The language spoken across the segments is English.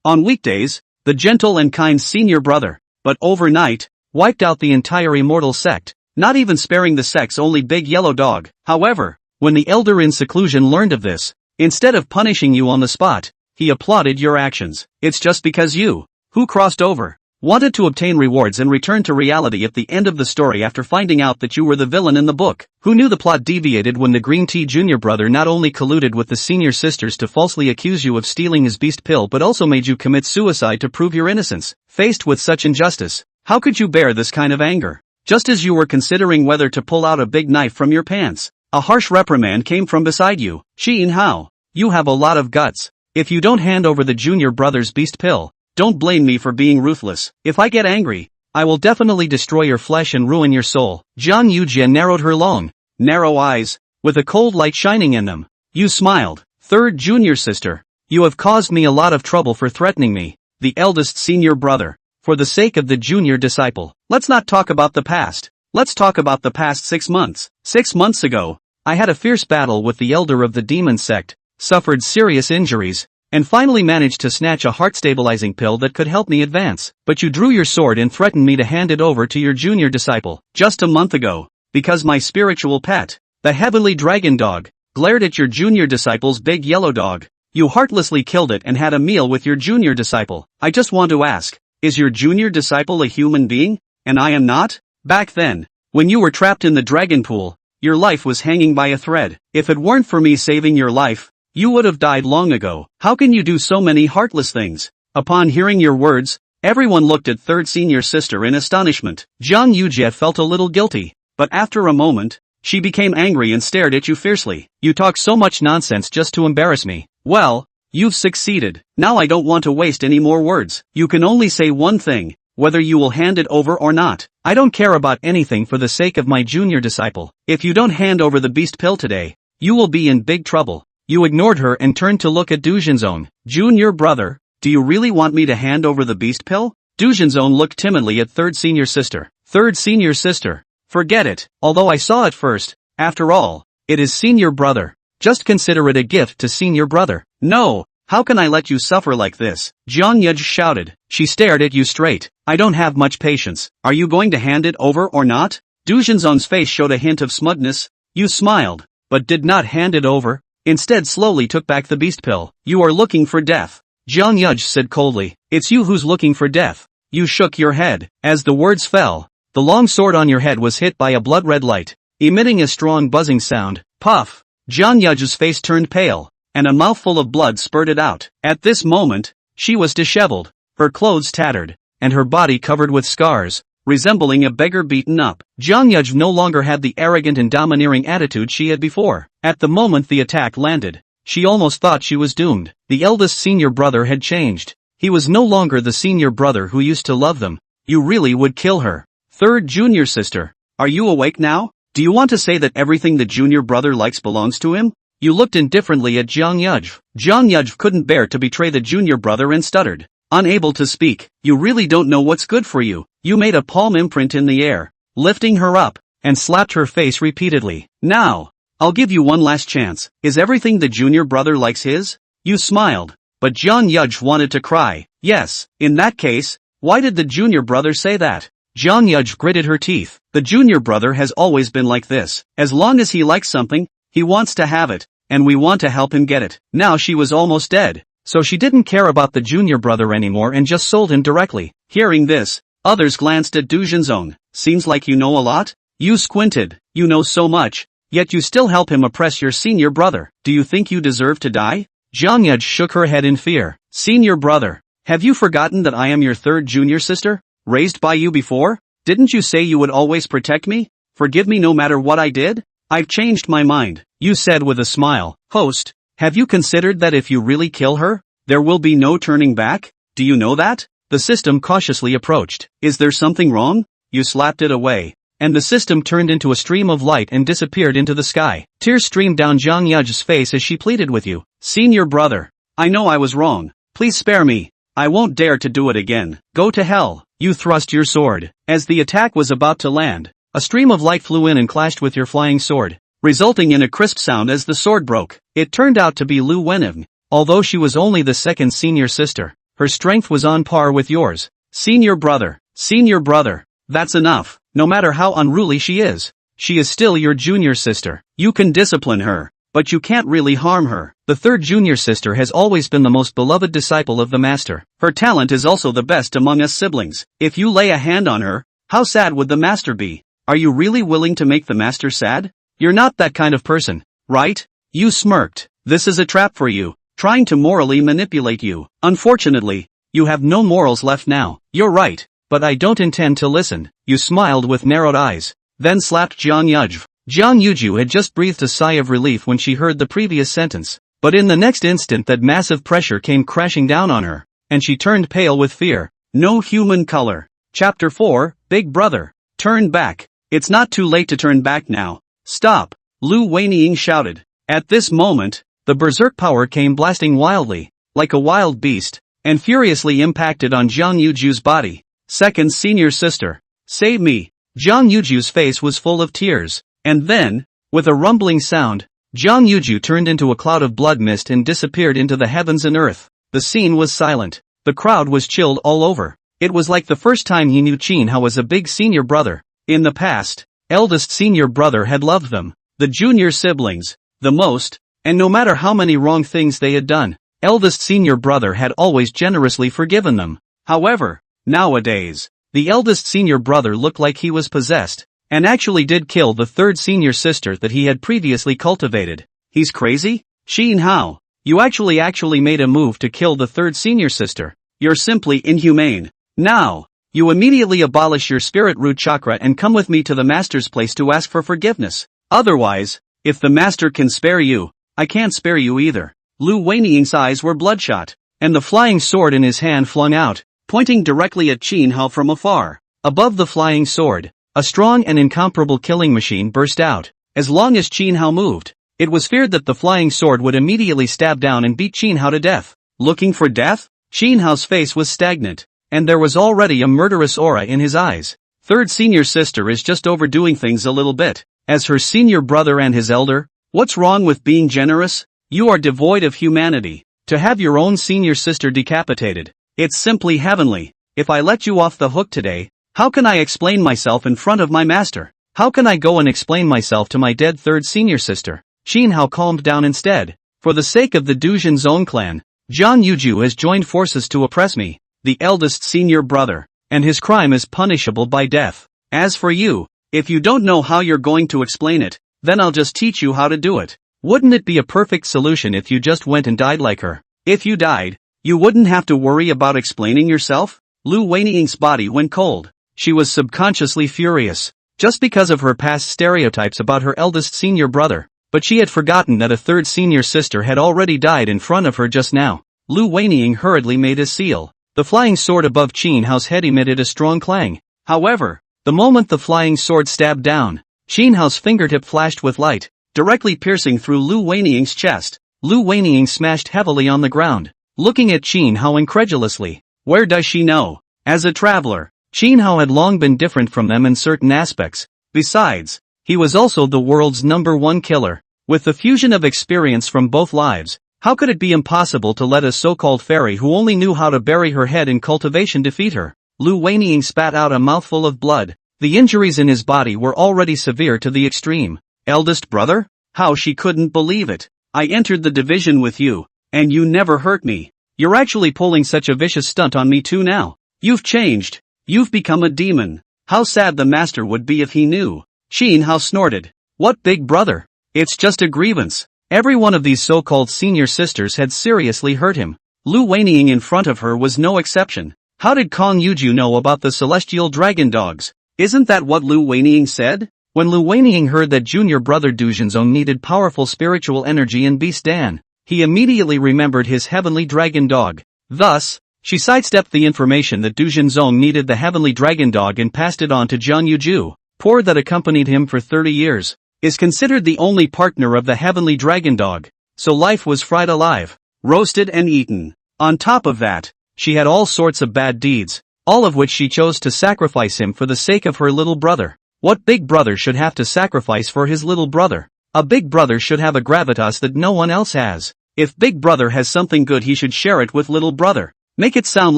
On weekdays, the gentle and kind senior brother, but overnight, wiped out the entire immortal sect, not even sparing the sect's only big yellow dog. However, when the elder in seclusion learned of this, instead of punishing you on the spot, he applauded your actions. It's just because you, who crossed over, wanted to obtain rewards and return to reality at the end of the story after finding out that you were the villain in the book. Who knew the plot deviated when the green tea junior brother not only colluded with the senior sisters to falsely accuse you of stealing his beast pill but also made you commit suicide to prove your innocence. Faced with such injustice, how could you bear this kind of anger? Just as you were considering whether to pull out a big knife from your pants, a harsh reprimand came from beside you. Sheen Hao, you have a lot of guts. If you don't hand over the junior brother's beast pill, don't blame me for being ruthless. If I get angry, I will definitely destroy your flesh and ruin your soul. Jiang Yujie narrowed her long, narrow eyes, with a cold light shining in them. You smiled. Third junior sister, you have caused me a lot of trouble for threatening me, the eldest senior brother. For the sake of the junior disciple, let's not talk about the past. Let's talk about the past 6 months. 6 months ago, I had a fierce battle with the elder of the demon sect, suffered serious injuries, and finally managed to snatch a heart-stabilizing pill that could help me advance. But you drew your sword and threatened me to hand it over to your junior disciple. Just a month ago, because my spiritual pet, the heavenly dragon dog, glared at your junior disciple's big yellow dog, you heartlessly killed it and had a meal with your junior disciple. I just want to ask, is your junior disciple a human being, and I am not? Back then, when you were trapped in the dragon pool, your life was hanging by a thread. If it weren't for me saving your life, you would have died long ago. How can you do so many heartless things? Upon hearing your words, everyone looked at third senior sister in astonishment. Jiang Yujie felt a little guilty, but after a moment, she became angry and stared at you fiercely. You talk so much nonsense just to embarrass me. Well, you've succeeded. Now I don't want to waste any more words. You can only say one thing, whether you will hand it over or not. I don't care about anything for the sake of my junior disciple. If you don't hand over the beast pill today, you will be in big trouble. You ignored her and turned to look at Dujinzong. Junior brother, do you really want me to hand over the beast pill? Dujinzong looked timidly at third senior sister. Third senior sister, forget it. Although I saw it first, after all, it is senior brother. Just consider it a gift to senior brother. No, how can I let you suffer like this? Jiang Yujie shouted. She stared at you straight. I don't have much patience. Are you going to hand it over or not? Dujinzong's face showed a hint of smugness. You smiled, but did not hand it over. Instead slowly took back the beast pill. You are looking for death. Jiang Yujie said coldly. It's you who's looking for death. You shook your head. As the words fell, the long sword on your head was hit by a blood-red light, emitting a strong buzzing sound. Puff! Jiang Yujie's face turned pale, and a mouthful of blood spurted out. At this moment, she was disheveled, her clothes tattered, and her body covered with scars, resembling a beggar beaten up. Jiang Yujie no longer had the arrogant and domineering attitude she had before. At the moment the attack landed, she almost thought she was doomed. The eldest senior brother had changed. He was no longer the senior brother who used to love them. You really would kill her. Third junior sister, are you awake now? Do you want to say that everything the junior brother likes belongs to him? You looked indifferently at Jiang Yujie. Jiang Yujie couldn't bear to betray the junior brother and stuttered, unable to speak. You really don't know what's good for you. You made a palm imprint in the air, lifting her up, and slapped her face repeatedly. Now, I'll give you one last chance. Is everything the junior brother likes his? You smiled, but Jiang Yujie wanted to cry. Yes, in that case, why did the junior brother say that? Jiang Yujie gritted her teeth. The junior brother has always been like this. As long as he likes something, he wants to have it, and we want to help him get it. Now she was almost dead, so she didn't care about the junior brother anymore and just sold him directly. Hearing this, others glanced at Dujinzong. Seems like you know a lot? You squinted. You know so much, yet you still help him oppress your senior brother. Do you think you deserve to die? Jiang Yujie shook her head in fear. Senior brother, have you forgotten that I am your third junior sister? Raised by you before? Didn't you say you would always protect me? Forgive me no matter what I did? I've changed my mind, you said with a smile. Host, have you considered that if you really kill her, there will be no turning back? Do you know that? The system cautiously approached. Is there something wrong? You slapped it away, and the system turned into a stream of light and disappeared into the sky. Tears streamed down Jiang Yujie's face as she pleaded with you. Senior brother, I know I was wrong. Please spare me. I won't dare to do it again. Go to hell. You thrust your sword. As the attack was about to land, a stream of light flew in and clashed with your flying sword, resulting in a crisp sound as the sword broke. It turned out to be Lu Wenning. Although she was only the second senior sister, her strength was on par with yours. Senior brother. Senior brother. That's enough. No matter how unruly she is still your junior sister. You can discipline her, but you can't really harm her. The third junior sister has always been the most beloved disciple of the master. Her talent is also the best among us siblings. If you lay a hand on her, how sad would the master be? Are you really willing to make the master sad? You're not that kind of person, right? You smirked. This is a trap for you, trying to morally manipulate you. Unfortunately, you have no morals left now. You're right, but I don't intend to listen. You smiled with narrowed eyes, then slapped Jiang Yujv. Jiang Yuju had just breathed a sigh of relief when she heard the previous sentence, but in the next instant that massive pressure came crashing down on her, and she turned pale with fear. No human color. Chapter 4, Big Brother. Turn back. It's not too late to turn back now. Stop! Lu Weiniing shouted. At this moment, the berserk power came blasting wildly, like a wild beast, and furiously impacted on Jiang Yuju's body. Second senior sister. Save me! Jiang Yuju's face was full of tears, and then, with a rumbling sound, Jiang Yuju turned into a cloud of blood mist and disappeared into the heavens and earth. The scene was silent. The crowd was chilled all over. It was like the first time he knew Qin Hao was a big senior brother. In the past, eldest senior brother had loved them, the junior siblings, the most, and no matter how many wrong things they had done, eldest senior brother had always generously forgiven them. However, nowadays, the eldest senior brother looked like he was possessed, and actually did kill the third senior sister that he had previously cultivated. He's crazy? Qin Hao, you actually made a move to kill the third senior sister. You're simply inhumane. Now, you immediately abolish your spirit root chakra and come with me to the master's place to ask for forgiveness. Otherwise, if the master can spare you, I can't spare you either. Lu Weiniing's eyes were bloodshot, and the flying sword in his hand flung out, pointing directly at Qin Hao from afar. Above the flying sword, a strong and incomparable killing machine burst out. As long as Qin Hao moved, it was feared that the flying sword would immediately stab down and beat Qin Hao to death. Looking for death? Qin Hao's face was stagnant, and there was already a murderous aura in his eyes. Third senior sister is just overdoing things a little bit. As her senior brother and his elder, what's wrong with being generous? You are devoid of humanity. To have your own senior sister decapitated, it's simply heavenly. If I let you off the hook today, how can I explain myself in front of my master? How can I go and explain myself to my dead third senior sister? Qin Hao calmed down instead. For the sake of the Duzhen Zone clan, Jiang Yuju has joined forces to oppress me, the eldest senior brother, and his crime is punishable by death. As for you, if you don't know how you're going to explain it, then I'll just teach you how to do it. Wouldn't it be a perfect solution if you just went and died like her? If you died, you wouldn't have to worry about explaining yourself? Lu Weiniing's body went cold. She was subconsciously furious, just because of her past stereotypes about her eldest senior brother, but she had forgotten that a third senior sister had already died in front of her just now. Lu Weiniing hurriedly made a seal. The flying sword above Qin Hao's head emitted a strong clang. However, the moment the flying sword stabbed down, Qin Hao's fingertip flashed with light, directly piercing through Lu Weiniing's chest. Lu Weiniing smashed heavily on the ground, looking at Qin Hao incredulously. Where does she know? As a traveler, Qin Hao had long been different from them in certain aspects. Besides, he was also the world's #1 killer. With the fusion of experience from both lives, how could it be impossible to let a so-called fairy who only knew how to bury her head in cultivation defeat her? Lu Weiniing spat out a mouthful of blood. The injuries in his body were already severe to the extreme. Eldest brother? How she couldn't believe it. I entered the division with you, and you never hurt me. You're actually pulling such a vicious stunt on me too now. You've changed. You've become a demon. How sad the master would be if he knew. Qin Hao snorted. What, big brother? It's just a grievance. Every one of these so-called senior sisters had seriously hurt him. Lu Weiniing in front of her was no exception. How did Kong Yuju know about the celestial dragon dogs? Isn't that what Lu Weiniing said? When Lu Weiniing heard that junior brother Du Zhenzong needed powerful spiritual energy in Beast Dan, he immediately remembered his heavenly dragon dog. Thus, she sidestepped the information that Du Zhenzong needed the heavenly dragon dog and passed it on to Jiang Yuju, poor that accompanied him for 30 years. Is considered the only partner of the heavenly dragon dog, so life was fried alive, roasted and eaten. On top of that, she had all sorts of bad deeds, all of which she chose to sacrifice him for the sake of her little brother. What big brother should have to sacrifice for his little brother? A big brother should have a gravitas that no one else has. If big brother has something good, he should share it with little brother. Make it sound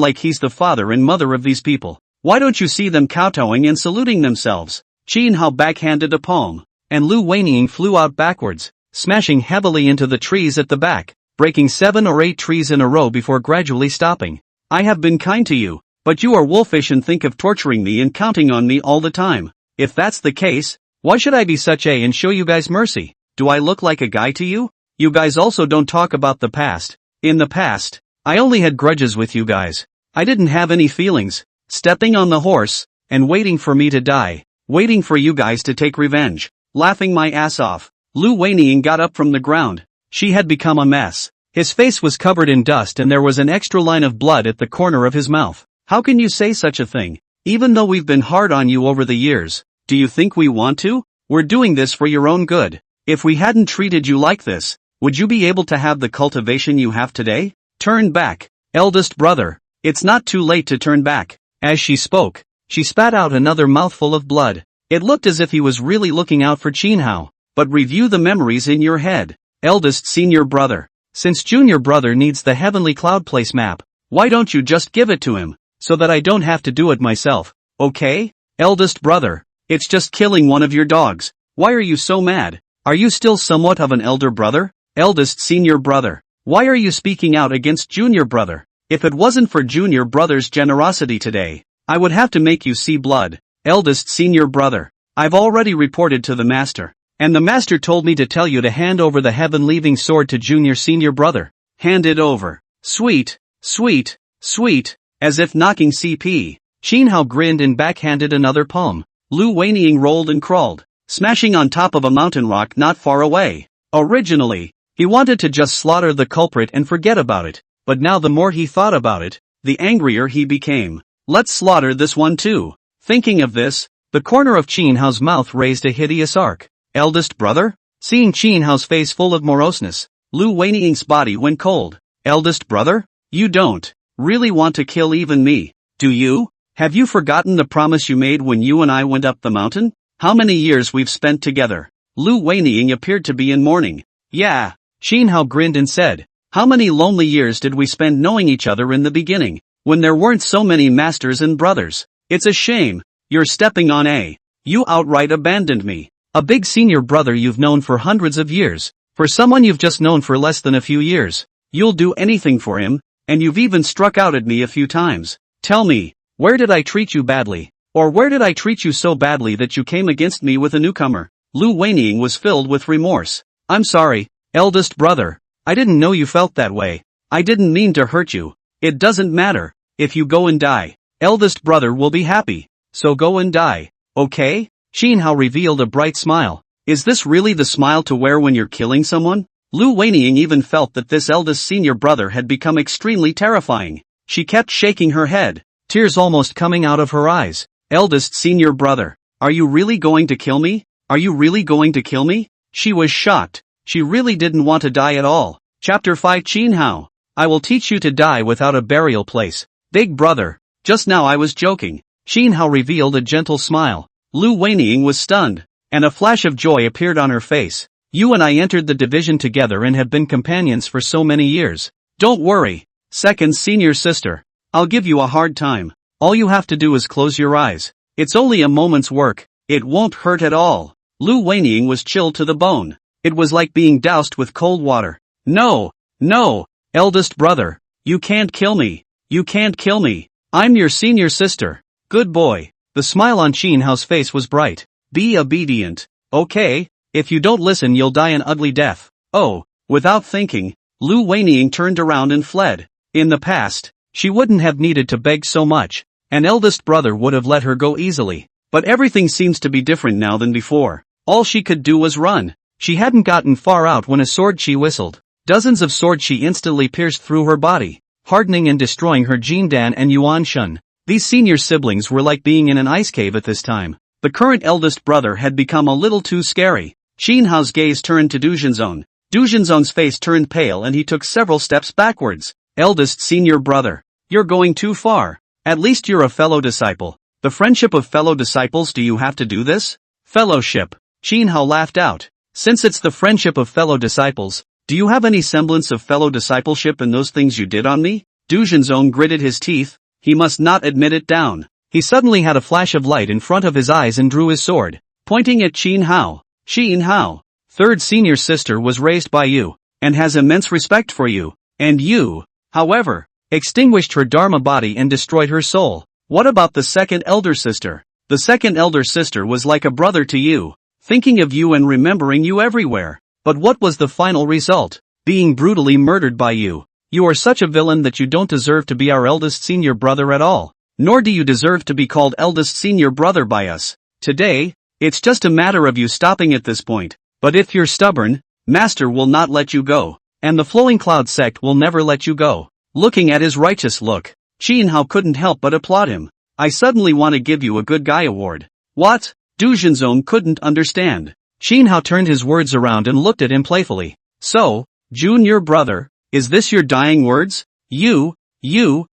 like he's the father and mother of these people. Why don't you see them kowtowing and saluting themselves? Qin Hao backhanded a palm, and Lu Weiniang flew out backwards, smashing heavily into the trees at the back, breaking 7 or 8 trees in a row before gradually stopping. I have been kind to you, but you are wolfish and think of torturing me and counting on me all the time. If that's the case, why should I be such a and show you guys mercy? Do I look like a guy to you? You guys also don't talk about the past. In the past, I only had grudges with you guys. I didn't have any feelings. Stepping on the horse, and waiting for me to die. Waiting for you guys to take revenge. Laughing my ass off. Lu Weiniang got up from the ground. She had become a mess. His face was covered in dust and there was an extra line of blood at the corner of his mouth. How can you say such a thing? Even though we've been hard on you over the years, do you think we want to? We're doing this for your own good. If we hadn't treated you like this, would you be able to have the cultivation you have today? Turn back, eldest brother. It's not too late to turn back. As she spoke, she spat out another mouthful of blood. It looked as if he was really looking out for Qin Hao. But review the memories in your head. Eldest senior brother. Since junior brother needs the heavenly cloud place map, why don't you just give it to him, so that I don't have to do it myself, okay? Eldest brother. It's just killing one of your dogs. Why are you so mad? Are you still somewhat of an elder brother? Eldest senior brother. Why are you speaking out against junior brother? If it wasn't for junior brother's generosity today, I would have to make you see blood. Eldest senior brother. I've already reported to the master. And the master told me to tell you to hand over the heaven-leaving sword to junior senior brother. Hand it over. Sweet, sweet, sweet, as if knocking CP. Qin Hao grinned and backhanded another palm. Lu Weiniang rolled and crawled, smashing on top of a mountain rock not far away. Originally, he wanted to just slaughter the culprit and forget about it, but now the more he thought about it, the angrier he became. Let's slaughter this one too. Thinking of this, the corner of Qin Hao's mouth raised a hideous arc. Eldest brother? Seeing Qin Hao's face full of moroseness, Lu Weiniang's body went cold. Eldest brother? You don't really want to kill even me, do you? Have you forgotten the promise you made when you and I went up the mountain? How many years we've spent together? Lu Weiniang appeared to be in mourning. Yeah. Qin Hao grinned and said, how many lonely years did we spend knowing each other in the beginning, when there weren't so many masters and brothers? It's a shame. You're stepping on a. You outright abandoned me. A big senior brother you've known for hundreds of years. For someone you've just known for less than a few years. You'll do anything for him, and you've even struck out at me a few times. Tell me, where did I treat you badly? Or where did I treat you so badly that you came against me with a newcomer? Lu Weiniang was filled with remorse. I'm sorry, eldest brother. I didn't know you felt that way. I didn't mean to hurt you. It doesn't matter. If you go and die, eldest brother will be happy. So go and die, okay? Qin Hao revealed a bright smile. Is this really the smile to wear when you're killing someone? Lu Weiniang even felt that this eldest senior brother had become extremely terrifying. She kept shaking her head, tears almost coming out of her eyes. Eldest senior brother, are you really going to kill me? Are you really going to kill me? She was shocked. She really didn't want to die at all. Chapter 5 Qin Hao. I will teach you to die without a burial place. Big brother. Just now I was joking. Qin Hao revealed a gentle smile. Lu Weiniang was stunned, and a flash of joy appeared on her face. You and I entered the division together and have been companions for so many years. Don't worry, second senior sister. I'll give you a hard time. All you have to do is close your eyes. It's only a moment's work. It won't hurt at all. Lu Weiniang was chilled to the bone. It was like being doused with cold water. No, no, eldest brother. You can't kill me. You can't kill me. I'm your senior sister. Good boy. The smile on Qin Hao's face was bright. Be obedient. Okay, if you don't listen you'll die an ugly death. Oh, without thinking, Lu Weiniang turned around and fled. In the past, she wouldn't have needed to beg so much. An eldest brother would have let her go easily. But everything seems to be different now than before. All she could do was run. She hadn't gotten far out when a sword chi whistled. Dozens of sword chi instantly pierced through her body, hardening and destroying her Jindan and Yuan Shun. These senior siblings were like being in an ice cave at this time. The current eldest brother had become a little too scary. Qin Hao's gaze turned to Du Junzong. Du Junzong's face turned pale and he took several steps backwards. Eldest senior brother. You're going too far. At least you're a fellow disciple. The friendship of fellow disciples, do you have to do this? Fellowship. Qin Hao laughed out. Since it's the friendship of fellow disciples, do you have any semblance of fellow discipleship in those things you did on me? Du Junzong gritted his teeth. He must not admit it down. He suddenly had a flash of light in front of his eyes and drew his sword, pointing at Qin Hao. Qin Hao, third senior sister, was raised by you, and has immense respect for you, and you, however, extinguished her Dharma body and destroyed her soul. What about the second elder sister? The second elder sister was like a brother to you, thinking of you and remembering you everywhere. But what was the final result? Being brutally murdered by you. You are such a villain that you don't deserve to be our eldest senior brother at all. Nor do you deserve to be called eldest senior brother by us. Today, it's just a matter of you stopping at this point. But if you're stubborn, Master will not let you go. And the Flowing Cloud sect will never let you go. Looking at his righteous look, Qin Hao couldn't help but applaud him. I suddenly want to give you a good guy award. What? Du Junzong couldn't understand. Qin Hao turned his words around and looked at him playfully. So, junior brother, is this your dying words? You. Du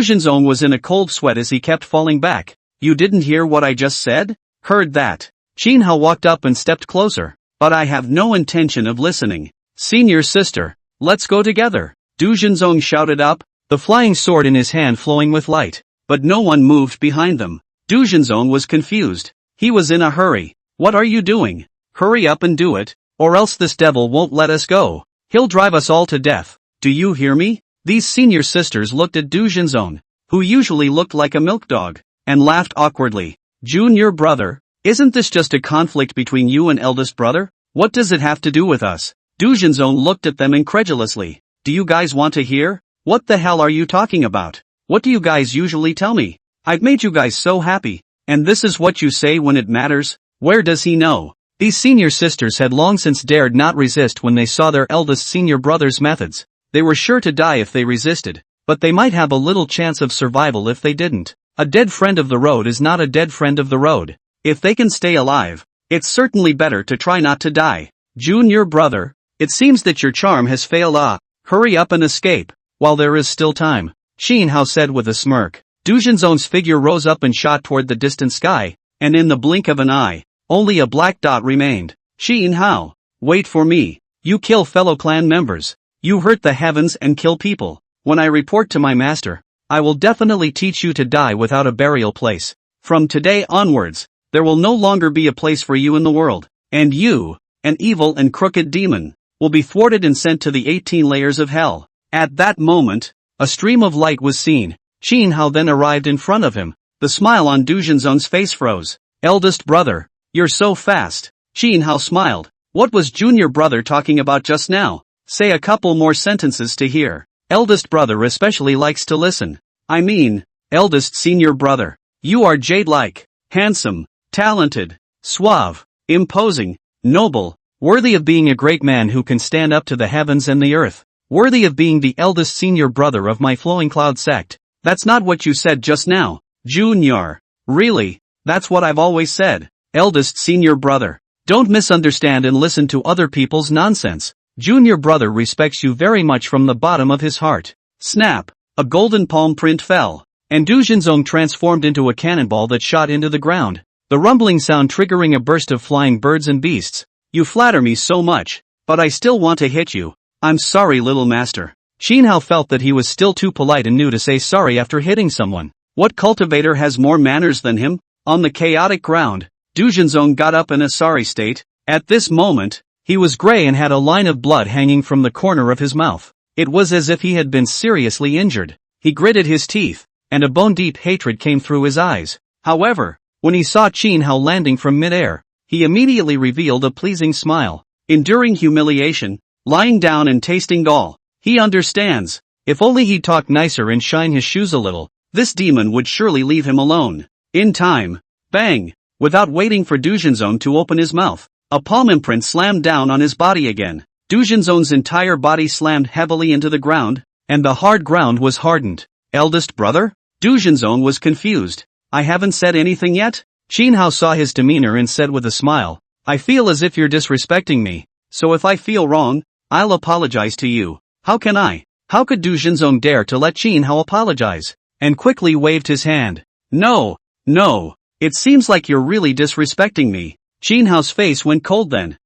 Junzong was in a cold sweat as he kept falling back. You didn't hear what I just said? Heard that. Qin Hao walked up and stepped closer. But I have no intention of listening. Senior sister, let's go together. Du Junzong shouted up, the flying sword in his hand flowing with light. But no one moved behind them. Du Junzong was confused. He was in a hurry. What are you doing? Hurry up and do it, or else this devil won't let us go. He'll drive us all to death. Do you hear me? These senior sisters looked at Du Junzong, who usually looked like a milk dog, and laughed awkwardly. Junior brother, isn't this just a conflict between you and eldest brother? What does it have to do with us? Du Junzong looked at them incredulously. Do you guys want to hear? What the hell are you talking about? What do you guys usually tell me? I've made you guys so happy, and this is what you say when it matters? Where does he know? These senior sisters had long since dared not resist when they saw their eldest senior brother's methods. They were sure to die if they resisted, but they might have a little chance of survival if they didn't. A dead friend of the road is not a dead friend of the road. If they can stay alive, it's certainly better to try not to die. Junior brother, it seems that your charm has failed. Hurry up and escape, while there is still time. Qin Hao said with a smirk. Du Junzong's figure rose up and shot toward the distant sky, and in the blink of an eye, only a black dot remained. Qin Hao, wait for me. You kill fellow clan members. You hurt the heavens and kill people. When I report to my master, I will definitely teach you to die without a burial place. From today onwards, there will no longer be a place for you in the world, and you, an evil and crooked demon, will be thwarted and sent to the 18 layers of hell. At that moment, a stream of light was seen. Qin Hao then arrived in front of him. The smile on Du Junzong's face froze. Eldest brother, you're so fast. Qin Hao smiled. What was junior brother talking about just now? Say a couple more sentences to hear. Eldest brother especially likes to listen. I mean, eldest senior brother. You are jade-like, handsome, talented, suave, imposing, noble, worthy of being a great man who can stand up to the heavens and the earth. Worthy of being the eldest senior brother of my Flowing Cloud sect. That's not what you said just now, Junior. Really, that's what I've always said. Eldest senior brother. Don't misunderstand and listen to other people's nonsense. Junior brother respects you very much from the bottom of his heart. Snap, a golden palm print fell, and Du Junzong transformed into a cannonball that shot into the ground, the rumbling sound triggering a burst of flying birds and beasts. You flatter me so much, but I still want to hit you. I'm sorry, little master. Qin Hao felt that he was still too polite and new to say sorry after hitting someone. What cultivator has more manners than him? On the chaotic ground, Du Junzong got up in a sorry state. At this moment, he was gray and had a line of blood hanging from the corner of his mouth. It was as if he had been seriously injured. He gritted his teeth, and a bone-deep hatred came through his eyes. However, when he saw Qin Hao landing from mid-air, he immediately revealed a pleasing smile. Enduring humiliation, lying down and tasting gall. He understands. If only he'd talk nicer and shine his shoes a little, this demon would surely leave him alone. In time, bang! Without waiting for Du Junzong to open his mouth, a palm imprint slammed down on his body again. Du Junzong's entire body slammed heavily into the ground, and the hard ground was hardened. Eldest brother? Du Junzong was confused. I haven't said anything yet? Qin Hao saw his demeanor and said with a smile, I feel as if you're disrespecting me, so if I feel wrong, I'll apologize to you. How can I? How could Du Junzong dare to let Qin Hao apologize? And quickly waved his hand. No, it seems like you're really disrespecting me. Qin Hao's face went cold then.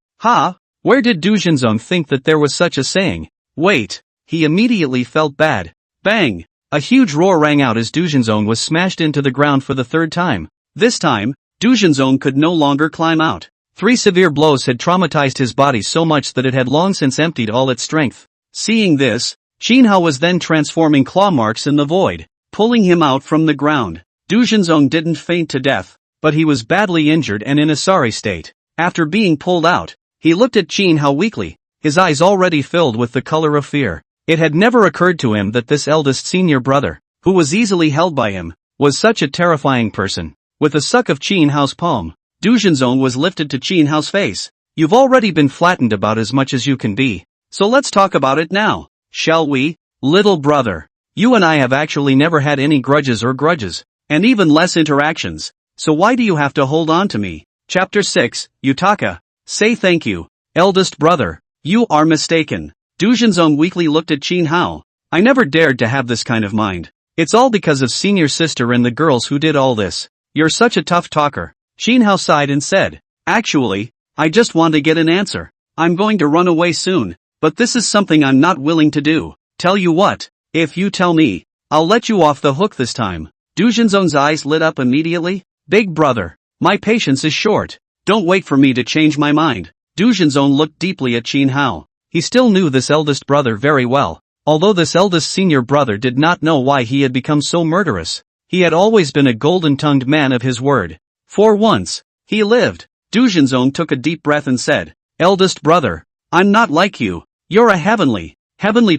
Where did Du Junzong think that there was such a saying? Wait, he immediately felt bad. Bang! A huge roar rang out as Dujinzong was smashed into the ground for the third time. This time, Dujinzong could no longer climb out. 3 severe blows had traumatized his body so much that it had long since emptied all its strength. Seeing this, Xinhao was then transforming claw marks in the void, pulling him out from the ground. Dujinzong didn't faint to death, but he was badly injured and in a sorry state. After being pulled out, he looked at Xinhao weakly, his eyes already filled with the color of fear. It had never occurred to him that this eldest senior brother, who was easily held by him, was such a terrifying person. With a suck of Xinhao's palm, Dujinzong was lifted to Xinhao's face. You've already been flattened about as much as you can be, so let's talk about it now, shall we? Little brother, you and I have actually never had any grudges, and even less interactions, so why do you have to hold on to me? Chapter 6, Yutaka. Say thank you, eldest brother. You are mistaken. Dujinzong weakly looked at Xinhao. I never dared to have this kind of mind. It's all because of senior sister and the girls who did all this. You're such a tough talker. Xinhao sighed and said, actually, I just want to get an answer. I'm going to run away soon, but this is something I'm not willing to do. Tell you what, if you tell me, I'll let you off the hook this time. Dujinzong's eyes lit up immediately. Big brother, my patience is short. Don't wait for me to change my mind. Dujinzong looked deeply at Xinhao. He still knew this eldest brother very well, although this eldest senior brother did not know why he had become so murderous. He had always been a golden-tongued man of his word. For once, he lived. Dujinzong took a deep breath and said, eldest brother, I'm not like you. You're a heavenly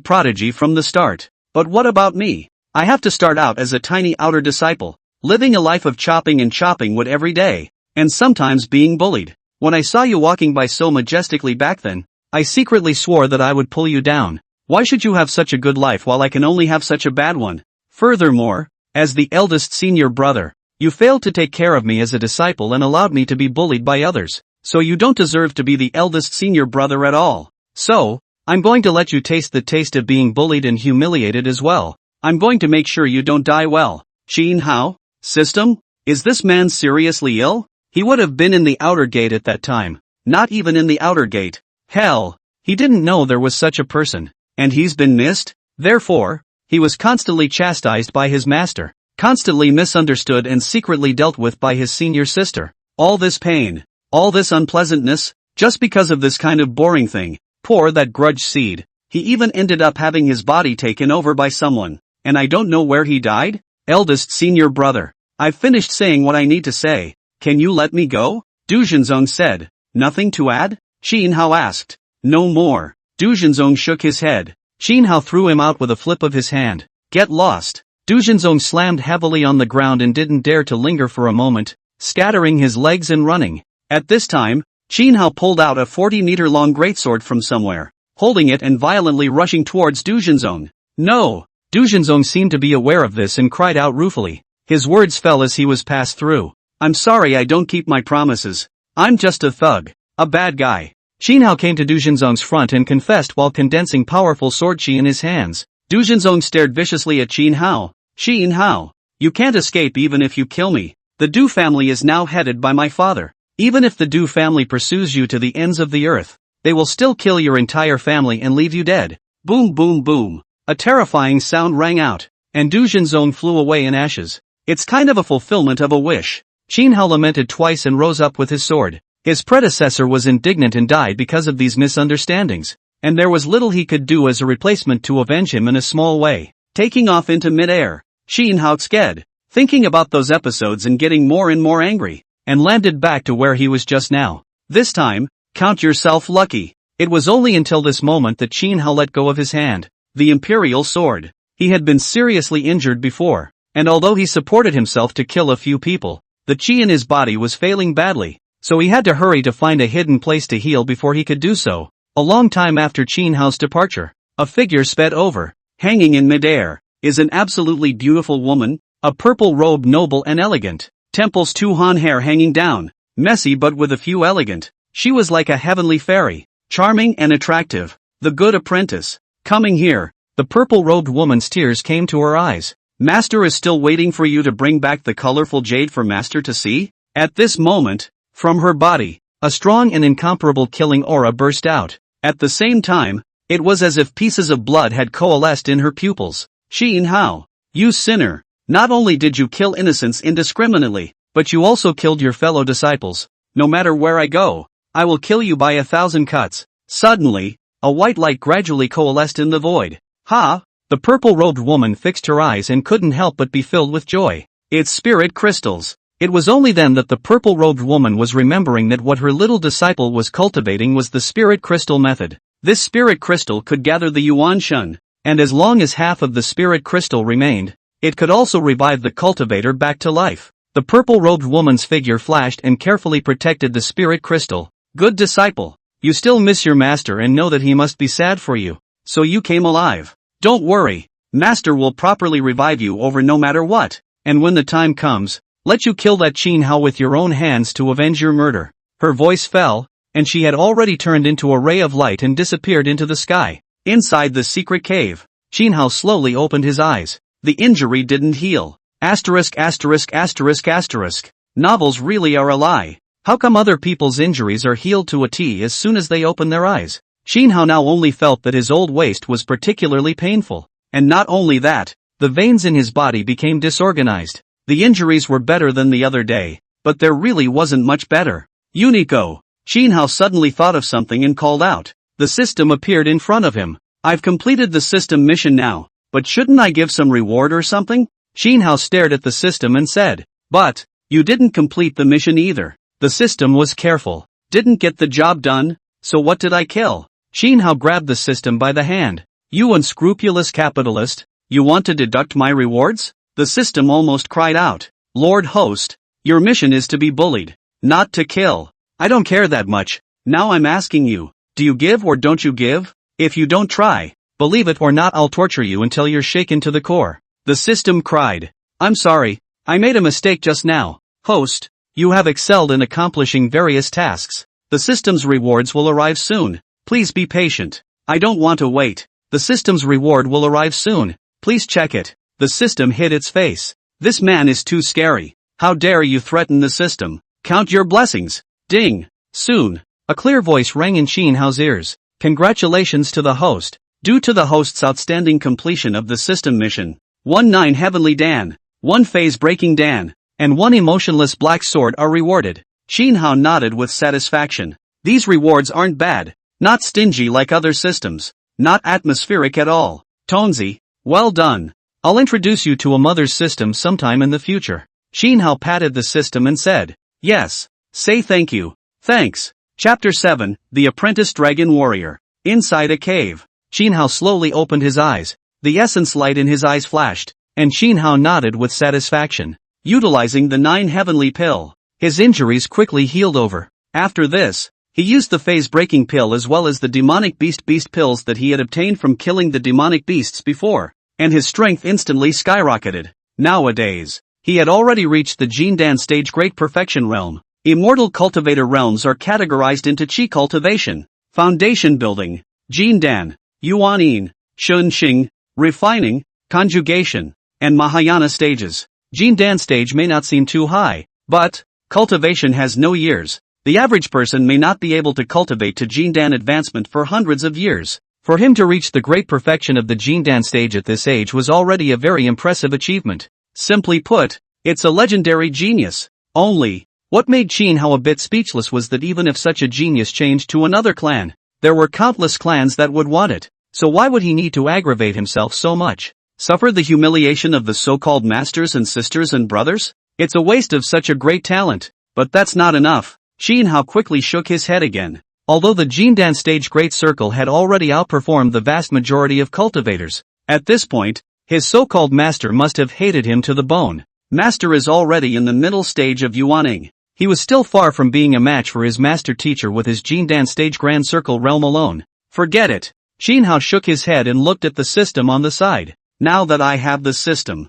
prodigy from the start. But what about me? I have to start out as a tiny outer disciple, living a life of chopping wood every day, and sometimes being bullied. When I saw you walking by so majestically back then, I secretly swore that I would pull you down. Why should you have such a good life while I can only have such a bad one? Furthermore, as the eldest senior brother, you failed to take care of me as a disciple and allowed me to be bullied by others, so you don't deserve to be the eldest senior brother at all. So, I'm going to let you taste the taste of being bullied and humiliated as well. I'm going to make sure you don't die well. Xinhao? System? Is this man seriously ill? He would have been in the outer gate at that time. Not even in the outer gate. Hell, he didn't know there was such a person. And he's been missed? Therefore, he was constantly chastised by his master, constantly misunderstood and secretly dealt with by his senior sister. All this pain, all this unpleasantness, just because of this kind of boring thing. Poor that grudge seed. He even ended up having his body taken over by someone. And I don't know where he died? Eldest senior brother, I've finished saying what I need to say. Can you let me go? Dujinzong said. Nothing to add? Xinhao asked. No more. Dujinzong shook his head. Xinhao threw him out with a flip of his hand. Get lost. Dujinzong slammed heavily on the ground and didn't dare to linger for a moment, scattering his legs and running. At this time, Xinhao pulled out a 40-meter-long greatsword from somewhere, holding it and violently rushing towards Dujinzong. No! Dujinzong seemed to be aware of this and cried out ruefully. His words fell as he was passed through. I'm sorry I don't keep my promises. I'm just a thug. A bad guy. Xinhao came to Dujinzong's front and confessed while condensing powerful sword chi in his hands. Dujinzong stared viciously at Xinhao. Xinhao, you can't escape even if you kill me. The Du family is now headed by my father. Even if the Du family pursues you to the ends of the earth, they will still kill your entire family and leave you dead. Boom boom boom. A terrifying sound rang out, and Dujinzong flew away in ashes. It's kind of a fulfillment of a wish. Xinhao lamented twice and rose up with his sword. His predecessor was indignant and died because of these misunderstandings, and there was little he could do as a replacement to avenge him in a small way. Taking off into mid-air, Xinhao sked, thinking about those episodes and getting more and more angry, and landed back to where he was just now. This time, count yourself lucky. It was only until this moment that Xinhao let go of his hand. The imperial sword. He had been seriously injured before, and although he supported himself to kill a few people, the chi in his body was failing badly, so he had to hurry to find a hidden place to heal before he could do so. A long time after Xinhao's departure, a figure sped over. Hanging in midair is an absolutely beautiful woman, a purple robe noble and elegant, temples two han hair hanging down, messy but with a few elegant. She was like a heavenly fairy, charming and attractive, the good apprentice. Coming here, the purple-robed woman's tears came to her eyes. Master is still waiting for you to bring back the colorful jade for Master to see? At this moment, from her body, a strong and incomparable killing aura burst out. At the same time, it was as if pieces of blood had coalesced in her pupils. Xin Hao, you sinner. Not only did you kill innocents indiscriminately, but you also killed your fellow disciples. No matter where I go, I will kill you by 1,000 cuts. Suddenly, a white light gradually coalesced in the void. Ha! The purple-robed woman fixed her eyes and couldn't help but be filled with joy. It's spirit crystals. It was only then that the purple-robed woman was remembering that what her little disciple was cultivating was the spirit crystal method. This spirit crystal could gather the Yuan Shun, and as long as half of the spirit crystal remained, it could also revive the cultivator back to life. The purple-robed woman's figure flashed and carefully protected the spirit crystal. Good disciple, you still miss your master and know that he must be sad for you. So you came alive. Don't worry, master will properly revive you over no matter what, and when the time comes, let you kill that Xin Hao with your own hands to avenge your murder. Her voice fell, and she had already turned into a ray of light and disappeared into the sky. Inside the secret cave, Xin Hao slowly opened his eyes. The injury didn't heal. Asterisk asterisk asterisk asterisk. Novels really are a lie. How come other people's injuries are healed to a T as soon as they open their eyes? Xin Hao now only felt that his old waist was particularly painful. And not only that, the veins in his body became disorganized. The injuries were better than the other day, but there really wasn't much better. Unico! Xin Hao suddenly thought of something and called out. The system appeared in front of him. I've completed the system mission now, but shouldn't I give some reward or something? Xin Hao stared at the system and said, but, you didn't complete the mission either. The system was careful. Didn't get the job done, so what did I kill? Xin Hao grabbed the system by the hand. You unscrupulous capitalist, you want to deduct my rewards? The system almost cried out. Lord Host, your mission is to be bullied, not to kill. I don't care that much. Now I'm asking you, do you give or don't you give? If you don't try, believe it or not, I'll torture you until you're shaken to the core. The system cried. I'm sorry, I made a mistake just now. Host, you have excelled in accomplishing various tasks. The system's rewards will arrive soon. Please be patient. I don't want to wait. The system's reward will arrive soon. Please check it. The system hid its face. This man is too scary. How dare you threaten the system? Count your blessings. Ding. Soon. A clear voice rang in Xin Hao's ears. Congratulations to the host. Due to the host's outstanding completion of the system mission, 19 Heavenly Dan, 1 Phase-breaking Dan, and 1 Emotionless Black Sword are rewarded. Xin Hao nodded with satisfaction. These rewards aren't bad. Not stingy like other systems. Not atmospheric at all. Tonzi, well done. I'll introduce you to a mother's system sometime in the future. Xin Hao patted the system and said, yes. Say thank you. Thanks. Chapter 7, The Apprentice Dragon Warrior. Inside a cave, Xin Hao slowly opened his eyes. The essence light in his eyes flashed, and Xin Hao nodded with satisfaction. Utilizing the 9 heavenly pill, his injuries quickly healed over. After this, he used the phase-breaking pill as well as the demonic beast pills that he had obtained from killing the demonic beasts before, and his strength instantly skyrocketed. Nowadays, he had already reached the Jindan stage Great Perfection realm. Immortal cultivator realms are categorized into Qi cultivation, foundation building, Jindan, Yuanin, Shunxing, refining, conjugation, and Mahayana stages. Jindan stage may not seem too high, but cultivation has no years. The average person may not be able to cultivate to Jindan advancement for hundreds of years. For him to reach the great perfection of the Jindan stage at this age was already a very impressive achievement. Simply put, it's a legendary genius. Only, what made Xin Hao a bit speechless was that even if such a genius changed to another clan, there were countless clans that would want it. So why would he need to aggravate himself so much? Suffer the humiliation of the so-called masters and sisters and brothers? It's a waste of such a great talent. But that's not enough. Xin Hao quickly shook his head again. Although the Jindan stage Great Circle had already outperformed the vast majority of cultivators, at this point, his so-called master must have hated him to the bone. Master is already in the middle stage of Yuaning. He was still far from being a match for his master teacher with his Jindan stage Grand Circle realm alone. Forget it. Xin Hao shook his head and looked at the system on the side. Now that I have the system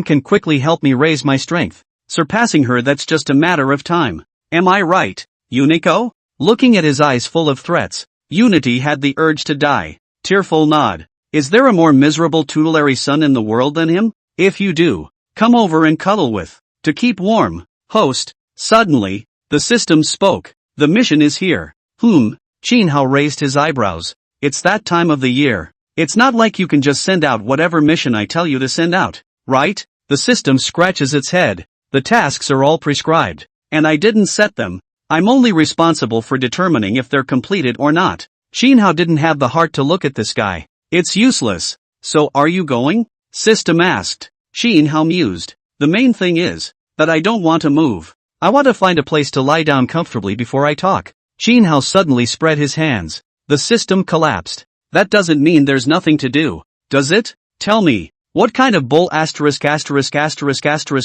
can quickly help me raise my strength. Surpassing her, that's just a matter of time. Am I right, Unico? Looking at his eyes full of threats, Unity had the urge to die. Tearful nod. Is there a more miserable tutelary son in the world than him? If you do, come over and cuddle with. To keep warm. Host. Suddenly, the system spoke. The mission is here. Xin Hao raised his eyebrows. It's that time of the year. It's not like you can just send out whatever mission I tell you to send out, right? The system scratches its head. The tasks are all prescribed, and I didn't set them. I'm only responsible for determining if they're completed or not. Shinhao didn't have the heart to look at this guy. It's useless. So are you going? System asked. Shinhao mused. The main thing is that I don't want to move. I want to find a place to lie down comfortably before I talk. Shinhao suddenly spread his hands. The system collapsed. That doesn't mean there's nothing to do, does it? Tell me, what kind of bull *****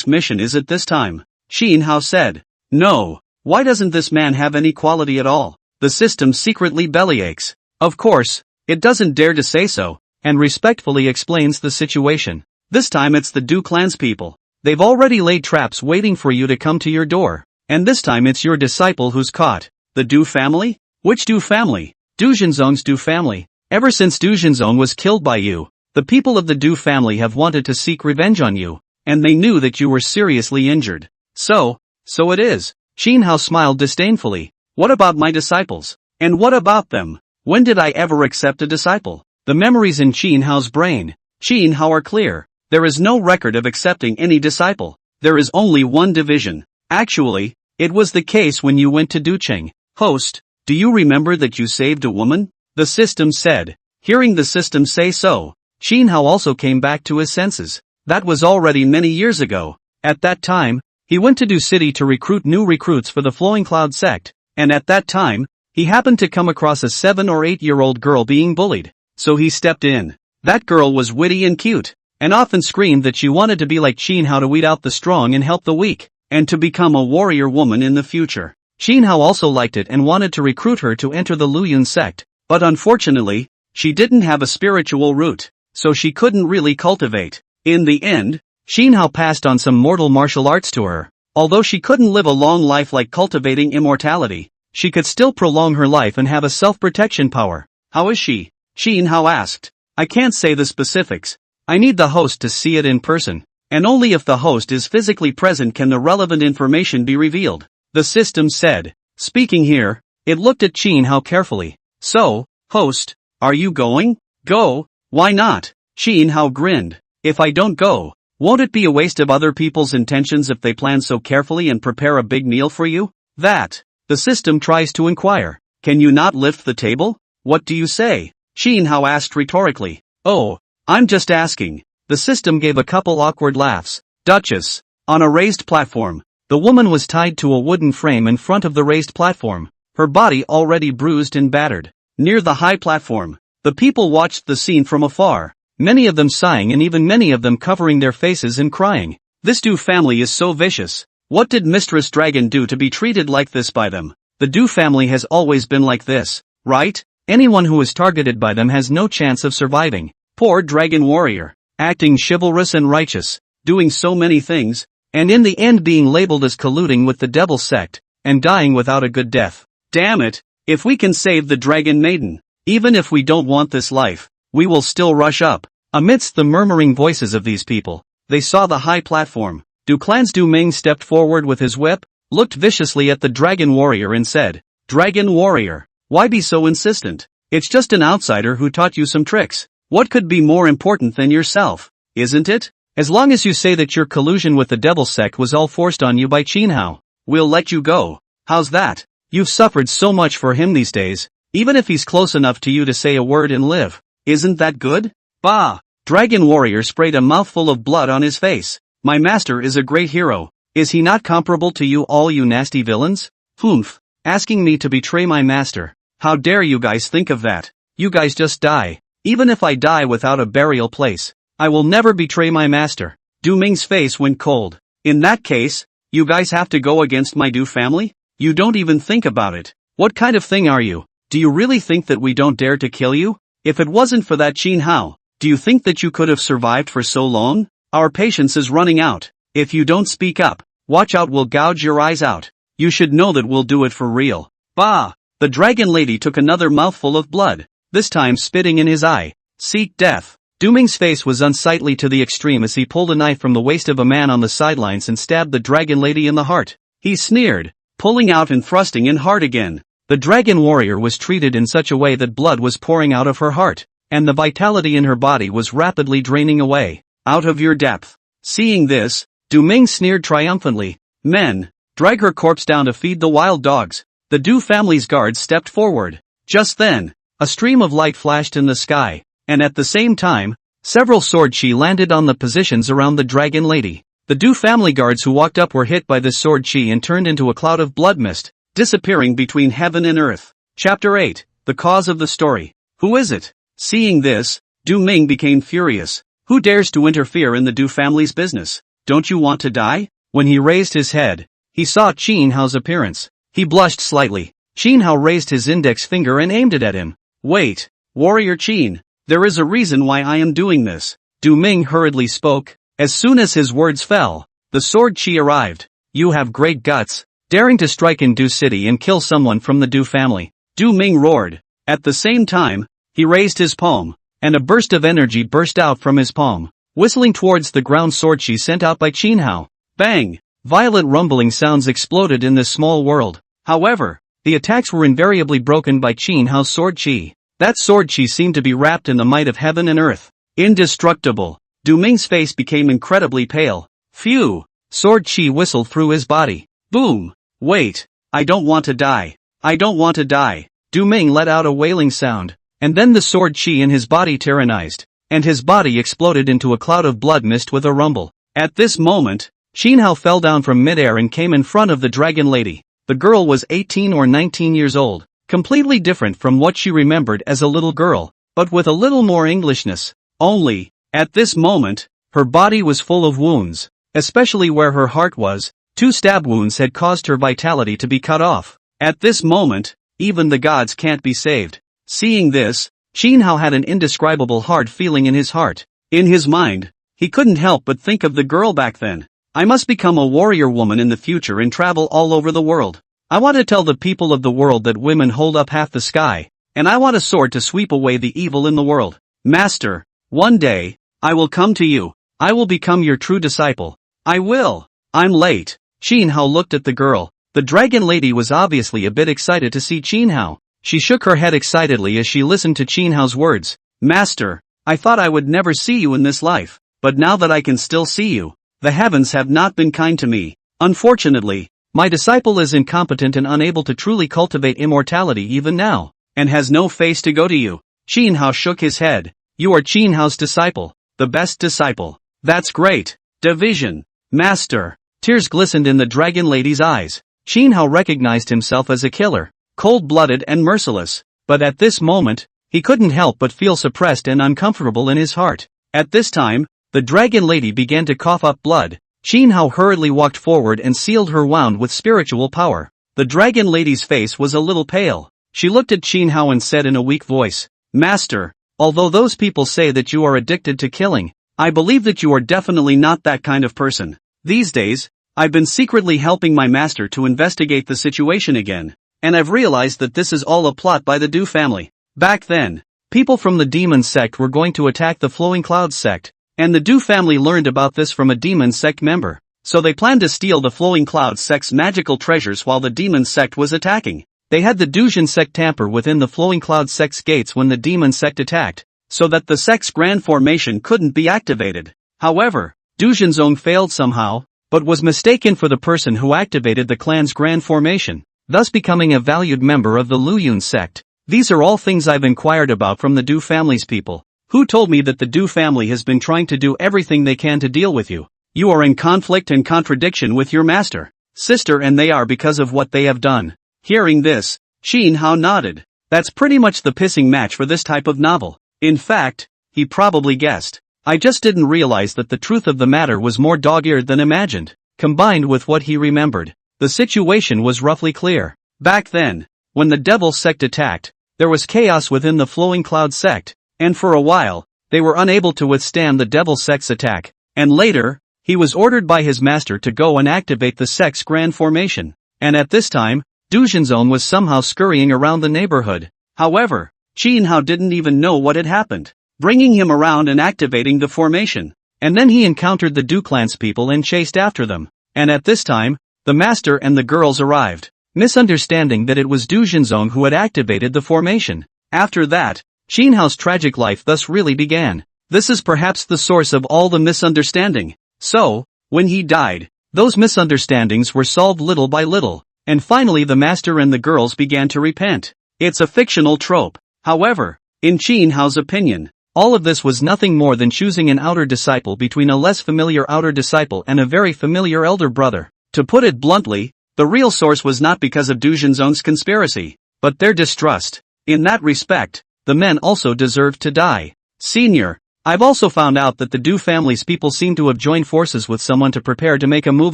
mission is it this time? Shinhao said. No. Why doesn't this man have any quality at all? The system secretly bellyaches. Of course, it doesn't dare to say so, and respectfully explains the situation. This time it's the Du clan's people. They've already laid traps waiting for you to come to your door. And this time it's your disciple who's caught. The Du family? Which Du family? Du Jinzong's Du family. Ever since Du Jinzong was killed by you, the people of the Du family have wanted to seek revenge on you, and they knew that you were seriously injured. So it is. Shinhao smiled disdainfully. What about my disciples? And what about them? When did I ever accept a disciple? The memories in Shinhao's brain. Shinhao are clear. There is no record of accepting any disciple. There is only one division. Actually, it was the case when you went to Ducheng. Host, do you remember that you saved a woman? The system said. Hearing the system say so, Shinhao also came back to his senses. That was already many years ago. At that time, he went to Du City to recruit new recruits for the Flowing Cloud sect, and at that time, he happened to come across a 7 or 8-year-old girl being bullied. So he stepped in. That girl was witty and cute, and often screamed that she wanted to be like Shinhao to weed out the strong and help the weak, and to become a warrior woman in the future. Shinhao also liked it and wanted to recruit her to enter the Luyun sect, but unfortunately, she didn't have a spiritual root, so she couldn't really cultivate. In the end, Shinhao passed on some mortal martial arts to her. Although she couldn't live a long life like cultivating immortality, she could still prolong her life and have a self-protection power. How is she? Shinhao asked. I can't say the specifics. I need the host to see it in person, and only if the host is physically present can the relevant information be revealed. The system said. Speaking here, it looked at Shinhao carefully. So, host, are you going? Go? Why not? Shinhao grinned. If I don't go, won't it be a waste of other people's intentions if they plan so carefully and prepare a big meal for you? That. The system tries to inquire. Can you not lift the table? What do you say? Shinhao asked rhetorically. Oh, I'm just asking. The system gave a couple awkward laughs. Duchess. On a raised platform. The woman was tied to a wooden frame in front of the raised platform, her body already bruised and battered. Near the high platform, the people watched the scene from afar, many of them sighing and even many of them covering their faces and crying. This Du family is so vicious. What did Mistress Dragon do to be treated like this by them? The Du family has always been like this, right? Anyone who is targeted by them has no chance of surviving. Poor dragon warrior, acting chivalrous and righteous, doing so many things, and in the end being labeled as colluding with the devil sect, and dying without a good death. Damn it, if we can save the dragon maiden, even if we don't want this life, we will still rush up. Amidst the murmuring voices of these people, they saw the high platform. Du Clan's Du Ming stepped forward with his whip, looked viciously at the dragon warrior and said, Dragon warrior, why be so insistent? It's just an outsider who taught you some tricks. What could be more important than yourself, isn't it? As long as you say that your collusion with the devil sect was all forced on you by Shinhao, we'll let you go. How's that? You've suffered so much for him these days, even if he's close enough to you to say a word and live. Isn't that good? Bah! Dragon warrior sprayed a mouthful of blood on his face. My master is a great hero. Is he not comparable to you all, you nasty villains? Humph. Asking me to betray my master. How dare you guys think of that? You guys just die. Even if I die without a burial place, I will never betray my master. Du Ming's face went cold. In that case, you guys have to go against my Du family? You don't even think about it. What kind of thing are you? Do you really think that we don't dare to kill you? If it wasn't for that Shinhao, do you think that you could have survived for so long? Our patience is running out. If you don't speak up, watch out, we'll gouge your eyes out. You should know that we'll do it for real. Bah! The dragon lady took another mouthful of blood, this time spitting in his eye. Seek death. Du Ming's face was unsightly to the extreme as he pulled a knife from the waist of a man on the sidelines and stabbed the dragon lady in the heart. He sneered, pulling out and thrusting in hard again. The dragon warrior was treated in such a way that blood was pouring out of her heart. and the vitality in her body was rapidly draining away. Out of your depth. Seeing this, Du Ming sneered triumphantly. Men, drag her corpse down to feed the wild dogs. The Du family's guards stepped forward. Just then, a stream of light flashed in the sky, and at the same time, several sword chi landed on the positions around the dragon lady. The Du family guards who walked up were hit by this sword chi and turned into a cloud of blood mist, disappearing between heaven and earth. Chapter 8, The Cause of the Story. Who is it? Seeing this, Du Ming became furious. Who dares to interfere in the Du family's business? Don't you want to die? When he raised his head, he saw Qin Hao's appearance. He blushed slightly. Qin Hao raised his index finger and aimed it at him. Wait, Warrior Qin, there is a reason why I am doing this. Du Ming hurriedly spoke. As soon as his words fell, the sword chi arrived. You have great guts, daring to strike in Du City and kill someone from the Du family. Du Ming roared. At the same time, he raised his palm, and a burst of energy burst out from his palm, whistling towards the ground sword chi sent out by Qin Hao. Bang! Violent rumbling sounds exploded in this small world. However, the attacks were invariably broken by Qin Hao's sword chi. That sword chi seemed to be wrapped in the might of heaven and earth. Indestructible. Du Ming's face became incredibly pale. Phew! Sword chi whistled through his body. Boom! Wait! I don't want to die. I don't want to die. Du Ming let out a wailing sound, and then the sword chi in his body tyrannized, and his body exploded into a cloud of blood mist with a rumble. At this moment, Qin Hao fell down from midair and came in front of the dragon lady. The girl was 18 or 19 years old, completely different from what she remembered as a little girl, but with a little more Englishness. Only, at this moment, her body was full of wounds, especially where her heart was. 2 stab wounds had caused her vitality to be cut off. At this moment, even the gods can't be saved. Seeing this, Qin Hao had an indescribable hard feeling in his heart. In his mind, he couldn't help but think of the girl back then. I must become a warrior woman in the future and travel all over the world. I want to tell the people of the world that women hold up half the sky, and I want a sword to sweep away the evil in the world. Master, one day, I will come to you. I will become your true disciple. I will. I'm late. Qin Hao looked at the girl. The dragon lady was obviously a bit excited to see Qin Hao. She shook her head excitedly as she listened to Qin Hao's words. Master, I thought I would never see you in this life, but now that I can still see you, the heavens have not been kind to me. Unfortunately, my disciple is incompetent and unable to truly cultivate immortality even now, and has no face to go to you. Qin Hao shook his head. You are Qin Hao's disciple, the best disciple. That's great. Division. Master. Tears glistened in the dragon lady's eyes. Qin Hao recognized himself as a killer, cold-blooded and merciless, but at this moment, he couldn't help but feel suppressed and uncomfortable in his heart. At this time, the dragon lady began to cough up blood. Qin Hao hurriedly walked forward and sealed her wound with spiritual power. The dragon lady's face was a little pale. She looked at Qin Hao and said in a weak voice, Master, although those people say that you are addicted to killing, I believe that you are definitely not that kind of person. These days, I've been secretly helping my master to investigate the situation again, and I've realized that this is all a plot by the Du family. Back then, people from the demon sect were going to attack the Flowing Clouds sect, and the Du family learned about this from a demon sect member, so they planned to steal the Flowing Clouds sect's magical treasures while the demon sect was attacking. They had the Dujin sect tamper within the Flowing Clouds sect's gates when the demon sect attacked, so that the sect's grand formation couldn't be activated. However, Dujinzong failed somehow, but was mistaken for the person who activated the clan's grand formation, thus becoming a valued member of the Luyun sect. These are all things I've inquired about from the Du family's people, who told me that the Du family has been trying to do everything they can to deal with you. You are in conflict and contradiction with your master, sister, and they are because of what they have done. Hearing this, Qin Hao nodded. That's pretty much the pissing match for this type of novel. In fact, he probably guessed. I just didn't realize that the truth of the matter was more dog-eared than imagined. Combined with what he remembered, the situation was roughly clear. Back then, when the Devil sect attacked, there was chaos within the Flowing Cloud sect, and for a while, they were unable to withstand the Devil sect's attack, and later, he was ordered by his master to go and activate the sect's grand formation, and at this time, Dujinzone was somehow scurrying around the neighborhood. However, Qin Hao didn't even know what had happened, bringing him around and activating the formation. And then he encountered the Du clan's people and chased after them. And at this time, the master and the girls arrived, misunderstanding that it was Dujinzong who had activated the formation. After that, Qin Hao's tragic life thus really began. This is perhaps the source of all the misunderstanding. So, when he died, those misunderstandings were solved little by little, and finally the master and the girls began to repent. It's a fictional trope. However, in Qin Hao's opinion, all of this was nothing more than choosing an outer disciple between a less familiar outer disciple and a very familiar elder brother. To put it bluntly, the real source was not because of Du Junzong's conspiracy, but their distrust. In that respect, the men also deserved to die. Senior, I've also found out that the Du family's people seem to have joined forces with someone to prepare to make a move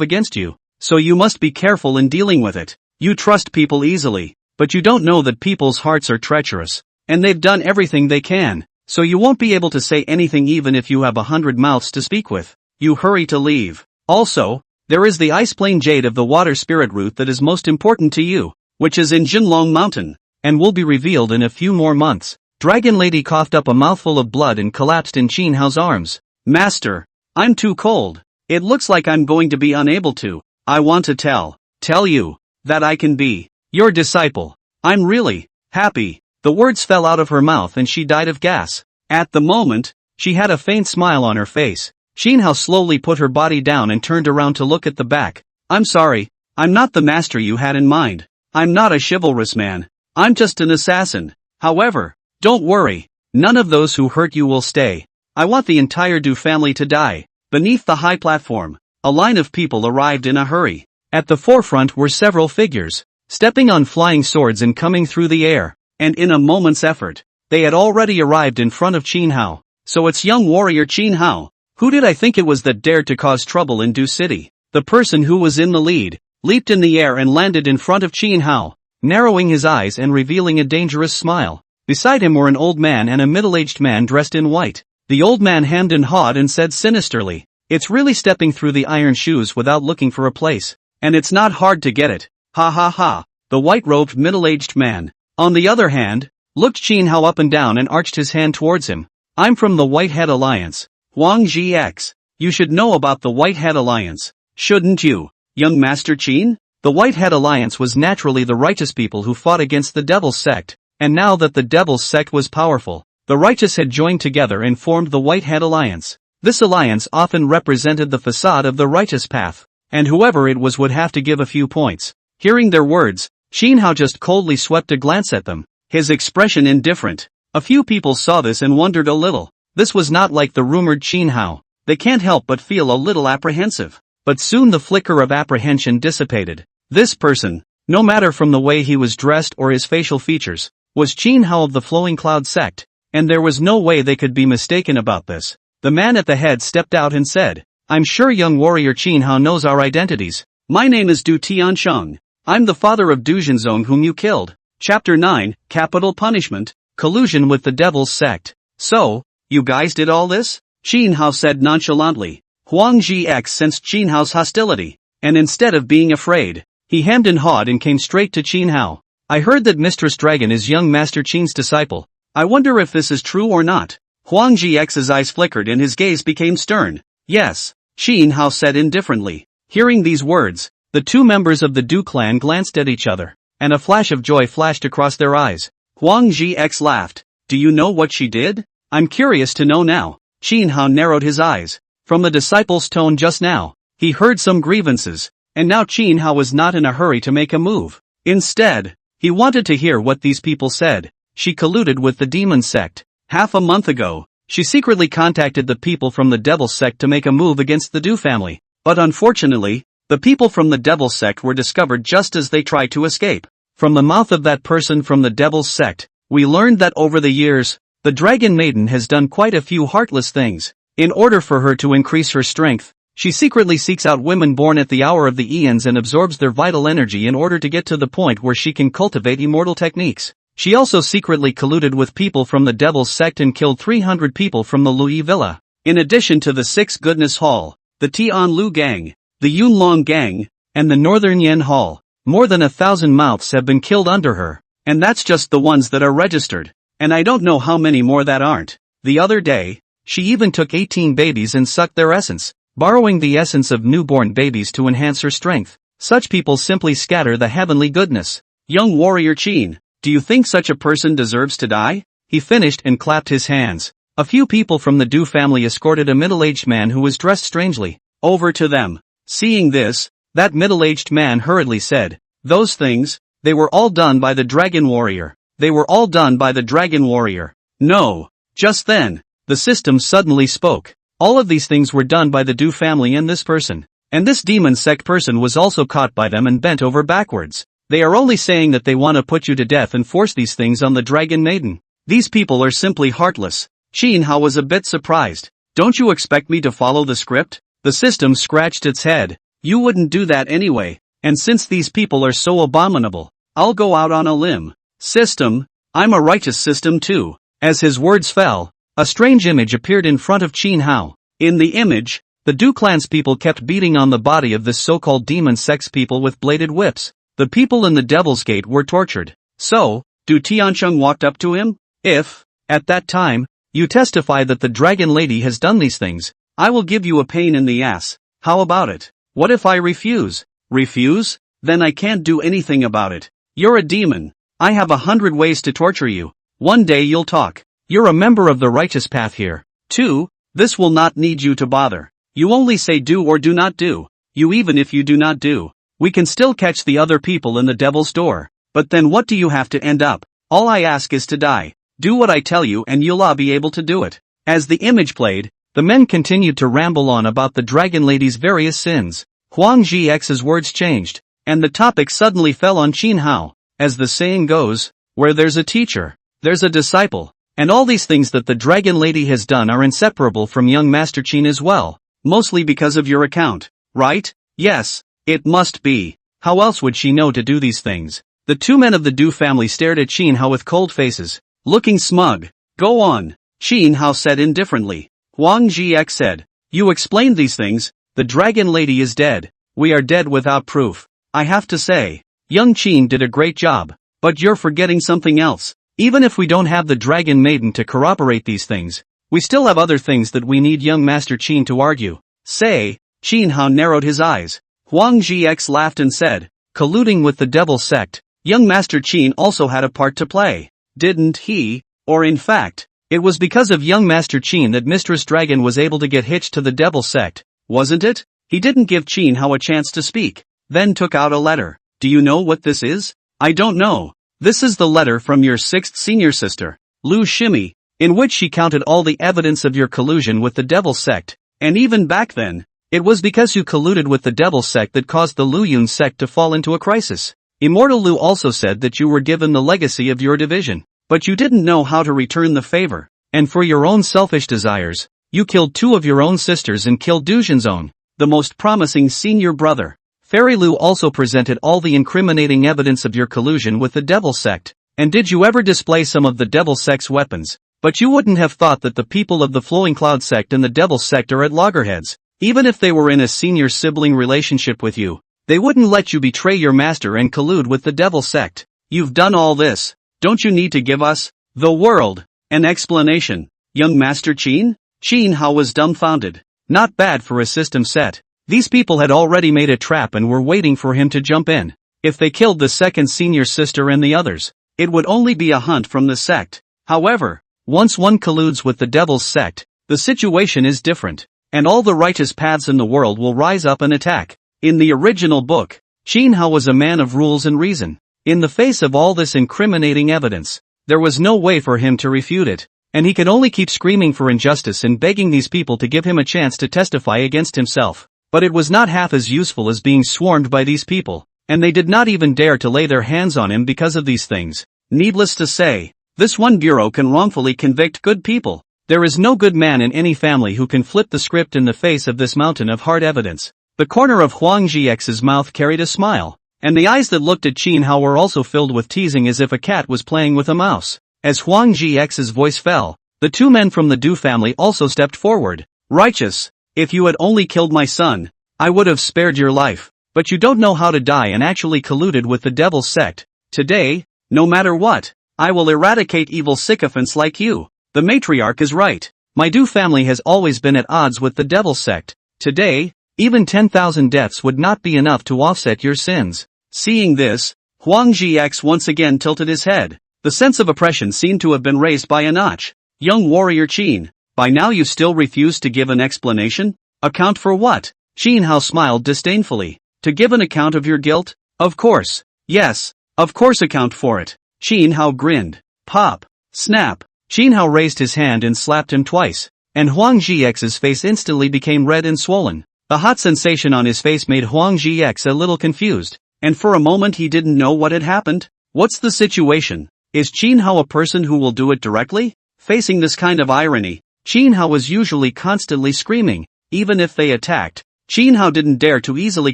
against you, so you must be careful in dealing with it. You trust people easily, but you don't know that people's hearts are treacherous, and they've done everything they can. So you won't be able to say anything even if you have 100 mouths to speak with. You hurry to leave. Also, there is the ice plane jade of the water spirit route that is most important to you, which is in Jinlong Mountain, and will be revealed in a few more months. Dragon Lady coughed up a mouthful of blood and collapsed in Qin Hao's arms. Master, I'm too cold. It looks like I'm going to be unable to. I want to tell you, that I can be your disciple. I'm really happy. The words fell out of her mouth and she died of gas. At the moment, she had a faint smile on her face. Qin Hao slowly put her body down and turned around to look at the back. I'm sorry, I'm not the master you had in mind. I'm not a chivalrous man. I'm just an assassin. However, don't worry, none of those who hurt you will stay. I want the entire Du family to die. Beneath the high platform, a line of people arrived in a hurry. At the forefront were several figures, stepping on flying swords and coming through the air. And in a moment's effort, they had already arrived in front of Qin Hao. So it's young warrior Qin Hao. Who did I think it was that dared to cause trouble in Du City? The person who was in the lead, leaped in the air and landed in front of Qin Hao, narrowing his eyes and revealing a dangerous smile. Beside him were an old man and a middle-aged man dressed in white. The old man hemmed and hawed and said sinisterly, "It's really stepping through the iron shoes without looking for a place. And it's not hard to get it. Ha ha ha." The white-robed middle-aged man, on the other hand, looked Qin Hao up and down and arched his hand towards him. "I'm from the Whitehead Alliance. Huang Zhix. You should know about the Whitehead Alliance, shouldn't you, young Master Qin?" The Whitehead Alliance was naturally the righteous people who fought against the Devil's Sect, and now that the Devil's Sect was powerful, the righteous had joined together and formed the Whitehead Alliance. This alliance often represented the facade of the righteous path, and whoever it was would have to give a few points. Hearing their words, Qin Hao just coldly swept a glance at them, his expression indifferent. A few people saw this and wondered a little. This was not like the rumored Qin Hao. They can't help but feel a little apprehensive. But soon the flicker of apprehension dissipated. This person, no matter from the way he was dressed or his facial features, was Qin Hao of the Flowing Cloud sect, and there was no way they could be mistaken about this. The man at the head stepped out and said, "I'm sure young warrior Qin Hao knows our identities. My name is Du Tiansheng. I'm the father of Du Junzong whom you killed." Chapter 9, Capital Punishment, Collusion with the Devil's Sect. "So, you guys did all this?" Qin Hao said nonchalantly. Huang Zhix sensed Qin Hao's hostility, and instead of being afraid, he hemmed and hawed and came straight to Qin Hao. "I heard that Mistress Dragon is young Master Qin's disciple. I wonder if this is true or not." Huang Zhix's eyes flickered and his gaze became stern. "Yes," Qin Hao said indifferently. Hearing these words, the two members of the Du clan glanced at each other, and a flash of joy flashed across their eyes. Huang Zhix laughed. "Do you know what she did? I'm curious to know now." Qin Hao narrowed his eyes. From the disciple's tone just now, he heard some grievances, and now Qin Hao was not in a hurry to make a move. Instead, he wanted to hear what these people said. She colluded with the demon sect. Half a month ago, she secretly contacted the people from the Devil's Sect to make a move against the Du family. But unfortunately, the people from the Devil's Sect were discovered just as they tried to escape. From the mouth of that person from the Devil's Sect, we learned that over the years, the Dragon Maiden has done quite a few heartless things. In order for her to increase her strength, she secretly seeks out women born at the hour of the eons and absorbs their vital energy in order to get to the point where she can cultivate immortal techniques. She also secretly colluded with people from the Devil's Sect and killed 300 people from the Lui Villa. In addition to the Six Goodness Hall, the Tian Lu Gang, the Yunlong Gang, and the Northern Yen Hall, more than 1,000 mouths have been killed under her. And that's just the ones that are registered. And I don't know how many more that aren't. The other day, she even took 18 babies and sucked their essence, borrowing the essence of newborn babies to enhance her strength. Such people simply scatter the heavenly goodness. Young warrior Qin, do you think such a person deserves to die? he finished and clapped his hands. A few people from the Du family escorted a middle-aged man who was dressed strangely over to them. Seeing this, that middle-aged man hurriedly said, "Those things, they were all done by the dragon warrior. They were all done by the dragon warrior." No. Just then, the system suddenly spoke. All of these things were done by the Du family and this person. And this demon sect person was also caught by them and bent over backwards. They are only saying that they want to put you to death and force these things on the dragon maiden. These people are simply heartless. Qin Hao was a bit surprised. Don't you expect me to follow the script? The system scratched its head. You wouldn't do that anyway. And since these people are so abominable, I'll go out on a limb. System, I'm a righteous system too. As his words fell, a strange image appeared in front of Qin Hao. In the image, the Du clan's people kept beating on the body of this so-called demon sex people with bladed whips. The people in the Devil's Gate were tortured. So, Du Tiancheng walked up to him. If, at that time, you testify that the dragon lady has done these things, I will give you a pain in the ass. How about it? What if I refuse? Refuse? Then I can't do anything about it. You're a demon. I have 100 ways to torture you. One day you'll talk. You're a member of the righteous path here. 2. This will not need you to bother. You only say do or do not do. Even if you do not do, we can still catch the other people in the devil's door. But then what do you have to end up? All I ask is to die. Do what I tell you and you'll all be able to do it. As the image played, the men continued to ramble on about the dragon lady's various sins. Huang Zhix's words changed, and the topic suddenly fell on Qin Hao. As the saying goes, where there's a teacher, there's a disciple. And all these things that the dragon lady has done are inseparable from young Master Qin as well. Mostly because of your account, right? Yes, it must be. How else would she know to do these things? The two men of the Du family stared at Qin Hao with cold faces, looking smug. Go on, Qin Hao said indifferently. Huang Zhix said, you explained these things, the dragon lady is dead. We are dead without proof. I have to say, young Qin did a great job, but you're forgetting something else. Even if we don't have the dragon maiden to corroborate these things, we still have other things that we need young Master Qin to argue. Say, Qin Hao narrowed his eyes. Huang Zhix laughed and said, colluding with the devil sect, young Master Qin also had a part to play. Didn't he? Or in fact, it was because of young Master Qin that Mistress Dragon was able to get hitched to the devil sect, wasn't it? He didn't give Qin Hao a chance to speak, then took out a letter. Do you know what this is? I don't know. This is the letter from your 6th senior sister, Lu Shimi, in which she counted all the evidence of your collusion with the devil sect, and even back then, it was because you colluded with the devil sect that caused the Lu Yun sect to fall into a crisis. Immortal Lu also said that you were given the legacy of your division, but you didn't know how to return the favor, and for your own selfish desires, you killed 2 of your own sisters and killed Du Jinzong, the most promising senior brother. Fairy Lu also presented all the incriminating evidence of your collusion with the devil sect. And did you ever display some of the devil sect's weapons? But you wouldn't have thought that the people of the Flowing Cloud sect and the devil sect are at loggerheads. Even if they were in a senior sibling relationship with you, they wouldn't let you betray your master and collude with the devil sect. You've done all this. Don't you need to give us, the world, an explanation? Young Master Qin? Qin Hao was dumbfounded. Not bad for a system set. These people had already made a trap and were waiting for him to jump in. If they killed the second senior sister and the others, it would only be a hunt from the sect. However, once one colludes with the devil's sect, the situation is different, and all the righteous paths in the world will rise up and attack. In the original book, Qin Hao was a man of rules and reason. In the face of all this incriminating evidence, there was no way for him to refute it, and he could only keep screaming for injustice and begging these people to give him a chance to testify against himself. But it was not half as useful as being swarmed by these people, and they did not even dare to lay their hands on him because of these things. Needless to say, this one bureau can wrongfully convict good people. There is no good man in any family who can flip the script in the face of this mountain of hard evidence. The corner of Huang Zhix's mouth carried a smile, and the eyes that looked at Qin Hao were also filled with teasing as if a cat was playing with a mouse. As Huang Zhix's voice fell, the 2 men from the Du family also stepped forward. Righteous, if you had only killed my son, I would have spared your life, but you don't know how to die and actually colluded with the devil's sect. Today, no matter what, I will eradicate evil sycophants like you. The matriarch is right. My Du family has always been at odds with the devil sect. Today, even 10,000 deaths would not be enough to offset your sins. Seeing this, Huang Zhix once again tilted his head. The sense of oppression seemed to have been raised by a notch. Young warrior Qin, by now you still refuse to give an explanation? Account for what? Qin Hao smiled disdainfully. To give an account of your guilt? Of course. Yes, of course account for it. Qin Hao grinned. Pop. Snap. Qin Hao raised his hand and slapped him twice, and Huang Zhix's face instantly became red and swollen. The hot sensation on his face made Huang Zhix a little confused, and for a moment he didn't know what had happened. What's the situation? Is Qin Hao a person who will do it directly? Facing this kind of irony, Qin Hao was usually constantly screaming. Even if they attacked, Qin Hao didn't dare to easily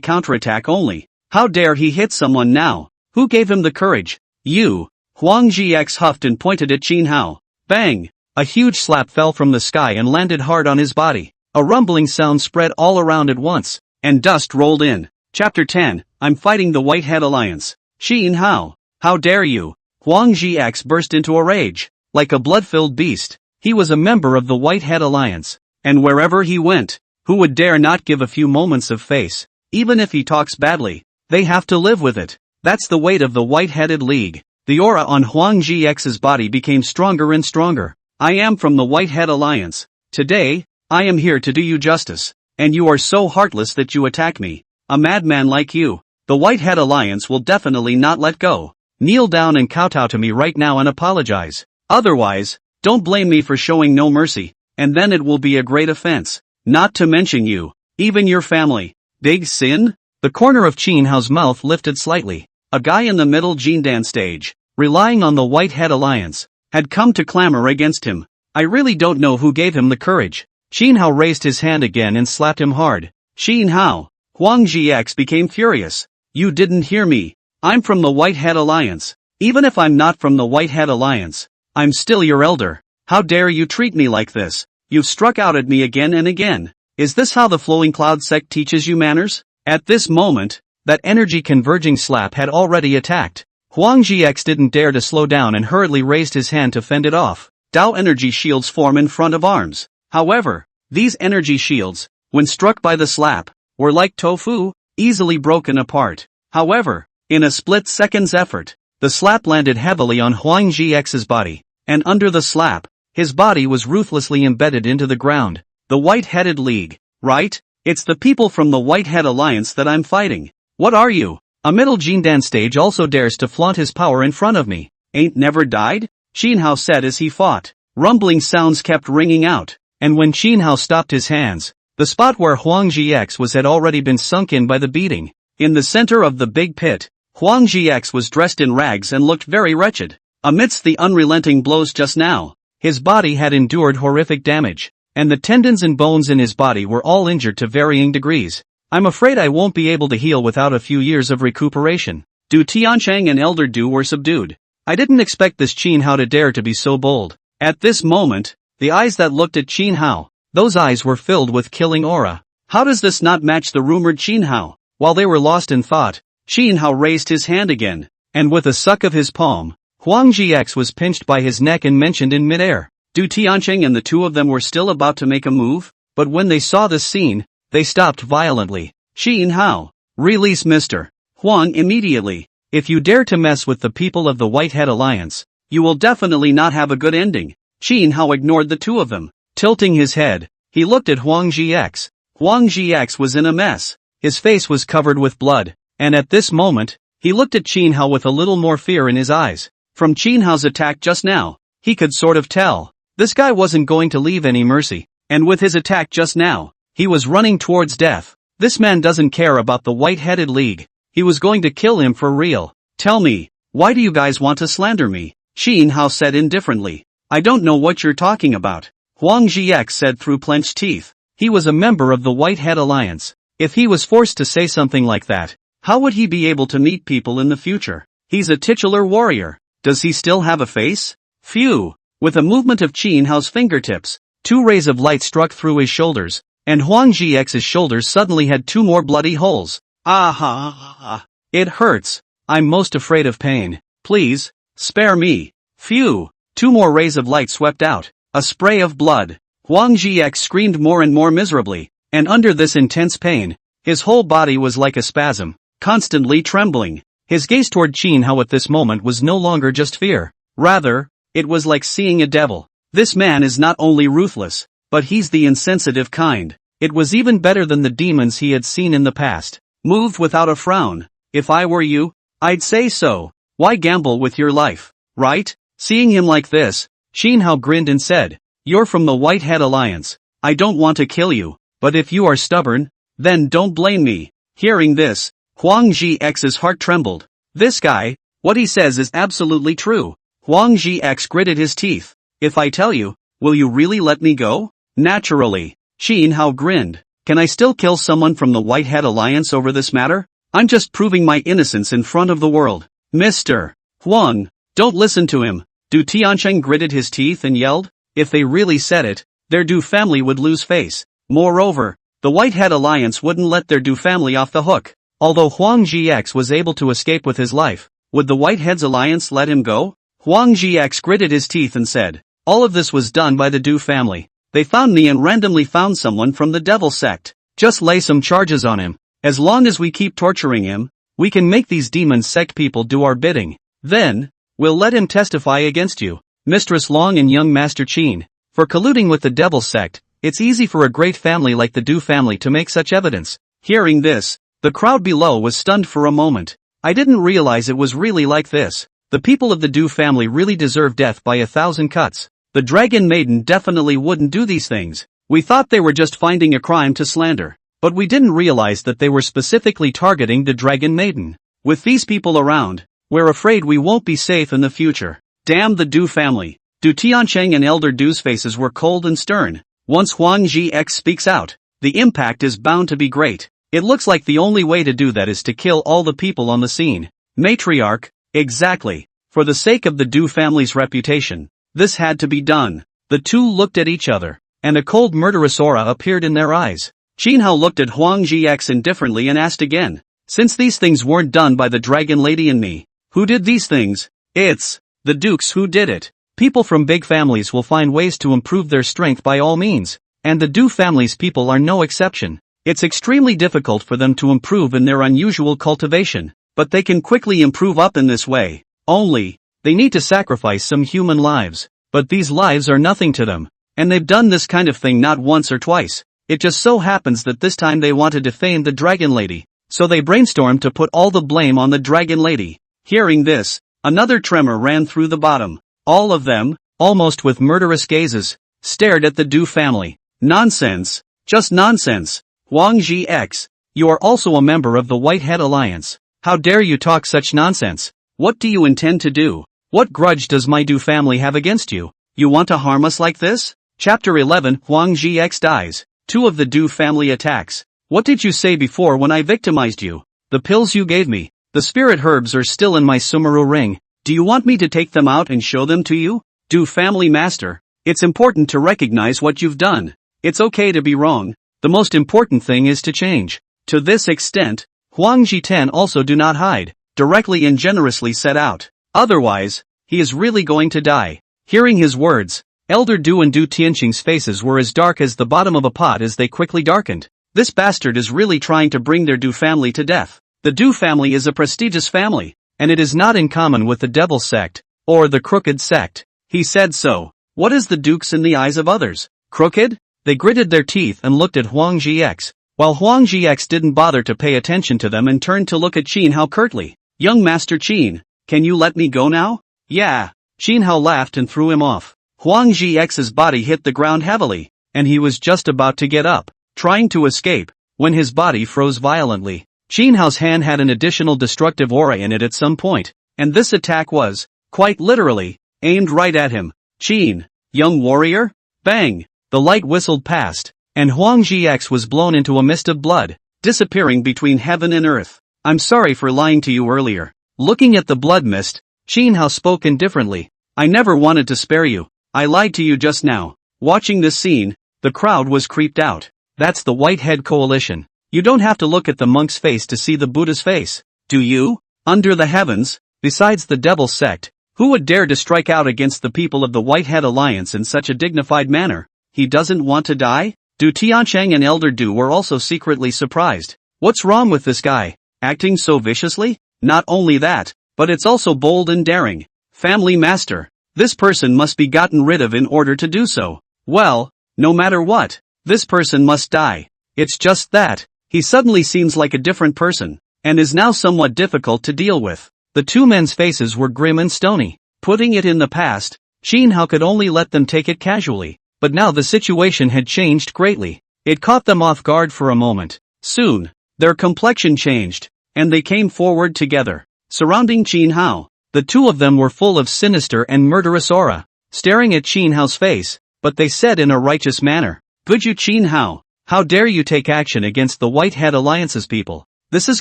counterattack only. How dare he hit someone now? Who gave him the courage? You. Huang Zhix huffed and pointed at Qin Hao. Bang! A huge slap fell from the sky and landed hard on his body. A rumbling sound spread all around at once, and dust rolled in. Chapter 10, I'm fighting the Whitehead Alliance. Qin Hao. How dare you? Huang Zhix burst into a rage. Like a blood-filled beast, he was a member of the Whitehead Alliance. And wherever he went, who would dare not give a few moments of face? Even if he talks badly, they have to live with it. That's the weight of the White-Headed League. The aura on Huang Zhix's body became stronger and stronger. I am from the Whitehead Alliance. Today, I am here to do you justice. And you are so heartless that you attack me. A madman like you. The Whitehead Alliance will definitely not let go. Kneel down and kowtow to me right now and apologize. Otherwise, don't blame me for showing no mercy, and then it will be a great offense. Not to mention you, even your family. Big sin? The corner of Qin Hao's mouth lifted slightly. A guy in the middle Jindan stage, relying on the Whitehead Alliance, had come to clamor against him. I really don't know who gave him the courage. Qin Hao raised his hand again and slapped him hard. Qin Hao. Huang Zhix became furious. You didn't hear me. I'm from the Whitehead Alliance. Even if I'm not from the Whitehead Alliance, I'm still your elder. How dare you treat me like this? You've struck out at me again and again. Is this how the Flowing Cloud sect teaches you manners? At this moment, that energy converging slap had already attacked. Huang Zhix didn't dare to slow down and hurriedly raised his hand to fend it off. Dao energy shields form in front of arms. However, these energy shields, when struck by the slap, were like tofu, easily broken apart. However, in a split-second's effort, the slap landed heavily on Huang Zhix's body, and under the slap, his body was ruthlessly embedded into the ground. The White-Headed League, right? It's the people from the Whitehead Alliance that I'm fighting. What are you? A middle Jindan stage also dares to flaunt his power in front of me. Ain't never died? Qin Hao said as he fought. Rumbling sounds kept ringing out, and when Qin Hao stopped his hands, the spot where Huang Zhix was had already been sunk in by the beating. In the center of the big pit, Huang Zhix was dressed in rags and looked very wretched. Amidst the unrelenting blows just now, his body had endured horrific damage, and the tendons and bones in his body were all injured to varying degrees. I'm afraid I won't be able to heal without a few years of recuperation. Du Tiancheng and Elder Du were subdued. I didn't expect this Qin Hao to dare to be so bold. At this moment, the eyes that looked at Qin Hao, those eyes were filled with killing aura. How does this not match the rumored Qin Hao? While they were lost in thought, Qin Hao raised his hand again, and with a suck of his palm, Huang Zhix was pinched by his neck and mentioned in midair. Du Tiancheng and the two of them were still about to make a move, but when they saw this scene, they stopped violently. Qin Hao, release Mr. Huang immediately. If you dare to mess with the people of the Whitehead Alliance, you will definitely not have a good ending. Qin Hao ignored the two of them. Tilting his head, he looked at Huang Zhix. Huang Zhix was in a mess. His face was covered with blood, and at this moment, he looked at Qin Hao with a little more fear in his eyes. From Qin Hao's attack just now, he could sort of tell. This guy wasn't going to leave any mercy, and with his attack just now, he was running towards death. This man doesn't care about the White-Headed League. He was going to kill him for real. Tell me, why do you guys want to slander me? Qin Hao said indifferently. I don't know what you're talking about. Huang Zhix said through clenched teeth. He was a member of the Whitehead Alliance. If he was forced to say something like that, how would he be able to meet people in the future? He's a titular warrior. Does he still have a face? Phew! With a movement of Qin Hao's fingertips, two rays of light struck through his shoulders, and Huang Zhix's shoulders suddenly had two more bloody holes. Ah! It hurts. I'm most afraid of pain. Please, spare me. Phew! Two more rays of light swept out. A spray of blood. Huang Zhix screamed more and more miserably, and under this intense pain, his whole body was like a spasm, constantly trembling. His gaze toward Qin Hao at this moment was no longer just fear. Rather, it was like seeing a devil. This man is not only ruthless, but he's the insensitive kind. It was even better than the demons he had seen in the past. Moved without a frown. If I were you, I'd say so. Why gamble with your life, right? Seeing him like this, Shinhao grinned and said, "You're from the Whitehead Alliance. I don't want to kill you, but if you are stubborn, then don't blame me." Hearing this, Huang Zhix's heart trembled. This guy, what he says is absolutely true. Huang Zhix gritted his teeth. "If I tell you, will you really let me go?" Naturally. Shinhao grinned. "Can I still kill someone from the Whitehead Alliance over this matter? I'm just proving my innocence in front of the world." "Mr. Huang, don't listen to him." Du Tiancheng gritted his teeth and yelled. If they really said it, their Du family would lose face. Moreover, the Whitehead Alliance wouldn't let their Du family off the hook. Although Huang Zhix was able to escape with his life, would the Whitehead's Alliance let him go? Huang Zhix gritted his teeth and said, "All of this was done by the Du family. They found me and randomly found someone from the Devil sect. Just lay some charges on him. As long as we keep torturing him, we can make these demon sect people do our bidding. Then, we'll let him testify against you, Mistress Long and young Master Qin. For colluding with the Devil sect, it's easy for a great family like the Du family to make such evidence." Hearing this, the crowd below was stunned for a moment. I didn't realize it was really like this. The people of the Du family really deserve death by 1,000 cuts. The Dragon Maiden definitely wouldn't do these things. We thought they were just finding a crime to slander. But we didn't realize that they were specifically targeting the Dragon Maiden. With these people around, we're afraid we won't be safe in the future. Damn the Du family. Du Tiancheng and Elder Du's faces were cold and stern. Once Huang Zhix speaks out, the impact is bound to be great. It looks like the only way to do that is to kill all the people on the scene. Matriarch, exactly. For the sake of the Du family's reputation, this had to be done. The two looked at each other, and a cold murderous aura appeared in their eyes. Shinhao looked at Huang Zhix indifferently and asked again, "Since these things weren't done by the Dragon Lady and me, who did these things?" "It's the dukes who did it." People from big families will find ways to improve their strength by all means, and the Du family's people are no exception. It's extremely difficult for them to improve in their unusual cultivation, but they can quickly improve up in this way. Only, they need to sacrifice some human lives. But these lives are nothing to them, and they've done this kind of thing not once or twice. It just so happens that this time they want to defame the Dragon Lady, so they brainstormed to put all the blame on the Dragon Lady. Hearing this, another tremor ran through the bottom. All of them, almost with murderous gazes, stared at the Du family. Nonsense. Just nonsense. Huang Zhix, you are also a member of the Whitehead Alliance. How dare you talk such nonsense? What do you intend to do? What grudge does my Du family have against you? You want to harm us like this? Chapter 11 Huang Zhix dies. 2 of the Du family attacks. What did you say before when I victimized you? The pills you gave me. The spirit herbs are still in my Sumeru ring. Do you want me to take them out and show them to you? Du family master. It's important to recognize what you've done. It's okay to be wrong. The most important thing is to change. To this extent, Huang Zhiten also do not hide, directly and generously set out. Otherwise, he is really going to die. Hearing his words, Elder Du and Du Tianqing's faces were as dark as the bottom of a pot as they quickly darkened. This bastard is really trying to bring their Du family to death. The Du family is a prestigious family, and it is not in common with the Devil sect, or the Crooked sect. He said so. What is the Dukes in the eyes of others? Crooked? They gritted their teeth and looked at Huang Zhix, while Huang Zhix didn't bother to pay attention to them and turned to look at Shinhao curtly. Young Master Qin, can you let me go now? Yeah. Shinhao laughed and threw him off. Huang Zhix's body hit the ground heavily, and he was just about to get up, trying to escape, when his body froze violently. Shinhao's hand had an additional destructive aura in it at some point, and this attack was, quite literally, aimed right at him. Qin, young warrior? Bang! The light whistled past, and Huang Zhix was blown into a mist of blood, disappearing between heaven and earth. I'm sorry for lying to you earlier. Looking at the blood mist, Shinhao spoke indifferently. I never wanted to spare you. I lied to you just now. Watching this scene, the crowd was creeped out. That's the Whitehead Coalition. You don't have to look at the monk's face to see the Buddha's face, do you? Under the heavens, besides the Devil sect, who would dare to strike out against the people of the Whitehead Alliance in such a dignified manner? He doesn't want to die? Du Tiancheng and Elder Du were also secretly surprised. What's wrong with this guy? Acting so viciously? Not only that, but it's also bold and daring. Family master. This person must be gotten rid of in order to do so. Well, no matter what, this person must die. It's just that, he suddenly seems like a different person, and is now somewhat difficult to deal with. The two men's faces were grim and stony. Putting it in the past, Shin Hao could only let them take it casually, but now the situation had changed greatly. It caught them off guard for a moment. Soon, their complexion changed, and they came forward together, surrounding Shin Hao. The two of them were full of sinister and murderous aura, staring at Shin Hao's face, but they said in a righteous manner, "Good you Shin Hao, how dare you take action against the Whitehead Alliance's people? This is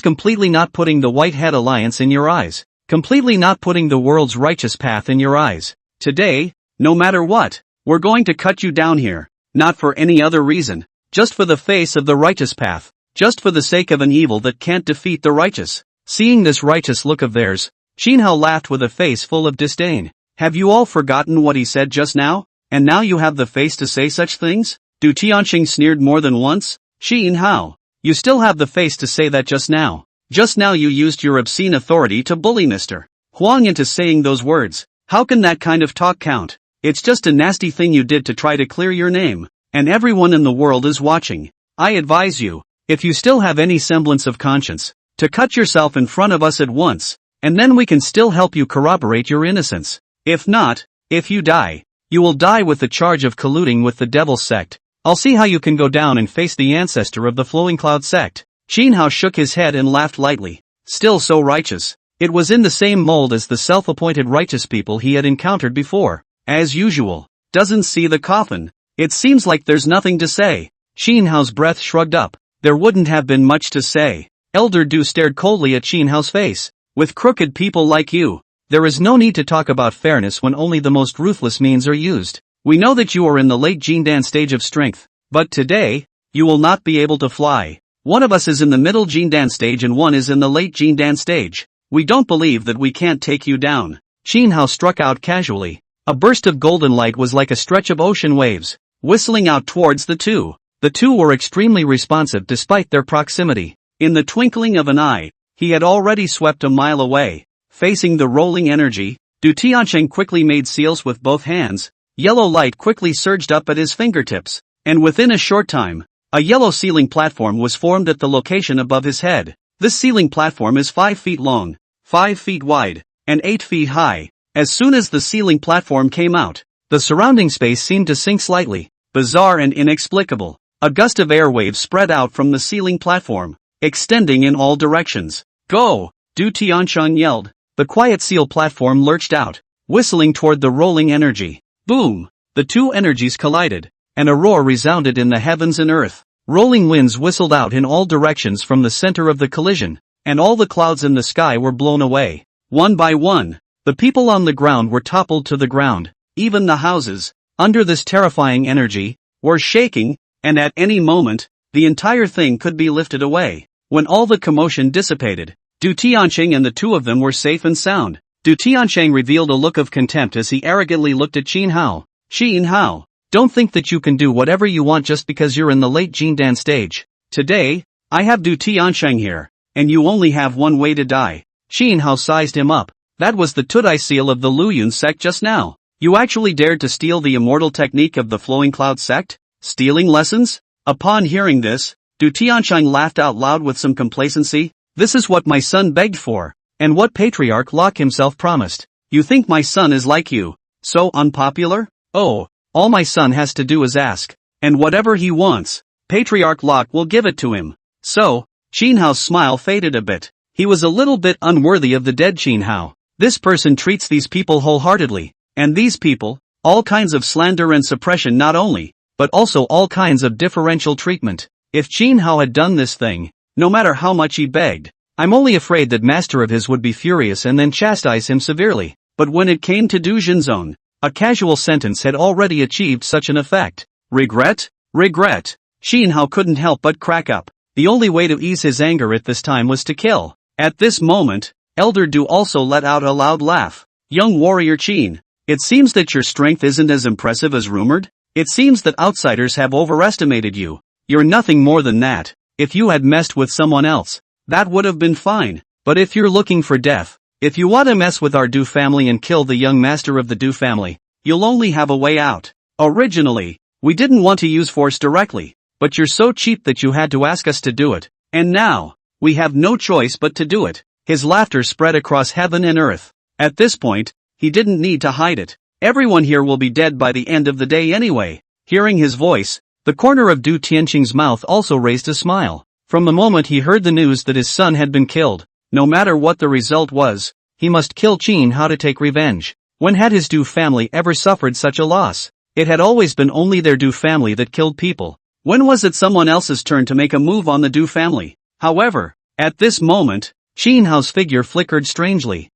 completely not putting the Whitehead Alliance in your eyes, completely not putting the world's righteous path in your eyes. Today, no matter what, we're going to cut you down here, not for any other reason, just for the face of the righteous path, just for the sake of an evil that can't defeat the righteous." Seeing this righteous look of theirs, Shin Hao laughed with a face full of disdain. "Have you all forgotten what he said just now? And now you have the face to say such things?" Du Tianqing sneered more than once. "Shin Hao, you still have the face to say that just now. Just now you used your obscene authority to bully Mr. Huang into saying those words. How can that kind of talk count? It's just a nasty thing you did to try to clear your name, and everyone in the world is watching. I advise you, if you still have any semblance of conscience, to cut yourself in front of us at once, and then we can still help you corroborate your innocence. If not, if you die, you will die with the charge of colluding with the Devil's sect. I'll see how you can go down and face the ancestor of the Flowing Cloud sect." Shin Hao shook his head and laughed lightly. Still so righteous. It was in the same mold as the self-appointed righteous people he had encountered before. As usual, doesn't see the coffin. It seems like there's nothing to say. Shin Hao's breath shrugged up. There wouldn't have been much to say. Elder Du stared coldly at Shin Hao's face. "With crooked people like you, there is no need to talk about fairness when only the most ruthless means are used. We know that you are in the late Jindan stage of strength, but today, you will not be able to fly. One of us is in the middle Jindan stage and one is in the late Jindan stage. We don't believe that we can't take you down." Shin Hao struck out casually. A burst of golden light was like a stretch of ocean waves, whistling out towards the two. The two were extremely responsive despite their proximity. In the twinkling of an eye, he had already swept a mile away. Facing the rolling energy, Du Tianqing quickly made seals with both hands. Yellow light quickly surged up at his fingertips, and within a short time, a yellow ceiling platform was formed at the location above his head. This ceiling platform is 5 feet long, 5 feet wide, and 8 feet high. As soon as the ceiling platform came out, the surrounding space seemed to sink slightly. Bizarre and inexplicable. A gust of airwaves spread out from the ceiling platform, extending in all directions. "Go!" Du Tianqing yelled. The quiet seal platform lurched out, whistling toward the rolling energy. Boom! The two energies collided, and a roar resounded in the heavens and earth. Rolling winds whistled out in all directions from the center of the collision, and all the clouds in the sky were blown away. One by one, the people on the ground were toppled to the ground. Even the houses, under this terrifying energy, were shaking, and at any moment, the entire thing could be lifted away. When all the commotion dissipated, Du Tianqing and the two of them were safe and sound. Du Tianqing revealed a look of contempt as he arrogantly looked at Shin Hao. "Shin Hao, don't think that you can do whatever you want just because you're in the late Jindan stage. Today, I have Du Tianqing here, and you only have one way to die." Shin Hao sized him up. "That was the Tudai seal of the Luyun sect just now. You actually dared to steal the immortal technique of the Flowing Cloud sect? Stealing lessons?" Upon hearing this, Du Tianqing laughed out loud with some complacency. "This is what my son begged for, and what Patriarch Locke himself promised. You think my son is like you, so unpopular? Oh, all my son has to do is ask, and whatever he wants, Patriarch Locke will give it to him." So, Shin Hao's smile faded a bit. He was a little bit unworthy of the dead Shin Hao. This person treats these people wholeheartedly, and these people, all kinds of slander and suppression not only, but also all kinds of differential treatment. If Shin Hao had done this thing, no matter how much he begged, I'm only afraid that master of his would be furious and then chastise him severely. But when it came to Du Jinzong, a casual sentence had already achieved such an effect. Regret? Regret. Shin Hao couldn't help but crack up. The only way to ease his anger at this time was to kill. At this moment, Elder Du also let out a loud laugh. "Young warrior Qin, it seems that your strength isn't as impressive as rumored. It seems that outsiders have overestimated you. You're nothing more than that. If you had messed with someone else, that would have been fine. But if you're looking for death, If you want to mess with our Du family and kill the young master of the Du family, you'll only have a way out. Originally, we didn't want to use force directly, but you're so cheap that you had to ask us to do it, and now, we have no choice but to do it. His laughter spread across heaven and earth. At this point, he didn't need to hide it. Everyone here will be dead by the end of the day anyway. Hearing his voice, the corner of Du Tianqing's mouth also raised a smile. From the moment he heard the news that his son had been killed, no matter what the result was, he must kill Qin Hao to take revenge. When had his Du family ever suffered such a loss? It had always been only their Du family that killed people. When was it someone else's turn to make a move on the Du family? However, at this moment, Qin Hao's figure flickered strangely.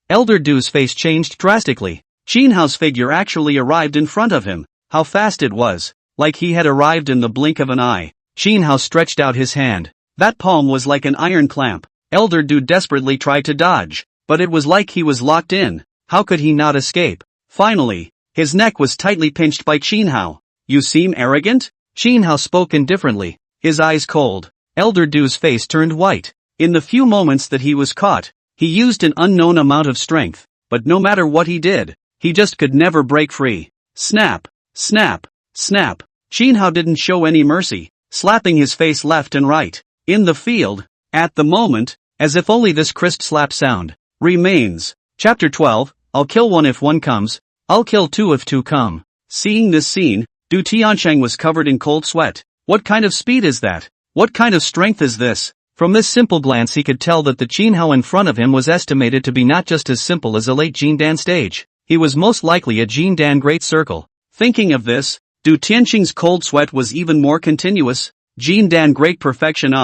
Elder Du's face changed drastically. Qin Hao's figure actually arrived in front of him. How fast it was, like he had arrived in the blink of an eye. Qin Hao stretched out his hand. That palm was like an iron clamp. Elder Du desperately tried to dodge, but it was like he was locked in. How could he not escape? Finally, his neck was tightly pinched by Qin Hao. You seem arrogant? Qin Hao spoke indifferently, his eyes cold. Elder Du's face turned white. In the few moments that he was caught, he used an unknown amount of strength, but no matter what he did, he just could never break free. Snap, snap, snap. Qin Hao didn't show any mercy, slapping his face left and right. In the field, at the moment, as if only this crisp slap sound remains. Chapter 12, I'll kill one if one comes, I'll kill two if two come. Seeing this scene, Du Tiancheng was covered in cold sweat. What kind of speed is that? What kind of strength is this? From this simple glance he could tell that the Qin Hao in front of him was estimated to be not just as simple as a late Jindan stage. He was most likely a Jindan Great Circle. Thinking of this, Du Tianqing's cold sweat was even more continuous. Jindan Great Perfection,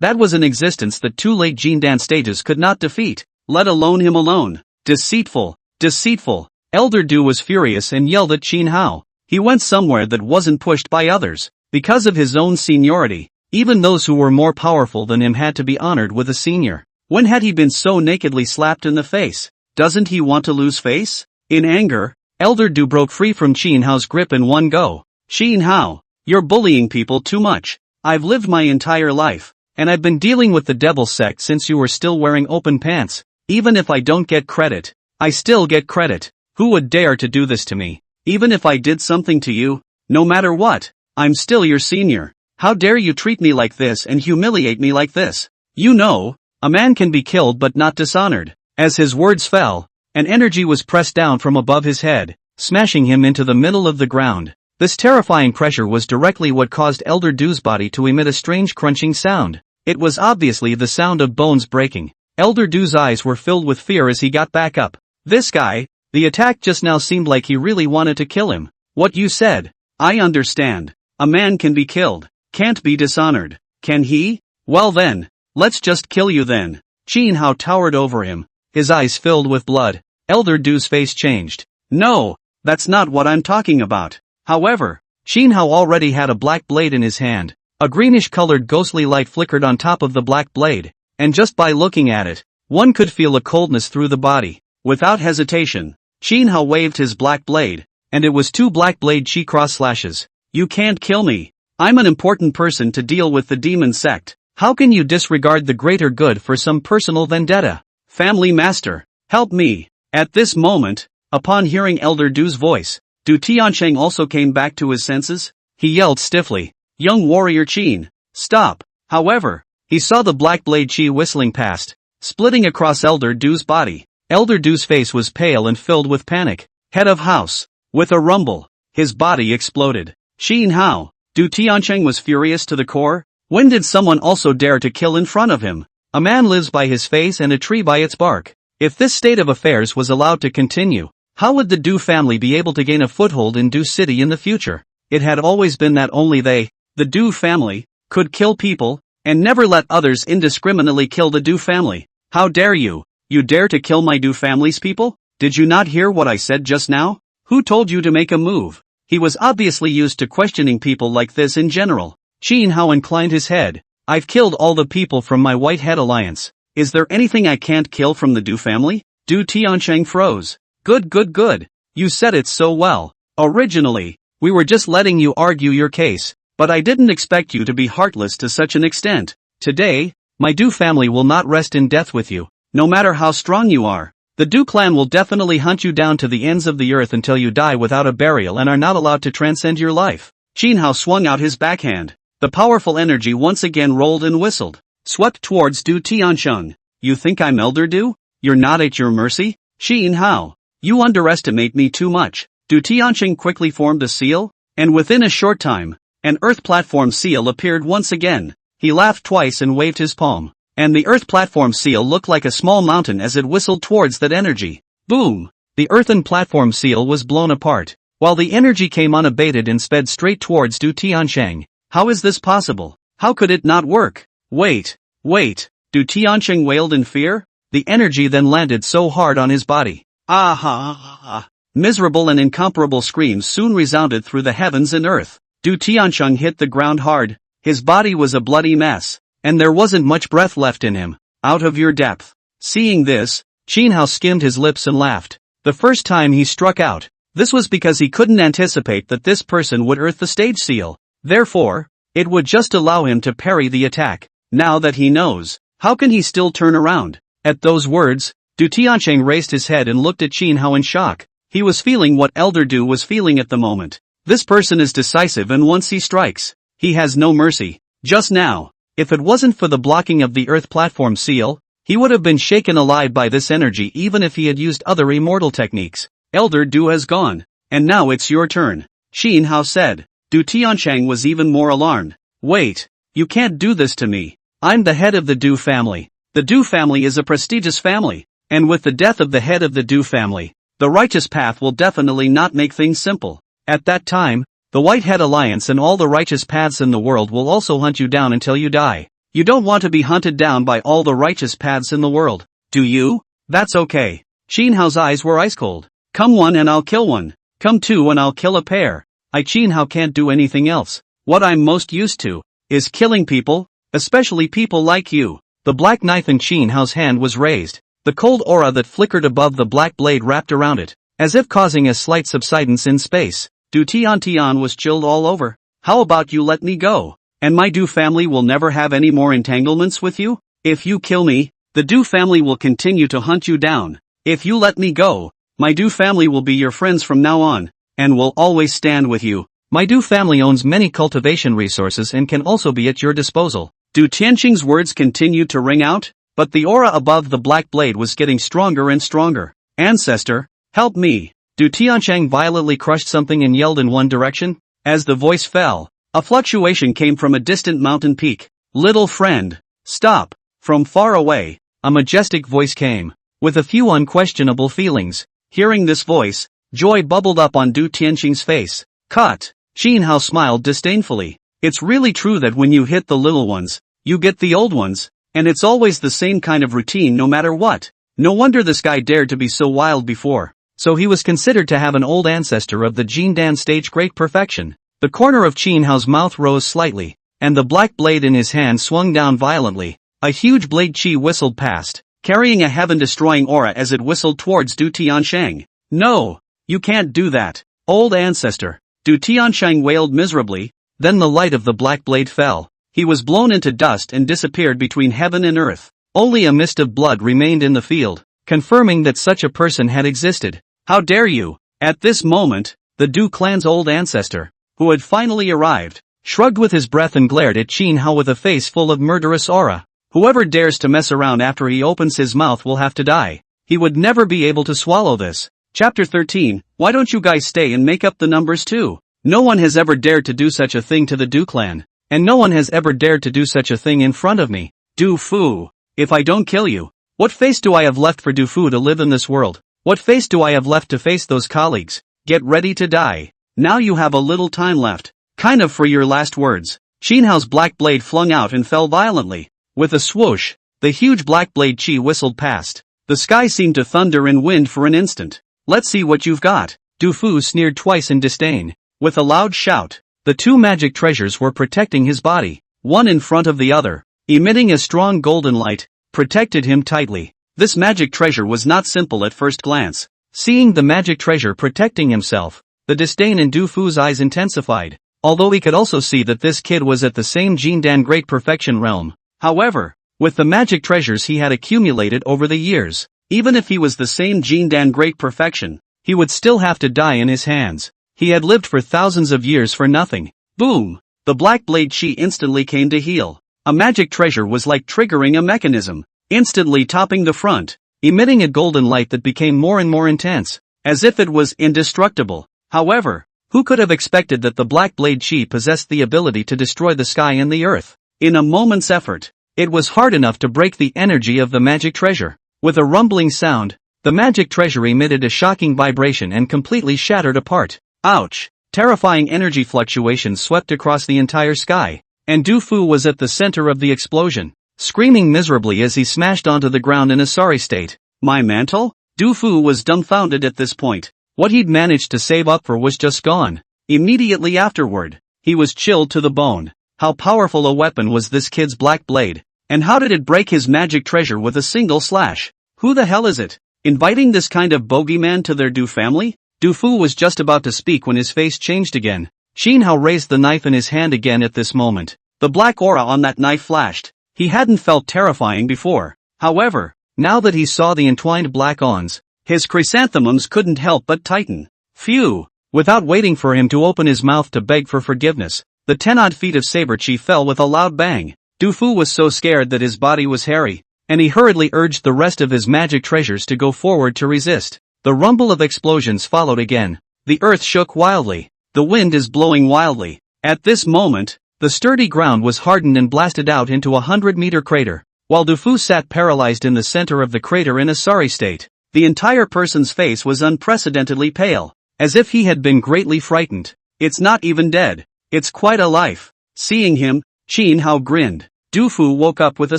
that was an existence that two late Jindan stages could not defeat, let alone him alone. Deceitful, deceitful. Elder Du was furious and yelled at Qin Hao. He went somewhere that wasn't pushed by others. Because of his own seniority, even those who were more powerful than him had to be honored with a senior. When had he been so nakedly slapped in the face? Doesn't he want to lose face? In anger, Elder Du broke free from Qin Hao's grip in one go. Qin Hao, you're bullying people too much. I've lived my entire life, and I've been dealing with the devil sect since you were still wearing open pants. Even if I don't get credit, I still get credit. Who would dare to do this to me? Even if I did something to you, no matter what, I'm still your senior. How dare you treat me like this and humiliate me like this? You know, a man can be killed but not dishonored. As his words fell, an energy was pressed down from above his head, smashing him into the middle of the ground. This terrifying pressure was directly what caused Elder Du's body to emit a strange crunching sound. It was obviously the sound of bones breaking. Elder Du's eyes were filled with fear as he got back up. This guy, the attack just now seemed like he really wanted to kill him. What you said, I understand. A man can be killed, can't be dishonored. Can he? Well then, let's just kill you then. Qin Hao towered over him, his eyes filled with blood. Elder Du's face changed. No, that's not what I'm talking about. However, Qin Hao already had a black blade in his hand. A greenish-colored ghostly light flickered on top of the black blade, and just by looking at it, one could feel a coldness through the body. Without hesitation, Qin Hao waved his black blade, and it was two black blade chi cross slashes. You can't kill me. I'm an important person to deal with the demon sect. How can you disregard the greater good for some personal vendetta? Family master, help me. At this moment, upon hearing Elder Du's voice, Du Tiancheng also came back to his senses. He yelled stiffly, Young warrior Qin, stop. However, he saw the black blade chi whistling past, splitting across Elder Du's body. Elder Du's face was pale and filled with panic. Head of house. With a rumble, his body exploded. Qin Hao, Du Tiancheng was furious to the core. When did someone also dare to kill in front of him? A man lives by his face and a tree by its bark. If this state of affairs was allowed to continue, how would the Du family be able to gain a foothold in Du City in the future? It had always been that only they, the Du family, could kill people, and never let others indiscriminately kill the Du family. How dare you? You dare to kill my Du family's people? Did you not hear what I said just now? Who told you to make a move? He was obviously used to questioning people like this in general. Qin Hao inclined his head. I've killed all the people from my Whitehead Alliance. Is there anything I can't kill from the Du family? Du Tiancheng froze. Good. You said it so well. Originally, we were just letting you argue your case, but I didn't expect you to be heartless to such an extent. Today, my Du family will not rest in death with you. No matter how strong you are, the Du clan will definitely hunt you down to the ends of the earth until you die without a burial and are not allowed to transcend your life. Qin Hao swung out his backhand. The powerful energy once again rolled and whistled, swept towards Du Tiancheng. You think I'm Elder Du? You're not at your mercy? Qin Hao, you underestimate me too much. Du Tiancheng quickly formed a seal, and within a short time, an earth platform seal appeared once again. He laughed twice and waved his palm, and the earth platform seal looked like a small mountain as it whistled towards that energy. Boom! The earthen platform seal was blown apart, while the energy came unabated and sped straight towards Du Tiancheng. How is this possible? How could it not work? Wait! Du Tiancheng wailed in fear. The energy then landed so hard on his body. Ah! Miserable and incomparable screams soon resounded through the heavens and earth. Du Tiancheng hit the ground hard. His body was a bloody mess, and there wasn't much breath left in him. Out of your depth. Seeing this, Qin Hao skimmed his lips and laughed. The first time he struck out, this was because he couldn't anticipate that this person would earth the stage seal. Therefore, it would just allow him to parry the attack. Now that he knows, how can he still turn around? At those words, Du Tiancheng raised his head and looked at Qin Hao in shock. He was feeling what Elder Du was feeling at the moment. This person is decisive, and once he strikes, he has no mercy. Just now, if it wasn't for the blocking of the earth platform seal, he would have been shaken alive by this energy even if he had used other immortal techniques. Elder Du has gone, and now it's your turn, Qin Hao said. Du Tiancheng was even more alarmed. Wait, you can't do this to me. I'm the head of the Du family. The Du family is a prestigious family, and with the death of the head of the Du family, the righteous path will definitely not make things simple. At that time, the Whitehead Alliance and all the righteous paths in the world will also hunt you down until you die. You don't want to be hunted down by all the righteous paths in the world, do you? That's okay. Qin Hao's eyes were ice cold. Come one and I'll kill one. Come two and I'll kill a pair. Qin Hao can't do anything else. What I'm most used to is killing people, especially people like you. The black knife in Qin Hao's hand was raised. The cold aura that flickered above the black blade wrapped around it, as if causing a slight subsidence in space. Du Tian was chilled all over. How about you let me go, and my Du family will never have any more entanglements with you? If you kill me, the Du family will continue to hunt you down. If you let me go, my Du family will be your friends from now on, and will always stand with you. My Du family owns many cultivation resources and can also be at your disposal. Du Tiancheng's words continued to ring out, but the aura above the black blade was getting stronger and stronger. Ancestor, help me. Du Tiancheng violently crushed something and yelled in one direction. As the voice fell, a fluctuation came from a distant mountain peak. Little friend, stop. From far away, a majestic voice came, with a few unquestionable feelings. Hearing this voice, joy bubbled up on Du Tiancheng's face. Cut. Qin Hao smiled disdainfully. It's really true that when you hit the little ones, you get the old ones, and it's always the same kind of routine no matter what. No wonder this guy dared to be so wild before. So he was considered to have an old ancestor of the Jindan stage great perfection. The corner of Qin Hao's mouth rose slightly, and the black blade in his hand swung down violently. A huge blade chi whistled past, carrying a heaven-destroying aura as it whistled towards Du Tiancheng. No, you can't do that, old ancestor. Du Tiancheng wailed miserably. Then the light of the black blade fell. He was blown into dust and disappeared between heaven and earth. Only a mist of blood remained in the field, confirming that such a person had existed. How dare you? At this moment, the Du clan's old ancestor, who had finally arrived, shrugged with his breath and glared at Qin Hao with a face full of murderous aura. Whoever dares to mess around after he opens his mouth will have to die. He would never be able to swallow this. Chapter 13, why don't you guys stay and make up the numbers too? No one has ever dared to do such a thing to the Du clan, and no one has ever dared to do such a thing in front of me. Du Fu, if I don't kill you, what face do I have left for Du Fu to live in this world? What face do I have left to face those colleagues? Get ready to die. Now you have a little time left, kind of for your last words. Qin Hao's black blade flung out and fell violently. With a swoosh, the huge black blade chi whistled past. The sky seemed to thunder and wind for an instant. Let's see what you've got. Du Fu sneered twice in disdain. With a loud shout, the two magic treasures were protecting his body, one in front of the other, emitting a strong golden light, protected him tightly. This magic treasure was not simple at first glance. Seeing the magic treasure protecting himself, the disdain in Du Fu's eyes intensified, although he could also see that this kid was at the same Jindan great perfection realm. However, With the magic treasures he had accumulated over the years, even if he was the same Jindan great perfection, he would still have to die in his hands. He had lived for thousands of years for nothing. Boom! The black blade chi instantly came to heal. A magic treasure was like triggering a mechanism, instantly topping the front, emitting a golden light that became more and more intense, as if it was indestructible. However, who could have expected that the black blade chi possessed the ability to destroy the sky and the earth? In a moment's effort, it was hard enough to break the energy of the magic treasure. With a rumbling sound, the magic treasure emitted a shocking vibration and completely shattered apart. Ouch! Terrifying energy fluctuations swept across the entire sky, and Du Fu was at the center of the explosion, screaming miserably as he smashed onto the ground in a sorry state. My mantle? Du Fu was dumbfounded at this point. What he'd managed to save up for was just gone. Immediately afterward, he was chilled to the bone. How powerful a weapon was this kid's black blade? And how did it break his magic treasure with a single slash? Who the hell is it? Inviting this kind of bogeyman to their Du family? Du Fu was just about to speak when his face changed again. Xin Hao raised the knife in his hand again at this moment. The black aura on that knife flashed. He hadn't felt terrifying before. However, now that he saw the entwined black ons, his chrysanthemums couldn't help but tighten. Phew! Without waiting for him to open his mouth to beg for forgiveness, the 10-odd feet of saber chi fell with a loud bang. Du Fu was so scared that his body was hairy, and he hurriedly urged the rest of his magic treasures to go forward to resist. The rumble of explosions followed again. The earth shook wildly. The wind is blowing wildly. At this moment, the sturdy ground was hardened and blasted out into a 100-meter crater, while Du Fu sat paralyzed in the center of the crater in a sorry state. The entire person's face was unprecedentedly pale, as if he had been greatly frightened. It's not even dead. It's quite alive. Seeing him, Xin Hao grinned. Du Fu woke up with a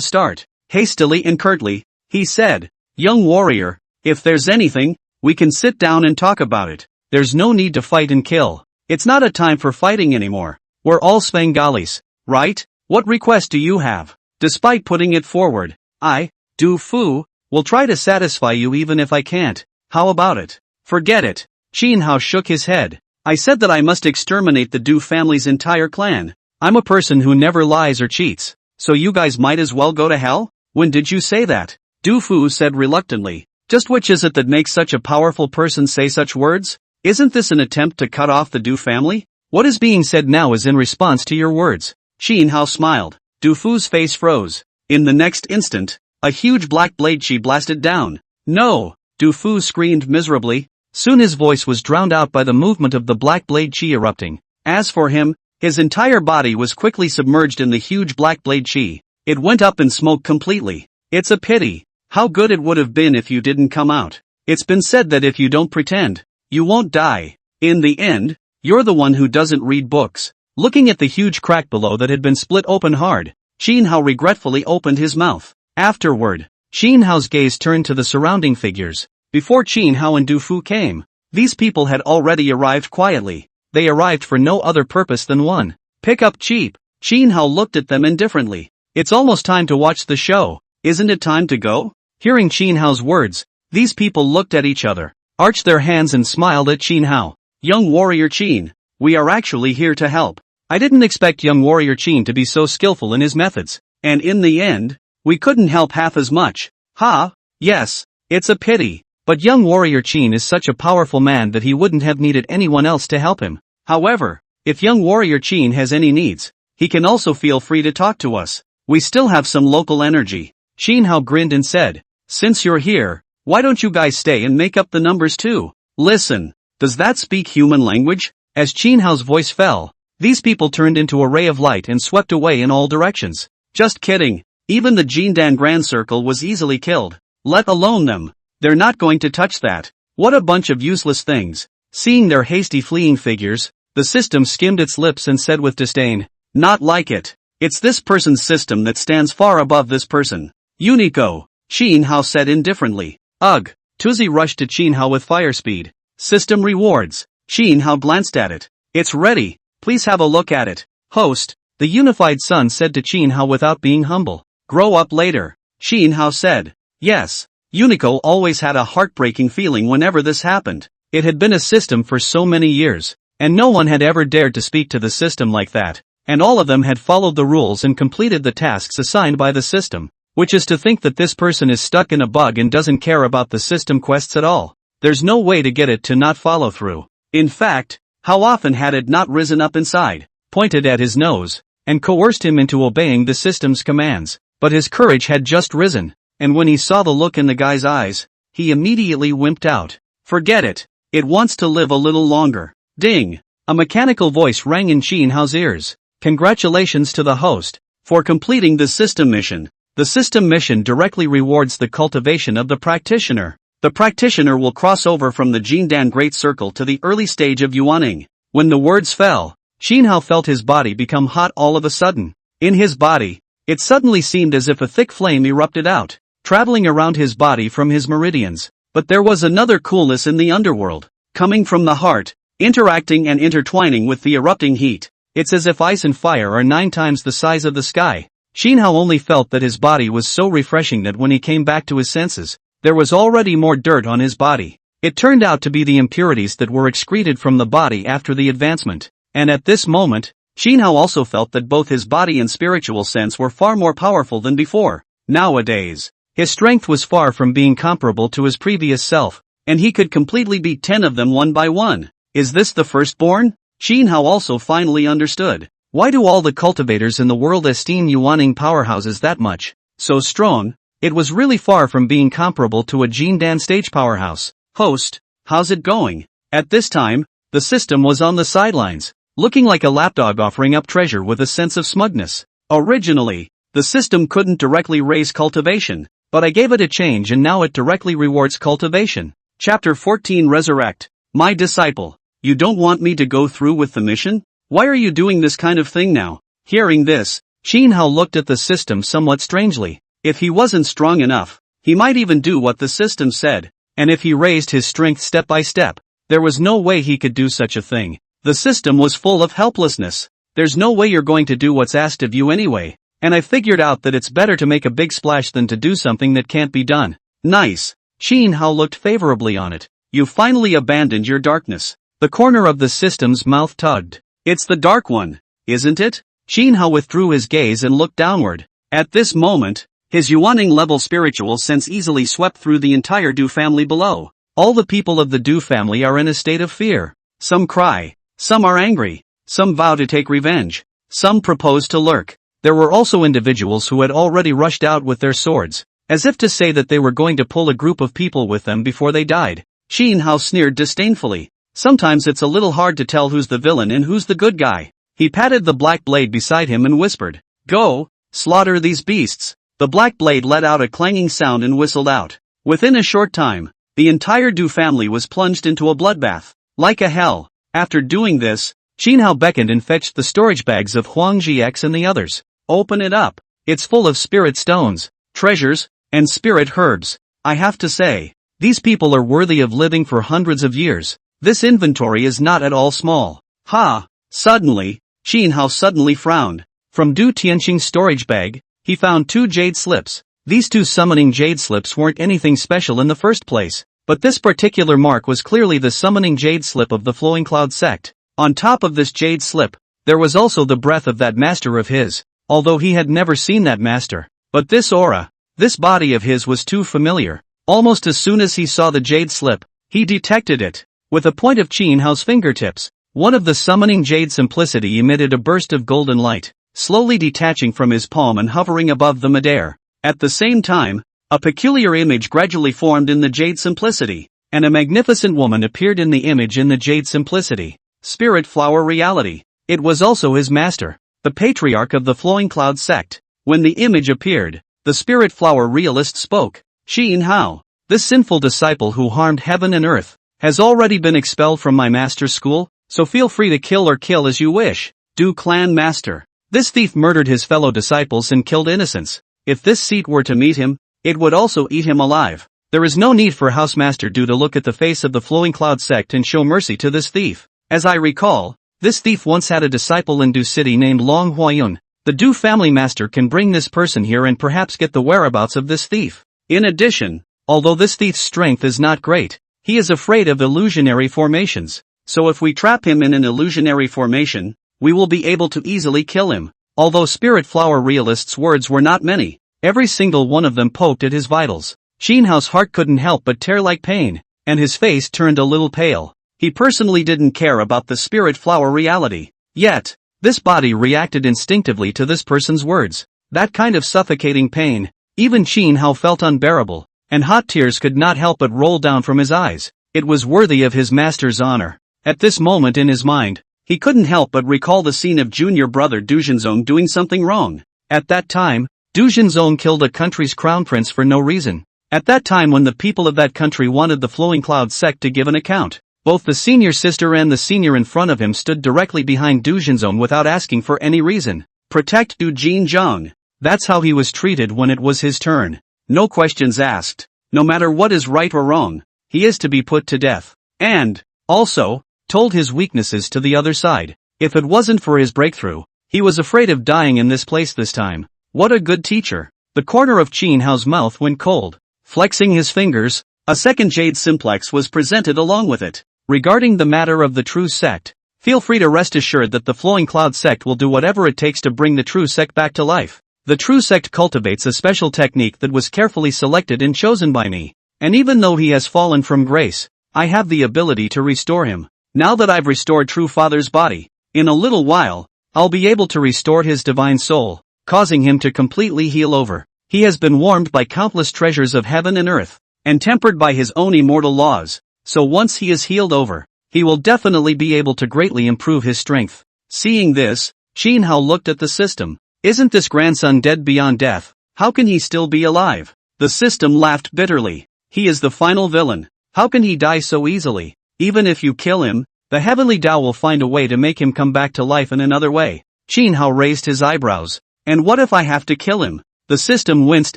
start. Hastily and curtly, he said, "Young warrior, if there's anything, we can sit down and talk about it. There's no need to fight and kill. It's not a time for fighting anymore. We're all Svengalis, right? What request do you have?" Despite putting it forward, I, Du Fu, will try to satisfy you even if I can't. How about it? Forget it. Xin Hao shook his head. I said that I must exterminate the Du family's entire clan. I'm a person who never lies or cheats, so you guys might as well go to hell? When did you say that? Du Fu said reluctantly. Just which is it that makes such a powerful person say such words? Isn't this an attempt to cut off the Du family? What is being said now is in response to your words. Xin Hao smiled. Du Fu's face froze. In the next instant, a huge black blade chi blasted down. No! Du Fu screamed miserably. Soon his voice was drowned out by the movement of the black blade chi erupting. As for him, his entire body was quickly submerged in the huge black blade chi. It went up in smoke completely. It's a pity. How good it would have been if you didn't come out. It's been said that if you don't pretend, you won't die. In the end, you're the one who doesn't read books. Looking at the huge crack below that had been split open hard, Xin Hao regretfully opened his mouth. Afterward, Xin Hao's gaze turned to the surrounding figures. Before Xin Hao and Du Fu came, these people had already arrived quietly. They arrived for no other purpose than one. Pick up cheap. Xin Hao looked at them indifferently. It's almost time to watch the show. Isn't it time to go? Hearing Xin Hao's words, these people looked at each other, arched their hands and smiled at Xin Hao. Young warrior Qin, we are actually here to help. I didn't expect young warrior Qin to be so skillful in his methods, and in the end, we couldn't help half as much. Ha! Yes, it's a pity, but young warrior Qin is such a powerful man that he wouldn't have needed anyone else to help him. However, if young warrior Qin has any needs, he can also feel free to talk to us. We still have some local energy. Xin Hao grinned and said, since you're here, why don't you guys stay and make up the numbers too? Listen, does that speak human language? As Xin Hao's voice fell, these people turned into a ray of light and swept away in all directions. Just kidding, even the Jindan Grand Circle was easily killed. Let alone them. They're not going to touch that. What a bunch of useless things. Seeing their hasty fleeing figures, the system skimmed its lips and said with disdain, not like it. It's this person's system that stands far above this person. Unico, Xin Hao said indifferently. Ugh. Tuzi rushed to Xin Hao with fire speed. System rewards. Xin Hao glanced at it. It's ready. Please have a look at it. Host, the unified sun said to Xin Hao without being humble. Grow up later. Xin Hao said. Yes. Unico always had a heartbreaking feeling whenever this happened. It had been a system for so many years, and no one had ever dared to speak to the system like that, and all of them had followed the rules and completed the tasks assigned by the system. which is to think that this person is stuck in a bug and doesn't care about the system quests at all. There's no way to get it to not follow through. In fact, how often had it not risen up inside, pointed at his nose, and coerced him into obeying the system's commands? But his courage had just risen, and when he saw the look in the guy's eyes, he immediately wimped out. Forget it. It wants to live a little longer. Ding! A mechanical voice rang in Shin Hao's ears. Congratulations to the host for completing the system mission. The system mission directly rewards the cultivation of the practitioner. The practitioner will cross over from the Jindan Great Circle to the early stage of Yuaning. When the words fell, Shin Hao felt his body become hot all of a sudden. In his body, it suddenly seemed as if a thick flame erupted out, traveling around his body from his meridians. But there was another coolness in the underworld, coming from the heart, interacting and intertwining with the erupting heat. It's as if ice and fire are 9 times the size of the sky. Shin Hao only felt that his body was so refreshing that when he came back to his senses, there was already more dirt on his body. It turned out to be the impurities that were excreted from the body after the advancement. And at this moment, Shin Hao also felt that both his body and spiritual sense were far more powerful than before. Nowadays, his strength was far from being comparable to his previous self, and he could completely beat 10 of them one by one. Is this the firstborn? Shin Hao also finally understood. Why do all the cultivators in the world esteem Yuaning powerhouses that much? So strong, it was really far from being comparable to a Jindan stage powerhouse. Host, how's it going? At this time, the system was on the sidelines, looking like a lapdog offering up treasure with a sense of smugness. Originally, the system couldn't directly raise cultivation, but I gave it a change and now it directly rewards cultivation. Chapter 14 Resurrect. My disciple, you don't want me to go through with the mission? Why are you doing this kind of thing now? Hearing this, Shin Hao looked at the system somewhat strangely. If he wasn't strong enough, he might even do what the system said, and if he raised his strength step by step, there was no way he could do such a thing. The system was full of helplessness. There's no way you're going to do what's asked of you anyway, and I figured out that it's better to make a big splash than to do something that can't be done. Nice. Shin Hao looked favorably on it. You finally abandoned your darkness. The corner of the system's mouth tugged. It's the dark one, isn't it? Shin Hao withdrew his gaze and looked downward. At this moment, his Yuaning level spiritual sense easily swept through the entire Du family below. All the people of the Du family are in a state of fear. Some cry, some are angry, some vow to take revenge, some propose to lurk. There were also individuals who had already rushed out with their swords, as if to say that they were going to pull a group of people with them before they died. Shin Hao sneered disdainfully. Sometimes it's a little hard to tell who's the villain and who's the good guy. He patted the black blade beside him and whispered, Go, slaughter these beasts. The black blade let out a clanging sound and whistled out. Within a short time, the entire Du family was plunged into a bloodbath. Like a hell. After doing this, Shin Hao beckoned and fetched the storage bags of Huang Jiex and the others. Open it up. It's full of spirit stones, treasures, and spirit herbs. I have to say, these people are worthy of living for hundreds of years. This inventory is not at all small. Ha! Suddenly, Shin Hao suddenly frowned. From Du Tianxing's storage bag, he found 2 jade slips. These 2 summoning jade slips weren't anything special in the first place, but this particular mark was clearly the summoning jade slip of the Flowing Cloud sect. On top of this jade slip, there was also the breath of that master of his, although he had never seen that master. But this aura, this body of his was too familiar. Almost as soon as he saw the jade slip, he detected it. With a point of Shin Hao's fingertips, one of the summoning jade simplicity emitted a burst of golden light, slowly detaching from his palm and hovering above the midair. At the same time, a peculiar image gradually formed in the jade simplicity, and a magnificent woman appeared in the image in the jade simplicity. Spirit Flower Reality. It was also his master, the patriarch of the Flowing Cloud sect. When the image appeared, the Spirit Flower Realist spoke. Shin Hao, this sinful disciple who harmed heaven and earth, has already been expelled from my master's school, so feel free to kill as you wish. Du Clan Master. This thief murdered his fellow disciples and killed innocents. If this seat were to meet him, it would also eat him alive. There is no need for Housemaster Du to look at the face of the Flowing Cloud sect and show mercy to this thief. As I recall, this thief once had a disciple in Du City named Long Huayun. The Du family master can bring this person here and perhaps get the whereabouts of this thief. In addition, although this thief's strength is not great, he is afraid of illusionary formations. So if we trap him in an illusionary formation, we will be able to easily kill him. Although Spirit Flower Realist's words were not many, Every single one of them poked at his vitals. Qin Hao's heart couldn't help but tear like pain, and his face turned a little pale. He personally didn't care about the spirit flower reality. Yet, this body reacted instinctively to this person's words. That kind of suffocating pain, even Qin Hao felt unbearable, and hot tears could not help but roll down from his eyes. It was worthy of his master's honor. At this moment in his mind, he couldn't help but recall the scene of junior brother Du Jinzong doing something wrong. At that time, Du Jinzong killed a country's crown prince for no reason. At that time when the people of that country wanted the Flowing Cloud sect to give an account, both the senior sister and the senior in front of him stood directly behind Du Jinzong without asking for any reason. Protect Du Jinzong. That's how he was treated when it was his turn. No questions asked. No matter what is right or wrong, he is to be put to death. And, also, told his weaknesses to the other side. If it wasn't for his breakthrough, he was afraid of dying in this place this time. What a good teacher. The corner of Qin Hao's mouth went cold. Flexing his fingers, a second jade simplex was presented along with it. Regarding the matter of the true sect, feel free to rest assured that the Flowing Cloud sect will do whatever it takes to bring the true sect back to life. The true sect cultivates a special technique that was carefully selected and chosen by me. And even though he has fallen from grace, I have the ability to restore him. Now that I've restored True Father's body, in a little while, I'll be able to restore his divine soul, causing him to completely heal over. He has been warmed by countless treasures of heaven and earth, and tempered by his own immortal laws, so once he is healed over, he will definitely be able to greatly improve his strength. Seeing this, Qin Hao looked at the system. Isn't this grandson dead beyond death? How can he still be alive? The system laughed bitterly. He is the final villain. How can he die so easily? Even if you kill him, the heavenly Tao will find a way to make him come back to life in another way. Qin Hao raised his eyebrows. And what if I have to kill him? The system winced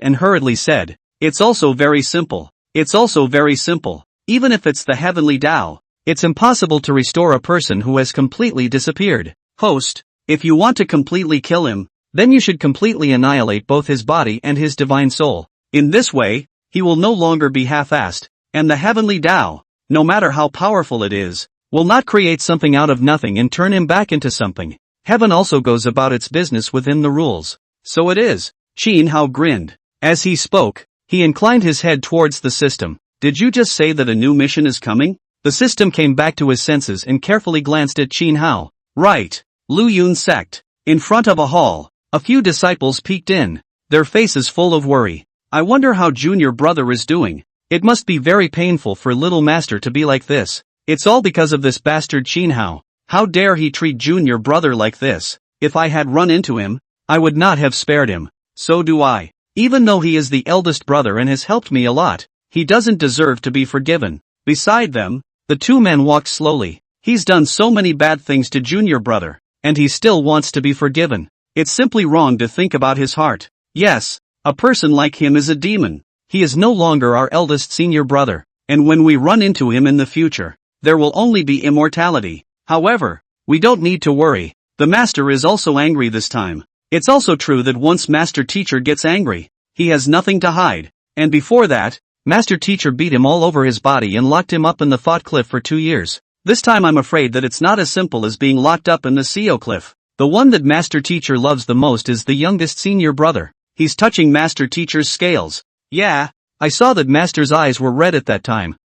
and hurriedly said, it's also very simple. It's also very simple. Even if it's the heavenly Tao, it's impossible to restore a person who has completely disappeared. Host, if you want to completely kill him, then you should completely annihilate both his body and his divine soul. In this way, he will no longer be half-assed, and the heavenly Tao, no matter how powerful it is, will not create something out of nothing and turn him back into something. Heaven also goes about its business within the rules. So it is. Qin Hao grinned. As he spoke, he inclined his head towards the system. Did you just say that a new mission is coming? The system came back to his senses and carefully glanced at Qin Hao. Right. Lu Yun sect. In front of a hall, a few disciples peeked in, their faces full of worry. I wonder how junior brother is doing. It must be very painful for little master to be like this. It's all because of this bastard Qin Hao. How dare he treat junior brother like this? If I had run into him, I would not have spared him. So do I. Even though he is the eldest brother and has helped me a lot, he doesn't deserve to be forgiven. Beside them, the two men walked slowly. He's done so many bad things to junior brother, and he still wants to be forgiven. It's simply wrong to think about his heart. Yes, a person like him is a demon. He is no longer our eldest senior brother, and when we run into him in the future, there will only be immortality. However, we don't need to worry. The master is also angry this time. It's also true that once master teacher gets angry, he has nothing to hide. And before that, master teacher beat him all over his body and locked him up in the thought cliff for 2 years. This time I'm afraid that it's not as simple as being locked up in the CO cliff. The one that master teacher loves the most is the youngest senior brother. He's touching master teacher's scales. Yeah, I saw that master's eyes were red at that time.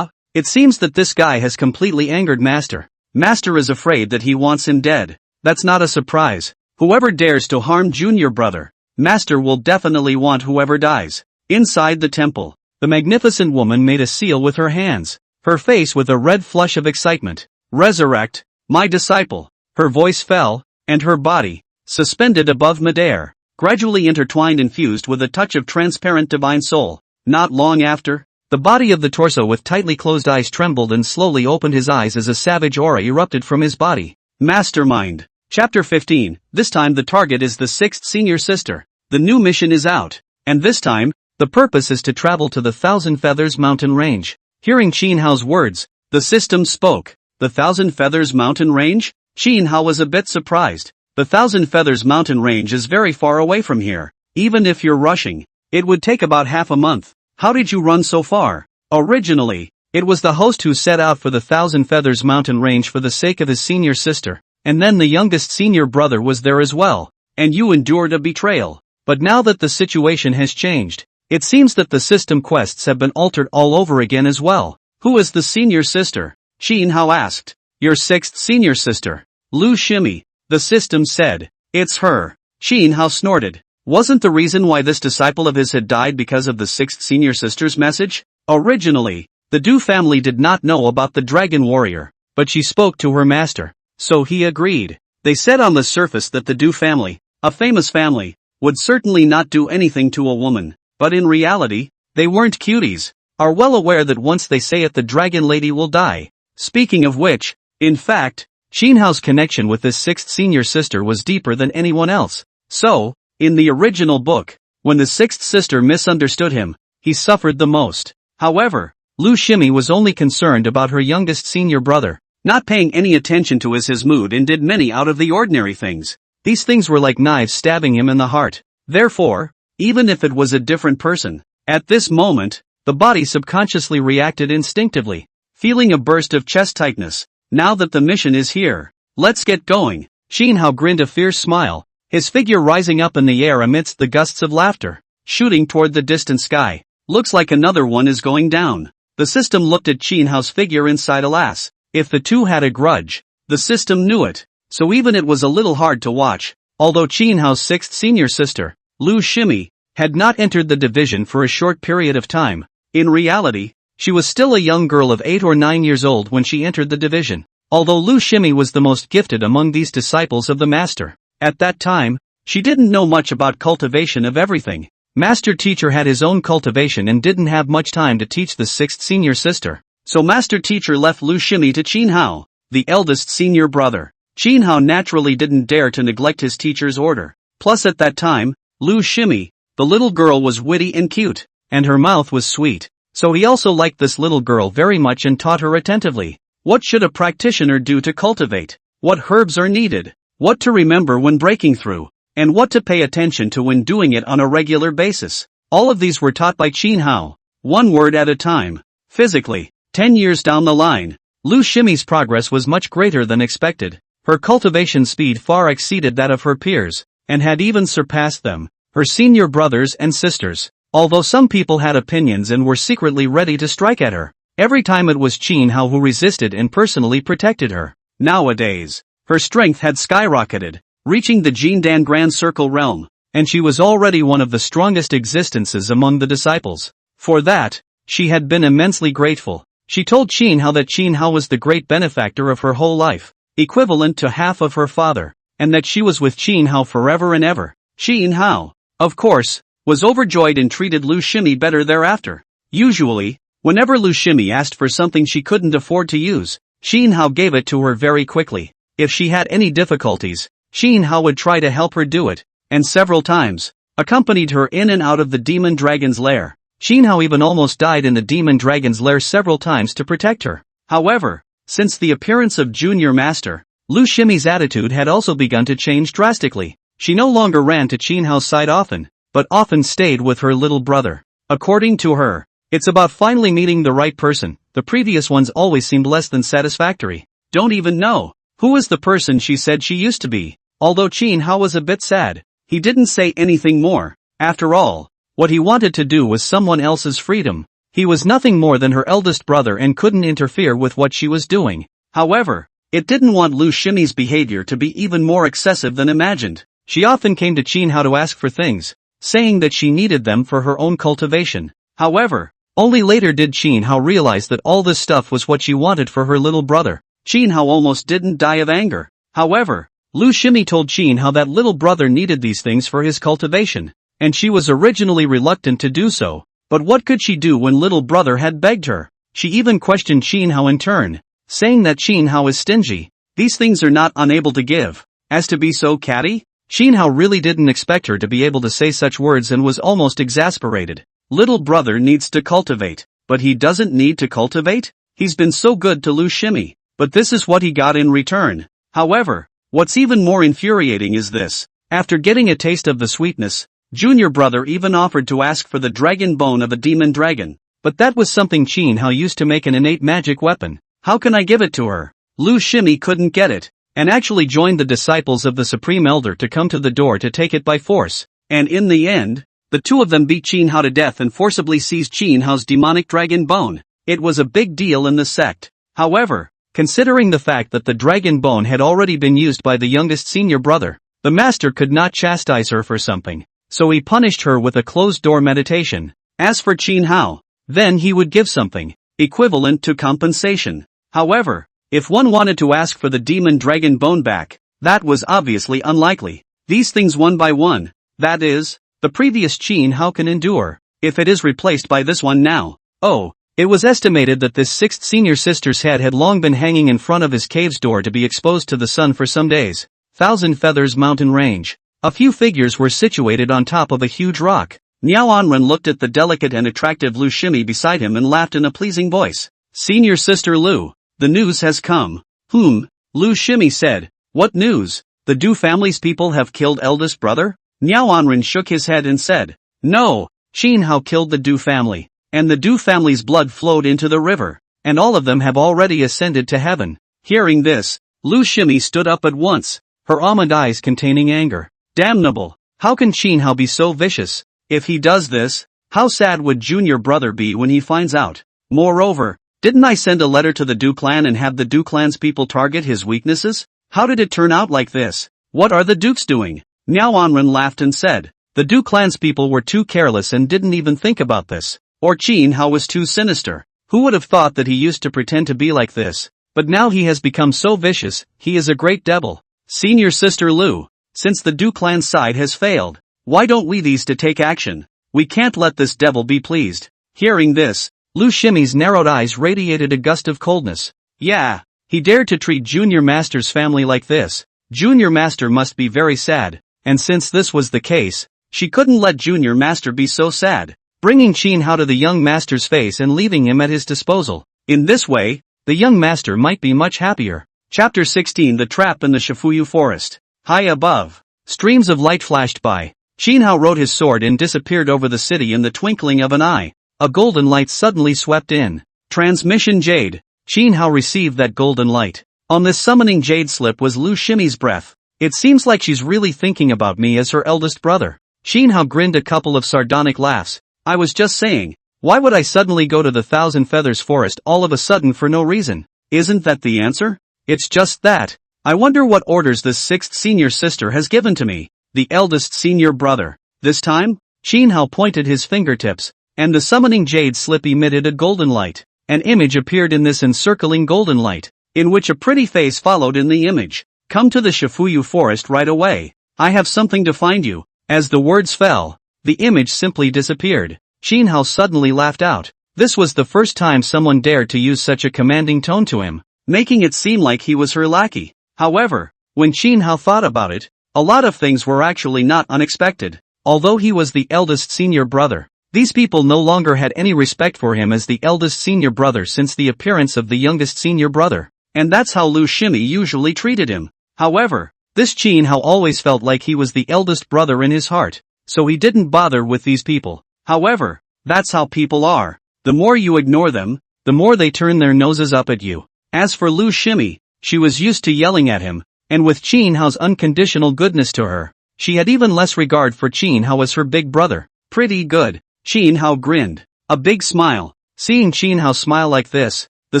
It seems that this guy has completely angered master. Master is afraid that he wants him dead. That's not a surprise. Whoever dares to harm junior brother, master will definitely want whoever dies. Inside the temple, the magnificent woman made a seal with her hands, her face with a red flush of excitement. Resurrect, my disciple. Her voice fell, and her body, suspended above midair, gradually intertwined and fused with a touch of transparent divine soul. Not long after, the body of the torso with tightly closed eyes trembled and slowly opened his eyes as a savage aura erupted from his body. Mastermind. Chapter 15, this time the target is the 6th senior sister. The new mission is out, and this time, the purpose is to travel to the Thousand Feathers mountain range. Hearing Qin Hao's words, the system spoke. The Thousand Feathers mountain range? Qin Hao was a bit surprised. The Thousand Feathers mountain range is very far away from here. Even if you're rushing, it would take about half a month. How did you run so far? Originally, it was the host who set out for the Thousand Feathers mountain range for the sake of his senior sister. And then the youngest senior brother was there as well. And you endured a betrayal. But now that the situation has changed, it seems that the system quests have been altered all over again as well. Who is the senior sister? Shin Hao asked. Your sixth senior sister. Lu Shimi. The system said. It's her. Shin Hao snorted. Wasn't the reason why this disciple of his had died because of the sixth senior sister's message? Originally, the Du family did not know about the dragon warrior, but she spoke to her master, so he agreed. They said on the surface that the Du family, a famous family, would certainly not do anything to a woman, but in reality, they weren't cuties, are well aware that once they say it the dragon lady will die. Speaking of which, in fact, Shin Hao's connection with this sixth senior sister was deeper than anyone else. So, in the original book, when the sixth sister misunderstood him, he suffered the most. However, Lu Shimi was only concerned about her youngest senior brother, not paying any attention to his mood, and did many out of the ordinary things. These things were like knives stabbing him in the heart. Therefore, even if it was a different person, at this moment, the body subconsciously reacted instinctively, feeling a burst of chest tightness. Now that the mission is here, let's get going. Shin Hao grinned a fierce smile, his figure rising up in the air amidst the gusts of laughter, shooting toward the distant sky. Looks like another one is going down. The system looked at Shin Hao's figure inside. Alas, if the two had a grudge, the system knew it, so even it was a little hard to watch. Although Shin Hao's sixth senior sister, Lu Shimi, had not entered the division for a short period of time, in reality, she was still a young girl of 8 or 9 years old when she entered the division. Although Lu Shimi was the most gifted among these disciples of the master, at that time, she didn't know much about cultivation of everything. Master Teacher had his own cultivation and didn't have much time to teach the sixth senior sister. So Master Teacher left Lu Shimi to Shin Hao, the eldest senior brother. Shin Hao naturally didn't dare to neglect his teacher's order. Plus at that time, Lu Shimi, the little girl, was witty and cute, and her mouth was sweet. So he also liked this little girl very much and taught her attentively. What should a practitioner do to cultivate? What herbs are needed? What to remember when breaking through? And what to pay attention to when doing it on a regular basis? All of these were taught by Shin Hao, one word at a time. Physically, 10 years down the line, Lu Shimi's progress was much greater than expected. Her cultivation speed far exceeded that of her peers, and had even surpassed them, her senior brothers and sisters. Although some people had opinions and were secretly ready to strike at her, every time it was Shin Hao who resisted and personally protected her. Nowadays, her strength had skyrocketed, reaching the Jindan Grand Circle realm, and she was already one of the strongest existences among the disciples. For that, she had been immensely grateful. She told Shin Hao that Shin Hao was the great benefactor of her whole life, equivalent to half of her father, and that she was with Shin Hao forever and ever. Shin Hao, of course, was overjoyed and treated Lu Shimi better thereafter. Usually, whenever Lu Shimi asked for something she couldn't afford to use, Shin Hao gave it to her very quickly. If she had any difficulties, Shin Hao would try to help her do it, and several times, accompanied her in and out of the demon dragon's lair. Shin Hao even almost died in the demon dragon's lair several times to protect her. However, since the appearance of Junior Master, Lu Shimi's attitude had also begun to change drastically. She no longer ran to Shin Hao's side often, but often stayed with her little brother. According to her, it's about finally meeting the right person. The previous ones always seemed less than satisfactory. Don't even know who is the person she said she used to be. Although Shin Hao was a bit sad, he didn't say anything more. After all, what he wanted to do was someone else's freedom. He was nothing more than her eldest brother and couldn't interfere with what she was doing. However, it didn't want Lu Shimi's behavior to be even more excessive than imagined. She often came to Shin Hao to ask for things, saying that she needed them for her own cultivation. However, only later did Shin Hao realize that all this stuff was what she wanted for her little brother. Shin Hao almost didn't die of anger. However, Lu Shimi told Shin Hao that little brother needed these things for his cultivation, and she was originally reluctant to do so. But what could she do when little brother had begged her? She even questioned Shin Hao in turn, saying that Shin Hao is stingy. These things are not unable to give. As to be so catty? Shin Hao really didn't expect her to be able to say such words and was almost exasperated. Little brother needs to cultivate, but he doesn't need to cultivate? He's been so good to Lu Shimi, but this is what he got in return. However, what's even more infuriating is this. After getting a taste of the sweetness, Junior brother even offered to ask for the dragon bone of a demon dragon, but that was something Shin Hao used to make an innate magic weapon. How can I give it to her? Lu Shimi couldn't get it, and actually joined the disciples of the Supreme Elder to come to the door to take it by force. and in the end, the two of them beat Qin Hao to death and forcibly seized Qin Hao's demonic dragon bone. It was a big deal in the sect. However, considering the fact that the dragon bone had already been used by the youngest senior brother, the master could not chastise her for something, so he punished her with a closed-door meditation. As for Qin Hao, then he would give something equivalent to compensation. However, if one wanted to ask for the demon dragon bone back, that was obviously unlikely. These things one by one, that is, the previous Qin Hao can endure, if it is replaced by this one now. Oh, it was estimated that this sixth senior sister's head had long been hanging in front of his cave's door to be exposed to the sun for some days. Thousand Feathers Mountain Range. A few figures were situated on top of a huge rock. Miao Anren looked at the delicate and attractive Lu Shimi beside him and laughed in a pleasing voice. Senior sister Lu, the news has come. Lu Shimi said. What news? The Du family's people have killed eldest brother? Miao Anren shook his head and said. No, Qin Hao killed the Du family, and the Du family's blood flowed into the river, and all of them have already ascended to heaven. Hearing this, Lu Shimi stood up at once, her almond eyes containing anger. Damnable! How can Qin Hao be so vicious? If he does this, how sad would junior brother be when he finds out? Moreover, didn't I send a letter to the Du clan and have the Du clan's people target his weaknesses? How did it turn out like this? What are the Dukes doing? Miao Anren laughed and said. The Du clan's people were too careless and didn't even think about this. Or Qin Hao was too sinister. Who would have thought that he used to pretend to be like this? But now he has become so vicious, he is a great devil. Senior sister Lu, since the Du clan side has failed, why don't we these to take action? We can't let this devil be pleased. Hearing this, Lu Shimi's narrowed eyes radiated a gust of coldness. Yeah, he dared to treat Junior Master's family like this. Junior Master must be very sad, and since this was the case, she couldn't let Junior Master be so sad, bringing Qin Hao to the young master's face and leaving him at his disposal. In this way, the young master might be much happier. Chapter 16 The Trap in the Shifuyu Forest. High above, streams of light flashed by. Qin Hao rode his sword and disappeared over the city in the twinkling of an eye. A golden light suddenly swept in. Transmission Jade. Qin Hao received that golden light. On this summoning jade slip was Lu Shimi's breath. It seems like she's really thinking about me as her eldest brother. Qin Hao grinned a couple of sardonic laughs. I was just saying, why would I suddenly go to the Thousand Feathers Forest all of a sudden for no reason? Isn't that the answer? It's just that. I wonder what orders this sixth senior sister has given to me. The eldest senior brother. This time, Qin Hao pointed his fingertips, and the summoning jade slip emitted a golden light. An image appeared in this encircling golden light, in which a pretty face followed in the image. Come to the Shifuyu Forest right away. I have something to find you. As the words fell, the image simply disappeared. Qin Hao suddenly laughed out. This was the first time someone dared to use such a commanding tone to him, making it seem like he was her lackey. However, when Qin Hao thought about it, a lot of things were actually not unexpected. Although he was the eldest senior brother, these people no longer had any respect for him as the eldest senior brother since the appearance of the youngest senior brother. And that's how Lu Shimi usually treated him. However, this Qin Hao always felt like he was the eldest brother in his heart, so he didn't bother with these people. However, that's how people are. The more you ignore them, the more they turn their noses up at you. As for Lu Shimi, she was used to yelling at him, and with Qin Hao's unconditional goodness to her, she had even less regard for Qin Hao as her big brother. Pretty good. Qin Hao grinned. A big smile. Seeing Qin Hao smile like this, the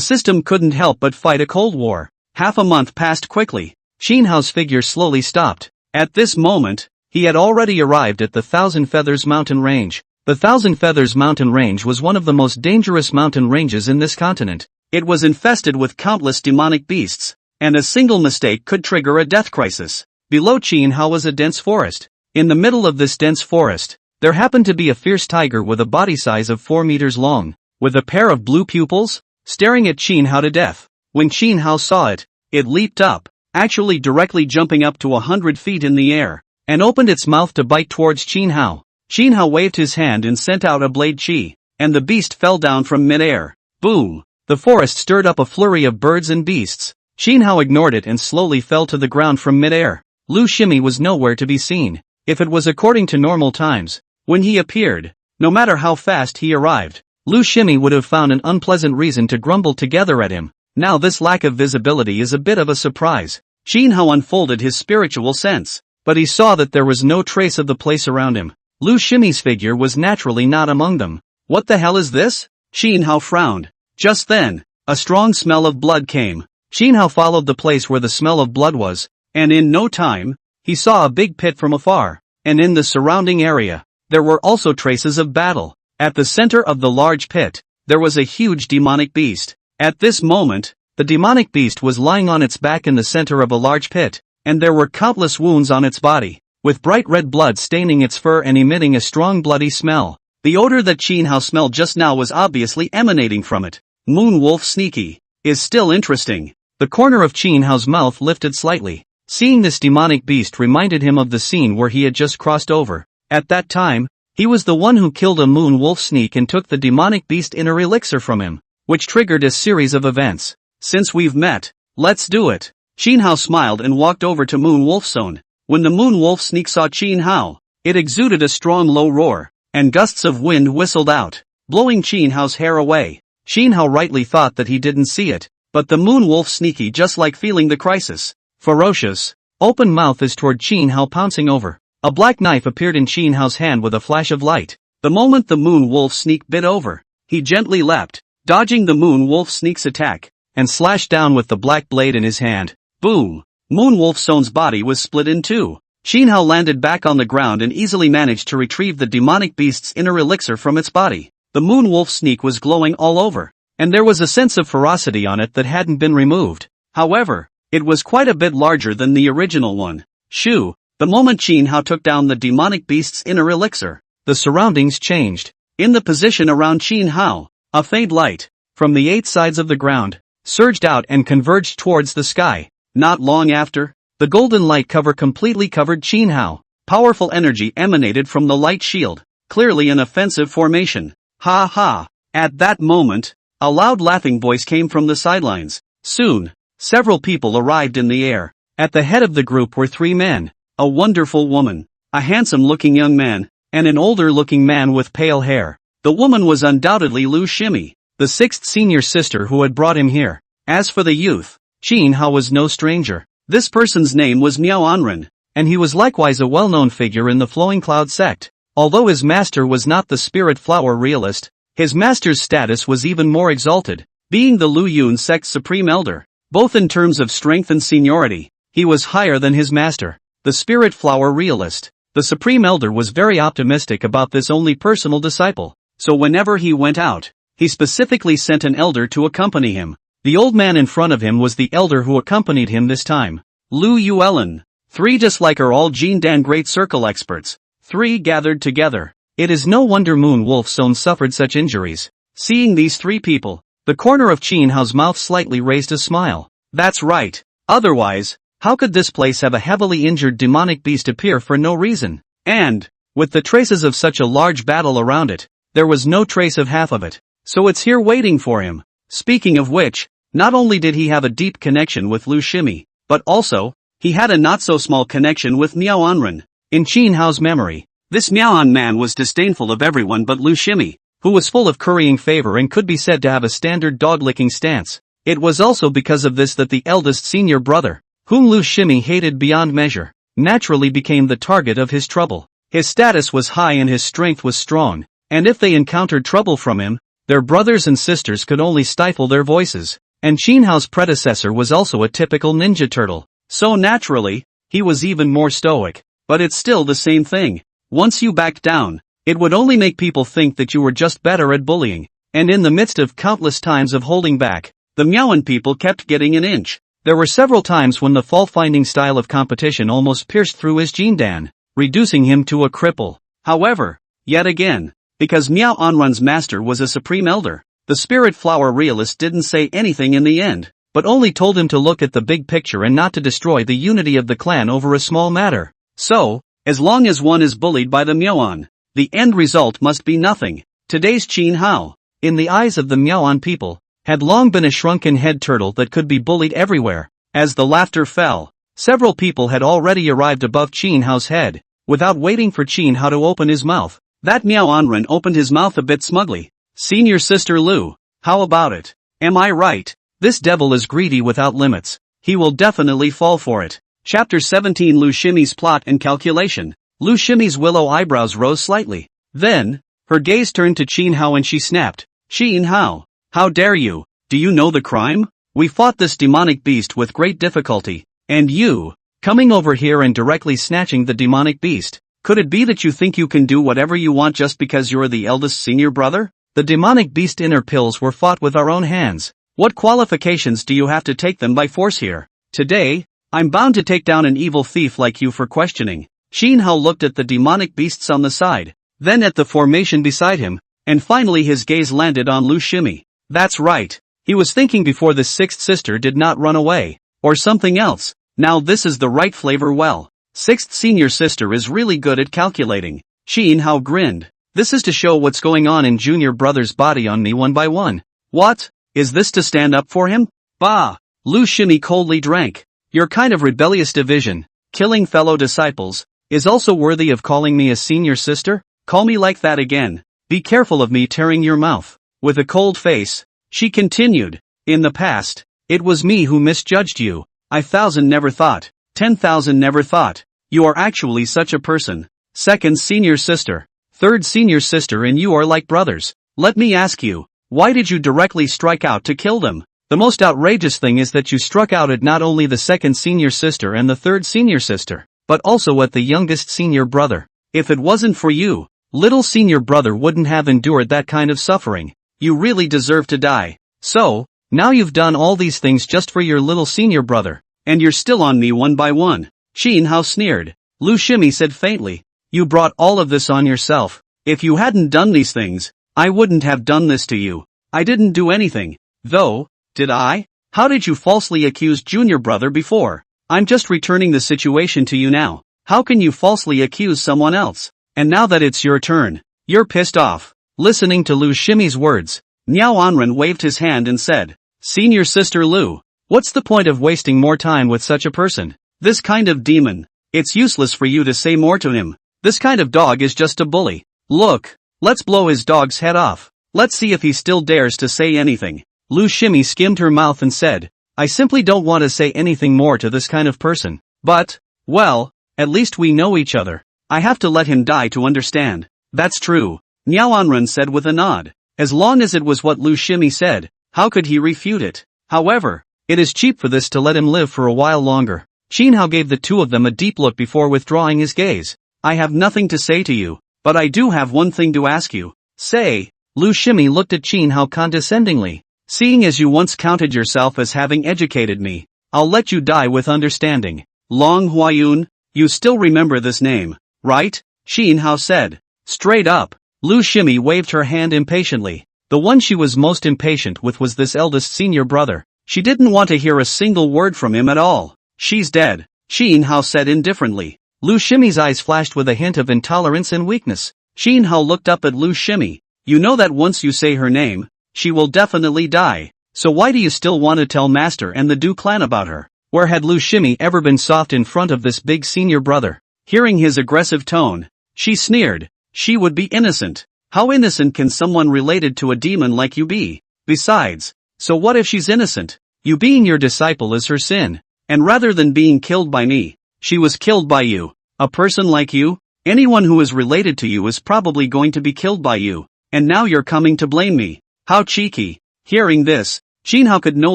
system couldn't help but fight a cold war. Half a month passed quickly. Qin Hao's figure slowly stopped. At this moment, he had already arrived at the Thousand Feathers Mountain Range. The Thousand Feathers Mountain Range was one of the most dangerous mountain ranges in this continent. It was infested with countless demonic beasts, and a single mistake could trigger a death crisis. Below Qin Hao was a dense forest. In the middle of this dense forest, there happened to be a fierce tiger with a body size of 4 meters long, with a pair of blue pupils, staring at Qin Hao to death. When Qin Hao saw it, it leaped up, actually directly jumping up to 100 feet in the air, and opened its mouth to bite towards Qin Hao. Qin Hao waved his hand and sent out a blade chi, and the beast fell down from mid-air. Boom! The forest stirred up a flurry of birds and beasts. Qin Hao ignored it and slowly fell to the ground from mid-air. Lu Shimi was nowhere to be seen. If it was according to normal times, when he appeared, no matter how fast he arrived, Lu Shimi would have found an unpleasant reason to grumble together at him. Now this lack of visibility is a bit of a surprise. Qin Hao unfolded his spiritual sense. but he saw that there was no trace of the place around him. Lu Shimi's figure was naturally not among them. What the hell is this? Qin Hao frowned. Just then, a strong smell of blood came. Qin Hao followed the place where the smell of blood was, and in no time, he saw a big pit from afar, and in the surrounding area, there were also traces of battle. At the center of the large pit, there was a huge demonic beast. At this moment, the demonic beast was lying on its back in the center of a large pit, and there were countless wounds on its body, with bright red blood staining its fur and emitting a strong bloody smell. The odor that Qin Hao smelled just now was obviously emanating from it. Moon Wolf Sneaky is still interesting. The corner of Qin Hao's mouth lifted slightly. Seeing this demonic beast reminded him of the scene where he had just crossed over. At that time, he was the one who killed a Moon Wolf Sneak and took the demonic beast inner elixir from him, which triggered a series of events. Since we've met, let's do it. Qin Hao smiled and walked over to Moon Wolf's zone. When the Moon Wolf Sneak saw Qin Hao, it exuded a strong low roar, and gusts of wind whistled out, blowing Qin Hao's hair away. Qin Hao rightly thought that he didn't see it, but the Moon Wolf Sneaky just like feeling the crisis. Ferocious, open mouth is toward Qin Hao pouncing over. A black knife appeared in Qin Hao's hand with a flash of light. The moment the Moon Wolf Sneak bit over, he gently leapt, dodging the Moon Wolf Sneak's attack, and slashed down with the black blade in his hand. Boom! Moon Wolf Sone's body was split in two. Qin Hao landed back on the ground and easily managed to retrieve the demonic beast's inner elixir from its body. The Moon Wolf Sneak was glowing all over, and there was a sense of ferocity on it that hadn't been removed. However, it was quite a bit larger than the original one. Shoo! The moment Qin Hao took down the demonic beast's inner elixir, the surroundings changed. In the position around Qin Hao, a faint light, from the 8 sides of the ground, surged out and converged towards the sky. Not long after, the golden light cover completely covered Qin Hao. Powerful energy emanated from the light shield, clearly an offensive formation. Ha ha! At that moment, a loud laughing voice came from the sidelines. Soon, several people arrived in the air. At the head of the group were 3 men, a wonderful woman, a handsome-looking young man, and an older-looking man with pale hair. The woman was undoubtedly Lu Shimi, the 6th senior sister who had brought him here. As for the youth, Qin Hao was no stranger. This person's name was Miao Anren, and he was likewise a well-known figure in the Flowing Cloud sect. Although his master was not the Spirit Flower realist, his master's status was even more exalted, being the Lu Yun sect's supreme elder. Both in terms of strength and seniority, he was higher than his master, the Spirit Flower realist. The supreme elder was very optimistic about this only personal disciple, so whenever he went out, he specifically sent an elder to accompany him. The old man in front of him was the elder who accompanied him this time, Lu Yuelen. 3 just like are all Jindan Great Circle experts. 3 gathered together. It is no wonder Moon Wolf Sone suffered such injuries. Seeing these 3 people, the corner of Qin Hao's mouth slightly raised a smile. That's right. Otherwise, how could this place have a heavily injured demonic beast appear for no reason? And, with the traces of such a large battle around it, there was no trace of half of it. So it's here waiting for him. Speaking of which, not only did he have a deep connection with Lu Shimi, but also, he had a not-so-small connection with Miao Anren. In Qin Hao's memory, this Miao man was disdainful of everyone but Lu Shimi, who was full of currying favor and could be said to have a standard dog-licking stance. It was also because of this that the eldest senior brother, whom Lu Shimi hated beyond measure, naturally became the target of his trouble. His status was high and his strength was strong, and if they encountered trouble from him, their brothers and sisters could only stifle their voices. And Qin Hao's predecessor was also a typical ninja turtle, so naturally, he was even more stoic. But it's still the same thing. Once you backed down, it would only make people think that you were just better at bullying. And in the midst of countless times of holding back, the Miaoan people kept getting an inch. There were several times when the fault-finding style of competition almost pierced through his Jindan, reducing him to a cripple. However, yet again, because Miao Anren's master was a supreme elder, the Spirit Flower realist didn't say anything in the end, but only told him to look at the big picture and not to destroy the unity of the clan over a small matter. So, as long as one is bullied by the Miaoan, the end result must be nothing. Today's Qin Hao, in the eyes of the Miaoan people, had long been a shrunken head turtle that could be bullied everywhere. As the laughter fell, several people had already arrived above Qin Hao's head. Without waiting for Qin Hao to open his mouth, that Miao Anren opened his mouth a bit smugly. Senior Sister Lu, how about it? Am I right? This devil is greedy without limits. He will definitely fall for it. Chapter 17 Lu Shimi's plot and calculation. Lu Shimi's willow eyebrows rose slightly. Then, her gaze turned to Qin Hao and she snapped. Qin Hao, how dare you? Do you know the crime? We fought this demonic beast with great difficulty. And you, coming over here and directly snatching the demonic beast. Could it be that you think you can do whatever you want just because you're the eldest senior brother? The demonic beast inner pills were fought with our own hands. What qualifications do you have to take them by force here? Today, I'm bound to take down an evil thief like you for questioning. Qin Hao looked at the demonic beasts on the side, then at the formation beside him, and finally his gaze landed on Lu Shimi. That's right. He was thinking before the sixth sister did not run away. Or something else. Now this is the right flavor. Well, sixth senior sister is really good at calculating. Qin Hao grinned. This is to show what's going on in junior brother's body on me one by one. What? Is this to stand up for him? Bah! Lu Shimi coldly drank. Your kind of rebellious division, killing fellow disciples, is also worthy of calling me a senior sister? Call me like that again. Be careful of me tearing your mouth. With a cold face, she continued. In the past, it was me who misjudged you. 1,000 never thought. 10,000 never thought. You are actually such a person. Second senior sister. Third senior sister and you are like brothers. Let me ask you, why did you directly strike out to kill them? The most outrageous thing is that you struck out at not only the second senior sister and the third senior sister, but also at the youngest senior brother. If it wasn't for you, little senior brother wouldn't have endured that kind of suffering. You really deserve to die. So, now you've done all these things just for your little senior brother, and you're still on me one by one. Qin Hao sneered. Lu Shimi said faintly, you brought all of this on yourself. If you hadn't done these things, I wouldn't have done this to you. I didn't do anything, though. Did I? How did you falsely accuse junior brother before? I'm just returning the situation to you now. How can you falsely accuse someone else? And now that it's your turn, you're pissed off. Listening to Lu Shimi's words, Miao Anren waved his hand and said, Senior sister Lu, what's the point of wasting more time with such a person? This kind of demon. It's useless for you to say more to him. This kind of dog is just a bully. Look, let's blow his dog's head off. Let's see if he still dares to say anything. Lu Shimi skimmed her mouth and said, I simply don't want to say anything more to this kind of person. But, well, at least we know each other. I have to let him die to understand. That's true, Miao Anren said with a nod. As long as it was what Lu Shimi said, how could he refute it? However, it is cheap for this to let him live for a while longer. Qin Hao gave the two of them a deep look before withdrawing his gaze. I have nothing to say to you, but I do have one thing to ask you. Say. Lu Shimi looked at Qin Hao condescendingly. Seeing as you once counted yourself as having educated me, I'll let you die with understanding. Long Huayun, you still remember this name, right? Qin Hao said. Straight up. Lu Shimi waved her hand impatiently. The one she was most impatient with was this eldest senior brother. She didn't want to hear a single word from him at all. She's dead, Qin Hao said indifferently. Lu Shimi's eyes flashed with a hint of intolerance and weakness. Qin Hao looked up at Lu Shimi. You know that once you say her name, she will definitely die. So why do you still want to tell Master and the Du clan about her? Where had Lu Shimi ever been soft in front of this big senior brother? Hearing his aggressive tone, she sneered. She would be innocent. How innocent can someone related to a demon like you be? Besides, so what if she's innocent? You being your disciple is her sin. And rather than being killed by me, she was killed by you. A person like you? Anyone who is related to you is probably going to be killed by you. And now you're coming to blame me. How cheeky. Hearing this, Qin Hao could no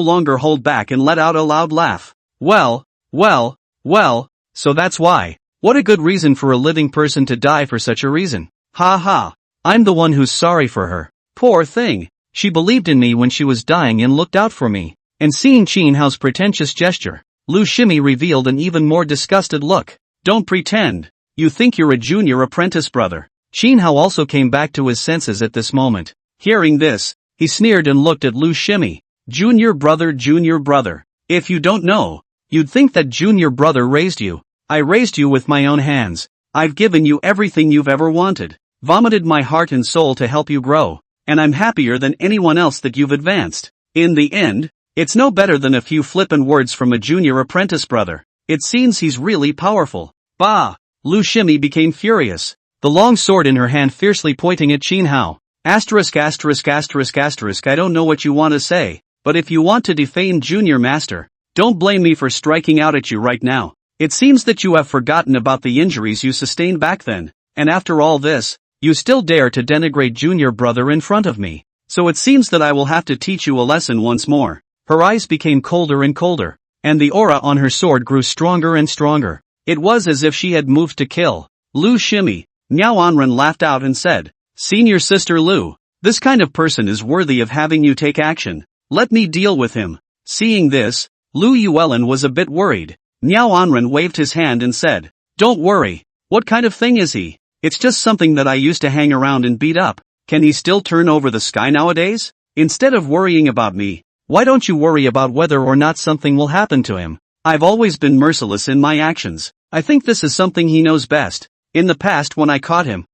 longer hold back and let out a loud laugh. Well, so that's why. What a good reason for a living person to die for such a reason. Ha ha. I'm the one who's sorry for her. Poor thing. She believed in me when she was dying and looked out for me. And seeing Qin Hao's pretentious gesture, Lu Shimi revealed an even more disgusted look. Don't pretend. You think you're a junior apprentice brother. Qin Hao also came back to his senses at this moment. Hearing this, he sneered and looked at Lu Shimi. Junior brother. If you don't know, you'd think that junior brother raised you. I raised you with my own hands. I've given you everything you've ever wanted. Vomited my heart and soul to help you grow. And I'm happier than anyone else that you've advanced. In the end, it's no better than a few flippant words from a junior apprentice brother. It seems he's really powerful. Bah! Lu Shimi became furious. The long sword in her hand fiercely pointing at Qin Hao. I don't know what you want to say, but if you want to defame Junior Master, don't blame me for striking out at you right now. It seems that you have forgotten about the injuries you sustained back then, and after all this, you still dare to denigrate junior brother in front of me. So it seems that I will have to teach you a lesson once more. Her eyes became colder and colder, and the aura on her sword grew stronger and stronger. It was as if she had moved to kill. Lu Shimi. Miao Anren laughed out and said, Senior Sister Lu, this kind of person is worthy of having you take action. Let me deal with him. Seeing this, Lu Yuelin was a bit worried. Miao Anren waved his hand and said, Don't worry. What kind of thing is he? It's just something that I used to hang around and beat up. Can he still turn over the sky nowadays? Instead of worrying about me, why don't you worry about whether or not something will happen to him? I've always been merciless in my actions. I think this is something he knows best. In the past when I caught him,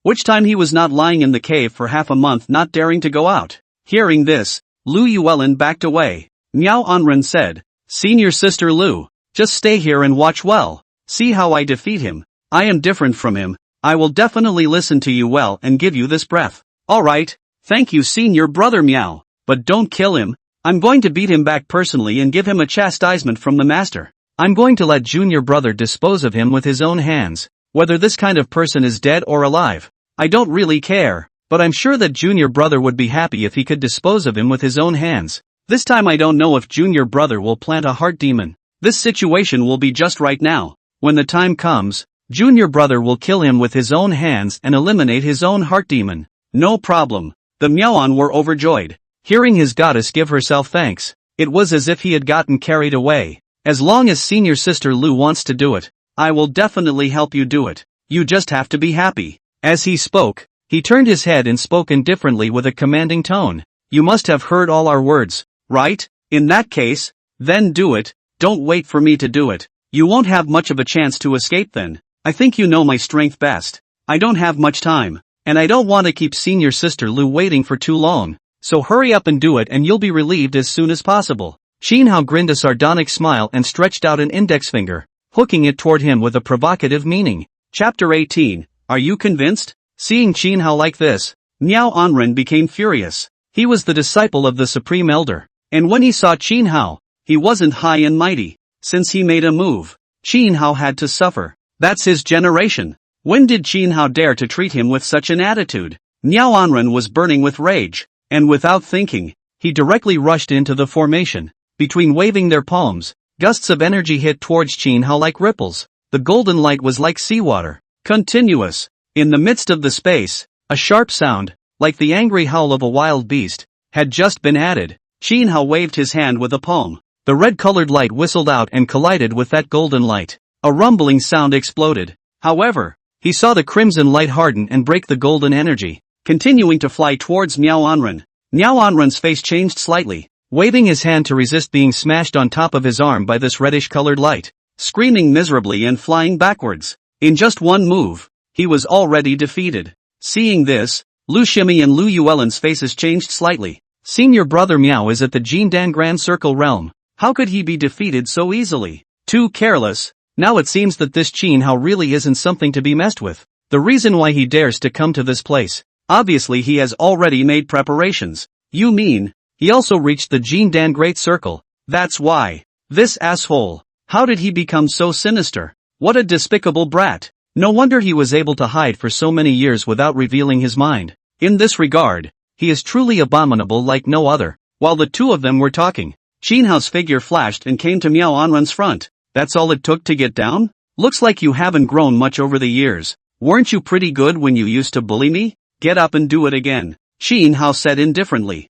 which time he was not lying in the cave for half a month not daring to go out. Hearing this, Lu Yuelin backed away. Miao Anren said, Senior Sister Lu, just stay here and watch well. See how I defeat him. I am different from him. I will definitely listen to you well and give you this breath. Alright, thank you Senior Brother Miao, but don't kill him. I'm going to beat him back personally and give him a chastisement from the master. I'm going to let Junior Brother dispose of him with his own hands. Whether this kind of person is dead or alive, I don't really care, but I'm sure that Junior Brother would be happy if he could dispose of him with his own hands. This time I don't know if Junior Brother will plant a heart demon. This situation will be just right now. When the time comes, Junior Brother will kill him with his own hands and eliminate his own heart demon. No problem. The Miaoan were overjoyed. Hearing his goddess give herself thanks, it was as if he had gotten carried away. As long as Senior Sister Lu wants to do it, I will definitely help you do it. You just have to be happy. As he spoke, he turned his head and spoke indifferently with a commanding tone. You must have heard all our words, right? In that case, then do it. Don't wait for me to do it. You won't have much of a chance to escape then. I think you know my strength best. I don't have much time, and I don't want to keep Senior Sister Lu waiting for too long. So hurry up and do it and you'll be relieved as soon as possible. Qin Hao grinned a sardonic smile and stretched out an index finger, hooking it toward him with a provocative meaning. Chapter 18. Are you convinced? Seeing Qin Hao like this, Miao Anren became furious. He was the disciple of the Supreme Elder, and when he saw Qin Hao, he wasn't high and mighty. Since he made a move, Qin Hao had to suffer. That's his generation. When did Qin Hao dare to treat him with such an attitude? Miao Anren was burning with rage, and without thinking, he directly rushed into the formation. Between waving their palms, gusts of energy hit towards Qin Hao like ripples. The golden light was like seawater, continuous. In the midst of the space, a sharp sound, like the angry howl of a wild beast, had just been added. Qin Hao waved his hand with a palm. The red-colored light whistled out and collided with that golden light. A rumbling sound exploded. However, he saw the crimson light harden and break the golden energy, continuing to fly towards Miao Anren. Miao Anren's face changed slightly, waving his hand to resist being smashed on top of his arm by this reddish-colored light, screaming miserably and flying backwards. In just one move, he was already defeated. Seeing this, Lu Shimi and Lu Yuelin's faces changed slightly. Senior Brother Miao is at the Jindan Grand Circle realm. How could he be defeated so easily? Too careless. Now it seems that this Qin Hao really isn't something to be messed with. The reason why he dares to come to this place, obviously he has already made preparations. You mean, he also reached the Jindan Great Circle? That's why. This asshole. How did he become so sinister? What a despicable brat. No wonder he was able to hide for so many years without revealing his mind. In this regard, he is truly abominable like no other. While the two of them were talking, Qin Hao's figure flashed and came to Miao Anren's front. That's all it took to get down? Looks like you haven't grown much over the years. Weren't you pretty good when you used to bully me? Get up and do it again. Qin Hao said indifferently.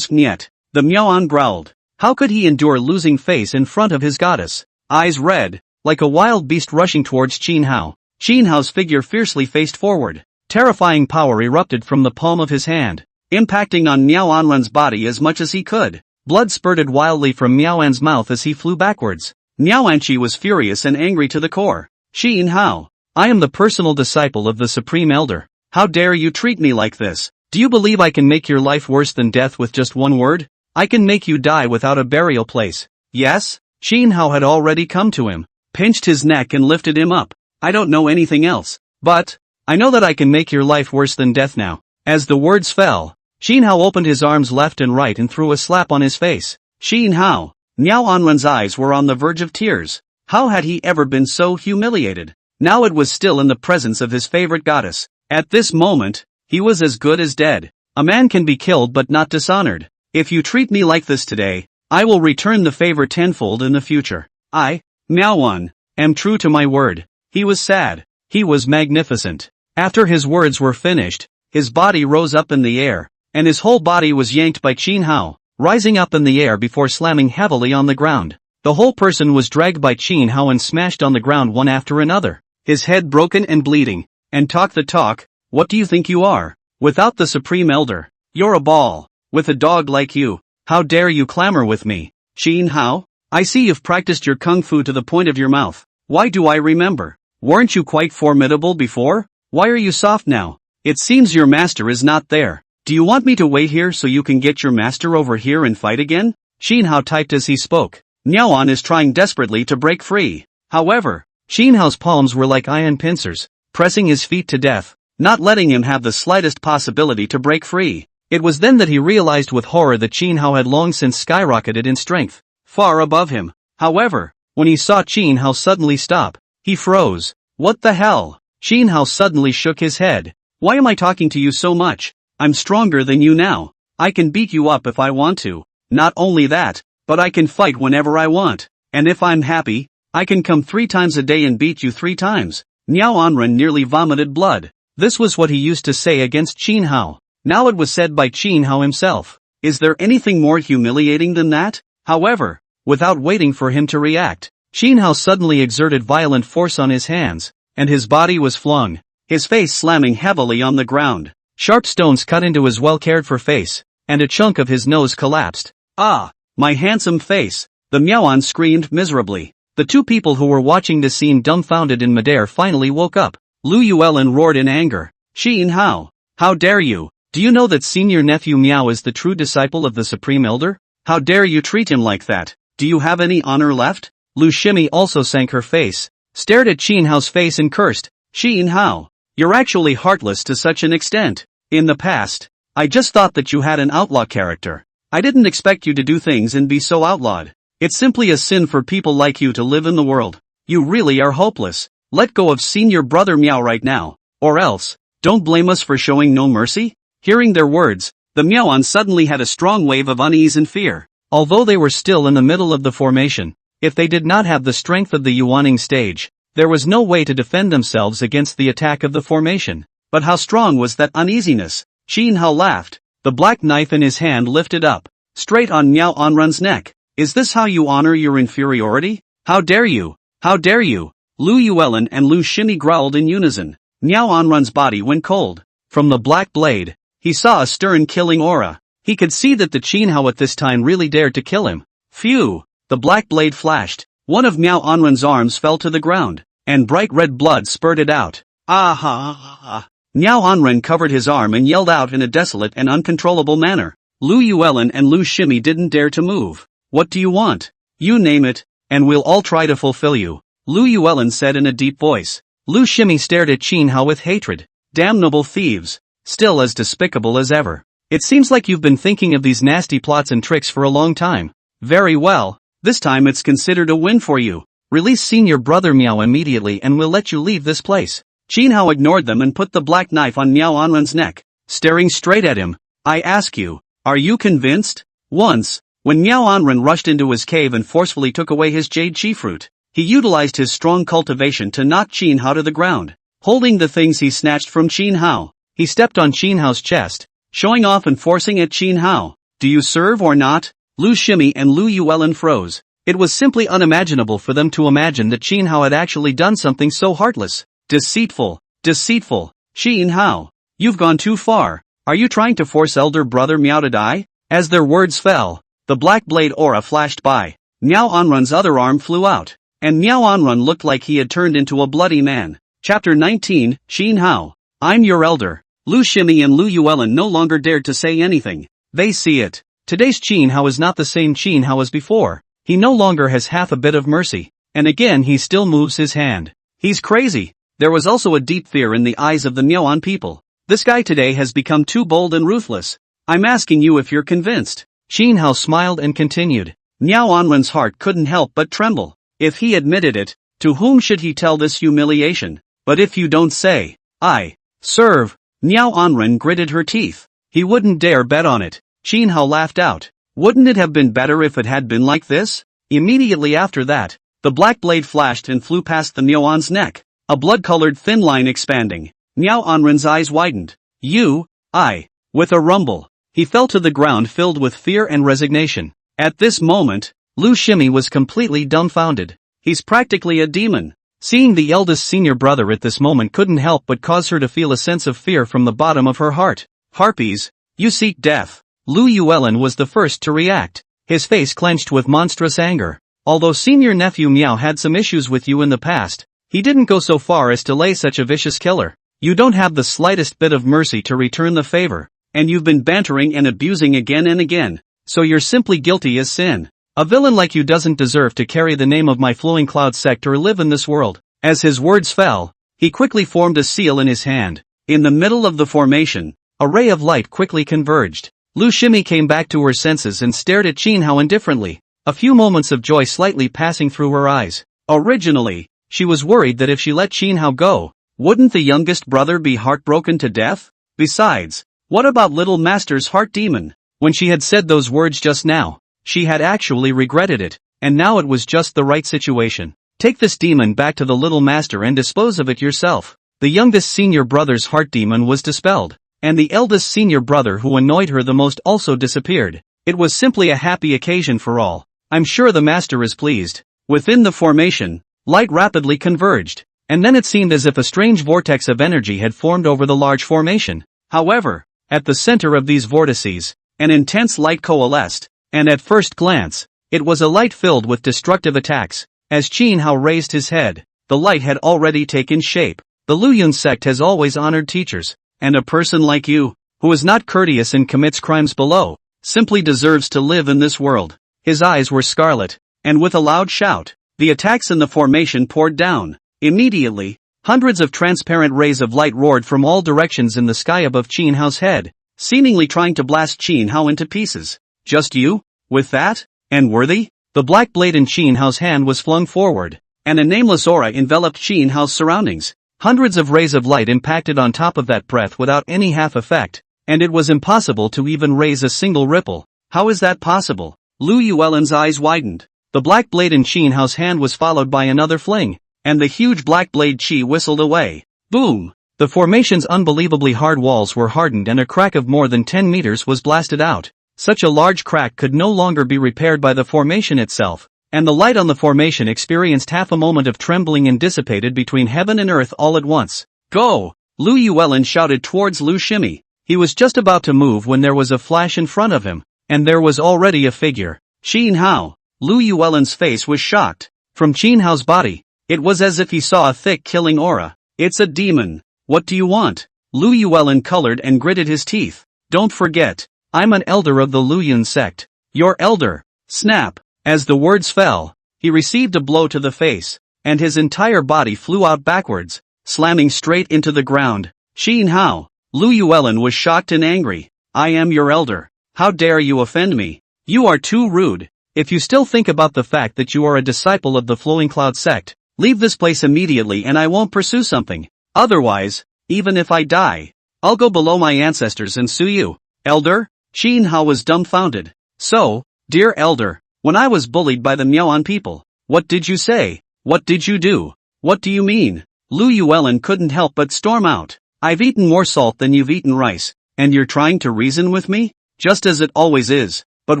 Niet. The Miaoan growled. How could he endure losing face in front of his goddess? Eyes red, like a wild beast rushing towards Qin Hao. Qin Hao's figure fiercely faced forward. Terrifying power erupted from the palm of his hand, impacting on Miao Anren's body as much as he could. Blood spurted wildly from Miao An's mouth as he flew backwards. Miao Anqi was furious and angry to the core. Qin Hao, I am the personal disciple of the Supreme Elder. How dare you treat me like this? Do you believe I can make your life worse than death with just one word? I can make you die without a burial place. Yes? Qin Hao had already come to him, pinched his neck and lifted him up. I don't know anything else, but I know that I can make your life worse than death now. As the words fell, Qin Hao opened his arms left and right and threw a slap on his face. Qin Hao, Miao Anren's eyes were on the verge of tears. How had he ever been so humiliated? Now it was still in the presence of his favorite goddess. At this moment, he was as good as dead. A man can be killed but not dishonored. If you treat me like this today, I will return the favor tenfold in the future. I, Miao, am true to my word. He was sad. He was magnificent. After his words were finished, his body rose up in the air, and his whole body was yanked by Qin Hao, rising up in the air before slamming heavily on the ground. The whole person was dragged by Qin Hao and smashed on the ground one after another, his head broken and bleeding. And talk the talk, what do you think you are? Without the Supreme Elder, you're a ball. With a dog like you, how dare you clamor with me? Qin Hao, I see you've practiced your kung fu to the point of your mouth. Why do I remember? Weren't you quite formidable before? Why are you soft now? It seems your master is not there. Do you want me to wait here so you can get your master over here and fight again? Qin Hao typed as he spoke. Miao is trying desperately to break free. However, Qin Hao's palms were like iron pincers, pressing his feet to death, not letting him have the slightest possibility to break free. It was then that he realized with horror that Qin Hao had long since skyrocketed in strength, far above him. However, when he saw Qin Hao suddenly stop, he froze. What the hell? Qin Hao suddenly shook his head. Why am I talking to you so much? I'm stronger than you now. I can beat you up if I want to. Not only that, but I can fight whenever I want. And if I'm happy, I can come 3 times a day and beat you 3 times. Miao Anren nearly vomited blood. This was what he used to say against Qin Hao. Now it was said by Qin Hao himself. Is there anything more humiliating than that? However, without waiting for him to react, Qin Hao suddenly exerted violent force on his hands, and his body was flung, his face slamming heavily on the ground. Sharp stones cut into his well-cared-for face, and a chunk of his nose collapsed. Ah, my handsome face! The Miaoan screamed miserably. The 2 people who were watching the scene dumbfounded in midair finally woke up. Lu Yuelin roared in anger. Qin Hao, how dare you? Do you know that senior nephew Miao is the true disciple of the Supreme Elder? How dare you treat him like that? Do you have any honor left? Lu Shimi also sank her face, stared at Qin Hao's face and cursed. Qin Hao, you're actually heartless to such an extent. In the past, I just thought that you had an outlaw character. I didn't expect you to do things and be so outlawed. It's simply a sin for people like you to live in the world. You really are hopeless. Let go of senior brother Miao right now, or else, don't blame us for showing no mercy. Hearing their words, the Miaoan suddenly had a strong wave of unease and fear. Although they were still in the middle of the formation, if they did not have the strength of the Yuaning stage, there was no way to defend themselves against the attack of the formation. But how strong was that uneasiness? Qin Hao laughed, the black knife in his hand lifted up, straight on Miao Anren's neck. Is this how you honor your inferiority? How dare you? How dare you? Lu Yuelin and Lu Shimi growled in unison. Miao Anren's body went cold. From the black blade, he saw a stern killing aura. He could see that the Qin Hao at this time really dared to kill him. Phew! The black blade flashed. One of Miao Anren's arms fell to the ground, and bright red blood spurted out. Ah! Miao Anren covered his arm and yelled out in a desolate and uncontrollable manner. Lu Yuelin and Lu Shimi didn't dare to move. What do you want? You name it, and we'll all try to fulfill you, Lu Yuelin said in a deep voice. Lu Shimi stared at Qin Hao with hatred. Damnable thieves! Still as despicable as ever. It seems like you've been thinking of these nasty plots and tricks for a long time. Very well, this time it's considered a win for you. Release senior brother Miao immediately and we'll let you leave this place. Qin Hao ignored them and put the black knife on Miao Anren's neck, staring straight at him. I ask you, are you convinced? Once, when Miao Anren rushed into his cave and forcefully took away his jade chi fruit, he utilized his strong cultivation to knock Qin Hao to the ground. Holding the things he snatched from Qin Hao, he stepped on Qin Hao's chest, showing off and forcing at Qin Hao. Do you serve or not? Lu Shimi and Lu Yuelin froze. It was simply unimaginable for them to imagine that Qin Hao had actually done something so heartless. Deceitful, deceitful. Qin Hao, you've gone too far. Are you trying to force elder brother Miao to die? As their words fell, the black blade aura flashed by. Miao Anren's other arm flew out, and Miao Anren looked like he had turned into a bloody man. Chapter 19, Qin Hao. I'm your elder. Lu Shimi and Lu Yuelin no longer dared to say anything. They see it. Today's Qin Hao is not the same Qin Hao as before. He no longer has half a bit of mercy. And again he still moves his hand. He's crazy. There was also a deep fear in the eyes of the Miaoan people. This guy today has become too bold and ruthless. I'm asking you if you're convinced. Qin Hao smiled and continued. Miao Anren's heart couldn't help but tremble. If he admitted it, to whom should he tell this humiliation? But if you don't say, I serve, Miao Anren gritted her teeth. He wouldn't dare bet on it. Qin Hao laughed out. Wouldn't it have been better if it had been like this? Immediately after that, the black blade flashed and flew past the Miaoan's neck, a blood-colored thin line expanding. Miao Anren's eyes widened. With a rumble, he fell to the ground filled with fear and resignation. At this moment, Lu Shimi was completely dumbfounded. He's practically a demon. Seeing the eldest senior brother at this moment couldn't help but cause her to feel a sense of fear from the bottom of her heart. Harpies, you seek death. Lu Yuelin was the first to react. His face clenched with monstrous anger. Although senior nephew Miao had some issues with you in the past, he didn't go so far as to lay such a vicious killer. You don't have the slightest bit of mercy to return the favor, and you've been bantering and abusing again and again, so you're simply guilty as sin. A villain like you doesn't deserve to carry the name of my flowing cloud sect or live in this world. As his words fell, he quickly formed a seal in his hand. In the middle of the formation, a ray of light quickly converged. Lu Shimi came back to her senses and stared at Qin Hao indifferently, a few moments of joy slightly passing through her eyes. Originally, she was worried that if she let Qin Hao go, wouldn't the youngest brother be heartbroken to death? Besides, what about little master's heart demon? When she had said those words just now, she had actually regretted it, and now it was just the right situation. Take this demon back to the little master and dispose of it yourself. The youngest senior brother's heart demon was dispelled, and the eldest senior brother who annoyed her the most also disappeared. It was simply a happy occasion for all. I'm sure the master is pleased. Within the formation, light rapidly converged, and then it seemed as if a strange vortex of energy had formed over the large formation. However, at the center of these vortices, an intense light coalesced, and at first glance, it was a light filled with destructive attacks. As Qin Hao raised his head, the light had already taken shape. The Luyun sect has always honored teachers, and a person like you, who is not courteous and commits crimes below, simply deserves to live in this world. His eyes were scarlet, and with a loud shout, the attacks in the formation poured down. Immediately, hundreds of transparent rays of light roared from all directions in the sky above Qin Hao's head, seemingly trying to blast Qin Hao into pieces. Just you? With that? And worthy? The black blade in Qin Hao's hand was flung forward, and a nameless aura enveloped Qin Hao's surroundings. Hundreds of rays of light impacted on top of that breath without any half effect, and it was impossible to even raise a single ripple. How is that possible? Lu Yuelin's eyes widened. The black blade in Qin Hao's hand was followed by another fling, and the huge black blade chi whistled away. Boom! The formation's unbelievably hard walls were hardened and a crack of more than 10 meters was blasted out. Such a large crack could no longer be repaired by the formation itself, and the light on the formation experienced half a moment of trembling and dissipated between heaven and earth all at once. Go! Lu Yuelin shouted towards Lu Shimi. He was just about to move when there was a flash in front of him, and there was already a figure. Qin Hao. Lu Yuelin's face was shocked. From Qin Hao's body, it was as if he saw a thick killing aura. It's a demon. What do you want? Lu Yuelin colored and gritted his teeth. Don't forget, I'm an elder of the Luyun sect. Your elder. Snap. As the words fell, he received a blow to the face, and his entire body flew out backwards, slamming straight into the ground. Qin Hao. Lu Yuelin was shocked and angry. I am your elder. How dare you offend me? You are too rude. If you still think about the fact that you are a disciple of the Flowing Cloud sect, leave this place immediately and I won't pursue something. Otherwise, even if I die, I'll go below my ancestors and sue you. Elder? Qin Hao was dumbfounded. So, dear elder, when I was bullied by the Miaoan people, what did you say? What did you do? What do you mean? Lu Yuelin couldn't help but storm out. I've eaten more salt than you've eaten rice, and you're trying to reason with me? Just as it always is. But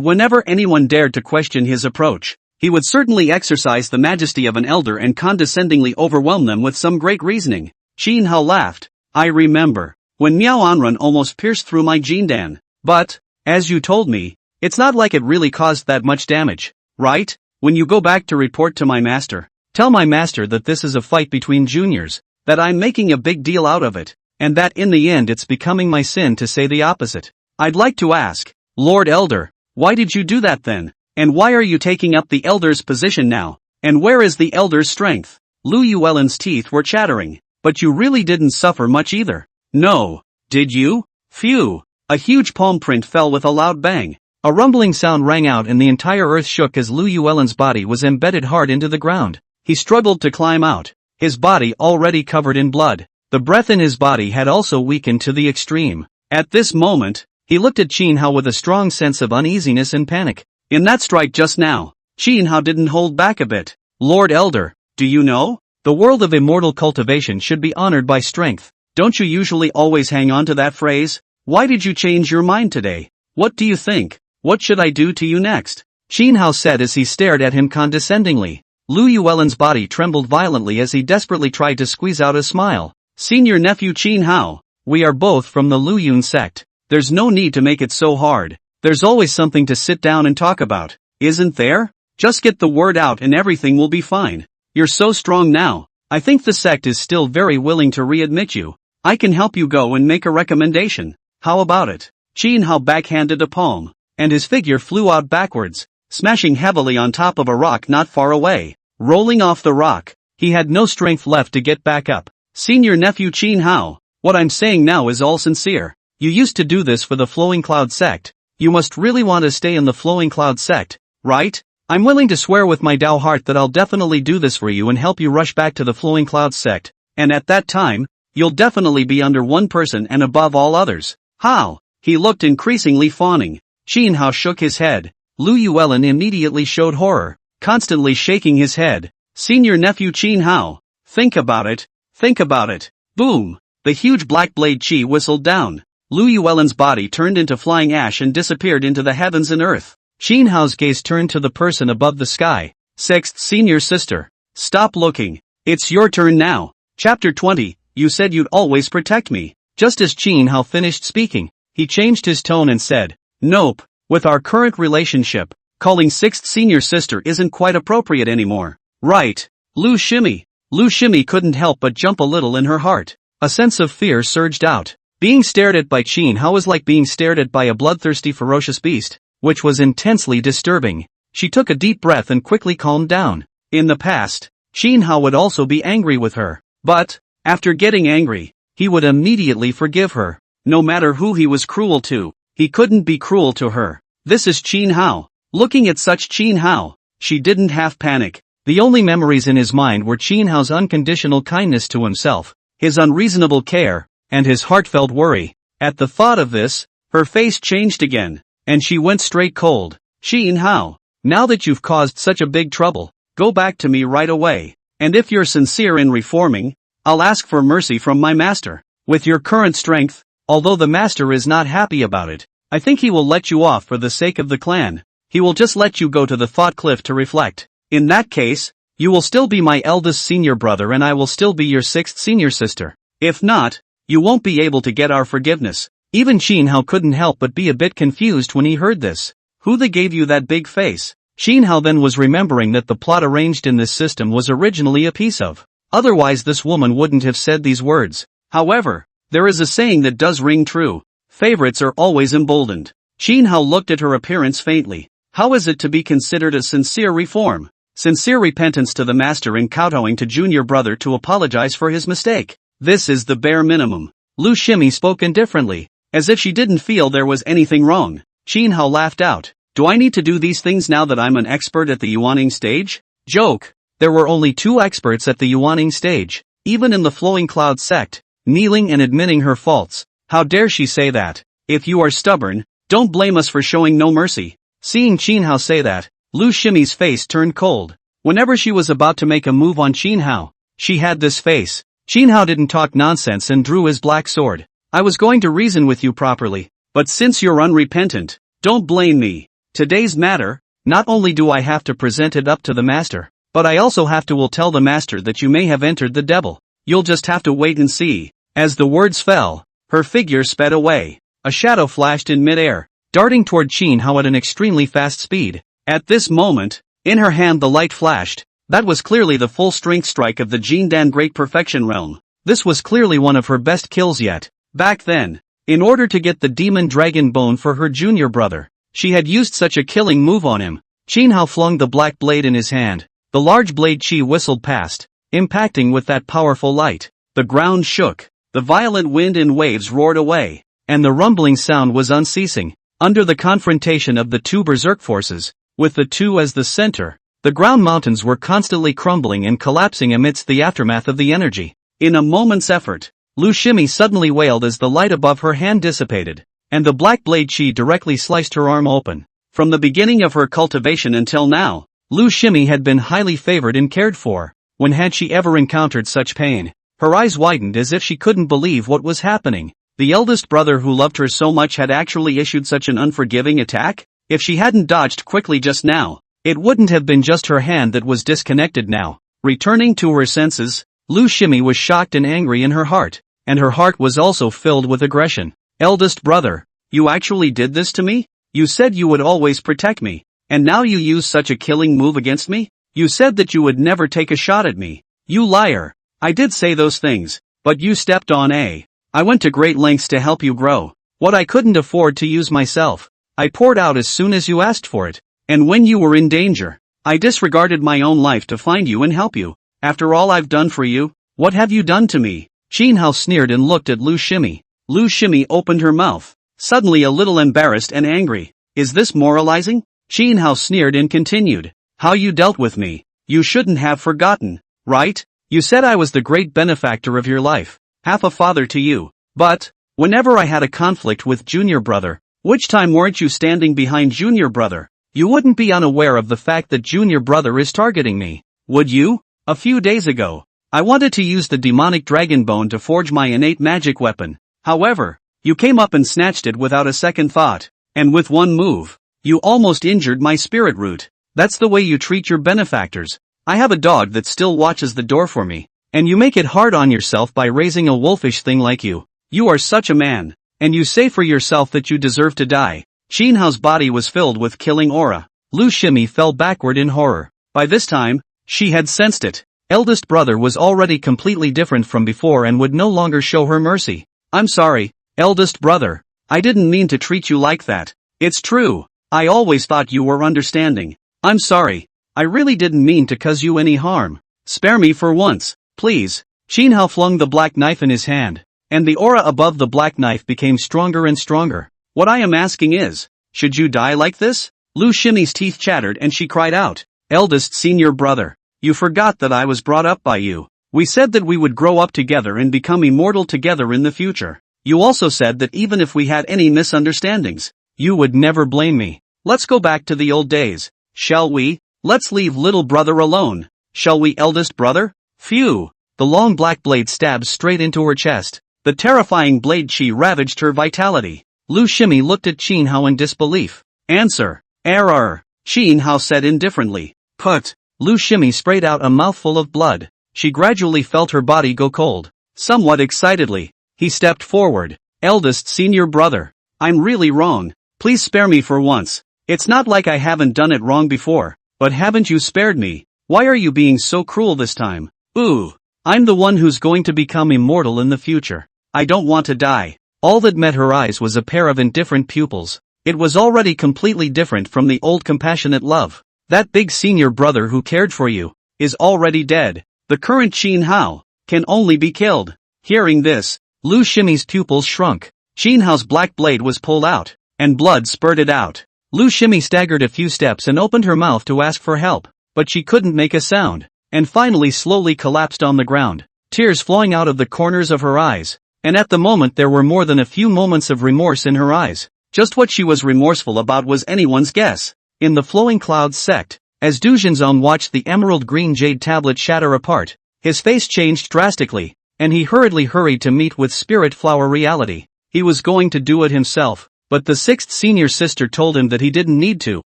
whenever anyone dared to question his approach, he would certainly exercise the majesty of an elder and condescendingly overwhelm them with some great reasoning. Qin Hao laughed. I remember, when Miao Anren almost pierced through my Jindan. But, as you told me, it's not like it really caused that much damage, right? When you go back to report to my master, tell my master that this is a fight between juniors, that I'm making a big deal out of it, and that in the end it's becoming my sin to say the opposite. I'd like to ask, Lord Elder, why did you do that then? And why are you taking up the elder's position now? And where is the elder's strength? Lu Yuelin's teeth were chattering. But you really didn't suffer much either. No. Did you? Phew. A huge palm print fell with a loud bang. A rumbling sound rang out and the entire earth shook as Lu Yuelin's body was embedded hard into the ground. He struggled to climb out, his body already covered in blood. The breath in his body had also weakened to the extreme. At this moment, he looked at Qin Hao with a strong sense of uneasiness and panic. In that strike just now, Qin Hao didn't hold back a bit. Lord Elder, do you know? The world of immortal cultivation should be honored by strength. Don't you usually always hang on to that phrase? Why did you change your mind today? What do you think? What should I do to you next? Qin Hao said as he stared at him condescendingly. Lu Yuelin's body trembled violently as he desperately tried to squeeze out a smile. Senior nephew Qin Hao, we are both from the Lu Yun sect. There's no need to make it so hard. There's always something to sit down and talk about, isn't there? Just get the word out and everything will be fine. You're so strong now. I think the sect is still very willing to readmit you. I can help you go and make a recommendation. How about it? Qin Hao backhanded a palm, and his figure flew out backwards, smashing heavily on top of a rock not far away. Rolling off the rock, he had no strength left to get back up. Senior nephew Qin Hao, what I'm saying now is all sincere. You used to do this for the Flowing Cloud sect. You must really want to stay in the Flowing Cloud sect, right? I'm willing to swear with my Tao heart that I'll definitely do this for you and help you rush back to the Flowing Cloud sect, and at that time, you'll definitely be under one person and above all others. How? He looked increasingly fawning. Qin Hao shook his head. Lu Yuelin immediately showed horror, constantly shaking his head. Senior nephew Qin Hao, think about it. Think about it. Boom! The huge black blade chi whistled down. Lu Yuelin's body turned into flying ash and disappeared into the heavens and earth. Qin Hao's gaze turned to the person above the sky. Sixth senior sister. Stop looking. It's your turn now. Chapter 20, you said you'd always protect me. Just as Qin Hao finished speaking, he changed his tone and said, nope, with our current relationship, calling sixth senior sister isn't quite appropriate anymore. Right. Lu Shimi couldn't help but jump a little in her heart. A sense of fear surged out. Being stared at by Qin Hao was like being stared at by a bloodthirsty ferocious beast, which was intensely disturbing. She took a deep breath and quickly calmed down. In the past, Qin Hao would also be angry with her. But, after getting angry, he would immediately forgive her. No matter who he was cruel to, he couldn't be cruel to her. This is Qin Hao. Looking at such Qin Hao, she didn't have panic. The only memories in his mind were Qin Hao's unconditional kindness to himself, his unreasonable care, and his heartfelt worry. At the thought of this, her face changed again, and she went straight cold. Qin Hao, now that you've caused such a big trouble, go back to me right away. And if you're sincere in reforming, I'll ask for mercy from my master. With your current strength, although the master is not happy about it, I think he will let you off for the sake of the clan. He will just let you go to the thought cliff to reflect. In that case, you will still be my eldest senior brother and I will still be your sixth senior sister. If not, you won't be able to get our forgiveness. Even Qin Hao couldn't help but be a bit confused when he heard this. Who the gave you that big face? Qin Hao then was remembering that the plot arranged in this system was originally a piece of. Otherwise this woman wouldn't have said these words. However, there is a saying that does ring true. Favorites are always emboldened. Qin Hao looked at her appearance faintly. How is it to be considered a sincere reform? Sincere repentance to the master and kowtowing to junior brother to apologize for his mistake. This is the bare minimum. Lu Shimi spoke indifferently, as if she didn't feel there was anything wrong. Qin Hao laughed out. Do I need to do these things now that I'm an expert at the Yuaning stage? Joke. There were only 2 experts at the Yuaning stage, even in the Flowing Cloud sect, kneeling and admitting her faults. How dare she say that? If you are stubborn, don't blame us for showing no mercy. Seeing Qin Hao say that, Lu Shimi's face turned cold. Whenever she was about to make a move on Qin Hao, she had this face. Qin Hao didn't talk nonsense and drew his black sword. I was going to reason with you properly, but since you're unrepentant, don't blame me. Today's matter, not only do I have to present it up to the master, but I also have to tell the master that you may have entered the devil. You'll just have to wait and see. As the words fell, her figure sped away. A shadow flashed in midair, darting toward Qin Hao at an extremely fast speed. At this moment, in her hand the light flashed. That was clearly the full-strength strike of the Jindan Great Perfection realm. This was clearly one of her best kills yet. Back then, in order to get the demon dragon bone for her junior brother, she had used such a killing move on him. Qin Hao flung the black blade in his hand. The large blade chi whistled past, impacting with that powerful light. The ground shook, the violent wind and waves roared away, and the rumbling sound was unceasing. Under the confrontation of the two berserk forces, with the two as the center, the ground mountains were constantly crumbling and collapsing amidst the aftermath of the energy. In a moment's effort, Lu Shimi suddenly wailed as the light above her hand dissipated, and the black blade chi directly sliced her arm open. From the beginning of her cultivation until now, Lu Shimi had been highly favored and cared for. When had she ever encountered such pain? Her eyes widened as if she couldn't believe what was happening. The eldest brother who loved her so much had actually issued such an unforgiving attack? If she hadn't dodged quickly just now, it wouldn't have been just her hand that was disconnected now. Returning to her senses, Lu Shimi was shocked and angry in her heart, and her heart was also filled with aggression. Eldest brother, you actually did this to me? You said you would always protect me, and now you use such a killing move against me? You said that you would never take a shot at me. You liar. I did say those things, but you stepped on a. I went to great lengths to help you grow. What I couldn't afford to use myself, I poured out as soon as you asked for it. And when you were in danger, I disregarded my own life to find you and help you. After all I've done for you, what have you done to me? Qin Hao sneered and looked at Lu Shimi. Lu Shimi opened her mouth, suddenly a little embarrassed and angry. Is this moralizing? Qin Hao sneered and continued. How you dealt with me, you shouldn't have forgotten, right? You said I was the great benefactor of your life, half a father to you. But, whenever I had a conflict with junior brother, which time weren't you standing behind junior brother? You wouldn't be unaware of the fact that junior brother is targeting me, would you? A few days ago, I wanted to use the demonic dragon bone to forge my innate magic weapon. However, you came up and snatched it without a second thought, and with one move, you almost injured my spirit root. That's the way you treat your benefactors. I have a dog that still watches the door for me, and you make it hard on yourself by raising a wolfish thing like you. You are such a man, and you say for yourself that you deserve to die. Qin Hao's body was filled with killing aura. Lu Shimi fell backward in horror. By this time, she had sensed it. Eldest brother was already completely different from before and would no longer show her mercy. I'm sorry, eldest brother. I didn't mean to treat you like that. It's true. I always thought you were understanding. I'm sorry. I really didn't mean to cause you any harm. Spare me for once, please. Qin Hao flung the black knife in his hand, and the aura above the black knife became stronger and stronger. What I am asking is, should you die like this? Lu Shimi's teeth chattered and she cried out. Eldest senior brother, you forgot that I was brought up by you. We said that we would grow up together and become immortal together in the future. You also said that even if we had any misunderstandings, you would never blame me. Let's go back to the old days, shall we? Let's leave little brother alone, shall we, eldest brother? Phew! The long black blade stabbed straight into her chest. The terrifying blade chi ravaged her vitality. Lu Shimi looked at Qin Hao in disbelief. Answer. Error. Qin Hao said indifferently. Put. Lu Shimi sprayed out a mouthful of blood. She gradually felt her body go cold. Somewhat excitedly, he stepped forward. Eldest senior brother, I'm really wrong. Please spare me for once. It's not like I haven't done it wrong before, but haven't you spared me? Why are you being so cruel this time? Ooh, I'm the one who's going to become immortal in the future. I don't want to die. All that met her eyes was a pair of indifferent pupils. It was already completely different from the old compassionate love. That big senior brother who cared for you is already dead. The current Qin Hao can only be killed. Hearing this, Lu Shimi's pupils shrunk. Qin Hao's black blade was pulled out, and blood spurted out. Lu Shimi staggered a few steps and opened her mouth to ask for help, but she couldn't make a sound, and finally slowly collapsed on the ground, tears flowing out of the corners of her eyes. And at the moment there were more than a few moments of remorse in her eyes. Just what she was remorseful about was anyone's guess. In the flowing clouds sect, as Du Jinzong watched the emerald green jade tablet shatter apart, his face changed drastically, and he hurried to meet with Spirit Flower Reality. He was going to do it himself, but the sixth senior sister told him that he didn't need to,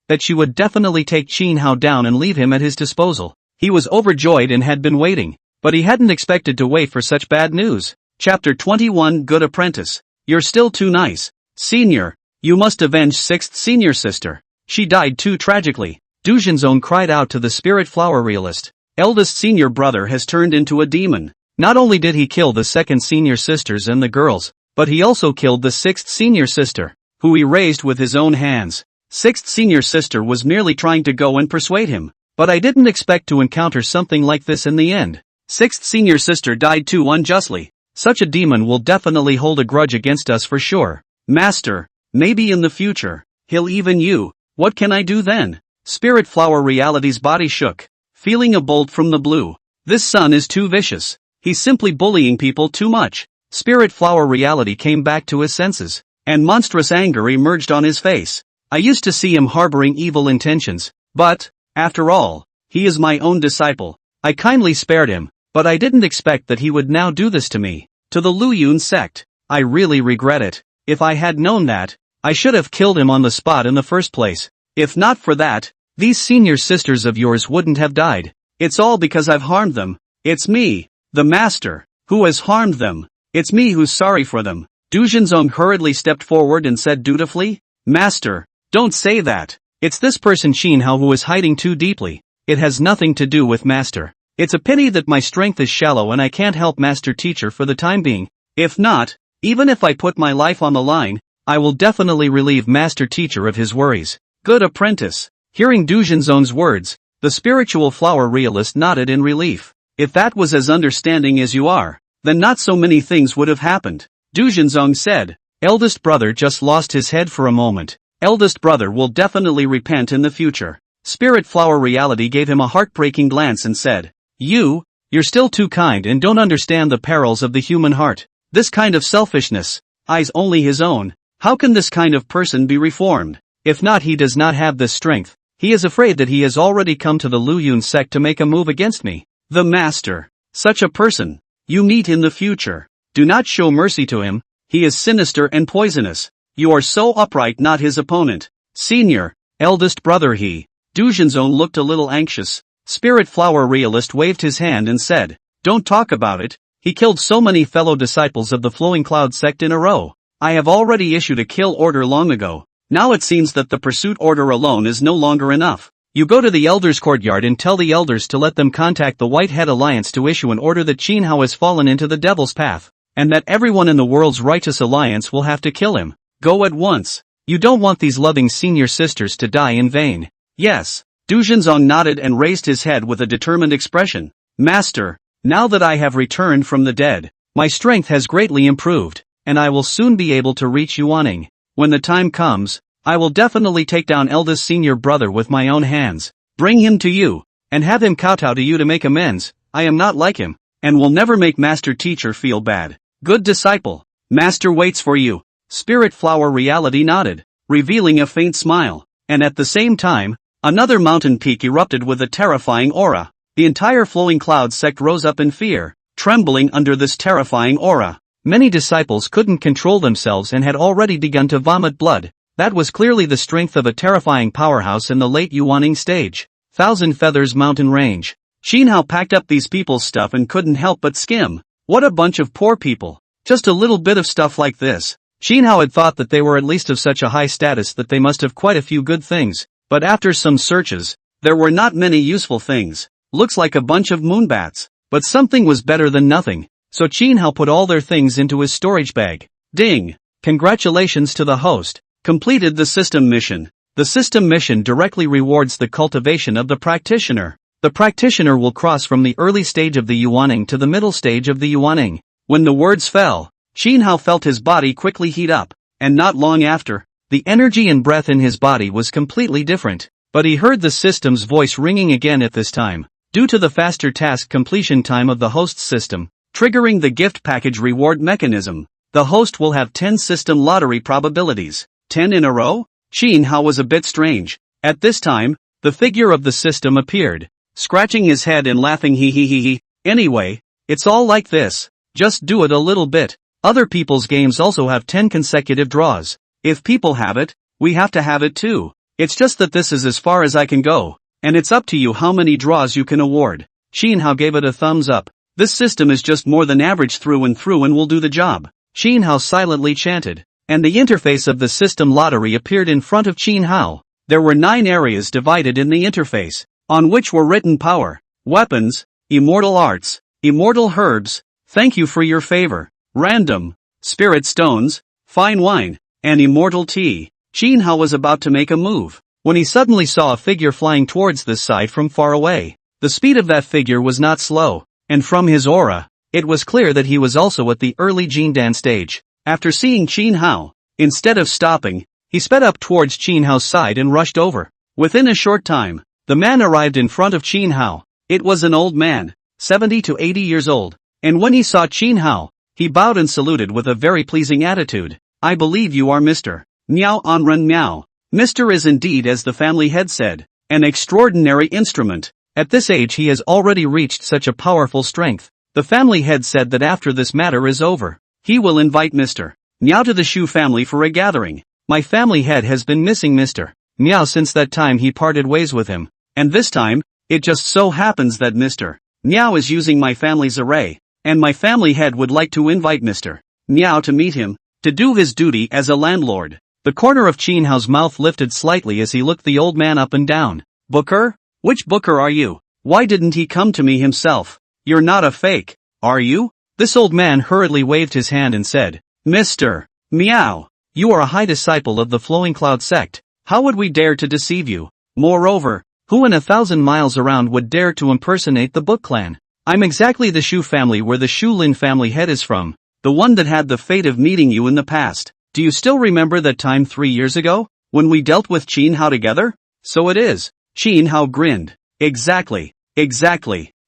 that she would definitely take Qin Hao down and leave him at his disposal. He was overjoyed and had been waiting, but he hadn't expected to wait for such bad news. Chapter 21 Good Apprentice. You're still too nice. Senior, you must avenge sixth senior sister. She died too tragically. Du Jinzong cried out to the spirit flower realist. Eldest senior brother has turned into a demon. Not only did he kill the second senior sisters and the girls, but he also killed the sixth senior sister, who he raised with his own hands. Sixth senior sister was merely trying to go and persuade him, but I didn't expect to encounter something like this in the end. Sixth senior sister died too unjustly. Such a demon will definitely hold a grudge against us for sure. Master, Maybe in the future, he'll even you. What can I do then? Spirit Flower Reality's body shook, feeling a bolt from the blue. This son is too vicious. He's simply bullying people too much. Spirit Flower Reality came back to his senses, and monstrous anger emerged on his face. I used to see him harboring evil intentions, but, after all, he is my own disciple. I kindly spared him, but I didn't expect that he would now do this to me. To the Luyun sect, I really regret it. If I had known that, I should have killed him on the spot in the first place. If not for that, these senior sisters of yours wouldn't have died. It's all because I've harmed them. It's me, the master, who has harmed them. It's me who's sorry for them. Du Jinzong hurriedly stepped forward and said dutifully, Master, don't say that. It's this person Xin Hao who is hiding too deeply. It has nothing to do with Master. It's a pity that my strength is shallow and I can't help Master Teacher for the time being. If not, even if I put my life on the line, I will definitely relieve Master Teacher of his worries. Good apprentice. Hearing Du Jinzong's words, the spiritual flower realist nodded in relief. If that was as understanding as you are, then not so many things would have happened. Du Jinzong said, Eldest brother just lost his head for a moment. Eldest brother will definitely repent in the future. Spirit Flower Reality gave him a heartbreaking glance and said, You're still too kind and don't understand the perils of the human heart. This kind of selfishness, eyes only his own. How can this kind of person be reformed? If not, he does not have this strength. He is afraid that he has already come to the Luyun sect to make a move against me. The master. Such a person. You meet in the future. Do not show mercy to him. He is sinister and poisonous. You are so upright, not his opponent. Senior, eldest brother he. Du Jinzong looked a little anxious. Spirit Flower Realist waved his hand and said, Don't talk about it. He killed so many fellow disciples of the Flowing Cloud sect in a row. I have already issued a kill order long ago. Now it seems that the pursuit order alone is no longer enough. You go to the elders' courtyard and tell the elders to let them contact the Whitehead Alliance to issue an order that Xin Hao has fallen into the devil's path, and that everyone in the world's righteous alliance will have to kill him. Go at once. You don't want these loving senior sisters to die in vain. Yes. Du Jinzong nodded and raised his head with a determined expression. Master, now that I have returned from the dead, my strength has greatly improved, and I will soon be able to reach Yuaning. When the time comes, I will definitely take down eldest senior brother with my own hands, bring him to you, and have him kowtow to you to make amends. I am not like him, and will never make Master Teacher feel bad. Good disciple. Master waits for you. Spirit Flower Reality nodded, revealing a faint smile, and at the same time, another mountain peak erupted with a terrifying aura. The entire Flowing Cloud sect rose up in fear, trembling under this terrifying aura. Many disciples couldn't control themselves and had already begun to vomit blood. That was clearly the strength of a terrifying powerhouse in the late Yuaning stage. Thousand Feathers Mountain Range. Xin Hao packed up these people's stuff and couldn't help but skim. What a bunch of poor people. Just a little bit of stuff like this. Xin Hao had thought that they were at least of such a high status that they must have quite a few good things, but after some searches, there were not many useful things. Looks like a bunch of moonbats. But something was better than nothing, so Xin Hao put all their things into his storage bag. Ding! Congratulations to the host. Completed the system mission. The system mission directly rewards the cultivation of the practitioner. The practitioner will cross from the early stage of the Yuaning to the middle stage of the Yuaning. When the words fell, Xin Hao felt his body quickly heat up, and not long after, the energy and breath in his body was completely different. But he heard the system's voice ringing again at this time. Due to the faster task completion time of the host's system, triggering the gift package reward mechanism, the host will have 10 system lottery probabilities. 10 in a row? Xin Hao was a bit strange. At this time, the figure of the system appeared, scratching his head and laughing he. Anyway, it's all like this. Just do it a little bit. Other people's games also have 10 consecutive draws. If people have it, we have to have it too. It's just that this is as far as I can go, and it's up to you how many draws you can award. Xin Hao gave it a thumbs up. This system is just more than average through and will do the job. Xin Hao silently chanted, and the interface of the system lottery appeared in front of Xin Hao. There were 9 areas divided in the interface, on which were written power, weapons, immortal arts, immortal herbs, thank you for your favor, random, spirit stones, fine wine, and immortal tea. Xin Hao was about to make a move, when he suddenly saw a figure flying towards this side from far away. The speed of that figure was not slow, and from his aura, it was clear that he was also at the early Jindan stage. After seeing Xin Hao, Instead of stopping, he sped up towards Qin Hao's side and rushed over. Within a short time, the man arrived in front of Qin Hao. It was an old man, 70 to 80 years old, and when he saw Qin Hao, he bowed and saluted with a very pleasing attitude. I believe you are Mr. Miao Anren Miao. Mr. is indeed, as the family head said, an extraordinary instrument. At this age he has already reached such a powerful strength. The family head said that after this matter is over, he will invite Mr. Miao to the Shu family for a gathering. My family head has been missing Mr. Miao since that time he parted ways with him, and this time, it just so happens that Mr. Miao is using my family's array, and my family head would like to invite Mr. Miao to meet him, to do his duty as a landlord. The corner of Qin Hao's mouth lifted slightly as he looked the old man up and down. Booker? Which Booker are you? Why didn't he come to me himself? You're not a fake, are you? This old man hurriedly waved his hand and said, Mr. Miao, you are a high disciple of the Flowing Cloud sect. How would we dare to deceive you? Moreover, who in 1,000 miles around would dare to impersonate the Book Clan? I'm exactly the Shu family where the Shu Lin family head is from, the one that had the fate of meeting you in the past. Do you still remember that time 3 years ago, when we dealt with Qin Hao together? So it is. Qin Hao grinned. Exactly.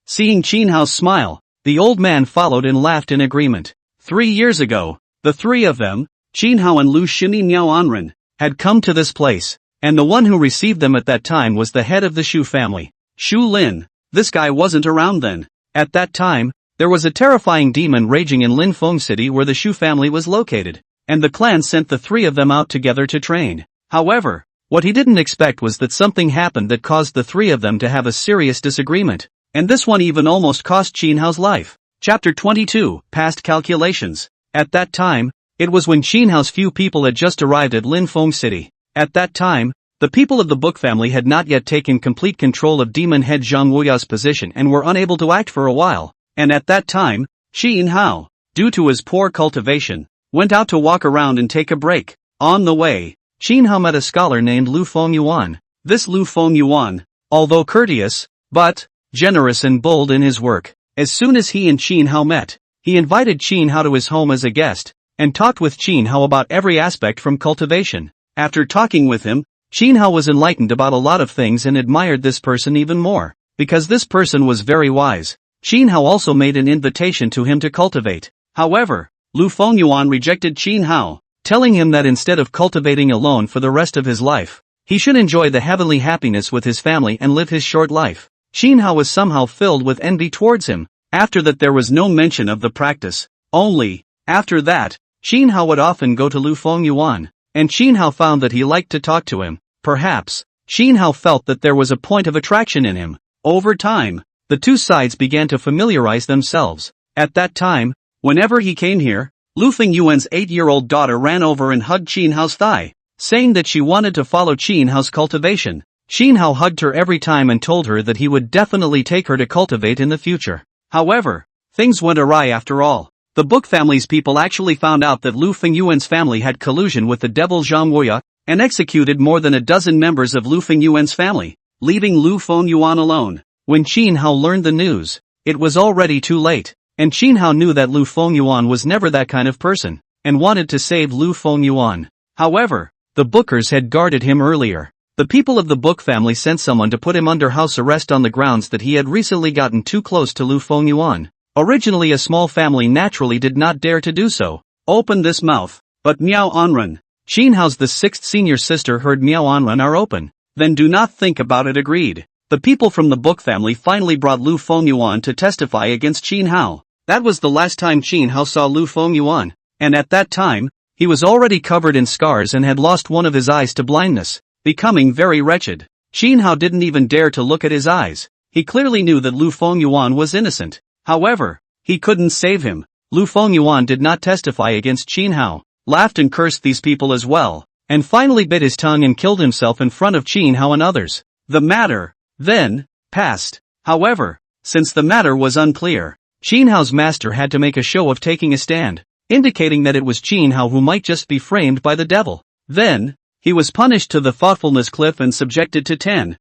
Seeing Qin Hao's smile, the old man followed and laughed in agreement. 3 years ago, the three of them, Qin Hao and Lu Shini Miao Anren, had come to this place, and the one who received them at that time was the head of the Shu family, Shu Lin. This guy wasn't around then. At that time, there was a terrifying demon raging in Lin Feng City where the Shu family was located, and the clan sent the three of them out together to train. However, what he didn't expect was that something happened that caused the three of them to have a serious disagreement, and this one even almost cost Qin Hao's life. Chapter 22, Past Calculations. At that time, it was when Qin Hao's few people had just arrived at Lin Feng City. At that time, the people of the Book family had not yet taken complete control of demon head Zhang Wuya's position and were unable to act for a while, and at that time, Qin Hao, due to his poor cultivation, went out to walk around and take a break. On the way, Qin Hao met a scholar named Lu Fengyuan. This Lu Fengyuan, although courteous, but generous and bold in his work, as soon as he and Qin Hao met, he invited Qin Hao to his home as a guest, and talked with Qin Hao about every aspect from cultivation. After talking with him, Qin Hao was enlightened about a lot of things and admired this person even more, because this person was very wise. Qin Hao also made an invitation to him to cultivate. However, Lu Fengyuan rejected Qin Hao, telling him that instead of cultivating alone for the rest of his life, he should enjoy the heavenly happiness with his family and live his short life. Qin Hao was somehow filled with envy towards him. After that there was no mention of the practice. Only, after that, Qin Hao would often go to Lu Fengyuan, and Qin Hao found that he liked to talk to him. Perhaps, Qin Hao felt that there was a point of attraction in him. Over time, the two sides began to familiarize themselves. At that time, whenever he came here, Lu Fengyuan's 8-year-old daughter ran over and hugged Qin Hao's thigh, saying that she wanted to follow Qin Hao's cultivation. Qin Hao hugged her every time and told her that he would definitely take her to cultivate in the future. However, things went awry after all. The Book family's people actually found out that Lu Fengyuan's family had collusion with the devil Zhang Wuya, and executed more than a dozen members of Lu Fengyuan's family, leaving Lu Fengyuan alone. When Qin Hao learned the news, it was already too late, and Qin Hao knew that Lu Fengyuan was never that kind of person, and wanted to save Lu Fengyuan. However, the Bookers had guarded him earlier. The people of the Book family sent someone to put him under house arrest on the grounds that he had recently gotten too close to Lu Fengyuan. Originally a small family naturally did not dare to do so. Open this mouth. But Miao Anren, Qin Hao's the 6th senior sister heard Miao Anren are open. Then do not think about it, agreed. The people from the Book family finally brought Lu Fengyuan to testify against Qin Hao. That was the last time Qin Hao saw Lu Fengyuan, and at that time, he was already covered in scars and had lost one of his eyes to blindness, becoming very wretched. Qin Hao didn't even dare to look at his eyes. He clearly knew that Lu Fengyuan was innocent. However, he couldn't save him. Lu Fengyuan did not testify against Qin Hao, laughed and cursed these people as well, and finally bit his tongue and killed himself in front of Qin Hao and others. The matter, then, passed. However, since the matter was unclear, Qin Hao's master had to make a show of taking a stand, indicating that it was Qin Hao who might just be framed by the devil. Then, he was punished to the thoughtfulness cliff and subjected to 10,000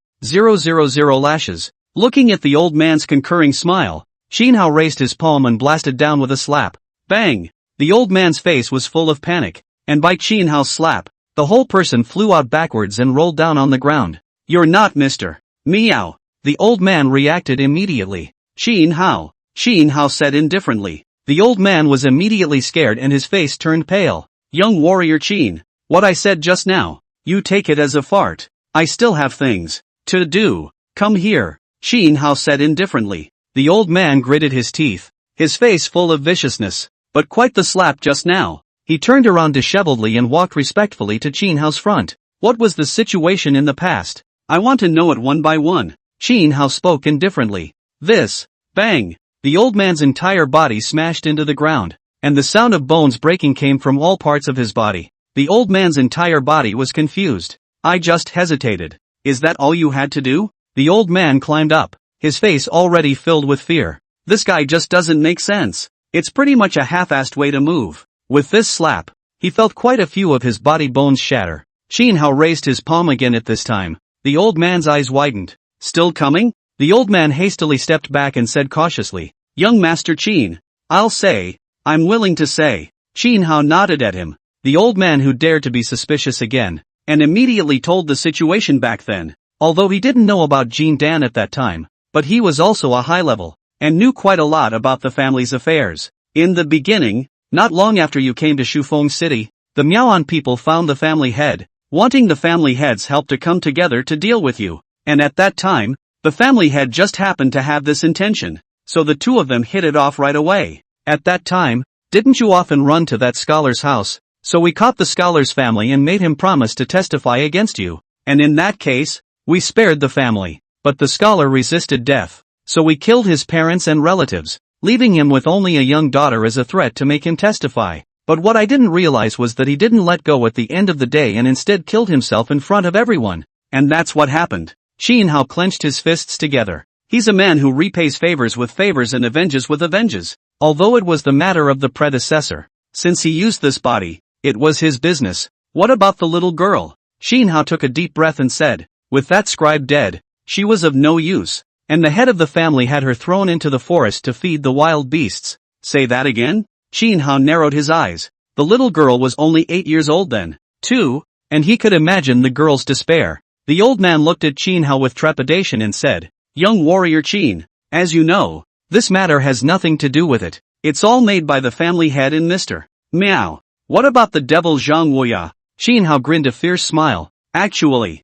lashes. Looking at the old man's concurring smile, Qin Hao raised his palm and blasted down with a slap. Bang! The old man's face was full of panic. and by Qin Hao's slap, the whole person flew out backwards and rolled down on the ground. "You're not Mr. Meow." The old man reacted immediately. "Qin Hao," Qin Hao said indifferently. The old man was immediately scared and his face turned pale. "Young warrior Qin, what I said just now, you take it as a fart. I still have things to do. Come here," Qin Hao said indifferently. The old man gritted his teeth, his face full of viciousness. But quite the slap just now. He turned around disheveledly and walked respectfully to Qin Hao's front. "What was the situation in the past? I want to know it one by one." Qin Hao spoke indifferently. "This." Bang! The old man's entire body smashed into the ground, and the sound of bones breaking came from all parts of his body. The old man's entire body was confused. "I just hesitated. Is that all you had to do?" The old man climbed up, his face already filled with fear. "This guy just doesn't make sense. It's pretty much a half-assed way to move." With this slap, he felt quite a few of his body bones shatter. Qin Hao raised his palm again at this time. The old man's eyes widened. "Still coming?" The old man hastily stepped back and said cautiously, "Young Master Qin, I'm willing to say." Qin Hao nodded at him, the old man who dared to be suspicious again, and immediately told the situation back then. Although he didn't know about Jin Dan at that time, but he was also a high level, and knew quite a lot about the family's affairs. "In the beginning, not long after you came to Shufeng City, the Miaoan people found the family head, wanting the family head's help to come together to deal with you, and at that time, the family head just happened to have this intention, so the two of them hit it off right away. At that time, didn't you often run to that scholar's house? So we caught the scholar's family and made him promise to testify against you, and in that case, we spared the family, but the scholar resisted death, so we killed his parents and relatives, leaving him with only a young daughter as a threat to make him testify. But what I didn't realize was that he didn't let go at the end of the day and instead killed himself in front of everyone. And that's what happened." Qin Hao clenched his fists together. He's a man who repays favors with favors and avenges with avenges. Although it was the matter of the predecessor, since he used this body, it was his business. "What about the little girl?" Qin Hao took a deep breath and said, "With that scribe dead, she was of no use, and the head of the family had her thrown into the forest to feed the wild beasts." "Say that again?" Qin Hao narrowed his eyes. The little girl was only 8 years old then, too, and he could imagine the girl's despair. The old man looked at Qin Hao with trepidation and said, "Young warrior Qin, as you know, this matter has nothing to do with it. It's all made by the family head and Mr. Meow. What about the devil Zhang Wuya?" Qin Hao grinned a fierce smile. Actually,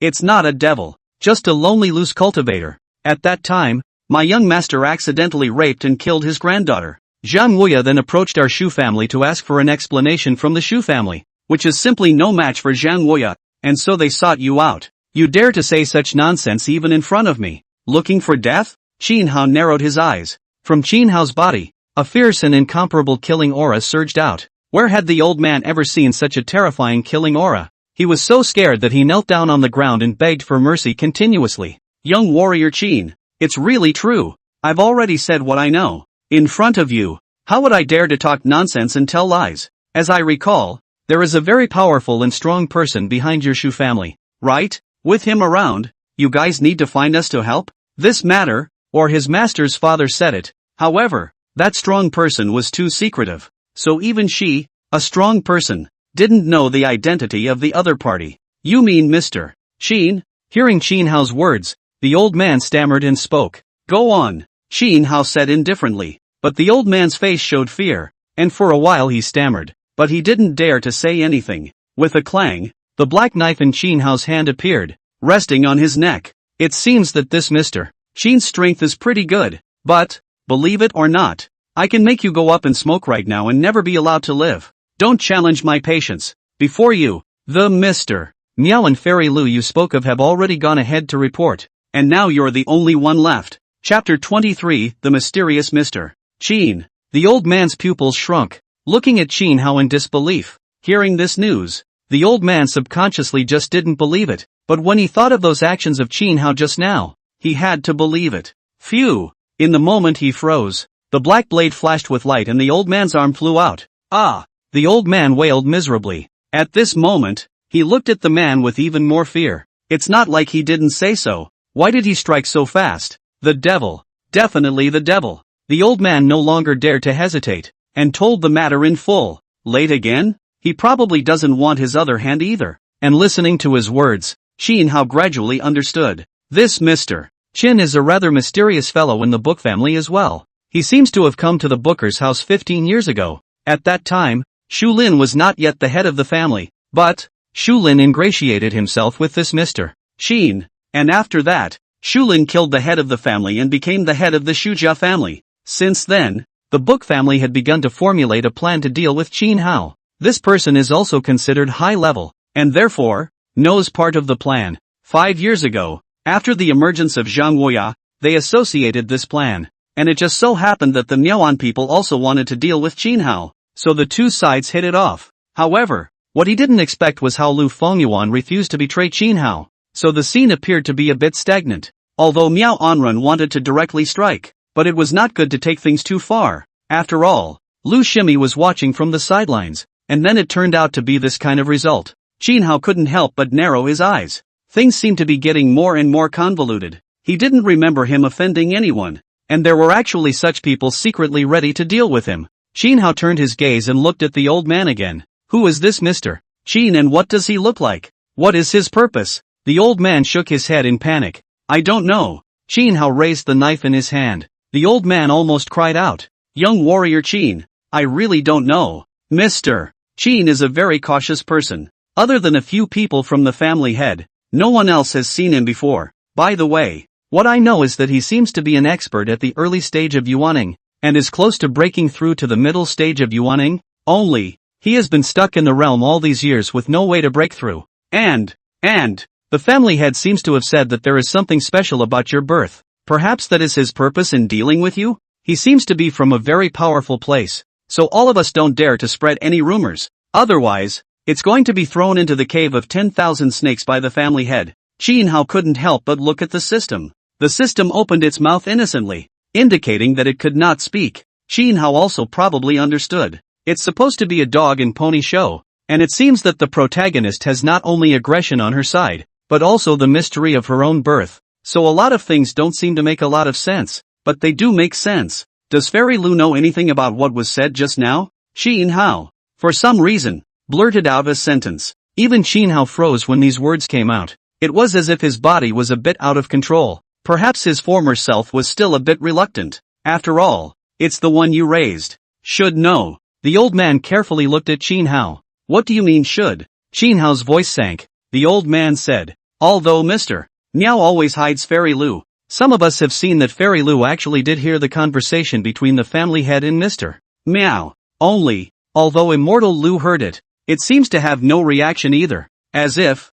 it's not a devil, just a lonely loose cultivator. At that time, my young master accidentally raped and killed his granddaughter. Zhang Wuya then approached our Shu family to ask for an explanation from the Shu family, which is simply no match for Zhang Wuya, and so they sought you out. You dare to say such nonsense even in front of me? Looking for death?" Qin Hao narrowed his eyes. From Qin Hao's body, a fierce and incomparable killing aura surged out. Where had the old man ever seen such a terrifying killing aura? He was so scared that he knelt down on the ground and begged for mercy continuously. "Young warrior Qin, it's really true. I've already said what I know. In front of you. How would I dare to talk nonsense and tell lies? As I recall, there is a very powerful and strong person behind your Shu family, right? With him around, you guys need to find us to help this matter, or his master's father said it. However, that strong person was too secretive, so even she, a strong person, didn't know the identity of the other party." "You mean Mr. Qin?" Hearing Qin Hao's words, the old man stammered and spoke. "Go on," Qin Hao said indifferently, but the old man's face showed fear, and for a while he stammered, but he didn't dare to say anything. With a clang, the black knife in Qin Hao's hand appeared, resting on his neck. "It seems that this Mr. Qin's strength is pretty good, but, believe it or not, I can make you go up in smoke right now and never be allowed to live. Don't challenge my patience. Before you, the Mr. Meow and Fairy Lu you spoke of have already gone ahead to report, and now you're the only one left." Chapter 23, The Mysterious Mr. Qin. The old man's pupils shrunk, looking at Qin Hao in disbelief. Hearing this news, the old man subconsciously just didn't believe it, but when he thought of those actions of Qin Hao just now, he had to believe it. Phew! In the moment he froze. The black blade flashed with light and the old man's arm flew out. "Ah!" The old man wailed miserably. At this moment, he looked at the man with even more fear. It's not like he didn't say so. Why did he strike so fast? The devil. Definitely the devil. The old man no longer dared to hesitate, and told the matter in full. Late again? He probably doesn't want his other hand either. And listening to his words, Shin Hao gradually understood. This Mr. Chin is a rather mysterious fellow in the book family as well. He seems to have come to the Booker's house 15 years ago. At that time, Shu Lin was not yet the head of the family, but Shu Lin ingratiated himself with this Mr. Shin, and after that, Shu Lin killed the head of the family and became the head of the Shujia family. Since then, the book family had begun to formulate a plan to deal with Shin Hao. This person is also considered high level, and therefore, knows part of the plan. 5 years ago, after the emergence of Zhang Woya, they associated this plan, and it just so happened that the Miaoan people also wanted to deal with Shin Hao, so the two sides hit it off. However, what he didn't expect was how Lu Fengyuan refused to betray Shin Hao, so the scene appeared to be a bit stagnant. Although Miao Anren wanted to directly strike, but it was not good to take things too far. After all, Lu Shimi was watching from the sidelines, and then it turned out to be this kind of result. Shin Hao couldn't help but narrow his eyes. Things seemed to be getting more and more convoluted. He didn't remember him offending anyone, and there were actually such people secretly ready to deal with him. Shin Hao turned his gaze and looked at the old man again. Who is this Mr. Shin and what does he look like? What is his purpose? The old man shook his head in panic. I don't know. Shin Hao raised the knife in his hand. The old man almost cried out. Young warrior Shin, I really don't know. Mr. Shin is a very cautious person. Other than a few people from the family head, no one else has seen him before. By the way, what I know is that he seems to be an expert at the early stage of yuaning, and is close to breaking through to the middle stage of yuaning, only, he has been stuck in the realm all these years with no way to break through. And, the family head seems to have said that there is something special about your birth. Perhaps that is his purpose in dealing with you? He seems to be from a very powerful place, so all of us don't dare to spread any rumors. Otherwise, it's going to be thrown into the cave of 10,000 snakes by the family head. Shin Hao couldn't help but look at the system. The system opened its mouth innocently, indicating that it could not speak. Shin Hao also probably understood. It's supposed to be a dog and pony show, and it seems that the protagonist has not only aggression on her side, but also the mystery of her own birth. So a lot of things don't seem to make a lot of sense, but they do make sense. Does Fairy Lu know anything about what was said just now? Shin Hao, for some reason, blurted out a sentence. Even Shin Hao froze when these words came out. It was as if his body was a bit out of control. Perhaps his former self was still a bit reluctant. After all, it's the one you raised. Should know. The old man carefully looked at Shin Hao. What do you mean should? Shin Hao's voice sank. The old man said, although Mr. Miao always hides Fairy Lu, some of us have seen that Fairy Lu actually did hear the conversation between the family head and Mr. Miao. Only, although immortal Lu heard it, it seems to have no reaction either. As if,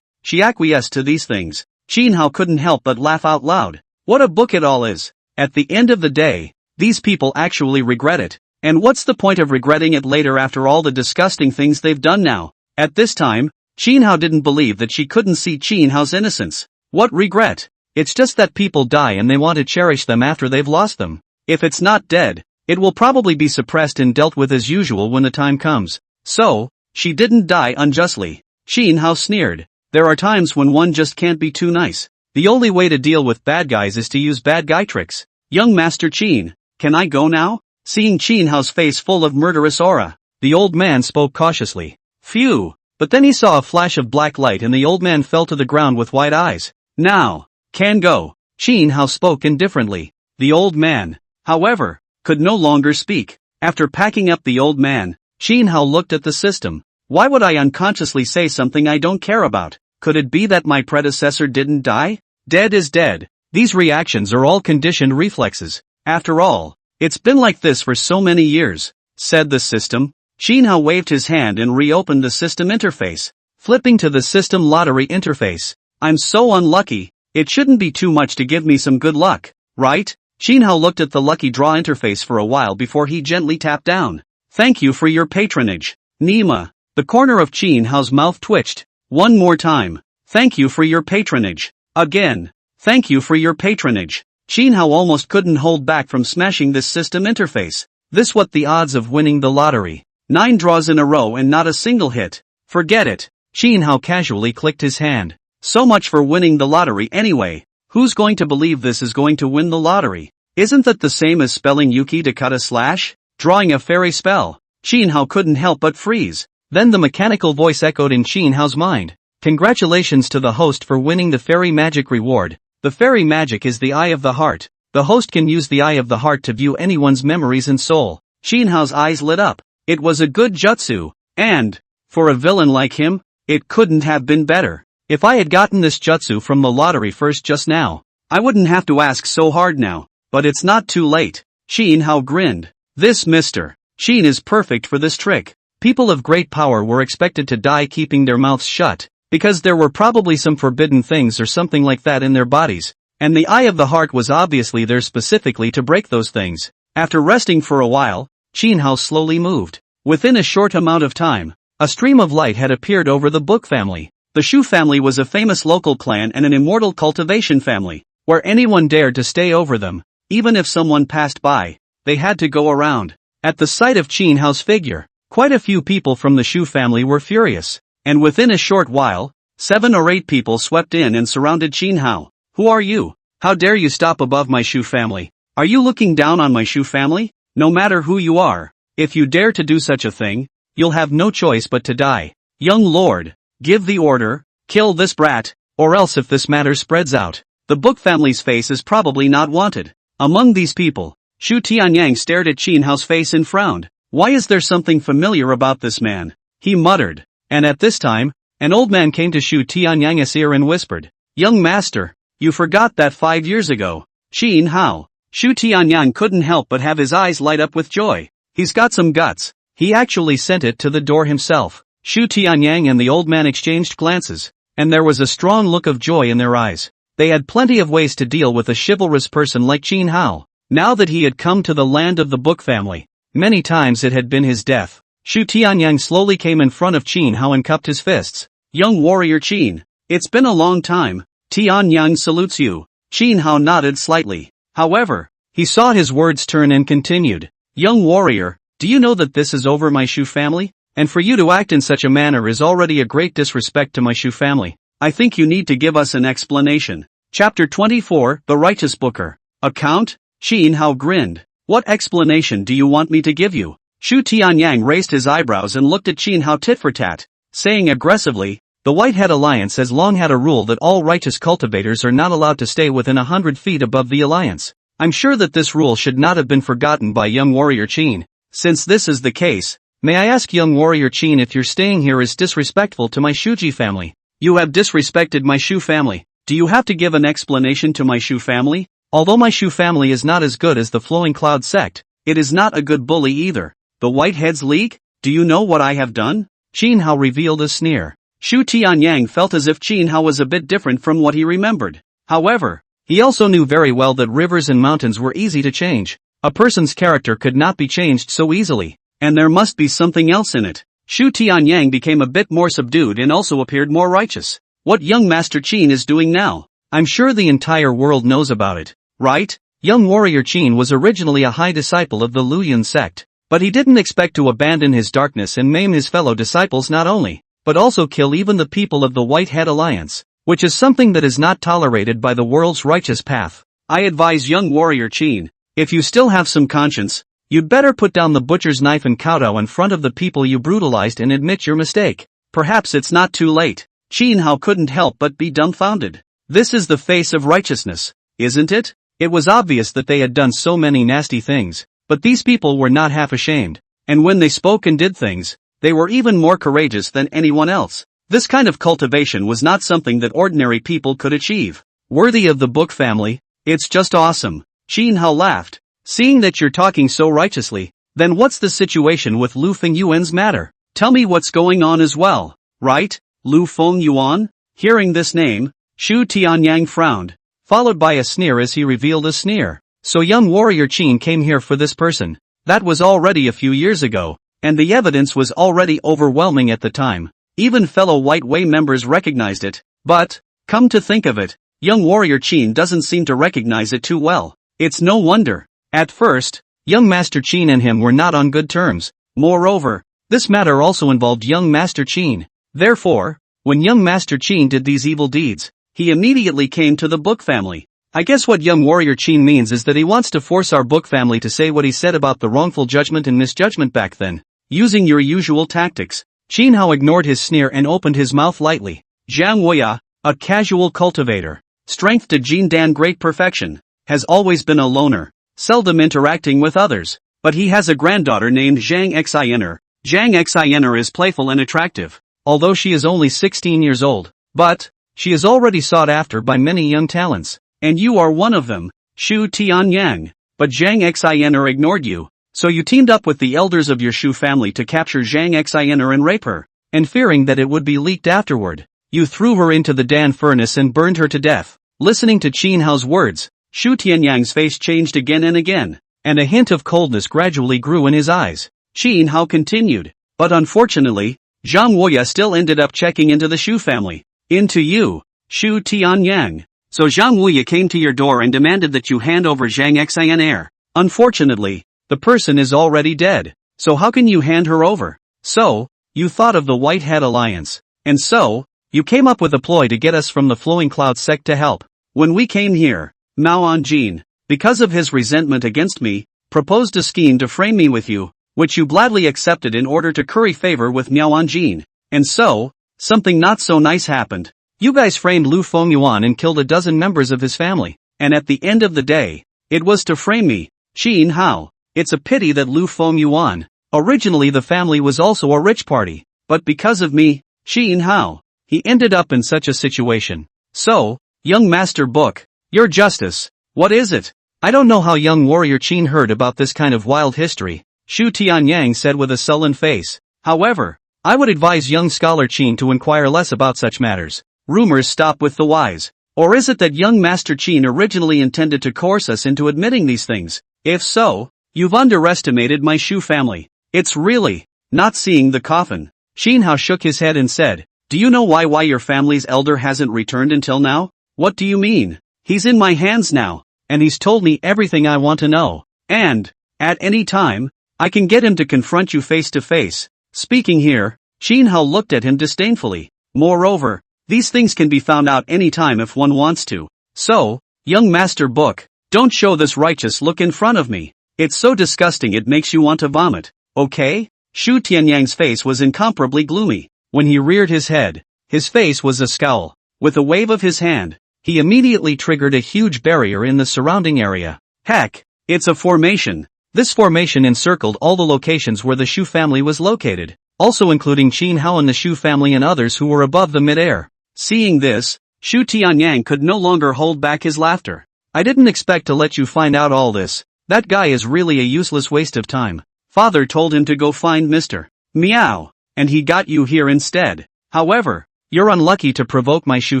she acquiesced to these things. Shin Hao couldn't help but laugh out loud. What a book it all is. At the end of the day, these people actually regret it. And what's the point of regretting it later after all the disgusting things they've done now? At this time, Shin Hao didn't believe that she couldn't see Shin Hao's innocence. What regret? It's just that people die and they want to cherish them after they've lost them. If it's not dead, it will probably be suppressed and dealt with as usual when the time comes. So, she didn't die unjustly. Shin Hao sneered. There are times when one just can't be too nice. The only way to deal with bad guys is to use bad guy tricks. Young Master Shin, can I go now? Seeing Shin Hao's face full of murderous aura, the old man spoke cautiously. Phew. But then he saw a flash of black light and the old man fell to the ground with wide eyes. Now, can go. Shin Hao spoke indifferently. The old man, however, could no longer speak. After packing up the old man, Shin Hao looked at the system. Why would I unconsciously say something I don't care about? Could it be that my predecessor didn't die? Dead is dead. These reactions are all conditioned reflexes. After all, it's been like this for so many years, said the system. Shin Hao waved his hand and reopened the system interface, flipping to the system lottery interface. I'm so unlucky, it shouldn't be too much to give me some good luck, right? Shin Hao looked at the lucky draw interface for a while before he gently tapped down. Thank you for your patronage, Nima. The corner of Shin Hao's mouth twitched. One more time. Thank you for your patronage. Again. Thank you for your patronage. Shin Hao almost couldn't hold back from smashing this system interface. This what the odds of winning the lottery. 9 draws in a row and not a single hit. Forget it. Shin Hao casually clicked his hand. So much for winning the lottery anyway. Who's going to believe this is going to win the lottery? Isn't that the same as spelling Yuki to cut a slash? drawing a fairy spell. Qin Hao couldn't help but freeze. Then the mechanical voice echoed in Qin Hao's mind. Congratulations to the host for winning the fairy magic reward. The fairy magic is the eye of the heart. The host can use the eye of the heart to view anyone's memories and soul. Qin Hao's eyes lit up. It was a good jutsu. And, for a villain like him, it couldn't have been better. If I had gotten this jutsu from the lottery first just now, I wouldn't have to ask so hard now. But it's not too late. Qin Hao grinned. This Mr. Qin is perfect for this trick. People of great power were expected to die keeping their mouths shut, because there were probably some forbidden things or something like that in their bodies, and the eye of the heart was obviously there specifically to break those things. After resting for a while, Qin Hao slowly moved. Within a short amount of time, a stream of light had appeared over the Book family. The Shu family was a famous local clan and an immortal cultivation family, where anyone dared to stay over them. Even if someone passed by, they had to go around. At the sight of Qin Hao's figure, quite a few people from the Shu family were furious, and within a short while, 7 or 8 people swept in and surrounded Qin Hao. Who are you? How dare you stop above my Shu family? Are you looking down on my Shu family? No matter who you are, if you dare to do such a thing, you'll have no choice but to die. Young lord, give the order, kill this brat, or else if this matter spreads out, the Book family's face is probably not wanted. Among these people, Shu Tianyang stared at Qin Hao's face and frowned. Why is there something familiar about this man? He muttered. And at this time, an old man came to Shu Tianyang's ear and whispered, Young master, you forgot that 5 years ago. Qin Hao. Shu Tianyang couldn't help but have his eyes light up with joy. He's got some guts. He actually sent it to the door himself. Shu Tianyang and the old man exchanged glances, and there was a strong look of joy in their eyes. They had plenty of ways to deal with a chivalrous person like Qin Hao. Now that he had come to the land of the Book family, many times it had been his death. Shu Tianyang slowly came in front of Qin Hao and cupped his fists. Young warrior Qin, it's been a long time. Tianyang salutes you. Qin Hao nodded slightly. However, he saw his words turn and continued. Young warrior, do you know that this is over my Shu family? And for you to act in such a manner is already a great disrespect to my Shu family. I think you need to give us an explanation. Chapter 24, The Righteous Booker. Account? Qin Hao grinned. What explanation do you want me to give you? Shu Tianyang raised his eyebrows and looked at Qin Hao tit for tat, saying aggressively, the Whitehead Alliance has long had a rule that all righteous cultivators are not allowed to stay within 100 feet above the Alliance. I'm sure that this rule should not have been forgotten by young warrior Qin. Since this is the case, may I ask young warrior Qin if your staying here is disrespectful to my Shuji family? You have disrespected my Shu family. Do you have to give an explanation to my Shu family? Although my Shu family is not as good as the Flowing Cloud sect, it is not a good bully either. The Whiteheads League? Do you know what I have done? Qin Hao revealed a sneer. Shu Tianyang felt as if Qin Hao was a bit different from what he remembered. However, he also knew very well that rivers and mountains were easy to change. A person's character could not be changed so easily, and there must be something else in it. Shu Tianyang became a bit more subdued and also appeared more righteous. What young Master Qin is doing now? I'm sure the entire world knows about it, right? Young warrior Qin was originally a high disciple of the Luoyun sect, but he didn't expect to abandon his darkness and maim his fellow disciples not only, but also kill even the people of the Whitehead Alliance, which is something that is not tolerated by the world's righteous path. I advise young warrior Qin, if you still have some conscience, you'd better put down the butcher's knife and kowtow in front of the people you brutalized and admit your mistake. Perhaps it's not too late. Qin Hao couldn't help but be dumbfounded. This is the face of righteousness, isn't it? It was obvious that they had done so many nasty things, but these people were not half ashamed, and when they spoke and did things, they were even more courageous than anyone else. This kind of cultivation was not something that ordinary people could achieve. Worthy of the Book family, it's just awesome. Qin Hao laughed. Seeing that you're talking so righteously, then what's the situation with Lu Fengyuan's matter? Tell me what's going on as well, right? Lu Fengyuan? Hearing this name, Shu Tianyang frowned, followed by a sneer as he revealed a sneer. So young warrior Qin came here for this person. That was already a few years ago, and the evidence was already overwhelming at the time. Even fellow White Way members recognized it, but, come to think of it, young warrior Qin doesn't seem to recognize it too well. It's no wonder. At first, young Master Qin and him were not on good terms. Moreover, this matter also involved young Master Qin. Therefore, when young Master Qin did these evil deeds, he immediately came to the Book family. I guess what young warrior Chin means is that he wants to force our book family to say what he said about the wrongful judgment and misjudgment back then. Using your usual tactics, Chin Hao ignored his sneer and opened his mouth lightly. Jiang Weya, a casual cultivator. Strength to Jin Dan great perfection. Has always been a loner. Seldom interacting with others. But he has a granddaughter named Zhang Xiner. Zhang Xiner is playful and attractive. Although she is only 16 years old. But, she is already sought after by many young talents. And you are one of them, Shu Tianyang. But Zhang Xiner ignored you. So you teamed up with the elders of your Shu family to capture Zhang Xiner and rape her. And fearing that it would be leaked afterward, you threw her into the Dan furnace and burned her to death. Listening to Chin Hao's words, Shu Tianyang's face changed again and again, and a hint of coldness gradually grew in his eyes. Chin Hao continued. But unfortunately, Zhang Weya still ended up checking into the Shu family. Into you, Shu Tianyang. So Zhang Weya came to your door and demanded that you hand over Zhang Xiner. Unfortunately, the person is already dead. So how can you hand her over? So, you thought of the Whitehead Alliance. And so, you came up with a ploy to get us from the Flowing Cloud sect to help. When we came here, Mao Anjin, because of his resentment against me, proposed a scheme to frame me with you, which you gladly accepted in order to curry favor with Miao Anjin. And so, something not so nice happened. You guys framed Lu Fengyuan and killed a dozen members of his family. And at the end of the day, it was to frame me, Chin Hao. It's a pity that Lu Fengyuan. Originally the family was also a rich party. But because of me, Chin Hao, he ended up in such a situation. So, young master book, your justice, what is it? I don't know how young warrior Chin heard about this kind of wild history, Shu Tianyang said with a sullen face. However, I would advise young scholar Chin to inquire less about such matters. Rumors stop with the wise. Or is it that young Master Chin originally intended to coerce us into admitting these things? If so, you've underestimated my Shu family. It's really not seeing the coffin. Chin Hao shook his head and said, do you know why your family's elder hasn't returned until now? What do you mean? He's in my hands now, and he's told me everything I want to know. And, at any time, I can get him to confront you face to face. Speaking here, Chin Hao looked at him disdainfully. Moreover, these things can be found out any time if one wants to. So, young master book, don't show this righteous look in front of me. It's so disgusting it makes you want to vomit. Okay? Shu Tianyang's face was incomparably gloomy. When he reared his head, his face was a scowl. With a wave of his hand, he immediately triggered a huge barrier in the surrounding area. Heck, it's a formation. This formation encircled all the locations where the Shu family was located, also including Chin Hao and the Shu family and others who were above the mid-air. Seeing this, Shu Tianyang could no longer hold back his laughter. I didn't expect to let you find out all this. That guy is really a useless waste of time. Father told him to go find Mr. Meow, and he got you here instead. However, you're unlucky to provoke my Shu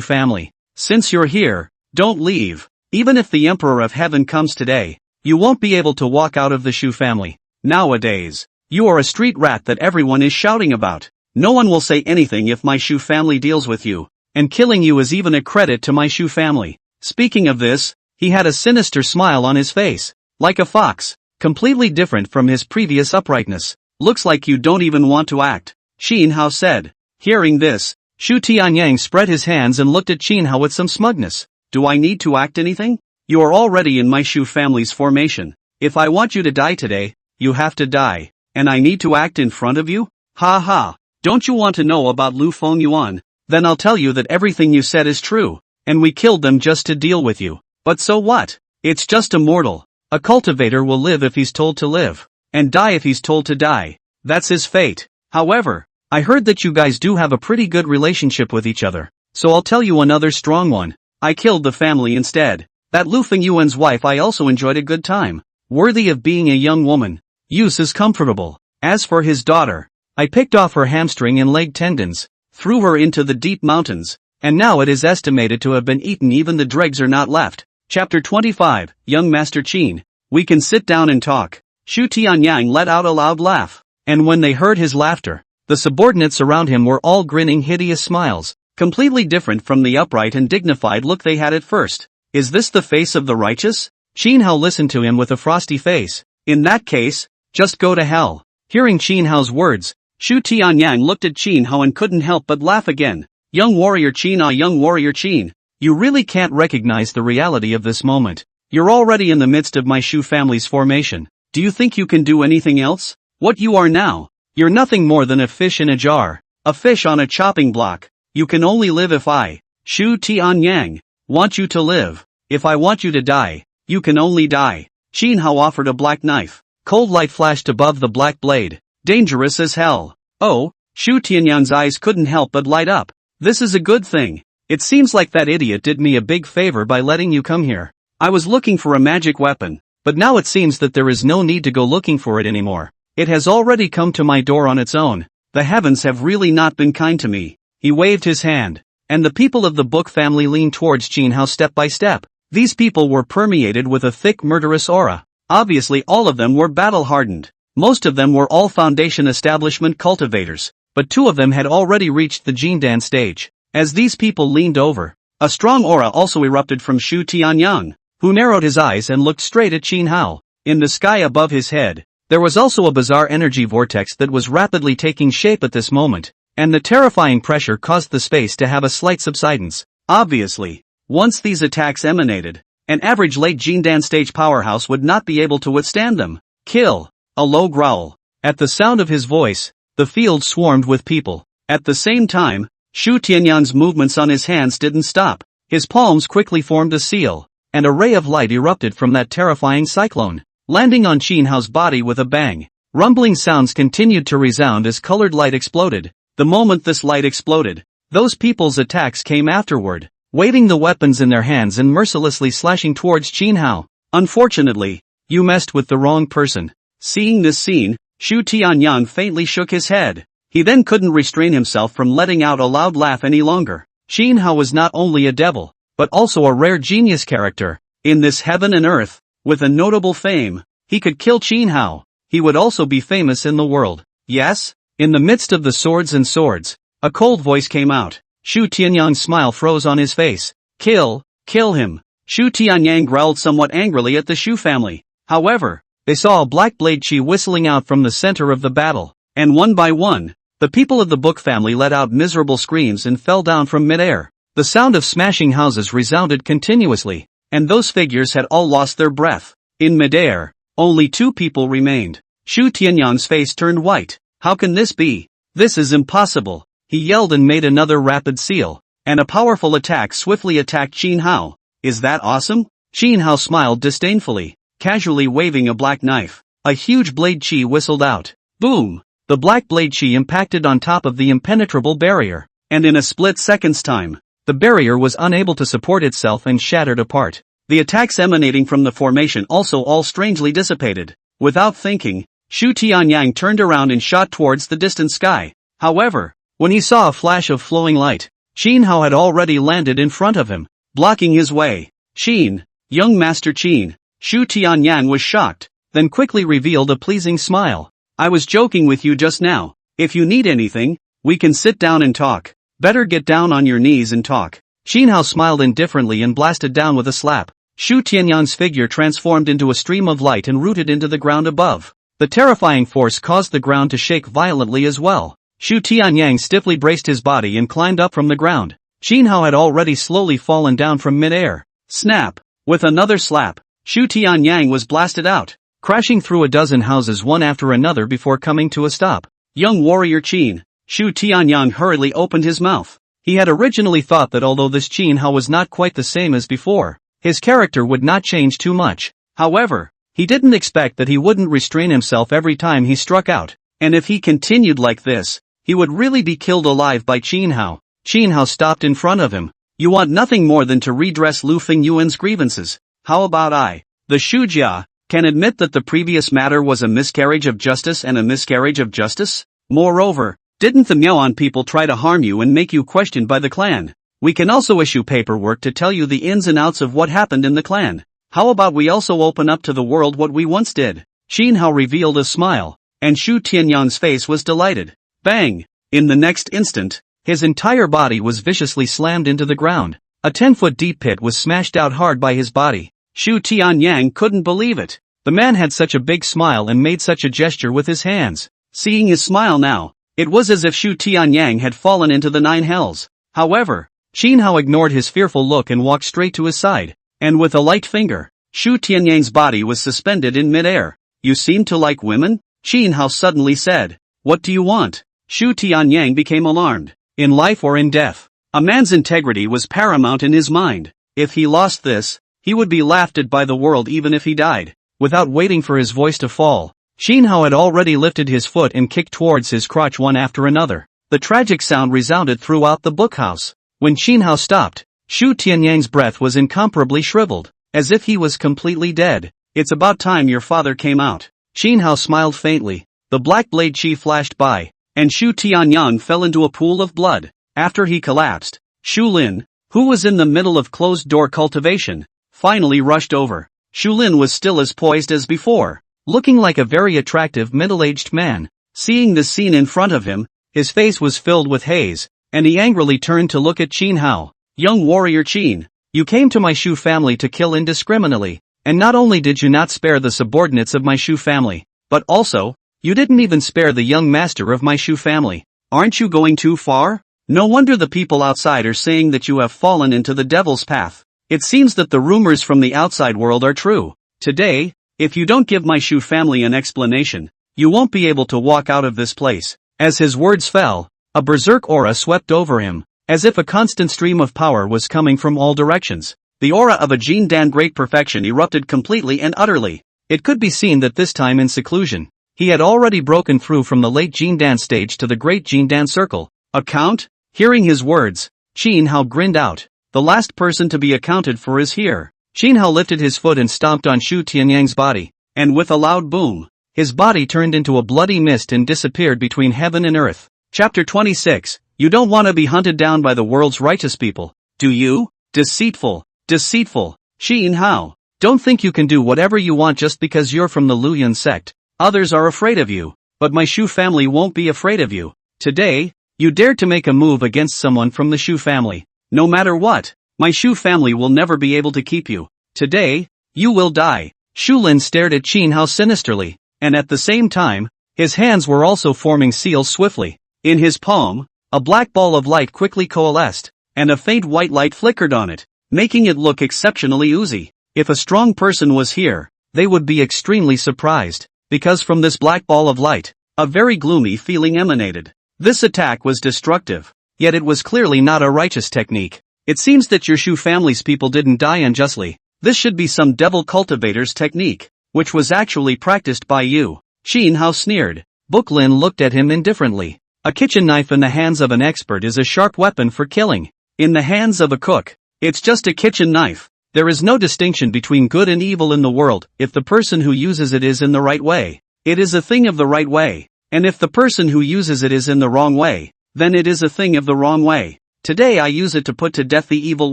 family. Since you're here, don't leave. Even if the Emperor of Heaven comes today, you won't be able to walk out of the Shu family. Nowadays, you are a street rat that everyone is shouting about. No one will say anything if my Shu family deals with you. And killing you is even a credit to my Shu family. Speaking of this, he had a sinister smile on his face. Like a fox, completely different from his previous uprightness. Looks like you don't even want to act, Chin Hao said. Hearing this, Shu Tianyang spread his hands and looked at Chin Hao with some smugness. Do I need to act anything? You are already in my Shu family's formation. If I want you to die today, you have to die. And I need to act in front of you? Ha ha. Don't you want to know about Lu Fengyuan? Then I'll tell you that everything you said is true, and we killed them just to deal with you. But so what? It's just a mortal. A cultivator will live if he's told to live, and die if he's told to die. That's his fate. However, I heard that you guys do have a pretty good relationship with each other, so I'll tell you another strong one. I killed the family instead. That Lu Fengyuan's wife I also enjoyed a good time. Worthy of being a young woman. Use is comfortable. As for his daughter, I picked off her hamstring and leg tendons, threw her into the deep mountains, and now it is estimated to have been eaten. Even the dregs are not left. Chapter 25, Young Master Chin. We can sit down and talk. Shu Tianyang let out a loud laugh, and when they heard his laughter, the subordinates around him were all grinning hideous smiles, completely different from the upright and dignified look they had at first. Is this the face of the righteous? Chin Hao listened to him with a frosty face. In that case, just go to hell. Hearing Chin Hao's words, Shu Tianyang looked at Chin Hao and couldn't help but laugh again. Young warrior Chin, young warrior Chin. You really can't recognize the reality of this moment. You're already in the midst of my Shu family's formation. Do you think you can do anything else? What you are now? You're nothing more than a fish in a jar. A fish on a chopping block. You can only live if I, Shu Tianyang, want you to live. If I want you to die, you can only die. Qin Hao offered a black knife. Cold light flashed above the black blade. Dangerous as hell. Oh, Shu Tianyang's eyes couldn't help but light up. This is a good thing. It seems like that idiot did me a big favor by letting you come here. I was looking for a magic weapon, but now it seems that there is no need to go looking for it anymore. It has already come to my door on its own. The heavens have really not been kind to me. He waved his hand, and the people of the book family leaned towards Qin Hao step by step. These people were permeated with a thick murderous aura. Obviously all of them were battle-hardened. Most of them were all Foundation establishment cultivators, but 2 of them had already reached the Jindan stage. As these people leaned over, a strong aura also erupted from Shu Tianyang, who narrowed his eyes and looked straight at Qin Hao. In the sky above his head, there was also a bizarre energy vortex that was rapidly taking shape at this moment, and the terrifying pressure caused the space to have a slight subsidence. Obviously, once these attacks emanated, an average late Jindan stage powerhouse would not be able to withstand them. Kill! A low growl. At the sound of his voice, the field swarmed with people. At the same time, Shu Tianyang's movements on his hands didn't stop. His palms quickly formed a seal, and a ray of light erupted from that terrifying cyclone, landing on Qin Hao's body with a bang. Rumbling sounds continued to resound as colored light exploded. The moment this light exploded, those people's attacks came afterward, waving the weapons in their hands and mercilessly slashing towards Qin Hao. Unfortunately, you messed with the wrong person. Seeing this scene, Shu Tianyang faintly shook his head. He then couldn't restrain himself from letting out a loud laugh any longer. Qin Hao was not only a devil, but also a rare genius character. In this heaven and earth, with a notable fame, he could kill Qin Hao. He would also be famous in the world. Yes? In the midst of the swords and swords, a cold voice came out. Shu Tianyang's smile froze on his face. Kill him. Shu Tianyang growled somewhat angrily at the Shu family. However, they saw a black blade chi whistling out from the center of the battle, and one by one, the people of the book family let out miserable screams and fell down from midair. The sound of smashing houses resounded continuously, and those figures had all lost their breath. In midair, only 2 people remained. Shu Tianyang's face turned white. How can this be? This is impossible. He yelled and made another rapid seal, and a powerful attack swiftly attacked Qin Hao. Is that awesome? Qin Hao smiled disdainfully, casually waving a black knife. A huge blade chi whistled out. Boom! The black blade chi impacted on top of the impenetrable barrier, and in a split second's time, the barrier was unable to support itself and shattered apart. The attacks emanating from the formation also all strangely dissipated. Without thinking, Shu Tianyang turned around and shot towards the distant sky. However, when he saw a flash of flowing light, Qin Hao had already landed in front of him, blocking his way. Qin, young Master Qin. Shu Tianyang was shocked, then quickly revealed a pleasing smile. I was joking with you just now. If you need anything, we can sit down and talk. Better get down on your knees and talk. Qin Hao smiled indifferently and blasted down with a slap. Shu Tianyang's figure transformed into a stream of light and rooted into the ground above. The terrifying force caused the ground to shake violently as well. Shu Tianyang stiffly braced his body and climbed up from the ground. Qin Hao had already slowly fallen down from mid-air. Snap! With another slap, Shu Tianyang was blasted out, crashing through a dozen houses one after another before coming to a stop. Young warrior Qin. Shu Tianyang hurriedly opened his mouth. He had originally thought that although this Qin Hao was not quite the same as before, his character would not change too much. However, he didn't expect that he wouldn't restrain himself every time he struck out, and if he continued like this, he would really be killed alive by Qin Hao. Qin Hao stopped in front of him. You want nothing more than to redress Lu Fingyuan's grievances. How about I, the Shujia, can admit that the previous matter was a miscarriage of justice and a miscarriage of justice? Moreover, didn't the Miaoan people try to harm you and make you questioned by the clan? We can also issue paperwork to tell you the ins and outs of what happened in the clan. How about we also open up to the world what we once did? Qin Hao revealed a smile, and Shu Tianyang's face was delighted. Bang! In the next instant, his entire body was viciously slammed into the ground. A 10-foot deep pit was smashed out hard by his body. Shu Tianyang couldn't believe it. The man had such a big smile and made such a gesture with his hands. Seeing his smile now, it was as if Shu Tianyang had fallen into the 9 hells. However, Qin Hao ignored his fearful look and walked straight to his side, and with a light finger, Shu Tianyang's body was suspended in midair. You seem to like women? Qin Hao suddenly said. What do you want? Shu Tianyang became alarmed. In life or in death, a man's integrity was paramount in his mind. If he lost this, he would be laughed at by the world even if he died. Without waiting for his voice to fall, Qin Hao had already lifted his foot and kicked towards his crotch one after another. The tragic sound resounded throughout the bookhouse. When Qin Hao stopped, Shu Tianyang's breath was incomparably shriveled, as if he was completely dead. It's about time your father came out. Qin Hao smiled faintly. The black blade chi flashed by, and Shu Tianyang fell into a pool of blood. After he collapsed, Shu Lin, who was in the middle of closed-door cultivation, finally rushed over. Shu Lin was still as poised as before, looking like a very attractive middle-aged man. Seeing the scene in front of him, his face was filled with haze, and he angrily turned to look at Qin Hao. Young warrior Qin, you came to my Shu family to kill indiscriminately, and not only did you not spare the subordinates of my Shu family, but also, you didn't even spare the young master of my Shu family. Aren't you going too far? No wonder the people outside are saying that you have fallen into the devil's path. It seems that the rumors from the outside world are true. Today, if you don't give my Shu family an explanation, you won't be able to walk out of this place. As his words fell, a berserk aura swept over him, as if a constant stream of power was coming from all directions. The aura of a Jin Dan great perfection erupted completely and utterly. It could be seen that this time in seclusion, he had already broken through from the late Jin Dan stage to the great Jin Dan circle. Account? Hearing his words, Qin Hao grinned out. The last person to be accounted for is here. Qin Hao lifted his foot and stomped on Shu Tianyang's body, and with a loud boom, his body turned into a bloody mist and disappeared between heaven and earth. Chapter 26. You don't want to be hunted down by the world's righteous people, do you? Deceitful, deceitful. Qin Hao, don't think you can do whatever you want just because you're from the Luoyun sect. Others are afraid of you, but my Shu family won't be afraid of you. Today, you dared to make a move against someone from the Shu family. No matter what, my Shu family will never be able to keep you. Today, you will die. Shu Lin stared at Qin Hao sinisterly, and at the same time, his hands were also forming seals swiftly. In his palm, a black ball of light quickly coalesced, and a faint white light flickered on it, making it look exceptionally oozy. If a strong person was here, they would be extremely surprised, because from this black ball of light, a very gloomy feeling emanated. This attack was destructive, yet it was clearly not a righteous technique. It seems that your Shu family's people didn't die unjustly. This should be some devil cultivator's technique, which was actually practiced by you. Qin Hao sneered. Book Lin looked at him indifferently. A kitchen knife in the hands of an expert is a sharp weapon for killing. In the hands of a cook, it's just a kitchen knife. There is no distinction between good and evil in the world if the person who uses it is in the right way. It is a thing of the right way. And if the person who uses it is in the wrong way, then it is a thing of the wrong way. Today I use it to put to death the evil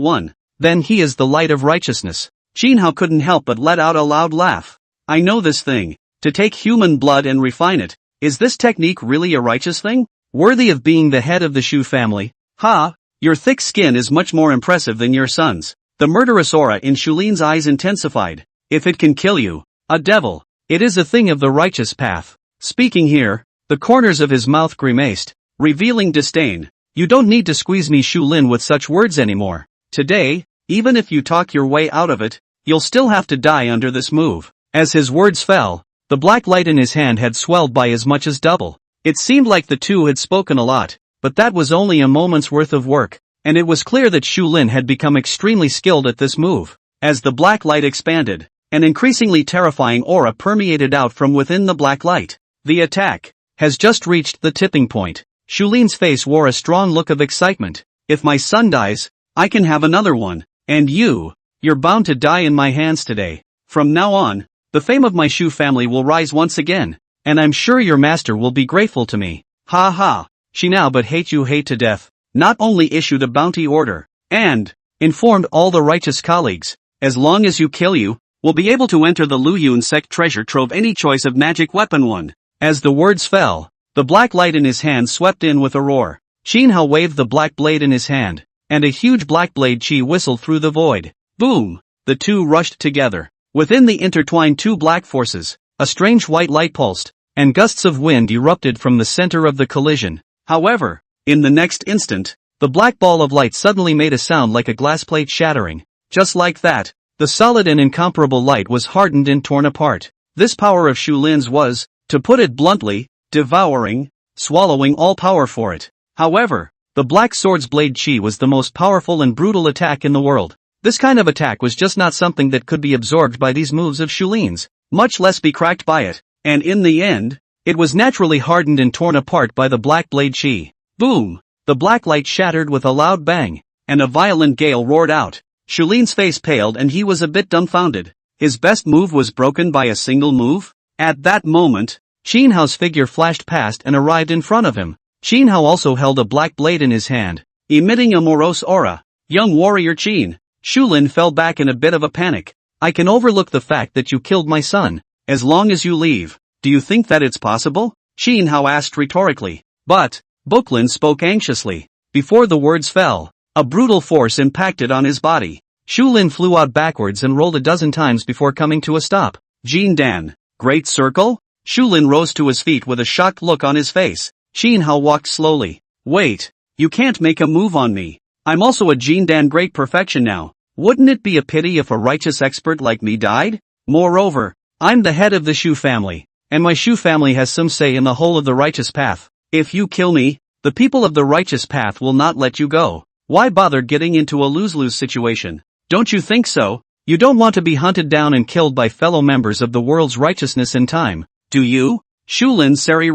one. Then he is the light of righteousness. Qin Hao couldn't help but let out a loud laugh. I know this thing. To take human blood and refine it. Is this technique really a righteous thing? Worthy of being the head of the Shu family? Ha! Your thick skin is much more impressive than your son's. The murderous aura in Shu Lin's eyes intensified. If it can kill you, a devil, it is a thing of the righteous path. Speaking here, the corners of his mouth grimaced, revealing disdain. You don't need to squeeze me Shu Lin with such words anymore. Today, even if you talk your way out of it, you'll still have to die under this move. As his words fell, the black light in his hand had swelled by as much as double. It seemed like the two had spoken a lot, but that was only a moment's worth of work, and it was clear that Shu Lin had become extremely skilled at this move. As the black light expanded, an increasingly terrifying aura permeated out from within the black light. The attack has just reached the tipping point. Shu Lin's face wore a strong look of excitement. If my son dies, I can have another one, and you're bound to die in my hands today. From now on, the fame of my Shu family will rise once again, and I'm sure your master will be grateful to me. Ha ha, she now but hate to death. Not only issued a bounty order, and informed all the righteous colleagues, as long as you kill you, will be able to enter the Luoyun sect treasure trove any choice of magic weapon one. As the words fell, the black light in his hand swept in with a roar. Qin Hao waved the black blade in his hand, and a huge black blade chi whistled through the void. Boom! The two rushed together. Within the intertwined two black forces, a strange white light pulsed, and gusts of wind erupted from the center of the collision. However, in the next instant, The black ball of light suddenly made a sound like a glass plate shattering. Just like that, the solid and incomparable light was hardened and torn apart. This power of Shu Lin's was, to put it bluntly, devouring, swallowing all power for it. However, the black sword's blade chi was the most powerful and brutal attack in the world. This kind of attack was just not something that could be absorbed by these moves of Shu Lin's, much less be cracked by it, and in the end, it was naturally hardened and torn apart by the black blade chi. Boom! The black light shattered with a loud bang, and a violent gale roared out. Shu Lin's face paled and he was a bit dumbfounded. His best move was broken by a single move? At that moment, Qin Hao's figure flashed past and arrived in front of him. Qin Hao also held a black blade in his hand, emitting a morose aura. Young warrior Qin, Shu Lin fell back in a bit of a panic. I can overlook the fact that you killed my son, as long as you leave. Do you think that it's possible? Qin Hao asked rhetorically. But, Boklin spoke anxiously. Before the words fell, a brutal force impacted on his body. Shu Lin flew out backwards and rolled a dozen times before coming to a stop. Jin Dan, Great Circle? Shu Lin rose to his feet with a shocked look on his face. Qin Hao walked slowly. Wait, you can't make a move on me. I'm also a Jin Dan Great Perfection now. Wouldn't it be a pity if a righteous expert like me died? Moreover, I'm the head of the Shu family, and my Shu family has some say in the whole of the righteous path. If you kill me, the people of the righteous path will not let you go. Why bother getting into a lose-lose situation? Don't you think so? You don't want to be hunted down and killed by fellow members of the world's righteousness in time, do you? Shu Lin Sari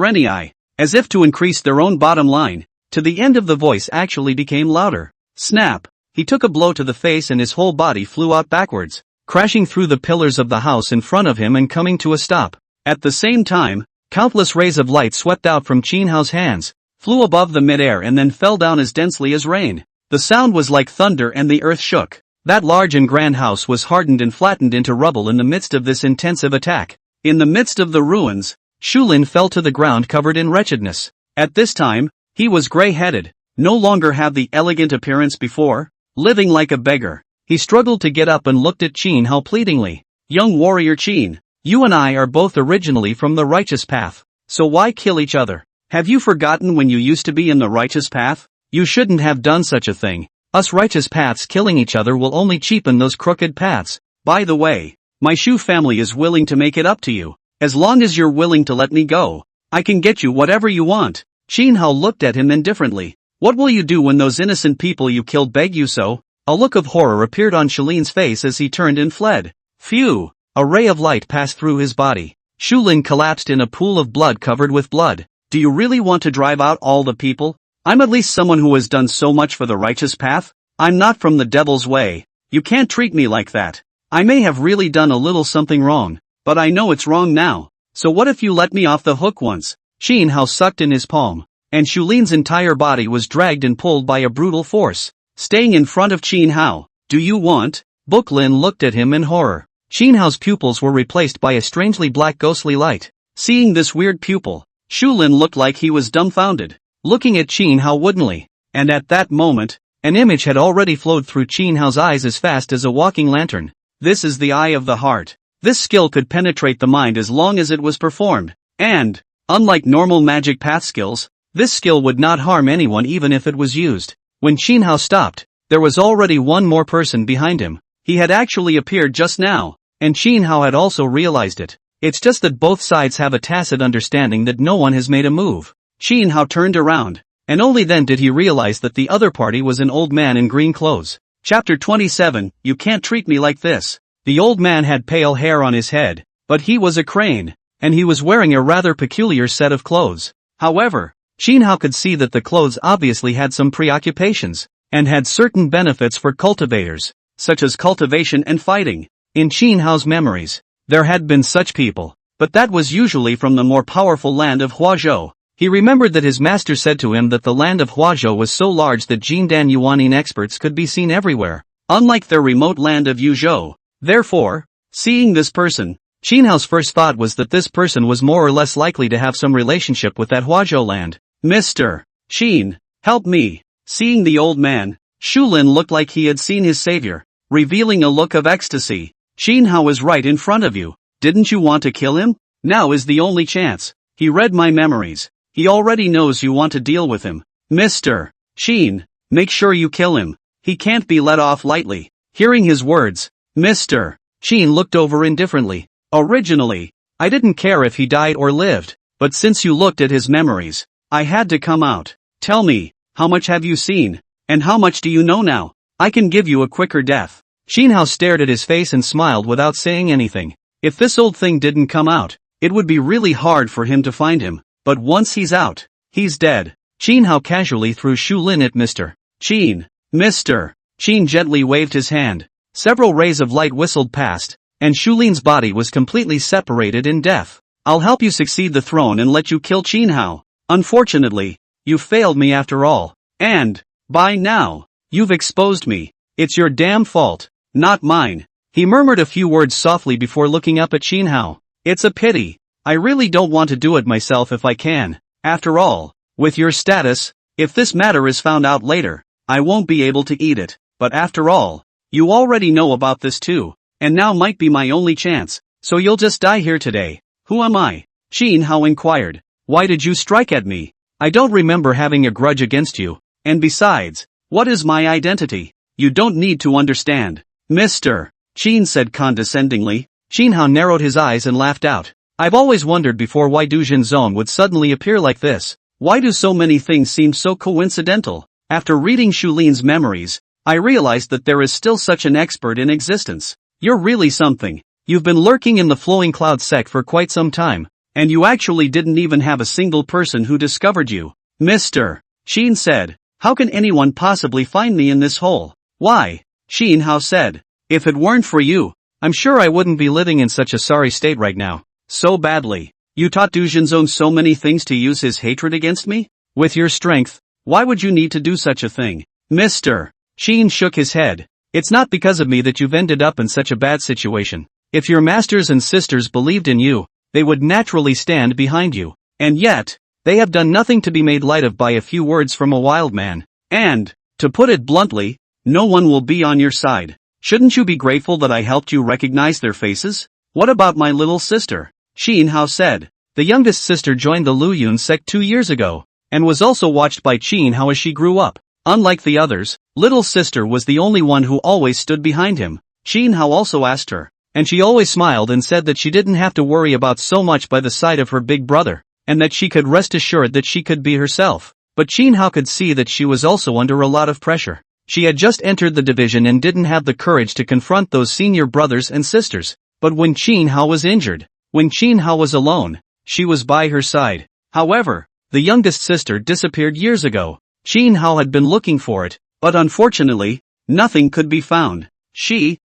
as if to increase their own bottom line, to the end of the voice actually became louder. Snap! He took a blow to the face and his whole body flew out backwards, crashing through the pillars of the house in front of him and coming to a stop. At the same time, countless rays of light swept out from Qin Hao's hands, flew above the mid-air and then fell down as densely as rain. The sound was like thunder and the earth shook. That large and grand house was hardened and flattened into rubble in the midst of this intensive attack. In the midst of the ruins, Shu Lin fell to the ground covered in wretchedness. At this time, he was gray-headed, no longer had the elegant appearance before, living like a beggar. He struggled to get up and looked at Qin Hao pleadingly. Young warrior Qin, you and I are both originally from the righteous path, so why kill each other? Have you forgotten when you used to be in the righteous path? You shouldn't have done such a thing. Us righteous paths killing each other will only cheapen those crooked paths. By the way, my Shu family is willing to make it up to you. As long as you're willing to let me go, I can get you whatever you want. Qin Hao looked at him indifferently. What will you do when those innocent people you killed beg you so? A look of horror appeared on Shu Lin's face as he turned and fled. Phew! A ray of light passed through his body. Shu Lin collapsed in a pool of blood covered with blood. Do you really want to drive out all the people? I'm at least someone who has done so much for the righteous path. I'm not from the devil's way. You can't treat me like that. I may have really done a little something wrong, but I know it's wrong now. So what if you let me off the hook once? Qin Hao sucked in his palm, and Shu Lin's entire body was dragged and pulled by a brutal force. Staying in front of Qin Hao, do you want? Boklin looked at him in horror. Qin Hao's pupils were replaced by a strangely black ghostly light. Seeing this weird pupil, Shu Lin looked like he was dumbfounded, looking at Qin Hao woodenly, and at that moment, an image had already flowed through Qin Hao's eyes as fast as a walking lantern. This is the eye of the heart. This skill could penetrate the mind as long as it was performed, and, unlike normal magic path skills, this skill would not harm anyone even if it was used. When Qin Hao stopped, there was already one more person behind him. He had actually appeared just now, and Qin Hao had also realized it. It's just that both sides have a tacit understanding that no one has made a move. Qin Hao turned around, and only then did he realize that the other party was an old man in green clothes. Chapter 27, You Can't Treat Me Like This. The old man had pale hair on his head, but he was a crane, and he was wearing a rather peculiar set of clothes. However, Qin Hao could see that the clothes obviously had some preoccupations, and had certain benefits for cultivators, such as cultivation and fighting. In Qin Hao's memories, there had been such people, but that was usually from the more powerful land of Huazhou. He remembered that his master said to him that the land of Huazhou was so large that Jindan Yuanin experts could be seen everywhere, unlike their remote land of Yuzhou. Therefore, seeing this person, Qin Hao's first thought was that this person was more or less likely to have some relationship with that Huazhou land. Mr. Qin, help me. Seeing the old man, Shu Lin looked like he had seen his savior, revealing a look of ecstasy. Qin Hao is right in front of you. Didn't you want to kill him? Now is the only chance. He read my memories. He already knows you want to deal with him. Mr. Qin, make sure you kill him. He can't be let off lightly. Hearing his words, Mr. Sheen looked over indifferently. Originally, I didn't care if he died or lived, but since you looked at his memories, I had to come out. Tell me, how much have you seen? And how much do you know now? I can give you a quicker death. Shinhao stared at his face and smiled without saying anything. If this old thing didn't come out, it would be really hard for him to find him, but once he's out, he's dead. Shinhao casually threw Shu Lin at Mr. Sheen. Mr. Sheen gently waved his hand. Several rays of light whistled past, and Shu Lin's body was completely separated in death. I'll help you succeed the throne and let you kill Shinhao. Unfortunately, you failed me after all. And, by now, you've exposed me. It's your damn fault, not mine. He murmured a few words softly before looking up at Shinhao. It's a pity. I really don't want to do it myself if I can. After all, with your status, if this matter is found out later, I won't be able to eat it. But after all, you already know about this too, and now might be my only chance, so you'll just die here today. Who am I? Shinhao inquired. Why did you strike at me? I don't remember having a grudge against you, and besides, what is my identity? You don't need to understand. Mr. Sheen said condescendingly. Shinhao narrowed his eyes and laughed out. I've always wondered before why Du Zone would suddenly appear like this. Why do so many things seem so coincidental? After reading Shu Lin's memories, I realized that there is still such an expert in existence. You're really something. You've been lurking in the Flowing Cloud sect for quite some time, and you actually didn't even have a single person who discovered you. Mr. Sheen said, how can anyone possibly find me in this hole? Why? Shinhao said, if it weren't for you, I'm sure I wouldn't be living in such a sorry state right now. So badly. You taught Du Zone so many things to use his hatred against me? With your strength, why would you need to do such a thing? Mr. Sheen shook his head. It's not because of me that you've ended up in such a bad situation. If your masters and sisters believed in you, they would naturally stand behind you. And yet, they have done nothing to be made light of by a few words from a wild man. And, to put it bluntly, no one will be on your side. Shouldn't you be grateful that I helped you recognize their faces? What about my little sister? Shinhao said. The youngest sister joined the Luyun sect 2 years ago, and was also watched by Shinhao as she grew up. Unlike the others, little sister was the only one who always stood behind him. Shinhao also asked her, and she always smiled and said that she didn't have to worry about so much by the side of her big brother, and that she could rest assured that she could be herself. But Shinhao could see that she was also under a lot of pressure. She had just entered the division and didn't have the courage to confront those senior brothers and sisters. But when Shinhao was injured, when Shinhao was alone, she was by her side. However, the youngest sister disappeared years ago. Shinhao had been looking for it, but unfortunately, nothing could be found. She,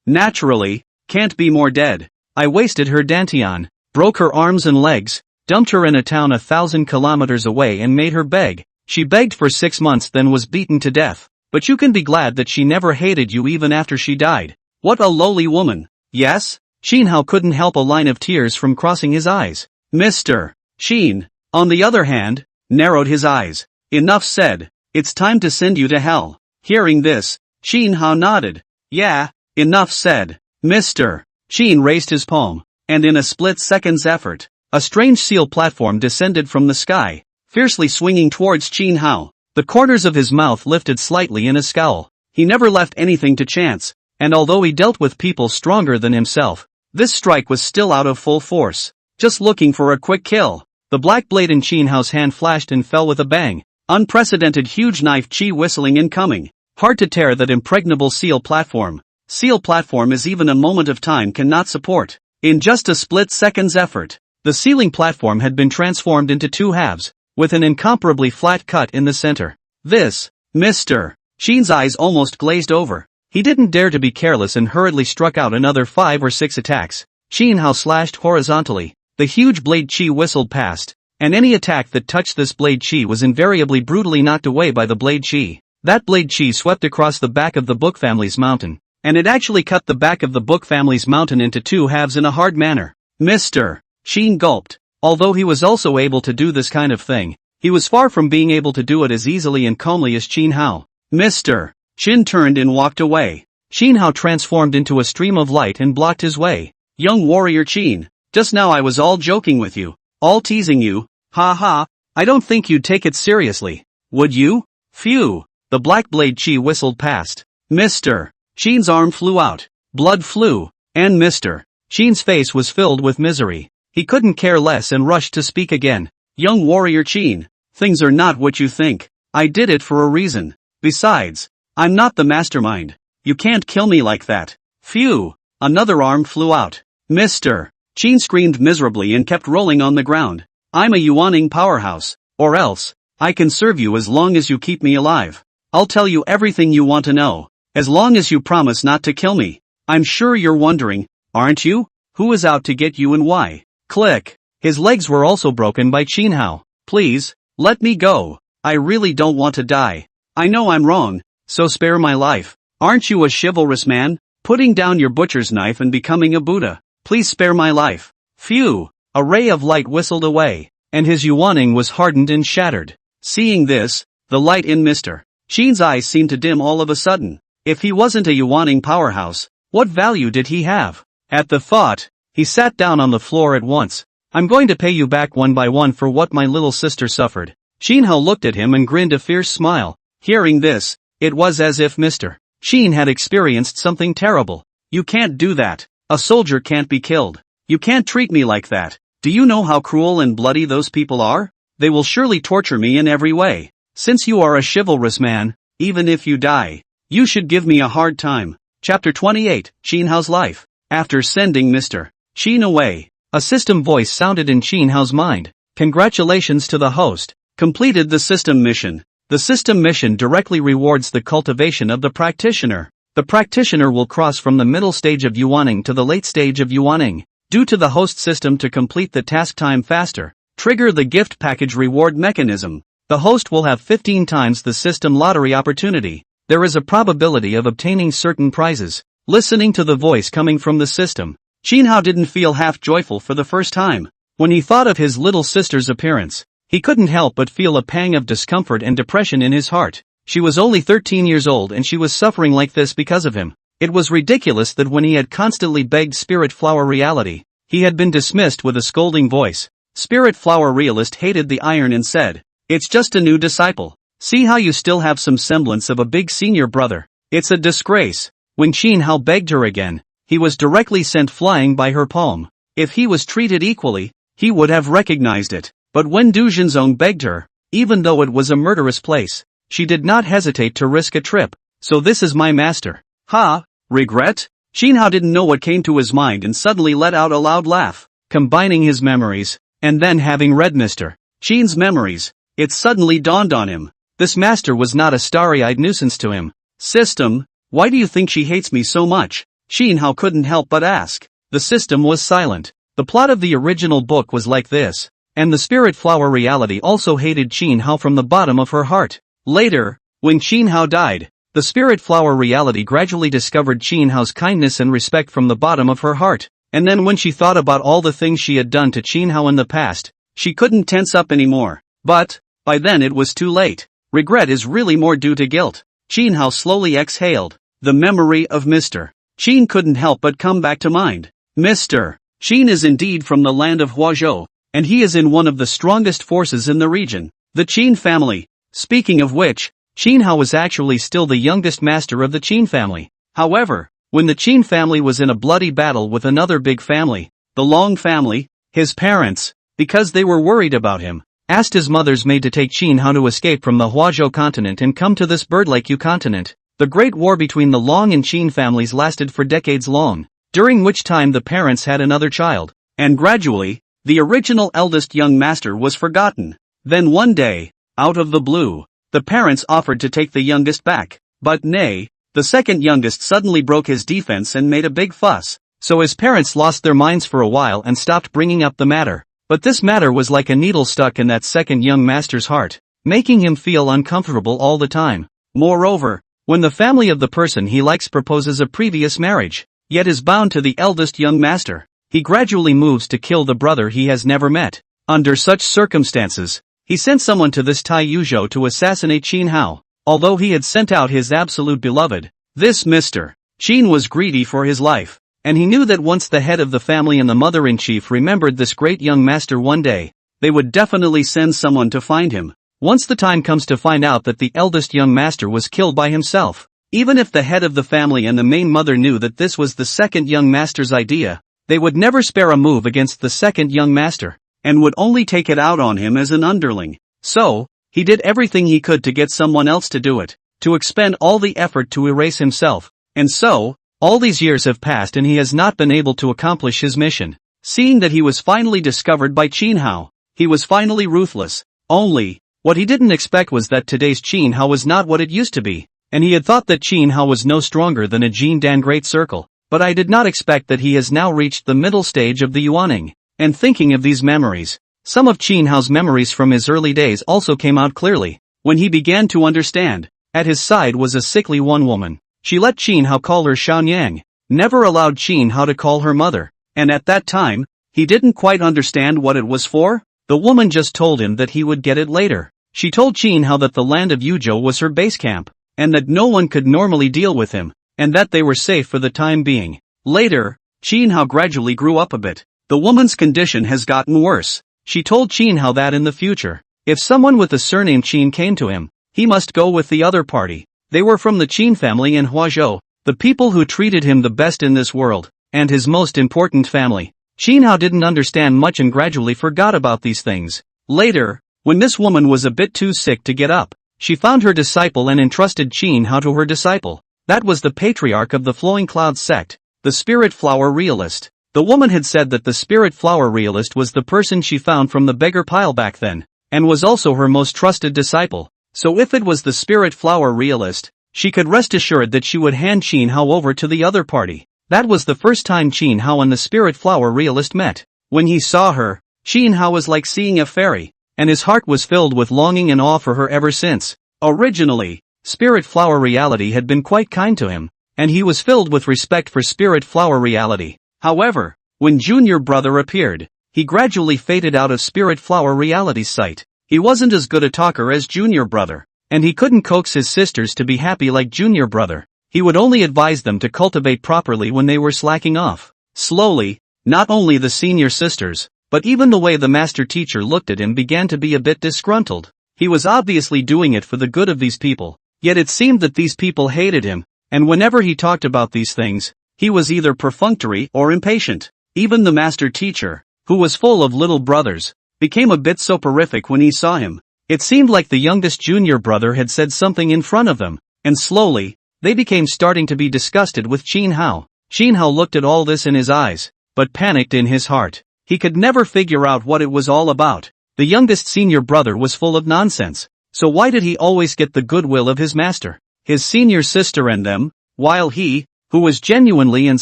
naturally, can't be more dead. I wasted her dantian, broke her arms and legs, dumped her in a town 1,000 kilometers away and made her beg. She begged for 6 months then was beaten to death. But you can be glad that she never hated you even after she died. What a lowly woman. Yes? Shinhao couldn't help a line of tears from crossing his eyes. Mr. Sheen, on the other hand, narrowed his eyes. Enough said. It's time to send you to hell. Hearing this, Shinhao nodded. Yeah, enough said. Mr. Sheen raised his palm, and in a split-second's effort, a strange seal platform descended from the sky, fiercely swinging towards Shinhao. The corners of his mouth lifted slightly in a scowl. He never left anything to chance, and although he dealt with people stronger than himself, this strike was still out of full force. Just looking for a quick kill. The black blade in Shinhao's hand flashed and fell with a bang. Unprecedented huge knife chi whistling incoming. Hard to tear that impregnable seal platform. Seal platform is even a moment of time cannot support. In just a split-second's effort, the sealing platform had been transformed into 2 halves, with an incomparably flat cut in the center. This, Mr. Sheen's eyes almost glazed over. He didn't dare to be careless and hurriedly struck out another 5 or 6 attacks. Shinhao slashed horizontally. The huge blade chi whistled past, and any attack that touched this blade chi was invariably brutally knocked away by the blade chi. That blade chi swept across the back of the book family's mountain, and it actually cut the back of the book family's mountain into 2 halves in a hard manner. Mr. Sheen gulped. Although he was also able to do this kind of thing, he was far from being able to do it as easily and calmly as Shinhao. Mr. Shin turned and walked away. Shinhao transformed into a stream of light and blocked his way. Young warrior Shin, just now I was all joking with you, all teasing you, ha ha, I don't think you'd take it seriously, would you? Phew. The black blade Chi whistled past. Mr. Sheen's arm flew out. Blood flew. And Mr. Sheen's face was filled with misery. He couldn't care less and rushed to speak again. Young warrior Sheen, things are not what you think. I did it for a reason. Besides, I'm not the mastermind. You can't kill me like that. Phew. Another arm flew out. Mr. Sheen screamed miserably and kept rolling on the ground. I'm a Yuaning powerhouse. Or else, I can serve you as long as you keep me alive. I'll tell you everything you want to know, as long as you promise not to kill me. I'm sure you're wondering, aren't you? Who is out to get you and why? Click. His legs were also broken by Qin Hao. Please, let me go. I really don't want to die. I know I'm wrong, so spare my life. Aren't you a chivalrous man, putting down your butcher's knife and becoming a Buddha? Please spare my life. Phew. A ray of light whistled away, and his Yuaning was hardened and shattered. Seeing this, the light in Mr. Sheen's eyes seemed to dim all of a sudden. If he wasn't a Yuaning powerhouse, what value did he have? At the thought, he sat down on the floor at once. I'm going to pay you back one by one for what my little sister suffered. Qin Hao looked at him and grinned a fierce smile. Hearing this, it was as if Mr. Sheen had experienced something terrible. You can't do that. A soldier can't be killed. You can't treat me like that. Do you know how cruel and bloody those people are? They will surely torture me in every way. Since you are a chivalrous man, even if you die, you should give me a hard time. Chapter 28, Qin Hao's life. After sending Mr. Sheen away, a system voice sounded in Qin Hao's mind. Congratulations to the host. Completed the system mission. The system mission directly rewards the cultivation of the practitioner. The practitioner will cross from the middle stage of Yuaning to the late stage of Yuaning. Due to the host system to complete the task time faster, trigger the gift package reward mechanism. The host will have 15 times the system lottery opportunity. There is a probability of obtaining certain prizes. Listening to the voice coming from the system, Qin Hao didn't feel half joyful for the first time. When he thought of his little sister's appearance, he couldn't help but feel a pang of discomfort and depression in his heart. She was only 13 years old and she was suffering like this because of him. It was ridiculous that when he had constantly begged Spirit Flower Reality, he had been dismissed with a scolding voice. Spirit Flower Realist hated the iron and said, "It's just a new disciple. See how you still have some semblance of a big senior brother. It's a disgrace." When Qin Hao begged her again, he was directly sent flying by her palm. If he was treated equally, he would have recognized it. But when Du Jinzong begged her, even though it was a murderous place, she did not hesitate to risk a trip. "So this is my master." Ha! Regret? Qin Hao didn't know what came to his mind and suddenly let out a loud laugh. Combining his memories, and then having read Mr. Sheen's memories, it suddenly dawned on him. This master was not a starry-eyed nuisance to him. System, why do you think she hates me so much? Qin Hao couldn't help but ask. The system was silent. The plot of the original book was like this, and the Spirit Flower Reality also hated Qin Hao from the bottom of her heart. Later, when Qin Hao died, the Spirit Flower Reality gradually discovered Qin Hao's kindness and respect from the bottom of her heart, and then when she thought about all the things she had done to Qin Hao in the past, she couldn't tense up anymore. But, by then it was too late. Regret is really more due to guilt. Qin Hao slowly exhaled. The memory of Mr. Sheen couldn't help but come back to mind. Mr. Sheen is indeed from the land of Huazhou, and he is in one of the strongest forces in the region, the Qin family. Speaking of which, Qin Hao was actually still the youngest master of the Qin family. However, when the Qin family was in a bloody battle with another big family, the Long family, his parents, because they were worried about him, asked his mother's maid to take Qin Hao to escape from the Huazhou continent and come to this Bird Lake U continent. The Great War between the Long and Qin families lasted for decades long, during which time the parents had another child, and gradually, the original eldest young master was forgotten. Then one day, out of the blue, the parents offered to take the youngest back, but nay, the second youngest suddenly broke his defense and made a big fuss, so his parents lost their minds for a while and stopped bringing up the matter. But this matter was like a needle stuck in that second young master's heart, making him feel uncomfortable all the time. Moreover, when the family of the person he likes proposes a previous marriage, yet is bound to the eldest young master, he gradually moves to kill the brother he has never met. Under such circumstances, he sent someone to this Tai Yuzhou to assassinate Qin Hao. Although he had sent out his absolute beloved, this Mr. Qin was greedy for his life, and he knew that once the head of the family and the mother-in-chief remembered this great young master one day, they would definitely send someone to find him. once the time comes to find out that the eldest young master was killed by himself. Even if the head of the family and the main mother knew that this was the second young master's idea, they would never spare a move against the second young master, and would only take it out on him as an underling. So, he did everything he could to get someone else to do it, to expend all the effort to erase himself, and so, all these years have passed and he has not been able to accomplish his mission. Seeing that he was finally discovered by Qin Hao, he was finally ruthless. Only, what he didn't expect was that today's Qin Hao was not what it used to be, and he had thought that Qin Hao was no stronger than a Jin Dan Great Circle, but I did not expect that he has now reached the middle stage of the Yuaning. And thinking of these memories, some of Qin Hao's memories from his early days also came out clearly, when he began to understand. At his side was a sickly one woman. She let Qin Hao call her Xiaonyang, never allowed Qin Hao to call her mother, and at that time, he didn't quite understand what it was for. The woman just told him that he would get it later. She told Qin Hao that the land of Yuzhou was her base camp, and that no one could normally deal with him, and that they were safe for the time being. Later, Qin Hao gradually grew up a bit. The woman's condition has gotten worse. She told Qin Hao that in the future, if someone with the surname Qin came to him, he must go with the other party. They were from the Qin family in Huazhou, the people who treated him the best in this world, and his most important family. Qin Hao didn't understand much and gradually forgot about these things. Later, when this woman was a bit too sick to get up, she found her disciple and entrusted Qin Hao to her disciple. That was the patriarch of the Flowing Clouds sect, the Spirit Flower Realist. The woman had said that the Spirit Flower Realist was the person she found from the beggar pile back then, and was also her most trusted disciple. So if it was the Spirit Flower Realist, she could rest assured that she would hand Qin Hao over to the other party. That was the first time Qin Hao and the Spirit Flower Realist met. When he saw her, Qin Hao was like seeing a fairy, and his heart was filled with longing and awe for her ever since. Originally, Spirit Flower Reality had been quite kind to him, and he was filled with respect for Spirit Flower Reality. However, when Junior Brother appeared, he gradually faded out of Spirit Flower Reality's sight. He wasn't as good a talker as Junior Brother, and he couldn't coax his sisters to be happy like Junior Brother. He would only advise them to cultivate properly when they were slacking off. Slowly, not only the senior sisters, but even the way the master teacher looked at him began to be a bit disgruntled. He was obviously doing it for the good of these people, yet it seemed that these people hated him, and whenever he talked about these things, he was either perfunctory or impatient. Even the master teacher, who was full of little brothers, became a bit soporific when he saw him. It seemed like the youngest Junior Brother had said something in front of them, and slowly, they became starting to be disgusted with Qin Hao. Qin Hao looked at all this in his eyes, but panicked in his heart. He could never figure out what it was all about. The youngest senior brother was full of nonsense, so why did he always get the goodwill of his master, his senior sister and them, while he, who was genuinely and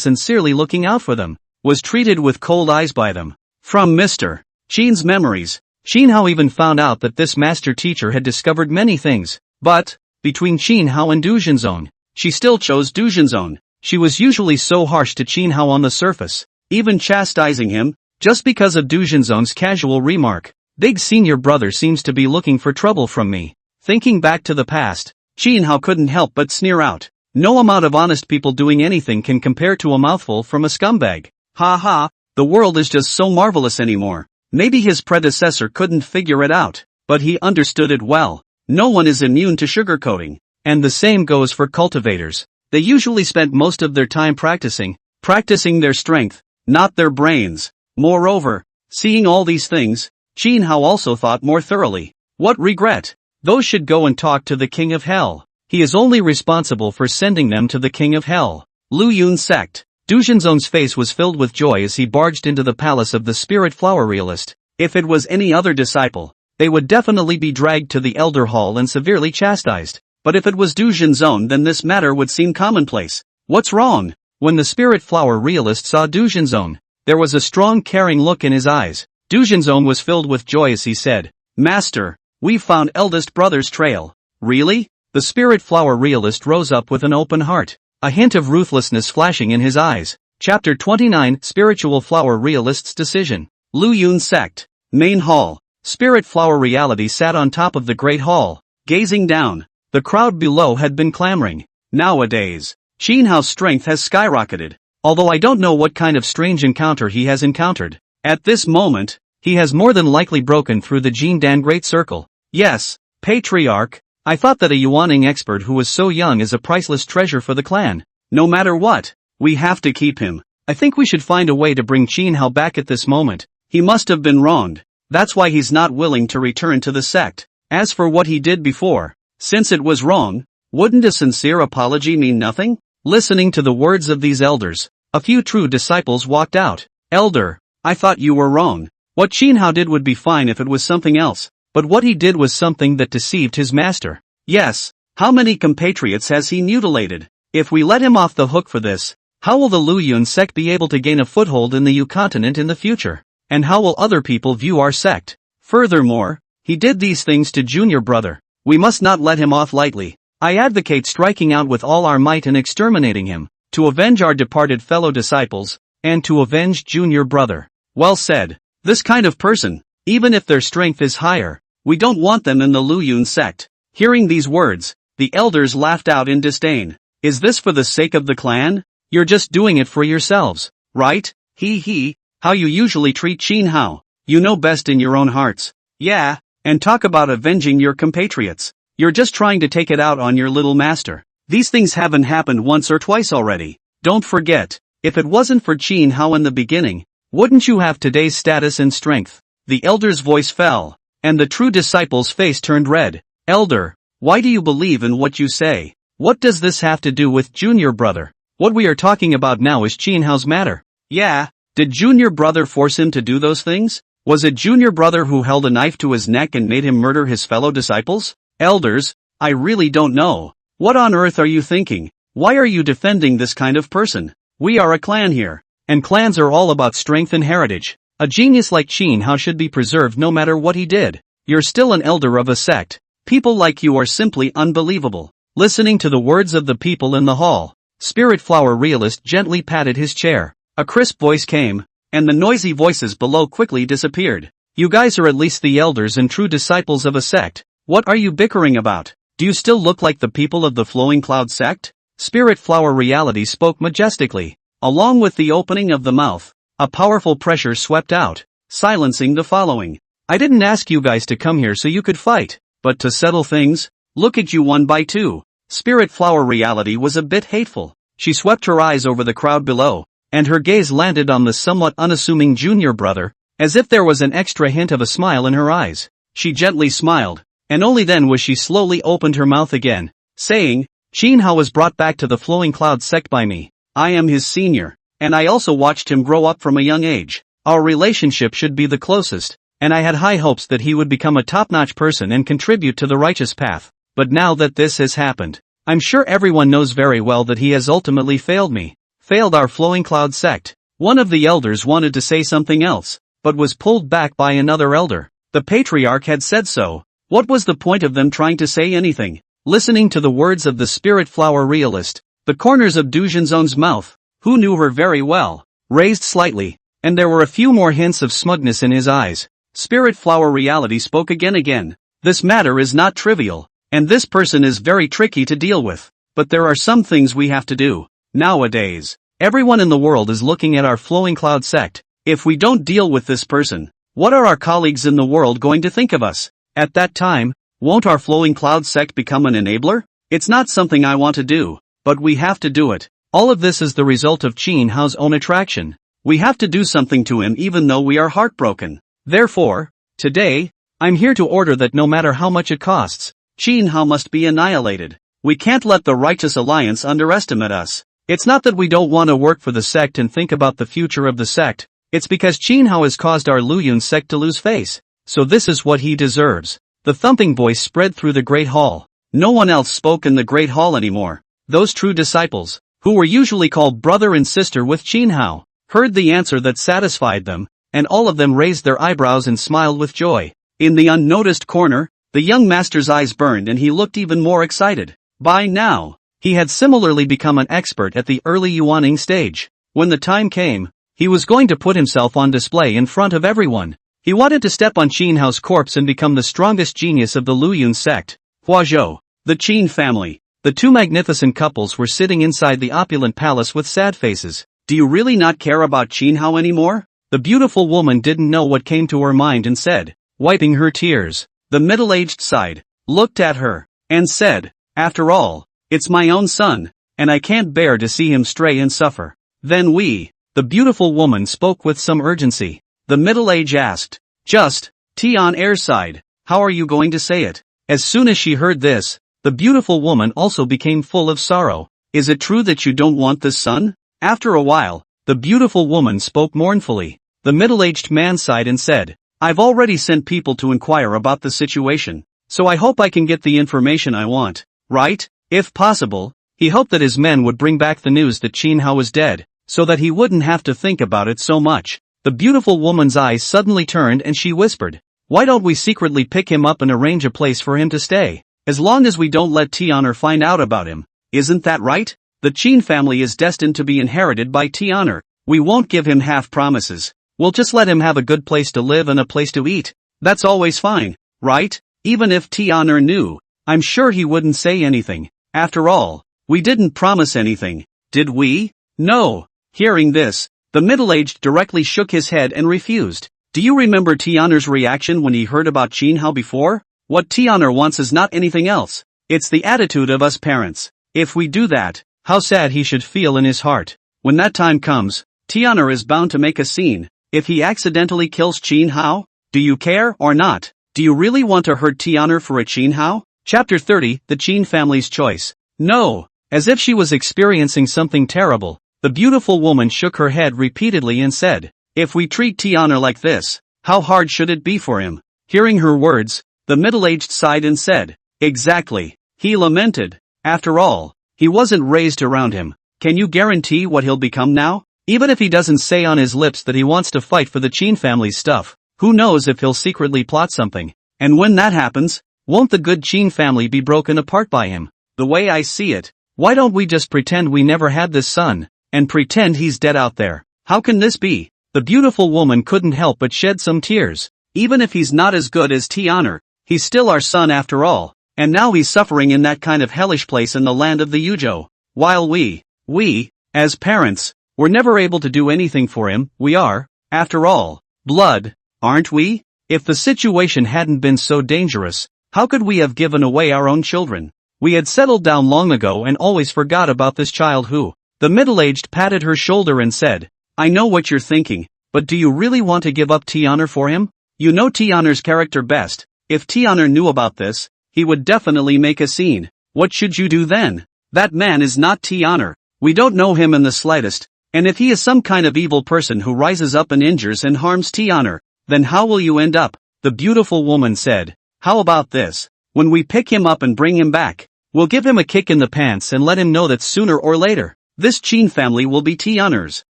sincerely looking out for them, was treated with cold eyes by them? From Mr. Qin's memories, Qin Hao even found out that this master teacher had discovered many things, but, between Qin Hao and Du Junzong, she still chose Du Junzong. She was usually so harsh to Qin Hao on the surface, even chastising him, just because of Du Junzong's casual remark. Big senior brother seems to be looking for trouble from me. Thinking back to the past, Qin Hao couldn't help but sneer out. No amount of honest people doing anything can compare to a mouthful from a scumbag. Ha ha, the world is just so marvelous anymore. Maybe his predecessor couldn't figure it out, but he understood it well. No one is immune to sugarcoating. And the same goes for cultivators. They usually spent most of their time practicing their strength, not their brains. Moreover, seeing all these things, Qin Hao also thought more thoroughly. What regret! Those should go and talk to the King of Hell. He is only responsible for sending them to the King of Hell. Lu Yun sect. Du Junzong's face was filled with joy as he barged into the palace of the Spirit Flower Realist. If it was any other disciple, they would definitely be dragged to the Elder Hall and severely chastised. But if it was Du Junzong, then this matter would seem commonplace. What's wrong? When the Spirit Flower Realist saw Du Junzong, there was a strong caring look in his eyes. Du Junzong was filled with joy as he said, "Master, we've found eldest brother's trail." Really? The Spirit Flower Realist rose up with an open heart, a hint of ruthlessness flashing in his eyes. Chapter 29 Spiritual Flower Realist's Decision. Lu Yun Sect. Main Hall. Spirit Flower Reality sat on top of the Great Hall, gazing down. The crowd below had been clamoring. Nowadays, Qin Hao's strength has skyrocketed, although I don't know what kind of strange encounter he has encountered. At this moment, he has more than likely broken through the Jin Dan Great Circle. Yes, patriarch? I thought that a yuaning expert who was so young is a priceless treasure for the clan. No matter what, we have to keep him. I think we should find a way to bring Qin Hao back at this moment. He must have been wronged. That's why he's not willing to return to the sect. As for what he did before, since it was wrong, wouldn't a sincere apology mean nothing? Listening to the words of these elders, a few true disciples walked out. Elder, I thought you were wrong. What Qin Hao did would be fine if it was something else, but what he did was something that deceived his master. Yes, how many compatriots has he mutilated? If we let him off the hook for this, how will the Lu Yun sect be able to gain a foothold in the Yu continent in the future? And how will other people view our sect? Furthermore, he did these things to junior brother. We must not let him off lightly. I advocate striking out with all our might and exterminating him, to avenge our departed fellow disciples, and to avenge junior brother. Well said. This kind of person, even if their strength is higher, we don't want them in the Lu Yun sect. Hearing these words, the elders laughed out in disdain. Is this for the sake of the clan? You're just doing it for yourselves, right? Hee, how you usually treat Qin Hao. You know best in your own hearts. Yeah, and talk about avenging your compatriots. You're just trying to take it out on your little master. These things haven't happened once or twice already. Don't forget, if it wasn't for Qin Hao in the beginning, wouldn't you have today's status and strength? The elder's voice fell, and the true disciple's face turned red. Elder, why do you believe in what you say? What does this have to do with junior brother? What we are talking about now is Qin Hao's matter. Yeah, did junior brother force him to do those things? Was it junior brother who held a knife to his neck and made him murder his fellow disciples? Elders, I really don't know. What on earth are you thinking? Why are you defending this kind of person? We are a clan here, and clans are all about strength and heritage. A genius like Qin Hao should be preserved no matter what he did. You're still an elder of a sect. People like you are simply unbelievable. Listening to the words of the people in the hall, Spirit Flower Realist gently patted his chair. A crisp voice came, and the noisy voices below quickly disappeared. You guys are at least the elders and true disciples of a sect. What are you bickering about? Do you still look like the people of the Flowing Cloud sect? Spirit Flower Reality spoke majestically. Along with the opening of the mouth, a powerful pressure swept out, silencing the following. I didn't ask you guys to come here so you could fight, but to settle things. Look at you one by two. Spirit Flower Reality was a bit hateful. She swept her eyes over the crowd below, and her gaze landed on the somewhat unassuming junior brother, as if there was an extra hint of a smile in her eyes. She gently smiled, and only then was she slowly opened her mouth again, saying, Qin Hao was brought back to the Flowing Cloud sect by me. I am his senior, and I also watched him grow up from a young age. Our relationship should be the closest, and I had high hopes that he would become a top-notch person and contribute to the righteous path. But now that this has happened, I'm sure everyone knows very well that he has ultimately failed me. Failed our Flowing Cloud sect. One of the elders wanted to say something else, but was pulled back by another elder. The patriarch had said so. What was the point of them trying to say anything? Listening to the words of the Spirit Flower Realist, the corners of Du Jinzong's mouth, who knew her very well, raised slightly, and there were a few more hints of smugness in his eyes. Spirit Flower Reality spoke again. This matter is not trivial, and this person is very tricky to deal with, but there are some things we have to do. Nowadays, everyone in the world is looking at our Flowing Cloud sect. If we don't deal with this person, what are our colleagues in the world going to think of us? At that time, won't our Flowing Cloud sect become an enabler? It's not something I want to do, but we have to do it. All of this is the result of Qin Hao's own attraction. We have to do something to him even though we are heartbroken. Therefore, today, I'm here to order that no matter how much it costs, Qin Hao must be annihilated. We can't let the Righteous Alliance underestimate us. It's not that we don't want to work for the sect and think about the future of the sect. It's because Qin Hao has caused our Lu Yun sect to lose face. So this is what he deserves. The thumping voice spread through the Great Hall. No one else spoke in the Great Hall anymore. Those true disciples, who were usually called brother and sister with Qin Hao, heard the answer that satisfied them, and all of them raised their eyebrows and smiled with joy. In the unnoticed corner, the young master's eyes burned and he looked even more excited. By now, he had similarly become an expert at the early yuaning stage. When the time came, he was going to put himself on display in front of everyone. He wanted to step on Qin Hao's corpse and become the strongest genius of the Lu Yun sect. Huazhou, the Qin family. The two magnificent couples were sitting inside the opulent palace with sad faces. Do you really not care about Qin Hao anymore? The beautiful woman didn't know what came to her mind and said, wiping her tears. The middle-aged sighed. looked at her, and said, "After all, it's my own son, and I can't bear to see him stray and suffer." "Then the beautiful woman spoke with some urgency. The middle-aged asked, "Just, Tian airside, how are you going to say it?" As soon as she heard this, the beautiful woman also became full of sorrow. "Is it true that you don't want this son?" After a while, the beautiful woman spoke mournfully. The middle-aged man sighed and said, "I've already sent people to inquire about the situation, so I hope I can get the information I want, right?" If possible, he hoped that his men would bring back the news that Qin Hao was dead, so that he wouldn't have to think about it so much. The beautiful woman's eyes suddenly turned and she whispered, "Why don't we secretly pick him up and arrange a place for him to stay? As long as we don't let Tian'er find out about him. Isn't that right? The Qin family is destined to be inherited by Tian'er. We won't give him half promises. We'll just let him have a good place to live and a place to eat. That's always fine, right?" Even if Tian'er knew, I'm sure he wouldn't say anything. After all, we didn't promise anything, did we? No. Hearing this, the middle-aged directly shook his head and refused. Do you remember Tian'er's reaction when he heard about Qin Hao before? What Tian'er wants is not anything else. It's the attitude of us parents. If we do that, how sad he should feel in his heart. When that time comes, Tian'er is bound to make a scene. If he accidentally kills Qin Hao, do you care or not? Do you really want to hurt Tian'er for a Qin Hao? Chapter 30, The Qin Family's Choice. No. As if she was experiencing something terrible, the beautiful woman shook her head repeatedly and said, "If we treat Tian'er like this, how hard should it be for him?" Hearing her words, the middle-aged sighed and said, "Exactly." He lamented. After all, he wasn't raised around him. Can you guarantee what he'll become now? Even if he doesn't say on his lips that he wants to fight for the Qin family's stuff, who knows if he'll secretly plot something? And when that happens, won't the good Qin family be broken apart by him? The way I see it, why don't we just pretend we never had this son, and pretend he's dead out there? How can this be? The beautiful woman couldn't help but shed some tears. Even if he's not as good as Tian'er, he's still our son after all, and now he's suffering in that kind of hellish place in the land of the Yuzhou. While we, as parents, we're never able to do anything for him. We are, after all, blood, aren't we? If the situation hadn't been so dangerous, how could we have given away our own children? We had settled down long ago and always forgot about this child who. The middle-aged patted her shoulder and said, "I know what you're thinking, but do you really want to give up Tian'er for him? You know Tian'er's character best. If Tian'er knew about this, he would definitely make a scene. What should you do then? That man is not Tian'er. We don't know him in the slightest, and if he is some kind of evil person who rises up and injures and harms Tian'er, then how will you end up?" The beautiful woman said, "How about this? When we pick him up and bring him back, we'll give him a kick in the pants and let him know that sooner or later, this Qin family will be Tian'er's.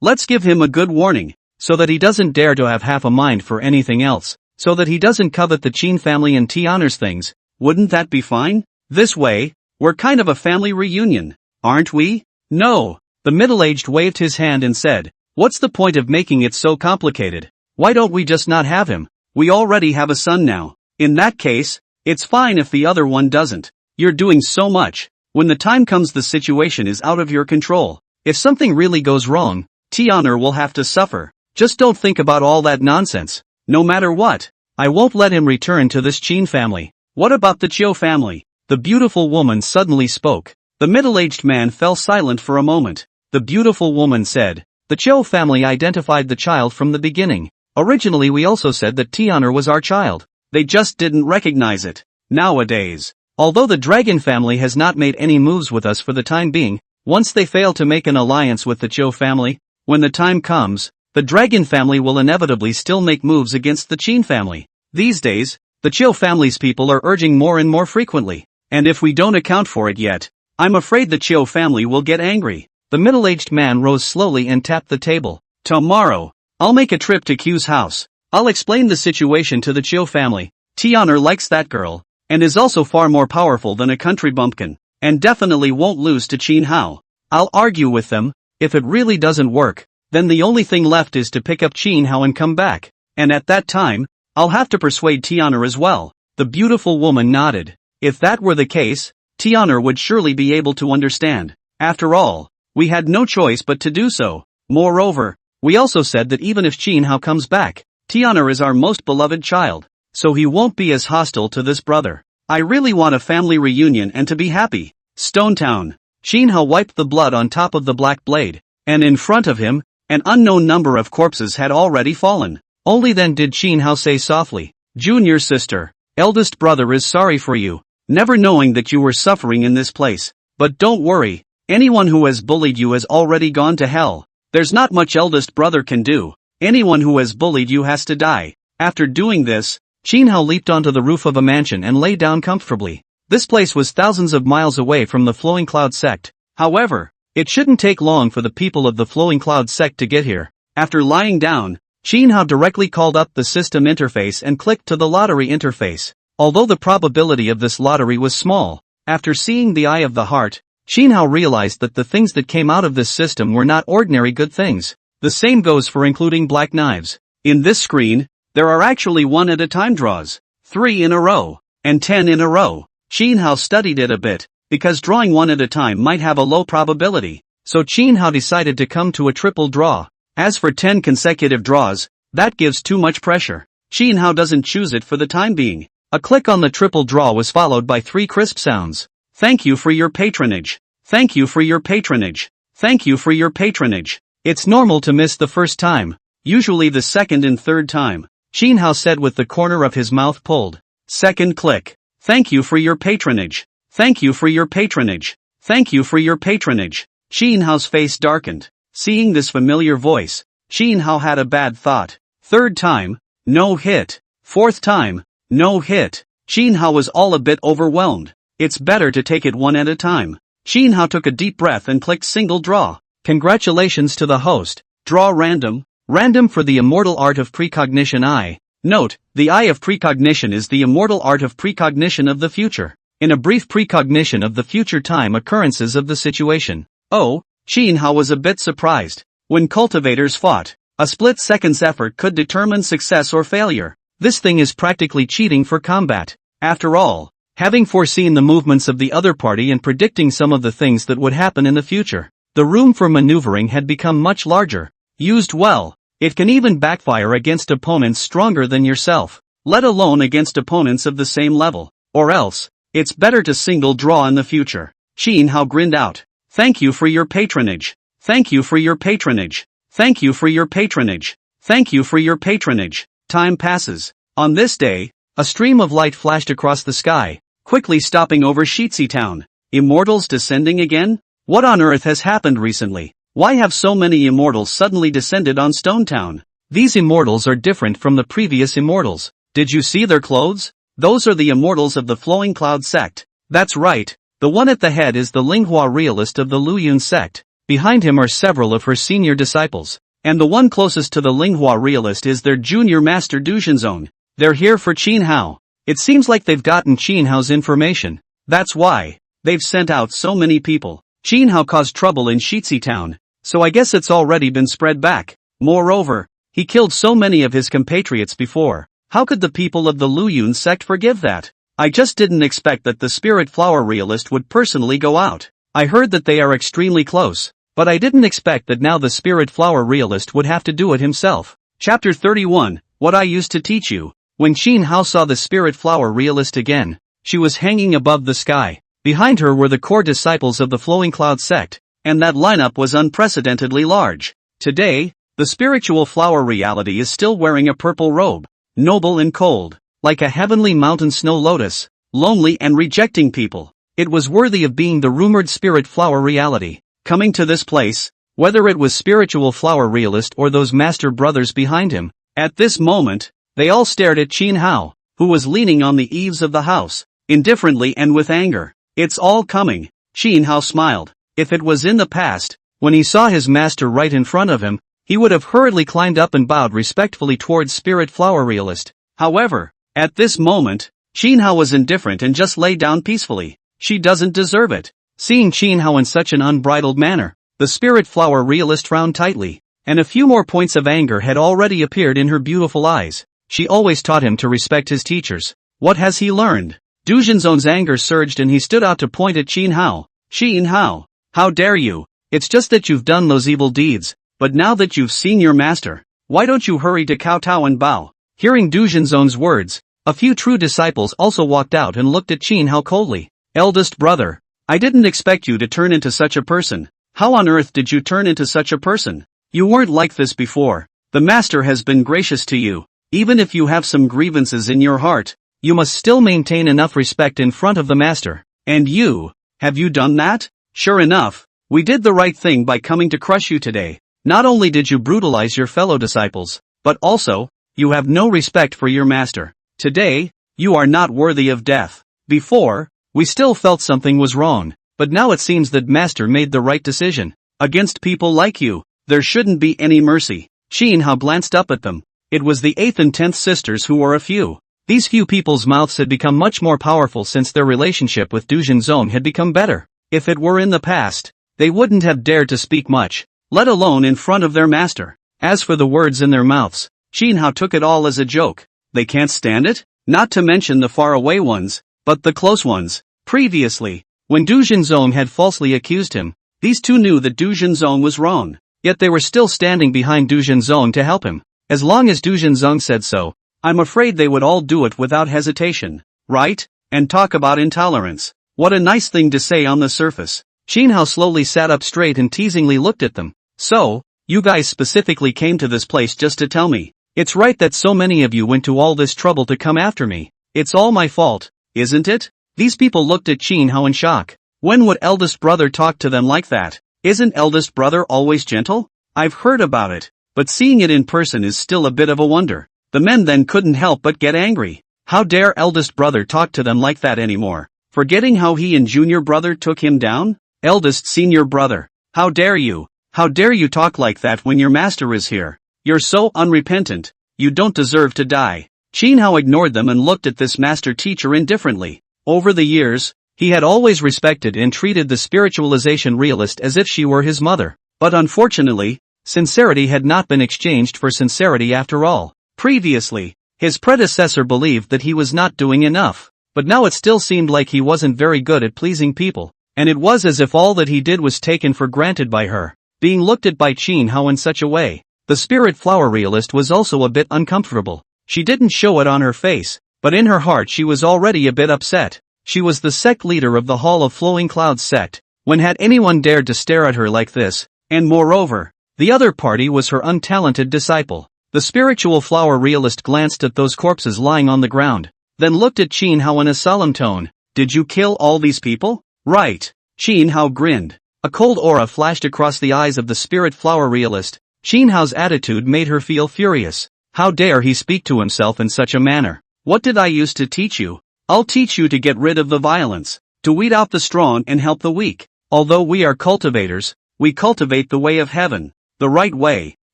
Let's give him a good warning, so that he doesn't dare to have half a mind for anything else, so that he doesn't covet the Qin family and Tian'er's things. Wouldn't that be fine? This way, we're kind of a family reunion, aren't we?" "No." The middle-aged waved his hand and said, "What's the point of making it so complicated? Why don't we just not have him? We already have a son now. In that case, it's fine if the other one doesn't. You're doing so much. When the time comes the situation is out of your control. If something really goes wrong, Tian'er will have to suffer. Just don't think about all that nonsense. No matter what, I won't let him return to this Qin family." "What about the Chiu family?" The beautiful woman suddenly spoke. The middle-aged man fell silent for a moment. The beautiful woman said, "The Chiu family identified the child from the beginning. Originally we also said that Tian'er was our child. They just didn't recognize it. Nowadays, although the dragon family has not made any moves with us for the time being, once they fail to make an alliance with the Chiu family, when the time comes, the dragon family will inevitably still make moves against the Qin family. These days, the Chiu family's people are urging more and more frequently, and if we don't account for it yet, I'm afraid the Chiu family will get angry." The middle-aged man rose slowly and tapped the table. "Tomorrow, I'll make a trip to Q's house. I'll explain the situation to the Chiu family. Tian'er likes that girl, and is also far more powerful than a country bumpkin, and definitely won't lose to Qin Hao. I'll argue with them. If it really doesn't work, then the only thing left is to pick up Qin Hao and come back, and at that time, I'll have to persuade Tian'er as well." The beautiful woman nodded. If that were the case, Tian'er would surely be able to understand. After all, we had no choice but to do so. Moreover, we also said that even if Qin Hao comes back, Tian'er is our most beloved child, so he won't be as hostile to this brother. I really want a family reunion and to be happy. Stone Town. Shin Hao wiped the blood on top of the black blade, and in front of him, an unknown number of corpses had already fallen. Only then did Shin Hao say softly, "Junior sister, eldest brother is sorry for you, never knowing that you were suffering in this place. But don't worry, anyone who has bullied you has already gone to hell. There's not much eldest brother can do. Anyone who has bullied you has to die." After doing this, Shin Hao leaped onto the roof of a mansion and lay down comfortably. This place was thousands of miles away from the Flowing Cloud sect. However, it shouldn't take long for the people of the Flowing Cloud sect to get here. After lying down, Shin Hao directly called up the system interface and clicked to the lottery interface. Although the probability of this lottery was small, after seeing the Eye of the Heart, Shin Hao realized that the things that came out of this system were not ordinary good things. The same goes for including black knives. In this screen, there are actually 1 at a time draws, 3 in a row, and 10 in a row. Shin Hao studied it a bit, because drawing 1 at a time might have a low probability, so Shin Hao decided to come to a triple draw. As for 10 consecutive draws, that gives too much pressure. Shin Hao doesn't choose it for the time being. A click on the triple draw was followed by 3 crisp sounds. Thank you for your patronage. Thank you for your patronage. Thank you for your patronage. It's normal to miss the first time, usually the second and third time, Shin Hao said with the corner of his mouth pulled. Second click. Thank you for your patronage. Thank you for your patronage. Thank you for your patronage. Shin Hao's face darkened. Seeing this familiar voice, Shin Hao had a bad thought. Third time, no hit. Fourth time, no hit. Shin Hao was all a bit overwhelmed. It's better to take it 1 at a time. Shin Hao took a deep breath and clicked single draw. Congratulations to the host. Draw random. Random for the immortal art of precognition Eye. Note, the Eye of Precognition is the immortal art of precognition of the future. In a brief precognition of the future time occurrences of the situation. Oh, Shin Hao was a bit surprised. When cultivators fought, a split-second's effort could determine success or failure. This thing is practically cheating for combat. After all, having foreseen the movements of the other party and predicting some of the things that would happen in the future, the room for maneuvering had become much larger. Used well, it can even backfire against opponents stronger than yourself, let alone against opponents of the same level. Or else, it's better to single draw in the future. Shin Hao grinned out. Thank you for your patronage. Thank you for your patronage. Thank you for your patronage. Thank you for your patronage. Time passes. On this day, a stream of light flashed across the sky, quickly stopping over Sheetsy Town. Immortals descending again? What on earth has happened recently? Why have so many immortals suddenly descended on Stone Town? These immortals are different from the previous immortals. Did you see their clothes? Those are the immortals of the Flowing Cloud sect. That's right. The one at the head is the Manhwa realist of the Luyun sect. Behind him are several of her senior disciples. And the one closest to the Manhwa realist is their junior master Dujinzong. They're here for Shin Hao. It seems like they've gotten Shin Hao's information. That's why they've sent out so many people. Shin Hao caused trouble in Sheetsy Town, so I guess it's already been spread back. Moreover, he killed so many of his compatriots before. How could the people of the Luyun sect forgive that? I just didn't expect that the Spirit Flower realist would personally go out. I heard that they are extremely close, but I didn't expect that now the Spirit Flower realist would have to do it himself. Chapter 31, What I Used to Teach You. When Shin Hao saw the Spirit Flower realist again, she was hanging above the sky. Behind her were the core disciples of the Flowing Cloud sect, and that lineup was unprecedentedly large. Today, the spiritual flower reality is still wearing a purple robe, noble and cold, like a heavenly mountain snow lotus, lonely and rejecting people. It was worthy of being the rumored spirit flower reality. Coming to this place, whether it was spiritual flower realist or those master brothers behind him, at this moment, they all stared at Shin Hao, who was leaning on the eaves of the house, indifferently and with anger. It's all coming. Shin Hao smiled. If it was in the past, when he saw his master right in front of him, he would have hurriedly climbed up and bowed respectfully towards Spirit Flower Realist. However, at this moment, Shin Hao was indifferent and just lay down peacefully. She doesn't deserve it. Seeing Shin Hao in such an unbridled manner, the Spirit Flower Realist frowned tightly, and a few more points of anger had already appeared in her beautiful eyes. She always taught him to respect his teachers. What has he learned? Dujinzong's anger surged and he stood out to point at Shin Hao. Shin Hao, how dare you? It's just that you've done those evil deeds, but now that you've seen your master, why don't you hurry to kowtow and bow? Hearing Dujinzong's words, A few true disciples also walked out and looked at Qin Hao coldly. Eldest brother, I didn't expect you to turn into such a person. How on earth did you turn into such a person? You weren't like this before. The master has been gracious to you. Even if you have some grievances in your heart, you must still maintain enough respect in front of the master. And you, have you done that? Sure enough, we did the right thing by coming to crush you today. Not only did you brutalize your fellow disciples, but also, you have no respect for your master. Today, you are not worthy of death. Before, we still felt something was wrong, but now it seems that master made the right decision. Against people like you, there shouldn't be any mercy. Qin Hao glanced up at them. It was the 8th and 10th sisters who were a few. These few people's mouths had become much more powerful since their relationship with Du Jinzong had become better. If it were in the past, they wouldn't have dared to speak much, let alone in front of their master. As for the words in their mouths, Qin Hao took it all as a joke. They can't stand it? Not to mention the faraway ones, but the close ones. Previously, when Du Jinzong had falsely accused him, these two knew that Du Jinzong was wrong, yet they were still standing behind Du Jinzong to help him. As long as Du Jinzong said so, I'm afraid they would all do it without hesitation, right? And talk about intolerance. What a nice thing to say on the surface. Qin Hao slowly sat up straight and teasingly looked at them. So, you guys specifically came to this place just to tell me. It's right that so many of you went to all this trouble to come after me. It's all my fault, isn't it? These people looked at Qin Hao in shock. When would eldest brother talk to them like that? Isn't eldest brother always gentle? I've heard about it, but seeing it in person is still a bit of a wonder. The men then couldn't help but get angry. How dare eldest brother talk to them like that anymore? Forgetting how he and junior brother took him down? Eldest senior brother, how dare you? How dare you talk like that when your master is here? You're so unrepentant. You don't deserve to die. Qin Hao ignored them and looked at this master teacher indifferently. Over the years, he had always respected and treated the spiritualization realist as if she were his mother. But unfortunately, sincerity had not been exchanged for sincerity after all. Previously, his predecessor believed that he was not doing enough, but now it still seemed like he wasn't very good at pleasing people, and it was as if all that he did was taken for granted by her. Being looked at by Qin Hao in such a way, the spirit flower realist was also a bit uncomfortable. She didn't show it on her face, but in her heart she was already a bit upset. She was the sect leader of the Hall of Flowing Clouds sect. When had anyone dared to stare at her like this? And moreover, the other party was her untalented disciple. The spiritual flower realist glanced at those corpses lying on the ground, then looked at Qin Hao in a solemn tone. Did you kill all these people? Right. Qin Hao grinned. A cold aura flashed across the eyes of the spirit flower realist. Qin Hao's attitude made her feel furious. How dare he speak to himself in such a manner? What did I used to teach you? I'll teach you to get rid of the violence, to weed out the strong and help the weak. Although we are cultivators, we cultivate the way of heaven, the right way,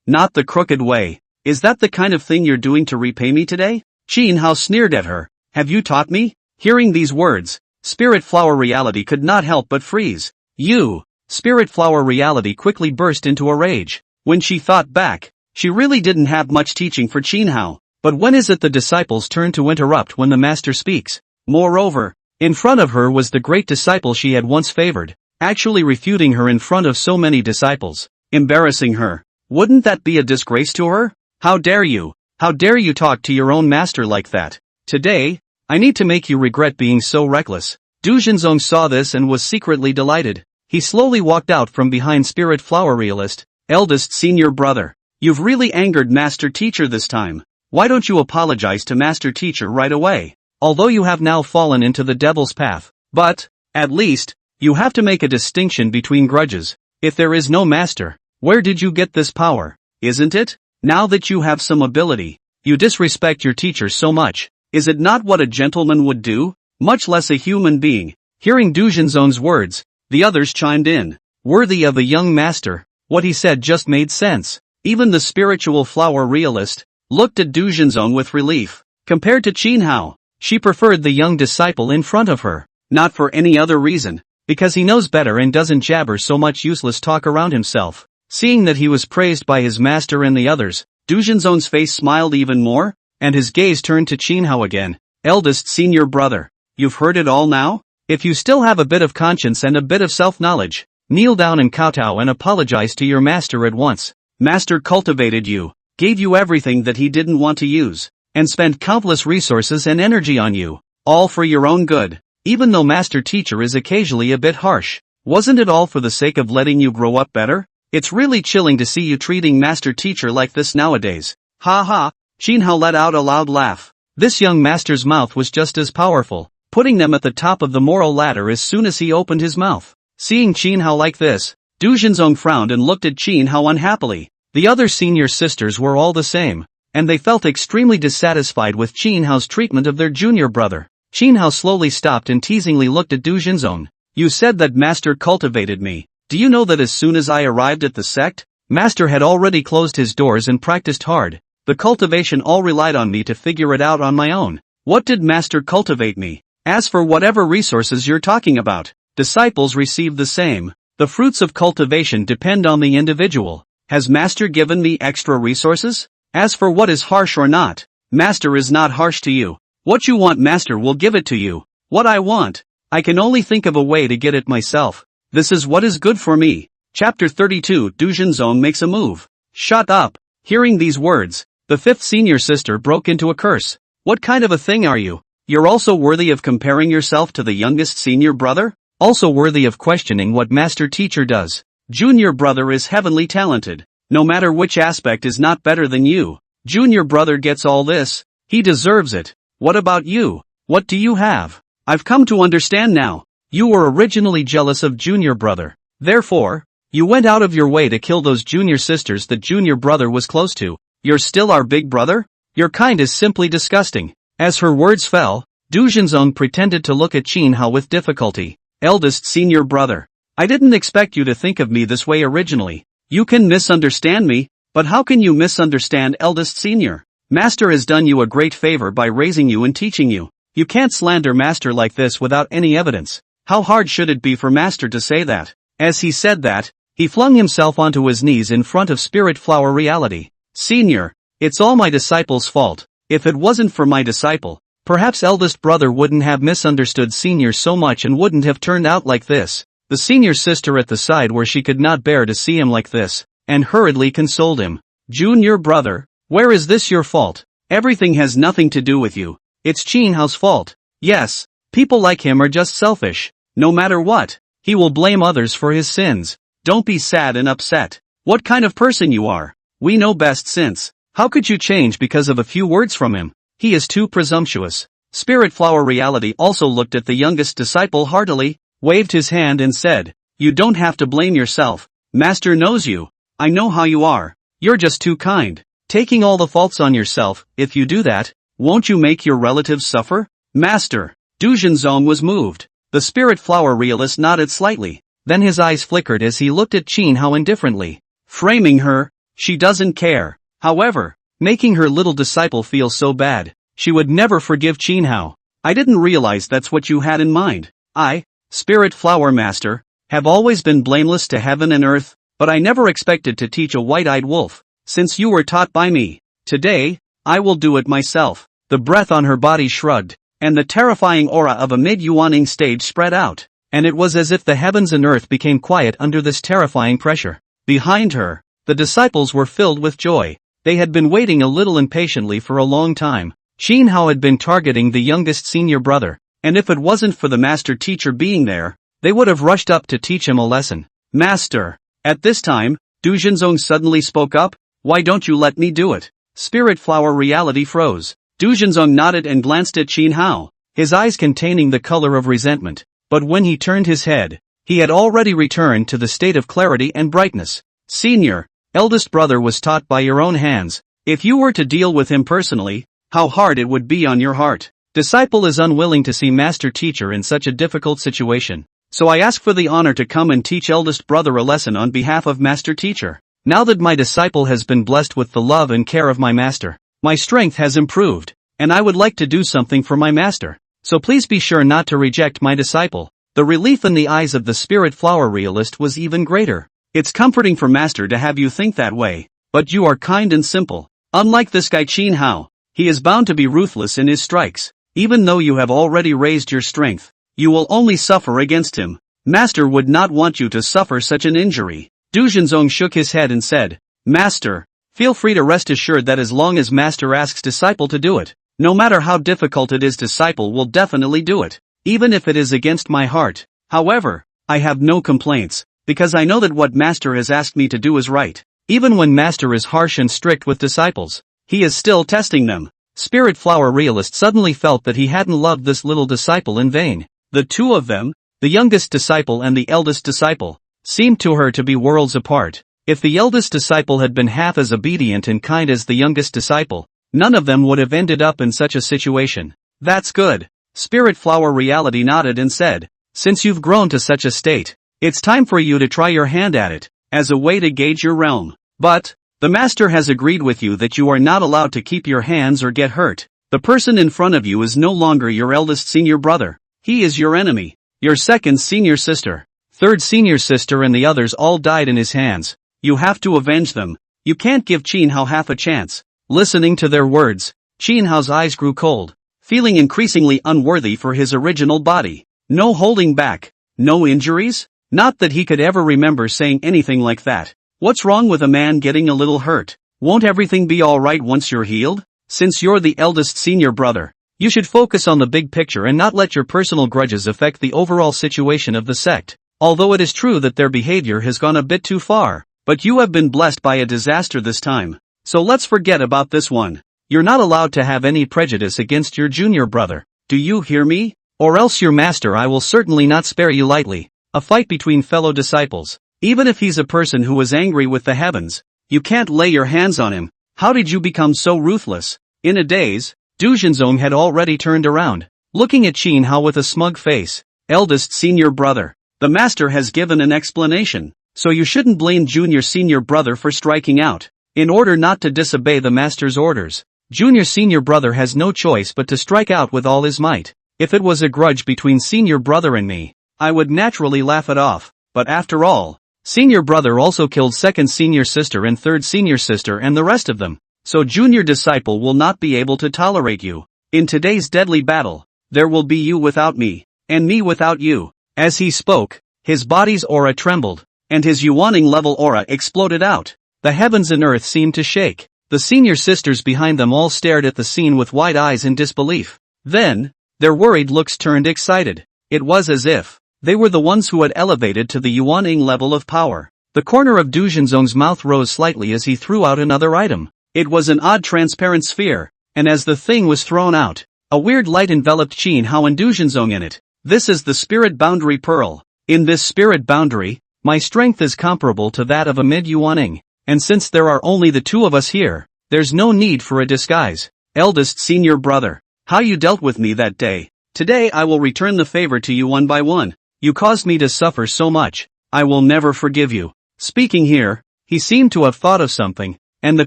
not the crooked way. Is that the kind of thing you're doing to repay me today? Qin Hao sneered at her. Have you taught me? Hearing these words, Spirit Flower Reality could not help but freeze. You! Spirit Flower Reality quickly burst into a rage. When she thought back, she really didn't have much teaching for Qin Hao. But when is it the disciples' turn to interrupt when the master speaks? Moreover, in front of her was the great disciple she had once favored, actually refuting her in front of so many disciples, embarrassing her. Wouldn't that be a disgrace to her? How dare you? How dare you talk to your own master like that? Today, I need to make you regret being so reckless. Du Jinzong saw this and was secretly delighted. He slowly walked out from behind Spirit Flower Realist. Eldest senior brother, you've really angered Master Teacher this time. Why don't you apologize to Master Teacher right away? Although you have now fallen into the devil's path, but, at least, you have to make a distinction between grudges. If there is no master, where did you get this power? Isn't it? Now that you have some ability, you disrespect your teacher so much. Is it not what a gentleman would do? Much less a human being. Hearing Du Jinzong's words, the others chimed in. Worthy of a young master, what he said just made sense. Even the spiritual flower realist looked at Du Jinzong with relief. Compared to Qin Hao, she preferred the young disciple in front of her. Not for any other reason, because he knows better and doesn't jabber so much useless talk around himself. Seeing that he was praised by his master and the others, Du Jinzong's face smiled even more, and his gaze turned to Qin Hao again. Eldest senior brother, you've heard it all now? If you still have a bit of conscience and a bit of self-knowledge, kneel down and kowtow and apologize to your master at once. Master cultivated you, gave you everything that he didn't want to use, and spent countless resources and energy on you, all for your own good. Even though Master Teacher is occasionally a bit harsh, wasn't it all for the sake of letting you grow up better? It's really chilling to see you treating Master Teacher like this nowadays. Ha ha, Jin Hao let out a loud laugh. This young master's mouth was just as powerful, putting them at the top of the moral ladder as soon as he opened his mouth. Seeing Jin Hao like this, Du Jinzong frowned and looked at Jin Hao unhappily. The other senior sisters were all the same, and they felt extremely dissatisfied with Jin Hao's treatment of their junior brother. Jin Hao slowly stopped and teasingly looked at Du Jinzong. You said that Master cultivated me. Do you know that as soon as I arrived at the sect, Master had already closed his doors and practiced hard. The cultivation all relied on me to figure it out on my own. What did Master cultivate me? As for whatever resources you're talking about, disciples receive the same. The fruits of cultivation depend on the individual. Has Master given me extra resources? As for what is harsh or not, Master is not harsh to you. What you want Master will give it to you. What I want, I can only think of a way to get it myself. This is what is good for me. Chapter 32 Du Jinzong makes a move. Shut up. Hearing these words, the fifth senior sister broke into a curse. What kind of a thing are you? You're also worthy of comparing yourself to the youngest senior brother? Also worthy of questioning what Master Teacher does. Junior brother is heavenly talented. No matter which aspect is not better than you. Junior brother gets all this. He deserves it. What about you? What do you have? I've come to understand now. You were originally jealous of junior brother. Therefore, you went out of your way to kill those junior sisters that junior brother was close to. You're still our big brother? Your kind is simply disgusting. As her words fell, Du Jinzong pretended to look at Jin Hao with difficulty. Eldest senior brother. I didn't expect you to think of me this way originally. You can misunderstand me, but how can you misunderstand eldest senior? Master has done you a great favor by raising you and teaching you. You can't slander Master like this without any evidence. How hard should it be for Master to say that? As he said that, he flung himself onto his knees in front of Spirit Flower Reality. Senior, it's all my disciple's fault. If it wasn't for my disciple, perhaps eldest brother wouldn't have misunderstood senior so much and wouldn't have turned out like this. The senior sister at the side where she could not bear to see him like this, and hurriedly consoled him. Junior brother, where is this your fault? Everything has nothing to do with you. It's Jin Hao's fault. Yes, people like him are just selfish. No matter what, he will blame others for his sins. Don't be sad and upset. What kind of person you are? We know best since. How could you change because of a few words from him? He is too presumptuous. Spirit Flower Reality also looked at the youngest disciple heartily, waved his hand and said, You don't have to blame yourself. Master knows you. I know how you are. You're just too kind. Taking all the faults on yourself, if you do that, won't you make your relatives suffer? Master. Du Jinzong was moved. The Spirit Flower Realist nodded slightly. Then his eyes flickered as he looked at Jin Hao indifferently. Framing her, she doesn't care. However, making her little disciple feel so bad, she would never forgive Jin Hao. I didn't realize that's what you had in mind. I, Spirit Flower Master, have always been blameless to heaven and earth, but I never expected to teach a white-eyed wolf. Since you were taught by me, today, I will do it myself. The breath on her body shrugged, and the terrifying aura of a mid-Yuaning stage spread out, and it was as if the heavens and earth became quiet under this terrifying pressure. Behind her, the disciples were filled with joy. They had been waiting a little impatiently for a long time. Jin Hao had been targeting the youngest senior brother, and if it wasn't for the master teacher being there, they would have rushed up to teach him a lesson. Master! At this time, Du Jinzong suddenly spoke up. Why don't you let me do it? Spirit Flower Reality froze. Du Jinzong nodded and glanced at Jin Hao, his eyes containing the color of resentment. But when he turned his head, he had already returned to the state of clarity and brightness. Senior, eldest brother was taught by your own hands. If you were to deal with him personally, how hard it would be on your heart. Disciple is unwilling to see master teacher in such a difficult situation. So I ask for the honor to come and teach eldest brother a lesson on behalf of master teacher. Now that my disciple has been blessed with the love and care of my master, my strength has improved, and I would like to do something for my master. So please be sure not to reject my disciple. The relief in the eyes of the Spirit Flower Realist was even greater. It's comforting for master to have you think that way, but you are kind and simple. Unlike this guy Jin Hao, he is bound to be ruthless in his strikes. Even though you have already raised your strength, you will only suffer against him. Master would not want you to suffer such an injury. Du Jinzong shook his head and said, Master, Feel free to rest assured that as long as master asks disciple to do it, no matter how difficult it is, disciple will definitely do it, even if it is against my heart. However, I have no complaints, because I know that what master has asked me to do is right. Even when master is harsh and strict with disciples, he is still testing them. Spirit Flower Realist suddenly felt that he hadn't loved this little disciple in vain. The two of them, the youngest disciple and the eldest disciple, seemed to her to be worlds apart. If the eldest disciple had been half as obedient and kind as the youngest disciple, none of them would have ended up in such a situation. That's good. Spirit Flower Reality nodded and said, since you've grown to such a state, it's time for you to try your hand at it, as a way to gauge your realm. But, the master has agreed with you that you are not allowed to keep your hands or get hurt. The person in front of you is no longer your eldest senior brother. He is your enemy, your second senior sister, third senior sister, and the others all died in his hands. You have to avenge them. You can't give Qin Hao half a chance. Listening to their words, Qin Hao's eyes grew cold, feeling increasingly unworthy for his original body. No holding back. No injuries? Not that he could ever remember saying anything like that. What's wrong with a man getting a little hurt? Won't everything be alright once you're healed? Since you're the eldest senior brother, you should focus on the big picture and not let your personal grudges affect the overall situation of the sect. Although it is true that their behavior has gone a bit too far, but you have been blessed by a disaster this time. So let's forget about this one. You're not allowed to have any prejudice against your junior brother. Do you hear me? Or else your master I will certainly not spare you lightly. A fight between fellow disciples. Even if he's a person who is angry with the heavens, you can't lay your hands on him. How did you become so ruthless? In a daze, Du Jinzong had already turned around, looking at Qin Hao with a smug face. Eldest senior brother. The master has given an explanation, so you shouldn't blame junior senior brother for striking out. In order not to disobey the master's orders, junior senior brother has no choice but to strike out with all his might. If it was a grudge between senior brother and me, I would naturally laugh it off, but after all, senior brother also killed second senior sister and third senior sister and the rest of them, so junior disciple will not be able to tolerate you. In today's deadly battle, there will be you without me, and me without you. As he spoke, his body's aura trembled, and his Yuaning level aura exploded out. The heavens and earth seemed to shake. The senior sisters behind them all stared at the scene with wide eyes in disbelief. Then, their worried looks turned excited. It was as if they were the ones who had elevated to the Yuaning level of power. The corner of Du Jinzong's mouth rose slightly as he threw out another item. It was an odd transparent sphere, and as the thing was thrown out, a weird light enveloped Qin Hao and Du Jinzong in it. This is the Spirit Boundary Pearl. In this Spirit Boundary, my strength is comparable to that of a mid-Yuaning, and since there are only the two of us here, there's no need for a disguise. Eldest senior brother, how you dealt with me that day. Today I will return the favor to you one by one. You caused me to suffer so much. I will never forgive you. Speaking here, he seemed to have thought of something, and the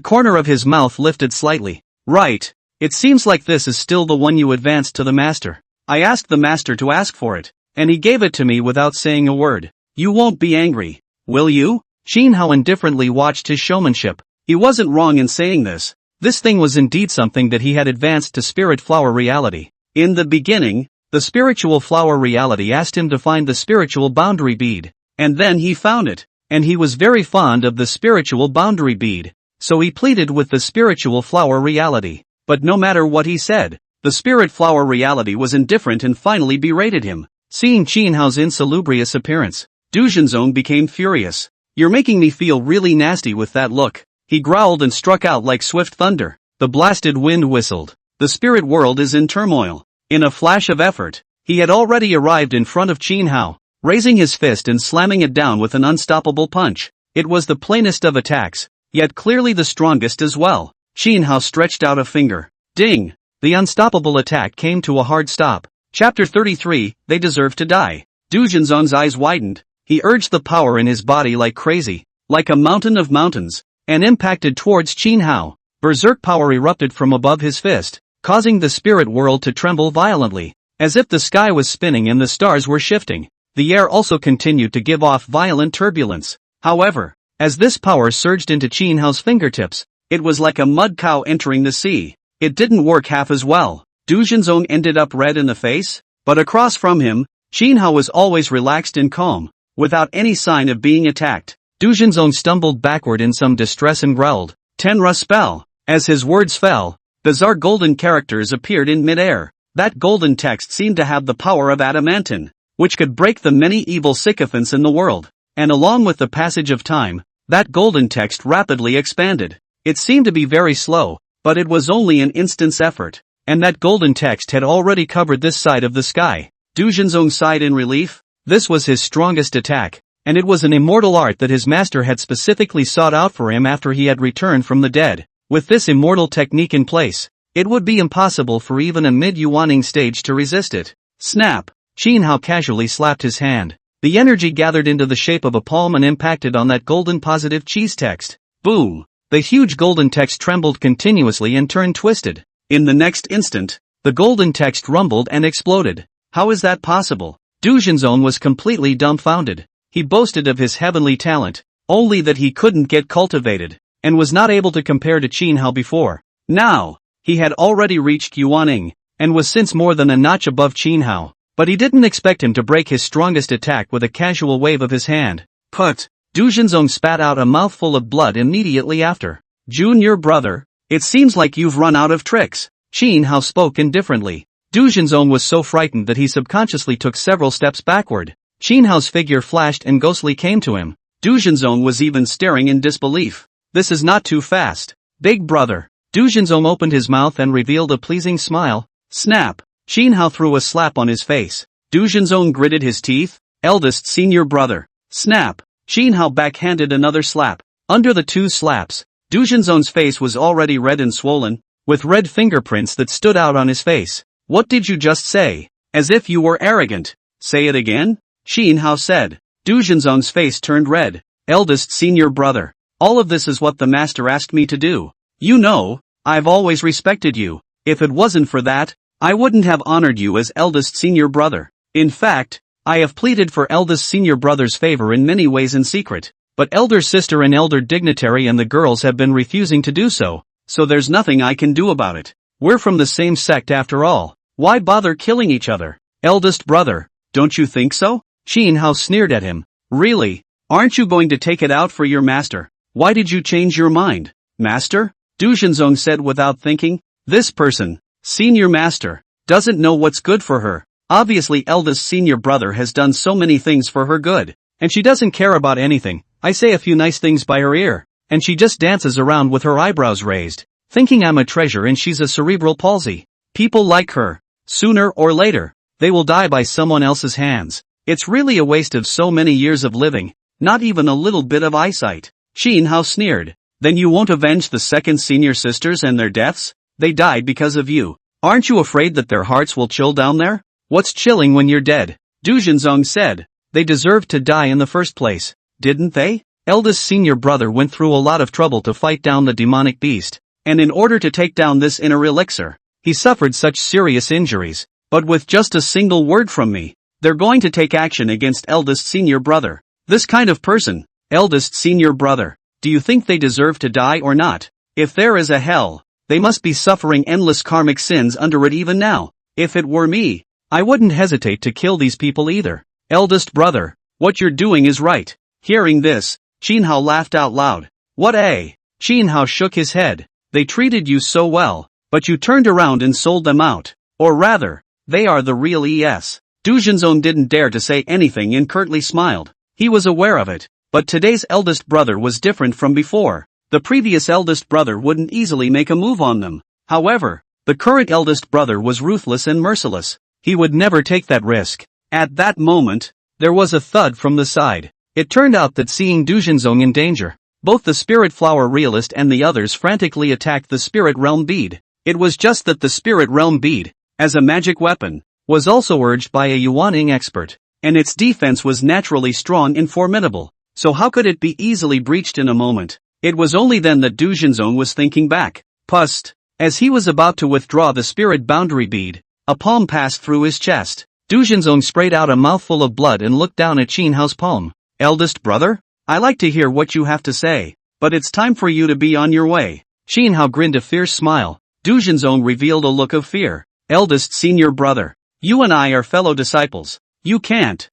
corner of his mouth lifted slightly. Right. It seems like this is still the one you advanced to the master. I asked the master to ask for it, and he gave it to me without saying a word. You won't be angry, will you? Qin Hao indifferently watched his showmanship. He wasn't wrong in saying this. This thing was indeed something that he had advanced to Spirit Flower Reality. In the beginning, the Spiritual Flower Reality asked him to find the Spiritual Boundary Bead, and then he found it, and he was very fond of the Spiritual Boundary Bead, so he pleaded with the Spiritual Flower Reality. But no matter what he said, the Spirit Flower Reality was indifferent and finally berated him. Seeing Qin Hao's insalubrious appearance, Du Jinzong became furious. You're making me feel really nasty with that look. He growled and struck out like swift thunder. The blasted wind whistled. The spirit world is in turmoil. In a flash of effort, he had already arrived in front of Qin Hao, raising his fist and slamming it down with an unstoppable punch. It was the plainest of attacks, yet clearly the strongest as well. Qin Hao stretched out a finger. Ding! The unstoppable attack came to a hard stop. Chapter 33, They Deserve to Die. Du Jinzong's eyes widened. He urged the power in his body like crazy, like a mountain of mountains, and impacted towards Qin Hao. Berserk power erupted from above his fist, causing the spirit world to tremble violently, as if the sky was spinning and the stars were shifting. The air also continued to give off violent turbulence. However, as this power surged into Qin Hao's fingertips, it was like a mud cow entering the sea. It didn't work half as well. Du Jinzong ended up red in the face, but across from him, Qin Hao was always relaxed and calm, without any sign of being attacked. Du Jinzong stumbled backward in some distress and growled, Tenra spell. As his words fell, bizarre golden characters appeared in midair. That golden text seemed to have the power of adamantine, which could break the many evil sycophants in the world. And along with the passage of time, that golden text rapidly expanded. It seemed to be very slow, but it was only an instant's effort. And that golden text had already covered this side of the sky. Du Jinzong sighed in relief. This was his strongest attack, and it was an immortal art that his master had specifically sought out for him after he had returned from the dead. With this immortal technique in place, it would be impossible for even a mid-Yuaning stage to resist it. Snap! Qin Hao casually slapped his hand. The energy gathered into the shape of a palm and impacted on that golden positive cheese text. Boom! The huge golden text trembled continuously and turned twisted. In the next instant, the golden text rumbled and exploded. How is that possible? Du Jinzong was completely dumbfounded. He boasted of his heavenly talent, only that he couldn't get cultivated, and was not able to compare to Qin Hao before. Now, he had already reached Yuaning, and was since more than a notch above Qin Hao, but he didn't expect him to break his strongest attack with a casual wave of his hand. Put! Du Jinzong spat out a mouthful of blood immediately after. Junior brother, it seems like you've run out of tricks. Qin Hao spoke indifferently. Du Jinzong was so frightened that he subconsciously took several steps backward. Qin Hao's figure flashed and ghostly came to him. Du Jinzong was even staring in disbelief. This is not too fast. Big brother. Du Jinzong opened his mouth and revealed a pleasing smile. Snap! Qin Hao threw a slap on his face. Du Jinzong gritted his teeth. Eldest senior brother. Snap! Qin Hao backhanded another slap. Under the two slaps, Du Jinzong's face was already red and swollen, with red fingerprints that stood out on his face. What did you just say? As if you were arrogant. Say it again? Qin Hao said. Du Jinzong's face turned red. Eldest senior brother. All of this is what the master asked me to do. You know, I've always respected you. If it wasn't for that, I wouldn't have honored you as eldest senior brother. In fact, I have pleaded for eldest senior brother's favor in many ways in secret, but elder sister and elder dignitary and the girls have been refusing to do so, so there's nothing I can do about it. We're from the same sect after all. Why bother killing each other? Eldest brother, don't you think so? Qin Hao sneered at him. Really? Aren't you going to take it out for your master? Why did you change your mind? Master? Du Jinzong said without thinking. This person, senior master, doesn't know what's good for her. Obviously eldest senior brother has done so many things for her good, and she doesn't care about anything. I say a few nice things by her ear, and she just dances around with her eyebrows raised, thinking I'm a treasure and she's a cerebral palsy. People like her. Sooner or later, they will die by someone else's hands. It's really a waste of so many years of living, not even a little bit of eyesight. Qin Hao sneered. Then you won't avenge the second senior sisters and their deaths? They died because of you. Aren't you afraid that their hearts will chill down there? What's chilling when you're dead? Du Jinzong said. They deserved to die in the first place, didn't they? Eldest senior brother went through a lot of trouble to fight down the demonic beast, and in order to take down this inner elixir, he suffered such serious injuries. But with just a single word from me, they're going to take action against eldest senior brother. This kind of person, eldest senior brother, do you think they deserve to die or not? If there is a hell, they must be suffering endless karmic sins under it even now. If it were me, I wouldn't hesitate to kill these people either. Eldest brother, what you're doing is right. Hearing this, Qin Hao laughed out loud. What a? Qin Hao shook his head. They treated you so well, but you turned around and sold them out. Or rather, they are the real ES. Du Jinzong didn't dare to say anything and curtly smiled. He was aware of it, but today's eldest brother was different from before. The previous eldest brother wouldn't easily make a move on them. However, the current eldest brother was ruthless and merciless. He would never take that risk. At that moment, there was a thud from the side. It turned out that seeing Du Jinzong in danger, both the spirit flower realist and the others frantically attacked the spirit realm bead. It was just that the spirit realm bead, as a magic weapon, was also urged by a Yuaning expert, and its defense was naturally strong and formidable, so how could it be easily breached in a moment? It was only then that Du Jinzong was thinking back. Pust! As he was about to withdraw the spirit boundary bead, a palm passed through his chest. Du Jinzong sprayed out a mouthful of blood and looked down at Qin Hao's palm. Eldest brother? I like to hear what you have to say, but it's time for you to be on your way. Qin Hao grinned a fierce smile. Du Jinzong revealed a look of fear. Eldest senior brother, you and I are fellow disciples. You can't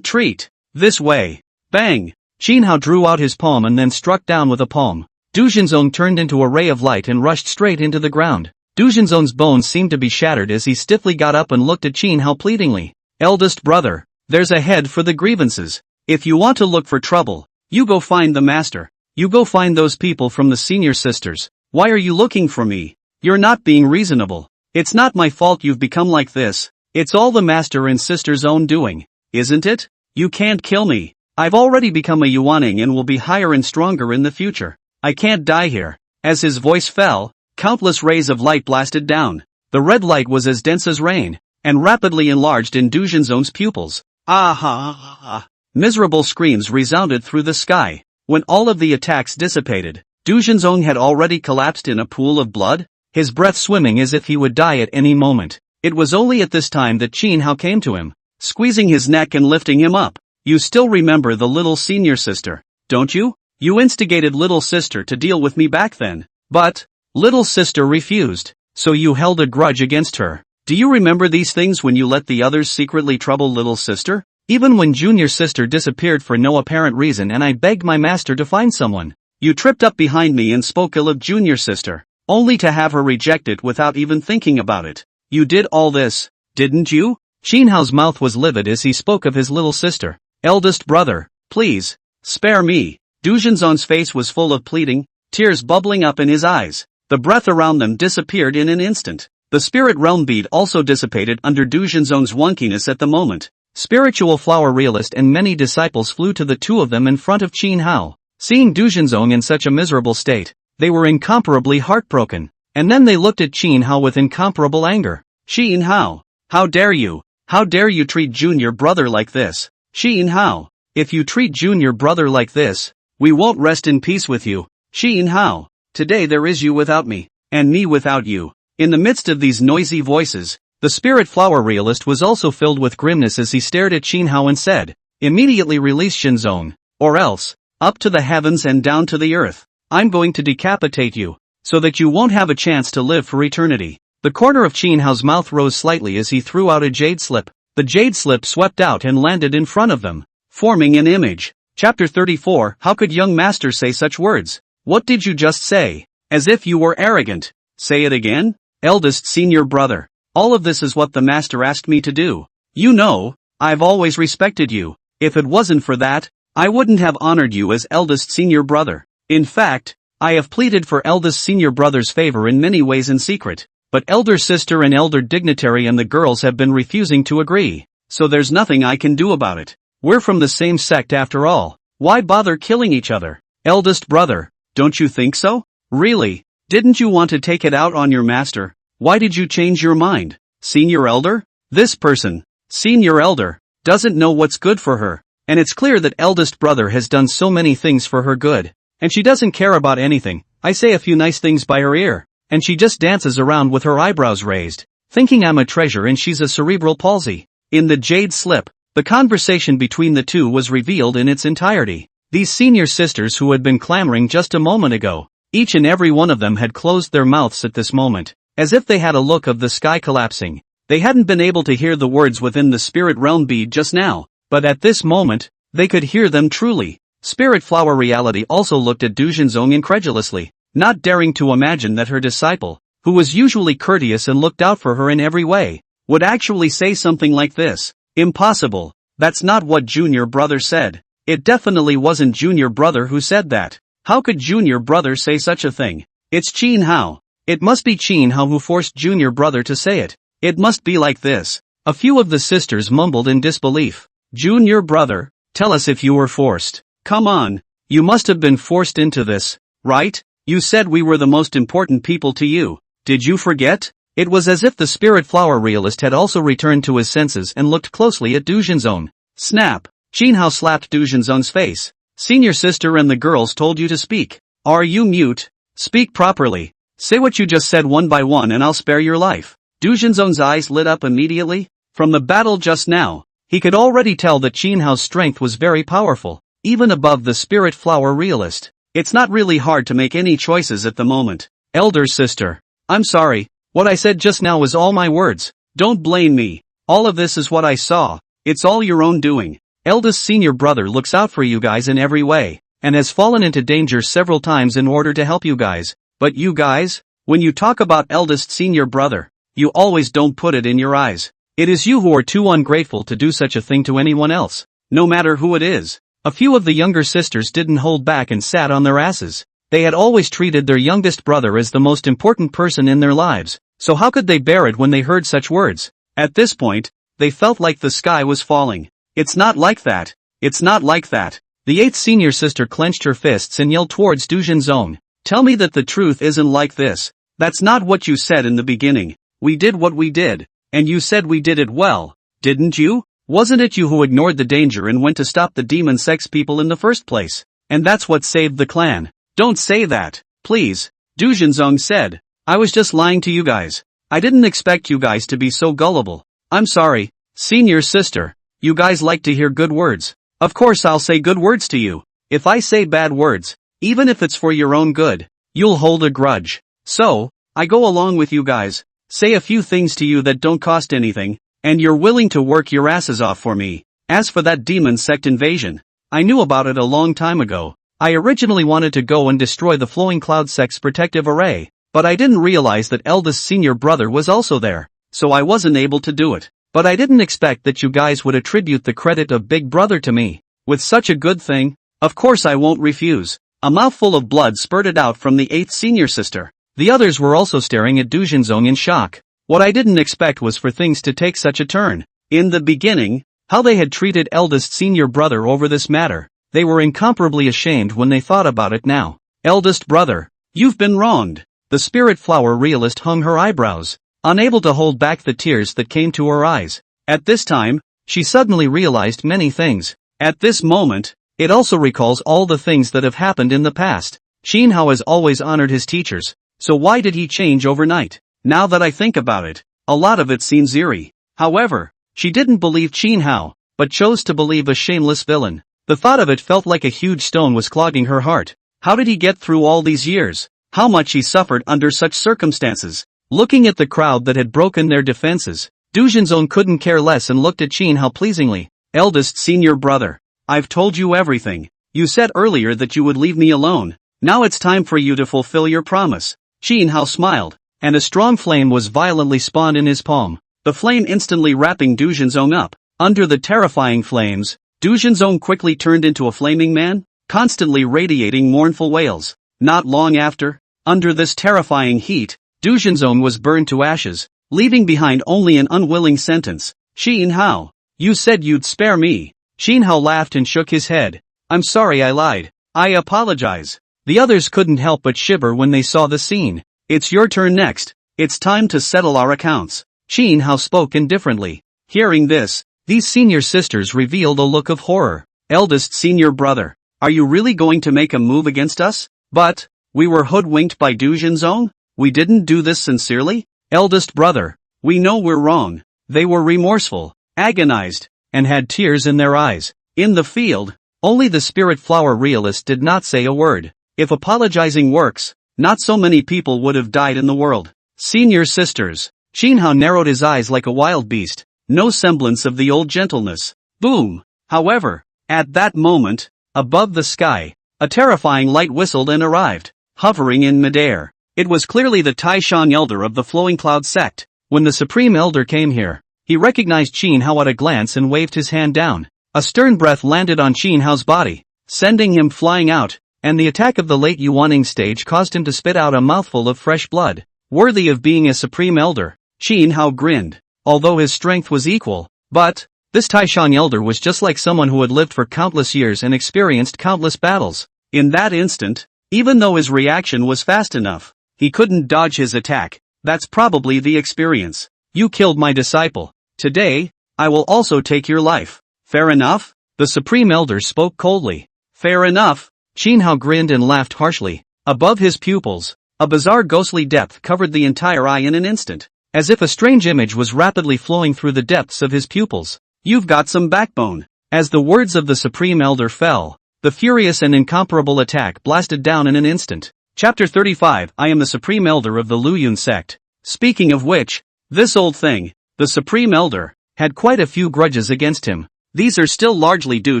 treat this way. Bang! Qin Hao drew out his palm and then struck down with a palm. Du Junzong turned into a ray of light and rushed straight into the ground. Du Junzong's bones seemed to be shattered as he stiffly got up and looked at Qin Hao pleadingly. Eldest brother, there's a head for the grievances. If you want to look for trouble, you go find the master. You go find those people from the senior sisters. Why are you looking for me? You're not being reasonable. It's not my fault you've become like this. It's all the master and sister's own doing, isn't it? You can't kill me. I've already become a Yuaning and will be higher and stronger in the future. I can't die here. As his voice fell, countless rays of light blasted down. The red light was as dense as rain, and rapidly enlarged in Du Junzong's pupils. Ah ha ha ha. Miserable screams resounded through the sky. When all of the attacks dissipated, Du Junzong had already collapsed in a pool of blood, his breath swimming as if he would die at any moment. It was only at this time that Qin Hao came to him, squeezing his neck and lifting him up. You still remember the little senior sister, don't you? You instigated little sister to deal with me back then. But little sister refused, so you held a grudge against her. Do you remember these things when you let the others secretly trouble little sister? Even when junior sister disappeared for no apparent reason and I begged my master to find someone, you tripped up behind me and spoke ill of junior sister, only to have her rejected without even thinking about it. You did all this, didn't you? Qin Hao's mouth was livid as he spoke of his little sister. Eldest brother, please, spare me. Du Junzong's face was full of pleading, tears bubbling up in his eyes. The breath around them disappeared in an instant. The spirit realm bead also dissipated under Du Junzong's wonkiness at the moment. Spiritual flower realist and many disciples flew to the two of them in front of Qin Hao. Seeing Du Junzong in such a miserable state, they were incomparably heartbroken. And then they looked at Qin Hao with incomparable anger. Qin Hao, how dare you? How dare you treat junior brother like this? Qin Hao, if you treat junior brother like this, we won't rest in peace with you. Qin Hao, today there is you without me, and me without you. In the midst of these noisy voices, the spirit flower realist was also filled with grimness as he stared at Qin Hao and said, immediately release Junzong, or else, up to the heavens and down to the earth, I'm going to decapitate you, so that you won't have a chance to live for eternity. The corner of Qin Hao's mouth rose slightly as he threw out a jade slip. The jade slip swept out and landed in front of them, forming an image. Chapter 34. How could young master say such words? What did you just say? As if you were arrogant. Say it again? Eldest senior brother. All of this is what the master asked me to do. You know, I've always respected you. If it wasn't for that, I wouldn't have honored you as eldest senior brother. In fact, I have pleaded for eldest senior brother's favor in many ways in secret, but elder sister and elder dignitary and the girls have been refusing to agree, so there's nothing I can do about it. We're from the same sect after all. Why bother killing each other? Eldest brother, don't you think so? Really? Didn't you want to take it out on your master? Why did you change your mind? Senior elder? This person, senior elder, doesn't know what's good for her, and it's clear that eldest brother has done so many things for her good, and she doesn't care about anything. I say a few nice things by her ear, and she just dances around with her eyebrows raised, thinking I'm a treasure and she's a cerebral palsy. In the jade slip, the conversation between the two was revealed in its entirety. These senior sisters who had been clamoring just a moment ago, each and every one of them had closed their mouths at this moment, as if they had a look of the sky collapsing. They hadn't been able to hear the words within the spirit realm bead just now, but at this moment, they could hear them truly. Spirit flower reality also looked at Du Junzong incredulously, not daring to imagine that her disciple, who was usually courteous and looked out for her in every way, would actually say something like this. Impossible. That's not what junior brother said. It definitely wasn't junior brother who said that. How could junior brother say such a thing? It's Qin Hao. It must be Qin Hao who forced junior brother to say it. It must be like this. A few of the sisters mumbled in disbelief. Junior brother, tell us if you were forced. Come on. You must have been forced into this, right? You said we were the most important people to you. Did you forget? It was as if the spirit flower realist had also returned to his senses and looked closely at Du Junzong. Snap. Qin Hao slapped Du Junzong's face. Senior sister and the girls told you to speak. Are you mute? Speak properly. Say what you just said one by one and I'll spare your life. Du Junzong's eyes lit up immediately. From the battle just now, he could already tell that Qin Hao's strength was very powerful, even above the spirit flower realist. It's not really hard to make any choices at the moment. Elder sister, I'm sorry, what I said just now was all my words. Don't blame me. All of this is what I saw. It's all your own doing. Eldest senior brother looks out for you guys in every way. and has fallen into danger several times in order to help you guys. But you guys, when you talk about eldest senior brother, you always don't put it in your eyes. It is you who are too ungrateful to do such a thing to anyone else, no matter who it is. A few of the younger sisters didn't hold back and sat on their asses. They had always treated their youngest brother as the most important person in their lives, so how could they bear it when they heard such words? At this point, they felt like the sky was falling. It's not like that. It's not like that. The 8th senior sister clenched her fists and yelled towards Du Junzong. Tell me that the truth isn't like this. That's not what you said in the beginning. We did what we did, and you said we did it well, didn't you? Wasn't it you who ignored the danger and went to stop the demon sex people in the first place? And that's what saved the clan. Don't say that, please, Du Junzong said. I was just lying to you guys. I didn't expect you guys to be so gullible. I'm sorry, senior sister. You guys like to hear good words. Of course I'll say good words to you. If I say bad words, even if it's for your own good, you'll hold a grudge. So, I go along with you guys, say a few things to you that don't cost anything, and you're willing to work your asses off for me. As for that demon sect invasion, I knew about it a long time ago. I originally wanted to go and destroy the Flowing Cloud sect's protective array, but I didn't realize that eldest senior brother was also there, so I wasn't able to do it. But I didn't expect that you guys would attribute the credit of big brother to me. With such a good thing, of course I won't refuse. A mouthful of blood spurted out from the 8th senior sister. The others were also staring at Du Junzong in shock. What I didn't expect was for things to take such a turn. In the beginning, how they had treated eldest senior brother over this matter, they were incomparably ashamed when they thought about it now. Eldest brother, you've been wronged. The spirit flower realist hung her eyebrows, unable to hold back the tears that came to her eyes. At this time, she suddenly realized many things. At this moment, it also recalls all the things that have happened in the past. Xin Hao has always honored his teachers, so why did he change overnight? Now that I think about it, a lot of it seems eerie. However, she didn't believe Xin Hao, but chose to believe a shameless villain. The thought of it felt like a huge stone was clogging her heart. How did he get through all these years? How much he suffered under such circumstances? Looking at the crowd that had broken their defenses, Du Junzong couldn't care less and looked at Xin Hao pleasingly. Eldest senior brother, I've told you everything. You said earlier that you would leave me alone. Now it's time for you to fulfill your promise. Xin Hao smiled, and a strong flame was violently spawned in his palm. The flame instantly wrapping Du Junzong up. Under the terrifying flames, Du Junzong quickly turned into a flaming man, constantly radiating mournful wails. Not long after, under this terrifying heat, Du Junzong was burned to ashes, leaving behind only an unwilling sentence. Xin Hao, you said you'd spare me. Xin Hao laughed and shook his head. I'm sorry I lied. I apologize. The others couldn't help but shiver when they saw the scene. It's your turn next. It's time to settle our accounts. Xin Hao spoke indifferently. Hearing this, these senior sisters revealed a look of horror. Eldest senior brother, are you really going to make a move against us? But, we were hoodwinked by Du Junzong? We didn't do this sincerely? Eldest brother, we know we're wrong. They were remorseful, agonized, and had tears in their eyes. In the field, only the spirit flower realist did not say a word. If apologizing works, not so many people would have died in the world. Senior sisters, Xin Hao narrowed his eyes like a wild beast. No semblance of the old gentleness. Boom! However, at that moment, above the sky, a terrifying light whistled and arrived, hovering in midair. It was clearly the Taishan Elder of the Flowing Cloud sect. When the Supreme Elder came here, he recognized Xin Hao at a glance and waved his hand down. A stern breath landed on Xin Hao's body, sending him flying out, and the attack of the late Yuaning stage caused him to spit out a mouthful of fresh blood. Worthy of being a Supreme Elder, Xin Hao grinned, although his strength was equal. But, this Taishan Elder was just like someone who had lived for countless years and experienced countless battles. In that instant, even though his reaction was fast enough, he couldn't dodge his attack. That's probably the experience. You killed my disciple. Today, I will also take your life. Fair enough? The Supreme Elder spoke coldly. Fair enough. Xin Hao grinned and laughed harshly. Above his pupils, a bizarre ghostly depth covered the entire eye in an instant, as if a strange image was rapidly flowing through the depths of his pupils. You've got some backbone. As the words of the Supreme Elder fell, the furious and incomparable attack blasted down in an instant. Chapter 35. I am the Supreme Elder of the Luyun sect. Speaking of which, this old thing, the Supreme Elder, had quite a few grudges against him. These are still largely due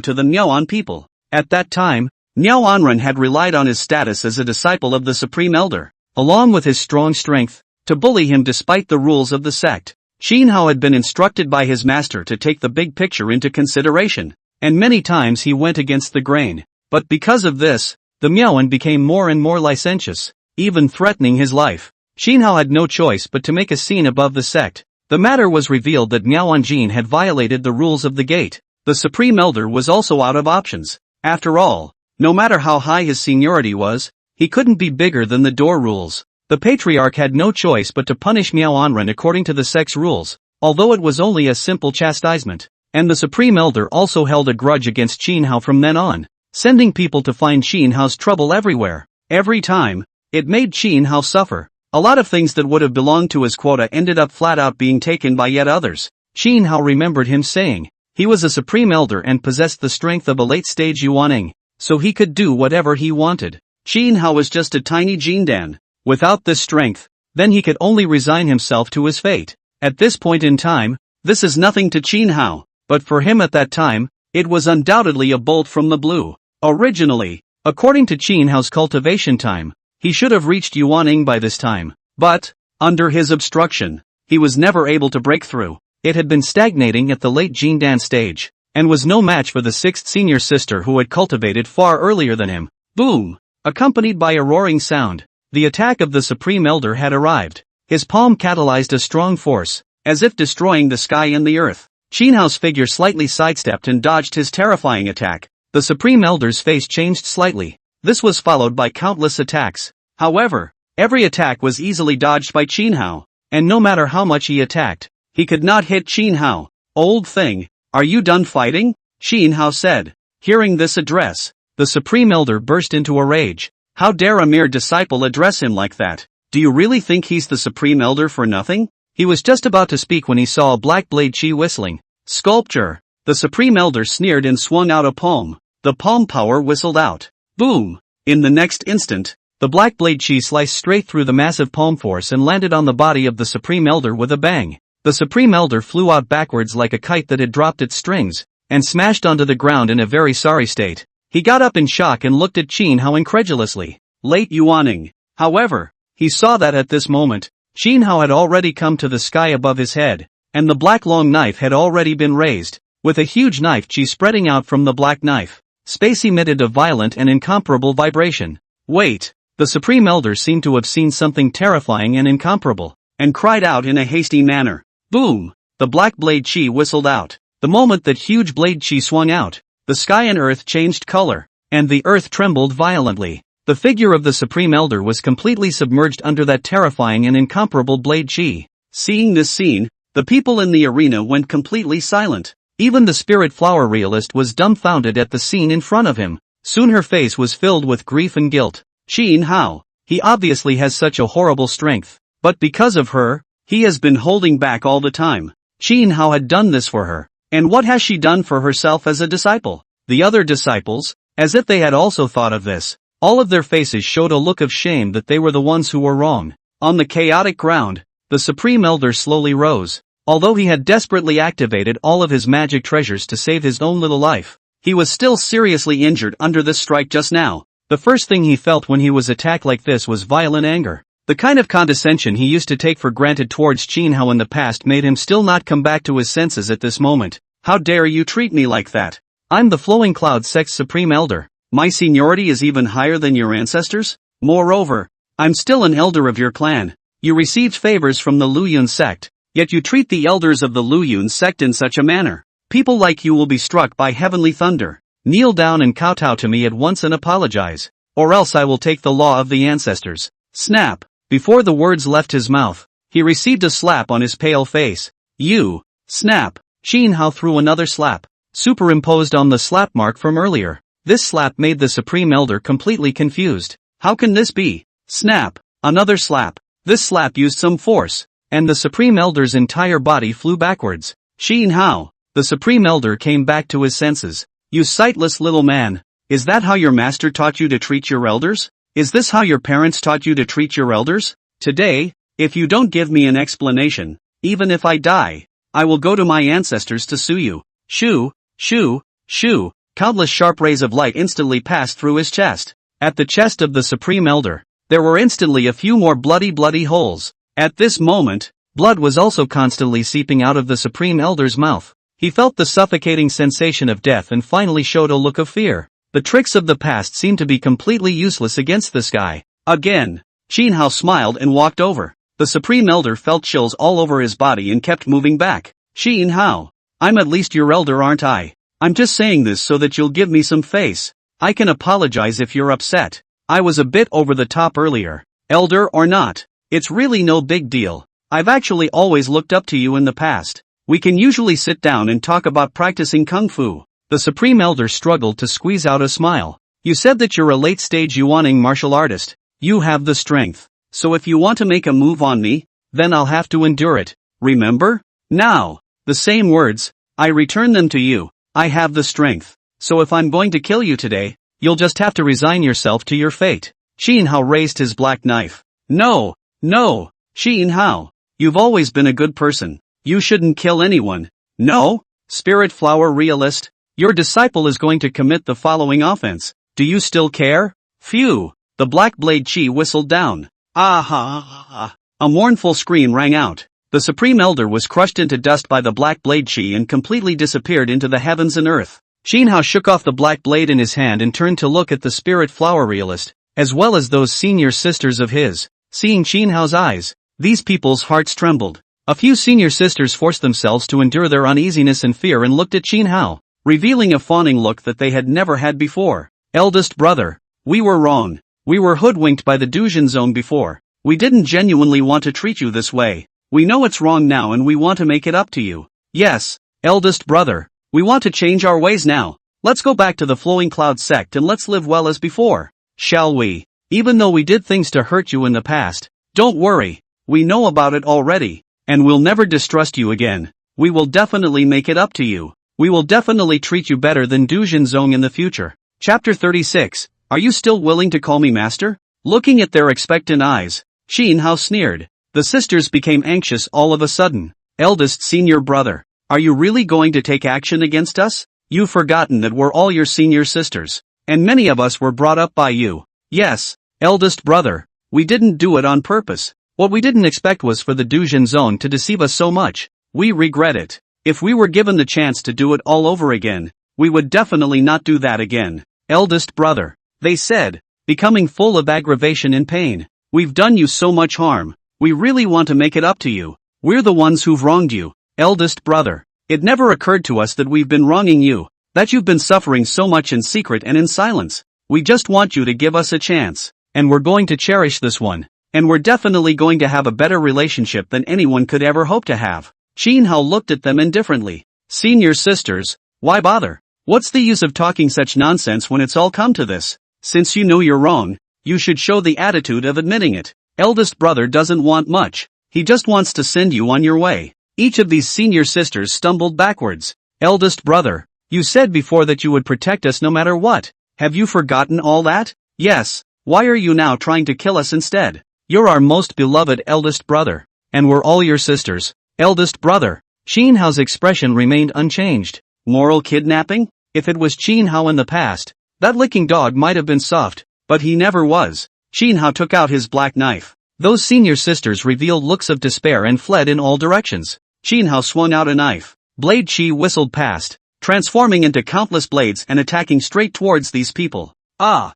to the Nyoan people. At that time, Miao Anren had relied on his status as a disciple of the Supreme Elder, along with his strong strength, to bully him despite the rules of the sect. Qin Hao had been instructed by his master to take the big picture into consideration, and many times he went against the grain. But because of this, the Miaoan became more and more licentious, even threatening his life. Qin Hao had no choice but to make a scene above the sect. The matter was revealed that Miao Anjin had violated the rules of the gate. The Supreme Elder was also out of options. After all, no matter how high his seniority was, he couldn't be bigger than the door rules. The Patriarch had no choice but to punish Miao Anren according to the sect's rules, although it was only a simple chastisement. And the Supreme Elder also held a grudge against Qin Hao from then on, sending people to find Qin Hao's trouble everywhere. Every time, it made Qin Hao suffer. A lot of things that would have belonged to his quota ended up flat out being taken by yet others. Qin Hao remembered him saying, he was a Supreme Elder and possessed the strength of a late-stage Yuaning, so he could do whatever he wanted. Qin Hao was just a tiny Jindan. Without this strength, then he could only resign himself to his fate. At this point in time, this is nothing to Qin Hao, but for him at that time, it was undoubtedly a bolt from the blue. Originally, according to Qin Hao's cultivation time, he should have reached Yuaning by this time. But, under his obstruction, he was never able to break through. It had been stagnating at the late Jindan stage, and was no match for the sixth senior sister who had cultivated far earlier than him. Boom! Accompanied by a roaring sound, the attack of the Supreme Elder had arrived. His palm catalyzed a strong force, as if destroying the sky and the earth. Qin Hao's figure slightly sidestepped and dodged his terrifying attack. The Supreme Elder's face changed slightly. This was followed by countless attacks. However, every attack was easily dodged by Qin Hao, and no matter how much he attacked, he could not hit Qin Hao. Old thing, are you done fighting? Qin Hao said. Hearing this address, the Supreme Elder burst into a rage. How dare a mere disciple address him like that? Do you really think he's the Supreme Elder for nothing? He was just about to speak when he saw a black blade chi whistling. Sculpture. The Supreme Elder sneered and swung out a palm. The palm power whistled out. Boom! In the next instant, the black blade chi sliced straight through the massive palm force and landed on the body of the Supreme Elder with a bang. The Supreme Elder flew out backwards like a kite that had dropped its strings, and smashed onto the ground in a very sorry state. He got up in shock and looked at Qin Hao incredulously. Late Yuaning. However, he saw that at this moment, Qin Hao had already come to the sky above his head, and the black long knife had already been raised, with a huge knife chi spreading out from the black knife. Space emitted a violent and incomparable vibration. Wait! The Supreme Elder seemed to have seen something terrifying and incomparable, and cried out in a hasty manner. Boom! The black blade chi whistled out. The moment that huge blade chi swung out, the sky and earth changed color, and the earth trembled violently. The figure of the Supreme Elder was completely submerged under that terrifying and incomparable blade chi. Seeing this scene, the people in the arena went completely silent. Even the spirit flower realist was dumbfounded at the scene in front of him. Soon her face was filled with grief and guilt. Qin Hao, he obviously has such a horrible strength, but because of her, he has been holding back all the time. Qin Hao had done this for her. And what has she done for herself as a disciple? The other disciples, as if they had also thought of this, all of their faces showed a look of shame that they were the ones who were wrong. On the chaotic ground, the Supreme Elder slowly rose. Although he had desperately activated all of his magic treasures to save his own little life, he was still seriously injured under this strike just now. The first thing he felt when he was attacked like this was violent anger. The kind of condescension he used to take for granted towards Qin Hao in the past made him still not come back to his senses at this moment. How dare you treat me like that? I'm the Flowing Cloud Sect's Supreme Elder. My seniority is even higher than your ancestors. Moreover, I'm still an elder of your clan. You received favors from the Luyun sect, yet you treat the elders of the Luyun sect in such a manner. People like you will be struck by heavenly thunder. Kneel down and kowtow to me at once and apologize, or else I will take the law of the ancestors. Snap! Before the words left his mouth, he received a slap on his pale face. You! Snap! Qin Hao threw another slap, superimposed on the slap mark from earlier. This slap made the Supreme Elder completely confused. How can this be? Snap! Another slap. This slap used some force, and the Supreme Elder's entire body flew backwards. Qin Hao! The Supreme Elder came back to his senses. You sightless little man! Is that how your master taught you to treat your elders? Is this how your parents taught you to treat your elders? Today, if you don't give me an explanation, even if I die, I will go to my ancestors to sue you. Shoo, shoo, shoo. countless sharp rays of light instantly passed through his chest. At the chest of the Supreme Elder, there were instantly a few more bloody holes. At this moment, blood was also constantly seeping out of the Supreme Elder's mouth. He felt the suffocating sensation of death and finally showed a look of fear. The tricks of the past seemed to be completely useless against this guy. Again, Qin Hao smiled and walked over. The Supreme Elder felt chills all over his body and kept moving back. Qin Hao, I'm at least your elder, aren't I? I'm just saying this so that you'll give me some face. I can apologize if you're upset. I was a bit over the top earlier. Elder or not, it's really no big deal. I've actually always looked up to you in the past. We can usually sit down and talk about practicing Kung Fu. The Supreme Elder struggled to squeeze out a smile. You said that you're a late-stage Yuaning martial artist. You have the strength. So if you want to make a move on me, then I'll have to endure it. Remember? Now. The same words. I return them to you. I have the strength. So if I'm going to kill you today, you'll just have to resign yourself to your fate. Qin Hao raised his black knife. No. Qin Hao. You've always been a good person. You shouldn't kill anyone. No? Spirit Flower Realist? Your disciple is going to commit the following offense. Do you still care? Phew. The black blade chi whistled down. Ah. A mournful scream rang out. The Supreme Elder was crushed into dust by the black blade chi and completely disappeared into the heavens and earth. Qin Hao shook off the black blade in his hand and turned to look at the Spirit Flower Realist, as well as those senior sisters of his. Seeing Qin Hao's eyes, these people's hearts trembled. A few senior sisters forced themselves to endure their uneasiness and fear and looked at Qin Hao, revealing a fawning look that they had never had before. Eldest brother, we were wrong. We were hoodwinked by the Dujin Zone before. We didn't genuinely want to treat you this way. We know it's wrong now and we want to make it up to you. Yes, eldest brother, we want to change our ways now. Let's go back to the Flowing Cloud sect and let's live well as before. Shall we? Even though we did things to hurt you in the past, don't worry. We know about it already. And we'll never distrust you again. We will definitely make it up to you. We will definitely treat you better than Dujin Zong in the future. Chapter 36. Are you still willing to call me master? Looking at their expectant eyes, Qin Hao sneered. The sisters became anxious all of a sudden. Eldest senior brother, are you really going to take action against us? You've forgotten that we're all your senior sisters. And many of us were brought up by you. Yes, eldest brother, we didn't do it on purpose. What we didn't expect was for the Dujin Zone to deceive us so much. We regret it. If we were given the chance to do it all over again, we would definitely not do that again. Eldest brother, they said, becoming full of aggravation and pain. We've done you so much harm. We really want to make it up to you. We're the ones who've wronged you. Eldest brother, it never occurred to us that we've been wronging you, that you've been suffering so much in secret and in silence. We just want you to give us a chance. And we're going to cherish this one. And we're definitely going to have a better relationship than anyone could ever hope to have. Qin Hao looked at them indifferently. Senior sisters, why bother? What's the use of talking such nonsense when it's all come to this? Since you know you're wrong, you should show the attitude of admitting it. Eldest brother doesn't want much. He just wants to send you on your way. Each of these senior sisters stumbled backwards. Eldest brother, you said before that you would protect us no matter what. Have you forgotten all that? Yes. Why are you now trying to kill us instead? You're our most beloved eldest brother. And we're all your sisters. Eldest brother. Qin Hao's expression remained unchanged. Moral kidnapping? If it was Qin Hao in the past, that licking dog might have been soft, but he never was. Qin Hao took out his black knife. Those senior sisters revealed looks of despair and fled in all directions. Qin Hao swung out a knife. Blade chi whistled past, transforming into countless blades and attacking straight towards these people. Ah!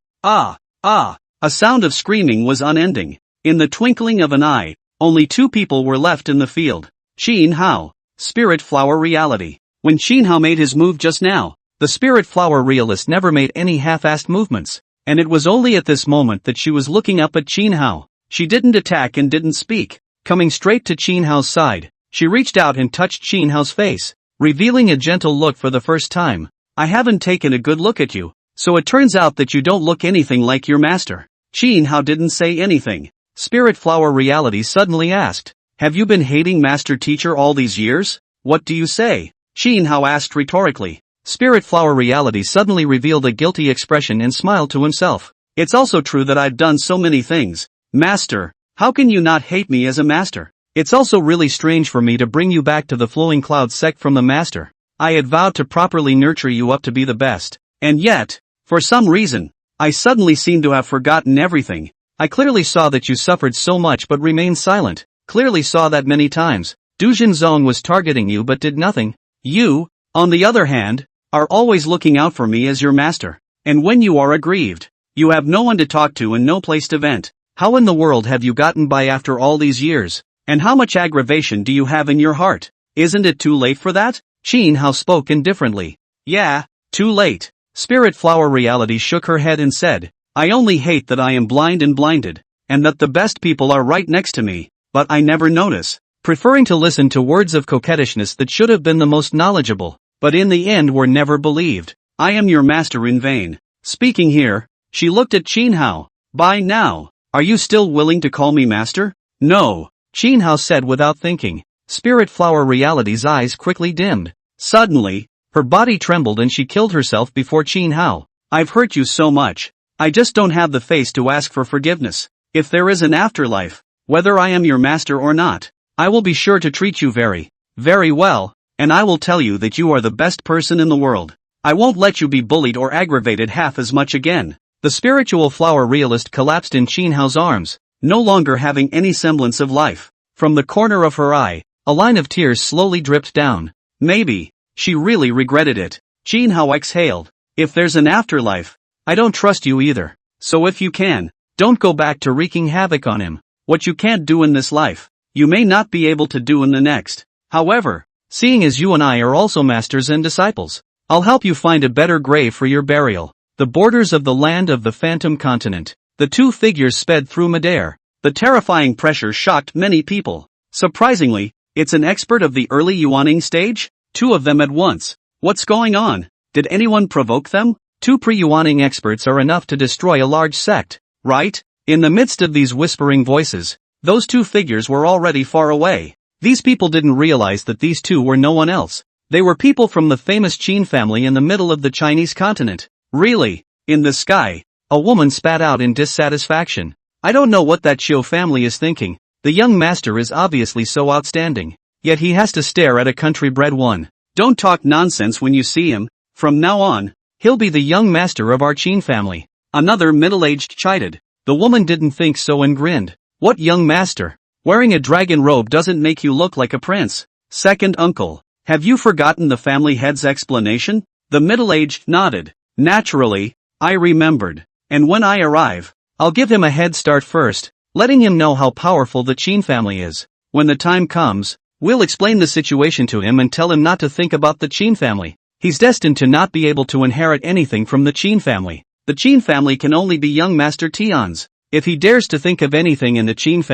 A sound of screaming was unending. In the twinkling of an eye, only 2 people were left in the field. Qin Hao, Spirit Flower Reality. When Qin Hao made his move just now, the Spirit Flower Realist never made any half-assed movements, and it was only at this moment that she was looking up at Qin Hao. She didn't attack and didn't speak. Coming straight to Qin Hao's side, she reached out and touched Qin Hao's face, revealing a gentle look for the first time. I haven't taken a good look at you, so it turns out that you don't look anything like your master. Qin Hao didn't say anything. Spirit Flower Reality suddenly asked, have you been hating Master Teacher all these years? What do you say? Qin Hao asked rhetorically. Spirit Flower Reality suddenly revealed a guilty expression and smiled to himself. It's also true that I've done so many things. Master, how can you not hate me as a master? It's also really strange for me to bring you back to the Flowing Cloud sect from the master. I had vowed to properly nurture you up to be the best. And yet, for some reason, I suddenly seem to have forgotten everything. I clearly saw that you suffered so much but remained silent, clearly saw that many times. Dujin Zong was targeting you but did nothing. You, on the other hand, are always looking out for me as your master. And when you are aggrieved, you have no one to talk to and no place to vent. How in the world have you gotten by after all these years? And how much aggravation do you have in your heart? Isn't it too late for that? Qin Hao spoke indifferently. Yeah, too late. Spirit Flower Reality shook her head and said, I only hate that I am blind and blinded, and that the best people are right next to me, but I never notice, preferring to listen to words of coquettishness that should have been the most knowledgeable, but in the end were never believed. I am your master in vain. Speaking here, she looked at Qin Hao. By now, are you still willing to call me master? No, Qin Hao said without thinking. Spirit Flower Reality's eyes quickly dimmed. Suddenly, her body trembled and she killed herself before Qin Hao. I've hurt you so much. I just don't have the face to ask for forgiveness. If there is an afterlife, whether I am your master or not, I will be sure to treat you very, very well, and I will tell you that you are the best person in the world. I won't let you be bullied or aggravated half as much again. The spiritual flower realist collapsed in Qin Hao's arms, no longer having any semblance of life. From the corner of her eye, a line of tears slowly dripped down. Maybe she really regretted it. Qin Hao exhaled. If there's an afterlife, I don't trust you either. So if you can, don't go back to wreaking havoc on him. What you can't do in this life, you may not be able to do in the next. However, seeing as you and I are also masters and disciples, I'll help you find a better grave for your burial. The borders of the land of the Phantom Continent. The two figures sped through midair. The terrifying pressure shocked many people. Surprisingly, it's an expert of the early Yuaning stage? Two of them at once. What's going on? Did anyone provoke them? Two pre-Yuaning experts are enough to destroy a large sect, right? In the midst of these whispering voices, those two figures were already far away. These people didn't realize that these two were no one else. They were people from the famous Qin family in the middle of the Chinese continent. Really? In the sky, a woman spat out in dissatisfaction. I don't know what that Qiu family is thinking. The young master is obviously so outstanding. Yet he has to stare at a country-bred one. Don't talk nonsense when you see him. From now on, he'll be the young master of our Qin family. Another middle-aged chided. The woman didn't think so and grinned. What young master? Wearing a dragon robe doesn't make you look like a prince. Second uncle, have you forgotten the family head's explanation? The middle-aged nodded. Naturally, I remembered. And when I arrive, I'll give him a head start first, letting him know how powerful the Qin family is. When the time comes, we'll explain the situation to him and tell him not to think about the Qin family. He's destined to not be able to inherit anything from the Qin family. The Qin family can only be young Master Tian's. If he dares to think of anything in the Qin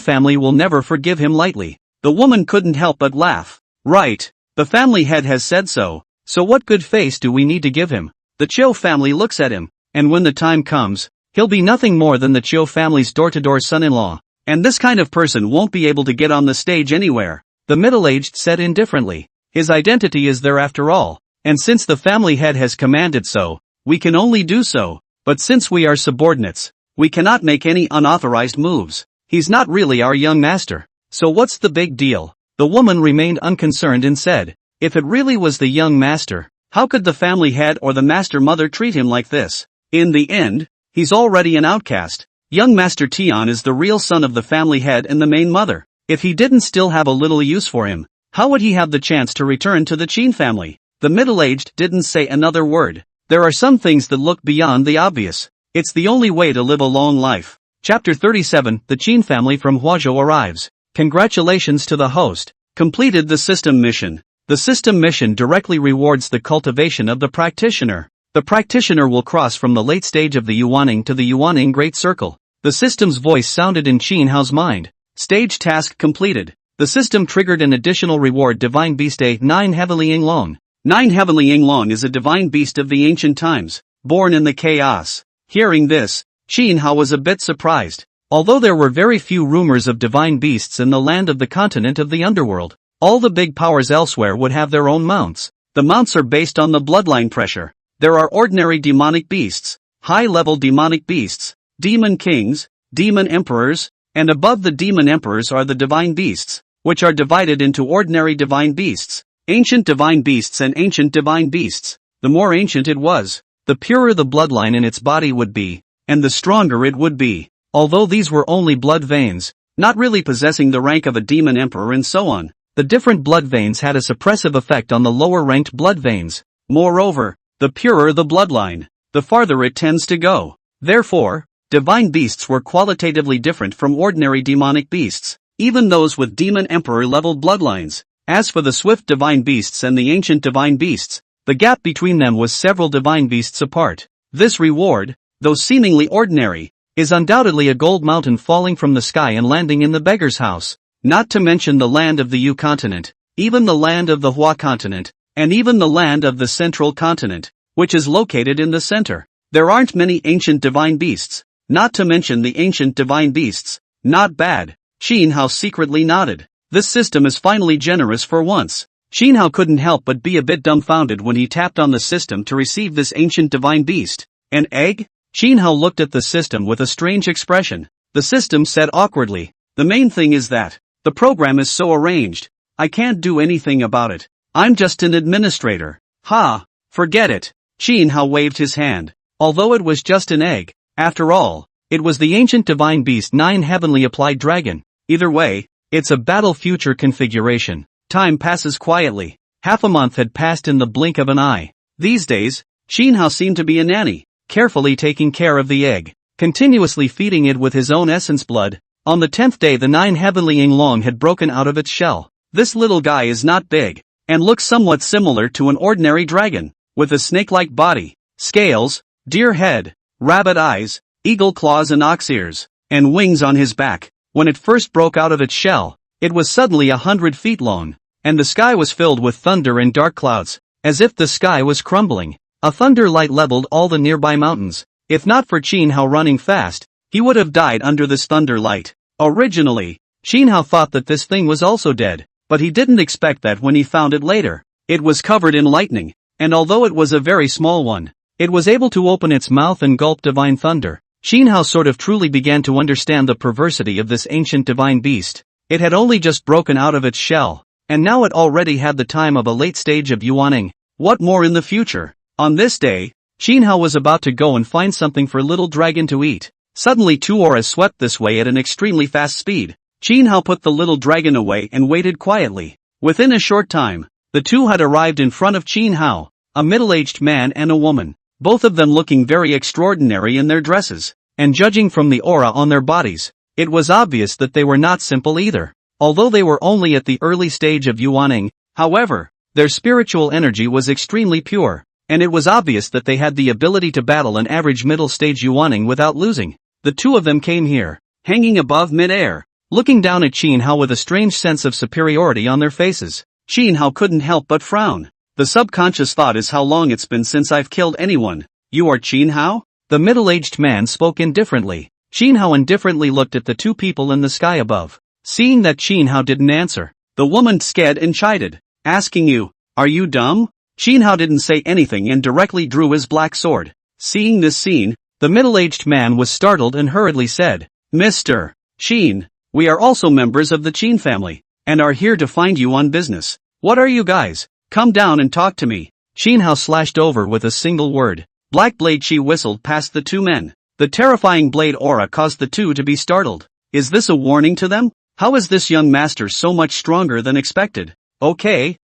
family will never forgive him lightly. The woman couldn't help but laugh. Right, the family head has said so. So what good face do we need to give him? The Qiu family looks at him, and when the time comes, he'll be nothing more than the Qiu family's door-to-door son-in-law. And this kind of person won't be able to get on the stage anywhere. The middle-aged said indifferently. His identity is there after all, and since the family head has commanded so, we can only do so. But since we are subordinates, we cannot make any unauthorized moves. He's not really our young master. So what's the big deal? The woman remained unconcerned and said, if it really was the young master, how could the family head or the master mother treat him like this? In the end, he's already an outcast. Young Master Tian is the real son of the family head and the main mother. If he didn't still have a little use for him, how would he have the chance to return to the Qin family? The middle-aged didn't say another word. There are some things that look beyond the obvious. It's the only way to live a long life. Chapter 37, The Qin family from Huazhou arrives. Congratulations to the host. Completed the system mission. The system mission directly rewards the cultivation of the practitioner. The practitioner will cross from the late stage of the Yuaning to the Yuaning Great Circle. The system's voice sounded in Qin Hao's mind. Stage task completed. The system triggered an additional reward. Divine Beast A 9 Heavenly Yinglong. 9 Heavenly Yinglong is a divine beast of the ancient times, born in the chaos. Hearing this, Qin Hao was a bit surprised. Although there were very few rumors of divine beasts in the land of the continent of the underworld, all the big powers elsewhere would have their own mounts. The mounts are based on the bloodline pressure. There are ordinary demonic beasts, high-level demonic beasts, demon kings, demon emperors, and above the demon emperors are the divine beasts, which are divided into ordinary divine beasts, ancient divine beasts and ancient divine beasts. the more ancient it was, the purer the bloodline in its body would be, and the stronger it would be. Although these were only blood veins, not really possessing the rank of a demon emperor and so on, the different blood veins had a suppressive effect on the lower-ranked blood veins. Moreover, the purer the bloodline, the farther it tends to go. Therefore, divine beasts were qualitatively different from ordinary demonic beasts, even those with demon emperor-level bloodlines. As for the swift divine beasts and the ancient divine beasts, the gap between them was several divine beasts apart. This reward, though seemingly ordinary, is undoubtedly a gold mountain falling from the sky and landing in the beggar's house. Not to mention the land of the U continent, even the land of the Hua continent, and even the land of the central continent, which is located in the center. There aren't many ancient divine beasts, not to mention the ancient divine beasts. Not bad. Xin Hao secretly nodded. This system is finally generous for once. Xin Hao couldn't help but be a bit dumbfounded when he tapped on the system to receive this ancient divine beast. An egg? Xin Hao looked at the system with a strange expression. The system said awkwardly, "The main thing is that the program is so arranged. I can't do anything about it. I'm just an administrator." Ha! Forget it. Xin Hao waved his hand. Although it was just an egg, after all, it was the ancient divine beast 9 heavenly applied dragon. Either way, it's a battle future configuration. Time passes quietly. Half a month had passed in the blink of an eye. These days, Xin Hao seemed to be a nanny, carefully taking care of the egg, continuously feeding it with his own essence blood. On the 10th day the 9 heavenly Yinglong had broken out of its shell. This little guy is not big, and looks somewhat similar to an ordinary dragon, with a snake-like body, scales, deer head, rabbit eyes, eagle claws and ox ears, and wings on his back. When it first broke out of its shell, it was suddenly 100 feet long, and the sky was filled with thunder and dark clouds, as if the sky was crumbling. A thunder light leveled all the nearby mountains. If not for Xin Hao running fast, he would have died under this thunder light. Originally, Xin Hao thought that this thing was also dead, but he didn't expect that when he found it later. It was covered in lightning, and although it was a very small one, it was able to open its mouth and gulp divine thunder. Xin Hao sort of truly began to understand the perversity of this ancient divine beast. It had only just broken out of its shell, and now it already had the time of a late stage of yuaning. What more in the future? On this day, Xin Hao was about to go and find something for little dragon to eat. Suddenly 2 auras swept this way at an extremely fast speed. Xin Hao put the little dragon away and waited quietly. Within a short time, the two had arrived in front of Xin Hao, a middle-aged man and a woman, both of them looking very extraordinary in their dresses, and judging from the aura on their bodies, it was obvious that they were not simple either. Although they were only at the early stage of yuaning, however, their spiritual energy was extremely pure, and it was obvious that they had the ability to battle an average middle-stage yuaning without losing. The two of them came here, hanging above mid-air, looking down at Xin Hao with a strange sense of superiority on their faces. Xin Hao couldn't help but frown. The subconscious thought is how long it's been since I've killed anyone. You are Xin Hao? The middle-aged man spoke indifferently. Xin Hao indifferently looked at the two people in the sky above. Seeing that Xin Hao didn't answer, the woman scared and chided, asking you, "Are you dumb?" Xin Hao didn't say anything and directly drew his black sword. Seeing this scene, the middle-aged man was startled and hurriedly said, "Mr. Xin, we are also members of the Qin family, and are here to find you on business. What are you guys? Come down and talk to me." Xin Hao slashed over with a single word. Black blade chi whistled past the two men. The terrifying blade aura caused the two to be startled. Is this a warning to them? How is this young master so much stronger than expected? Okay,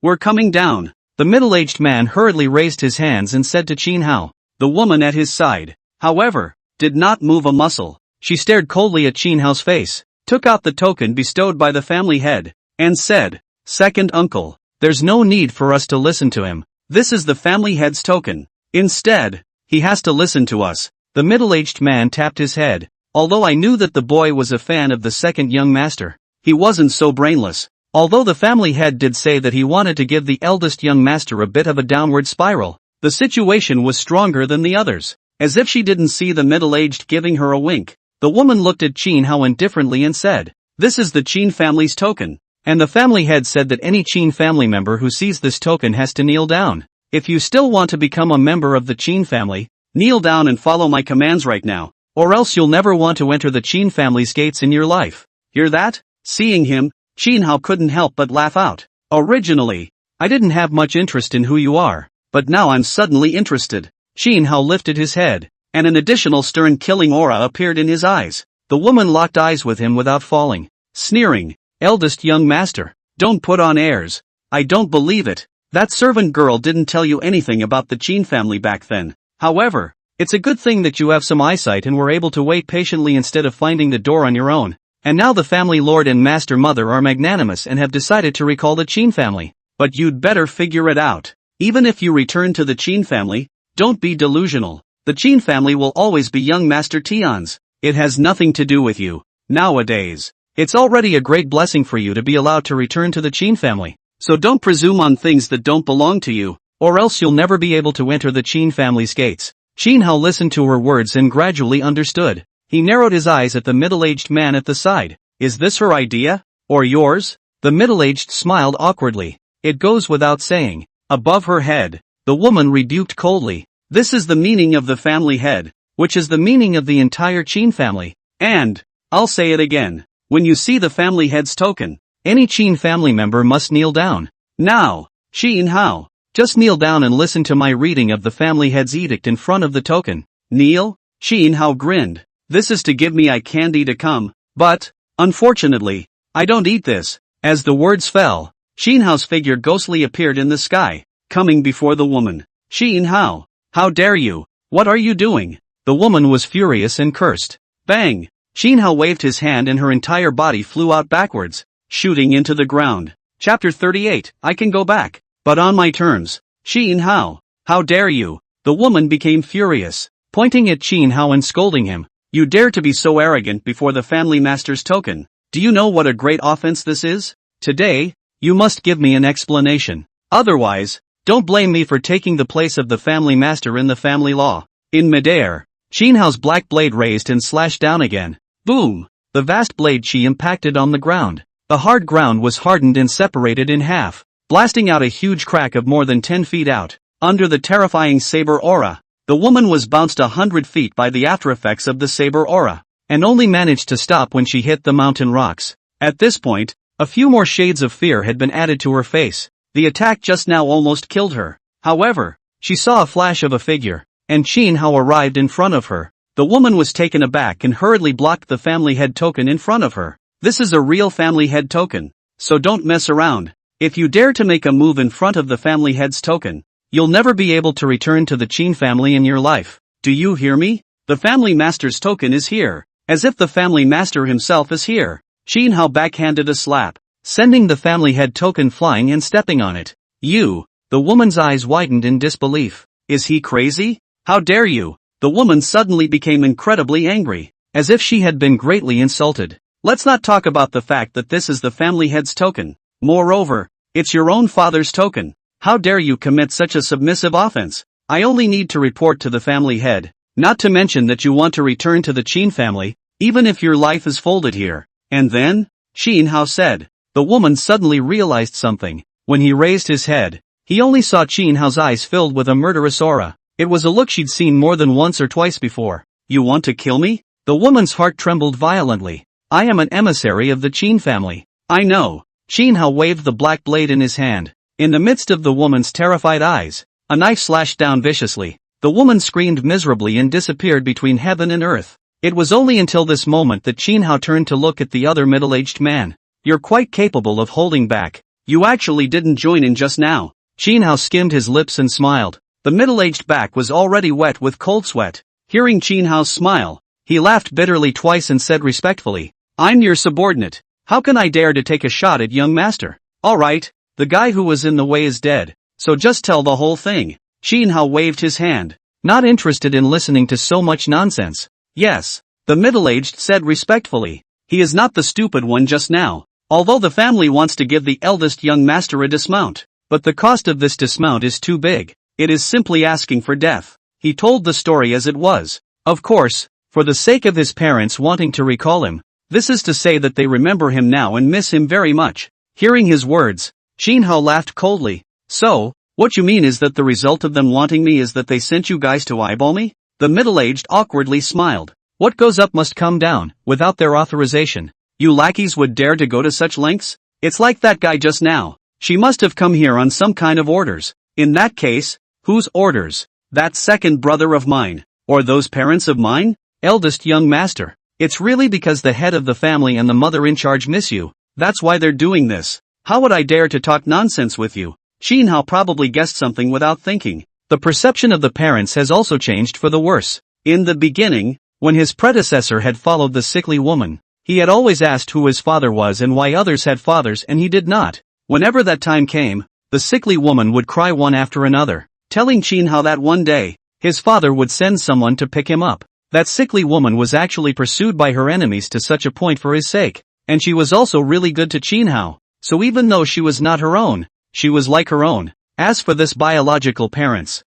we're coming down. The middle-aged man hurriedly raised his hands and said to Xin Hao. The woman at his side, however, did not move a muscle. She stared coldly at Xin Hao's face, took out the token bestowed by the family head, and said, "Second uncle, there's no need for us to listen to him. This is the family head's token. Instead, he has to listen to us." The middle-aged man tapped his head. Although I knew that the boy was a fan of the second young master, he wasn't so brainless. Although the family head did say that he wanted to give the eldest young master a bit of a downward spiral, the situation was stronger than the others. As if she didn't see the middle-aged giving her a wink, the woman looked at Xin Hao indifferently and said, "This is the Qin family's token." And the family head said that any Qin family member who sees this token has to kneel down. If you still want to become a member of the Qin family, kneel down and follow my commands right now, or else you'll never want to enter the Qin family's gates in your life. Hear that? Seeing him, Xin Hao couldn't help but laugh out. Originally, I didn't have much interest in who you are, but now I'm suddenly interested. Shin Hao lifted his head, and an additional stern killing aura appeared in his eyes. The woman locked eyes with him without falling, sneering, "Eldest young master, don't put on airs. I don't believe it. That servant girl didn't tell you anything about the Qin family back then. However, it's a good thing that you have some eyesight and were able to wait patiently instead of finding the door on your own. And now the family lord and master mother are magnanimous and have decided to recall the Qin family. But you'd better figure it out. Even if you return to the Qin family, don't be delusional. The Qin family will always be young Master Tian's. It has nothing to do with you. Nowadays, it's already a great blessing for you to be allowed to return to the Qin family. So don't presume on things that don't belong to you, or else you'll never be able to enter the Qin family's gates." Shin Hao listened to her words and gradually understood. He narrowed his eyes at the middle-aged man at the side. "Is this her idea? Or yours?" The middle-aged smiled awkwardly. "It goes without saying." Above her head, the woman rebuked coldly. "This is the meaning of the family head, which is the meaning of the entire Qin family. And, I'll say it again, when you see the family head's token, any Qin family member must kneel down. Now, Shin Hao, just kneel down and listen to my reading of the family head's edict in front of the token." "Kneel?" Shin Hao grinned. "This is to give me eye candy to come, but, unfortunately, I don't eat this." As the words fell, Shin Hao's figure ghostly appeared in the sky, coming before the woman. "Shin Hao, how dare you? What are you doing?" The woman was furious and cursed. Bang! Shin Hao waved his hand and her entire body flew out backwards, shooting into the ground. Chapter 38, I can go back, but on my terms. Shin Hao, how dare you? The woman became furious, pointing at Shin Hao and scolding him. "You dare to be so arrogant before the family master's token? Do you know what a great offense this is? Today, you must give me an explanation. Otherwise, don't blame me for taking the place of the family master in the family law." In midair, Shin Hao's black blade raised and slashed down again. Boom! The vast blade she impacted on the ground. The hard ground was hardened and separated in half, blasting out a huge crack of more than 10 feet out. Under the terrifying saber aura, the woman was bounced 100 feet by the aftereffects of the saber aura, and only managed to stop when she hit the mountain rocks. At this point, a few more shades of fear had been added to her face. The attack just now almost killed her. However, she saw a flash of a figure, and Shin Hao arrived in front of her. The woman was taken aback and hurriedly blocked the family head token in front of her. "This is a real family head token, so don't mess around. If you dare to make a move in front of the family head's token, you'll never be able to return to the Qin family in your life. Do you hear me? The family master's token is here." As if the family master himself is here, Shin Hao backhanded a slap, sending the family head token flying and stepping on it. "You!" The woman's eyes widened in disbelief. "Is he crazy? How dare you?" The woman suddenly became incredibly angry, as if she had been greatly insulted. "Let's not talk about the fact that this is the family head's token. Moreover, it's your own father's token. How dare you commit such a submissive offense? I only need to report to the family head, not to mention that you want to return to the Qin family, even if your life is folded here." "And then?" Shin Hao said. The woman suddenly realized something. When he raised his head, he only saw Shin Hao's eyes filled with a murderous aura. It was a look she'd seen more than once or twice before. "You want to kill me?" The woman's heart trembled violently. "I am an emissary of the Qin family." "I know." Shin Hao waved the black blade in his hand. In the midst of the woman's terrified eyes, a knife slashed down viciously. The woman screamed miserably and disappeared between heaven and earth. It was only until this moment that Shin Hao turned to look at the other middle-aged man. "You're quite capable of holding back. You actually didn't join in just now." Shin Hao skimmed his lips and smiled. The middle-aged back was already wet with cold sweat. Hearing Shin Hao's smile, he laughed bitterly twice and said respectfully, "I'm your subordinate. How can I dare to take a shot at young master? All right, the guy who was in the way is dead, so just tell the whole thing." Shin Hao waved his hand, not interested in listening to so much nonsense. "Yes," the middle-aged said respectfully. "He is not the stupid one just now, although the family wants to give the eldest young master a dismount. But the cost of this dismount is too big. It is simply asking for death." He told the story as it was. Of course, for the sake of his parents wanting to recall him, this is to say that they remember him now and miss him very much. Hearing his words, Shin Hao laughed coldly. "So, what you mean is that the result of them wanting me is that they sent you guys to eyeball me?" The middle-aged awkwardly smiled. "What goes up must come down, without their authorization. You lackeys would dare to go to such lengths? It's like that guy just now. She must have come here on some kind of orders. In that case, Whose orders? That second brother of mine. Or those parents of mine? Eldest young master. It's really because the head of the family and the mother in charge miss you. That's why they're doing this. How would I dare to talk nonsense with you? Shin Hao probably guessed something without thinking. The perception of the parents has also changed for the worse. In the beginning, when his predecessor had followed the sickly woman, he had always asked who his father was and why others had fathers and he did not. Whenever that time came, the sickly woman would cry one after another, telling Shin Hao that one day, his father would send someone to pick him up. That sickly woman was actually pursued by her enemies to such a point for his sake, and she was also really good to Shin Hao, so even though she was not her own, she was like her own. As for this biological parents,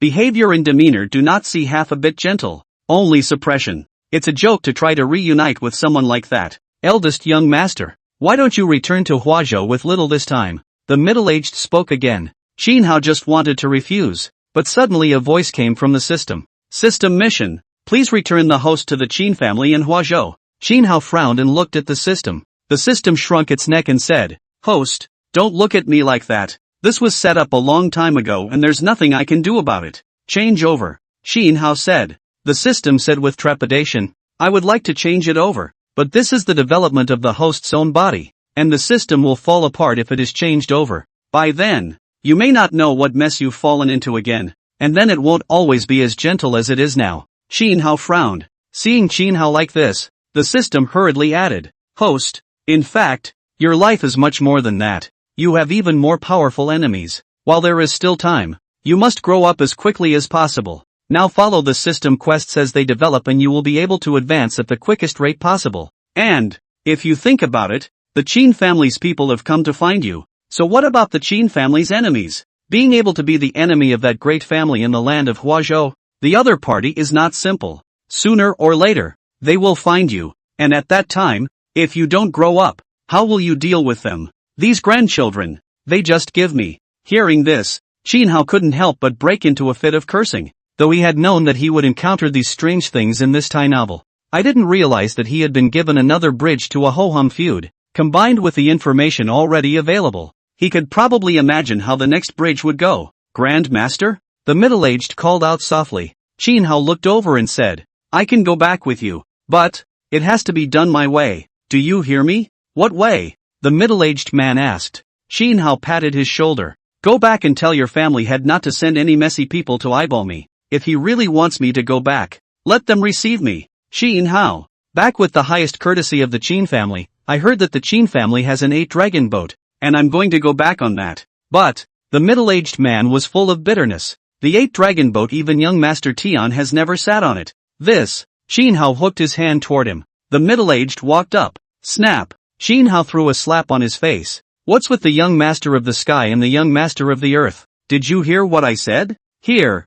behavior and demeanor do not see half a bit gentle, only suppression. It's a joke to try to reunite with someone like that. Eldest young master, why don't you return to Huazhou with little this time? The middle-aged spoke again. Shin Hao just wanted to refuse, but suddenly a voice came from the system. System mission, please return the host to the Qin family in Huazhou. Shin Hao frowned and looked at the system. The system shrunk its neck and said, Host, don't look at me like that. This was set up a long time ago and there's nothing I can do about it. Change over. Shin Hao said. The system said with trepidation, I would like to change it over, but this is the development of the host's own body, and the system will fall apart if it is changed over. By then, you may not know what mess you've fallen into again, and then it won't always be as gentle as it is now. Shin Hao frowned. Seeing Shin Hao like this, the system hurriedly added, Host, in fact, your life is much more than that. You have even more powerful enemies. While there is still time, you must grow up as quickly as possible. Now follow the system quests as they develop and you will be able to advance at the quickest rate possible. And, if you think about it, the Qin family's people have come to find you. So what about the Qin family's enemies? Being able to be the enemy of that great family in the land of Huazhou, the other party is not simple. Sooner or later, they will find you. And at that time, if you don't grow up, how will you deal with them? These grandchildren, they just give me. Hearing this, Shin Hao couldn't help but break into a fit of cursing. Though he had known that he would encounter these strange things in this Thai novel, I didn't realize that he had been given another bridge to a ho-hum feud. Combined with the information already available, he could probably imagine how the next bridge would go. Grand Master? The middle-aged called out softly. Shin Hao looked over and said, I can go back with you, but it has to be done my way. Do you hear me? What way? The middle-aged man asked. Shin Hao patted his shoulder. Go back and tell your family head not to send any messy people to eyeball me. If he really wants me to go back, let them receive me. Shin Hao. Back with the highest courtesy of the Qin family, I heard that the Qin family has an 8-dragon boat, and I'm going to go back on that. But, the middle-aged man was full of bitterness. The 8-dragon boat, even young Master Tian has never sat on it. This, Shin Hao hooked his hand toward him. The middle-aged walked up. Snap. Shin Hao threw a slap on his face. What's with the young master of the sky and the young master of the earth? Did you hear what I said? Here.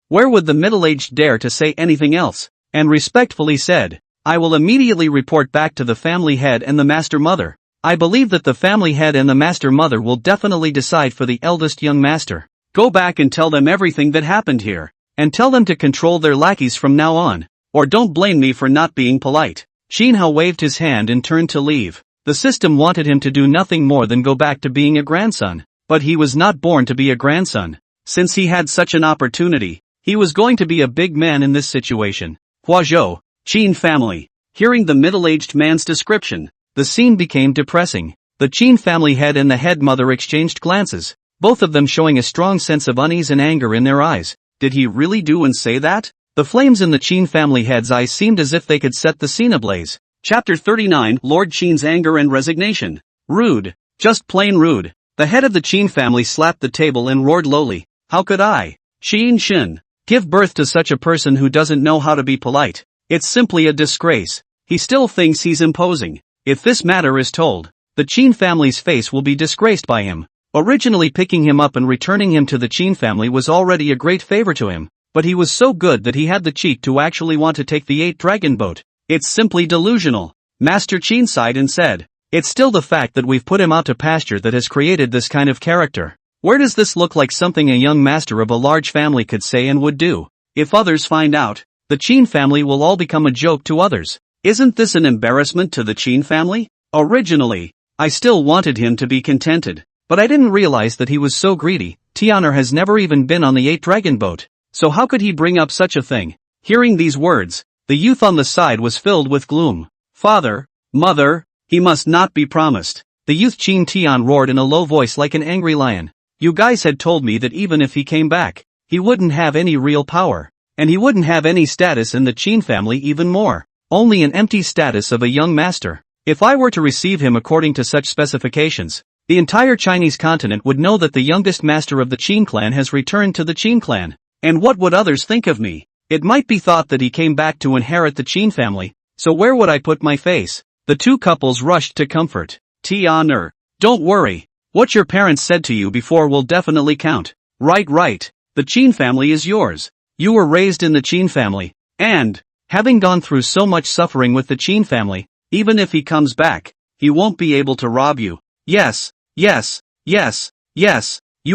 Where would the middle-aged dare to say anything else? And respectfully said, I will immediately report back to the family head and the master mother. I believe that the family head and the master mother will definitely decide for the eldest young master. Go back and tell them everything that happened here. And tell them to control their lackeys from now on. Or don't blame me for not being polite. Shin Hao waved his hand and turned to leave. The system wanted him to do nothing more than go back to being a grandson. But he was not born to be a grandson. Since he had such an opportunity, he was going to be a big man in this situation. Huazhou, Qin family. Hearing the middle-aged man's description, the scene became depressing. The Qin family head and the head mother exchanged glances, both of them showing a strong sense of unease and anger in their eyes. Did he really do and say that? The flames in the Qin family head's eyes seemed as if they could set the scene ablaze. Chapter 39, Lord Qin's anger and resignation. Rude. Just plain rude. The head of the Qin family slapped the table and roared lowly. How could I, Qin Shin, give birth to such a person who doesn't know how to be polite? It's simply a disgrace. He still thinks he's imposing. If this matter is told, the Qin family's face will be disgraced by him. Originally picking him up and returning him to the Qin family was already a great favor to him, but he was so good that he had the cheek to actually want to take the 8-dragon boat. It's simply delusional. Master Qin sighed and said, it's still the fact that we've put him out to pasture that has created this kind of character. Where does this look like something a young master of a large family could say and would do? If others find out, the Qin family will all become a joke to others. Isn't this an embarrassment to the Qin family? Originally, I still wanted him to be contented, but I didn't realize that he was so greedy. Tian'er has never even been on the 8 dragon boat, so how could he bring up such a thing? Hearing these words, the youth on the side was filled with gloom. Father, mother, he must not be promised. The youth Qin Tian roared in a low voice like an angry lion. You guys had told me that even if he came back, he wouldn't have any real power, and he wouldn't have any status in the Qin family even more. Only an empty status of a young master. If I were to receive him according to such specifications, the entire Chinese continent would know that the youngest master of the Qin clan has returned to the Qin clan. And what would others think of me? It might be thought that he came back to inherit the Qin family, so where would I put my face? The two couples rushed to comfort. Tian'er, don't worry. What your parents said to you before will definitely count. Right. The Qin family is yours. You were raised in the Qin family, and, having gone through so much suffering with the Qin family, even if he comes back, he won't be able to rob you. Yes, you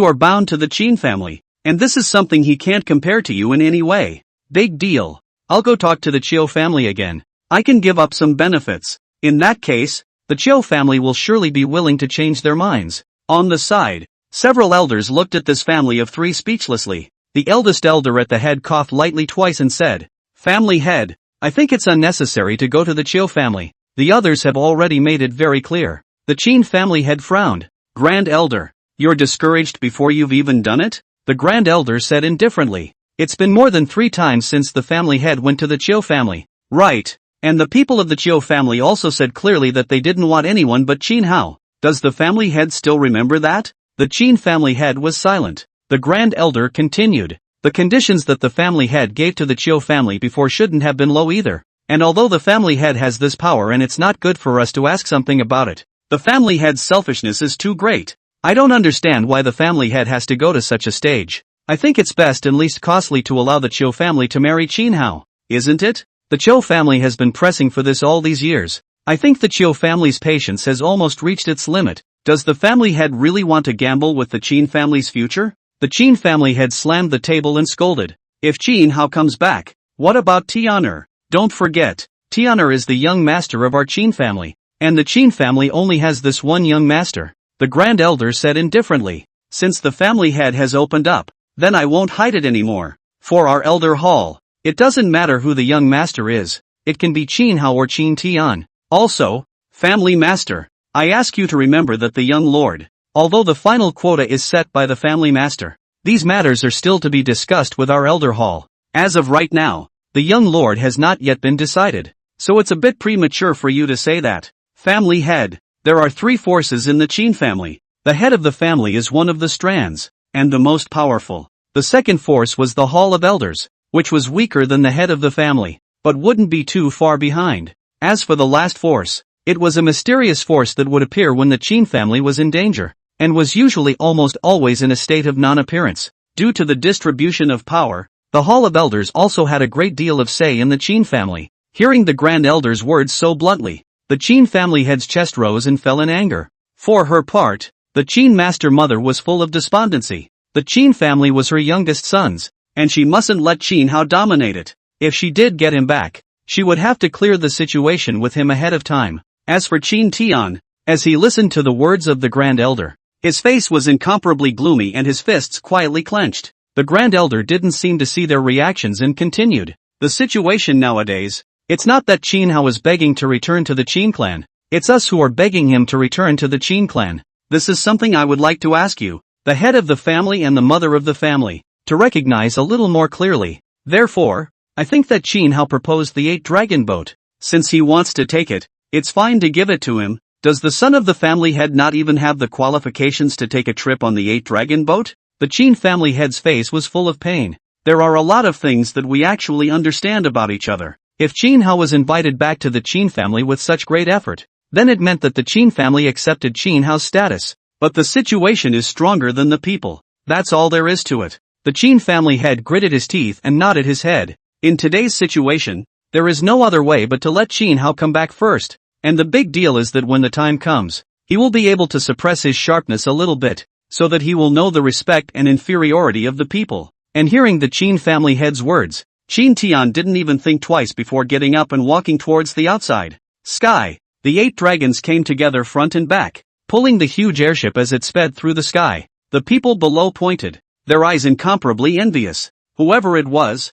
are bound to the Qin family, and this is something he can't compare to you in any way. Big deal. I'll go talk to the Chiu family again. I can give up some benefits. In that case, the Chiu family will surely be willing to change their minds. On the side, several elders looked at this family of 3 speechlessly. The eldest elder at the head coughed lightly twice and said, Family head, I think it's unnecessary to go to the Chiu family. The others have already made it very clear. The Qin family head frowned. Grand elder, you're discouraged before you've even done it? The grand elder said indifferently. It's been more than 3 times since the family head went to the Chiu family. Right. And the people of the Chiu family also said clearly that they didn't want anyone but Qin Hao. Does the family head still remember that? The Qin family head was silent. The grand elder continued. The conditions that the family head gave to the Chiu family before shouldn't have been low either. And although the family head has this power and it's not good for us to ask something about it, the family head's selfishness is too great. I don't understand why the family head has to go to such a stage. I think it's best and least costly to allow the Chiu family to marry Qin Hao, isn't it? The Chiu family has been pressing for this all these years. I think the Chiu family's patience has almost reached its limit. Does the family head really want to gamble with the Qin family's future? The Qin family head slammed the table and scolded. If Qin Hao comes back, what about Tian'er? Don't forget, Tian'er is the young master of our Qin family, and the Qin family only has this one young master. The grand elder said indifferently. Since the family head has opened up, then I won't hide it anymore. For our elder hall, it doesn't matter who the young master is. It can be Qin Hao or Qin Tian. Also, family master, I ask you to remember that the young lord, although the final quota is set by the family master, these matters are still to be discussed with our elder hall. As of right now, the young lord has not yet been decided, so it's a bit premature for you to say that. Family head, there are 3 forces in the Qin family. The head of the family is one of the strands, and the most powerful. The second force was the Hall of Elders, which was weaker than the head of the family, but wouldn't be too far behind. As for the last force, it was a mysterious force that would appear when the Qin family was in danger, and was usually almost always in a state of non-appearance. Due to the distribution of power, the Hall of Elders also had a great deal of say in the Qin family. Hearing the Grand Elder's words so bluntly, the Qin family head's chest rose and fell in anger. For her part, the Qin master mother was full of despondency. The Qin family was her youngest son's, and she mustn't let Qin Hao dominate it. If she did get him back, she would have to clear the situation with him ahead of time. As for Qin Tian, as he listened to the words of the Grand Elder, his face was incomparably gloomy and his fists quietly clenched. The Grand Elder didn't seem to see their reactions and continued. The situation nowadays, it's not that Qin Hao is begging to return to the Qin clan, it's us who are begging him to return to the Qin clan. This is something I would like to ask you, the head of the family and the mother of the family, to recognize a little more clearly. Therefore, I think that Qin Hao proposed the 8 dragon boat. Since he wants to take it, it's fine to give it to him. Does the son of the family head not even have the qualifications to take a trip on the 8 dragon boat? The Qin family head's face was full of pain. There are a lot of things that we actually understand about each other. If Qin Hao was invited back to the Qin family with such great effort, then it meant that the Qin family accepted Qin Hao's status. But the situation is stronger than the people. That's all there is to it. The Qin family head gritted his teeth and nodded his head. In today's situation, there is no other way but to let Qin Hao come back first. And the big deal is that when the time comes, he will be able to suppress his sharpness a little bit, so that he will know the respect and inferiority of the people. And hearing the Qin family head's words, Qin Tian didn't even think twice before getting up and walking towards the outside sky. The 8 dragons came together front and back, pulling the huge airship as it sped through the sky. The people below pointed, their eyes incomparably envious. Whoever it was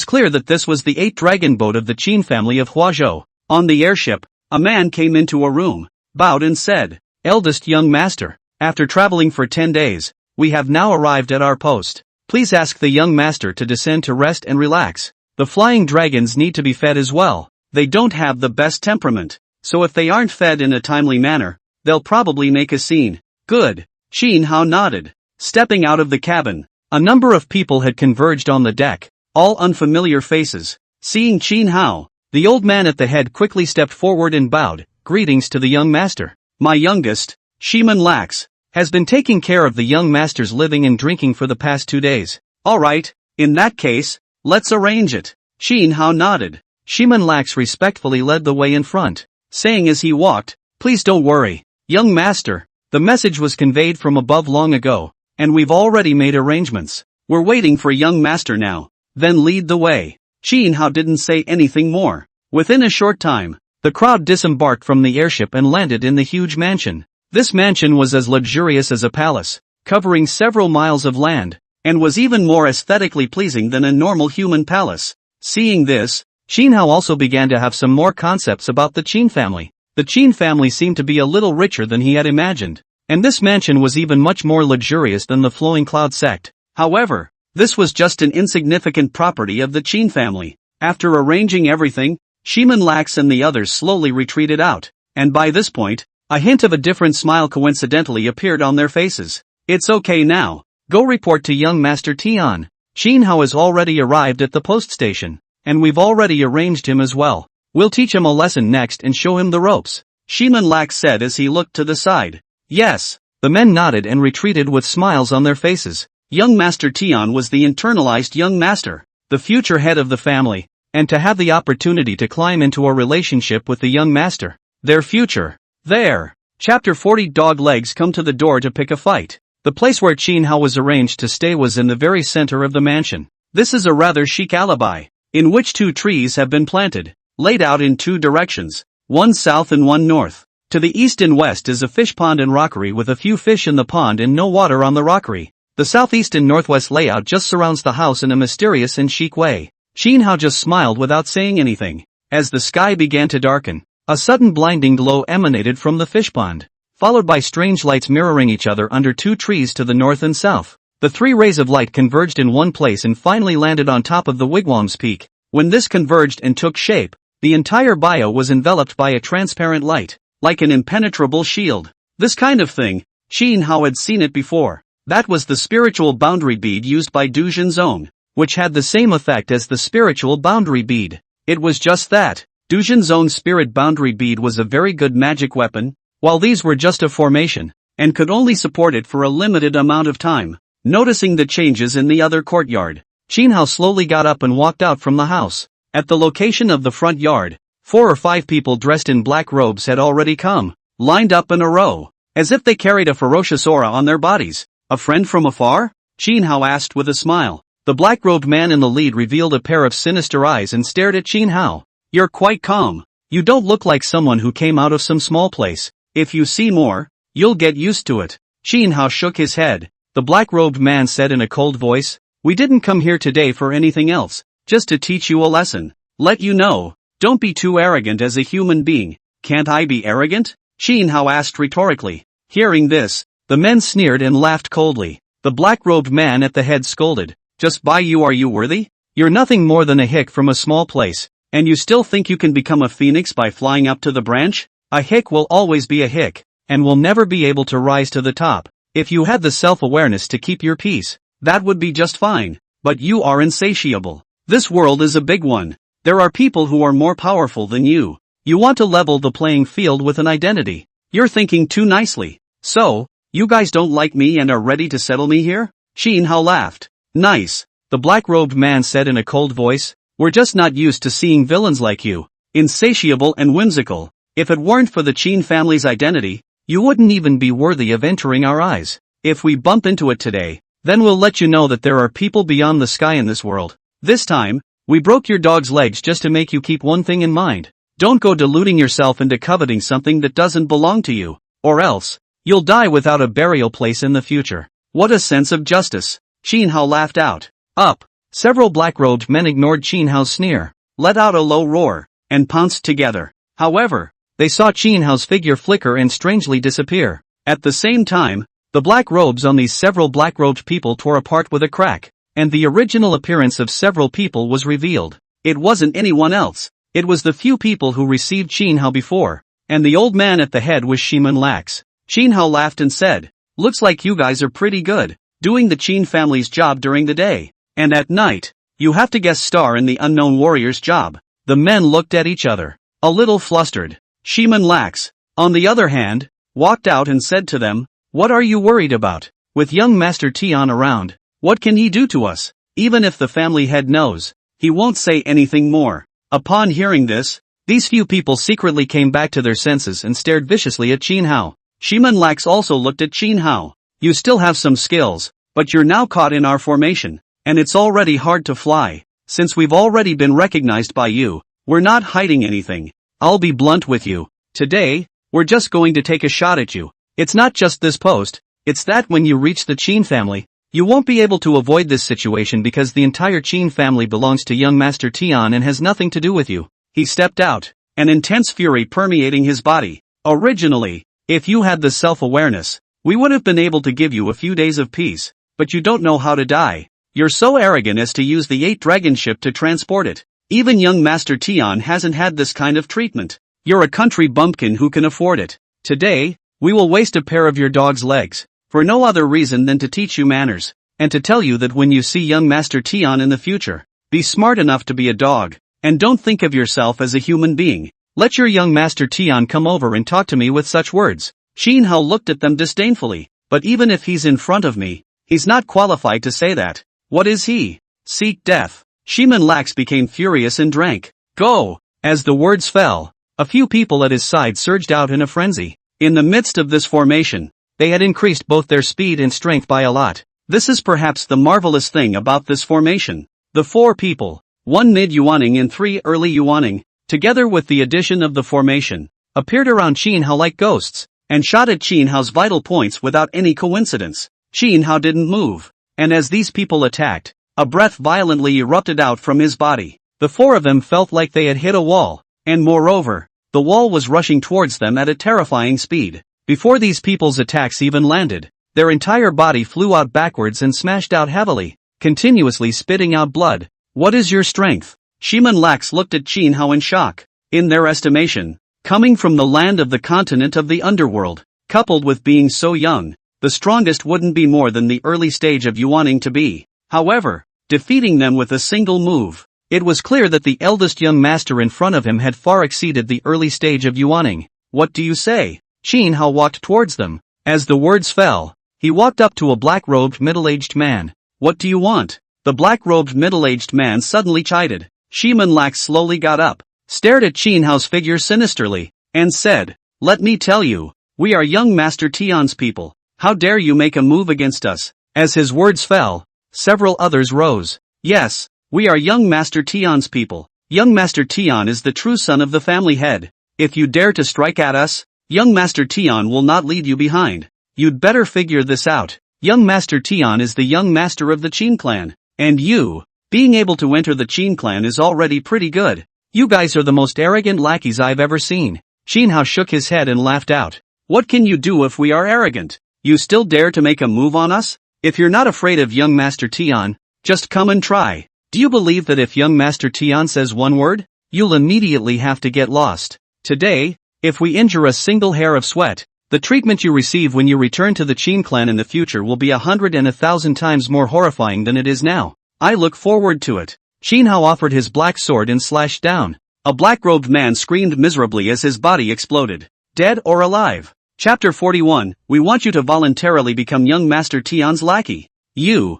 clear that this was the 8th dragon boat of the Qin family of Huazhou. On the airship, a man came into a room, bowed and said, "Eldest young master, after traveling for 10 days, we have now arrived at our post. Please ask the young master to descend to rest and relax. The flying dragons need to be fed as well. They don't have the best temperament, so if they aren't fed in a timely manner, they'll probably make a scene." "Good." Qin Hao nodded. Stepping out of the cabin, a number of people had converged on the deck, all unfamiliar faces. Seeing Qin Hao, the old man at the head quickly stepped forward and bowed, "Greetings to the young master. My youngest, Shiman Lax, has been taking care of the young master's living and drinking for the past 2 days." "Alright, in that case, let's arrange it." Qin Hao nodded. Shiman Lax respectfully led the way in front, saying as he walked, "Please don't worry, young master, the message was conveyed from above long ago, and we've already made arrangements. We're waiting for young master now, then lead the way." Qin Hao didn't say anything more. Within a short time, the crowd disembarked from the airship and landed in the huge mansion. This mansion was as luxurious as a palace, covering several miles of land, and was even more aesthetically pleasing than a normal human palace. Seeing this, Qin Hao also began to have some more concepts about the Qin family. The Qin family seemed to be a little richer than he had imagined, and this mansion was even much more luxurious than the Flowing Cloud sect. However, this was just an insignificant property of the Qin family. After arranging everything, Shiman Lax and the others slowly retreated out, and by this point, a hint of a different smile coincidentally appeared on their faces. "It's okay now, go report to young Master Tian. Qin Hao has already arrived at the post station, and we've already arranged him as well. We'll teach him a lesson next and show him the ropes," Shiman Lax said as he looked to the side. "Yes." The men nodded and retreated with smiles on their faces. Young Master Tian was the internalized young master, the future head of the family, and to have the opportunity to climb into a relationship with the young master, their future. There. Chapter 40. Dog legs come to the door to pick a fight. The place where Qin Hao was arranged to stay was in the very center of the mansion. This is a rather chic alibi, in which 2 trees have been planted, laid out in 2 directions, one south and one north. To the east and west is a fish pond and rockery with a few fish in the pond and no water on the rockery. The southeast and northwest layout just surrounds the house in a mysterious and chic way. Qin Hao just smiled without saying anything. As the sky began to darken, a sudden blinding glow emanated from the fish pond, followed by strange lights mirroring each other under 2 trees to the north and south. The 3 rays of light converged in one place and finally landed on top of the wigwam's peak. When this converged and took shape, the entire bio was enveloped by a transparent light, like an impenetrable shield. This kind of thing, Qin Hao had seen it before. That was the spiritual boundary bead used by Du Zhenzong, which had the same effect as the spiritual boundary bead. It was just that. Du Zhenzong's spirit boundary bead was a very good magic weapon, while these were just a formation, and could only support it for a limited amount of time. Noticing the changes in the other courtyard, Qin Hao slowly got up and walked out from the house. At the location of the front yard, 4 or 5 people dressed in black robes had already come, lined up in a row, as if they carried a ferocious aura on their bodies. "A friend from afar?" Qin Hao asked with a smile. The black-robed man in the lead revealed a pair of sinister eyes and stared at Qin Hao. "You're quite calm. You don't look like someone who came out of some small place. If you see more, you'll get used to it." Qin Hao shook his head. The black-robed man said in a cold voice, "We didn't come here today for anything else, just to teach you a lesson. Let you know, don't be too arrogant as a human being." "Can't I be arrogant?" Qin Hao asked rhetorically. Hearing this, the men sneered and laughed coldly. The black-robed man at the head scolded, "Just by you are you worthy? You're nothing more than a hick from a small place, and you still think you can become a phoenix by flying up to the branch? A hick will always be a hick, and will never be able to rise to the top. If you had the self-awareness to keep your peace, that would be just fine, but you are insatiable. This world is a big one. There are people who are more powerful than you. You want to level the playing field with an identity. You're thinking too nicely. So, you guys don't like me and are ready to settle me here?" Qin Hao laughed. "Nice," the black-robed man said in a cold voice. "We're just not used to seeing villains like you. Insatiable and whimsical. If it weren't for the Qin family's identity, you wouldn't even be worthy of entering our eyes. If we bump into it today, then we'll let you know that there are people beyond the sky in this world. This time, we broke your dog's legs just to make you keep one thing in mind. Don't go deluding yourself into coveting something that doesn't belong to you, or else, you'll die without a burial place in the future." What a sense of justice. Qin Hao laughed out. Up. Several black-robed men ignored Qin Hao's sneer, let out a low roar, and pounced together. However, they saw Qin Hao's figure flicker and strangely disappear. At the same time, the black robes on these several black-robed people tore apart with a crack, and the original appearance of several people was revealed. It wasn't anyone else. It was the few people who received Qin Hao before, and the old man at the head was Shiman Lax. Qin Hao laughed and said, "Looks like you guys are pretty good, doing the Qin family's job during the day. And at night, you have to guest star in the unknown warrior's job." The men looked at each other, a little flustered. Shiman Lax, on the other hand, walked out and said to them, "What are you worried about? With young Master Tian around, what can he do to us? Even if the family head knows, he won't say anything more." Upon hearing this, these few people secretly came back to their senses and stared viciously at Qin Hao. Shiman Lax also looked at Qin Hao. "You still have some skills, but you're now caught in our formation, and it's already hard to fly. Since we've already been recognized by you, we're not hiding anything. I'll be blunt with you. Today, we're just going to take a shot at you. It's not just this post, it's that when you reach the Qin family, you won't be able to avoid this situation because the entire Qin family belongs to young Master Tian and has nothing to do with you." He stepped out, an intense fury permeating his body. "Originally, if you had the self-awareness, we would have been able to give you a few days of peace, but you don't know how to die. You're so arrogant as to use the 8 dragon ship to transport it. Even young Master Tian hasn't had this kind of treatment. You're a country bumpkin who can afford it. Today, we will waste a pair of your dog's legs, for no other reason than to teach you manners, and to tell you that when you see young Master Tian in the future, be smart enough to be a dog, and don't think of yourself as a human being. Let your young Master Tian come over and talk to me with such words." Qin Hao looked at them disdainfully. "But even if he's in front of me, he's not qualified to say that. What is he? Seek death." Shiman Lax became furious and drank. "Go!" As the words fell, a few people at his side surged out in a frenzy. In the midst of this formation, they had increased both their speed and strength by a lot. This is perhaps the marvelous thing about this formation. The 4 people, 1 mid-Yuaning and 3 early Yuaning, together with the addition of the formation, appeared around Qin Hao like ghosts, and shot at Qin Hao's vital points without any coincidence. Qin Hao didn't move, and as these people attacked, a breath violently erupted out from his body. The 4 of them felt like they had hit a wall, and moreover, the wall was rushing towards them at a terrifying speed. Before these people's attacks even landed, their entire body flew out backwards and smashed out heavily, continuously spitting out blood. "What is your strength?" Shiman Lax looked at Qin Hao in shock. In their estimation, coming from the land of the continent of the underworld, coupled with being so young, the strongest wouldn't be more than the early stage of Yuaning to be. However, defeating them with a single move, it was clear that the eldest young master in front of him had far exceeded the early stage of Yuaning. "What do you say?" Qin Hao walked towards them. As the words fell, he walked up to a black-robed middle-aged man. "What do you want?" The black-robed middle-aged man suddenly chided. Shiman Lax slowly got up, stared at Qin Hao's figure sinisterly, and said, "Let me tell you, we are young Master Tian's people. How dare you make a move against us?" As his words fell, several others rose. "Yes, we are young Master Tian's people. Young Master Tian is the true son of the family head. If you dare to strike at us, young Master Tian will not leave you behind. You'd better figure this out. Young Master Tian is the young master of the Qin clan, and you, being able to enter the Qin clan is already pretty good. You guys are the most arrogant lackeys I've ever seen." Qin Hao shook his head and laughed out. "What can you do if we are arrogant? You still dare to make a move on us? If you're not afraid of young Master Tian, just come and try. Do you believe that if young Master Tian says one word, you'll immediately have to get lost? Today, if we injure a single hair of sweat, the treatment you receive when you return to the Qin clan in the future will be 100 and 1,000 times more horrifying than it is now. I look forward to it." Qin Hao offered his black sword and slashed down. A black-robed man screamed miserably as his body exploded. Dead or alive? Chapter 41, we want you to voluntarily become young Master Tian's lackey. You,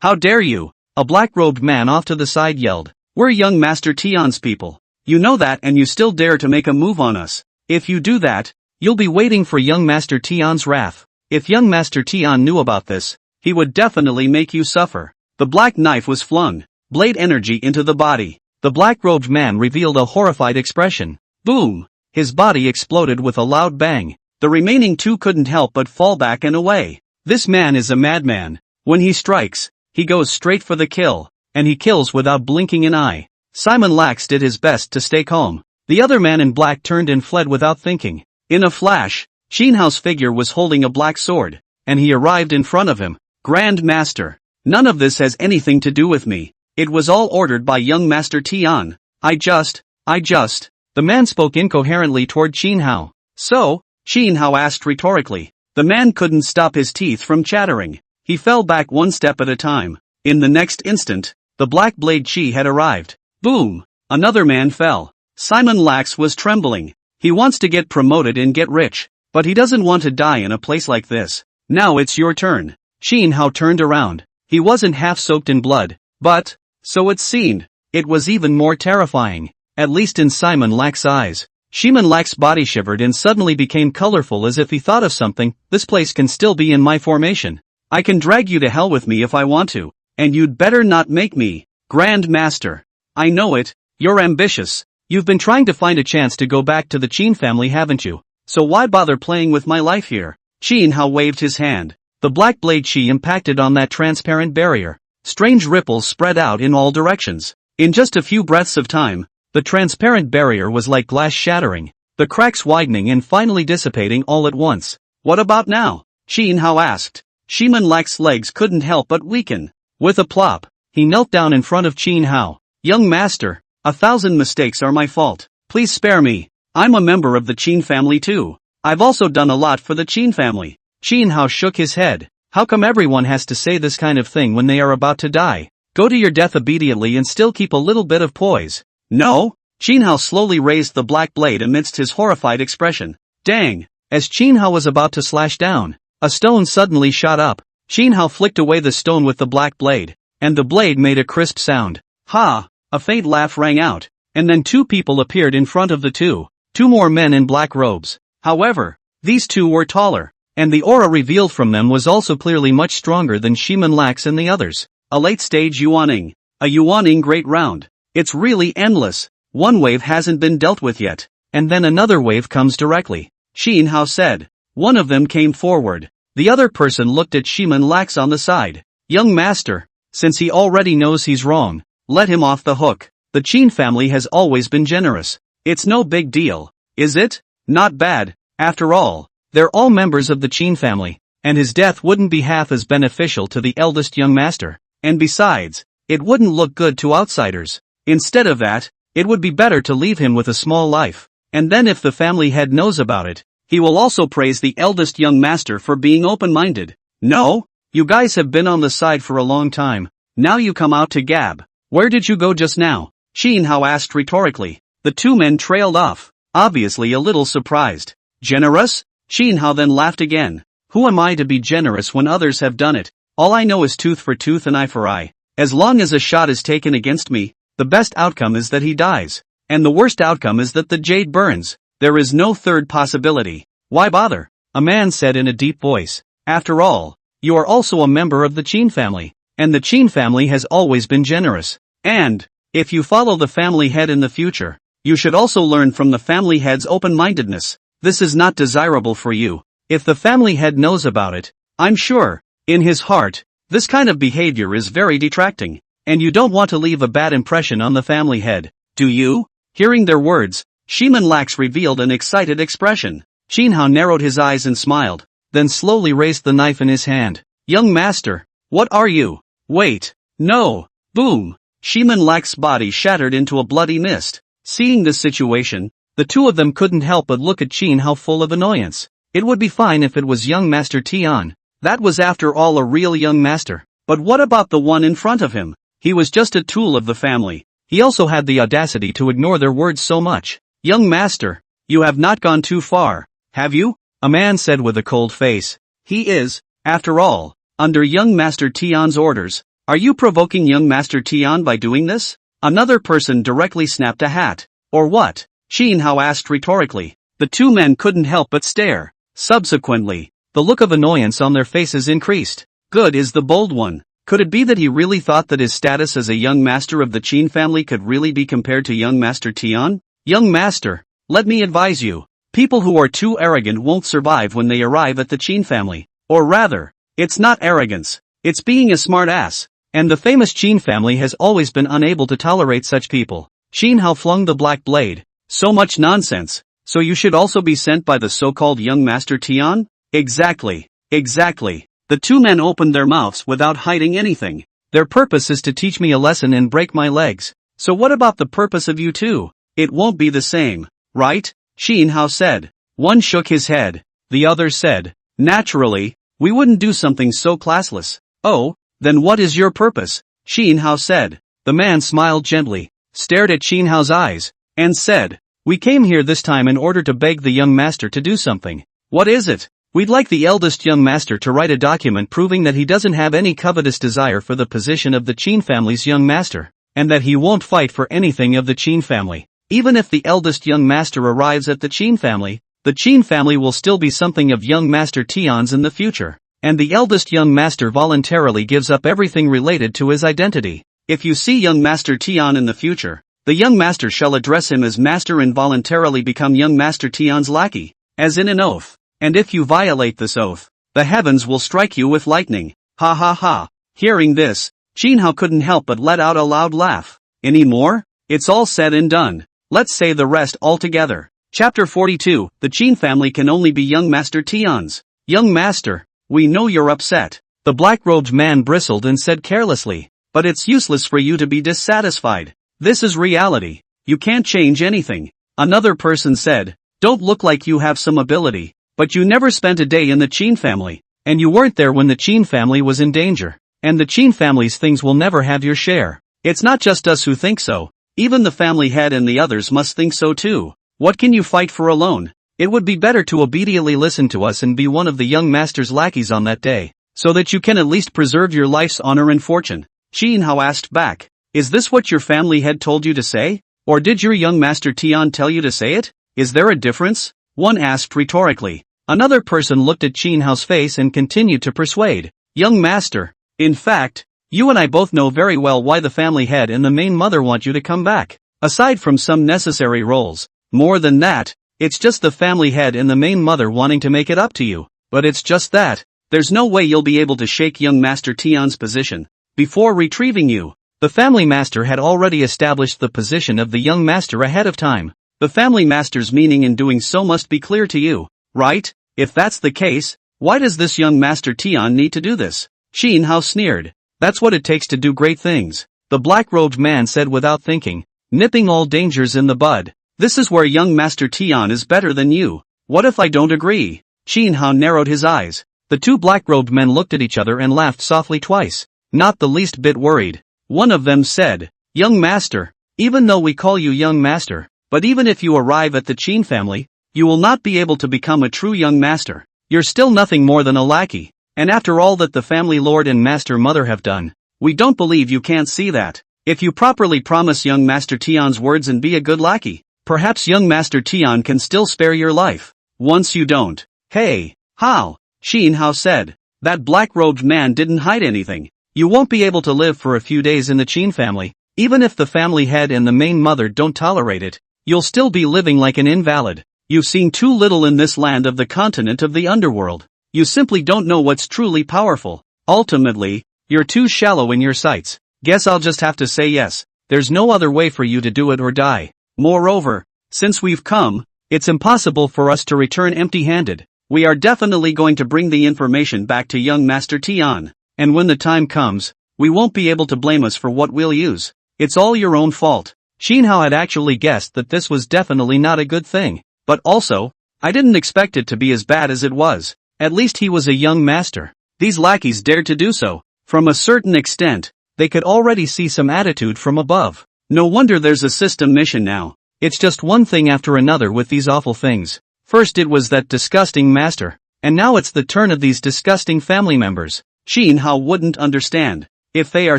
how dare you? A black-robed man off to the side yelled. "We're young Master Tian's people. You know that and you still dare to make a move on us. If you do that, you'll be waiting for young Master Tian's wrath. If young Master Tian knew about this, he would definitely make you suffer." The black knife was flung, blade energy into the body. The black-robed man revealed a horrified expression. Boom! His body exploded with a loud bang. The remaining 2 couldn't help but fall back and away. This man is a madman. When he strikes, he goes straight for the kill, and he kills without blinking an eye. Simon Lax did his best to stay calm. The other man in black turned and fled without thinking. In a flash, Shin Hao's figure was holding a black sword, and he arrived in front of him. Grand Master, none of this has anything to do with me. It was all ordered by young Master Tian. I just. The man spoke incoherently toward Shin Hao. So? Shin Hao asked rhetorically. The man couldn't stop his teeth from chattering. He fell back one step at a time. In the next instant, the black blade chi had arrived. Boom! Another man fell. Simon Lax was trembling. He wants to get promoted and get rich, but he doesn't want to die in a place like this. Now it's your turn. Shin Hao turned around. He wasn't half soaked in blood, but, so it seemed, it was even more terrifying, at least in Simon Lax's eyes. Simon Lax's body shivered and suddenly became colorful as if he thought of something. This place can still be in my formation. I can drag you to hell with me if I want to, and you'd better not make me. Grand Master. I know it, you're ambitious. You've been trying to find a chance to go back to the Qin family, haven't you? So why bother playing with my life here? Shin Hao waved his hand. The black blade chi impacted on that transparent barrier. Strange ripples spread out in all directions. In just a few breaths of time, the transparent barrier was like glass shattering, the cracks widening and finally dissipating all at once. What about now? Shin Hao asked. Simon Lax's legs couldn't help but weaken. With a plop, he knelt down in front of Shin Hao. Young Master, 1,000 mistakes are my fault. Please spare me. I'm a member of the Qin family too. I've also done a lot for the Qin family. Shin Hao shook his head. How come everyone has to say this kind of thing when they are about to die? Go to your death obediently and still keep a little bit of poise. No? Shin Hao slowly raised the black blade amidst his horrified expression. Dang! As Shin Hao was about to slash down, a stone suddenly shot up. Shin Hao flicked away the stone with the black blade, and the blade made a crisp sound. Ha! A faint laugh rang out, and then two people appeared in front of the two more men in black robes. However, these two were taller, and the aura revealed from them was also clearly much stronger than Simon Lax and the others. A late-stage Yuaning. A Yuaning great round. It's really endless. One wave hasn't been dealt with yet, and then another wave comes directly. Shin Hao said. One of them came forward. The other person looked at Simon Lax on the side. Young Master, since he already knows he's wrong, let him off the hook. The Qin family has always been generous. It's no big deal, is it? Not bad. After all, they're all members of the Qin family, and his death wouldn't be half as beneficial to the eldest young master. And besides, it wouldn't look good to outsiders. Instead of that, it would be better to leave him with a small life. And then if the family head knows about it, he will also praise the eldest young master for being open-minded. No? You guys have been on the side for a long time. Now you come out to gab. Where did you go just now? Shin Hao asked rhetorically. The two men trailed off, obviously a little surprised. Generous? Shin Hao then laughed again. Who am I to be generous when others have done it? All I know is tooth for tooth and eye for eye. As long as a shot is taken against me, the best outcome is that he dies. And the worst outcome is that the jade burns. There is no third possibility. Why bother? A man said in a deep voice. After all, you are also a member of the Qin family. And the Qin family has always been generous. And, if you follow the family head in the future, you should also learn from the family head's open-mindedness. This is not desirable for you. If the family head knows about it, I'm sure, in his heart, this kind of behavior is very detracting. And you don't want to leave a bad impression on the family head, do you? Hearing their words, Simon Lax revealed an excited expression. Shin Hao narrowed his eyes and smiled, then slowly raised the knife in his hand. Young master, what are you? Wait, no, boom. Simon Lax's body shattered into a bloody mist. Seeing this situation, the two of them couldn't help but look at Shin Hao full of annoyance. It would be fine if it was young Master Tian. That was after all a real young master. But what about the one in front of him? He was just a tool of the family. He also had the audacity to ignore their words so much. Young master, you have not gone too far, have you? A man said with a cold face. He is, after all, under young Master Tian's orders. Are you provoking young Master Tian by doing this? Another person directly snapped a hat. Or what? Shin Hao asked rhetorically. The two men couldn't help but stare. Subsequently, the look of annoyance on their faces increased. Good is the bold one. Could it be that he really thought that his status as a young master of the Qin family could really be compared to young Master Tian? Young master, let me advise you. People who are too arrogant won't survive when they arrive at the Qin family. Or rather, It's not arrogance. It's being a smart ass. And the famous Qin family has always been unable to tolerate such people. Qin Hao flung the black blade. So much nonsense. So you should also be sent by the so-called young master Tian? Exactly. Exactly. The two men opened their mouths without hiding anything. Their purpose is to teach me a lesson and break my legs. So what about the purpose of you two? It won't be the same, right? Qin Hao said. One shook his head. The other said, naturally, we wouldn't do something so classless. Oh, then what is your purpose? Qin Hao said. The man smiled gently, stared at Qin Hao's eyes, and said, we came here this time in order to beg the young master to do something. What is it? We'd like the eldest young master to write a document proving that he doesn't have any covetous desire for the position of the Qin family's young master, and that he won't fight for anything of the Qin family. Even if the eldest young master arrives at the Qin family will still be something of young master Tian's in the future, and the eldest young master voluntarily gives up everything related to his identity. If you see young master Tian in the future, the young master shall address him as master and voluntarily become young master Tian's lackey, as in an oath. And if you violate this oath, the heavens will strike you with lightning. Ha ha ha. Hearing this, Qin Hao couldn't help but let out a loud laugh. Any more? It's all said and done. Let's say the rest all together. Chapter 42, the Qin family can only be young master Tian's. Young master, we know you're upset. The black-robed man bristled and said carelessly, but it's useless for you to be dissatisfied. This is reality. You can't change anything. Another person said, don't look like you have some ability. But you never spent a day in the Qin family, and you weren't there when the Qin family was in danger, and the Qin family's things will never have your share. It's not just us who think so, even the family head and the others must think so too. What can you fight for alone? It would be better to obediently listen to us and be one of the young master's lackeys on that day, so that you can at least preserve your life's honor and fortune. Qin Hao asked back, is this what your family head told you to say? Or did your young master Tian tell you to say it? Is there a difference? One asked rhetorically. Another person looked at Qin Hao's face and continued to persuade. Young master, in fact, you and I both know very well why the family head and the main mother want you to come back. Aside from some necessary roles, more than that, it's just the family head and the main mother wanting to make it up to you. But it's just that. There's no way you'll be able to shake young master Tian's position. Before retrieving you, the family master had already established the position of the young master ahead of time. The family master's meaning in doing so must be clear to you. Right? If that's the case, why does this young master Tian need to do this? Qin Hao sneered. That's what it takes to do great things. The black-robed man said without thinking, nipping all dangers in the bud. This is where young master Tian is better than you. What if I don't agree? Qin Hao narrowed his eyes. The two black-robed men looked at each other and laughed softly twice, not the least bit worried. One of them said, young master, even though we call you young master, but even if you arrive at the Qin family, you will not be able to become a true young master. You're still nothing more than a lackey. And after all that the family lord and master mother have done, we don't believe you can't see that. If you properly promise young master Tian's words and be a good lackey, perhaps young master Tian can still spare your life. Once you don't. Hey, how? Qin Hao said. That black-robed man didn't hide anything. You won't be able to live for a few days in the Qin family. Even if the family head and the main mother don't tolerate it, you'll still be living like an invalid. You've seen too little in this land of the continent of the underworld. You simply don't know what's truly powerful. Ultimately, you're too shallow in your sights. Guess I'll just have to say yes. There's no other way for you to do it or die. Moreover, since we've come, it's impossible for us to return empty-handed. We are definitely going to bring the information back to young master Tian. And when the time comes, we won't be able to blame us for what we'll use. It's all your own fault. Qin Hao had actually guessed that this was definitely not a good thing. But also, I didn't expect it to be as bad as it was. At least he was a young master. These lackeys dared to do so. From a certain extent, they could already see some attitude from above. No wonder there's a system mission now. It's just one thing after another with these awful things. First it was that disgusting master, and now it's the turn of these disgusting family members. Qin Hao wouldn't understand. If they are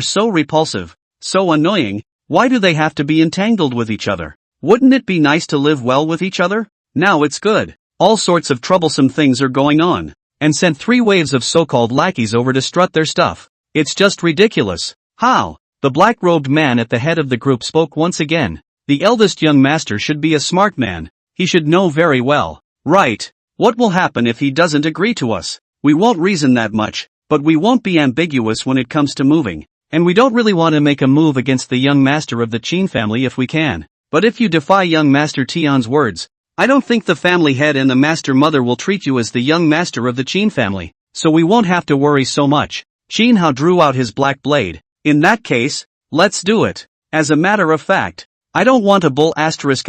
so repulsive, so annoying, why do they have to be entangled with each other? Wouldn't it be nice to live well with each other? Now it's good. All sorts of troublesome things are going on, and sent 3 waves of so-called lackeys over to strut their stuff. It's just ridiculous. How? The black-robed man at the head of the group spoke once again. The eldest young master should be a smart man. He should know very well. Right. What will happen if he doesn't agree to us? We won't reason that much. but we won't be ambiguous when it comes to moving. And we don't really want to make a move against the young master of the Qin family if we can. But if you defy young Master Tian's words, I don't think the family head and the master mother will treat you as the young master of the Qin family, so we won't have to worry so much. Qin Hao drew out his black blade. In that case, let's do it. As a matter of fact, I don't want a bull asterisk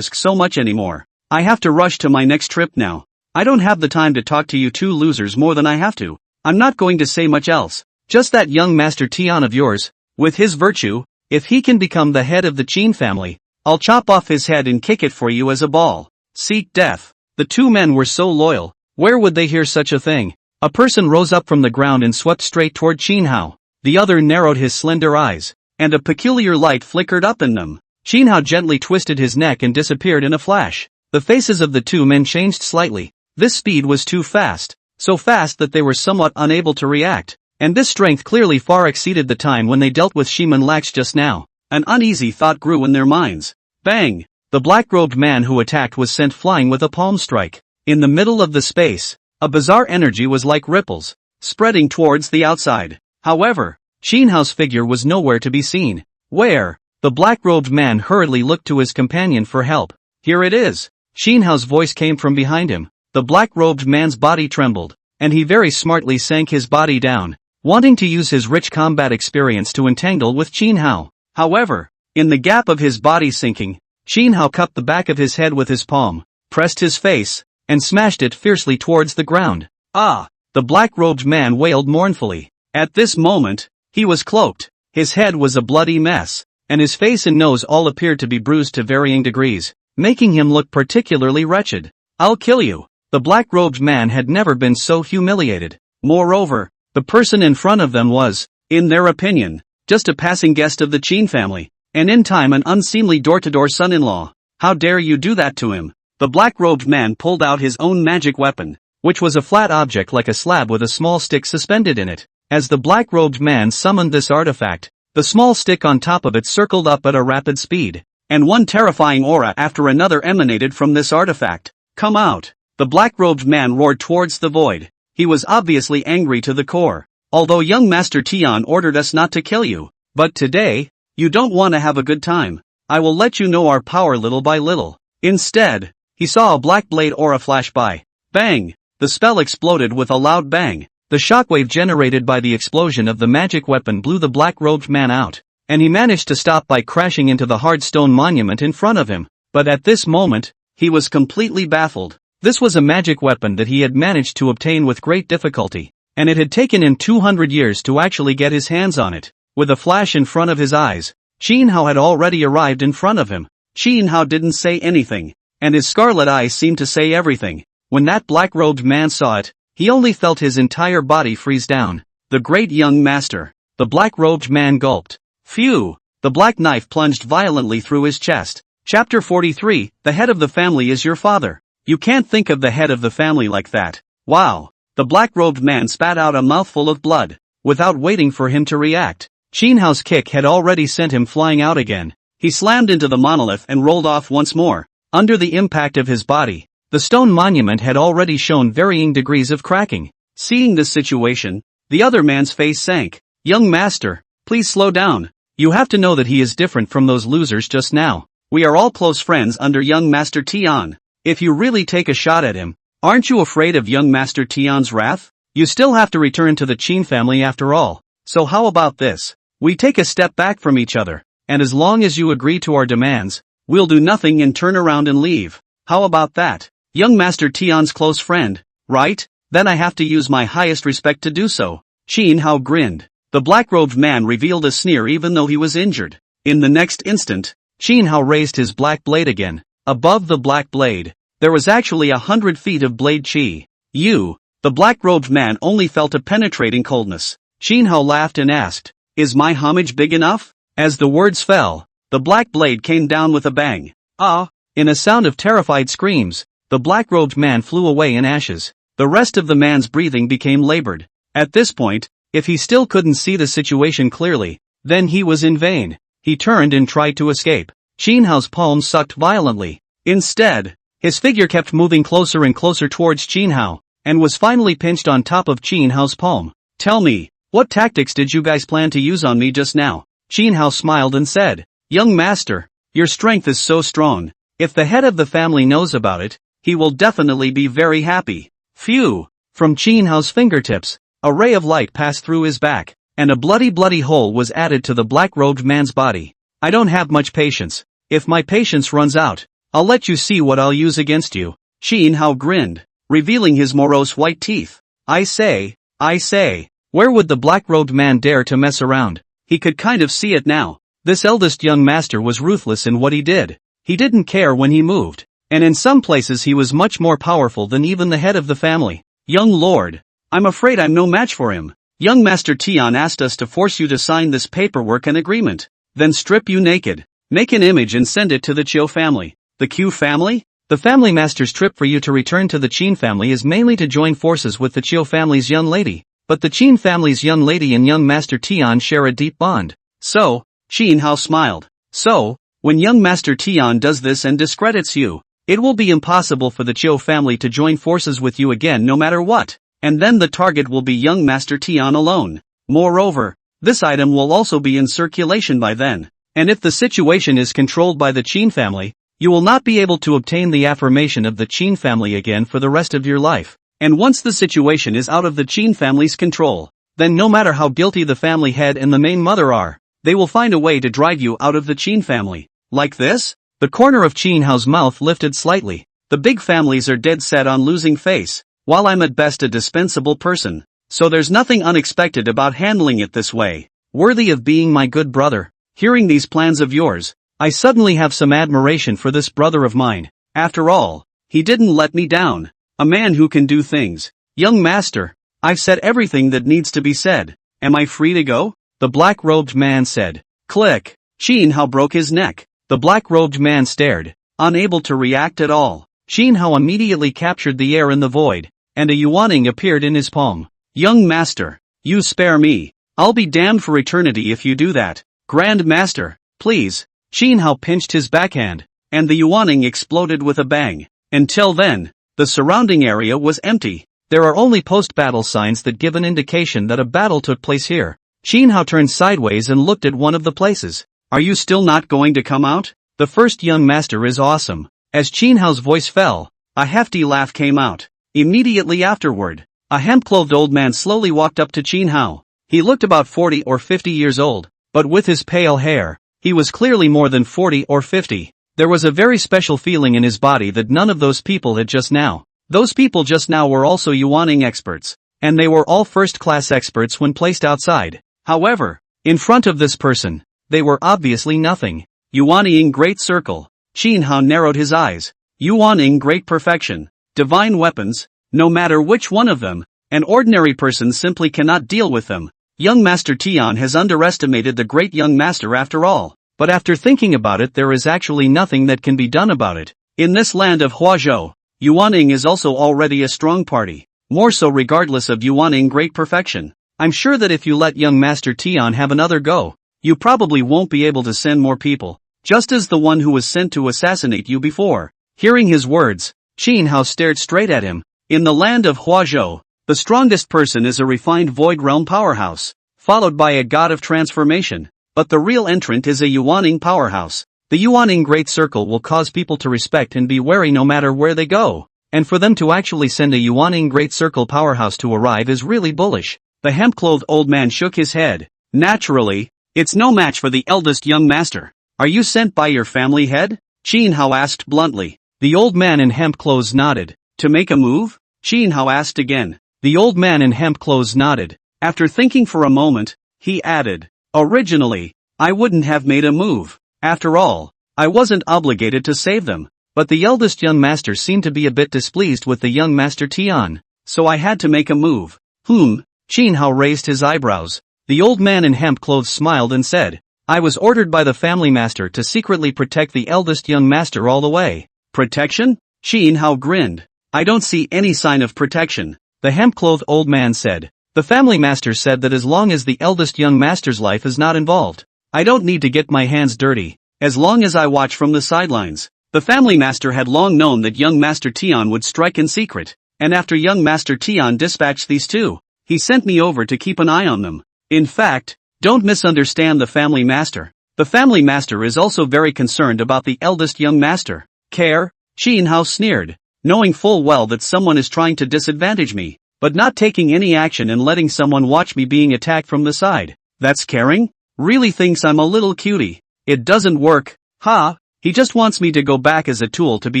so much anymore. I have to rush to my next trip now. I don't have the time to talk to you two losers more than I have to. I'm not going to say much else. Just that young Master Tian of yours, with his virtue, if he can become the head of the Qin family, I'll chop off his head and kick it for you as a ball. Seek death. The two men were so loyal. Where would they hear such a thing? A person rose up from the ground and swept straight toward Qin Hao. The other narrowed his slender eyes, and a peculiar light flickered up in them. Qin Hao gently twisted his neck and disappeared in a flash. The faces of the two men changed slightly. This speed was too fast, so fast that they were somewhat unable to react, and this strength clearly far exceeded the time when they dealt with Shiman Lax just now. An uneasy thought grew in their minds. Bang! The black-robed man who attacked was sent flying with a palm strike. In the middle of the space, a bizarre energy was like ripples, spreading towards the outside. However, Qin Hao's figure was nowhere to be seen. Where? The black-robed man hurriedly looked to his companion for help. Here it is. Qin Hao's voice came from behind him. The black-robed man's body trembled, and he very smartly sank his body down, wanting to use his rich combat experience to entangle with Qin Hao. However, in the gap of his body sinking, Qin Hao cupped the back of his head with his palm, pressed his face, and smashed it fiercely towards the ground. Ah! The black-robed man wailed mournfully. At this moment, he was cloaked, his head was a bloody mess, and his face and nose all appeared to be bruised to varying degrees, making him look particularly wretched. I'll kill you. The black-robed man had never been so humiliated. Moreover, the person in front of them was, in their opinion, just a passing guest of the Qin family, and in time an unseemly door-to-door son-in-law. How dare you do that to him? The black-robed man pulled out his own magic weapon, which was a flat object like a slab with a small stick suspended in it. As the black-robed man summoned this artifact, the small stick on top of it circled up at a rapid speed, and one terrifying aura after another emanated from this artifact. Come out! The black-robed man roared towards the void. He was obviously angry to the core. Although young Master Tian ordered us not to kill you, but today, you don't want to have a good time. I will let you know our power little by little. Instead, he saw a black blade aura flash by. Bang! The spell exploded with a loud bang. The shockwave generated by the explosion of the magic weapon blew the black-robed man out, and he managed to stop by crashing into the hard stone monument in front of him. But at this moment, he was completely baffled. This was a magic weapon that he had managed to obtain with great difficulty, and it had taken him 200 years to actually get his hands on it. With a flash in front of his eyes, Qin Hao had already arrived in front of him. Qin Hao didn't say anything, and his scarlet eyes seemed to say everything. When that black-robed man saw it, he only felt his entire body freeze down. The great young master. The black-robed man gulped. Phew! The black knife plunged violently through his chest. Chapter 43, The head of the family is your father. You can't think of the head of the family like that. Wow! The black-robed man spat out a mouthful of blood. Without waiting for him to react, Qin Hao's kick had already sent him flying out again. He slammed into the monolith and rolled off once more. Under the impact of his body, the stone monument had already shown varying degrees of cracking. Seeing this situation, the other man's face sank. Young master, please slow down. You have to know that he is different from those losers just now. We are all close friends under young Master Tian. If you really take a shot at him, aren't you afraid of young Master Tian's wrath? You still have to return to the Qin family after all. So how about this? We take a step back from each other, and as long as you agree to our demands, we'll do nothing and turn around and leave. How about that? Young Master Tian's close friend, right? Then I have to use my highest respect to do so. Qin Hao grinned. The black-robed man revealed a sneer even though he was injured. In the next instant, Qin Hao raised his black blade again. Above the black blade, there was actually 100 feet of blade chi. The black-robed man only felt a penetrating coldness. Qin Hao laughed and asked, is my homage big enough? As the words fell, the black blade came down with a bang. Ah! In a sound of terrified screams, the black-robed man flew away in ashes. The rest of the man's breathing became labored. At this point, if he still couldn't see the situation clearly, then he was in vain. He turned and tried to escape. Qin Hao's palm sucked violently. Instead, his figure kept moving closer and closer towards Qin Hao, and was finally pinched on top of Qin Hao's palm. "Tell me, what tactics did you guys plan to use on me just now?" Qin Hao smiled and said, "Young master, your strength is so strong. If the head of the family knows about it, he will definitely be very happy." Phew! From Qin Hao's fingertips, a ray of light passed through his back, and a bloody hole was added to the black-robed man's body. "I don't have much patience. If my patience runs out, I'll let you see what I'll use against you." Qin Hao grinned, revealing his morose white teeth. I say, where would the black-robed man dare to mess around? He could kind of see it now. This eldest young master was ruthless in what he did. He didn't care when he moved, and in some places he was much more powerful than even the head of the family. "Young lord, I'm afraid I'm no match for him. Young Master Tian asked us to force you to sign this paperwork and agreement, then strip you naked, make an image and send it to the Chiu family." "The Q family?" "The family master's trip for you to return to the Qin family is mainly to join forces with the Chiu family's young lady, but the Qin family's young lady and young Master Tian share a deep bond." "So," Qin Hao smiled, "so, when young Master Tian does this and discredits you, it will be impossible for the Chiu family to join forces with you again no matter what, and then the target will be young Master Tian alone. Moreover, this item will also be in circulation by then, and if the situation is controlled by the Qin family, you will not be able to obtain the affirmation of the Qin family again for the rest of your life. And once the situation is out of the Qin family's control, then no matter how guilty the family head and the main mother are, they will find a way to drive you out of the Qin family." "Like this?" The corner of Qin Hao's mouth lifted slightly. "The big families are dead set on losing face, while I'm at best a dispensable person, so there's nothing unexpected about handling it this way. Worthy of being my good brother." Hearing these plans of yours, I suddenly have some admiration for this brother of mine. After all, he didn't let me down. A man who can do things. "Young master, I've said everything that needs to be said. Am I free to go?" the black-robed man said. Click. Qin Hao broke his neck. The black-robed man stared, unable to react at all. Qin Hao immediately captured the air in the void, and a yuaning appeared in his palm. "Young master, you spare me. I'll be damned for eternity if you do that. Grand master, please." Qin Hao pinched his backhand, and the yuaning exploded with a bang. Until then, the surrounding area was empty. There are only post-battle signs that give an indication that a battle took place here. Qin Hao turned sideways and looked at one of the places. "Are you still not going to come out? The first young master is awesome." As Qin Hao's voice fell, a hefty laugh came out. Immediately afterward, a hemp-clothed old man slowly walked up to Qin Hao. He looked about 40 or 50 years old, but with his pale hair, he was clearly more than 40 or 50. There was a very special feeling in his body that none of those people had just now. Those people just now were also yuaning experts, and they were all first-class experts when placed outside. However, in front of this person, they were obviously nothing. Yuaning Great Circle. Qin Hao narrowed his eyes. Yuaning Great Perfection. Divine weapons, no matter which one of them, an ordinary person simply cannot deal with them. Young Master Tian has underestimated the great young master after all, but after thinking about it there is actually nothing that can be done about it. In this land of Huazhou, Yuaning is also already a strong party, more so regardless of Yuaning Great Perfection. I'm sure that if you let young Master Tian have another go, you probably won't be able to send more people, just as the one who was sent to assassinate you before. Hearing his words, Qin Hao stared straight at him. In the land of Huazhou, the strongest person is a refined Void Realm powerhouse, followed by a god of transformation, but the real entrant is a Yuaning powerhouse. The Yuaning Great Circle will cause people to respect and be wary no matter where they go, and for them to actually send a Yuaning Great Circle powerhouse to arrive is really bullish. The hemp-clothed old man shook his head. Naturally, it's no match for the eldest young master. Are you sent by your family head? Qin Hao asked bluntly. The old man in hemp clothes nodded. To make a move? Qin Hao asked again. The old man in hemp clothes nodded. After thinking for a moment, he added, originally, I wouldn't have made a move. After all, I wasn't obligated to save them. But the eldest young master seemed to be a bit displeased with the young Master Tian, so I had to make a move. Qin Hao raised his eyebrows. The old man in hemp clothes smiled and said, I was ordered by the family master to secretly protect the eldest young master all the way. Protection? Qin Hao grinned. I don't see any sign of protection. The hemp-clothed old man said. The family master said that as long as the eldest young master's life is not involved, I don't need to get my hands dirty, as long as I watch from the sidelines. The family master had long known that young Master Tian would strike in secret, and after young Master Tian dispatched these two, he sent me over to keep an eye on them. In fact, don't misunderstand the family master. The family master is also very concerned about the eldest young master. Care? Qin Hao sneered, knowing full well that someone is trying to disadvantage me, but not taking any action and letting someone watch me being attacked from the side. That's caring? Really thinks I'm a little cutie. It doesn't work. Ha! He just wants me to go back as a tool to be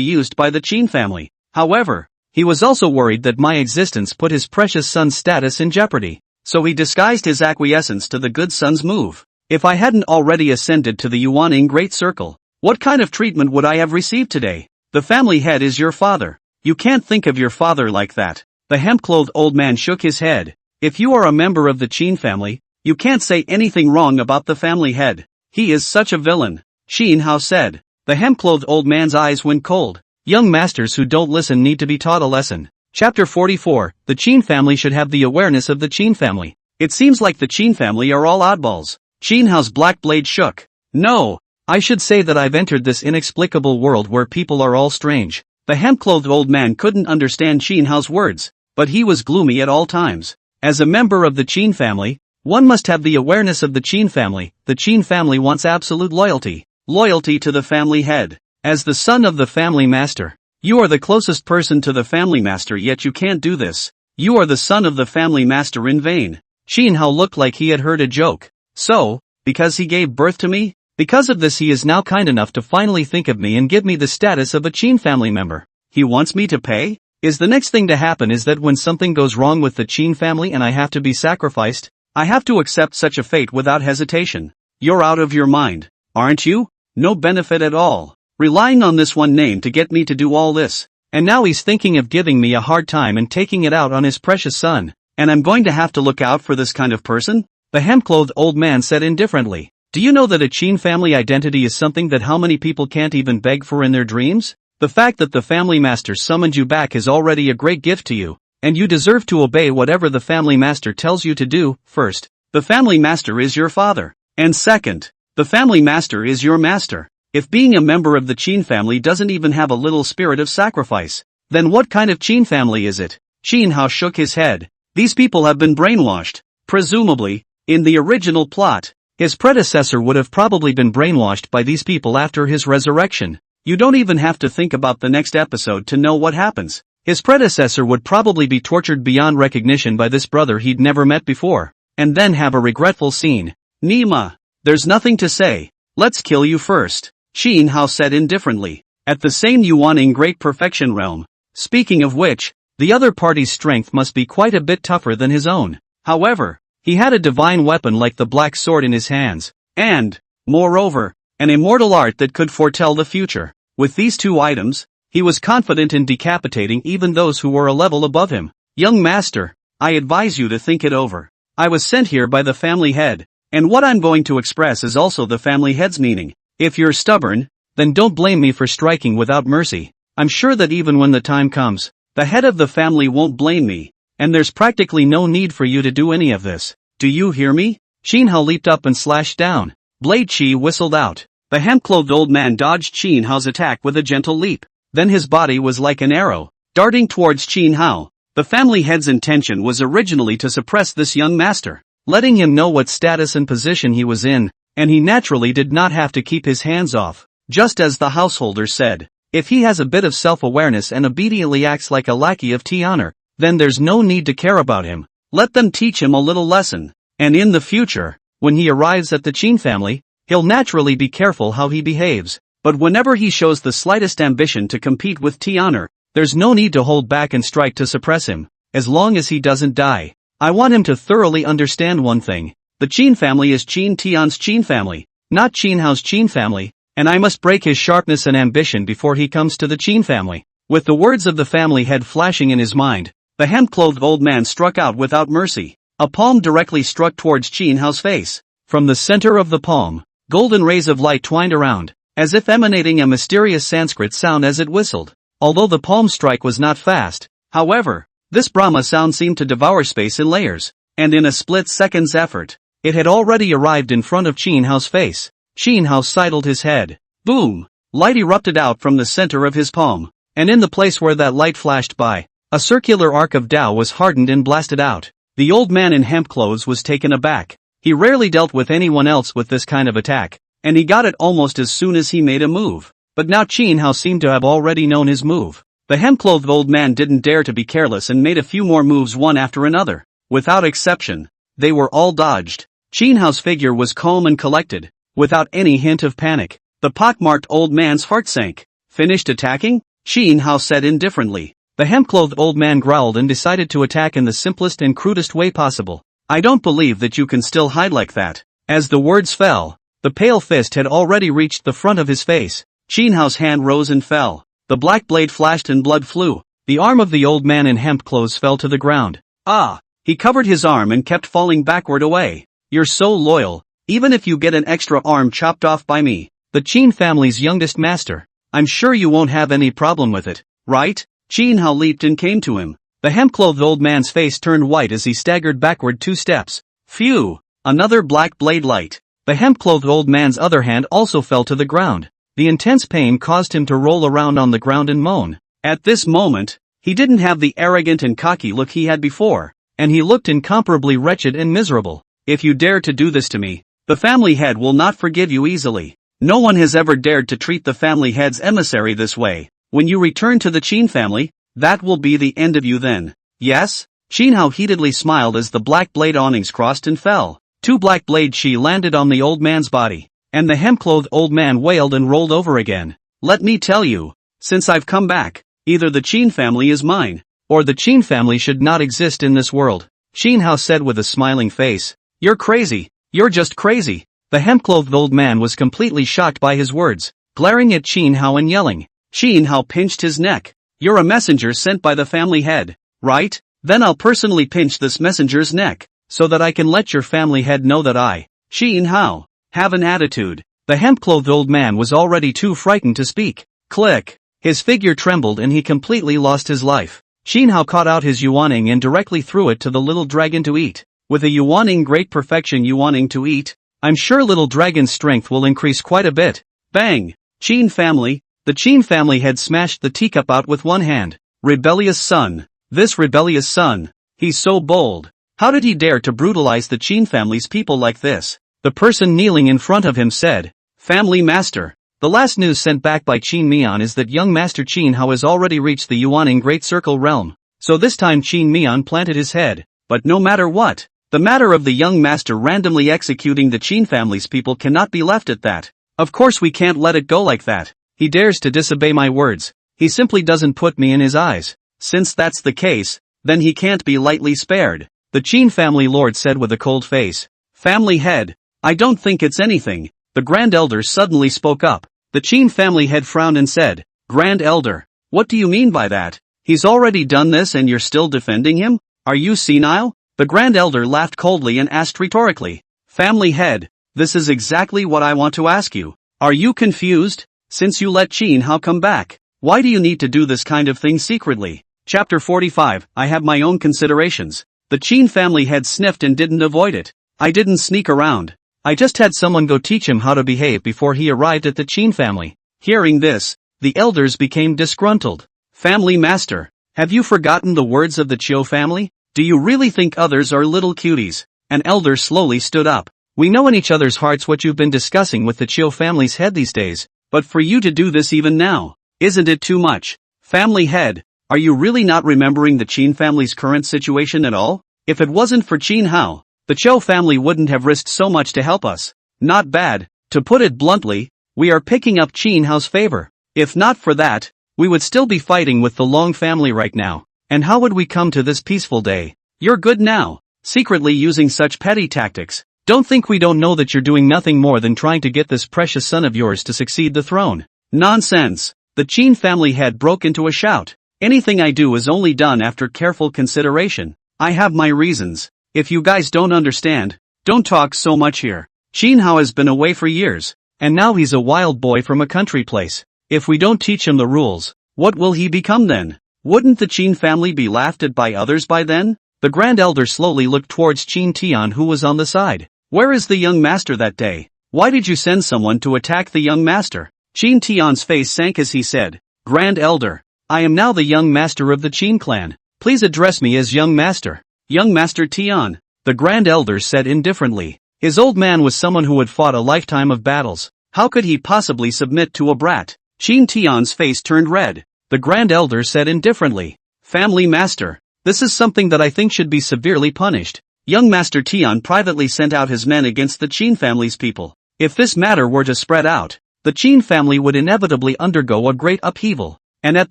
used by the Qin family. However, he was also worried that my existence put his precious son's status in jeopardy, so he disguised his acquiescence to the good son's move. If I hadn't already ascended to the Yuaning Great Circle, what kind of treatment would I have received today? The family head is your father. You can't think of your father like that. The hemp-clothed old man shook his head. If you are a member of the Qin family, you can't say anything wrong about the family head. He is such a villain, Qin Hao said. The hemp-clothed old man's eyes went cold. Young masters who don't listen need to be taught a lesson. Chapter 44, the Qin family should have the awareness of the Qin family. It seems like the Qin family are all oddballs. Qin Hao's black blade shook. No, I should say that I've entered this inexplicable world where people are all strange. The hemp-clothed old man couldn't understand Qin Hao's words, but he was gloomy at all times. As a member of the Qin family, one must have the awareness of the Qin family. The Qin family wants absolute loyalty. Loyalty to the family head. As the son of the family master, you are the closest person to the family master, yet you can't do this. You are the son of the family master in vain. Qin Hao looked like he had heard a joke. So, because he gave birth to me? Because of this he is now kind enough to finally think of me and give me the status of a Qin family member. He wants me to pay? Is the next thing to happen is that when something goes wrong with the Qin family and I have to be sacrificed, I have to accept such a fate without hesitation. You're out of your mind, aren't you? No benefit at all. Relying on this one name to get me to do all this. And now he's thinking of giving me a hard time and taking it out on his precious son. And I'm going to have to look out for this kind of person? The hemp-clothed old man said indifferently. Do you know that a Qin family identity is something that how many people can't even beg for in their dreams? The fact that the family master summoned you back is already a great gift to you, and you deserve to obey whatever the family master tells you to do. First, the family master is your father. And second, the family master is your master. If being a member of the Qin family doesn't even have a little spirit of sacrifice, then what kind of Qin family is it? Qin Hao shook his head. These people have been brainwashed. Presumably, in the original plot, his predecessor would have probably been brainwashed by these people after his resurrection. You don't even have to think about the next episode to know what happens. His predecessor would probably be tortured beyond recognition by this brother he'd never met before, and then have a regretful scene. Nima, there's nothing to say. Let's kill you first, Qin Hao said indifferently. At the same Yuaning Great Perfection realm. Speaking of which, the other party's strength must be quite a bit tougher than his own. However, he had a divine weapon like the black sword in his hands, and, moreover, an immortal art that could foretell the future. With these two items, he was confident in decapitating even those who were a level above him. Young master, I advise you to think it over. I was sent here by the family head, and what I'm going to express is also the family head's meaning. If you're stubborn, then don't blame me for striking without mercy. I'm sure that even when the time comes, the head of the family won't blame me, and there's practically no need for you to do any of this. Do you hear me? Qin Hao leaped up and slashed down. Blade Chi whistled out. The hemp-clothed old man dodged Qin Hao's attack with a gentle leap. Then his body was like an arrow, darting towards Qin Hao. The family head's intention was originally to suppress this young master, letting him know what status and position he was in, and he naturally did not have to keep his hands off. Just as the householder said, if he has a bit of self-awareness and obediently acts like a lackey of Tian'er, then there's no need to care about him. Let them teach him a little lesson. And in the future, when he arrives at the Qin family, he'll naturally be careful how he behaves. But whenever he shows the slightest ambition to compete with Tian'er, there's no need to hold back and strike to suppress him, as long as he doesn't die. I want him to thoroughly understand one thing. The Qin family is Qin Tian's Qin family, not Qin Hao's Qin family, and I must break his sharpness and ambition before he comes to the Qin family. With the words of the family head flashing in his mind, the hemp-clothed old man struck out without mercy. A palm directly struck towards Qin Hao's face. From the center of the palm, golden rays of light twined around, as if emanating a mysterious Sanskrit sound as it whistled. Although the palm strike was not fast, however, this Brahma sound seemed to devour space in layers, and in a split-second's effort, it had already arrived in front of Qin Hao's face. Qin Hao sidled his head. Boom! Light erupted out from the center of his palm, and in the place where that light flashed by, A circular arc of Tao was hardened and blasted out. The old man in hemp clothes was taken aback. He rarely dealt with anyone else with this kind of attack, and he got it almost as soon as he made a move. But now Chin Hao seemed to have already known his move. The hemp-clothed old man didn't dare to be careless and made a few more moves one after another. Without exception, they were all dodged. Chin Hao's figure was calm and collected, without any hint of panic. The pockmarked old man's heart sank. Finished attacking? Chin Hao said indifferently. The hemp-clothed old man growled and decided to attack in the simplest and crudest way possible. I don't believe that you can still hide like that. As the words fell, the pale fist had already reached the front of his face. Chin Hao's hand rose and fell. The black blade flashed and blood flew. The arm of the old man in hemp clothes fell to the ground. Ah! He covered his arm and kept falling backward away. You're so loyal, even if you get an extra arm chopped off by me, the Chin family's youngest master. I'm sure you won't have any problem with it, right? Chin Hao leaped and came to him. The hemp-clothed old man's face turned white as he staggered backward 2 steps. Phew! Another black blade light. The hemp-clothed old man's other hand also fell to the ground. The intense pain caused him to roll around on the ground and moan. At this moment, he didn't have the arrogant and cocky look he had before, and he looked incomparably wretched and miserable. If you dare to do this to me, the family head will not forgive you easily. No one has ever dared to treat the family head's emissary this way. When you return to the Chin family, that will be the end of you then. Yes? Chin Hao heatedly smiled as the black blade awnings crossed and fell. 2 black blade chi landed on the old man's body, and the hemp-clothed old man wailed and rolled over again. Let me tell you, since I've come back, either the Chin family is mine, or the Chin family should not exist in this world. Chin Hao said with a smiling face. You're crazy. You're just crazy. The hemp-clothed old man was completely shocked by his words, glaring at Chin Hao and yelling. Chin Hao pinched his neck. You're a messenger sent by the family head, right? Then I'll personally pinch this messenger's neck, so that I can let your family head know that I, Chin Hao, have an attitude. The hemp-clothed old man was already too frightened to speak. Click. His figure trembled and he completely lost his life. Chin Hao caught out his yuaning and directly threw it to the little dragon to eat. With a yuaning great perfection yuaning to eat, I'm sure little dragon's strength will increase quite a bit. Bang! Chin family. The Chin family had smashed the teacup out with one hand. Rebellious son. This rebellious son. He's so bold. How did he dare to brutalize the Chin family's people like this? The person kneeling in front of him said, Family Master. The last news sent back by Qin Mian is that young Master Chin Hao has already reached the Yuaning Great Circle realm. So this time Qin Mian planted his head. But no matter what, the matter of the young master randomly executing the Qin family's people cannot be left at that. Of course we can't let it go like that. He dares to disobey my words. He simply doesn't put me in his eyes. Since that's the case, then he can't be lightly spared. The Qin family lord said with a cold face. Family head. I don't think it's anything. The Grand Elder suddenly spoke up. The Qin family head frowned and said, Grand Elder, what do you mean by that? He's already done this and you're still defending him? Are you senile? The Grand Elder laughed coldly and asked rhetorically. Family head, this is exactly what I want to ask you. Are you confused? Since you let Qin Hao come back, why do you need to do this kind of thing secretly? Chapter 45, I have my own considerations. The Qin family head sniffed and didn't avoid it. I didn't sneak around. I just had someone go teach him how to behave before he arrived at the Qin family. Hearing this, the elders became disgruntled. Family master, have you forgotten the words of the Chiu family? Do you really think others are little cuties? An elder slowly stood up. We know in each other's hearts what you've been discussing with the Chiu family's head these days, but for you to do this even now, isn't it too much? Family head, are you really not remembering the Qin family's current situation at all? If it wasn't for Qin Hao, the Chiu family wouldn't have risked so much to help us. Not bad. To put it bluntly, we are picking up Qin Hao's favor. If not for that, we would still be fighting with the Long family right now. And how would we come to this peaceful day? You're good now, secretly using such petty tactics. Don't think we don't know that you're doing nothing more than trying to get this precious son of yours to succeed the throne. Nonsense. The Qin family head broke into a shout. Anything I do is only done after careful consideration. I have my reasons. If you guys don't understand, don't talk so much here. Qin Hao has been away for years, and now he's a wild boy from a country place. If we don't teach him the rules, what will he become then? Wouldn't the Qin family be laughed at by others by then? The Grand Elder slowly looked towards Qin Tian who was on the side. Where is the young master that day? Why did you send someone to attack the young master? Qin Tian's face sank as he said, Grand Elder, I am now the young master of the Qin clan. Please address me as young master. Young Master Tian, the Grand Elders said indifferently. His old man was someone who had fought a lifetime of battles. How could he possibly submit to a brat? Qin Tian's face turned red. The Grand Elder said indifferently. Family Master, this is something that I think should be severely punished. Young Master Tian privately sent out his men against the Qin family's people. If this matter were to spread out, the Qin family would inevitably undergo a great upheaval. And at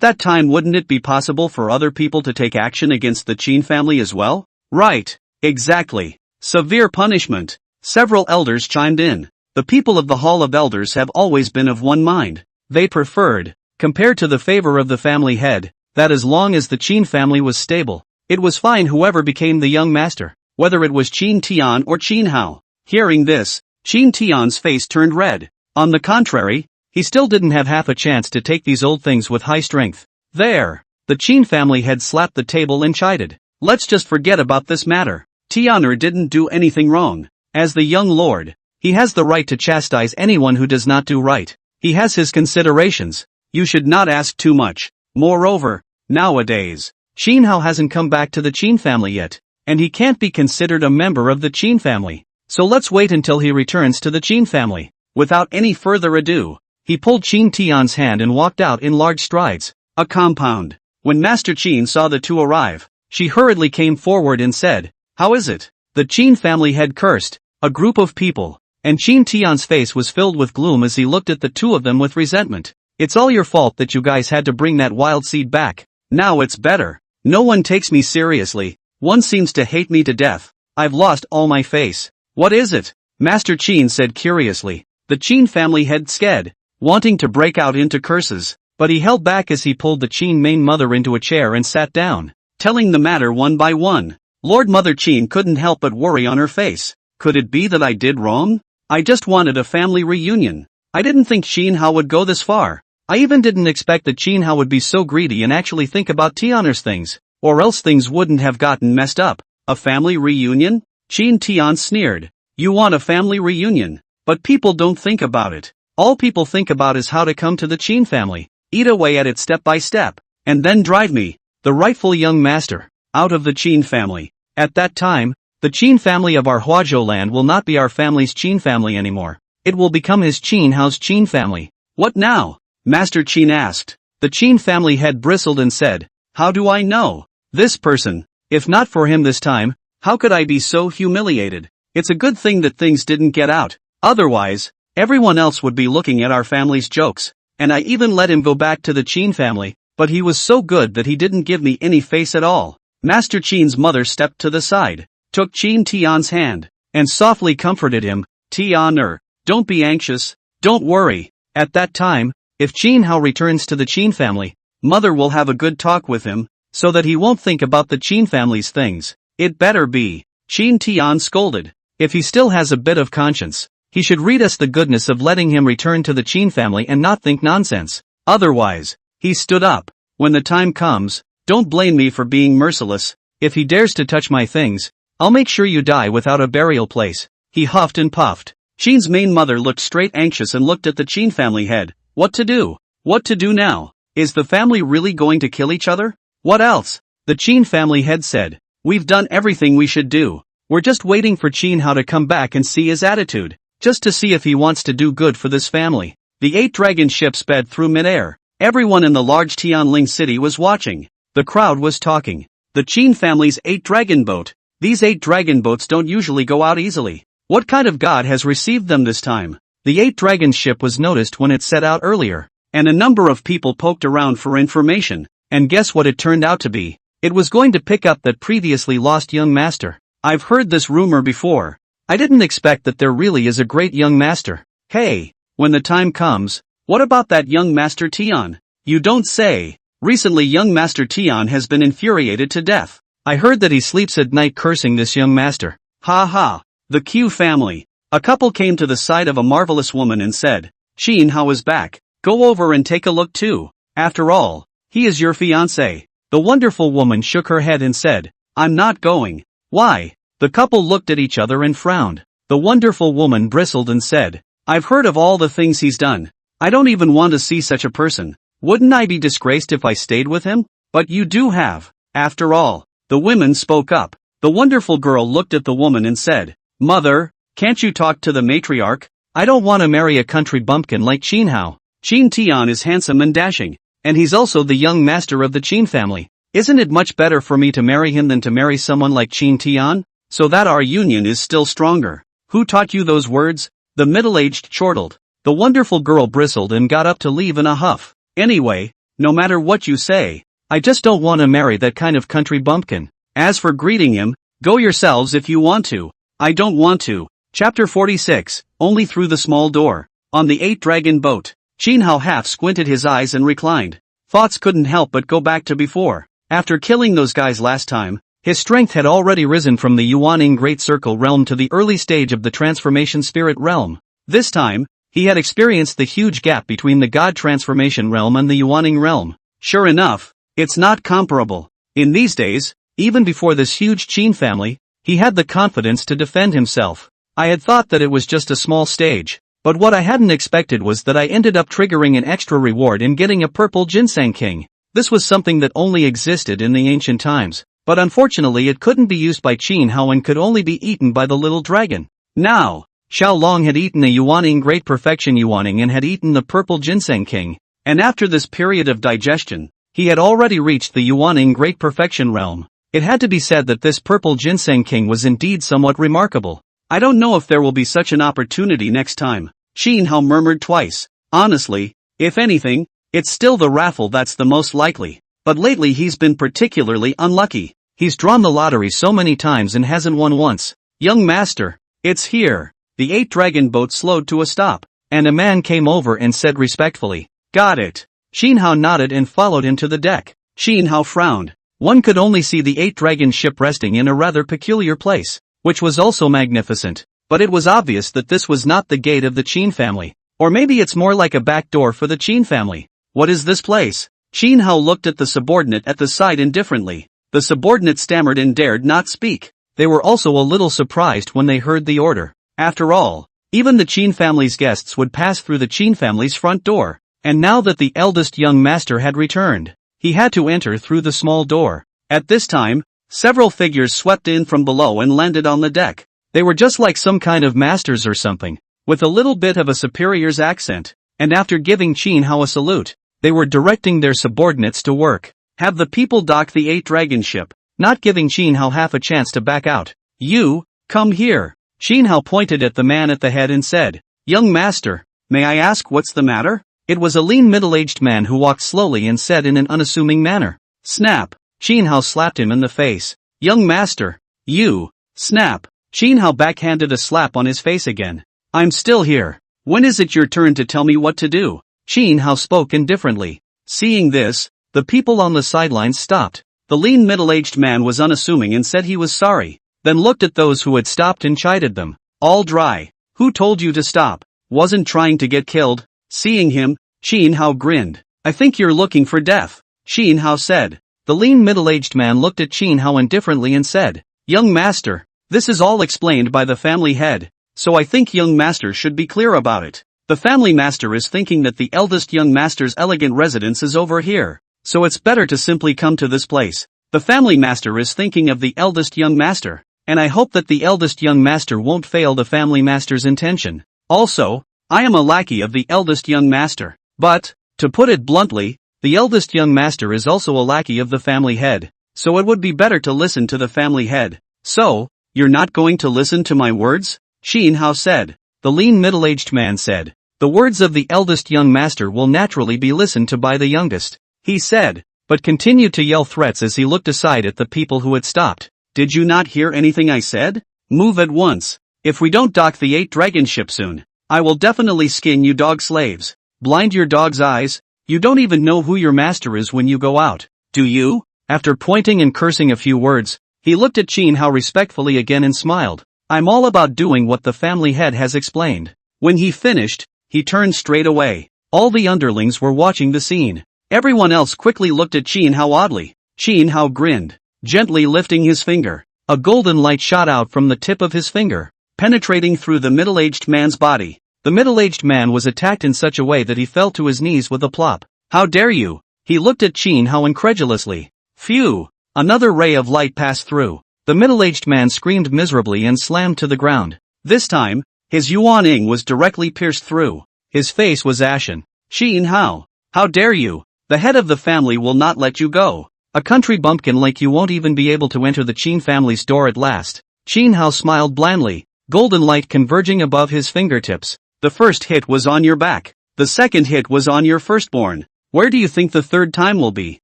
that time, wouldn't it be possible for other people to take action against the Qin family as well? Right. Exactly. Severe punishment. Several elders chimed in. The people of the Hall of Elders have always been of one mind. They preferred, compared to the favor of the family head, that as long as the Qin family was stable, it was fine whoever became the young master, whether it was Qin Tian or Qin Hao. Hearing this, Qin Tian's face turned red. On the contrary, he still didn't have half a chance to take these old things with high strength. There! The Qin family head slapped the table and chided. Let's just forget about this matter. Tianer didn't do anything wrong. As the young lord, he has the right to chastise anyone who does not do right. He has his considerations. You should not ask too much. Moreover, nowadays, Qin Hao hasn't come back to the Qin family yet, and he can't be considered a member of the Qin family. So let's wait until he returns to the Qin family. Without any further ado, he pulled Qin Tian's hand and walked out in large strides. A compound. When Master Qin saw the two arrive, she hurriedly came forward and said, "How is it?" The Qin family head cursed, a group of people, and Qin Tian's face was filled with gloom as he looked at the two of them with resentment. It's all your fault that you guys had to bring that wild seed back. Now it's better. No one takes me seriously. One seems to hate me to death. I've lost all my face. What is it? Master Qin said curiously. The Qin family head sked, wanting to break out into curses, but he held back as he pulled the Qin main mother into a chair and sat down, telling the matter one by one. Lord Mother Qin couldn't help but worry on her face. Could it be that I did wrong? I just wanted a family reunion. I didn't think Qin Hao would go this far. I even didn't expect that Qin Hao would be so greedy and actually think about Tianer's things, or else things wouldn't have gotten messed up. A family reunion? Qin Tian sneered. You want a family reunion, but people don't think about it. All people think about is how to come to the Qin family, eat away at it step by step, and then drive me, the rightful young master, out of the Qin family. At that time, the Qin family of our Huazhou land will not be our family's Qin family anymore. It will become his Qin Hao's Qin family. What now? Master Qin asked. The Qin family head bristled and said, How do I know? This person. If not for him this time, how could I be so humiliated? It's a good thing that things didn't get out. Otherwise, everyone else would be looking at our family's jokes. And I even let him go back to the Qin family, but he was so good that he didn't give me any face at all. Master Qin's mother stepped to the side, took Qin Tian's hand, and softly comforted him. Tianer, don't be anxious, don't worry. At that time, if Qin Hao returns to the Qin family, mother will have a good talk with him, so that he won't think about the Qin family's things. It better be. Qin Tian scolded. If he still has a bit of conscience, he should read us the goodness of letting him return to the Qin family and not think nonsense. Otherwise, he stood up. When the time comes, don't blame me for being merciless. If he dares to touch my things, I'll make sure you die without a burial place. He huffed and puffed. Qin's main mother looked straight anxious and looked at the Qin family head. What to do? What to do now? Is the family really going to kill each other? What else? The Qin family head said. We've done everything we should do. We're just waiting for Qin Hao to come back and see his attitude, just to see if he wants to do good for this family. The 8 dragon ship sped through midair. Everyone in the large Tianling city was watching. The crowd was talking. The Qin family's 8 dragon boat. These 8 dragon boats don't usually go out easily. What kind of god has received them this time? The 8 dragon ship was noticed when it set out earlier, and a number of people poked around for information, and guess what it turned out to be? It was going to pick up that previously lost young master. I've heard this rumor before. I didn't expect that there really is a great young master. Hey, when the time comes, what about that young master Tian? You don't say. Recently young master Tian has been infuriated to death. I heard that he sleeps at night cursing this young master. Ha ha. The Q family. A couple came to the side of a marvelous woman and said, Qin Hao is back. Go over and take a look too. After all, he is your fiancé. The wonderful woman shook her head and said, I'm not going. Why? The couple looked at each other and frowned. The wonderful woman bristled and said, I've heard of all the things he's done. I don't even want to see such a person. Wouldn't I be disgraced if I stayed with him? But you do have. After all. The women spoke up. The wonderful girl looked at the woman and said, Mother, can't you talk to the matriarch? I don't want to marry a country bumpkin like Qin Hao. Qin Tian is handsome and dashing. And he's also the young master of the Qin family. Isn't it much better for me to marry him than to marry someone like Qin Tian? So that our union is still stronger. Who taught you those words? The middle-aged chortled. The wonderful girl bristled and got up to leave in a huff. Anyway, no matter what you say, I just don't want to marry that kind of country bumpkin. As for greeting him, go yourselves if you want to. I don't want to. Chapter 46, Only Through the Small Door. On the 8-dragon boat, Qin Hao half squinted his eyes and reclined. Thoughts couldn't help but go back to before. After killing those guys last time, his strength had already risen from the Yuaning Great Circle realm to the early stage of the Transformation Spirit realm. This time, he had experienced the huge gap between the God Transformation realm and the Yuaning realm. Sure enough, it's not comparable. In these days, even before this huge Qin family, he had the confidence to defend himself. I had thought that it was just a small stage, but what I hadn't expected was that I ended up triggering an extra reward in getting a purple ginseng king. This was something that only existed in the ancient times, but unfortunately it couldn't be used by Qin Hao and could only be eaten by the little dragon. Now, Xiao Long had eaten a Yuaning Great Perfection Yuaning and had eaten the purple ginseng king, and after this period of digestion, he had already reached the Yuaning Great Perfection realm. It had to be said that this purple ginseng king was indeed somewhat remarkable. I don't know if there will be such an opportunity next time, Qin Hao murmured twice. Honestly, if anything, it's still the raffle that's the most likely. But lately he's been particularly unlucky. He's drawn the lottery so many times and hasn't won once. Young master, it's here. The 8-dragon boat slowed to a stop, and a man came over and said respectfully, Got it. Qin Hao nodded and followed him to the deck. Qin Hao frowned. One could only see the 8-dragon ship resting in a rather peculiar place, which was also magnificent, but it was obvious that this was not the gate of the Qin family. Or maybe it's more like a back door for the Qin family. What is this place? Qin Hao looked at the subordinate at the side indifferently. The subordinate stammered and dared not speak. They were also a little surprised when they heard the order. After all, even the Qin family's guests would pass through the Qin family's front door, and now that the eldest young master had returned, he had to enter through the small door. At this time, several figures swept in from below and landed on the deck. They were just like some kind of masters or something, with a little bit of a superior's accent, and after giving Qin Hao a salute, they were directing their subordinates to work. Have the people dock the 8-dragon ship, not giving Qin Hao half a chance to back out. You, come here. Qin Hao pointed at the man at the head and said, Young master, may I ask what's the matter? It was a lean middle-aged man who walked slowly and said in an unassuming manner. Snap. Qin Hao slapped him in the face. Young master, you, snap. Qin Hao backhanded a slap on his face again. I'm still here. When is it your turn to tell me what to do? Qin Hao spoke indifferently. Seeing this, the people on the sidelines stopped. The lean middle-aged man was unassuming and said he was sorry, then looked at those who had stopped and chided them. All dry. Who told you to stop? Wasn't trying to get killed? Seeing him, Qin Hao grinned. I think you're looking for death, Qin Hao said. The lean middle-aged man looked at Qin Hao indifferently and said, Young master, this is all explained by the family head, so I think young master should be clear about it. The family master is thinking that the eldest young master's elegant residence is over here, so it's better to simply come to this place. The family master is thinking of the eldest young master, and I hope that the eldest young master won't fail the family master's intention. Also, I am a lackey of the eldest young master, but, to put it bluntly, the eldest young master is also a lackey of the family head, so it would be better to listen to the family head. So, you're not going to listen to my words? Qin Hao said. The lean middle-aged man said, the words of the eldest young master will naturally be listened to by the youngest, he said, but continued to yell threats as he looked aside at the people who had stopped. Did you not hear anything I said? Move at once. If we don't dock the 8-dragon ship soon, I will definitely skin you dog slaves. Blind your dog's eyes. You don't even know who your master is when you go out, do you? After pointing and cursing a few words, he looked at Qin Hao respectfully again and smiled. I'm all about doing what the family head has explained. When he finished, he turned straight away. All the underlings were watching the scene. Everyone else quickly looked at Qin Hao oddly. Qin Hao grinned, gently lifting his finger. A golden light shot out from the tip of his finger, penetrating through the middle-aged man's body. The middle-aged man was attacked in such a way that he fell to his knees with a plop. How dare you? He looked at Qin Hao incredulously. Phew! Another ray of light passed through. The middle-aged man screamed miserably and slammed to the ground. This time, his yuan-ing was directly pierced through. His face was ashen. Qin Hao, how dare you? The head of the family will not let you go. A country bumpkin like you won't even be able to enter the Qin family's door at last. Qin Hao smiled blandly, golden light converging above his fingertips. The first hit was on your back. The second hit was on your firstborn. Where do you think the third time will be?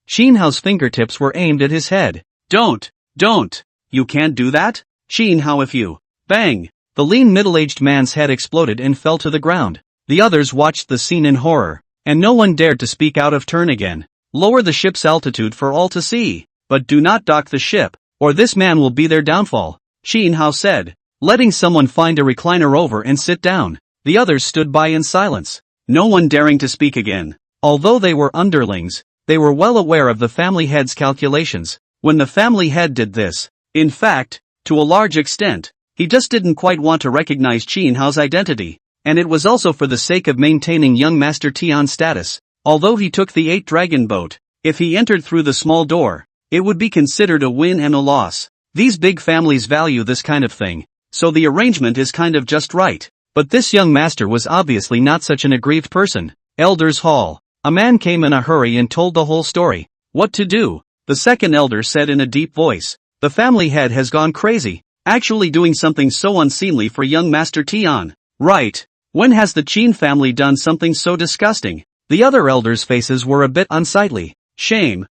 Qin Hao's fingertips were aimed at his head. Don't. You can't do that? Qin Hao, if you. Bang! The lean middle-aged man's head exploded and fell to the ground. The others watched the scene in horror, and no one dared to speak out of turn again. Lower the ship's altitude for all to see, but do not dock the ship, or this man will be their downfall, Qin Hao said, letting someone find a recliner over and sit down. The others stood by in silence, no one daring to speak again. Although they were underlings, they were well aware of the family head's calculations. When the family head did this, in fact, to a large extent, he just didn't quite want to recognize Qin Hao's identity, and it was also for the sake of maintaining young Master Tian's status. Although he took the 8-dragon boat, if he entered through the small door, it would be considered a win and a loss. These big families value this kind of thing, so the arrangement is kind of just right. But this young master was obviously not such an aggrieved person. Elders Hall. A man came in a hurry and told the whole story. What to do? The second elder said in a deep voice. The family head has gone crazy, actually doing something so unseemly for young Master Tian. Right. When has the Qin family done something so disgusting? The other elders' faces were a bit unsightly. Shame.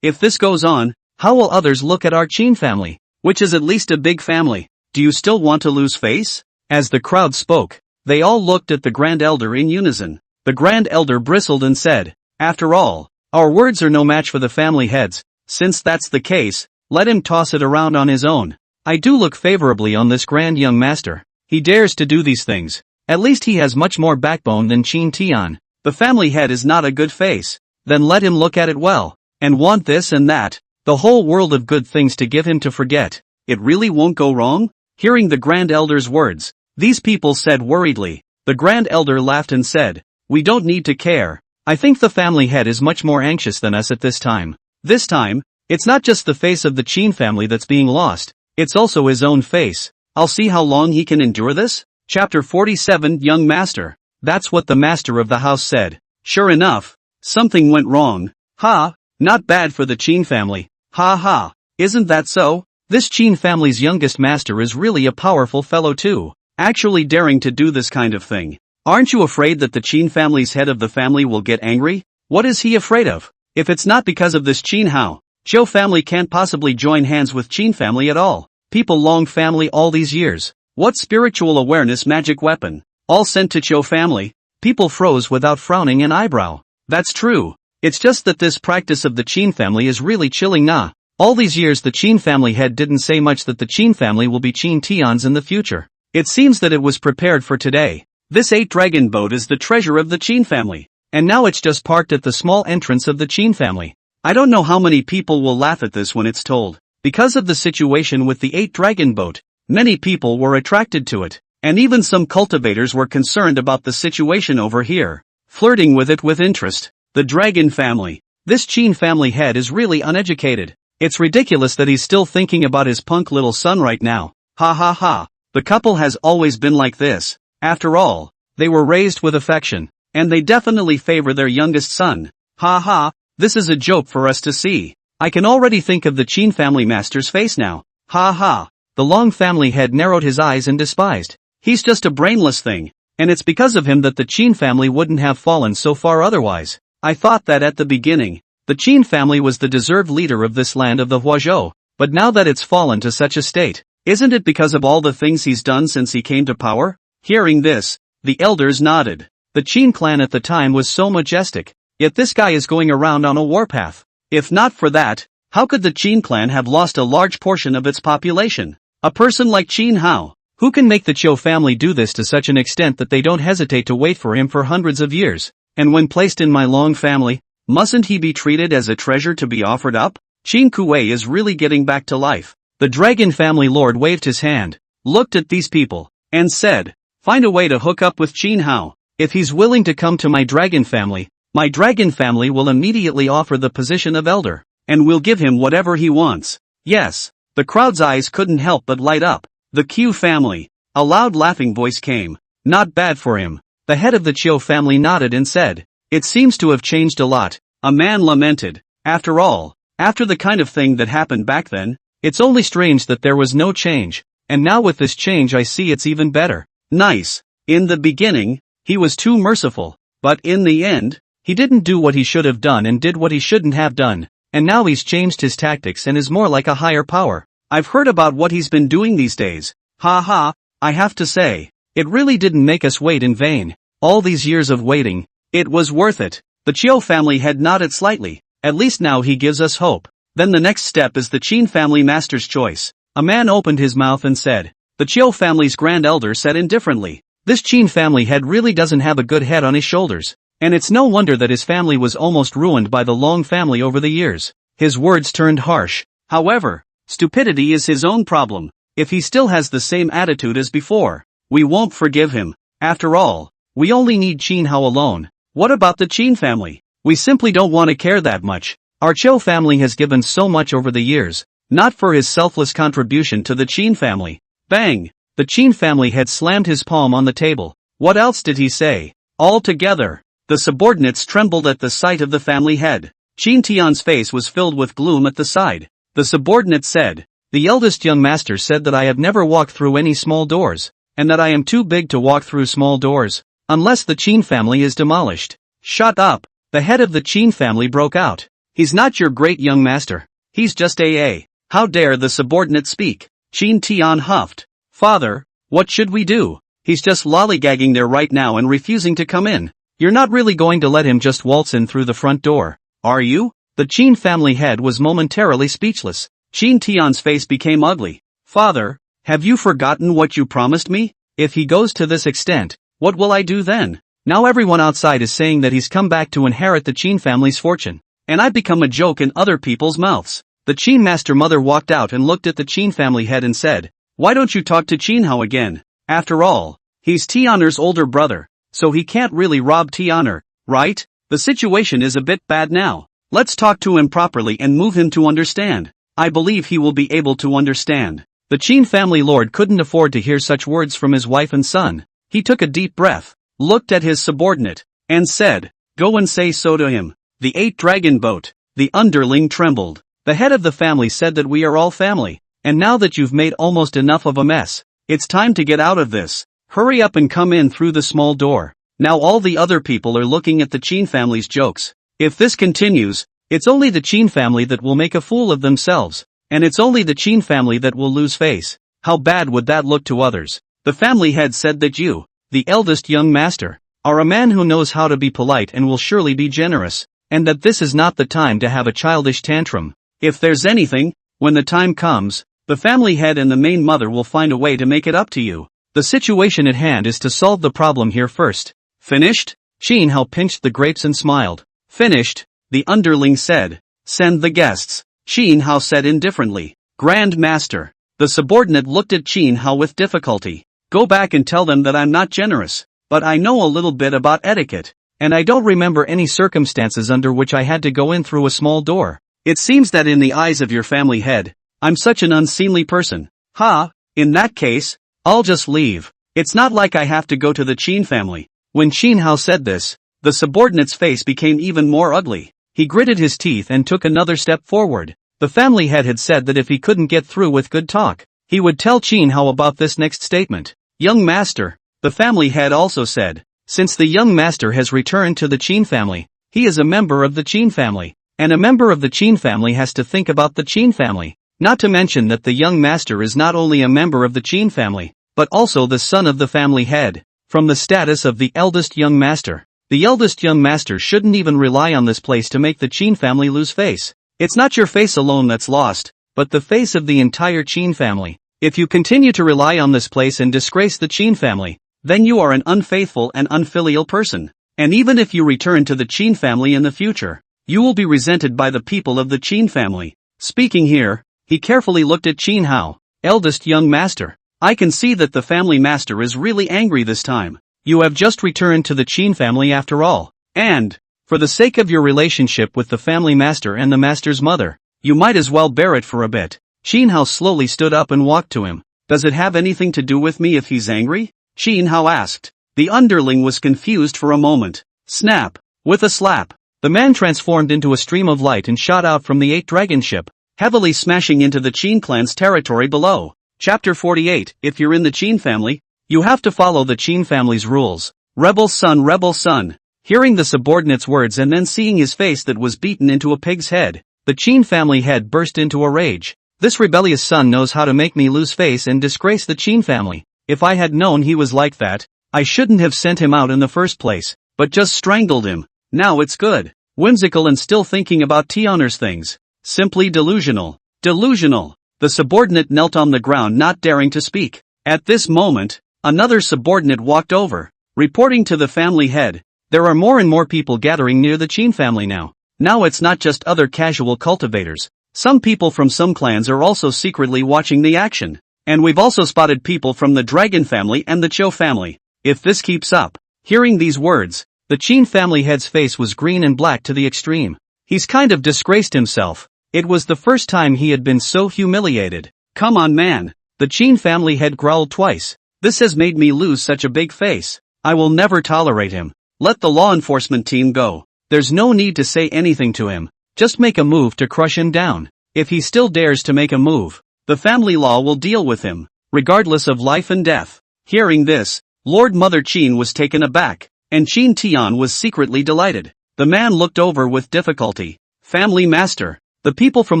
If this goes on, how will others look at our Qin family, which is at least a big family? Do you still want to lose face? As the crowd spoke, they all looked at the Grand Elder in unison. The Grand Elder bristled and said, after all, our words are no match for the family heads. Since that's the case, let him toss it around on his own. I do look favorably on this grand young master. He dares to do these things. At least he has much more backbone than Qin Tian. The family head is not a good face. Then let him look at it well, and want this and that, the whole world of good things to give him to forget. It really won't go wrong? Hearing the Grand Elder's words, these people said worriedly. The Grand Elder laughed and said, we don't need to care. I think the family head is much more anxious than us at this time. This time, it's not just the face of the Qin family that's being lost, it's also his own face. I'll see how long he can endure this. Chapter 47 Young Master. That's what the master of the house said. Sure enough, something went wrong. Ha, not bad for the Qin family. Ha ha, isn't that so? This Qin family's youngest master is really a powerful fellow too, actually daring to do this kind of thing. Aren't you afraid that the Qin family's head of the family will get angry? What is he afraid of? If it's not because of this Qin Hao, Zhou family can't possibly join hands with Qin family at all. People long family all these years. What spiritual awareness magic weapon? All sent to Zhou family? People froze without frowning an eyebrow. That's true. It's just that this practice of the Qin family is really chilling nah. All these years the Qin family head didn't say much that the Qin family will be Qin Tians in the future. It seems that it was prepared for today. This 8-dragon boat is the treasure of the Qin family, and now it's just parked at the small entrance of the Qin family. I don't know how many people will laugh at this when it's told. Because of the situation with the 8-dragon boat, many people were attracted to it, and even some cultivators were concerned about the situation over here, flirting with it with interest. The dragon family. This Qin family head is really uneducated. It's ridiculous that he's still thinking about his punk little son right now. Ha ha ha. The couple has always been like this. After all, they were raised with affection, and they definitely favor their youngest son. Ha ha, this is a joke for us to see. I can already think of the Qin family master's face now. Ha ha. The long family head narrowed his eyes and despised. He's just a brainless thing, and it's because of him that the Qin family wouldn't have fallen so far otherwise. I thought that at the beginning, the Qin family was the deserved leader of this land of the Huazhou, but now that it's fallen to such a state, isn't it because of all the things he's done since he came to power? Hearing this, the elders nodded. The Qin clan at the time was so majestic, yet this guy is going around on a warpath. If not for that, how could the Qin clan have lost a large portion of its population? A person like Qin Hao, who can make the Zhou family do this to such an extent that they don't hesitate to wait for him for hundreds of years? And when placed in my long family, mustn't he be treated as a treasure to be offered up? Qin Kuei is really getting back to life. The dragon family lord waved his hand, looked at these people, and said, find a way to hook up with Qin Hao. If he's willing to come to my dragon family, My dragon family will immediately offer the position of elder, and we'll give him whatever he wants. Yes. The crowd's eyes couldn't help but light up. The Q family. A loud laughing voice came. Not bad for him. The head of the Chiu family nodded and said, it seems to have changed a lot. A man lamented. After all, after the kind of thing that happened back then, it's only strange that there was no change, and now with this change I see it's even better. Nice. In the beginning, he was too merciful, but in the end, he didn't do what he should have done and did what he shouldn't have done, and now he's changed his tactics and is more like a higher power. I've heard about what he's been doing these days. Ha ha, I have to say, it really didn't make us wait in vain. All these years of waiting, it was worth it. The Chiu family head nodded slightly. At least now he gives us hope. Then the next step is the Qin family master's choice. A man opened his mouth and said. The Chiu family's grand elder said indifferently. This Qin family head really doesn't have a good head on his shoulders. And it's no wonder that his family was almost ruined by the Long family over the years. His words turned harsh. However, stupidity is his own problem. If he still has the same attitude as before, we won't forgive him. After all, we only need Qin Hao alone. What about the Qin family? We simply don't want to care that much. Our Chiu family has given so much over the years, not for his selfless contribution to the Qin family. Bang! The Qin family head slammed his palm on the table. What else did he say? All together. The subordinates trembled at the sight of the family head. Qin Tian's face was filled with gloom at the side. The subordinate said, the eldest young master said that I have never walked through any small doors, and that I am too big to walk through small doors, unless the Qin family is demolished. Shut up! The head of the Qin family broke out. He's not your great young master. He's just AA. How dare the subordinate speak? Qin Tian huffed. Father, what should we do? He's just lollygagging there right now and refusing to come in. You're not really going to let him just waltz in through the front door, are you? The Qin family head was momentarily speechless. Qin Tian's face became ugly. Father, have you forgotten what you promised me? If he goes to this extent, what will I do then? Now everyone outside is saying that he's come back to inherit the Qin family's fortune, and I've become a joke in other people's mouths. The Qin master mother walked out and looked at the Qin family head and said, why don't you talk to Qin Hao again? After all, he's Tianer's older brother, so he can't really rob Tianer, right? The situation is a bit bad now. Let's talk to him properly and move him to understand. I believe he will be able to understand. The Qin family lord couldn't afford to hear such words from his wife and son. He took a deep breath, looked at his subordinate, and said, go and say so to him. The 8-dragon boat. The underling trembled. The head of the family said that we are all family, and now that you've made almost enough of a mess, it's time to get out of this. Hurry up and come in through the small door. Now all the other people are looking at the Qin family's jokes. If this continues, it's only the Qin family that will make a fool of themselves, and it's only the Qin family that will lose face. How bad would that look to others? The family head said that you, the eldest young master, are a man who knows how to be polite and will surely be generous, and that this is not the time to have a childish tantrum. If there's anything, when the time comes, the family head and the main mother will find a way to make it up to you. The situation at hand is to solve the problem here first. Finished? Qin Hao pinched the grapes and smiled. Finished, the underling said. Send the guests. Qin Hao said indifferently. Grand Master. The subordinate looked at Qin Hao with difficulty. Go back and tell them that I'm not generous, but I know a little bit about etiquette, and I don't remember any circumstances under which I had to go in through a small door. It seems that in the eyes of your family head, I'm such an unseemly person. Ha, in that case, I'll just leave. It's not like I have to go to the Qin family. When Qin Hao said this, the subordinate's face became even more ugly. He gritted his teeth and took another step forward. The family head had said that if he couldn't get through with good talk, he would tell Qin Hao about this next statement. Young master, the family head also said, since the young master has returned to the Qin family, he is a member of the Qin family, and a member of the Qin family has to think about the Qin family. Not to mention that the young master is not only a member of the Qin family, but also the son of the family head. From the status of the eldest young master, the eldest young master shouldn't even rely on this place to make the Qin family lose face. It's not your face alone that's lost, but the face of the entire Qin family. If you continue to rely on this place and disgrace the Qin family, then you are an unfaithful and unfilial person. And even if you return to the Qin family in the future, you will be resented by the people of the Qin family. Speaking here, he carefully looked at Qin Hao. Eldest young master, I can see that the family master is really angry this time. You have just returned to the Qin family after all. And, For the sake of your relationship with the family master and the master's mother, you might as well bear it for a bit. Qin Hao slowly stood up and walked to him. Does it have anything to do with me if he's angry? Qin Hao asked. The underling was confused for a moment. Snap! With a slap, the man transformed into a stream of light and shot out from the 8-dragon ship, heavily smashing into the Qin clan's territory below. Chapter 48. If you're in the Qin family, you have to follow the Qin family's rules. Rebel son, rebel son. Hearing the subordinate's words and then seeing his face that was beaten into a pig's head, the Qin family head burst into a rage. This rebellious son knows how to make me lose face and disgrace the Qin family. If I had known he was like that, I shouldn't have sent him out in the first place, but just strangled him. Now it's good. Whimsical and still thinking about Tianer's things. Simply delusional. Delusional. The subordinate knelt on the ground, not daring to speak. At this moment, another subordinate walked over, reporting to the family head. There are more and more people gathering near the Qin family now. Now it's not just other casual cultivators. Some people from some clans are also secretly watching the action. And we've also spotted people from the Dragon family and the Cho family. If this keeps up. Hearing these words, the Qin family head's face was green and black to the extreme. He's kind of disgraced himself. It was the first time he had been so humiliated. Come on, man. The Qin family head growled twice. This has made me lose such a big face. I will never tolerate him. Let the law enforcement team go. There's no need to say anything to him. Just make a move to crush him down. If he still dares to make a move, the family law will deal with him, regardless of life and death. Hearing this, Lord Mother Qin was taken aback, and Qin Tian was secretly delighted. The man looked over with difficulty. Family master, the people from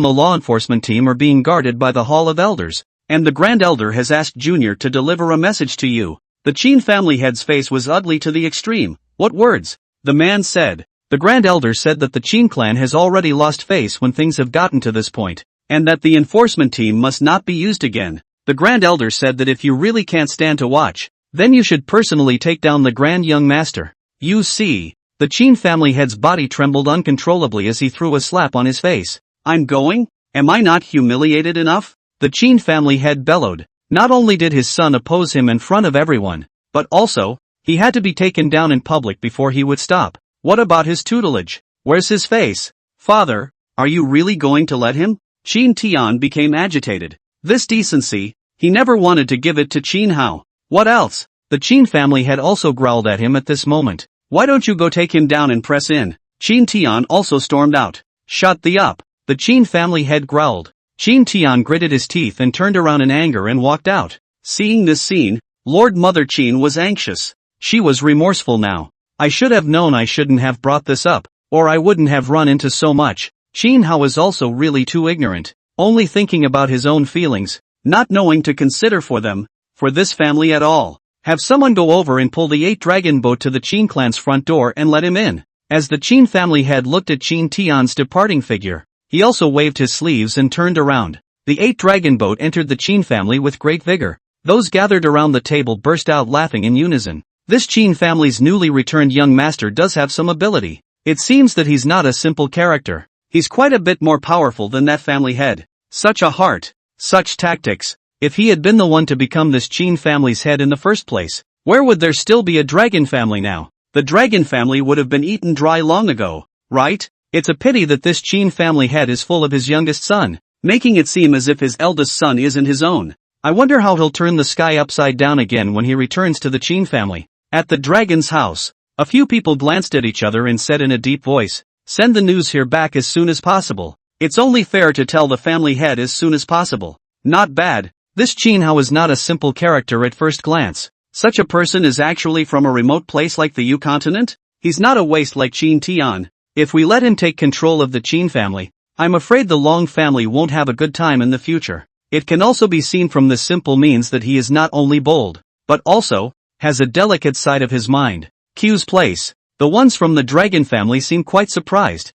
the law enforcement team are being guarded by the Hall of Elders, and the Grand Elder has asked Junior to deliver a message to you. The Qin family head's face was ugly to the extreme. What words? The man said. The Grand Elder said that the Qin clan has already lost face when things have gotten to this point, and that the enforcement team must not be used again. The Grand Elder said that if you really can't stand to watch, then you should personally take down the Grand Young Master. You see, the Qin family head's body trembled uncontrollably as he threw a slap on his face. I'm going? Am I not humiliated enough? The Qin family head bellowed. Not only did his son oppose him in front of everyone, but also, he had to be taken down in public before he would stop. What about his tutelage? Where's his face? Father, are you really going to let him? Qin Tian became agitated. This decency, he never wanted to give it to Qin Hao. What else? The Qin family had also growled at him at this moment. Why don't you go take him down and press in? Qin Tian also stormed out. Shut the up. The Qin family head growled. Qin Tian gritted his teeth and turned around in anger and walked out. Seeing this scene, Lord Mother Qin was anxious. She was remorseful now. I should have known I shouldn't have brought this up, or I wouldn't have run into so much. Qin Hao was also really too ignorant, only thinking about his own feelings, not knowing to consider for them, for this family at all. Have someone go over and pull the 8-dragon boat to the Qin clan's front door and let him in. As the Qin family head looked at Qin Tian's departing figure, he also waved his sleeves and turned around. The 8-dragon boat entered the Qin family with great vigor. Those gathered around the table burst out laughing in unison. This Qin family's newly returned young master does have some ability. It seems that he's not a simple character. He's quite a bit more powerful than that family head. Such a heart. Such tactics. If he had been the one to become this Qin family's head in the first place, where would there still be a dragon family now? The dragon family would have been eaten dry long ago, right? It's a pity that this Qin family head is full of his youngest son, making it seem as if his eldest son isn't his own. I wonder how he'll turn the sky upside down again when he returns to the Qin family. At the dragon's house, a few people glanced at each other and said in a deep voice, "Send the news here back as soon as possible. It's only fair to tell the family head as soon as possible." Not bad. This Qin Hao is not a simple character at first glance. Such a person is actually from a remote place like the Yu continent? He's not a waste like Qin Tian. If we let him take control of the Qin family, I'm afraid the Long family won't have a good time in the future. It can also be seen from this simple means that he is not only bold, but also has a delicate side of his mind. Q's place. The ones from the dragon family seem quite surprised.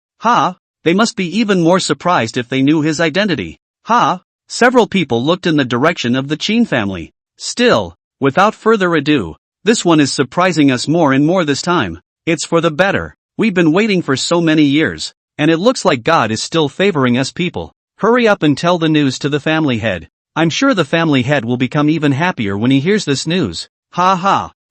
They must be even more surprised if they knew his identity. Several people looked in the direction of the Qin family. Still, without further ado, this one is surprising us more and more this time. It's for the better. We've been waiting for so many years, and it looks like God is still favoring us people. Hurry up and tell the news to the family head. I'm sure the family head will become even happier when he hears this news.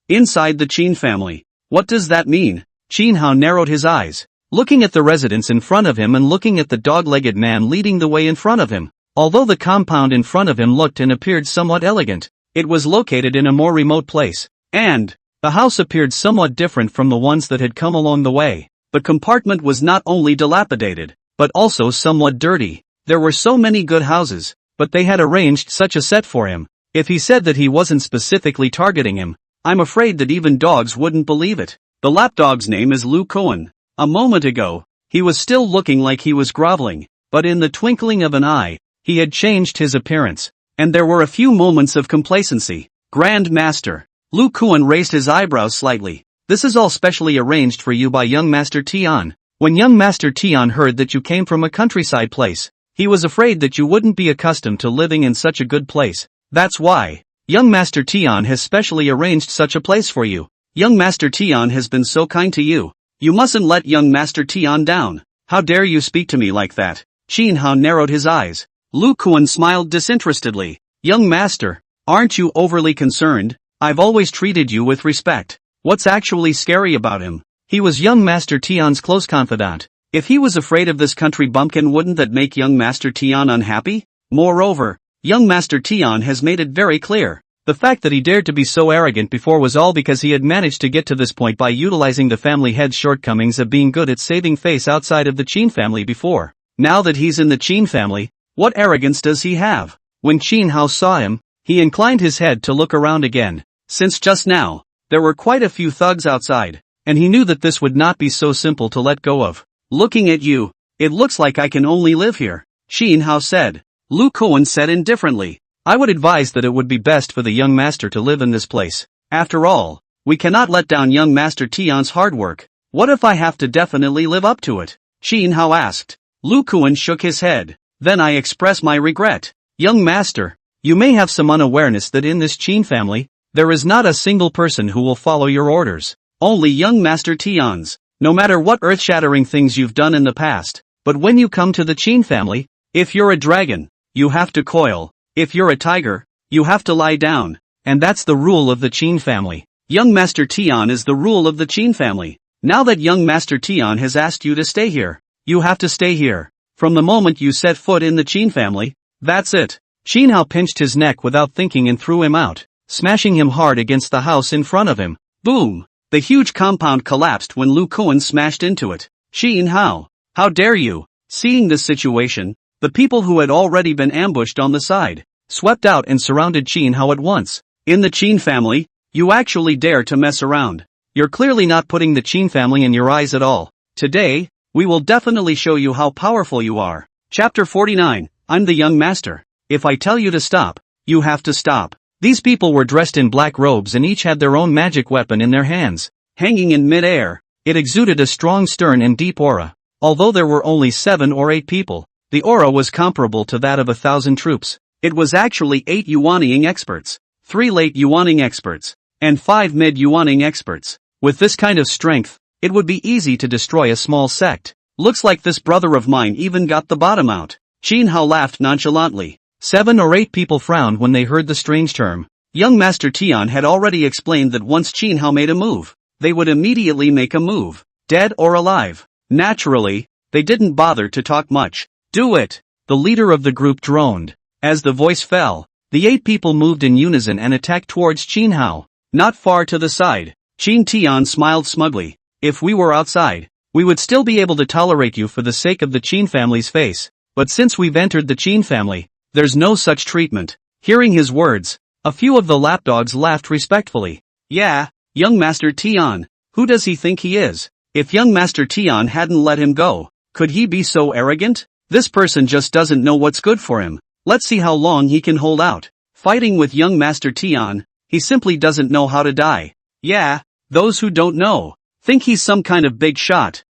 Inside the Qin family. What does that mean? Qin Hao narrowed his eyes, looking at the residence in front of him and looking at the dog-legged man leading the way in front of him. Although the compound in front of him looked and appeared somewhat elegant, it was located in a more remote place, and the house appeared somewhat different from the ones that had come along the way. The compartment was not only dilapidated, but also somewhat dirty. There were so many good houses, but they had arranged such a set for him. If he said that he wasn't specifically targeting him, I'm afraid that even dogs wouldn't believe it. The lapdog's name is Lu Cohen. A moment ago, he was still looking like he was groveling, but in the twinkling of an eye, he had changed his appearance, and there were a few moments of complacency. Grand Master. Lu Kuan raised his eyebrows slightly. This is all specially arranged for you by young Master Tian. When young Master Tian heard that you came from a countryside place, he was afraid that you wouldn't be accustomed to living in such a good place. That's why young Master Tian has specially arranged such a place for you. Young Master Tian has been so kind to you. You mustn't let young Master Tian down. How dare you speak to me like that? Qin Hao narrowed his eyes. Lu Kuan smiled disinterestedly. Young Master, aren't you overly concerned? I've always treated you with respect. What's actually scary about him? He was young Master Tian's close confidant. If he was afraid of this country bumpkin, wouldn't that make young Master Tian unhappy? Moreover, young Master Tian has made it very clear. The fact that he dared to be so arrogant before was all because he had managed to get to this point by utilizing the family head's shortcomings of being good at saving face outside of the Qin family before. Now that he's in the Qin family, what arrogance does he have? When Qin Hao saw him, he inclined his head to look around again. Since just now, there were quite a few thugs outside, and he knew that this would not be so simple to let go of. Looking at you, it looks like I can only live here, Qin Hao said. Lu Kuan said indifferently. I would advise that it would be best for the young master to live in this place. After all, we cannot let down young Master Tian's hard work. What if I have to definitely live up to it? Qin Hao asked. Lu Kuan shook his head. Then I express my regret. Young master, you may have some unawareness that in this Qin family, there is not a single person who will follow your orders. Only young Master Tian's. No matter what earth-shattering things you've done in the past. But when you come to the Qin family, if you're a dragon, you have to coil. If you're a tiger, you have to lie down. And that's the rule of the Qin family. Young Master Tian is the rule of the Qin family. Now that young Master Tian has asked you to stay here, you have to stay here. From the moment you set foot in the Qin family, that's it. Qin Hao pinched his neck without thinking and threw him out, smashing him hard against the house in front of him. Boom! The huge compound collapsed when Lu Kuan smashed into it. Qin Hao, how dare you? Seeing this situation, the people who had already been ambushed on the side, swept out and surrounded Qin Hao at once. In the Qin family, you actually dare to mess around. You're clearly not putting the Qin family in your eyes at all. Today, we will definitely show you how powerful you are. Chapter 49, I'm the young master. If I tell you to stop, you have to stop. These people were dressed in black robes and each had their own magic weapon in their hands. Hanging in mid-air, it exuded a strong, stern and deep aura. Although there were only 7 or 8 people, the aura was comparable to that of 1,000 troops. It was actually 8 Yuaning experts, 3 late Yuaning experts, and 5 mid Yuaning experts. With this kind of strength, it would be easy to destroy a small sect. Looks like this brother of mine even got the bottom out. Qin Hao laughed nonchalantly. 7 or 8 people frowned when they heard the strange term. Young Master Tian had already explained that once Qin Hao made a move, they would immediately make a move, dead or alive. Naturally, they didn't bother to talk much. Do it! The leader of the group droned. As the voice fell, the 8 people moved in unison and attacked towards Qin Hao. Not far to the side, Qin Tian smiled smugly. If we were outside, we would still be able to tolerate you for the sake of the Qin family's face. But since we've entered the Qin family, there's no such treatment. Hearing his words, a few of the lapdogs laughed respectfully. Yeah, young Master Tian, who does he think he is? If young Master Tian hadn't let him go, could he be so arrogant? This person just doesn't know what's good for him. Let's see how long he can hold out. Fighting with young Master Tian, he simply doesn't know how to die. Yeah, those who don't know, think he's some kind of big shot.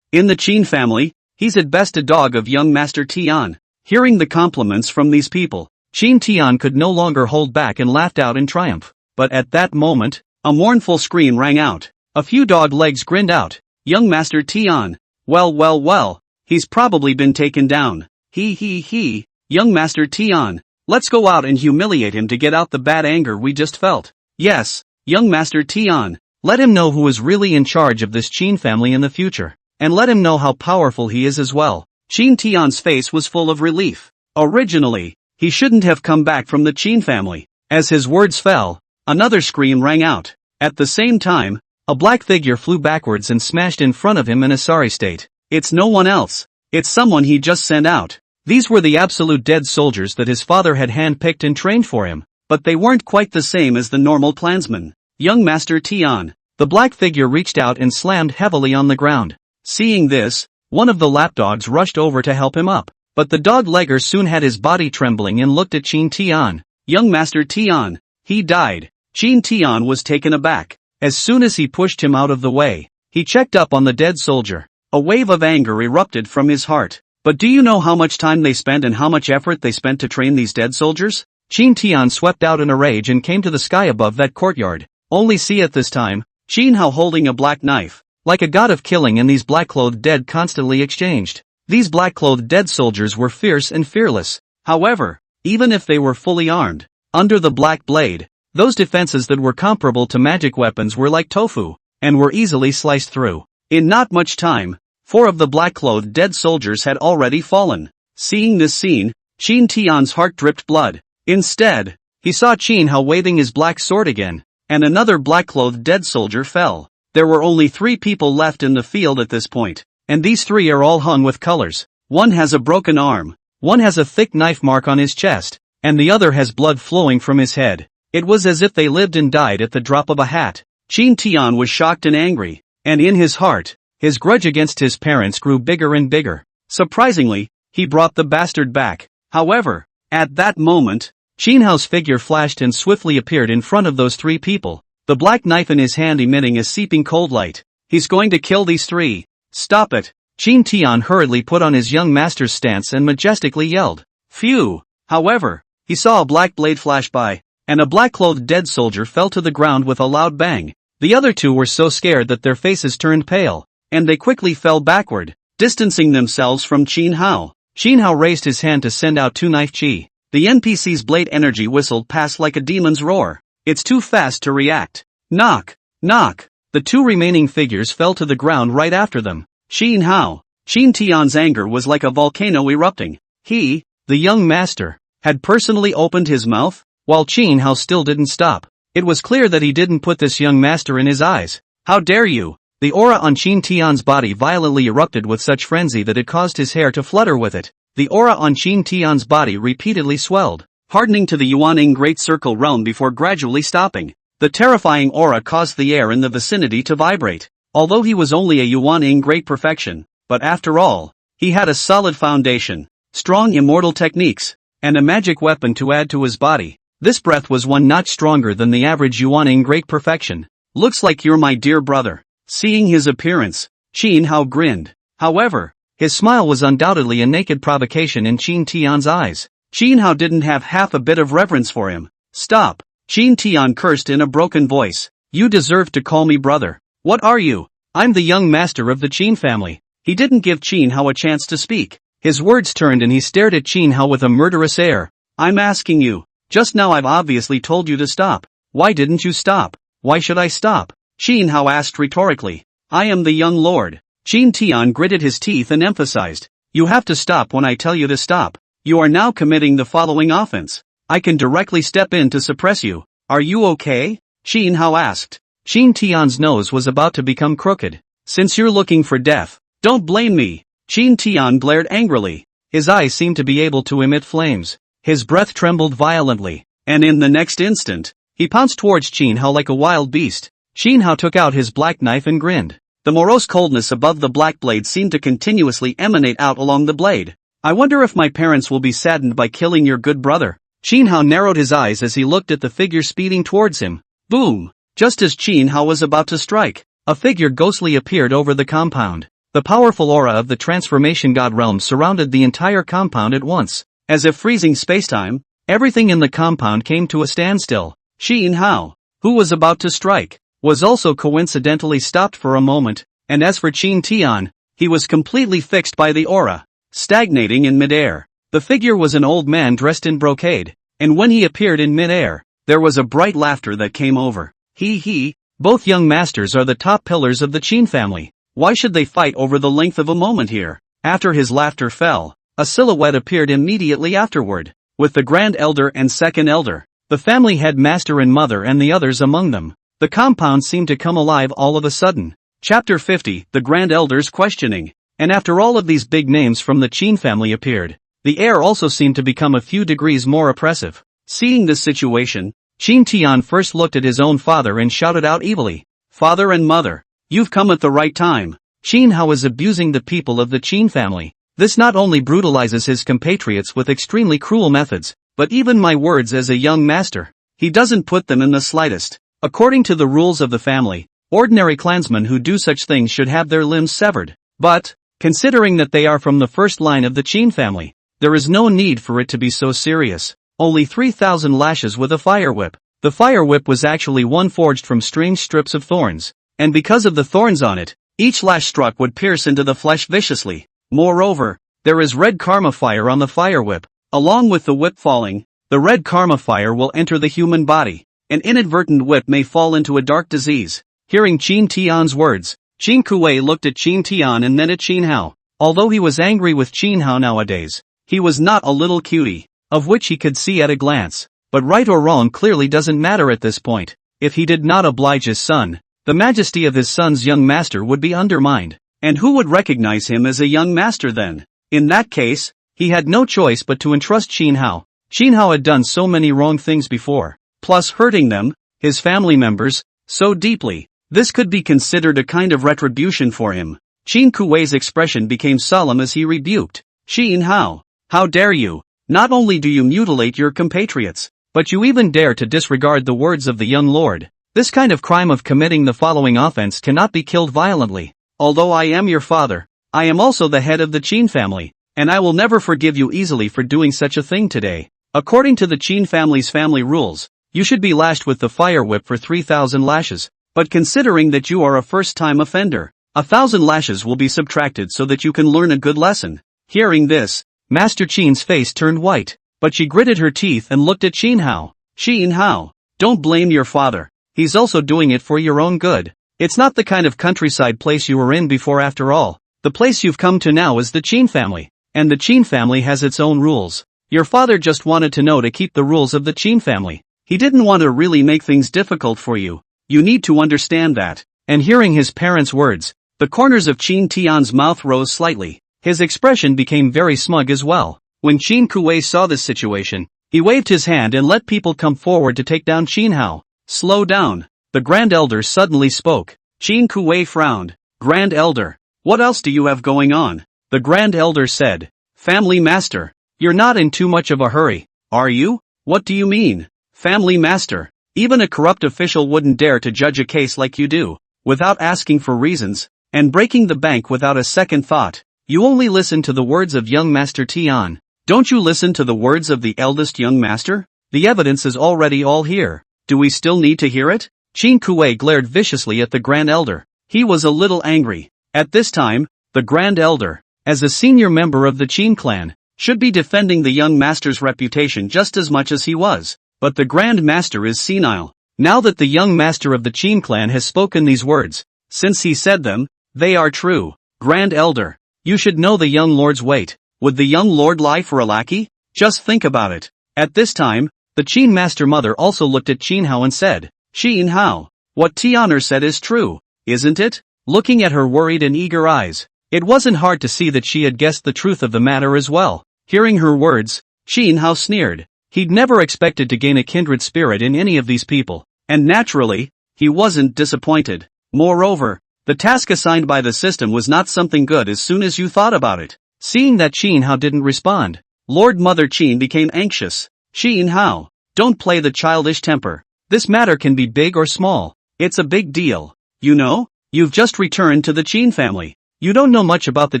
In the Qin family, he's at best a dog of young Master Tian. Hearing the compliments from these people, Qin Tian could no longer hold back and laughed out in triumph. But at that moment, a mournful scream rang out. A few dog legs grinned out. Young Master Tian. Well, he's probably been taken down. He. Young Master Tian. Let's go out and humiliate him to get out the bad anger we just felt. Yes, young Master Tian. Let him know who is really in charge of this Qin family in the future. And let him know how powerful he is as well. Qin Tian's face was full of relief. Originally, he shouldn't have come back from the Qin family. As his words fell, another scream rang out. At the same time, a black figure flew backwards and smashed in front of him in a sorry state. It's no one else. It's someone he just sent out. These were the absolute dead soldiers that his father had handpicked and trained for him, but they weren't quite the same as the normal clansmen. Young Master Tian. The black figure reached out and slammed heavily on the ground. Seeing this, one of the lapdogs rushed over to help him up, but the dog-legger soon had his body trembling and looked at Qin Tian. Young Master Tian. He died. Qin Tian was taken aback. As soon as he pushed him out of the way, he checked up on the dead soldier. A wave of anger erupted from his heart. But do you know how much time they spent and how much effort they spent to train these dead soldiers? Qin Tian swept out in a rage and came to the sky above that courtyard. Only see at this time, Qin Hao holding a black knife. Like a god of killing, and these black-clothed dead constantly exchanged. These black-clothed dead soldiers were fierce and fearless. However, even if they were fully armed, under the black blade, those defenses that were comparable to magic weapons were like tofu, and were easily sliced through. In not much time, 4 of the black-clothed dead soldiers had already fallen. Seeing this scene, Qin Tian's heart dripped blood. Instead, he saw Qin Hao waving his black sword again, and another black-clothed dead soldier fell. There were only 3 people left in the field at this point, and these 3 are all hung with colors. One has a broken arm, one has a thick knife mark on his chest, and the other has blood flowing from his head. It was as if they lived and died at the drop of a hat. Qin Tian was shocked and angry, and in his heart, his grudge against his parents grew bigger and bigger. Surprisingly, he brought the bastard back. However, at that moment, Qin Hao's figure flashed and swiftly appeared in front of those 3 people, the black knife in his hand emitting a seeping cold light. He's going to kill these 3. Stop it! Qin Tian hurriedly put on his young master's stance and majestically yelled. Phew! However, he saw a black blade flash by, and a black-clothed dead soldier fell to the ground with a loud bang. The other 2 were so scared that their faces turned pale, and they quickly fell backward, distancing themselves from Qin Hao. Qin Hao raised his hand to send out 2 knife chi. The NPC's blade energy whistled past like a demon's roar. It's too fast to react. Knock! Knock! The 2 remaining figures fell to the ground right after them. Qin Hao. Qin Tian's anger was like a volcano erupting. He, the young master, had personally opened his mouth, while Qin Hao still didn't stop. It was clear that he didn't put this young master in his eyes. How dare you! The aura on Qin Tian's body violently erupted with such frenzy that it caused his hair to flutter with it. The aura on Qin Tian's body repeatedly swelled, hardening to the Yuaning Great Circle realm before gradually stopping. The terrifying aura caused the air in the vicinity to vibrate. Although he was only a Yuaning Great Perfection, but after all, he had a solid foundation, strong immortal techniques, and a magic weapon to add to his body. This breath was 1 notch stronger than the average Yuaning Great Perfection. Looks like you're my dear brother. Seeing his appearance, Qin Hao grinned. However, his smile was undoubtedly a naked provocation in Qin Tian's eyes. Qin Hao didn't have half a bit of reverence for him. Stop! Qin Tian cursed in a broken voice. You deserve to call me brother. What are you? I'm the young master of the Qin family. He didn't give Qin Hao a chance to speak. His words turned and he stared at Qin Hao with a murderous air. I'm asking you. Just now I've obviously told you to stop. Why didn't you stop? Why should I stop? Qin Hao asked rhetorically. I am the young lord. Qin Tian gritted his teeth and emphasized. You have to stop when I tell you to stop. You are now committing the following offense. I can directly step in to suppress you. Are you okay? Qin Hao asked. Qin Tian's nose was about to become crooked. Since you're looking for death, don't blame me. Qin Tian glared angrily. His eyes seemed to be able to emit flames. His breath trembled violently, and in the next instant, he pounced towards Qin Hao like a wild beast. Qin Hao took out his black knife and grinned. The morose coldness above the black blade seemed to continuously emanate out along the blade. I wonder if my parents will be saddened by killing your good brother. Qin Hao narrowed his eyes as he looked at the figure speeding towards him. Boom! Just as Qin Hao was about to strike, a figure ghostly appeared over the compound. The powerful aura of the transformation god realm surrounded the entire compound at once. As if freezing spacetime, everything in the compound came to a standstill. Qin Hao, who was about to strike, was also coincidentally stopped for a moment, and as for Qin Tian, he was completely fixed by the aura, stagnating in midair. The figure was an old man dressed in brocade, and when he appeared in midair, there was a bright laughter that came over. He, Both young masters are the top pillars of the Qin family. Why should they fight over the length of a moment here? After his laughter fell, a silhouette appeared immediately afterward, with the Grand Elder and Second Elder, the family head master and mother and the others among them. The compound seemed to come alive all of a sudden. Chapter 50, The Grand Elder's Questioning. And after all of these big names from the Qin family appeared, the air also seemed to become a few degrees more oppressive. Seeing this situation, Qin Tian first looked at his own father and shouted out evilly, "Father and mother, you've come at the right time. Qin Hao is abusing the people of the Qin family. This not only brutalizes his compatriots with extremely cruel methods, but even my words as a young master, he doesn't put them in the slightest. According to the rules of the family, ordinary clansmen who do such things should have their limbs severed. But, considering that they are from the first line of the Qin family, there is no need for it to be so serious. Only 3,000 lashes with a fire whip." The fire whip was actually one forged from strange strips of thorns, and because of the thorns on it, each lash struck would pierce into the flesh viciously. Moreover, there is red karma fire on the fire whip. Along with the whip falling, the red karma fire will enter the human body. An inadvertent whip may fall into a dark disease. Hearing Qin Tian's words, Qin Kuei looked at Qin Tian and then at Qin Hao. Although he was angry with Qin Hao nowadays, he was not a little cutie, of which he could see at a glance. But right or wrong clearly doesn't matter at this point. If he did not oblige his son, the majesty of his son's young master would be undermined. And who would recognize him as a young master then? In that case, he had no choice but to entrust Qin Hao. Qin Hao had done so many wrong things before, plus hurting them, his family members, so deeply. This could be considered a kind of retribution for him. Qin Kuei's expression became solemn as he rebuked Qin Hao. "How dare you? Not only do you mutilate your compatriots, but you even dare to disregard the words of the young lord. This kind of crime of committing the following offense cannot be killed violently. Although I am your father, I am also the head of the Qin family, and I will never forgive you easily for doing such a thing today. According to the Qin family's family rules, you should be lashed with the fire whip for 3,000 lashes, but considering that you are a first-time offender, 1,000 lashes will be subtracted so that you can learn a good lesson." Hearing this, Master Qin's face turned white, but she gritted her teeth and looked at Qin Hao. "Qin Hao, don't blame your father. He's also doing it for your own good. It's not the kind of countryside place you were in before after all. The place you've come to now is the Qin family, and the Qin family has its own rules. Your father just wanted to know to keep the rules of the Qin family. He didn't want to really make things difficult for you. You need to understand that." And hearing his parents' words, the corners of Qin Tian's mouth rose slightly. His expression became very smug as well. When Qin Kuei saw this situation, he waved his hand and let people come forward to take down Qin Hao. "Slow down." The Grand Elder suddenly spoke. Qin Kuei frowned. "Grand Elder, what else do you have going on?" The Grand Elder said, "Family Master, you're not in too much of a hurry, are you?" "What do you mean, Family Master? Even a corrupt official wouldn't dare to judge a case like you do, without asking for reasons, and breaking the bank without a second thought. You only listen to the words of young Master Tian. Don't you listen to the words of the eldest young master? The evidence is already all here. Do we still need to hear it?" Qin Kuei glared viciously at the Grand Elder. He was a little angry. At this time, the Grand Elder, as a senior member of the Qin clan, should be defending the young master's reputation just as much as he was. But the Grand Master is senile. Now that the young master of the Qin clan has spoken these words, since he said them, they are true. Grand Elder, you should know the young lord's weight. Would the young lord lie for a lackey? Just think about it. At this time, the Qin master mother also looked at Qin Hao and said, "Qin Hao, what Tianer said is true, isn't it?" Looking at her worried and eager eyes, it wasn't hard to see that she had guessed the truth of the matter as well. Hearing her words, Qin Hao sneered. He'd never expected to gain a kindred spirit in any of these people, and naturally, he wasn't disappointed. Moreover, the task assigned by the system was not something good as soon as you thought about it. Seeing that Qin Hao didn't respond, Lord Mother Qin became anxious. "Qin Hao, don't play the childish temper. This matter can be big or small. It's a big deal. You know, you've just returned to the Qin family. You don't know much about the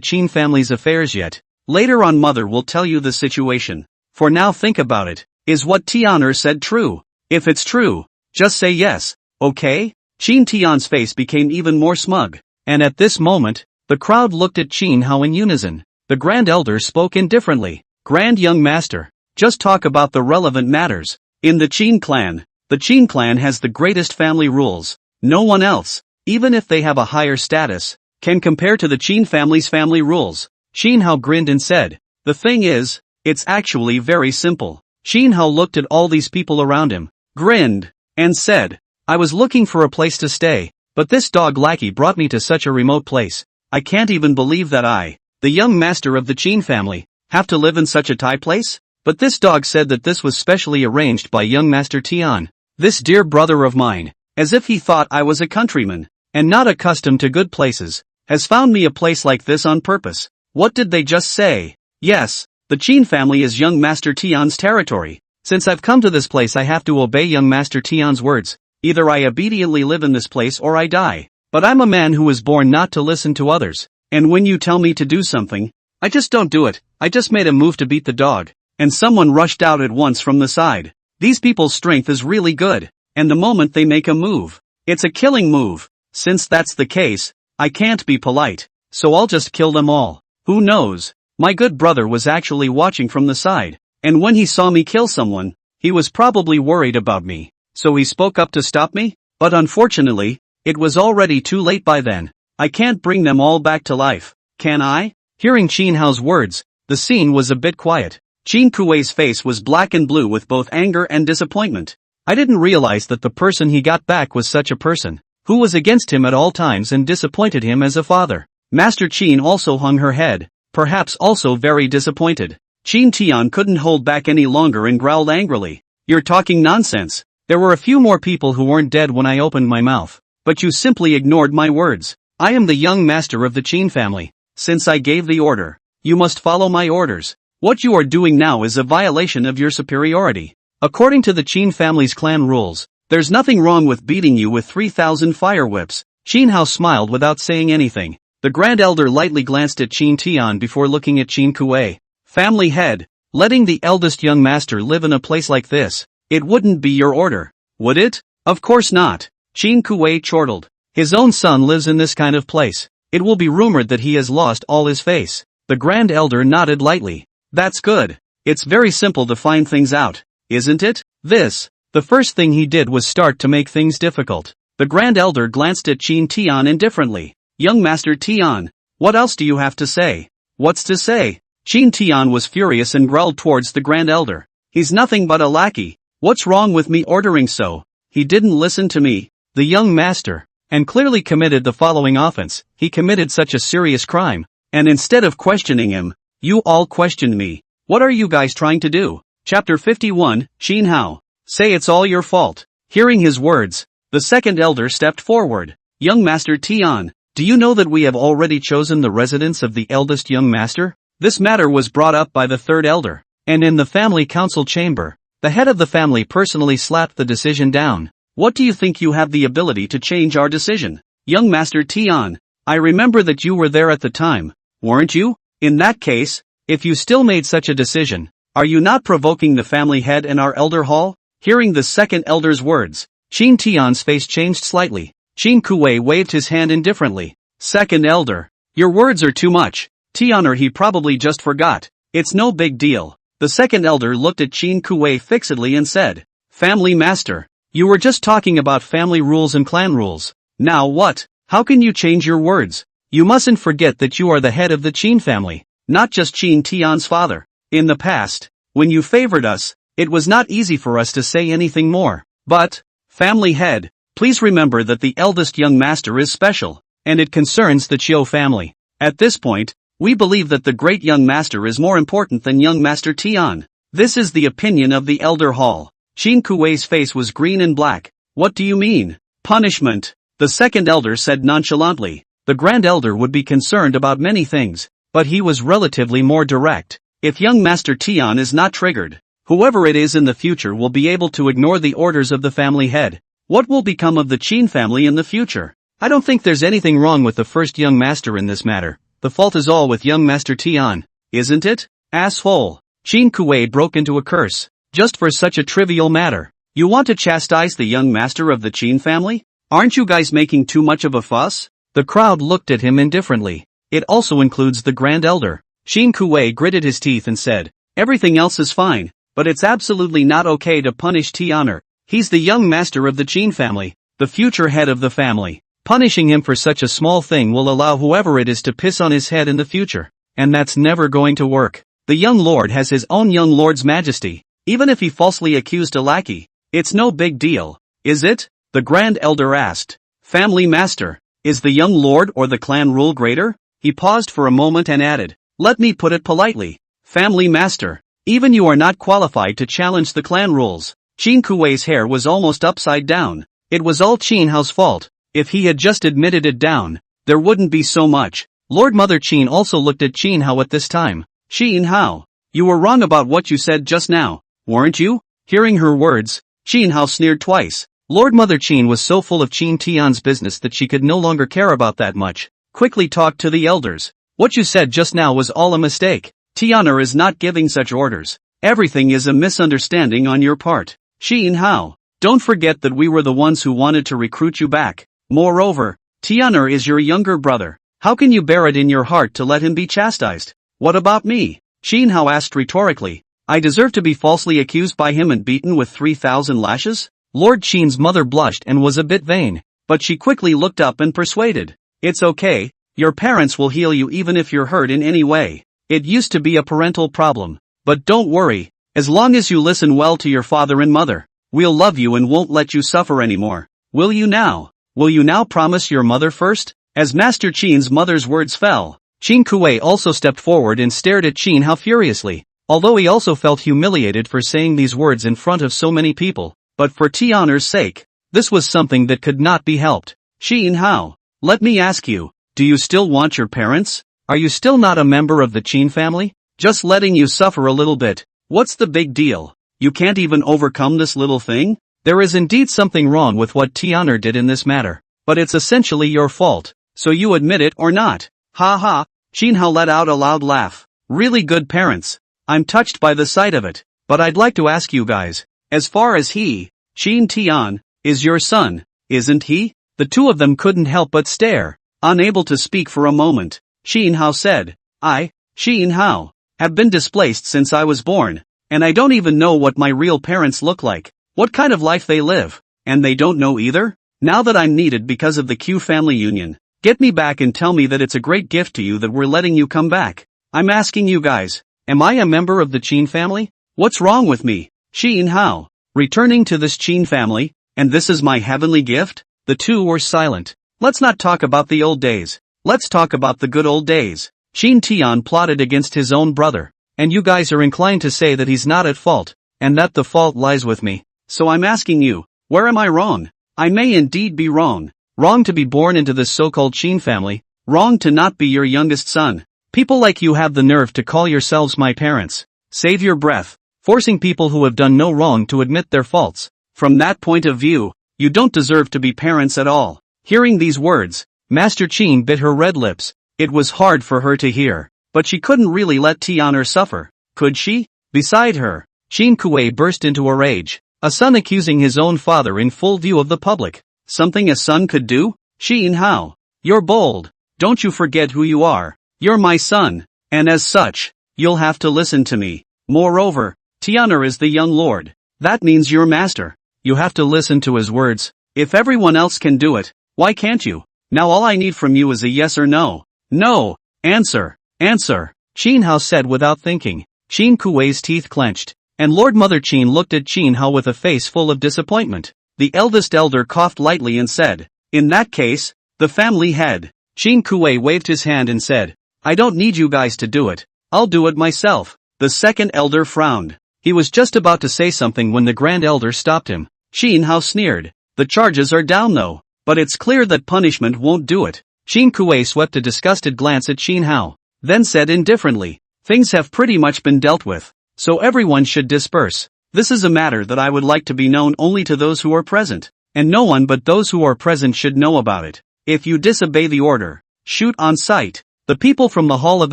Qin family's affairs yet. Later on Mother will tell you the situation. For now think about it. Is what Tianer said true? If it's true, just say yes, okay?" Qin Tian's face became even more smug. And at this moment, the crowd looked at Qin Hao in unison. The Grand Elder spoke indifferently. "Grand young master, just talk about the relevant matters. In the Qin clan has the greatest family rules. No one else, even if they have a higher status, can compare to the Qin family's family rules. Qin Hao grinned and said, "The thing is, it's actually very simple." Qin Hao looked at all these people around him, grinned, and said, "I was looking for a place to stay, but this dog lackey brought me to such a remote place. I can't even believe that I, the young master of the Qin family, have to live in such a Thai place?" But this dog said that this was specially arranged by young Master Tian, this dear brother of mine, as if he thought I was a countryman, and not accustomed to good places, has found me a place like this on purpose. What did they just say? Yes, the Qin family is young Master Tian's territory. Since I've come to this place I have to obey young Master Tian's words. Either I obediently live in this place or I die. But I'm a man who was born not to listen to others, and when you tell me to do something, I just don't do it. I just made a move to beat the dog, and someone rushed out at once from the side. These people's strength is really good, and the moment they make a move, it's a killing move. Since that's the case, I can't be polite, so I'll just kill them all. Who knows? My good brother was actually watching from the side, and when he saw me kill someone, he was probably worried about me, so he spoke up to stop me, but unfortunately, it was already too late by then. I can't bring them all back to life, can I? Hearing Qin Hao's words, the scene was a bit quiet. Qin Kuei's face was black and blue with both anger and disappointment. I didn't realize that the person he got back was such a person, who was against him at all times and disappointed him as a father. Master Qin also hung her head, perhaps also very disappointed. Qin Tian couldn't hold back any longer and growled angrily, "You're talking nonsense. There were a few more people who weren't dead when I opened my mouth, but you simply ignored my words. I am the young master of the Qin family. Since I gave the order, you must follow my orders. What you are doing now is a violation of your superiority. According to the Qin family's clan rules, there's nothing wrong with beating you with 3,000 fire whips." Qin Hao smiled without saying anything. The Grand Elder lightly glanced at Qin Tian before looking at Qin Kuei. "Family head, letting the eldest young master live in a place like this, it wouldn't be your order, would it?" "Of course not." Qin Kuei chortled. "His own son lives in this kind of place. It will be rumored that he has lost all his face." The Grand Elder nodded lightly. "That's good. It's very simple to find things out, isn't it?" The first thing he did was start to make things difficult. The Grand Elder glanced at Qin Tian indifferently. "Young Master Tian, what else do you have to say?" "What's to say?" Qin Tian was furious and growled towards the Grand Elder. "He's nothing but a lackey. What's wrong with me ordering so? He didn't listen to me, the young master, and clearly committed the following offense. He committed such a serious crime, and instead of questioning him, you all questioned me. What are you guys trying to do?" Chapter 51, Qin Hao. "Say it's all your fault." Hearing his words, the second elder stepped forward. "Young Master Tian, do you know that we have already chosen the residence of the eldest young master?" This matter was brought up by the third elder, and in the family council chamber, the head of the family personally slapped the decision down. "What do you think you have the ability to change our decision?" "Young Master Tian, I remember that you were there at the time, weren't you? In that case, if you still made such a decision, are you not provoking the family head and our elder hall?" Hearing the second elder's words, Qin Tian's face changed slightly. Qin Kuei waved his hand indifferently. "Second elder, your words are too much. Tian, or he probably just forgot. It's no big deal." The second elder looked at Qin Kuei fixedly and said, "Family master, you were just talking about family rules and clan rules. Now what? How can you change your words? You mustn't forget that you are the head of the Qin family, not just Qin Tian's father. In the past, when you favored us, it was not easy for us to say anything more. But, family head, please remember that the eldest young master is special, and it concerns the Chiu family. At this point, we believe that the great young master is more important than young Master Tian. This is the opinion of the elder hall." Qin Kuei's face was green and black. "What do you mean? Punishment?" The second elder said nonchalantly. The grand elder would be concerned about many things, but he was relatively more direct. "If young Master Tian is not triggered, whoever it is in the future will be able to ignore the orders of the family head. What will become of the Qin family in the future? I don't think there's anything wrong with the first young master in this matter. The fault is all with young Master Tian, isn't it? Asshole." Qin Kuei broke into a curse. "Just for such a trivial matter, you want to chastise the young master of the Qin family? Aren't you guys making too much of a fuss?" The crowd looked at him indifferently. It also includes the grand elder. Qin Kuei gritted his teeth and said, "Everything else is fine, but it's absolutely not okay to punish Tianer. He's the young master of the Qin family. the future head of the family. Punishing him for such a small thing will allow whoever it is to piss on his head in the future. And that's never going to work. The young lord has his own young lord's majesty, even if he falsely accused a lackey. It's no big deal, is it? The grand elder asked. Family master, is the young lord or the clan rule greater? He paused for a moment and added, let me put it politely. Family master, even you are not qualified to challenge the clan rules. Qin Kuei's hair was almost upside down. It was all Qin Hao's fault. If he had just admitted it down, there wouldn't be so much. Lord Mother Qin also looked at Qin Hao at this time. Qin Hao, you were wrong about what you said just now, weren't you? Hearing her words, Qin Hao sneered twice. Lord Mother Qin was so full of Qin Tian's business that she could no longer care about that much. Quickly talked to the elders. What you said just now was all a mistake. Tiana is not giving such orders. Everything is a misunderstanding on your part. Qin Hao, don't forget that we were the ones who wanted to recruit you back. Moreover, Tiana is your younger brother. How can you bear it in your heart to let him be chastised? What about me? Qin Hao asked rhetorically. I deserve to be falsely accused by him and beaten with 3,000 lashes? Lord Qin's mother blushed and was a bit vain, but she quickly looked up and persuaded. It's okay, your parents will heal you even if you're hurt in any way. It used to be a parental problem. But don't worry, as long as you listen well to your father and mother, we'll love you and won't let you suffer anymore. Will you now? Will you now promise your mother first? As Master Qin's mother's words fell, Qin Kuei also stepped forward and stared at Qin Hao furiously, although he also felt humiliated for saying these words in front of so many people, but for Tiana's sake, this was something that could not be helped. Qin Hao, let me ask you, do you still want your parents? Are you still not a member of the Qin family? Just letting you suffer a little bit, what's the big deal? You can't even overcome this little thing? There is indeed something wrong with what Tiana did in this matter, but it's essentially your fault, so you admit it or not. Ha ha, Qin Hao let out a loud laugh. Really good parents. I'm touched by the sight of it, but I'd like to ask you guys, as far as he, Qin Tian, is your son, isn't he? The two of them couldn't help but stare, unable to speak for a moment. Qin Hao said, I, Qin Hao, have been displaced since I was born, and I don't even know what my real parents look like. What kind of life they live, and they don't know either? Now that I'm needed because of the Q family union, get me back and tell me that it's a great gift to you that we're letting you come back. I'm asking you guys, am I a member of the Qin family? What's wrong with me? Qin Hao, returning to this Qin family, and this is my heavenly gift? The two were silent. Let's not talk about the old days. Let's talk about the good old days. Qin Tian plotted against his own brother, and you guys are inclined to say that he's not at fault, and that the fault lies with me. So I'm asking you, where am I wrong? I may indeed be wrong. Wrong to be born into this so-called Qin family, wrong to not be your youngest son. People like you have the nerve to call yourselves my parents. Save your breath, forcing people who have done no wrong to admit their faults. From that point of view, you don't deserve to be parents at all. Hearing these words, Master Qin bit her red lips. It was hard for her to hear, but she couldn't really let Tiana suffer, could she? Beside her, Qin Kuei burst into a rage. A son accusing his own father in full view of the public. Something a son could do? Qin Hao, you're bold. Don't you forget who you are. You're my son, and as such, you'll have to listen to me. Moreover, Tiana is the young lord. That means your master. You have to listen to his words. If everyone else can do it, why can't you? Now all I need from you is a yes or no. No. Answer. Answer. Qin Hao said without thinking. Qin Kuei's teeth clenched, and Lord Mother Qin looked at Qin Hao with a face full of disappointment. The eldest elder coughed lightly and said, in that case, the family head. Qin Kuei waved his hand and said, I don't need you guys to do it. I'll do it myself. The second elder frowned. He was just about to say something when the grand elder stopped him. Qin Hao sneered. The charges are down though, but it's clear that punishment won't do it. Qin Kuei swept a disgusted glance at Qin Hao, then said indifferently, things have pretty much been dealt with, so everyone should disperse. This is a matter that I would like to be known only to those who are present, and no one but those who are present should know about it. If you disobey the order, shoot on sight. The people from the Hall of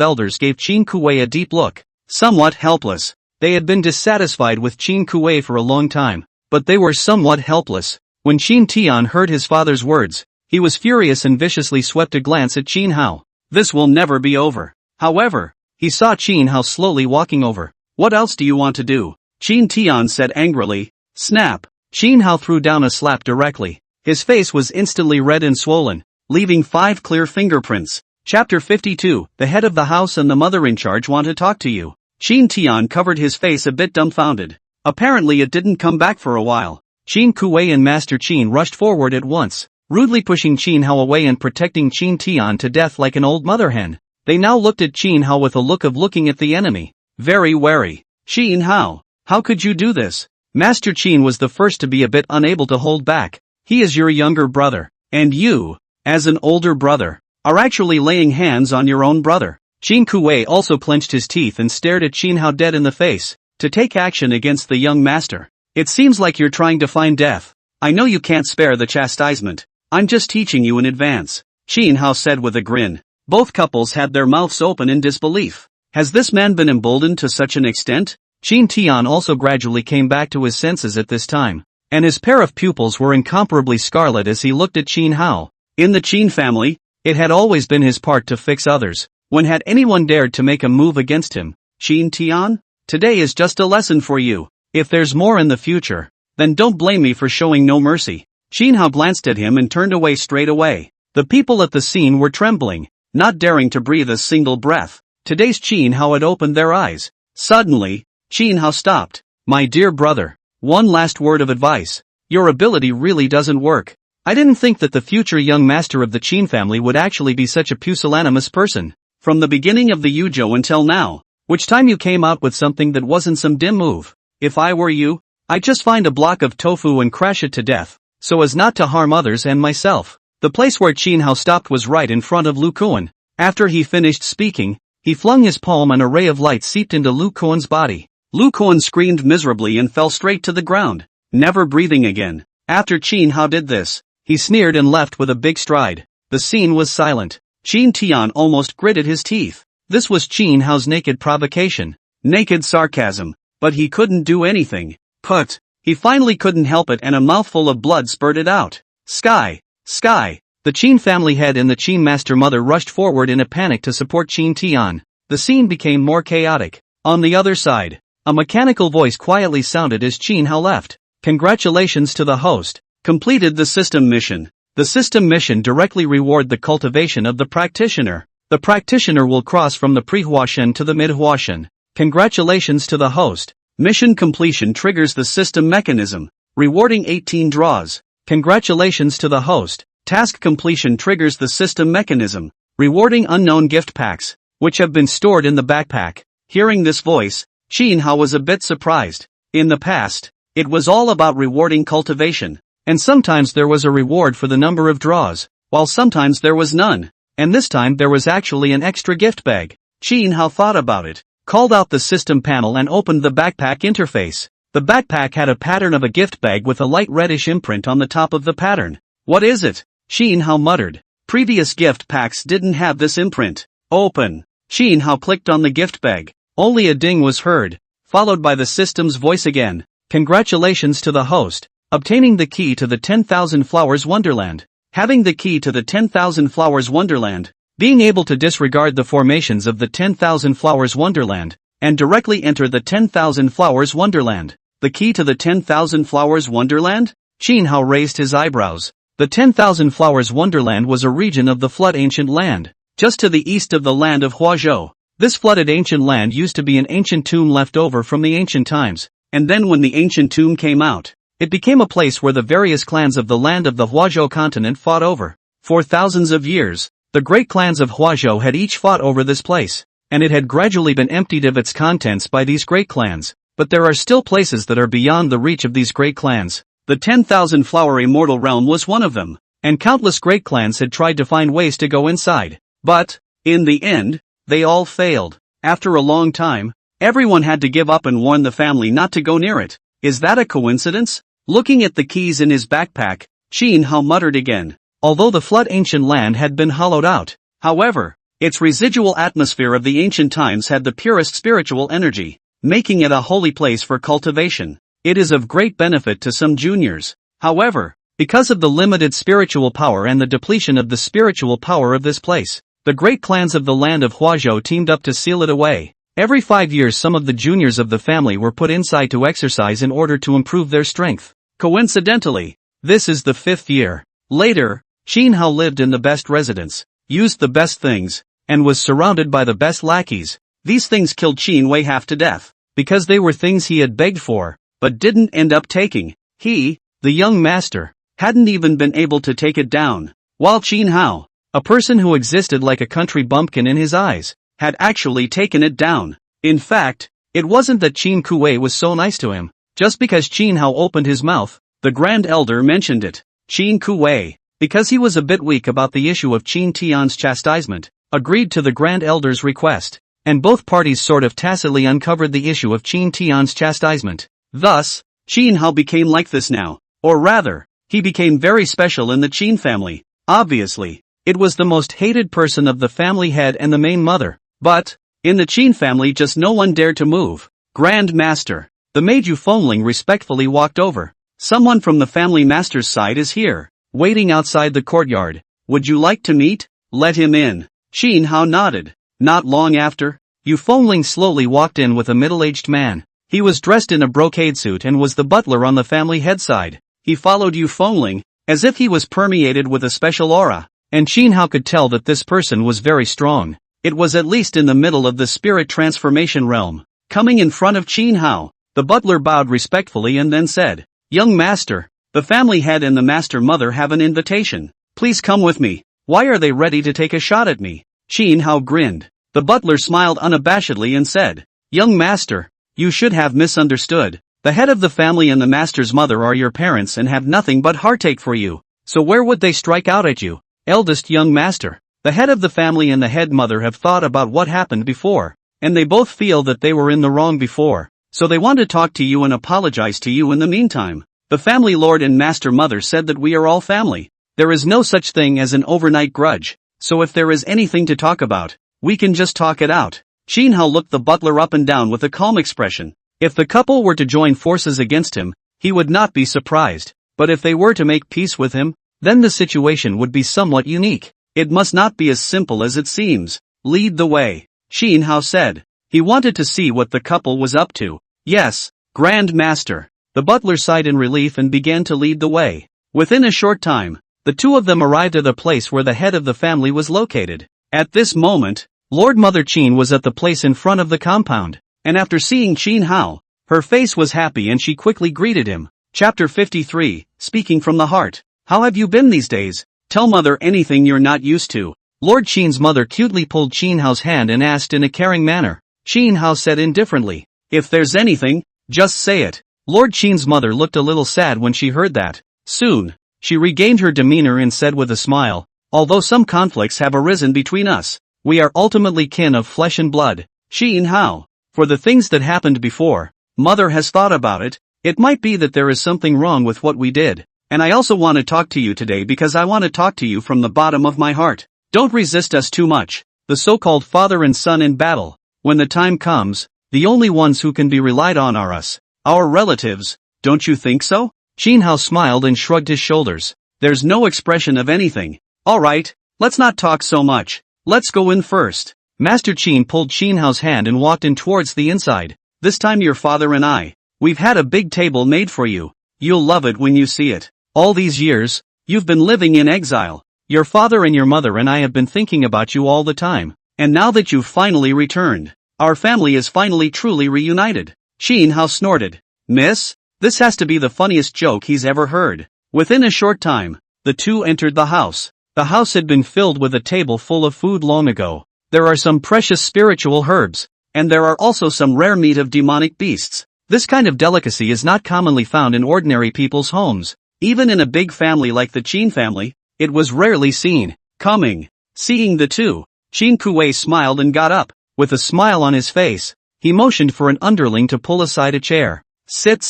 Elders gave Qin Kuei a deep look, somewhat helpless. They had been dissatisfied with Qin Kuei for a long time, but they were somewhat helpless. When Qin Tian heard his father's words, he was furious and viciously swept a glance at Qin Hao. This will never be over. However, he saw Qin Hao slowly walking over. What else do you want to do? Qin Tian said angrily. Snap. Qin Hao threw down a slap directly. His face was instantly red and swollen, leaving 5 clear fingerprints. Chapter 52, the head of the house and the mother in charge want to talk to you. Qin Tian covered his face a bit dumbfounded. Apparently it didn't come back for a while. Qin Kuei and Master Qin rushed forward at once, rudely pushing Qin Hao away and protecting Qin Tian to death like an old mother hen. They now looked at Qin Hao with a look of looking at the enemy, very wary. Qin Hao, how could you do this? Master Qin was the first to be a bit unable to hold back. He is your younger brother, and you, as an older brother, are actually laying hands on your own brother. Qin Kuei also clenched his teeth and stared at Qin Hao dead in the face, to take action against the young master. It seems like you're trying to find death. I know you can't spare the chastisement. I'm just teaching you in advance, Qin Hao said with a grin. Both couples had their mouths open in disbelief. Has this man been emboldened to such an extent? Qin Tian also gradually came back to his senses at this time, and his pair of pupils were incomparably scarlet as he looked at Qin Hao. In the Qin family, it had always been his part to fix others. When had anyone dared to make a move against him? Qin Tian, today is just a lesson for you. If there's more in the future, then don't blame me for showing no mercy. Qin Hao glanced at him and turned away straight away. The people at the scene were trembling, not daring to breathe a single breath. Today's Qin Hao had opened their eyes. Suddenly, Qin Hao stopped. My dear brother, one last word of advice. Your ability really doesn't work. I didn't think that the future young master of the Qin family would actually be such a pusillanimous person. From the beginning of the Yuzhou until now, which time you came out with something that wasn't some dim move. If I were you, I'd just find a block of tofu and crash it to death, so as not to harm others and myself. The place where Qin Hao stopped was right in front of Lu Kuan. After he finished speaking, he flung his palm and a ray of light seeped into Lu Kuan's body. Lu Kuan screamed miserably and fell straight to the ground, never breathing again. After Qin Hao did this, he sneered and left with a big stride. The scene was silent. Qin Tian almost gritted his teeth. This was Qin Hao's naked provocation, naked sarcasm, but he couldn't do anything. Put. He finally couldn't help it and a mouthful of blood spurted out. Sky! Sky! The Qin family head and the Qin master mother rushed forward in a panic to support Qin Tian. The scene became more chaotic. On the other side, a mechanical voice quietly sounded as Qin Hao left. Congratulations to the host. Completed the system mission. The system mission directly reward the cultivation of the practitioner. The practitioner will cross from the pre-Huashen to the mid-Huashen. Congratulations to the host. Mission completion triggers the system mechanism, rewarding 18 draws. Congratulations to the host. Task completion triggers the system mechanism, rewarding unknown gift packs, which have been stored in the backpack. Hearing this voice, Qin Hao was a bit surprised. In the past, it was all about rewarding cultivation, and sometimes there was a reward for the number of draws, while sometimes there was none, and this time there was actually an extra gift bag. Qin Hao thought about it, called out the system panel and opened the backpack interface. The backpack had a pattern of a gift bag with a light reddish imprint on the top of the pattern. What is it? Qin Hao muttered. Previous gift packs didn't have this imprint. Open. Qin Hao clicked on the gift bag. Only a ding was heard, followed by the system's voice again. Congratulations to the host. Obtaining the key to the 10,000 Flowers Wonderland. Having the key to the 10,000 Flowers Wonderland. Being able to disregard the formations of the 10,000 Flowers Wonderland, and directly enter the 10,000 Flowers Wonderland. The key to the 10,000 Flowers Wonderland? Qin Hao raised his eyebrows. The 10,000 Flowers Wonderland was a region of the flood ancient land, just to the east of the land of Huazhou. This flooded ancient land used to be an ancient tomb left over from the ancient times, and then when the ancient tomb came out, it became a place where the various clans of the land of the Huazhou continent fought over. For thousands of years, the great clans of Huazhou had each fought over this place, and it had gradually been emptied of its contents by these great clans, but there are still places that are beyond the reach of these great clans. The 10,000 Flower Immortal Realm was one of them, and countless great clans had tried to find ways to go inside, but, in the end, they all failed. After a long time, everyone had to give up and warn the family not to go near it. Is that a coincidence? Looking at the keys in his backpack, Qin Hao muttered again. Although the flood ancient land had been hollowed out, however, its residual atmosphere of the ancient times had the purest spiritual energy, making it a holy place for cultivation. It is of great benefit to some juniors. However, because of the limited spiritual power and the depletion of the spiritual power of this place, the great clans of the land of Huazhou teamed up to seal it away. Every 5 years some of the juniors of the family were put inside to exercise in order to improve their strength. Coincidentally, This is the 5th year. Later, Qin Hao lived in the best residence, used the best things, and was surrounded by the best lackeys. These things killed Qin Wei half to death, because they were things he had begged for, but didn't end up taking. He, the young master, hadn't even been able to take it down, while Qin Hao, a person who existed like a country bumpkin in his eyes, had actually taken it down. In fact, it wasn't that Qin Kuei was so nice to him. Just because Qin Hao opened his mouth, the Grand Elder mentioned it. Qin Kuei, because he was a bit weak about the issue of Qin Tian's chastisement, agreed to the Grand Elder's request, and both parties sort of tacitly uncovered the issue of Qin Tian's chastisement. Thus, Qin Hao became like this now, or rather, he became very special in the Qin family. Obviously, it was the most hated person of the family head and the main mother, but, in the Qin family just no one dared to move. Grand Master, the Meiju Fengling respectfully walked over. Someone from the family master's side is here, waiting outside the courtyard. Would you like to meet? Let him in. Qin Hao nodded. Not long after, Yu Fengling slowly walked in with a middle-aged man. He was dressed in a brocade suit and was the butler on the family head side. He followed Yu Fengling, as if he was permeated with a special aura, and Qin Hao could tell that this person was very strong. It was at least in the middle of the spirit transformation realm. Coming in front of Qin Hao, the butler bowed respectfully and then said, "Young master, the family head and the master mother have an invitation. Please come with me." "Why are they ready to take a shot at me?" Qin Hao grinned. The butler smiled unabashedly and said, "Young master, you should have misunderstood. The head of the family and the master's mother are your parents and have nothing but heartache for you. So where would they strike out at you?" "Eldest young master, the head of the family and the head mother have thought about what happened before, and they both feel that they were in the wrong before, so they want to talk to you and apologize to you in the meantime. The family lord and master mother said that we are all family. There is no such thing as an overnight grudge, so if there is anything to talk about, we can just talk it out." Qin Hao looked the butler up and down with a calm expression. If the couple were to join forces against him, he would not be surprised, but if they were to make peace with him, then the situation would be somewhat unique. It must not be as simple as it seems. "Lead the way," Qin Hao said. He wanted to see what the couple was up to. "Yes, Grand Master." The butler sighed in relief and began to lead the way. Within a short time, the two of them arrived at the place where the head of the family was located. At this moment, Lord Mother Qin was at the place in front of the compound, and after seeing Qin Hao, her face was happy and she quickly greeted him. Chapter 53, Speaking from the Heart. "How have you been these days? Tell mother anything you're not used to." Lord Qin's mother cutely pulled Qin Hao's hand and asked in a caring manner. Qin Hao said indifferently, "If there's anything, just say it." Lord Qin's mother looked a little sad when she heard that. Soon, she regained her demeanor and said with a smile, "Although some conflicts have arisen between us, we are ultimately kin of flesh and blood." Qin Hao, for the things that happened before, mother has thought about it. It might be that there is something wrong with what we did, and I also want to talk to you today because I want to talk to you from the bottom of my heart. Don't resist us too much, the so-called father and son in battle. When the time comes, the only ones who can be relied on are us, our relatives. Don't you think so? Qin Hao smiled and shrugged his shoulders. There's no expression of anything. All right, let's not talk so much. Let's go in first. Master Qin pulled Qin Hao's hand and walked in towards the inside. This time your father and we've had a big table made for you. You'll love it when you see it. All these years, you've been living in exile. Your father and your mother and I have been thinking about you all the time. And now that you've finally returned, our family is finally truly reunited. Qin Hao snorted. Miss, this has to be the funniest joke he's ever heard. Within a short time, the two entered the house. The house had been filled with a table full of food long ago. There are some precious spiritual herbs, and there are also some rare meat of demonic beasts. This kind of delicacy is not commonly found in ordinary people's homes. Even in a big family like the Qin family, it was rarely seen. Coming. Seeing the two, Qin Kuei smiled and got up. With a smile on his face, he motioned for an underling to pull aside a chair. Sit.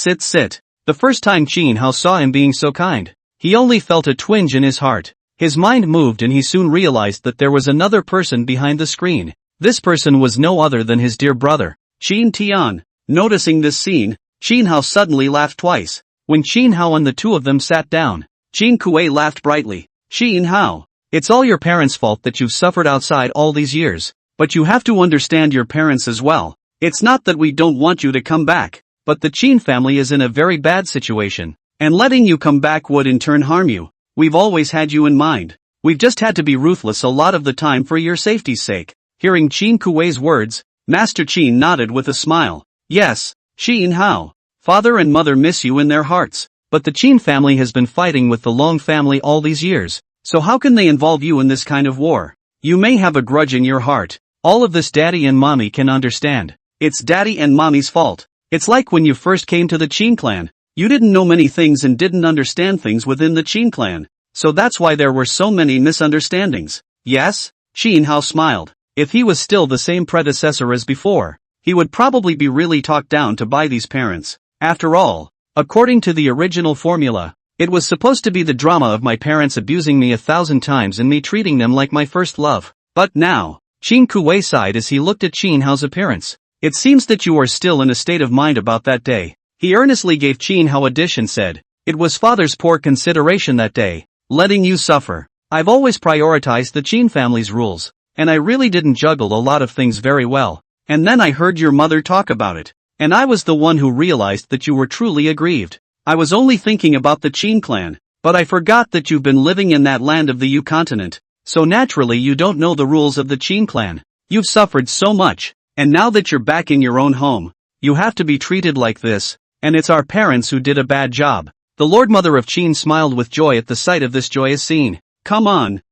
The first time Qin Hao saw him being so kind, he only felt a twinge in his heart. His mind moved and he soon realized that there was another person behind the screen. This person was no other than his dear brother, Qin Tian. Noticing this scene, Qin Hao suddenly laughed twice. When Qin Hao and the two of them sat down, Qin Kuei laughed brightly. Qin Hao, it's all your parents' fault that you've suffered outside all these years. But you have to understand your parents as well. It's not that we don't want you to come back, but the Qin family is in a very bad situation. And letting you come back would in turn harm you. We've always had you in mind. We've just had to be ruthless a lot of the time for your safety's sake. Hearing Qin Kuei's words, Master Qin nodded with a smile. Yes, Qin Hao. Father and mother miss you in their hearts. But the Qin family has been fighting with the Long family all these years. So how can they involve you in this kind of war? You may have a grudge in your heart. All of this daddy and mommy can understand. It's daddy and mommy's fault. It's like when you first came to the Qin clan. You didn't know many things and didn't understand things within the Qin clan. So that's why there were so many misunderstandings. Yes? Qin Hao smiled. If he was still the same predecessor as before, he would probably be really talked down to by these parents. After all, according to the original formula, it was supposed to be the drama of my parents abusing me 1,000 times and me treating them like my first love. But now, Qin Kuei sighed as he looked at Qin Hao's appearance. It seems that you are still in a state of mind about that day. He earnestly gave Qin Hao a dish and said, it was father's poor consideration that day, letting you suffer. I've always prioritized the Qin family's rules, and I really didn't juggle a lot of things very well. And then I heard your mother talk about it, and I was the one who realized that you were truly aggrieved. I was only thinking about the Qin clan, but I forgot that you've been living in that land of the Yu continent, so naturally you don't know the rules of the Qin clan. You've suffered so much, and now that you're back in your own home, you have to be treated like this, and it's our parents who did a bad job. The Lord Mother of Qin smiled with joy at the sight of this joyous scene. Come on,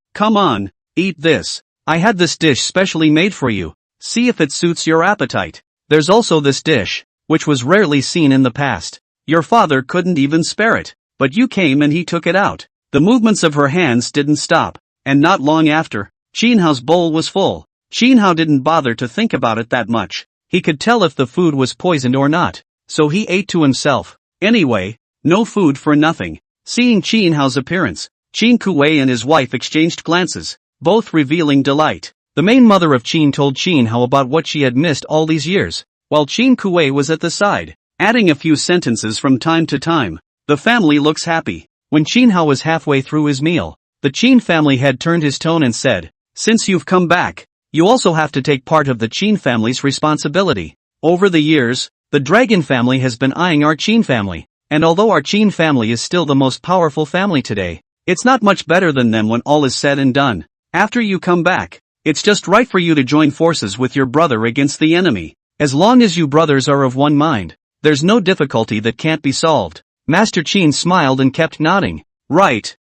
eat this. I had this dish specially made for you. See if it suits your appetite. There's also this dish, which was rarely seen in the past. Your father couldn't even spare it, but you came and he took it out. The movements of her hands didn't stop, and not long after, Qin Hao's bowl was full. Qin Hao didn't bother to think about it that much. He could tell if the food was poisoned or not, so he ate to himself. Anyway, no food for nothing. Seeing Qin Hao's appearance, Qin Kuei and his wife exchanged glances, both revealing delight. The main mother of Qin told Qin Hao about what she had missed all these years, while Qin Kuei was at the side, adding a few sentences from time to time. The family looks happy. When Qin Hao was halfway through his meal, the Qin family had turned his tone and said, since you've come back, you also have to take part of the Qin family's responsibility. Over the years, the Dragon family has been eyeing our Qin family, and although our Qin family is still the most powerful family today, it's not much better than them when all is said and done. After you come back, it's just right for you to join forces with your brother against the enemy. As long as you brothers are of one mind, there's no difficulty that can't be solved. Master Qin smiled and kept nodding. Right.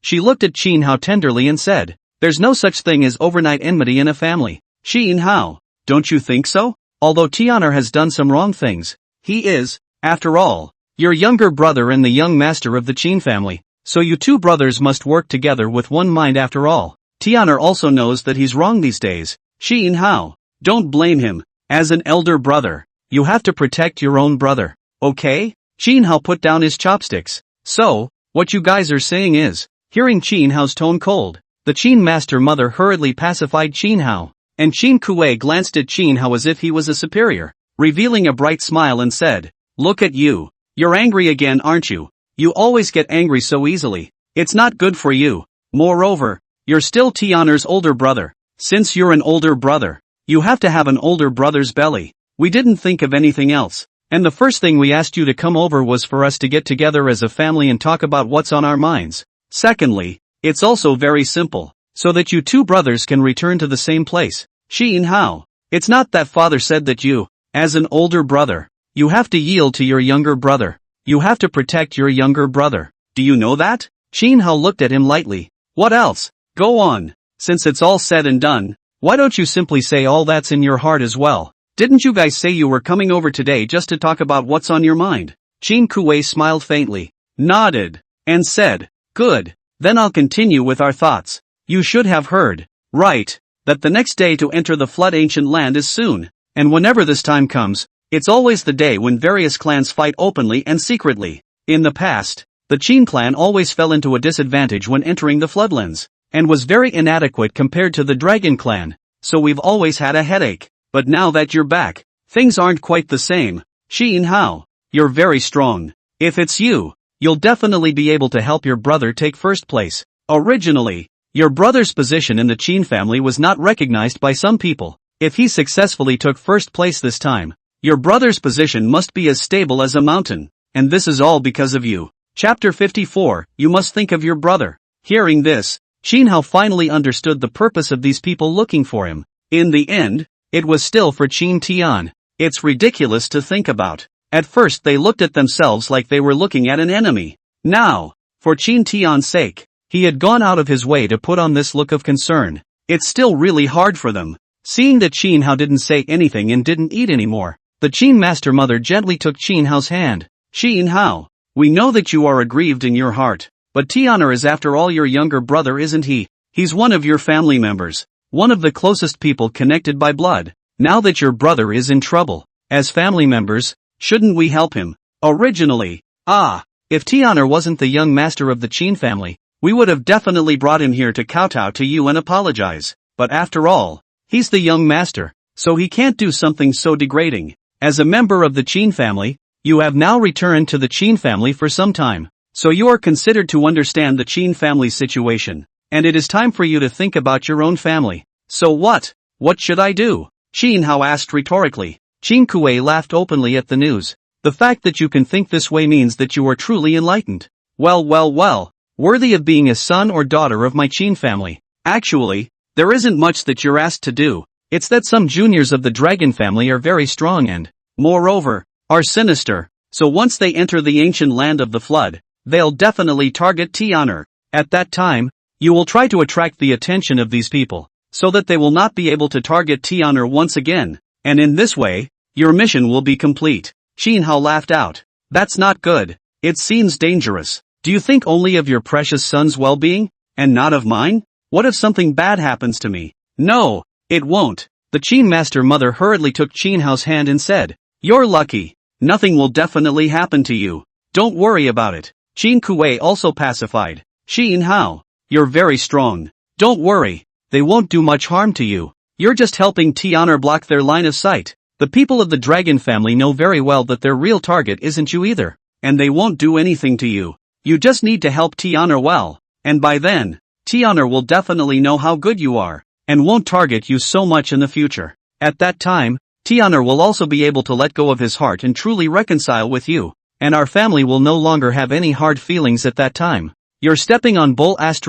She looked at Qin Hao tenderly and said, there's no such thing as overnight enmity in a family. Qin Hao, don't you think so? Although Tian'er has done some wrong things, he is, after all, your younger brother and the young master of the Qin family, so you two brothers must work together with one mind after all. Tian'er also knows that he's wrong these days. Qin Hao, don't blame him. As an elder brother, you have to protect your own brother, okay? Qin Hao put down his chopsticks. So, what you guys are saying is, hearing Qin Hao's tone cold, the Qin master mother hurriedly pacified Qin Hao, and Qin Kuei glanced at Qin Hao as if he was a superior, revealing a bright smile and said, look at you. You're angry again, aren't you? You always get angry so easily. It's not good for you. Moreover, you're still Tian'er's older brother. Since you're an older brother, you have to have an older brother's belly. We didn't think of anything else. And the first thing we asked you to come over was for us to get together as a family and talk about what's on our minds. Secondly, it's also very simple, so that you two brothers can return to the same place. Qin Hao, it's not that father said that you, as an older brother, you have to yield to your younger brother. You have to protect your younger brother. Do you know that? Qin Hao looked at him lightly. What else? Go on. Since it's all said and done, why don't you simply say all that's in your heart as well? Didn't you guys say you were coming over today just to talk about what's on your mind? Qin Kuei smiled faintly, nodded, and said, good, then I'll continue with our thoughts. You should have heard, right, that the next day to enter the flood ancient land is soon, and whenever this time comes, it's always the day when various clans fight openly and secretly. In the past, the Qin clan always fell into a disadvantage when entering the floodlands, and was very inadequate compared to the Dragon clan, so we've always had a headache. But now that you're back, things aren't quite the same. Qin Hao, you're very strong. If it's you, you'll definitely be able to help your brother take first place. Originally, your brother's position in the Qin family was not recognized by some people. If he successfully took first place this time, your brother's position must be as stable as a mountain. and this is all because of you. Chapter 54, You Must Think of Your Brother. Hearing this, Shin Hao finally understood the purpose of these people looking for him. In the end, it was still for Qin Tian. It's ridiculous to think about. At first they looked at themselves like they were looking at an enemy. Now, for Qin Tian's sake, he had gone out of his way to put on this look of concern. It's still really hard for them. Seeing that Qin Hao didn't say anything and didn't eat anymore, the Qin Master Mother gently took Qin Hao's hand. Qin Hao, we know that you are aggrieved in your heart, but Tian'er is after all your younger brother, isn't he? He's one of your family members, one of the closest people connected by blood. Now that your brother is in trouble, as family members, shouldn't we help him? Originally, if Tian'er wasn't the young master of the Qin family, we would have definitely brought him here to kowtow to you and apologize. But after all, he's the young master, so he can't do something so degrading. As a member of the Qin family, you have now returned to the Qin family for some time, so you are considered to understand the Qin family's situation, and it is time for you to think about your own family. So what? What should I do? Qin Hao asked rhetorically. Qin Kuei laughed openly at the news. The fact that you can think this way means that you are truly enlightened. Well, worthy of being a son or daughter of my Qin family. Actually, there isn't much that you're asked to do. It's that some juniors of the dragon family are very strong and, moreover, are sinister, so once they enter the ancient land of the flood, they'll definitely target Tian'er. At that time, you will try to attract the attention of these people, so that they will not be able to target Tian'er once again, and in this way, your mission will be complete. Qin Hao laughed out. That's not good. It seems dangerous. Do you think only of your precious son's well-being, and not of mine? What if something bad happens to me? No, it won't. The Qin Master Mother hurriedly took Qin Hao's hand and said, You're lucky. Nothing will definitely happen to you. Don't worry about it. Qin Kuei also pacified. Qin Hao, you're very strong. Don't worry. They won't do much harm to you. You're just helping Tian'er block their line of sight. The people of the dragon family know very well that their real target isn't you either, and they won't do anything to you. You just need to help Tian'er well, and by then, Tian'er will definitely know how good you are, and won't target you so much in the future. At that time, Tian'er will also be able to let go of his heart and truly reconcile with you, and our family will no longer have any hard feelings at that time. You're stepping on bull *******,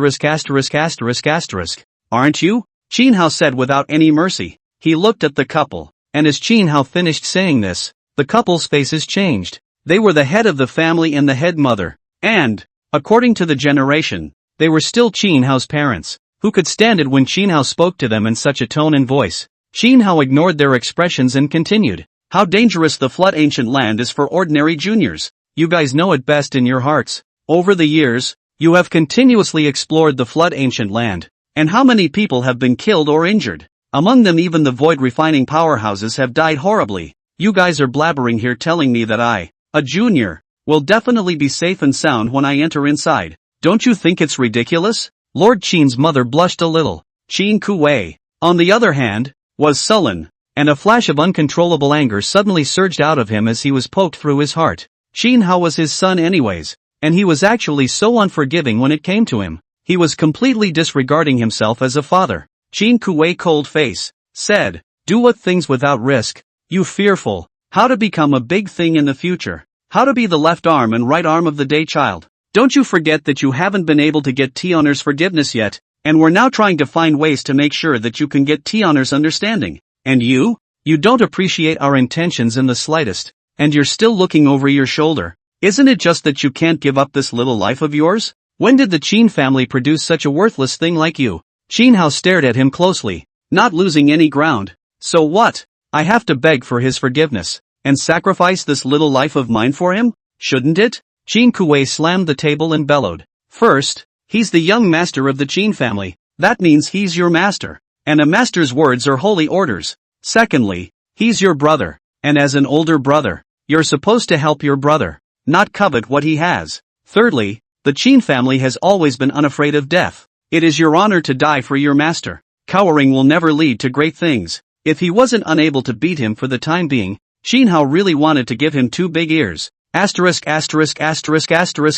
aren't you? Qin Hao said without any mercy. He looked at the couple, and as Qin Hao finished saying this, the couple's faces changed. They were the head of the family and the head mother, and, according to the generation, they were still Qin Hao's parents. Who could stand it when Qin Hao spoke to them in such a tone and voice? Qin Hao ignored their expressions and continued. How dangerous the flood ancient land is for ordinary juniors. You guys know it best in your hearts. Over the years, you have continuously explored the flood ancient land. And how many people have been killed or injured? Among them even the void refining powerhouses have died horribly. You guys are blabbering here telling me that I, a junior, will definitely be safe and sound when I enter inside. Don't you think it's ridiculous? Lord Qin's mother blushed a little. Qin Kuei, on the other hand, was sullen, and a flash of uncontrollable anger suddenly surged out of him as he was poked through his heart. Qin Hao was his son anyways, and he was actually so unforgiving when it came to him. He was completely disregarding himself as a father. Qin Kuei, cold face, said, Do what things without risk, you fearful. How to become a big thing in the future. How to be the left arm and right arm of the day child. Don't you forget that you haven't been able to get Tian'er's forgiveness yet, and we're now trying to find ways to make sure that you can get Tian'er's understanding. And you don't appreciate our intentions in the slightest, and you're still looking over your shoulder. Isn't it just that you can't give up this little life of yours? When did the Qin family produce such a worthless thing like you? Qin Hao stared at him closely, not losing any ground. So what? I have to beg for his forgiveness, and sacrifice this little life of mine for him? Shouldn't it? Qin Kuei slammed the table and bellowed. First, he's the young master of the Qin family. That means he's your master, and a master's words are holy orders. Secondly, he's your brother, and as an older brother, you're supposed to help your brother, not covet what he has. Thirdly, the Qin family has always been unafraid of death. It is your honor to die for your master. Cowering will never lead to great things. If he wasn't unable to beat him for the time being, Qin Hao really wanted to give him 2 big ears.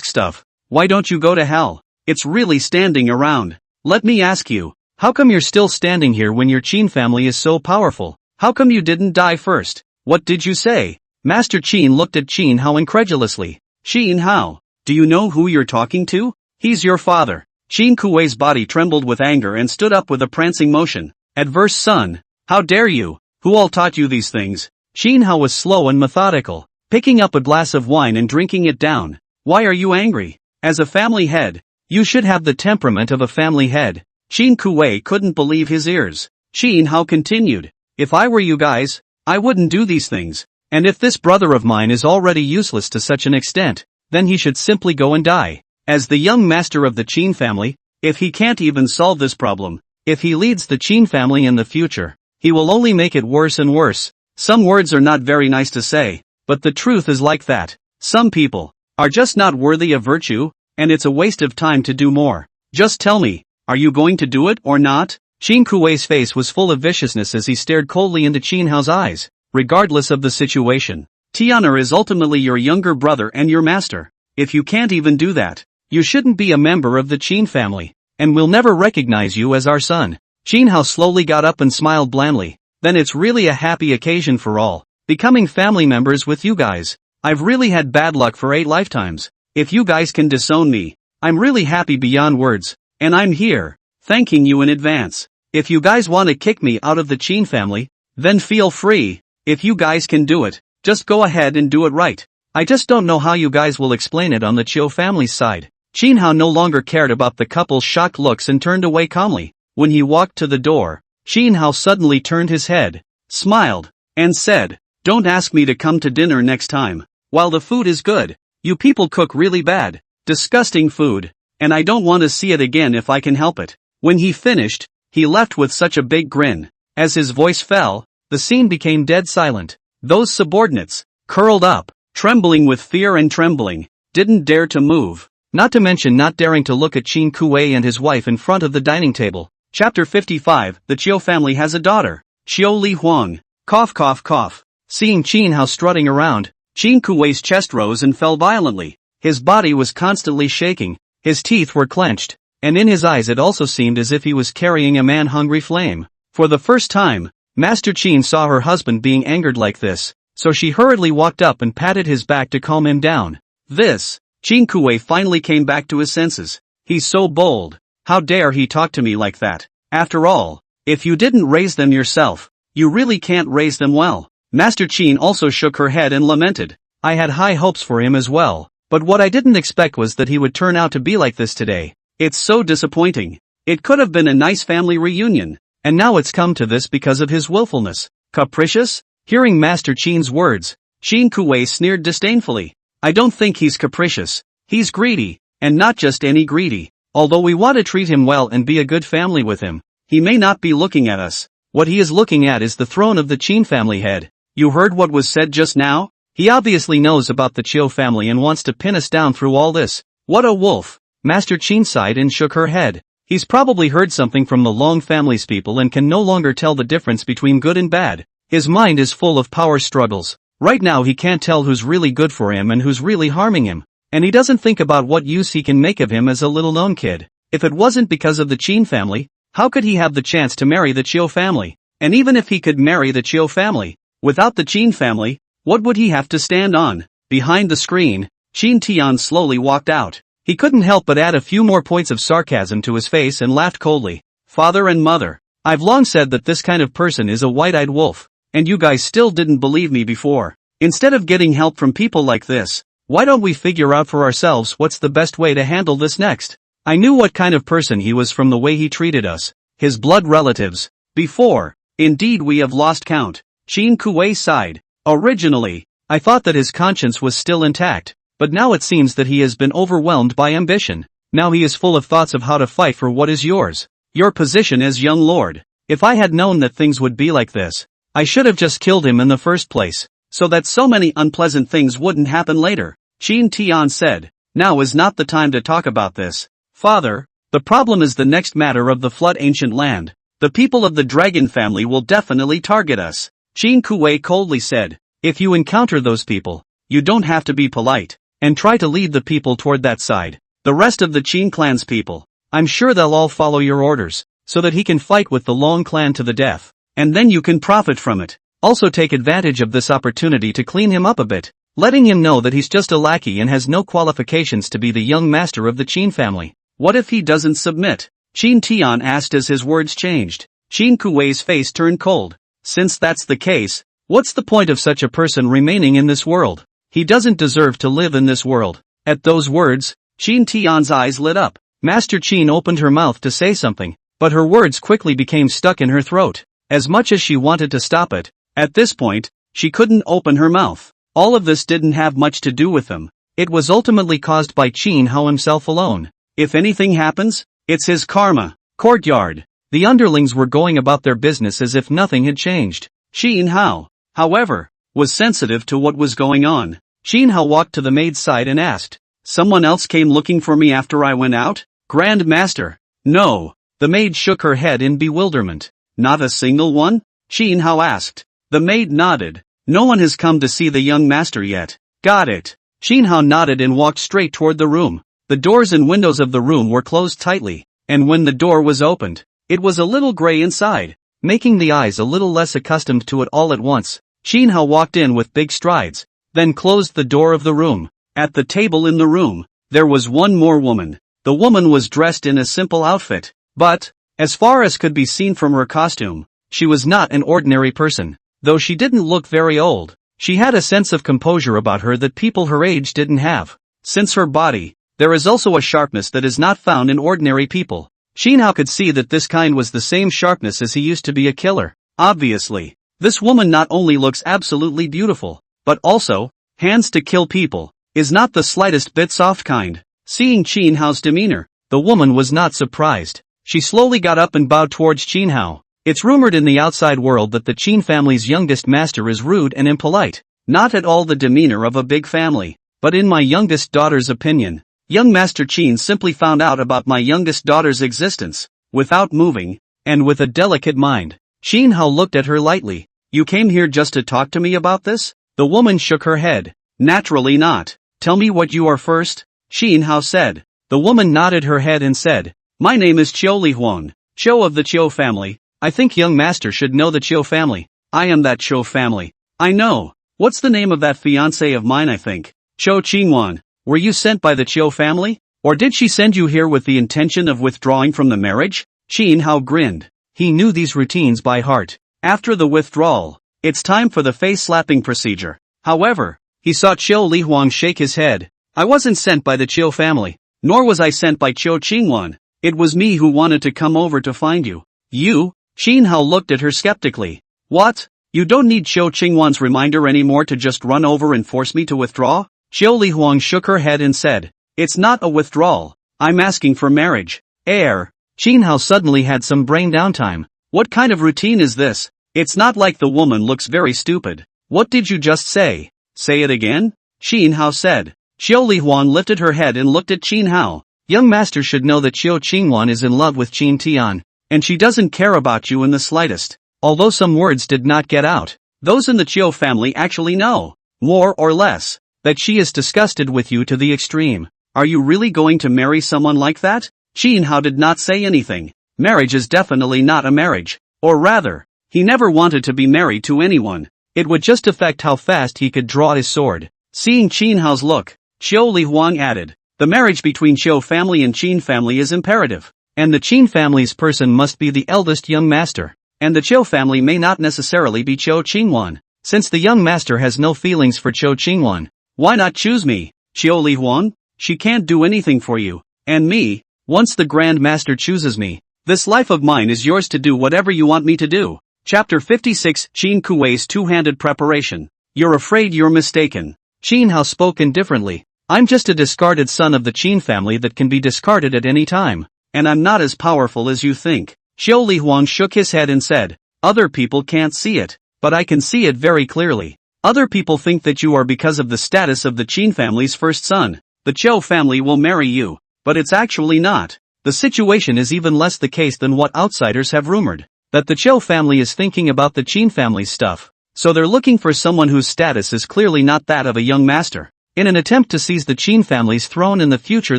Stuff. Why don't you go to hell? It's really standing around. Let me ask you, how come you're still standing here when your Qin family is so powerful? How come you didn't die first? What did you say? Master Qin looked at Qin Hao incredulously. Qin Hao, do you know who you're talking to? He's your father. Qin Kuei's body trembled with anger and stood up with a prancing motion. Adverse son, how dare you? Who all taught you these things? Qin Hao was slow and methodical, picking up a glass of wine and drinking it down. Why are you angry? As a family head, you should have the temperament of a family head. Qin Kuei couldn't believe his ears. Qin Hao continued, if I were you guys, I wouldn't do these things. And if this brother of mine is already useless to such an extent, then he should simply go and die. As the young master of the Qin family, if he can't even solve this problem, if he leads the Qin family in the future, he will only make it worse and worse. Some words are not very nice to say, but the truth is like that. Some people are just not worthy of virtue, and it's a waste of time to do more. Just tell me, are you going to do it or not? Qin Kuei's face was full of viciousness as he stared coldly into Qin Hao's eyes. Regardless of the situation, Tiana is ultimately your younger brother and your master. If you can't even do that, you shouldn't be a member of the Qin family, and we'll never recognize you as our son. Qin Hao slowly got up and smiled blandly. Then it's really a happy occasion for all, becoming family members with you guys. I've really had bad luck for 8 lifetimes. If you guys can disown me, I'm really happy beyond words, and I'm here, thanking you in advance. If you guys want to kick me out of the Qin family, then feel free. If you guys can do it, just go ahead and do it right. I just don't know how you guys will explain it on the Chiu family's side. Qin Hao no longer cared about the couple's shocked looks and turned away calmly. When he walked to the door, Qin Hao suddenly turned his head, smiled, and said, don't ask me to come to dinner next time. While the food is good, you people cook really bad, disgusting food, and I don't want to see it again if I can help it. When he finished, he left with such a big grin. As his voice fell, the scene became dead silent. Those subordinates, curled up, trembling with fear and trembling, didn't dare to move, not to mention not daring to look at Qin Kuei and his wife in front of the dining table. Chapter 55, The Chiu family has a daughter. Xiu Li Huang. Cough cough cough. Seeing Qin Hao strutting around, Qin Kuei's chest rose and fell violently. His body was constantly shaking, his teeth were clenched, and in his eyes it also seemed as if he was carrying a man-hungry flame. For the first time, Master Qin saw her husband being angered like this, so she hurriedly walked up and patted his back to calm him down. Qin Kuei finally came back to his senses. He's so bold. How dare he talk to me like that? After all, if you didn't raise them yourself, you really can't raise them well. Master Qin also shook her head and lamented. I had high hopes for him as well, but what I didn't expect was that he would turn out to be like this today. It's so disappointing. It could have been a nice family reunion, and now it's come to this because of his willfulness. Capricious? Hearing Master Qin's words, Qin Kuei sneered disdainfully. I don't think he's capricious. He's greedy, and not just any greedy. Although we want to treat him well and be a good family with him, he may not be looking at us. What he is looking at is the throne of the Qin family head. You heard what was said just now? He obviously knows about the Chiu family and wants to pin us down through all this. What a wolf! Master Qin sighed and shook her head. He's probably heard something from the Long family's people and can no longer tell the difference between good and bad. His mind is full of power struggles. Right now he can't tell who's really good for him and who's really harming him. And he doesn't think about what use he can make of him as a little-known kid. If it wasn't because of the Qin family, how could he have the chance to marry the Chiu family? And even if he could marry the Chiu family, without the Qin family, what would he have to stand on? Behind the screen, Qin Tian slowly walked out. He couldn't help but add a few more points of sarcasm to his face and laughed coldly. Father and mother, I've long said that this kind of person is a white-eyed wolf, and you guys still didn't believe me before. Instead of getting help from people like this, why don't we figure out for ourselves what's the best way to handle this next? I knew what kind of person he was from the way he treated us, his blood relatives, before. Indeed we have lost count. Qin Kuei sighed. Originally, I thought that his conscience was still intact, but now it seems that he has been overwhelmed by ambition. Now he is full of thoughts of how to fight for what is yours. Your position as young lord. If I had known that things would be like this, I should have just killed him in the first place, so that so many unpleasant things wouldn't happen later. Qin Tian said, now is not the time to talk about this. Father, the problem is the next matter of the flood ancient land. The people of the dragon family will definitely target us. Qin Kuei coldly said, if you encounter those people, you don't have to be polite, and try to lead the people toward that side. The rest of the Qin clan's people, I'm sure they'll all follow your orders, so that he can fight with the Long clan to the death, and then you can profit from it. also take advantage of this opportunity to clean him up a bit, letting him know that he's just a lackey and has no qualifications to be the young master of the Qin family. What if he doesn't submit? Qin Tian asked as his words changed. Qin Kuwei's face turned cold. Since that's the case, what's the point of such a person remaining in this world? He doesn't deserve to live in this world. At those words, Qin Tian's eyes lit up. Master Qin opened her mouth to say something, but her words quickly became stuck in her throat. As much as she wanted to stop it, at this point, she couldn't open her mouth. All of this didn't have much to do with him. It was ultimately caused by Qin Hao himself alone. If anything happens, it's his karma. Courtyard. The underlings were going about their business as if nothing had changed. Qin Hao, however, was sensitive to what was going on. Qin Hao walked to the maid's side and asked, "Someone else came looking for me after I went out?" "Grand Master." "No." The maid shook her head in bewilderment. "Not a single one?" Qin Hao asked. The maid nodded. "No one has come to see the young master yet." "Got it." Qin Hao nodded and walked straight toward the room. The doors and windows of the room were closed tightly, and when the door was opened, it was a little gray inside, making the eyes a little less accustomed to it all at once. Qin Hao walked in with big strides, then closed the door of the room. At the table in the room, there was one more woman. The woman was dressed in a simple outfit, but, as far as could be seen from her costume, she was not an ordinary person. Though she didn't look very old, she had a sense of composure about her that people her age didn't have. Since her body, there is also a sharpness that is not found in ordinary people. Qin Hao could see that this kind was the same sharpness as he used to be a killer. Obviously, this woman not only looks absolutely beautiful, but also, hands to kill people, is not the slightest bit soft kind. Seeing Qin Hao's demeanor, the woman was not surprised. She slowly got up and bowed towards Qin Hao. It's rumored in the outside world that the Qin family's youngest master is rude and impolite. Not at all the demeanor of a big family, but in my youngest daughter's opinion, young Master Qin simply found out about my youngest daughter's existence, without moving, and with a delicate mind. Qin Hao looked at her lightly. "You came here just to talk to me about this?" The woman shook her head. "Naturally not. Tell me what you are first," Qin Hao said. The woman nodded her head and said, "My name is Qiu Lihuan, Qiu of the Qiu family. I think young master should know the Qiu family." "I am that Qiu family." "I know. What's the name of that fiancé of mine? I think Qiu Qingwan. Were you sent by the Qiu family? Or did she send you here with the intention of withdrawing from the marriage?" Qin Hao grinned. He knew these routines by heart. After the withdrawal, it's time for the face-slapping procedure. However, he saw Qiu Lihuang shake his head. "I wasn't sent by the Qiu family, nor was I sent by Qiu Qingwan. It was me who wanted to come over to find you." "You?" Qin Hao looked at her skeptically. "What? You don't need Qiu Qingwan's reminder anymore to just run over and force me to withdraw?" Qiu Lihuang shook her head and said, "It's not a withdrawal. I'm asking for marriage." Qin Hao suddenly had some brain downtime. What kind of routine is this? It's not like the woman looks very stupid. "What did you just say?" "Say it again?" Qin Hao said. Qiu Lihuan lifted her head and looked at Qin Hao. "Young master should know that Qiu Qingwan is in love with Qin Tian, and she doesn't care about you in the slightest." Although some words did not get out, those in the Qiu family actually know, more or less, that she is disgusted with you to the extreme. "Are you really going to marry someone like that?" Qin Hao did not say anything. Marriage is definitely not a marriage. Or rather, he never wanted to be married to anyone. It would just affect how fast he could draw his sword. Seeing Qin Hao's look, Qiu Lihuang added, "The marriage between Qiu family and Qin family is imperative, and the Qin family's person must be the eldest young master, and the Qiu family may not necessarily be Qiu Qingwan. Since the young master has no feelings for Qiu Qingwan, why not choose me, Qiu Lihuang? She can't do anything for you, and me, once the Grand Master chooses me, this life of mine is yours to do whatever you want me to do." Chapter 56 Qin Kuwei's two-handed preparation. "You're afraid you're mistaken." Qin Hao spoke indifferently. "I'm just a discarded son of the Qin family that can be discarded at any time, and I'm not as powerful as you think." Qiu Lihuang shook his head and said, "Other people can't see it, but I can see it very clearly. Other people think that you are because of the status of the Qin family's first son. The Qiu family will marry you, but it's actually not. The situation is even less the case than what outsiders have rumored, that the Qiu family is thinking about the Qin family's stuff. So they're looking for someone whose status is clearly not that of a young master, in an attempt to seize the Qin family's throne in the future,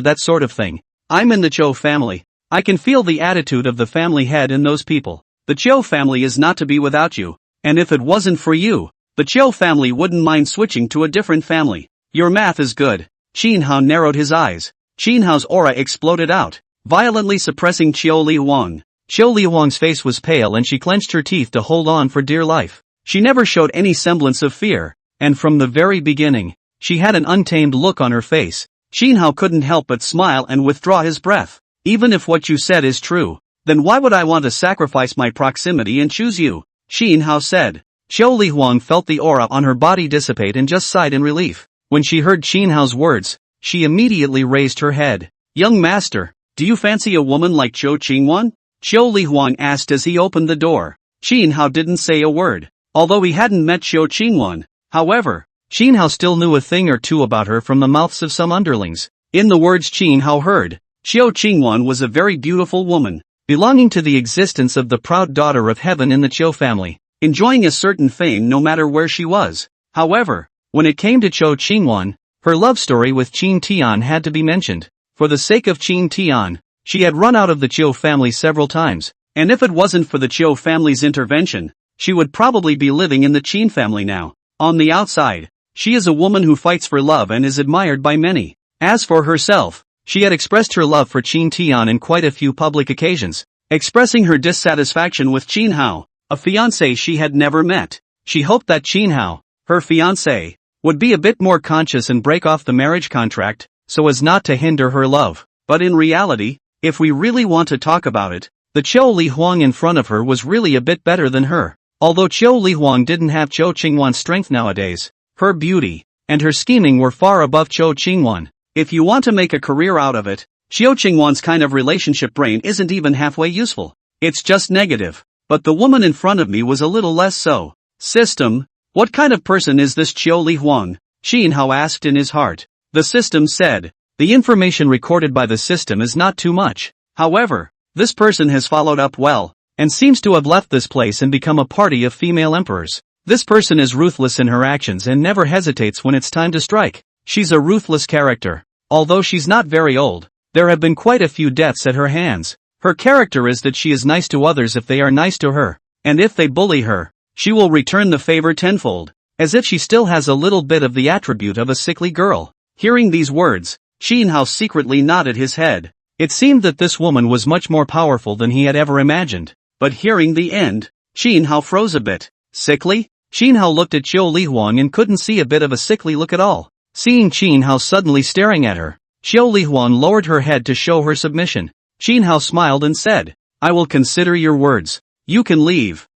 that sort of thing. I'm in the Qiu family. I can feel the attitude of the family head in those people. The Qiu family is not to be without you. And if it wasn't for you, the Chiu family wouldn't mind switching to a different family. Your math is good. Qin Hao narrowed his eyes. Qin Hao's aura exploded out, violently suppressing Chiu Li Huang. Chiu Li Huang's face was pale and she clenched her teeth to hold on for dear life. She never showed any semblance of fear, and from the very beginning, she had an untamed look on her face. Qin Hao couldn't help but smile and withdraw his breath. Even if what you said is true, then why would I want to sacrifice my proximity and choose you? Qin Hao said. Chiu Li Huang felt the aura on her body dissipate and just sighed in relief. When she heard Qin Hao's words, she immediately raised her head. Young master, do you fancy a woman like Zhou Qingwan? Chiu Li Huang asked as he opened the door. Qin Hao didn't say a word. Although he hadn't met Zhou Qingwan, however, Qin Hao still knew a thing or two about her from the mouths of some underlings. In the words Qin Hao heard, Zhou Qingwan was a very beautiful woman, belonging to the existence of the proud daughter of heaven in the Chiu family, enjoying a certain fame no matter where she was. However, when it came to Zhou Qingwan, her love story with Qin Tian had to be mentioned. For the sake of Qin Tian, she had run out of the Chiu family several times, and if it wasn't for the Chiu family's intervention, she would probably be living in the Qin family now. On the outside, she is a woman who fights for love and is admired by many. As for herself, she had expressed her love for Qin Tian in quite a few public occasions, expressing her dissatisfaction with Qin Hao, a fiancé she had never met. She hoped that Qin Hao, her fiancé, would be a bit more conscious and break off the marriage contract, so as not to hinder her love. But in reality, if we really want to talk about it, the Chiu Li Huang in front of her was really a bit better than her. Although Chiu Li Huang didn't have Zhou Qingwan's strength nowadays, her beauty and her scheming were far above Zhou Qingwan. If you want to make a career out of it, Zhou Qingwan's kind of relationship brain isn't even halfway useful. It's just negative. But the woman in front of me was a little less so. System, what kind of person is this Chiu Li Huang? Qin Hao asked in his heart. The system said, the information recorded by the system is not too much. However, this person has followed up well, and seems to have left this place and become a party of female emperors. This person is ruthless in her actions and never hesitates when it's time to strike. She's a ruthless character. Although she's not very old, there have been quite a few deaths at her hands. Her character is that she is nice to others if they are nice to her, and if they bully her, she will return the favor tenfold, as if she still has a little bit of the attribute of a sickly girl. Hearing these words, Qin Hao secretly nodded his head. It seemed that this woman was much more powerful than he had ever imagined. But hearing the end, Qin Hao froze a bit. Sickly? Qin Hao looked at Chiu Li Huang and couldn't see a bit of a sickly look at all. Seeing Qin Hao suddenly staring at her, Chiu Li Huang lowered her head to show her submission. Qin Hao smiled and said, I will consider your words. You can leave.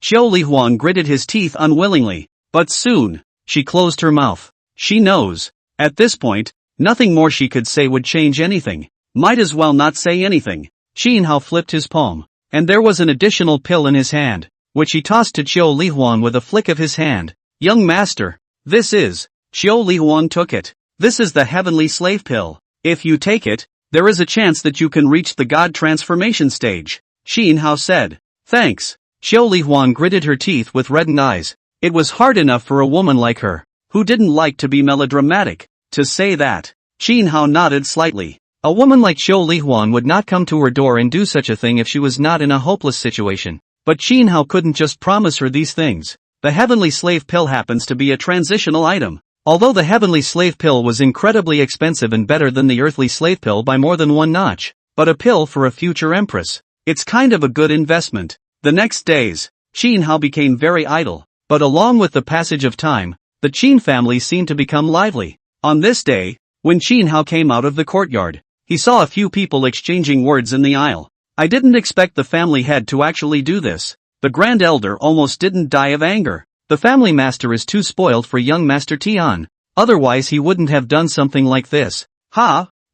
Chiu Li Huang gritted his teeth unwillingly, but soon, she closed her mouth. She knows. At this point, nothing more she could say would change anything. Might as well not say anything. Qin Hao flipped his palm, and there was an additional pill in his hand, which he tossed to Chiu Li Huang with a flick of his hand. Young master, this is. Chiu Li Huang took it. This is the heavenly slave pill. If you take it, there is a chance that you can reach the god transformation stage. Qin Hao said. Thanks. Chiu Li Huang gritted her teeth with reddened eyes. It was hard enough for a woman like her, who didn't like to be melodramatic, to say that. Qin Hao nodded slightly. A woman like Chiu Li Huang would not come to her door and do such a thing if she was not in a hopeless situation. But Qin Hao couldn't just promise her these things. The heavenly slave pill happens to be a transitional item. Although the heavenly slave pill was incredibly expensive and better than the earthly slave pill by more than one notch, but a pill for a future empress. It's kind of a good investment. The next days, Qin Hao became very idle, but along with the passage of time, the Qin family seemed to become lively. On this day, when Qin Hao came out of the courtyard, he saw a few people exchanging words in the aisle. I didn't expect the family head to actually do this. The grand elder almost didn't die of anger. The family master is too spoiled for young Master Tian. Otherwise he wouldn't have done something like this.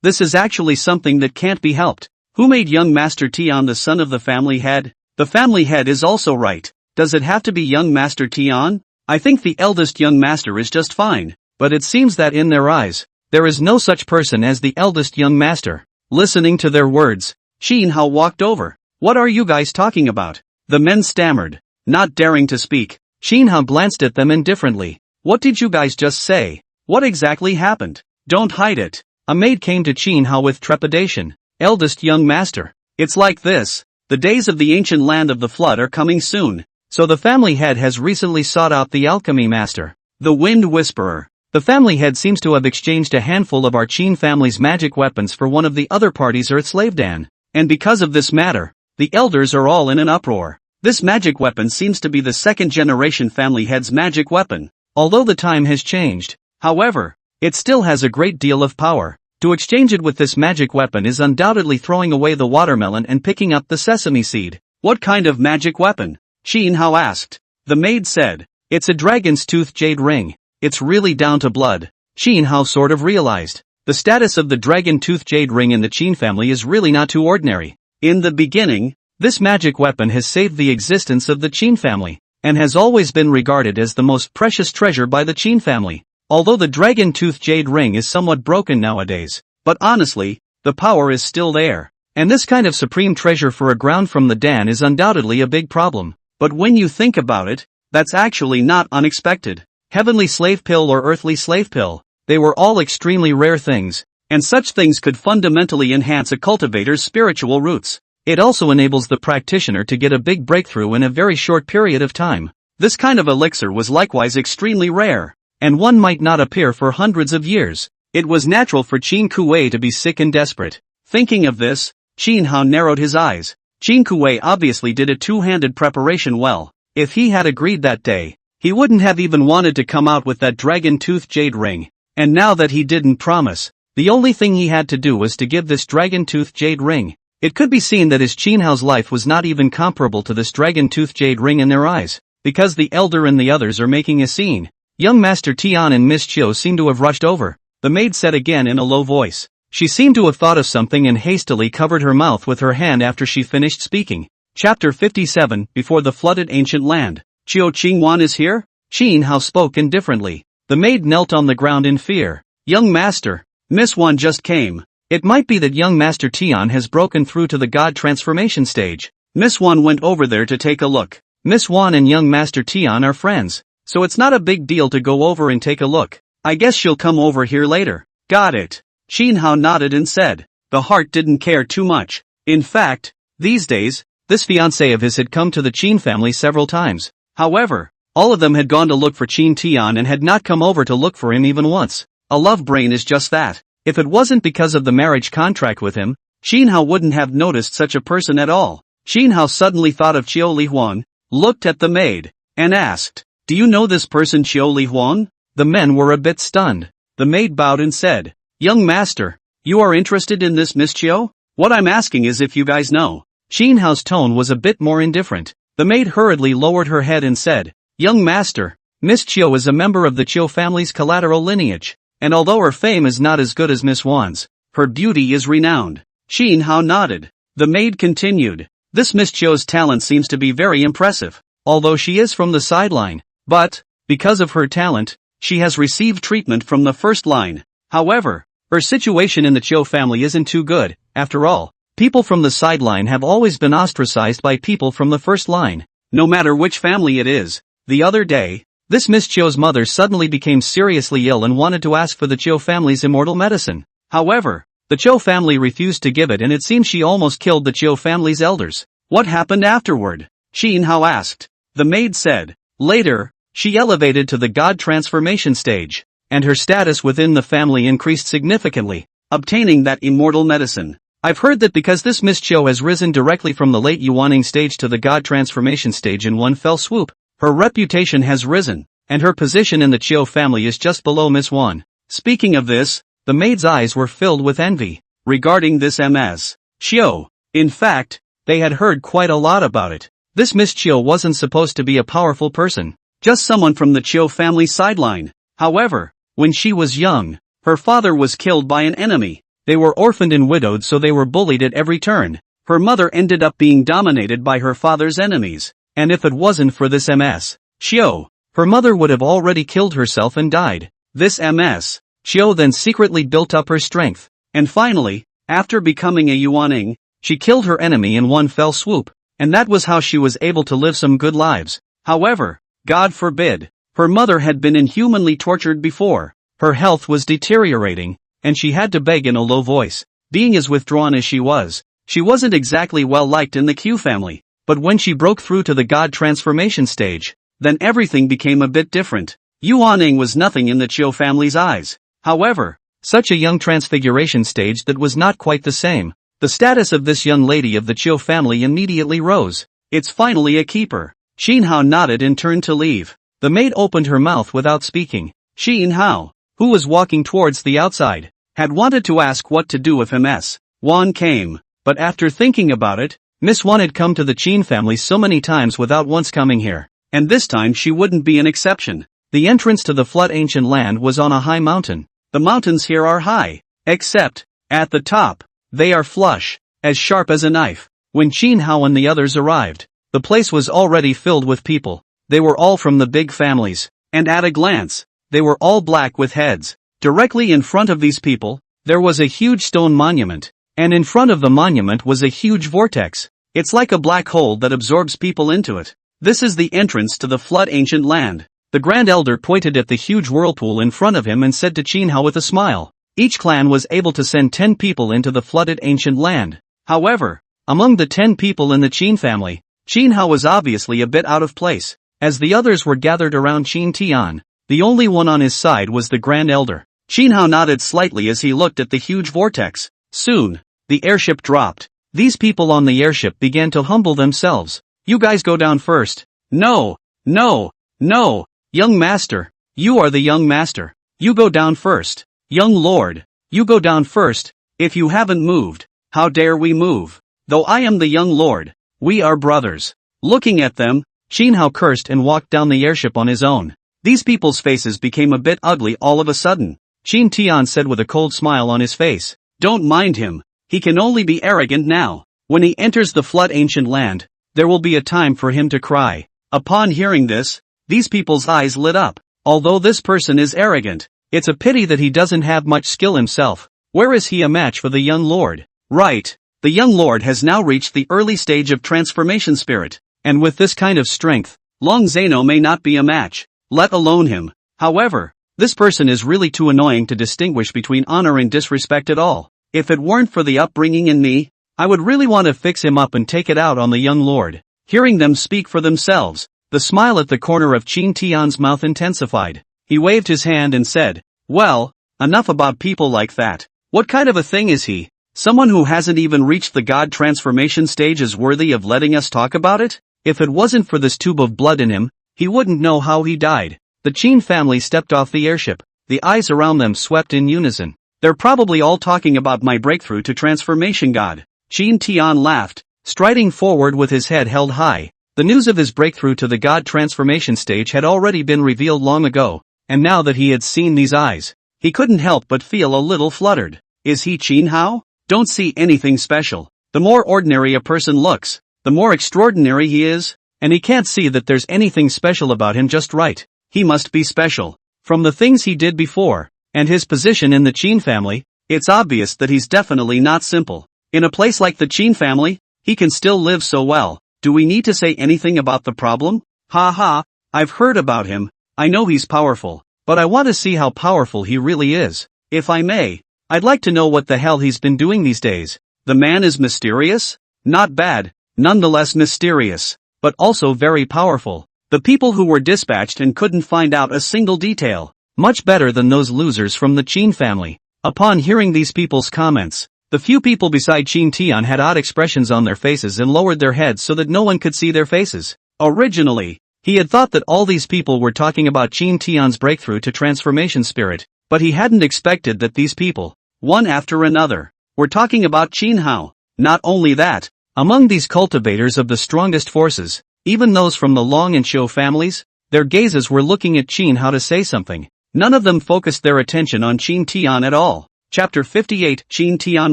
This is actually something that can't be helped. Who made young Master Tian the son of the family head? The family head is also right. Does it have to be young Master Tian? I think the eldest young master is just fine. But it seems that in their eyes, there is no such person as the eldest young master. Listening to their words, Qin Hao walked over. What are you guys talking about? The men stammered, not daring to speak. Qin Hao glanced at them indifferently. What did you guys just say? What exactly happened? Don't hide it. A maid came to Qin Hao with trepidation. Eldest young master. It's like this. The days of the ancient land of the flood are coming soon. So the family head has recently sought out the alchemy master, the Wind Whisperer. The family head seems to have exchanged a handful of our Qin family's magic weapons for one of the other party's Earth slave Dan. And because of this matter, the elders are all in an uproar. This magic weapon seems to be the second generation family head's magic weapon. Although the time has changed, however, it still has a great deal of power. To exchange it with this magic weapon is undoubtedly throwing away the watermelon and picking up the sesame seed. What kind of magic weapon? Qin Hao asked. The maid said, it's a dragon's tooth jade ring. It's really down to blood. Qin Hao sort of realized. The status of the dragon tooth jade ring in the Qin family is really not too ordinary. In the beginning, this magic weapon has saved the existence of the Qin family, and has always been regarded as the most precious treasure by the Qin family. Although the dragon tooth jade ring is somewhat broken nowadays, but honestly, the power is still there. And this kind of supreme treasure for a ground from the Dan is undoubtedly a big problem. But when you think about it, that's actually not unexpected. Heavenly slave pill or earthly slave pill, they were all extremely rare things, and such things could fundamentally enhance a cultivator's spiritual roots. It also enables the practitioner to get a big breakthrough in a very short period of time. This kind of elixir was likewise extremely rare, and one might not appear for hundreds of years. It was natural for Qin Kuei to be sick and desperate. Thinking of this, Qin Hao narrowed his eyes. Qin Kuei obviously did a two-handed preparation well. If he had agreed that day, he wouldn't have even wanted to come out with that dragon tooth jade ring. And now that he didn't promise, the only thing he had to do was to give this dragon tooth jade ring. It could be seen that his Qin Hao's life was not even comparable to this dragon tooth jade ring in their eyes, because the elder and the others are making a scene. Young Master Tian and Miss Chiu seem to have rushed over, the maid said again in a low voice. She seemed to have thought of something and hastily covered her mouth with her hand after she finished speaking. Chapter 57, Before the Flooded Ancient Land. Chiu Qingwan is here? Qin Hao spoke indifferently. The maid knelt on the ground in fear. Young Master, Miss Wan just came. It might be that young Master Tian has broken through to the God transformation stage. Miss Wan went over there to take a look. Miss Wan and young Master Tian are friends, so it's not a big deal to go over and take a look. I guess she'll come over here later. Got it. Qin Hao nodded and said. The heart didn't care too much. In fact, these days, this fiancé of his had come to the Qin family several times. However, all of them had gone to look for Qin Tian and had not come over to look for him even once. A love brain is just that. If it wasn't because of the marriage contract with him, Qin Hao wouldn't have noticed such a person at all. Qin Hao suddenly thought of Chiu Li Huan, looked at the maid, and asked, do you know this person Chiu Li Huan? The men were a bit stunned. The maid bowed and said, young master, you are interested in this Miss Chiu? What I'm asking is if you guys know. Qin Hao's tone was a bit more indifferent. The maid hurriedly lowered her head and said, young master, Miss Chiu is a member of the Chiu family's collateral lineage, and although her fame is not as good as Miss Wan's, her beauty is renowned. Qin Hao nodded. The maid continued, this Miss Chiu's talent seems to be very impressive, although she is from the sideline, but, because of her talent, she has received treatment from the first line. However, her situation in the Chiu family isn't too good. After all, people from the sideline have always been ostracized by people from the first line, no matter which family it is. The other day, this Miss Chiu's mother suddenly became seriously ill and wanted to ask for the Chiu family's immortal medicine. However, the Chiu family refused to give it and it seems she almost killed the Chiu family's elders. What happened afterward? Qin Hao asked. The maid said, later, she elevated to the God transformation stage, and her status within the family increased significantly, obtaining that immortal medicine. I've heard that because this Miss Chiu has risen directly from the late Yuaning stage to the God transformation stage in one fell swoop, her reputation has risen, and her position in the Chiu family is just below Miss Wan. Speaking of this, the maid's eyes were filled with envy. Regarding this Ms. Chiu, in fact, they had heard quite a lot about it. This Miss Chiu wasn't supposed to be a powerful person, just someone from the Chiu family sideline. However, when she was young, her father was killed by an enemy. They were orphaned and widowed, so they were bullied at every turn. Her mother ended up being dominated by her father's enemies, and if it wasn't for this Ms. Chiu, her mother would have already killed herself and died. This Ms. Chiu then secretly built up her strength, and finally, after becoming a Yuaning, she killed her enemy in one fell swoop, and that was how she was able to live some good lives. However, God forbid, her mother had been inhumanly tortured before. Her health was deteriorating, and she had to beg in a low voice. Being as withdrawn as she wasn't exactly well liked in the Q family. but when she broke through to the god transformation stage, then everything became a bit different. Yuaning was nothing in the Chiu family's eyes. However, such a young transfiguration stage that was not quite the same. The status of this young lady of the Chiu family immediately rose. It's finally a keeper. Xin Hao nodded and turned to leave. The maid opened her mouth without speaking. Xin Hao, who was walking towards the outside, had wanted to ask what to do if Ms. Wan came, but after thinking about it, Miss Wan had come to the Qin family so many times without once coming here, and this time she wouldn't be an exception. The entrance to the flood ancient land was on a high mountain. The mountains here are high, except, at the top, they are flush, as sharp as a knife. When Qin Hao and the others arrived, the place was already filled with people. They were all from the big families, and at a glance, they were all black with heads. Directly in front of these people, there was a huge stone monument, and in front of the monument was a huge vortex. It's like a black hole that absorbs people into it. This is the entrance to the flood ancient land. The Grand Elder pointed at the huge whirlpool in front of him and said to Qin Hao with a smile, each clan was able to send 10 people into the flooded ancient land. However, among the 10 people in the Qin family, Qin Hao was obviously a bit out of place. As the others were gathered around Qin Tian, the only one on his side was the Grand Elder. Qin Hao nodded slightly as he looked at the huge vortex. Soon, the airship dropped. These people on the airship began to humble themselves. You guys go down first. No, no, no. Young master, you are the young master. You go down first. Young lord, you go down first. If you haven't moved, how dare we move? Though I am the young lord, we are brothers. Looking at them, Qin Hao cursed and walked down the airship on his own. These people's faces became a bit ugly all of a sudden. Qin Tian said with a cold smile on his face, don't mind him, he can only be arrogant now. When he enters the flood ancient land, there will be a time for him to cry. Upon hearing this, these people's eyes lit up. Although this person is arrogant, it's a pity that he doesn't have much skill himself. Where is he a match for the young lord? Right, the young lord has now reached the early stage of transformation spirit, and with this kind of strength, Long Zeno may not be a match, let alone him. However, this person is really too annoying to distinguish between honor and disrespect at all. If it weren't for the upbringing in me, I would really want to fix him up and take it out on the young lord. Hearing them speak for themselves, the smile at the corner of Qin Tian's mouth intensified. He waved his hand and said, well, enough about people like that. What kind of a thing is he? Someone who hasn't even reached the god transformation stage is worthy of letting us talk about it? If it wasn't for this tube of blood in him, he wouldn't know how he died. The Qin family stepped off the airship. The eyes around them swept in unison. They're probably all talking about my breakthrough to transformation god. Qin Tian laughed, striding forward with his head held high. The news of his breakthrough to the god transformation stage had already been revealed long ago, and now that he had seen these eyes, he couldn't help but feel a little fluttered. Is he Qin Hao? Don't see anything special. The more ordinary a person looks, the more extraordinary he is, and he can't see that there's anything special about him just right. He must be special. From the things he did before, and his position in the Qin family, it's obvious that he's definitely not simple. In a place like the Qin family, he can still live so well. Do we need to say anything about the problem? Ha ha, I've heard about him. I know he's powerful, but I want to see how powerful he really is. If I may, I'd like to know what the hell he's been doing these days. The man is mysterious? Not bad, nonetheless mysterious, but also very powerful. The people who were dispatched and couldn't find out a single detail. Much better than those losers from the Qin family. Upon hearing these people's comments, the few people beside Qin Tian had odd expressions on their faces and lowered their heads so that no one could see their faces. Originally, he had thought that all these people were talking about Qin Tian's breakthrough to transformation spirit, but he hadn't expected that these people, one after another, were talking about Qin Hao. Not only that, among these cultivators of the strongest forces, even those from the Long and Shou families, their gazes were looking at Qin Hao to say something. None of them focused their attention on Qin Tian at all. Chapter 58 Qin Tian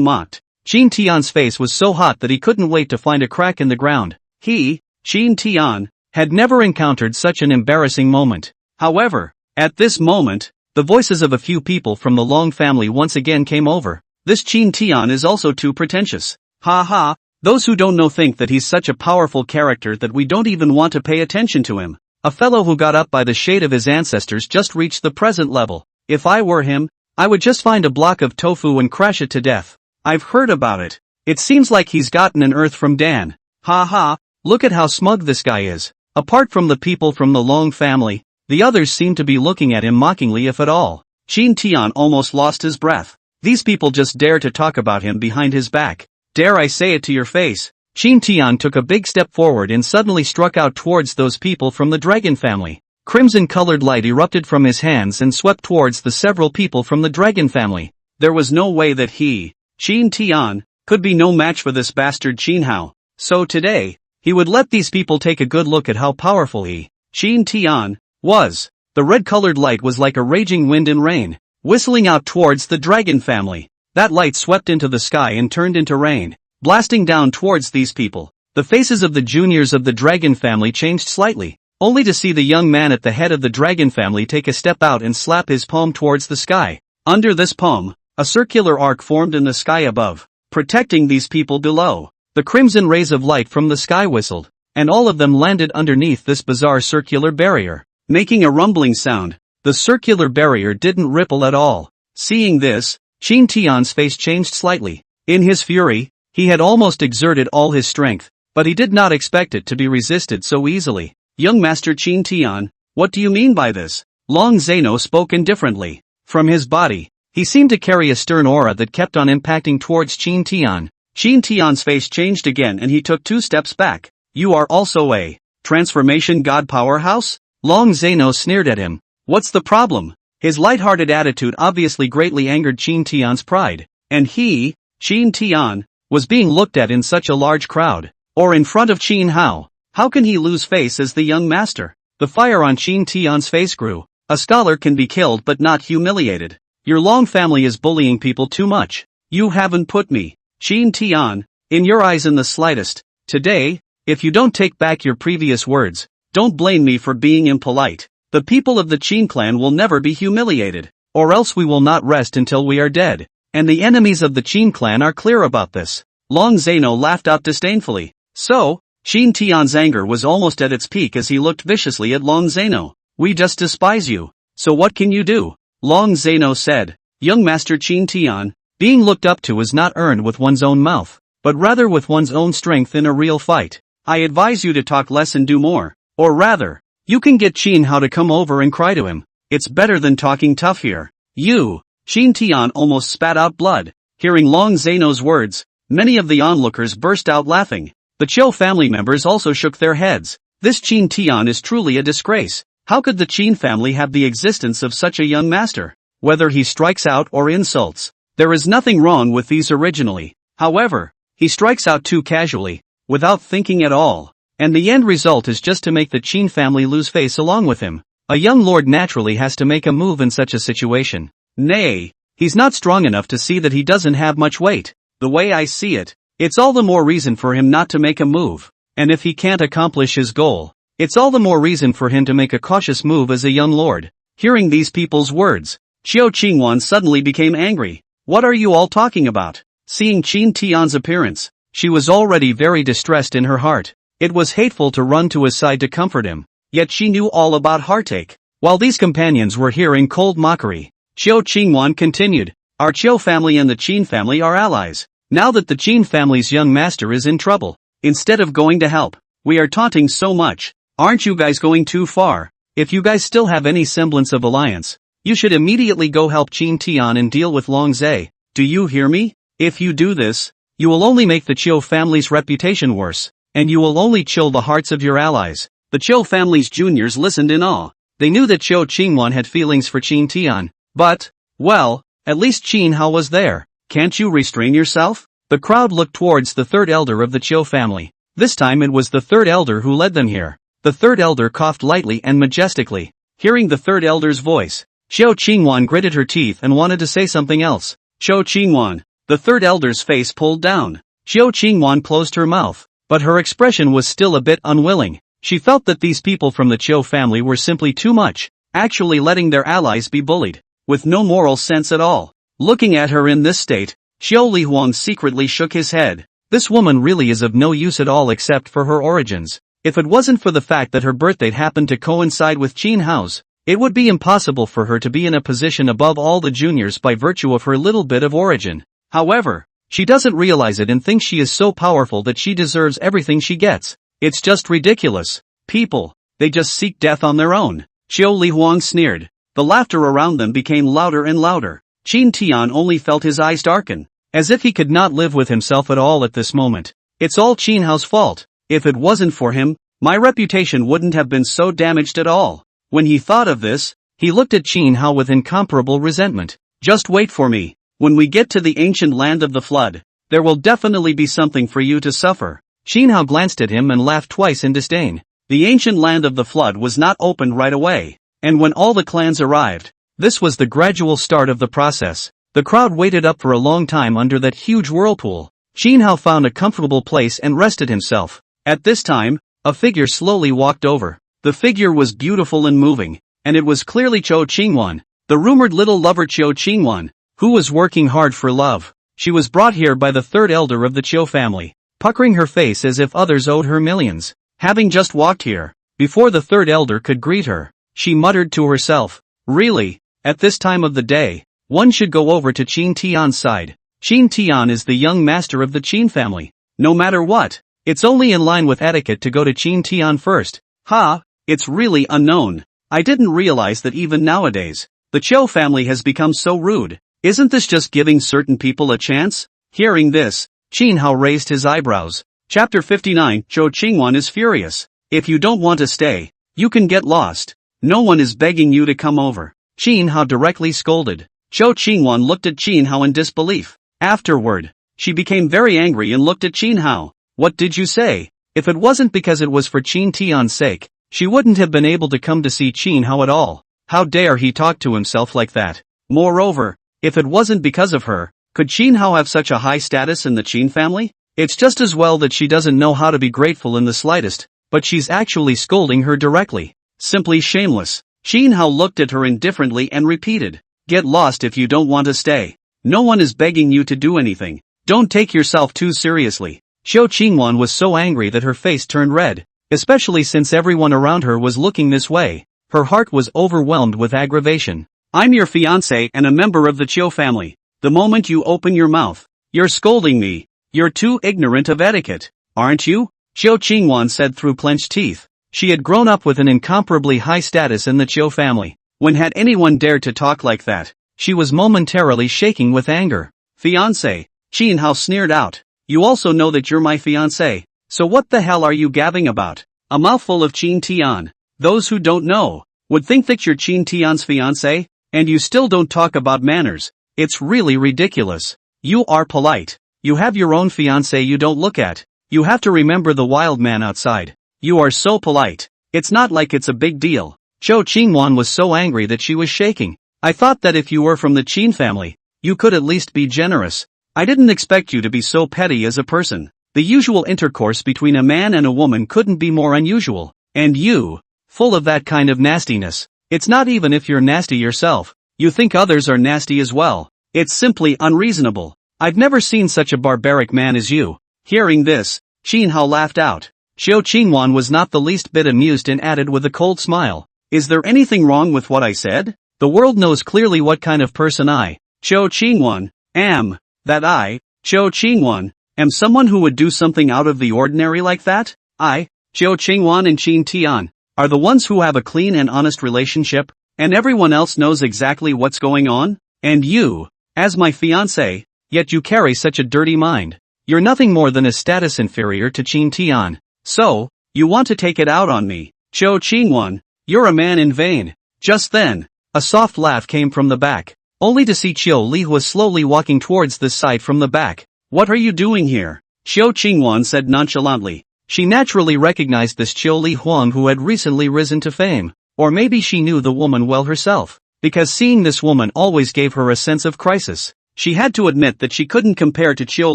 mocked. Qin Tian's face was so hot that he couldn't wait to find a crack in the ground. He, Qin Tian, had never encountered such an embarrassing moment. However, at this moment, the voices of a few people from the Long family once again came over. This Qin Tian is also too pretentious. Ha ha, those who don't know think that he's such a powerful character that we don't even want to pay attention to him. A fellow who got up by the shade of his ancestors just reached the present level. If I were him, I would just find a block of tofu and crash it to death. I've heard about it. It seems like he's gotten an earth from Dan. Ha ha, Look at how smug this guy is. Apart from the people from the Long family, the others seem to be looking at him mockingly if at all. Qin Tian almost lost his breath. These people just dare to talk about him behind his back. Dare I say it to your face? Qin Tian took a big step forward and suddenly struck out towards those people from the dragon family. Crimson-colored light erupted from his hands and swept towards the several people from the dragon family. There was no way that he, Qin Tian, could be no match for this bastard Qin Hao. So today, he would let these people take a good look at how powerful he, Qin Tian, was. The red-colored light was like a raging wind and rain, whistling out towards the dragon family. That light swept into the sky and turned into rain, blasting down towards these people. The faces of the juniors of the dragon family changed slightly, only to see the young man at the head of the dragon family take a step out and slap his palm towards the sky. Under this palm, a circular arc formed in the sky above, protecting these people below. The crimson rays of light from the sky whistled, and all of them landed underneath this bizarre circular barrier, making a rumbling sound. The circular barrier didn't ripple at all. Seeing this, Qin Tian's face changed slightly. In his fury, he had almost exerted all his strength, but he did not expect it to be resisted so easily. Young Master Qin Tian, what do you mean by this? Long Zeno spoke indifferently. From his body, he seemed to carry a stern aura that kept on impacting towards Qin Tian. Qin Tian's face changed again and he took 2 steps back. You are also a transformation god powerhouse? Long Zeno sneered at him. What's the problem? His light-hearted attitude obviously greatly angered Qin Tian's pride. And he, Qin Tian, was being looked at in such a large crowd, or in front of Qin Hao. How can he lose face as the young master? The fire on Qin Tian's face grew. A scholar can be killed but not humiliated. Your Long family is bullying people too much. You haven't put me, Qin Tian, in your eyes in the slightest. Today, if you don't take back your previous words, don't blame me for being impolite. The people of the Qin clan will never be humiliated, or else we will not rest until we are dead. And the enemies of the Qin clan are clear about this. Long Zeno laughed out disdainfully. So, Qin Tian's anger was almost at its peak as he looked viciously at Long Zeno. We just despise you. So what can you do? Long Zeno said. Young Master Qin Tian, being looked up to is not earned with one's own mouth, but rather with one's own strength in a real fight. I advise you to talk less and do more. Or rather, you can get Qin Hao to come over and cry to him. It's better than talking tough here. You, Qin Tian almost spat out blood. Hearing Long Zeno's words, many of the onlookers burst out laughing. The Qiu family members also shook their heads. This Qin Tian is truly a disgrace. How could the Qin family have the existence of such a young master? Whether he strikes out or insults, there is nothing wrong with these originally. However, he strikes out too casually, without thinking at all. And the end result is just to make the Qin family lose face along with him. A young lord naturally has to make a move in such a situation. Nay, he's not strong enough to see that he doesn't have much weight. The way I see it, it's all the more reason for him not to make a move. And if he can't accomplish his goal, it's all the more reason for him to make a cautious move as a young lord. Hearing these people's words, Qiu Qingwan suddenly became angry. What are you all talking about? Seeing Qin Tian's appearance, she was already very distressed in her heart. It was hateful to run to his side to comfort him, yet she knew all about heartache. While these companions were here in cold mockery, Qiu Qingwan continued. Our Qiu family and the Qin family are allies. Now that the Qin family's young master is in trouble, instead of going to help, we are taunting so much. Aren't you guys going too far? If you guys still have any semblance of alliance, you should immediately go help Qin Tian and deal with Long Zai. Do you hear me? If you do this, you will only make the Qiu family's reputation worse, and you will only chill the hearts of your allies. The Qiu family's juniors listened in awe. They knew that Qiu Qingwan had feelings for Qin Tian, but, well, at least Qin Hao was there. Can't you restrain yourself? The crowd looked towards the third elder of the Qiu family. This time it was the third elder who led them here. The third elder coughed lightly and majestically. Hearing the third elder's voice, Qiu Qingwan gritted her teeth and wanted to say something else. Qiu Qingwan. The third elder's face pulled down. Qiu Qingwan closed her mouth, but her expression was still a bit unwilling. She felt that these people from the Qiu family were simply too much, actually letting their allies be bullied, with no moral sense at all. Looking at her in this state, Xiao Lihuang secretly shook his head. This woman really is of no use at all except for her origins. If it wasn't for the fact that her birthday happened to coincide with Qin Hao's, it would be impossible for her to be in a position above all the juniors by virtue of her little bit of origin. However, she doesn't realize it and thinks she is so powerful that she deserves everything she gets. It's just ridiculous. People, they just seek death on their own. Qiu Li Huang sneered. The laughter around them became louder and louder. Qin Tian only felt his eyes darken, as if he could not live with himself at all at this moment. It's all Qin Hao's fault. If it wasn't for him, my reputation wouldn't have been so damaged at all. When he thought of this, he looked at Qin Hao with incomparable resentment. Just wait for me. When we get to the ancient land of the flood, there will definitely be something for you to suffer. Qin Hao glanced at him and laughed twice in disdain. The ancient land of the flood was not opened right away, and when all the clans arrived, this was the gradual start of the process. The crowd waited up for a long time under that huge whirlpool. Qin Hao found a comfortable place and rested himself. At this time, a figure slowly walked over. The figure was beautiful and moving, and it was clearly Qiu Qingwan, the rumored little lover Qiu Qingwan, who was working hard for love. She was brought here by the third elder of the Qiu family, puckering her face as if others owed her millions. Having just walked here, before the third elder could greet her, she muttered to herself, "Really, at this time of the day, one should go over to Qin Tian's side. Qin Tian is the young master of the Qin family. No matter what, it's only in line with etiquette to go to Qin Tian first. Ha, it's really unknown. I didn't realize that even nowadays, the Qiu family has become so rude. Isn't this just giving certain people a chance?" Hearing this, Qin Hao raised his eyebrows. Chapter 59. Qiu Qingwan is furious. If you don't want to stay, you can get lost. No one is begging you to come over. Qin Hao directly scolded. Qiu Qingwan looked at Qin Hao in disbelief. Afterward, she became very angry and looked at Qin Hao. "What did you say?" If it wasn't because it was for Qin Tian's sake, she wouldn't have been able to come to see Qin Hao at all. How dare he talk to himself like that? Moreover, if it wasn't because of her, could Qin Hao have such a high status in the Qin family? It's just as well that she doesn't know how to be grateful in the slightest, but she's actually scolding her directly. Simply shameless. Qin Hao looked at her indifferently and repeated, "Get lost if you don't want to stay. No one is begging you to do anything. Don't take yourself too seriously." Qiu Qingwan was so angry that her face turned red, especially since everyone around her was looking this way. Her heart was overwhelmed with aggravation. "I'm your fiancé and a member of the Qiu family. The moment you open your mouth, you're scolding me. You're too ignorant of etiquette, aren't you?" Qiu Qingwan said through clenched teeth. She had grown up with an incomparably high status in the Qiu family. When had anyone dared to talk like that? She was momentarily shaking with anger. "Fiancé," Qin Hao sneered out. "You also know that you're my fiancé, so what the hell are you gabbing about?" A mouthful of Qin Tian. Those who don't know, would think that you're Qin Tian's fiancé, and you still don't talk about manners. It's really ridiculous. You are polite. You have your own fiancé you don't look at. You have to remember the wild man outside. You are so polite. It's not like it's a big deal. Qiu Qingwan was so angry that she was shaking. "I thought that if you were from the Qin family, you could at least be generous. I didn't expect you to be so petty as a person. The usual intercourse between a man and a woman couldn't be more unusual. And you, full of that kind of nastiness. It's not even if you're nasty yourself. You think others are nasty as well. It's simply unreasonable. I've never seen such a barbaric man as you." Hearing this, Qin Hao laughed out. Qiu Qingwan was not the least bit amused and added with a cold smile, "Is there anything wrong with what I said? The world knows clearly what kind of person I, Qiu Qingwan, am. That I, Qiu Qingwan, am someone who would do something out of the ordinary like that. I, Qiu Qingwan and Qin Tian, are the ones who have a clean and honest relationship, and everyone else knows exactly what's going on. And you, as my fiancé, yet you carry such a dirty mind. You're nothing more than a status inferior to Qin Tian. So, you want to take it out on me, Qiu Qingwan, you're a man in vain." Just then, a soft laugh came from the back, only to see Qiu Li was slowly walking towards this side from the back. "What are you doing here?" Qiu Qingwan said nonchalantly. She naturally recognized this Qiu Li Huang who had recently risen to fame, or maybe she knew the woman well herself, because seeing this woman always gave her a sense of crisis. She had to admit that she couldn't compare to Qiu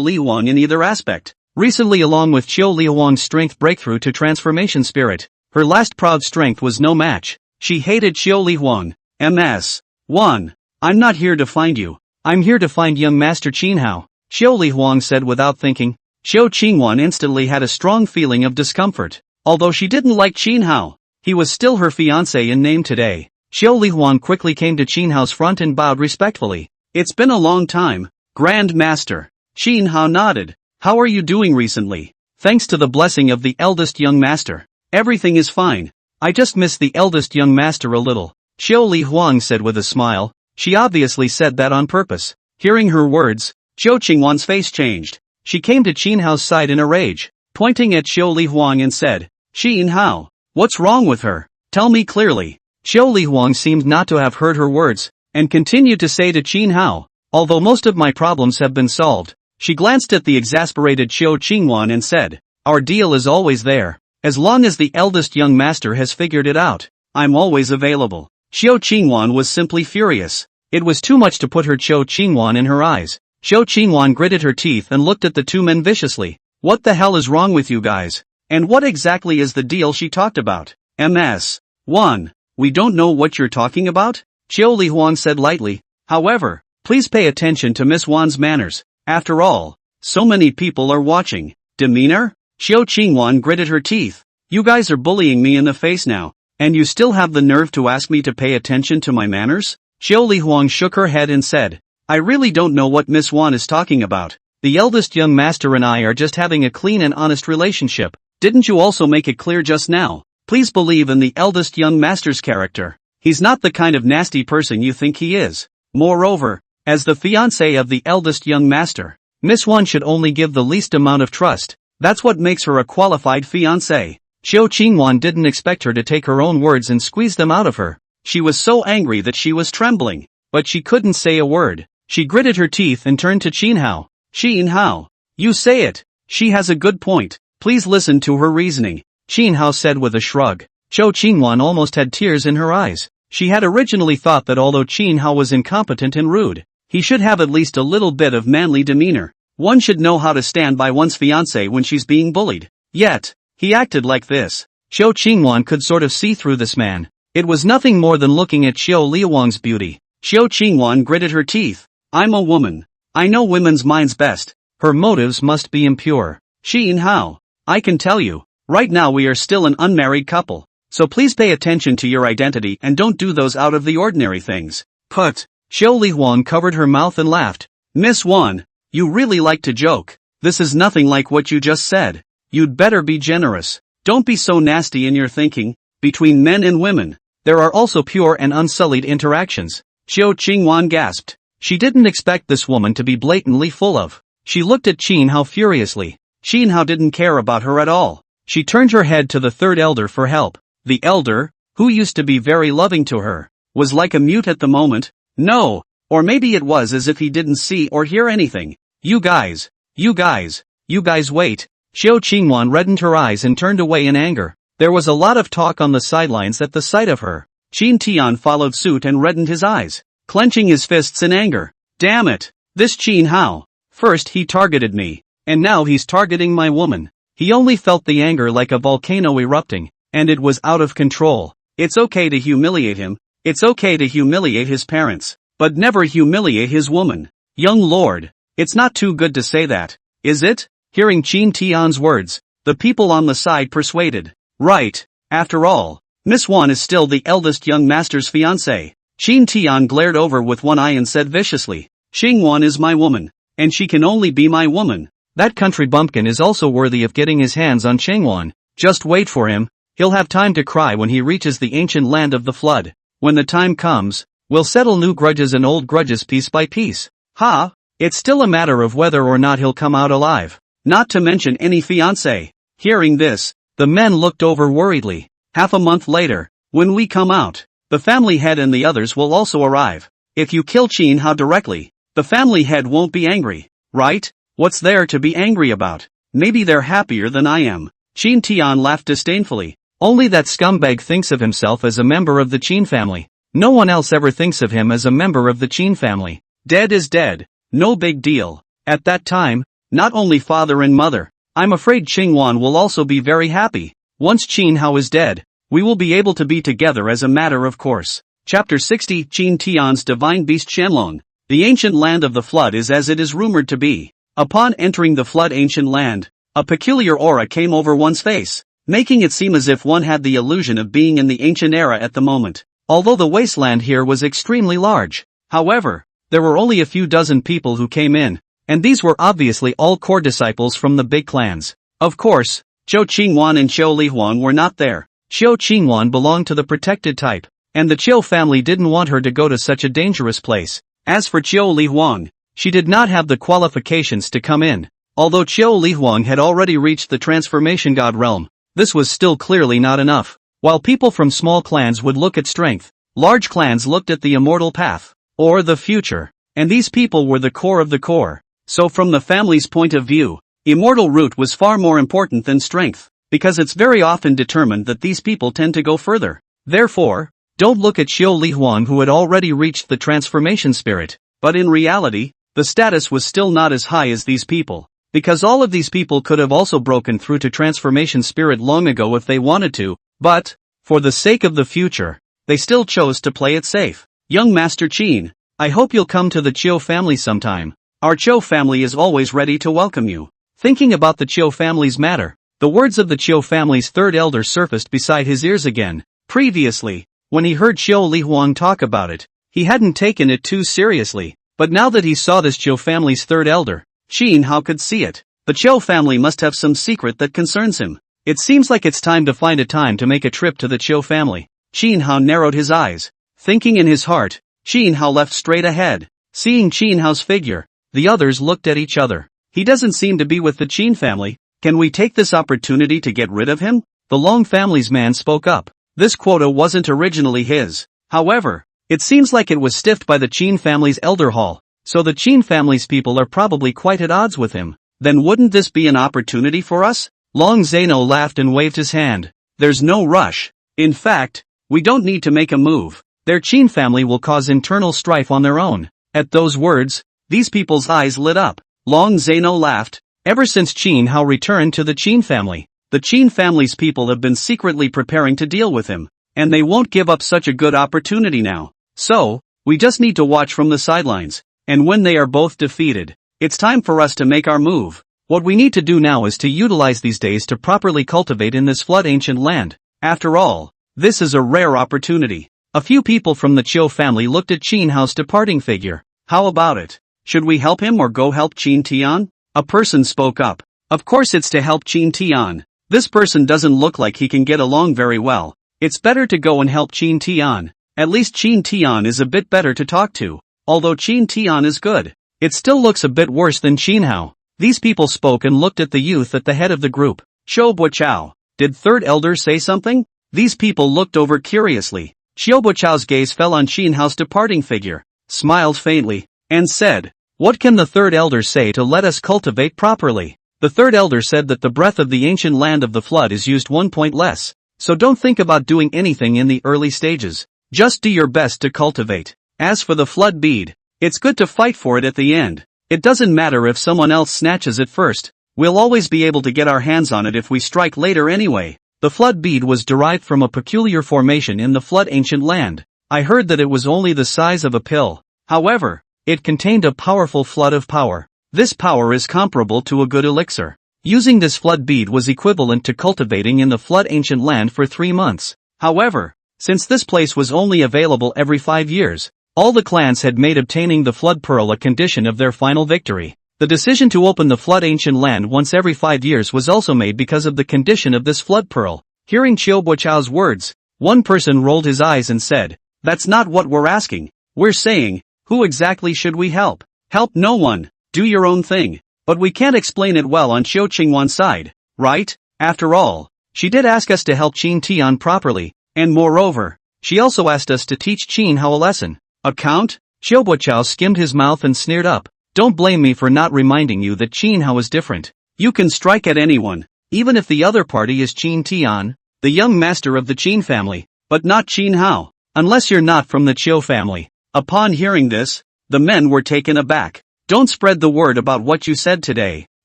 Li Huang in either aspect. Recently, along with Qiu Li Huang's strength breakthrough to transformation spirit, her last proud strength was no match. She hated Qiu Li Huang. MS. 1. "I'm not here to find you. I'm here to find young Master Qin Hao," Qiu Li Huang said without thinking. Qiu Qingwan instantly had a strong feeling of discomfort. Although she didn't like Qin Hao, he was still her fiancé in name today. Qiu Li Huang quickly came to Qin Hao's front and bowed respectfully. "It's been a long time, Grand Master." Qin Hao nodded. "How are you doing recently?" Thanks to the blessing of the eldest young master. Everything is fine. I just miss the eldest young master a little, Xiao Li Huang said with a smile. She obviously said that on purpose. Hearing her words, Zhou Qingwan's face changed. She came to Qin Hao's side in a rage, pointing at Xiao Li Huang and said, Qin Hao, what's wrong with her? Tell me clearly. Xiao Li Huang seemed not to have heard her words, and continued to say to Qin Hao, although most of my problems have been solved. She glanced at the exasperated Xiao Qingwan and said, our deal is always there. As long as the eldest young master has figured it out, I'm always available. Xiao Qingwan was simply furious. It was too much to put her Xiao Qingwan in her eyes. Xiao Qingwan gritted her teeth and looked at the two men viciously. What the hell is wrong with you guys? And what exactly is the deal she talked about? MS. 1. We don't know what you're talking about? Xiao Li Huang said lightly. However, please pay attention to Miss Wan's manners. After all, so many people are watching. Demeanor? Xiao Qingwan gritted her teeth. You guys are bullying me in the face now, and you still have the nerve to ask me to pay attention to my manners? Xiao Li Huang shook her head and said, I really don't know what Miss Wan is talking about. The eldest young master and I are just having a clean and honest relationship. Didn't you also make it clear just now? Please believe in the eldest young master's character. He's not the kind of nasty person you think he is. Moreover, as the fiancé of the eldest young master, Miss Wan should only give the least amount of trust. That's what makes her a qualified fiancé. Xiao Qingwan didn't expect her to take her own words and squeeze them out of her. She was so angry that she was trembling, but she couldn't say a word. She gritted her teeth and turned to Qin Hao. Qin Hao, you say it. She has a good point. Please listen to her reasoning, Qin Hao said with a shrug. Xiao Qingwan almost had tears in her eyes. She had originally thought that although Qin Hao was incompetent and rude, he should have at least a little bit of manly demeanor. One should know how to stand by one's fiancée when she's being bullied. Yet, he acted like this. Xiao Qingwan could sort of see through this man. It was nothing more than looking at Xiao Li Huang's beauty. Xiao Qingwan gritted her teeth. I'm a woman. I know women's minds best. Her motives must be impure. Qin Hao, I can tell you, right now we are still an unmarried couple. So please pay attention to your identity and don't do those out of the ordinary things. Put. Xiao Li Huang covered her mouth and laughed. Miss Wan, you really like to joke. This is nothing like what you just said. You'd better be generous. Don't be so nasty in your thinking. Between men and women, there are also pure and unsullied interactions. Xiao Qingwan gasped. She didn't expect this woman to be blatantly full of. She looked at Qin Hao furiously. Qin Hao didn't care about her at all. She turned her head to the third elder for help. The elder, who used to be very loving to her, was like a mute at the moment. No, or maybe it was as if he didn't see or hear anything. You guys wait. Xiao Qingwan reddened her eyes and turned away in anger. There was a lot of talk on the sidelines at the sight of her. Qin Tian followed suit and reddened his eyes, clenching his fists in anger. Damn it! This Qin Hao. First he targeted me, and now he's targeting my woman. He only felt the anger like a volcano erupting, and it was out of control. It's okay to humiliate him. It's okay to humiliate his parents, but never humiliate his woman. Young lord, it's not too good to say that, is it? Hearing Qin Tian's words, the people on the side persuaded. Right, after all, Miss Wan is still the eldest young master's fiancée. Qin Tian glared over with one eye and said viciously, Xing Wan is my woman, and she can only be my woman. That country bumpkin is also worthy of getting his hands on Xing Wan. Just wait for him, he'll have time to cry when he reaches the ancient land of the flood. When the time comes, we'll settle new grudges and old grudges piece by piece. Ha! It's still a matter of whether or not he'll come out alive. Not to mention any fiancé. Hearing this, the men looked over worriedly. Half a month later, when we come out, the family head and the others will also arrive. If you kill Qin Hao directly, the family head won't be angry, right? What's there to be angry about? Maybe they're happier than I am. Qin Tian laughed disdainfully. Only that scumbag thinks of himself as a member of the Qin family. No one else ever thinks of him as a member of the Qin family. Dead is dead. No big deal. At that time, not only father and mother, I'm afraid Qing Wan will also be very happy. Once Qin Hao is dead, we will be able to be together as a matter of course. Chapter 60 Qin Tian's Divine Beast Shenlong. The ancient land of the flood is as it is rumored to be. Upon entering the flood ancient land, a peculiar aura came over one's face, making it seem as if one had the illusion of being in the ancient era at the moment. Although the wasteland here was extremely large, however, there were only a few dozen people who came in, and these were obviously all core disciples from the big clans. Of course, Zhou Qingwan and Qiu Lihuang were not there. Qiu Qingwan belonged to the protected type, and the Qiu family didn't want her to go to such a dangerous place. As for Qiu Lihuang, she did not have the qualifications to come in. Although Qiu Lihuang had already reached the transformation god realm, this was still clearly not enough. While people from small clans would look at strength, large clans looked at the immortal path, or the future, and these people were the core of the core. So from the family's point of view, immortal root was far more important than strength, because it's very often determined that these people tend to go further. Therefore, don't look at Qiu Lihuang who had already reached the transformation spirit, but in reality, the status was still not as high as these people, because all of these people could have also broken through to transformation spirit long ago if they wanted to, but, for the sake of the future, they still chose to play it safe. Young Master Qin, I hope you'll come to the Qiu family sometime. Our Qiu family is always ready to welcome you. Thinking about the Qiu family's matter, the words of the Qiu family's third elder surfaced beside his ears again. Previously, when he heard Qiu Lihuang talk about it, he hadn't taken it too seriously, but now that he saw this Qiu family's third elder, Qin Hao could see it. The Qiu family must have some secret that concerns him. It seems like it's time to find a time to make a trip to the Qiu family. Qin Hao narrowed his eyes. Thinking in his heart, Qin Hao left straight ahead. Seeing Qin Hao's figure, the others looked at each other. He doesn't seem to be with the Qin family. Can we take this opportunity to get rid of him? The Long family's man spoke up. This quota wasn't originally his. However, it seems like it was stiffed by the Qin family's elder hall, so the Qin family's people are probably quite at odds with him. Then wouldn't this be an opportunity for us? Long Zeno laughed and waved his hand. There's no rush. In fact, we don't need to make a move. Their Qin family will cause internal strife on their own. At those words, these people's eyes lit up. Long Zeno laughed. Ever since Qin Hao returned to the Qin family, the Qin family's people have been secretly preparing to deal with him, and they won't give up such a good opportunity now. So, we just need to watch from the sidelines, and when they are both defeated, it's time for us to make our move. What we need to do now is to utilize these days to properly cultivate in this flood ancient land. After all, this is a rare opportunity. A few people from the Qiu family looked at Qin Hao's departing figure. How about it? Should we help him or go help Qin Tian? A person spoke up. Of course it's to help Qin Tian. This person doesn't look like he can get along very well. It's better to go and help Qin Tian. At least Qin Tian is a bit better to talk to. Although Qin Tian is good, it still looks a bit worse than Qin Hao. These people spoke and looked at the youth at the head of the group. Qiu Buqiao, did third elder say something? These people looked over curiously. Qiu Buqiao's gaze fell on Qin Hao's departing figure, smiled faintly, and said, "What can the third elder say to let us cultivate properly?" The third elder said that the breath of the ancient land of the flood is used 1 point less, so don't think about doing anything in the early stages. Just do your best to cultivate. As for the flood bead, it's good to fight for it at the end. It doesn't matter if someone else snatches it first. We'll always be able to get our hands on it if we strike later anyway. The flood bead was derived from a peculiar formation in the flood ancient land. I heard that it was only the size of a pill. However, it contained a powerful flood of power. This power is comparable to a good elixir. Using this flood bead was equivalent to cultivating in the flood ancient land for 3 months. However, since this place was only available every 5 years, all the clans had made obtaining the flood pearl a condition of their final victory. The decision to open the flood ancient land once every 5 years was also made because of the condition of this flood pearl. Hearing Qiu Buqiao's words, one person rolled his eyes and said, "That's not what we're asking. We're saying, who exactly should we help? Help no one. Do your own thing. But we can't explain it well on Qiu Qingwan's side, right? After all, she did ask us to help Qin Tian properly, and moreover, she also asked us to teach Qin Hao a lesson." Account? Qiu Buqiao skimmed his mouth and sneered up. "Don't blame me for not reminding you that Qin Hao is different. You can strike at anyone, even if the other party is Qin Tian, the young master of the Qin family, but not Qin Hao, unless you're not from the Qiu family." Upon hearing this, the men were taken aback. "Don't spread the word about what you said today,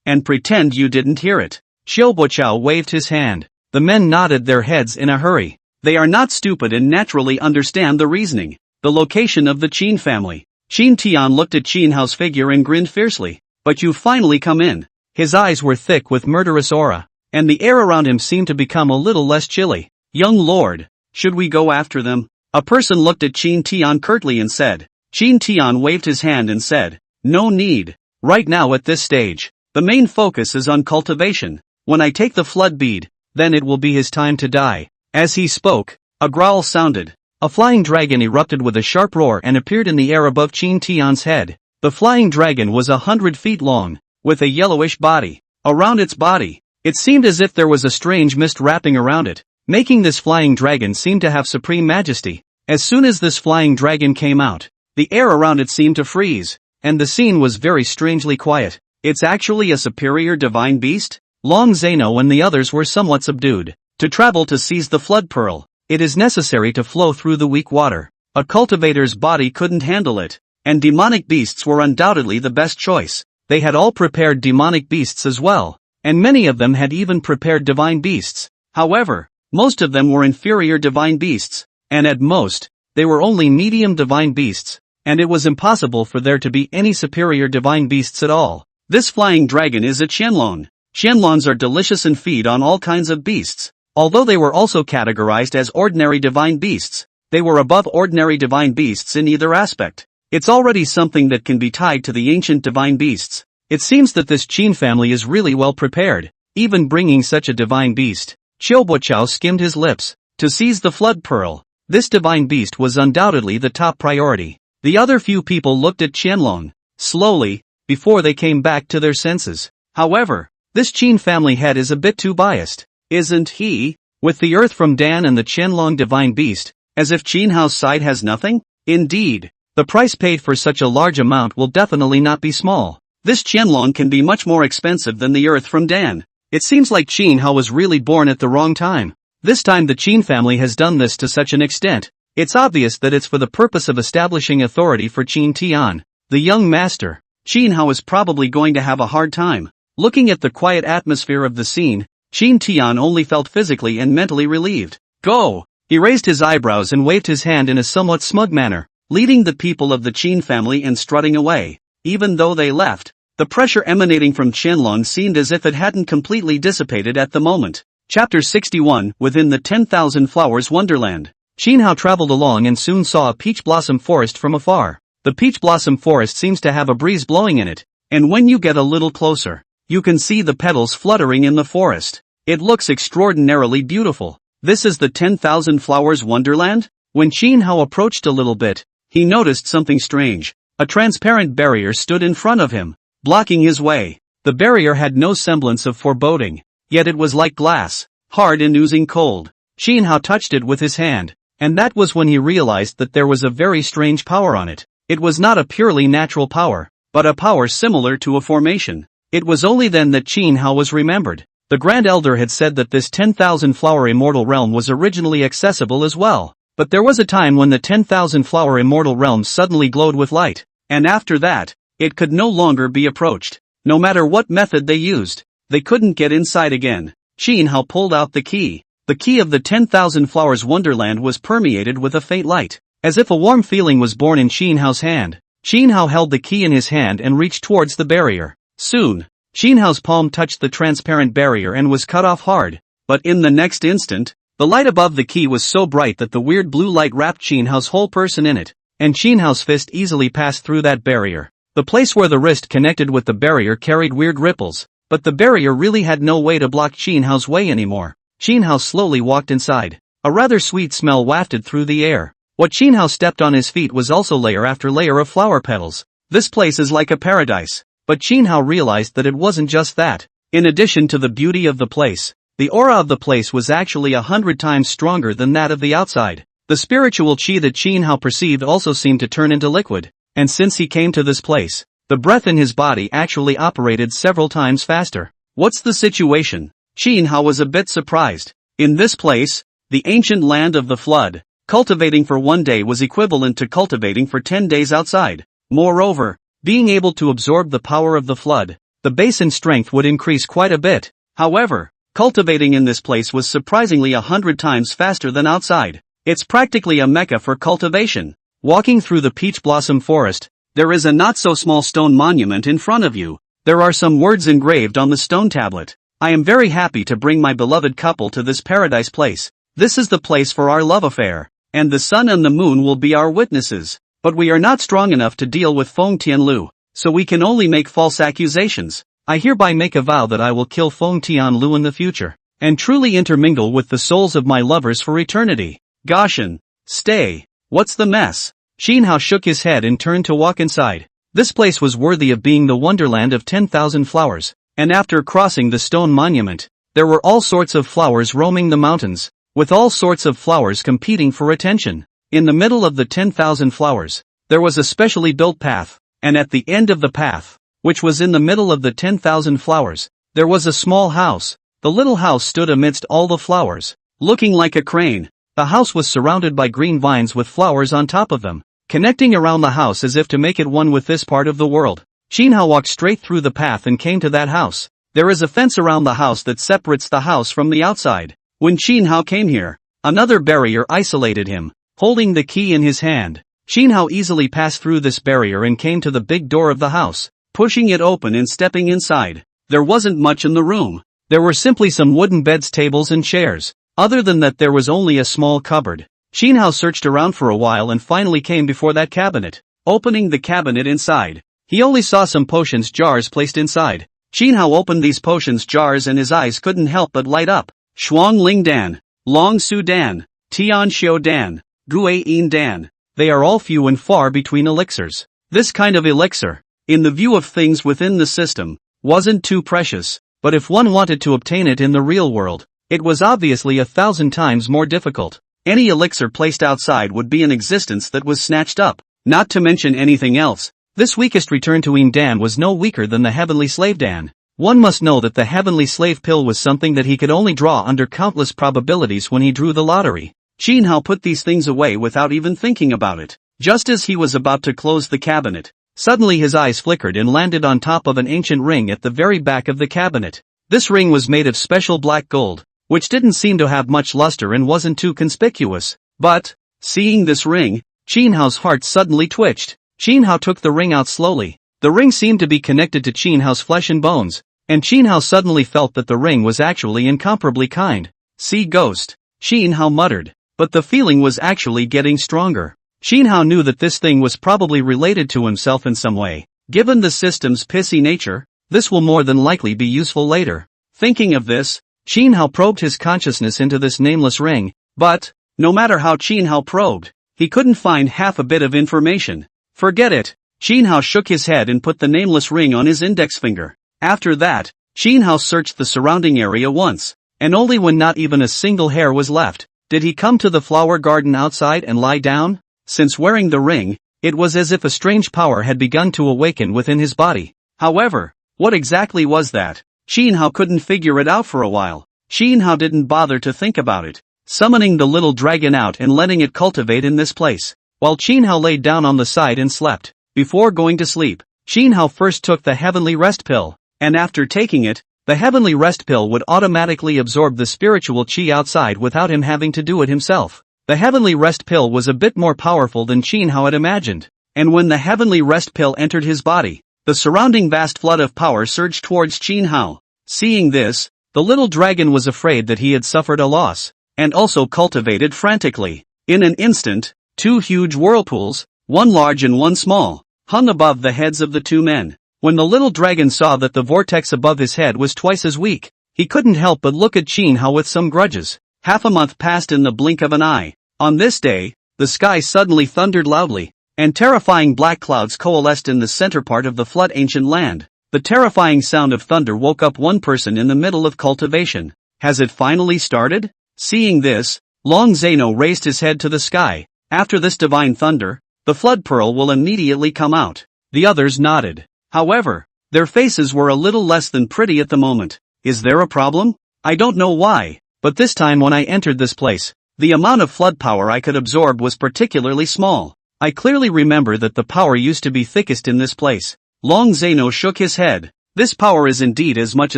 and pretend you didn't hear it." Qiu Buqiao waved his hand. The men nodded their heads in a hurry. They are not stupid and naturally understand the reasoning. The location of the Qin family. Qin Tian looked at Qin Hao's figure and grinned fiercely. "But you've finally come in." His eyes were thick with murderous aura, and the air around him seemed to become a little less chilly. "Young lord, should we go after them?" A person looked at Qin Tian curtly and said. Qin Tian waved his hand and said, "No need. Right now at this stage, the main focus is on cultivation. When I take the flood bead, then it will be his time to die." As he spoke, a growl sounded. A flying dragon erupted with a sharp roar and appeared in the air above Qin Tian's head. The flying dragon was 100 feet long, with a yellowish body. Around its body, it seemed as if there was a strange mist wrapping around it, making this flying dragon seem to have supreme majesty. As soon as this flying dragon came out, the air around it seemed to freeze, and the scene was very strangely quiet. "It's actually a superior divine beast?" Long Zeno and the others were somewhat subdued. To travel to seize the flood pearl, it is necessary to flow through the weak water. A cultivator's body couldn't handle it, and demonic beasts were undoubtedly the best choice. They had all prepared demonic beasts as well, and many of them had even prepared divine beasts. However, most of them were inferior divine beasts, and at most, they were only medium divine beasts, and it was impossible for there to be any superior divine beasts at all. This flying dragon is a qianlong. Qianlongs are delicious and feed on all kinds of beasts. Although they were also categorized as ordinary divine beasts, they were above ordinary divine beasts in either aspect. It's already something that can be tied to the ancient divine beasts. It seems that this Qin family is really well prepared, even bringing such a divine beast. Qiuboqiao skimmed his lips. To seize the flood pearl, this divine beast was undoubtedly the top priority. The other few people looked at Qianlong, slowly, before they came back to their senses. However, this Qin family head is a bit too biased, isn't he? With the earth from Dan and the Qianlong divine beast, as if Qin Hao's side has nothing? Indeed, the price paid for such a large amount will definitely not be small. This Qianlong can be much more expensive than the earth from Dan. It seems like Qin Hao was really born at the wrong time. This time the Qin family has done this to such an extent. It's obvious that it's for the purpose of establishing authority for Qin Tian, the young master. Qin Hao is probably going to have a hard time. Looking at the quiet atmosphere of the scene, Qin Tian only felt physically and mentally relieved. "Go!" He raised his eyebrows and waved his hand in a somewhat smug manner, leading the people of the Qin family and strutting away. Even though they left, the pressure emanating from Qianlong seemed as if it hadn't completely dissipated at the moment. Chapter 61, Within the 10,000 Flowers Wonderland. Qin Hao traveled along and soon saw a peach blossom forest from afar. The peach blossom forest seems to have a breeze blowing in it, and when you get a little closer, you can see the petals fluttering in the forest. It looks extraordinarily beautiful. This is the 10,000 Flowers Wonderland? When Qin Hao approached a little bit, he noticed something strange. A transparent barrier stood in front of him, blocking his way. The barrier had no semblance of foreboding, yet it was like glass, hard and oozing cold. Qin Hao touched it with his hand, and that was when he realized that there was a very strange power on it. It was not a purely natural power, but a power similar to a formation. It was only then that Qin Hao was remembered. The Grand Elder had said that this 10,000 flower immortal realm was originally accessible as well, but there was a time when the 10,000 flower immortal realm suddenly glowed with light, and after that, it could no longer be approached. No matter what method they used, they couldn't get inside again. Qin Hao pulled out the key. The key of the 10,000 Flowers Wonderland was permeated with a faint light, as if a warm feeling was born in Qin Hao's hand. Qin Hao held the key in his hand and reached towards the barrier. Soon, Qin Hao's palm touched the transparent barrier and was cut off hard, but in the next instant, the light above the key was so bright that the weird blue light wrapped Qin Hao's whole person in it, and Qin Hao's fist easily passed through that barrier. The place where the wrist connected with the barrier carried weird ripples, but the barrier really had no way to block Qin Hao's way anymore. Qin Hao slowly walked inside. A rather sweet smell wafted through the air. What Qin Hao stepped on his feet was also layer after layer of flower petals. This place is like a paradise. But Qin Hao realized that it wasn't just that. In addition to the beauty of the place, the aura of the place was actually 100 times stronger than that of the outside. The spiritual qi that Qin Hao perceived also seemed to turn into liquid, and since he came to this place, the breath in his body actually operated several times faster. What's the situation? Qin Hao was a bit surprised. In this place, the ancient land of the flood, cultivating for 1 day was equivalent to cultivating for 10 days outside. Moreover, being able to absorb the power of the flood, the basin strength would increase quite a bit. However, cultivating in this place was surprisingly 100 times faster than outside. It's practically a mecca for cultivation. Walking through the peach blossom forest, there is a not-so-small stone monument in front of you. There are some words engraved on the stone tablet. I am very happy to bring my beloved couple to this paradise place. This is the place for our love affair, and the sun and the moon will be our witnesses. But we are not strong enough to deal with Feng Tianlu, so we can only make false accusations. I hereby make a vow that I will kill Feng Tianlu in the future, and truly intermingle with the souls of my lovers for eternity. Goshen. Stay. What's the mess? Xin Hao shook his head and turned to walk inside. This place was worthy of being the wonderland of 10,000 flowers, and after crossing the stone monument, there were all sorts of flowers roaming the mountains, with all sorts of flowers competing for attention. In the middle of the 10,000 flowers, there was a specially built path, and at the end of the path, which was in the middle of the 10,000 flowers, there was a small house. The little house stood amidst all the flowers, looking like a crane. The house was surrounded by green vines with flowers on top of them, connecting around the house as if to make it one with this part of the world. Xin Hao walked straight through the path and came to that house. There is a fence around the house that separates the house from the outside. When Xin Hao came here, another barrier isolated him. Holding the key in his hand, Xin Hao easily passed through this barrier and came to the big door of the house. Pushing it open and stepping inside, there wasn't much in the room. There were simply some wooden beds, tables and chairs. Other than that, there was only a small cupboard. Xin Hao searched around for a while and finally came before that cabinet. Opening the cabinet inside, he only saw some potions jars placed inside. Xin Hao opened these potions jars and his eyes couldn't help but light up. Shuang Ling Dan, Long Su Dan, Tian Xiu Dan, Gui Yin Dan. They are all few and far between elixirs. This kind of elixir, in the view of things within the system, wasn't too precious, but if one wanted to obtain it in the real world, it was obviously 1,000 times more difficult. Any elixir placed outside would be an existence that was snatched up, not to mention anything else. This weakest return to Yin Dan was no weaker than the Heavenly Slave Dan. One must know that the Heavenly Slave pill was something that he could only draw under countless probabilities when he drew the lottery. Xin Hao put these things away without even thinking about it. Just as he was about to close the cabinet, suddenly his eyes flickered and landed on top of an ancient ring at the very back of the cabinet. This ring was made of special black gold, which didn't seem to have much luster and wasn't too conspicuous. But, seeing this ring, Xin Hao's heart suddenly twitched. Xin Hao took the ring out slowly. The ring seemed to be connected to Xin Hao's flesh and bones, and Xin Hao suddenly felt that the ring was actually incomparably kind. See ghost, Xin Hao muttered, but the feeling was actually getting stronger. Xin Hao knew that this thing was probably related to himself in some way. Given the system's pissy nature, this will more than likely be useful later. Thinking of this, Xin Hao probed his consciousness into this nameless ring, but, no matter how Xin Hao probed, he couldn't find half a bit of information. Forget it. Xin Hao shook his head and put the nameless ring on his index finger. After that, Xin Hao searched the surrounding area once, and only when not even a single hair was left, did he come to the flower garden outside and lie down. Since wearing the ring, it was as if a strange power had begun to awaken within his body. However, what exactly was that? Xin Hao couldn't figure it out for a while. Xin Hao didn't bother to think about it, summoning the little dragon out and letting it cultivate in this place. While Xin Hao laid down on the side and slept, before going to sleep, Xin Hao first took the Heavenly Rest Pill, and after taking it, the Heavenly Rest Pill would automatically absorb the spiritual chi outside without him having to do it himself. The Heavenly Rest Pill was a bit more powerful than Xin Hao had imagined, and when the Heavenly Rest Pill entered his body, the surrounding vast flood of power surged towards Xin Hao. Seeing this, the little dragon was afraid that he had suffered a loss, and also cultivated frantically. In an instant, two huge whirlpools, one large and one small, hung above the heads of the two men. When the little dragon saw that the vortex above his head was twice as weak, he couldn't help but look at Xin Hao with some grudges. Half a month passed in the blink of an eye. On this day, the sky suddenly thundered loudly, and terrifying black clouds coalesced in the center part of the flood ancient land. The terrifying sound of thunder woke up one person in the middle of cultivation. Has it finally started? Seeing this, Long Zeno raised his head to the sky. After this divine thunder, the flood pearl will immediately come out. The others nodded. However, their faces were a little less than pretty at the moment. Is there a problem? I don't know why, but this time when I entered this place, the amount of flood power I could absorb was particularly small. I clearly remember that the power used to be thickest in this place. Long Zeno shook his head. This power is indeed as much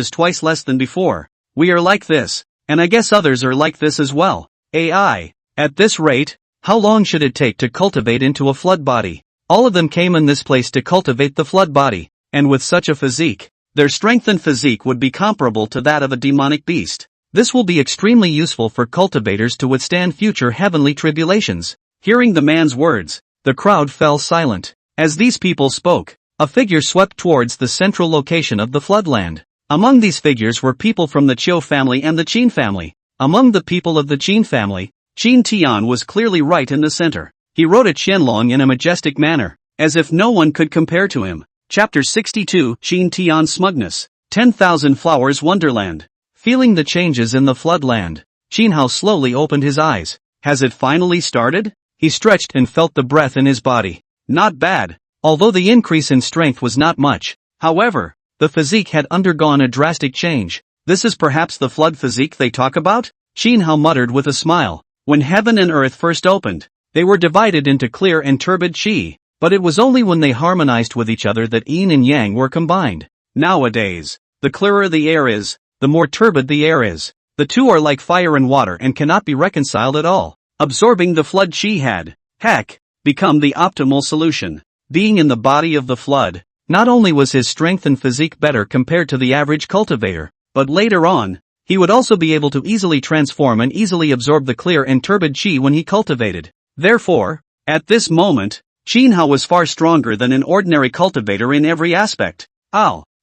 as twice less than before. We are like this, and I guess others are like this as well. AI. At this rate, how long should it take to cultivate into a flood body? All of them came in this place to cultivate the flood body, and with such a physique, their strength and physique would be comparable to that of a demonic beast. This will be extremely useful for cultivators to withstand future heavenly tribulations. Hearing the man's words, the crowd fell silent. As these people spoke, a figure swept towards the central location of the floodland. Among these figures were people from the Chiu family and the Qin family. Among the people of the Qin family, Qin Tian was clearly right in the center. He rode a Qianlong in a majestic manner, as if no one could compare to him. Chapter 62, Qin Tian's Smugness. 10,000 Flowers Wonderland. Feeling the changes in the floodland, Qin Hao slowly opened his eyes. Has it finally started? He stretched and felt the breath in his body. Not bad. Although the increase in strength was not much, however, the physique had undergone a drastic change. This is perhaps the flood physique they talk about? Qin Hao muttered with a smile. When heaven and earth first opened, they were divided into clear and turbid qi, but it was only when they harmonized with each other that yin and yang were combined. Nowadays, the clearer the air is, the more turbid the air is. The two are like fire and water and cannot be reconciled at all. Absorbing the flood qi had, become the optimal solution. Being in the body of the flood, not only was his strength and physique better compared to the average cultivator, but later on, he would also be able to easily transform and easily absorb the clear and turbid qi when he cultivated. Therefore, at this moment, Qin Hao was far stronger than an ordinary cultivator in every aspect.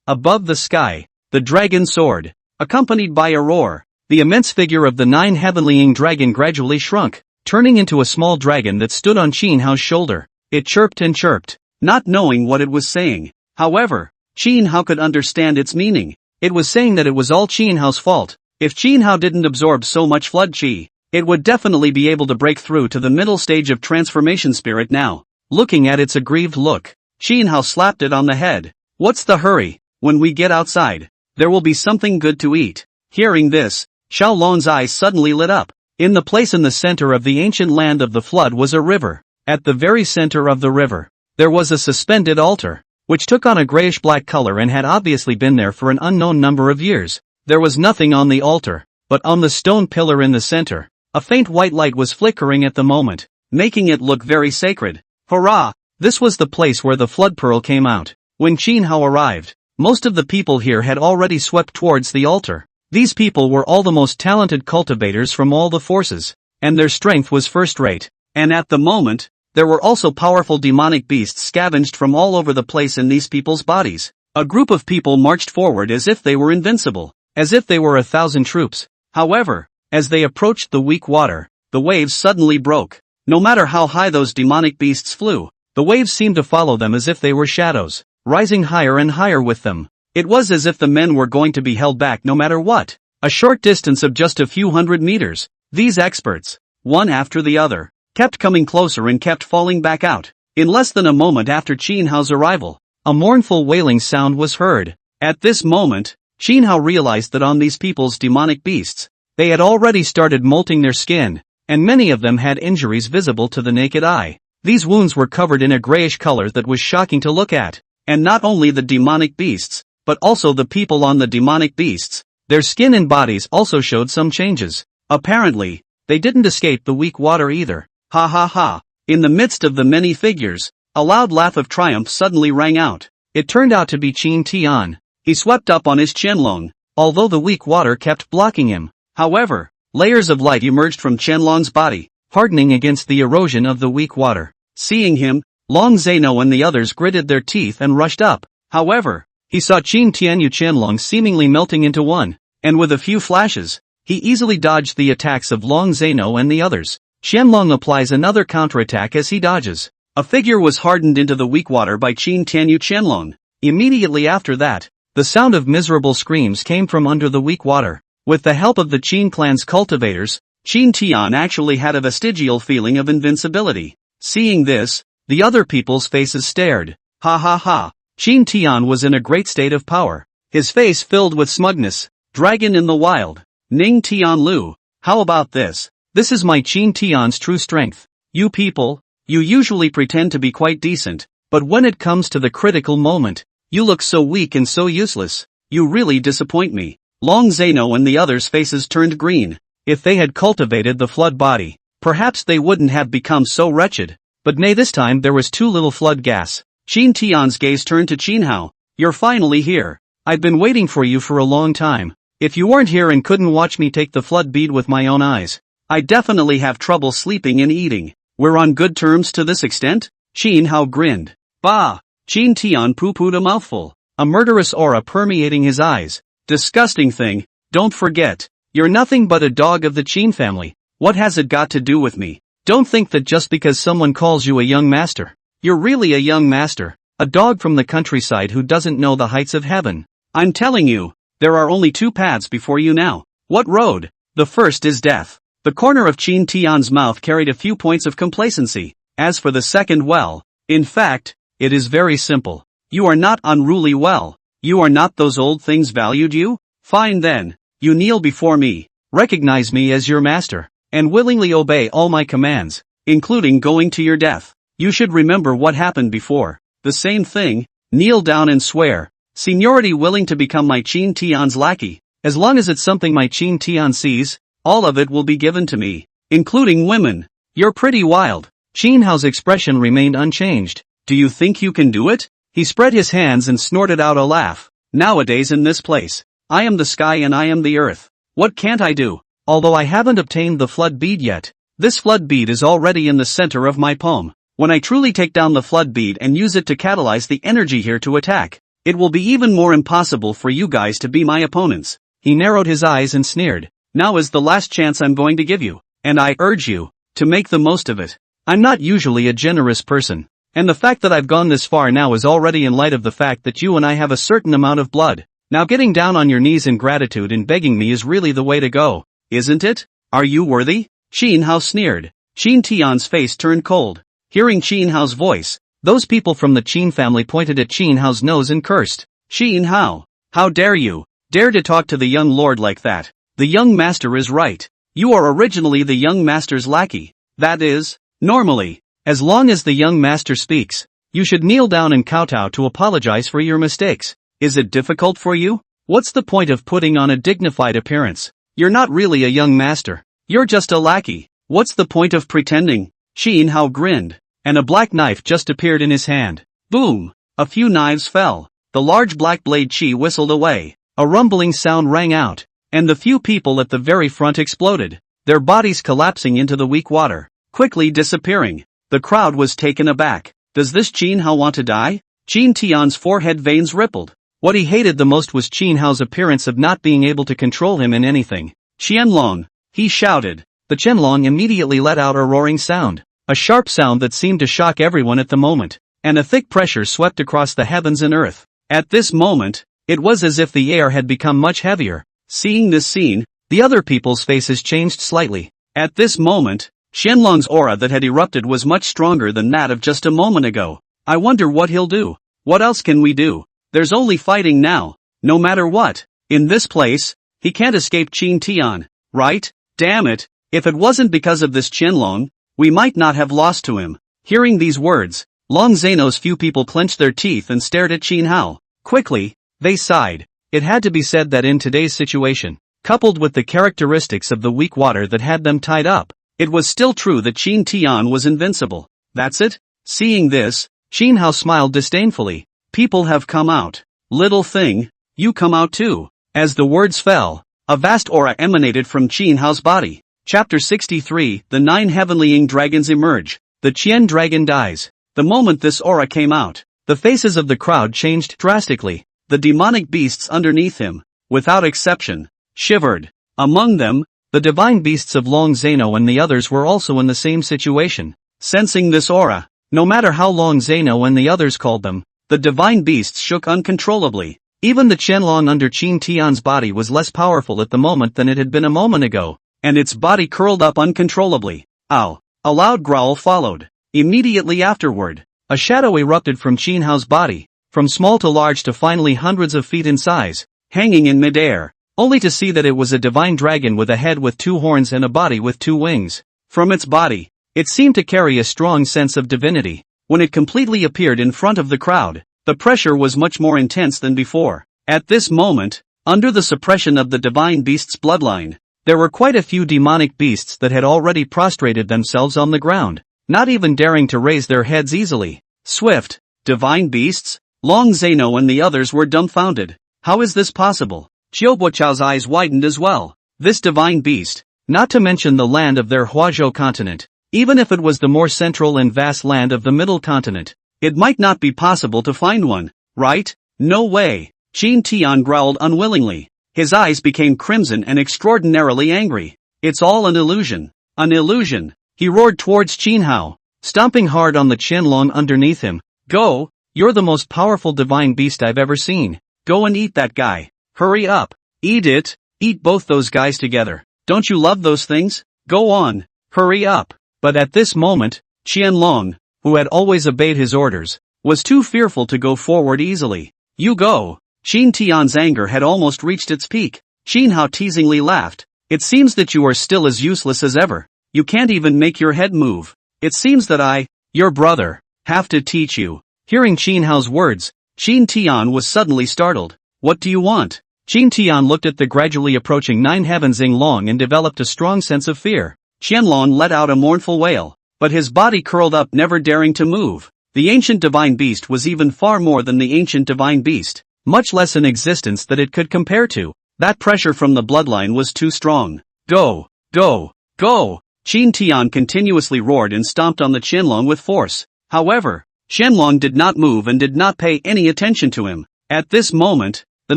Above the sky, the dragon soared, accompanied by a roar. The immense figure of the 9 heavenly dragon gradually shrunk, turning into a small dragon that stood on Qin Hao's shoulder. It chirped and chirped, not knowing what it was saying. However, Qin Hao could understand its meaning. It was saying that it was all Qin Hao's fault. If Qin Hao didn't absorb so much flood qi, it would definitely be able to break through to the middle stage of transformation spirit now. Looking at its aggrieved look, Qin Hao slapped it on the head. What's the hurry? When we get outside, there will be something good to eat. Hearing this, Xiao Lon's eyes suddenly lit up. In the place in the center of the ancient land of the flood was a river. At the very center of the river, there was a suspended altar, which took on a grayish-black color and had obviously been there for an unknown number of years. There was nothing on the altar, but on the stone pillar in the center, a faint white light was flickering at the moment, making it look very sacred. Hurrah! This was the place where the flood pearl came out. When Qin Hao arrived, most of the people here had already swept towards the altar. These people were all the most talented cultivators from all the forces, and their strength was first-rate. And at the moment, there were also powerful demonic beasts scavenged from all over the place in these people's bodies. A group of people marched forward as if they were invincible, as if they were 1,000 troops. However, as they approached the weak water, the waves suddenly broke. No matter how high those demonic beasts flew, the waves seemed to follow them as if they were shadows, rising higher and higher with them. It was as if the men were going to be held back no matter what. A short distance of just a few hundred meters, these experts, one after the other, kept coming closer and kept falling back out. In less than a moment after Qin Hao's arrival, a mournful wailing sound was heard. At this moment, Qin Hao realized that on these people's demonic beasts, they had already started molting their skin, and many of them had injuries visible to the naked eye. These wounds were covered in a grayish color that was shocking to look at. And not only the demonic beasts, but also the people on the demonic beasts, their skin and bodies also showed some changes. Apparently, they didn't escape the weak water either. Ha ha ha. In the midst of the many figures, a loud laugh of triumph suddenly rang out. It turned out to be Qin Tian. He swept up on his Qianlong, although the weak water kept blocking him. However, layers of light emerged from Qianlong's body, hardening against the erosion of the weak water. Seeing him, Long Zeno and the others gritted their teeth and rushed up. However, he saw Qin Tianyu Qianlong seemingly melting into one, and with a few flashes, he easily dodged the attacks of Long Zeno and the others. Qianlong applies another counterattack as he dodges. A figure was hardened into the weak water by Qin Tianyu Qianlong. Immediately after that, the sound of miserable screams came from under the weak water. With the help of the Qin clan's cultivators, Qin Tian actually had a vestigial feeling of invincibility. Seeing this, the other people's faces stared. Ha ha ha. Qin Tian was in a great state of power. His face filled with smugness. Dragon in the wild. Ning Tian Lu. How about this? This is my Qin Tian's true strength. You people, you usually pretend to be quite decent, but when it comes to the critical moment, you look so weak and so useless. You really disappoint me. Long Zeno and the others' faces turned green. If they had cultivated the flood body, perhaps they wouldn't have become so wretched. But nay, this time there was too little flood gas. Qin Tian's gaze turned to Qin Hao. You're finally here. I've been waiting for you for a long time. If you weren't here and couldn't watch me take the flood bead with my own eyes, I'd definitely have trouble sleeping and eating. We're on good terms to this extent? Qin Hao grinned. Bah! Qin Tian poo-pooed a mouthful, a murderous aura permeating his eyes. Disgusting thing, don't forget, you're nothing but a dog of the Qin family. What has it got to do with me? Don't think that just because someone calls you a young master, you're really a young master, a dog from the countryside who doesn't know the heights of heaven. I'm telling you, there are only two paths before you now. What road? The first is death. The corner of Qin Tian's mouth carried a few points of complacency. As for the second, well, in fact, it is very simple. You are not unruly well. You are not those old things valued you? Fine then. You kneel before me, recognize me as your master, and willingly obey all my commands, including going to your death. You should remember what happened before. The same thing, kneel down and swear. Seniority willing to become my Qin Tian's lackey. As long as it's something my Qin Tian sees, all of it will be given to me, including women. You're pretty wild. Qin Hao's expression remained unchanged. Do you think you can do it? He spread his hands and snorted out a laugh. Nowadays in this place, I am the sky and I am the earth. What can't I do? Although I haven't obtained the flood bead yet, this flood bead is already in the center of my palm. When I truly take down the flood bead and use it to catalyze the energy here to attack, it will be even more impossible for you guys to be my opponents. He narrowed his eyes and sneered. Now is the last chance I'm going to give you, and I urge you to make the most of it. I'm not usually a generous person, and the fact that I've gone this far now is already in light of the fact that you and I have a certain amount of blood. Now getting down on your knees in gratitude and begging me is really the way to go, isn't it? Are you worthy? Qin Hao sneered. Qin Tian's face turned cold. Hearing Qin Hao's voice, those people from the Qin family pointed at Qin Hao's nose and cursed. Qin Hao, how dare you? Dare to talk to the young lord like that? The young master is right. You are originally the young master's lackey. That is, normally, as long as the young master speaks, you should kneel down and kowtow to apologize for your mistakes. Is it difficult for you? What's the point of putting on a dignified appearance? You're not really a young master. You're just a lackey. What's the point of pretending? Qin Hao grinned, and a black knife just appeared in his hand. Boom! A few knives fell. The large black blade chi whistled away. A rumbling sound rang out, and the few people at the very front exploded, their bodies collapsing into the weak water, quickly disappearing. The crowd was taken aback. Does this Qin Hao want to die? Qin Tian's forehead veins rippled. What he hated the most was Qin Hao's appearance of not being able to control him in anything. Qianlong! He shouted. The Qianlong immediately let out a roaring sound, a sharp sound that seemed to shock everyone at the moment, and a thick pressure swept across the heavens and earth. At this moment, it was as if the air had become much heavier. Seeing this scene, the other people's faces changed slightly. At this moment, Qianlong's aura that had erupted was much stronger than that of just a moment ago. I wonder what he'll do. What else can we do? There's only fighting now, no matter what. In this place, he can't escape Qin Tian, right? Damn it, if it wasn't because of this Qianlong, we might not have lost to him. Hearing these words, Long Zeno's few people clenched their teeth and stared at Qin Hao. Quickly, they sighed. It had to be said that in today's situation, coupled with the characteristics of the weak water that had them tied up, it was still true that Qin Tian was invincible. That's it? Seeing this, Qin Hao smiled disdainfully. People have come out. Little thing, you come out too. As the words fell, a vast aura emanated from Qin Hao's body. Chapter 63, The 9 Heavenly Ing Dragons emerge. The Qian dragon dies. The moment this aura came out, the faces of the crowd changed drastically. The demonic beasts underneath him, without exception, shivered. Among them, the divine beasts of Long Zeno and the others were also in the same situation. Sensing this aura, no matter how Long Zeno and the others called them, the divine beasts shook uncontrollably. Even the Qianlong under Qin Tian's body was less powerful at the moment than it had been a moment ago, and its body curled up uncontrollably. Ow! A loud growl followed. Immediately afterward, a shadow erupted from Qin Hao's body, from small to large to finally hundreds of feet in size, hanging in midair, only to see that it was a divine dragon with a head with 2 horns and a body with 2 wings. From its body, it seemed to carry a strong sense of divinity. When it completely appeared in front of the crowd, the pressure was much more intense than before. At this moment, under the suppression of the divine beast's bloodline, there were quite a few demonic beasts that had already prostrated themselves on the ground, not even daring to raise their heads easily. Swift, divine beasts? Long Zeno and the others were dumbfounded. How is this possible? Qiuboqiao's eyes widened as well. This divine beast, not to mention the land of their Huazhou continent, even if it was the more central and vast land of the middle continent, It might not be possible to find one, right? No way. Qin Tian growled unwillingly. His eyes became crimson and extraordinarily angry. It's all an illusion. An illusion. He roared towards Qin Hao, stomping hard on the Qianlong underneath him. Go! You're the most powerful divine beast I've ever seen. Go and eat that guy. Hurry up. Eat it. Eat both those guys together. Don't you love those things? Go on. Hurry up. But at this moment, Qianlong, who had always obeyed his orders, was too fearful to go forward easily. You go. Qin Tian's anger had almost reached its peak. Qin Hao teasingly laughed. It seems that you are still as useless as ever. You can't even make your head move. It seems that I, your brother, have to teach you. Hearing Qin Hao's words, Qin Tian was suddenly startled. What do you want? Qin Tian looked at the gradually approaching Nine Heavens Long and developed a strong sense of fear. Qianlong let out a mournful wail, but his body curled up, never daring to move. The ancient divine beast was even far more than the ancient divine beast, much less an existence that it could compare to. That pressure from the bloodline was too strong. Go! Go! Go! Qin Tian continuously roared and stomped on the Qianlong with force. However, Qianlong did not move and did not pay any attention to him. At this moment, the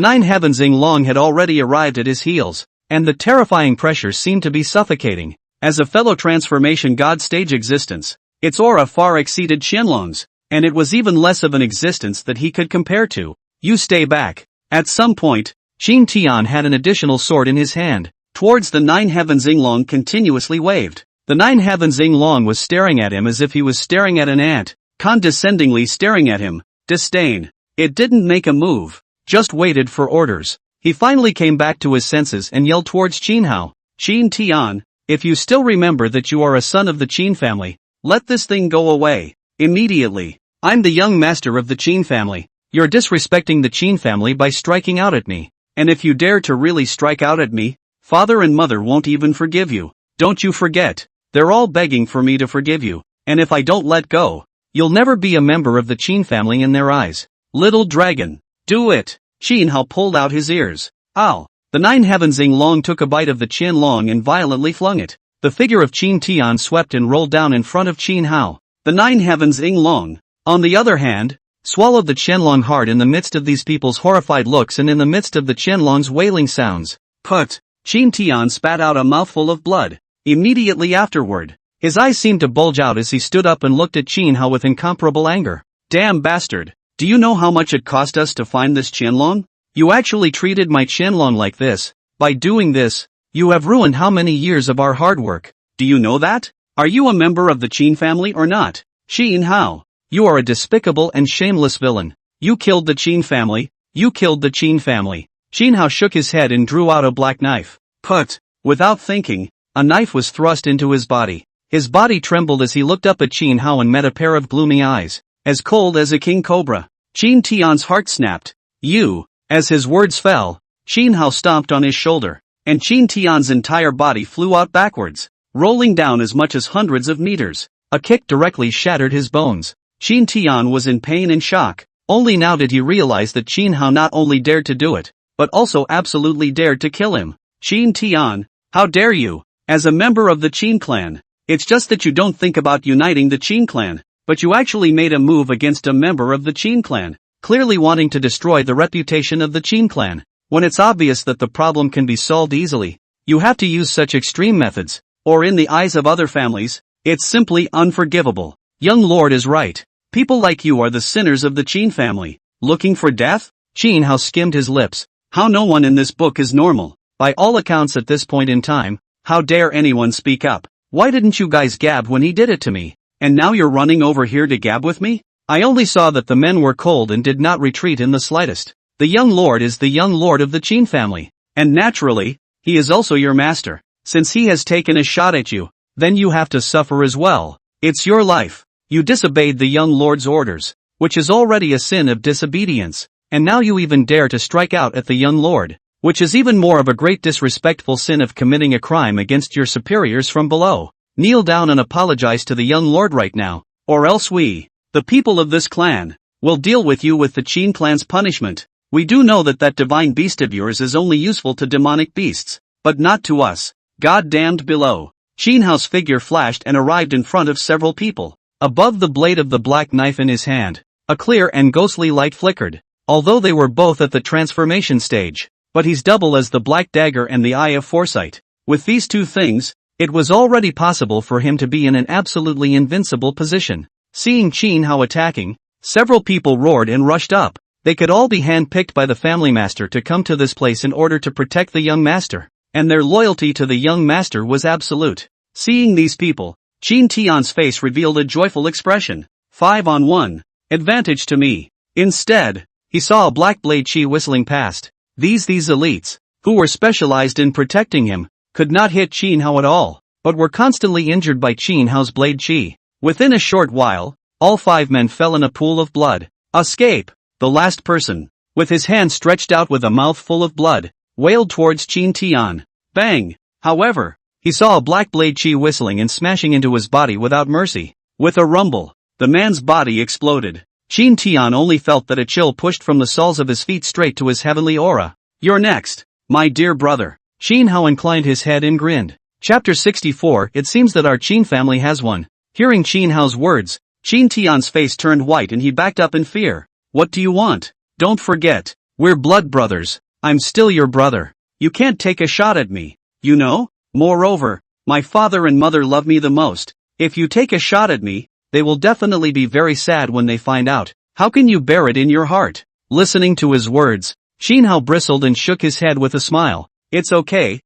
Nine Heavens Long had already arrived at his heels, and the terrifying pressure seemed to be suffocating. As a fellow transformation god stage existence, its aura far exceeded Qianlong's, and it was even less of an existence that he could compare to. You stay back. At some point, Qin Tian had an additional sword in his hand. Towards the Nine Heavens Long continuously waved. The Nine Heavens Long was staring at him as if he was staring at an ant, condescendingly staring at him. Disdain. It didn't make a move, just waited for orders. He finally came back to his senses and yelled towards Qin Hao. Qin Tian, if you still remember that you are a son of the Qin family, let this thing go away. Immediately. I'm the young master of the Qin family. You're disrespecting the Qin family by striking out at me. And if you dare to really strike out at me, father and mother won't even forgive you. Don't you forget. They're all begging for me to forgive you. And if I don't let go, you'll never be a member of the Qin family in their eyes. Little dragon. Do it. Qin Hao pulled out his ears. Ow. The Nine Heavens Long took a bite of the Qianlong and violently flung it. The figure of Qin Tian swept and rolled down in front of Qin Hao. The Nine Heavens Long, on the other hand, swallowed the Qianlong hard in the midst of these people's horrified looks and in the midst of the Qianlong's wailing sounds. Put! Qin Tian spat out a mouthful of blood. Immediately afterward, his eyes seemed to bulge out as he stood up and looked at Qin Hao with incomparable anger. Damn bastard! Do you know how much it cost us to find this Qianlong? You actually treated my Qianlong like this. By doing this, you have ruined how many years of our hard work. Do you know that? Are you a member of the Qin family or not? Qin Hao, you are a despicable and shameless villain. You killed the Qin family. You killed the Qin family. Qin Hao shook his head and drew out a black knife. Put! Without thinking, a knife was thrust into his body. His body trembled as he looked up at Qin Hao and met a pair of gloomy eyes, as cold as a king cobra. Qin Tian's heart snapped. You! As his words fell, Qin Hao stomped on his shoulder, and Qin Tian's entire body flew out backwards, rolling down as much as hundreds of meters. A kick directly shattered his bones. Qin Tian was in pain and shock. Only now did he realize that Qin Hao not only dared to do it, but also absolutely dared to kill him. Qin Tian, how dare you? As a member of the Qin clan, it's just that you don't think about uniting the Qin clan, but you actually made a move against a member of the Qin clan, clearly wanting to destroy the reputation of the Qin clan. When it's obvious that the problem can be solved easily, you have to use such extreme methods, or in the eyes of other families, it's simply unforgivable. Young Lord is right. People like you are the sinners of the Qin family. Looking for death? Qin Hao skimmed his lips. How no one in this book is normal. By all accounts at this point in time, how dare anyone speak up? Why didn't you guys gab when he did it to me? And now you're running over here to gab with me? I only saw that the men were cold and did not retreat in the slightest. The young lord is the young lord of the Qin family. And naturally, he is also your master. Since he has taken a shot at you, then you have to suffer as well. It's your life. You disobeyed the young lord's orders, which is already a sin of disobedience, and now you even dare to strike out at the young lord, which is even more of a great disrespectful sin of committing a crime against your superiors from below. Kneel down and apologize to the young lord right now, or else we, the people of this clan, will deal with you with the Qin clan's punishment. We do know that that divine beast of yours is only useful to demonic beasts, but not to us. God damned below. Qin Hao's figure flashed and arrived in front of several people. Above the blade of the black knife in his hand, a clear and ghostly light flickered. Although they were both at the transformation stage, but he's double as the black dagger and the eye of foresight. With these two things, it was already possible for him to be in an absolutely invincible position. Seeing Qin Hao attacking, several people roared and rushed up. They could all be hand-picked by the family master to come to this place in order to protect the young master, and their loyalty to the young master was absolute. Seeing these people, Qin Tian's face revealed a joyful expression. 5-on-1. Advantage to me. Instead, he saw a black blade chi whistling past. These elites, who were specialized in protecting him, could not hit Qin Hao at all, but were constantly injured by Qin Hao's blade chi. Within a short while, all 5 men fell in a pool of blood. Escape! The last person, with his hand stretched out with a mouth full of blood, wailed towards Qin Tian. Bang! However, he saw a black blade chi whistling and smashing into his body without mercy. With a rumble, the man's body exploded. Qin Tian only felt that a chill pushed from the soles of his feet straight to his heavenly aura. You're next, my dear brother. Qin Hao inclined his head and grinned. Chapter 64. It seems that our Qin family has one. Hearing Qin Hao's words, Qin Tian's face turned white and he backed up in fear. What do you want? Don't forget, we're blood brothers. I'm still your brother. You can't take a shot at me, you know? Moreover, my father and mother love me the most. If you take a shot at me, they will definitely be very sad when they find out. How can you bear it in your heart? Listening to his words, Qin Hao bristled and shook his head with a smile. It's okay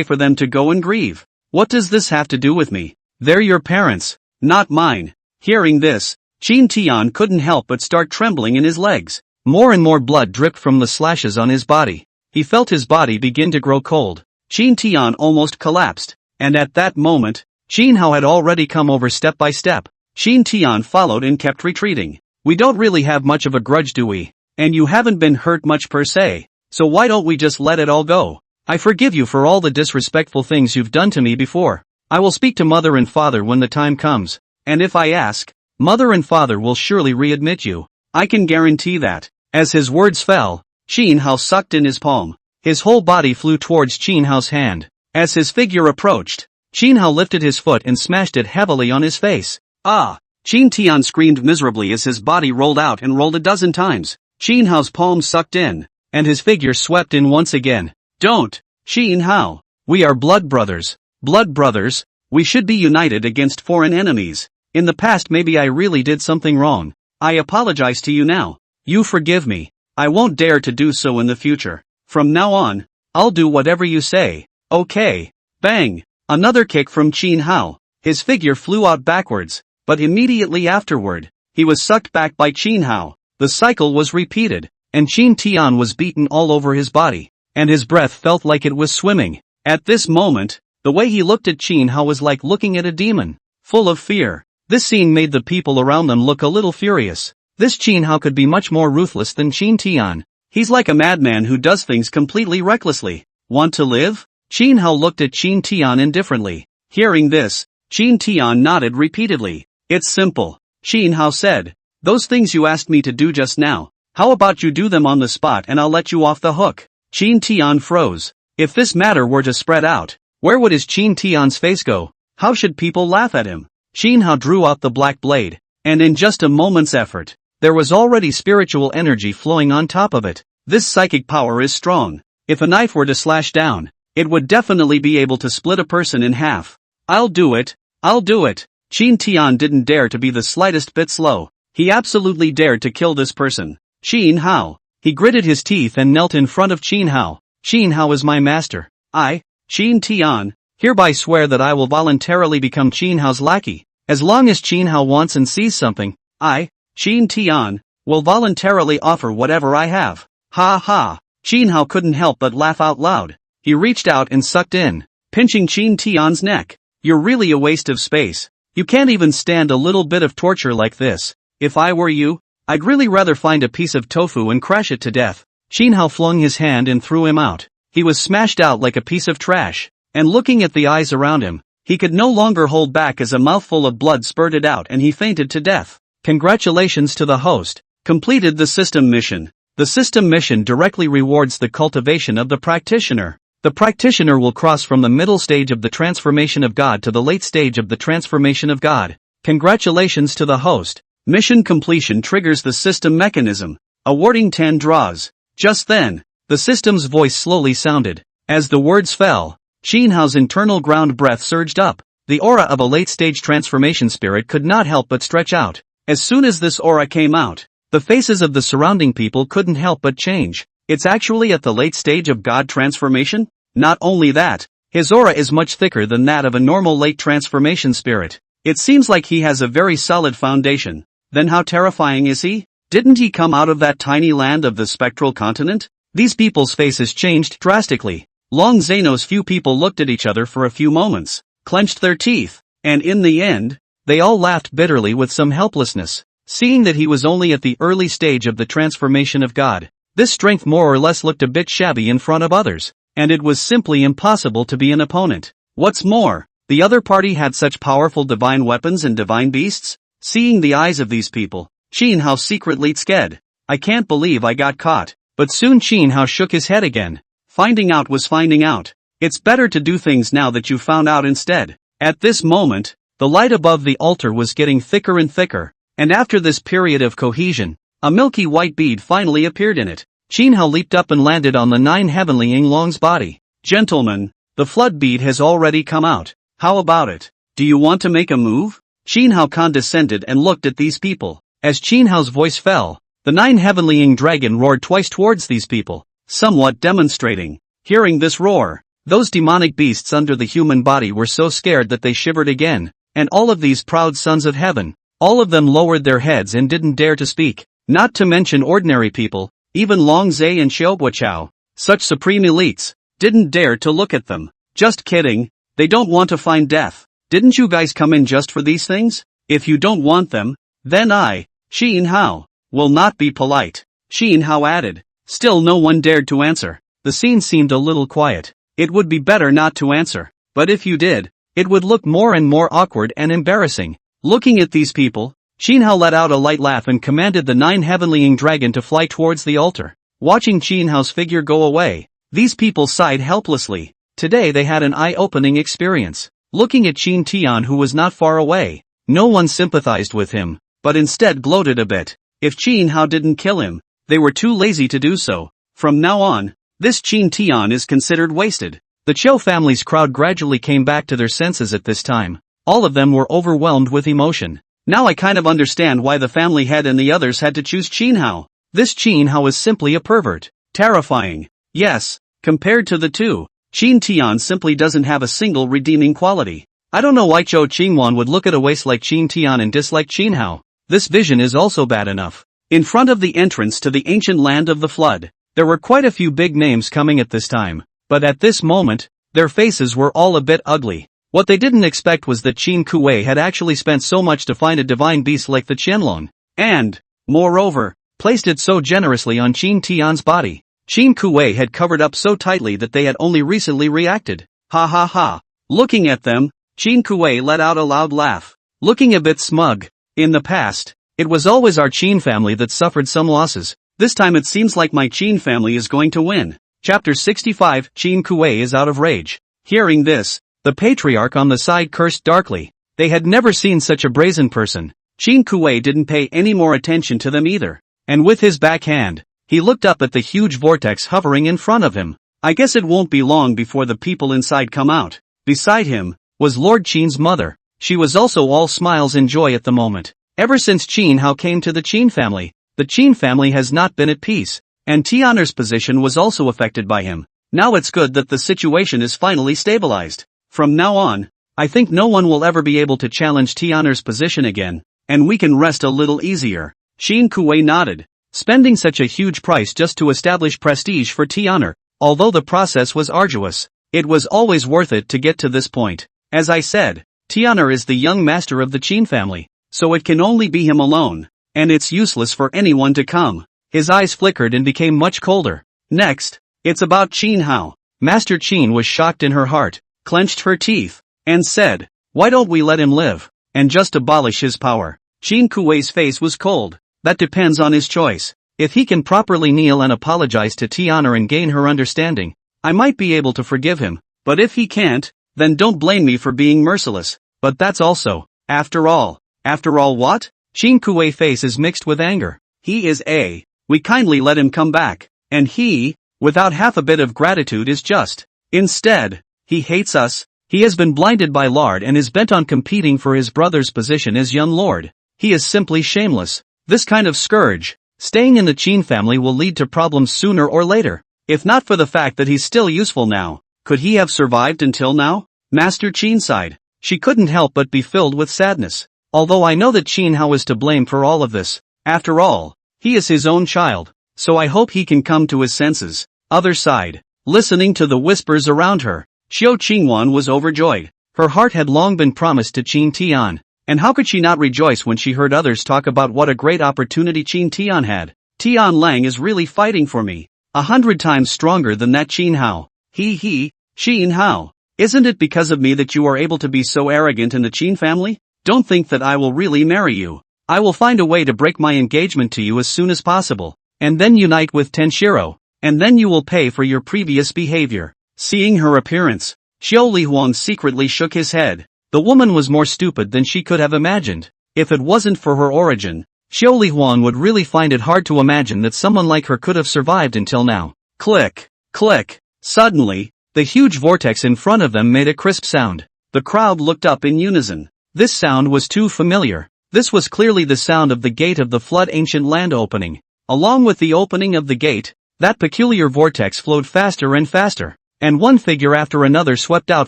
for them to go and grieve. What does this have to do with me? They're your parents, not mine. Hearing this, Qin Tian couldn't help but start trembling in his legs. More and more blood dripped from the slashes on his body. He felt his body begin to grow cold. Qin Tian almost collapsed, and at that moment, Qin Hao had already come over step by step. Qin Tian followed and kept retreating. We don't really have much of a grudge, do we? And you haven't been hurt much per se, so why don't we just let it all go? I forgive you for all the disrespectful things you've done to me before. I will speak to mother and father when the time comes, and if I ask, mother and father will surely readmit you. I can guarantee that. As his words fell, Qin Hao sucked in his palm. His whole body flew towards Qin Hao's hand. As his figure approached, Qin Hao lifted his foot and smashed it heavily on his face. Ah! Qin Tian screamed miserably as his body rolled out and rolled a dozen times. Qin Hao's palm sucked in, and his figure swept in once again. Don't! Qin Hao! We are blood brothers. Blood brothers, we should be united against foreign enemies. In the past maybe I really did something wrong. I apologize to you now. You forgive me. I won't dare to do so in the future. From now on, I'll do whatever you say. Okay. Bang! Another kick from Qin Hao. His figure flew out backwards, but immediately afterward, he was sucked back by Qin Hao. The cycle was repeated, and Qin Tian was beaten all over his body, and his breath felt like it was swimming. At this moment, the way he looked at Qin Hao was like looking at a demon, full of fear. This scene made the people around them look a little furious. This Qin Hao could be much more ruthless than Qin Tian. He's like a madman who does things completely recklessly. Want to live? Qin Hao looked at Qin Tian indifferently. Hearing this, Qin Tian nodded repeatedly. It's simple, Qin Hao said. Those things you asked me to do just now, how about you do them on the spot and I'll let you off the hook? Qin Tian froze. If this matter were to spread out, where would his Qin Tian's face go? How should people laugh at him? Qin Hao drew out the black blade, and in just a moment's effort, there was already spiritual energy flowing on top of it. This psychic power is strong. If a knife were to slash down, it would definitely be able to split a person in half. I'll do it. Qin Tian didn't dare to be the slightest bit slow. He absolutely dared to kill this person. Qin Hao. He gritted his teeth and knelt in front of Qin Hao. Qin Hao is my master. I, Qin Tian, hereby swear that I will voluntarily become Qin Hao's lackey. As long as Qin Hao wants and sees something, I, Qin Tian, will voluntarily offer whatever I have. Ha ha! Qin Hao couldn't help but laugh out loud. He reached out and sucked in, pinching Qin Tian's neck. You're really a waste of space. You can't even stand a little bit of torture like this. If I were you, I'd really rather find a piece of tofu and crash it to death. Qin Hao flung his hand and threw him out. He was smashed out like a piece of trash, and looking at the eyes around him, he could no longer hold back as a mouthful of blood spurted out and he fainted to death. Congratulations to the host. Completed the system mission. The system mission directly rewards the cultivation of the practitioner. The practitioner will cross from the middle stage of the transformation of God to the late stage of the transformation of God. Congratulations to the host. Mission completion triggers the system mechanism, awarding 10 draws. Just then, the system's voice slowly sounded. As the words fell, Chin Hao's internal ground breath surged up. The aura of a late-stage transformation spirit could not help but stretch out. As soon as this aura came out, the faces of the surrounding people couldn't help but change. It's actually at the late stage of God transformation? Not only that, his aura is much thicker than that of a normal late transformation spirit. It seems like he has a very solid foundation. Then how terrifying is he? Didn't he come out of that tiny land of the spectral continent? These people's faces changed drastically. Long Zeno's few people looked at each other for a few moments, clenched their teeth, and in the end, they all laughed bitterly with some helplessness. Seeing that he was only at the early stage of the transformation of God, this strength more or less looked a bit shabby in front of others, and it was simply impossible to be an opponent. What's more, the other party had such powerful divine weapons and divine beasts. Seeing the eyes of these people, Chin Hao secretly sked. I can't believe I got caught. But soon Chin Hao shook his head again. Finding out was finding out. It's better to do things now that you found out instead. At this moment, the light above the altar was getting thicker and thicker, and after this period of cohesion, a milky white bead finally appeared in it. Chin Hao leaped up and landed on the 9 heavenly Yinglong's body. Gentlemen, the flood bead has already come out. How about it? Do you want to make a move? Chin Hao condescended and looked at these people. As Chin Hao's voice fell, the 9 heavenly Ying dragon roared twice towards these people, somewhat demonstrating. Hearing this roar, those demonic beasts under the human body were so scared that they shivered again, and all of these proud sons of heaven, all of them lowered their heads and didn't dare to speak, not to mention ordinary people, even Long Zai and Xiaobuochao, such supreme elites, didn't dare to look at them. Just kidding, they don't want to find death. Didn't you guys come in just for these things? If you don't want them, then I, Chin Hao, will not be polite. Chin Hao added. Still no one dared to answer. The scene seemed a little quiet. It would be better not to answer, but if you did, it would look more and more awkward and embarrassing. Looking at these people, Chin Hao let out a light laugh and commanded the 9 heavenly Ying dragon to fly towards the altar. Watching Chin Hao's figure go away, these people sighed helplessly. Today they had an eye-opening experience. Looking at Qin Tian, who was not far away, no one sympathized with him, but instead gloated a bit. If Chin Hao didn't kill him, they were too lazy to do so. From now on, this Qin Tian is considered wasted. The Chou family's crowd gradually came back to their senses at this time. All of them were overwhelmed with emotion. Now I kind of understand why the family head and the others had to choose Chin Hao. This Chin Hao is simply a pervert. Terrifying. Yes, compared to the two, Qin Tian simply doesn't have a single redeeming quality. I don't know why Zhou Qingwan would look at a waste like Qin Tian and dislike Chin Hao. This vision is also bad enough. In front of the entrance to the ancient land of the flood, there were quite a few big names coming at this time, but at this moment, their faces were all a bit ugly. What they didn't expect was that Qin Kuei had actually spent so much to find a divine beast like the Qianlong, and, moreover, placed it so generously on Qin Tian's body. Qin Kuei had covered up so tightly that they had only recently reacted. Ha ha ha. Looking at them, Qin Kuei let out a loud laugh, looking a bit smug. In the past, it was always our Qin family that suffered some losses. This time it seems like my Qin family is going to win. Chapter 65. Qin Kuei is out of rage. Hearing this, the patriarch on the side cursed darkly. They had never seen such a brazen person. Qin Kuei didn't pay any more attention to them either. And with his backhand, he looked up at the huge vortex hovering in front of him. I guess it won't be long before the people inside come out. Beside him was Lord Qin's mother. She was also all smiles and joy at the moment. Ever since Qin Hao came to the Qin family, the Qin family has not been at peace, and Tianer's position was also affected by him. Now it's good that the situation is finally stabilized. From now on, I think no one will ever be able to challenge Tianer's position again, and we can rest a little easier. Qin Kuei nodded. Spending such a huge price just to establish prestige for Tianer, although the process was arduous, it was always worth it to get to this point. As I said, Tianer is the young master of the Qin family, so it can only be him alone, and it's useless for anyone to come. His eyes flickered and became much colder. Next, it's about Qin Hao. Master Qin was shocked in her heart, clenched her teeth, and said, why don't we let him live, and just abolish his power? Qin Kuei's face was cold. That depends on his choice. If he can properly kneel and apologize to Tianer and gain her understanding, I might be able to forgive him, but if he can't, then don't blame me for being merciless. But that's also, after all, After all what? Qin Kuei's face is mixed with anger. He is a. We kindly let him come back. And he, without half a bit of gratitude is just. Instead, he hates us. He has been blinded by lard and is bent on competing for his brother's position as young lord. He is simply shameless. This kind of scourge, staying in the Qin family will lead to problems sooner or later. If not for the fact that he's still useful now, could he have survived until now? Master Qin sighed. She couldn't help but be filled with sadness. Although I know that Qin Hao is to blame for all of this. After all, he is his own child. So I hope he can come to his senses. Other side. Listening to the whispers around her, Xiao Qingwan was overjoyed. Her heart had long been promised to Qin Tian. And how could she not rejoice when she heard others talk about what a great opportunity Qin Tian had? Tian Lang is really fighting for me. 100 times stronger than that Qin Hao. Qin Hao. Isn't it because of me that you are able to be so arrogant in the Qin family? Don't think that I will really marry you. I will find a way to break my engagement to you as soon as possible. And then unite with Tenshiro. And then you will pay for your previous behavior. Seeing her appearance, Xiao Lihuang secretly shook his head. The woman was more stupid than she could have imagined. If it wasn't for her origin, Xiao Lihuang would really find it hard to imagine that someone like her could have survived until now. Click, click. Suddenly, the huge vortex in front of them made a crisp sound. The crowd looked up in unison. This sound was too familiar. This was clearly the sound of the gate of the flood ancient land opening. Along with the opening of the gate, that peculiar vortex flowed faster and faster, and one figure after another swept out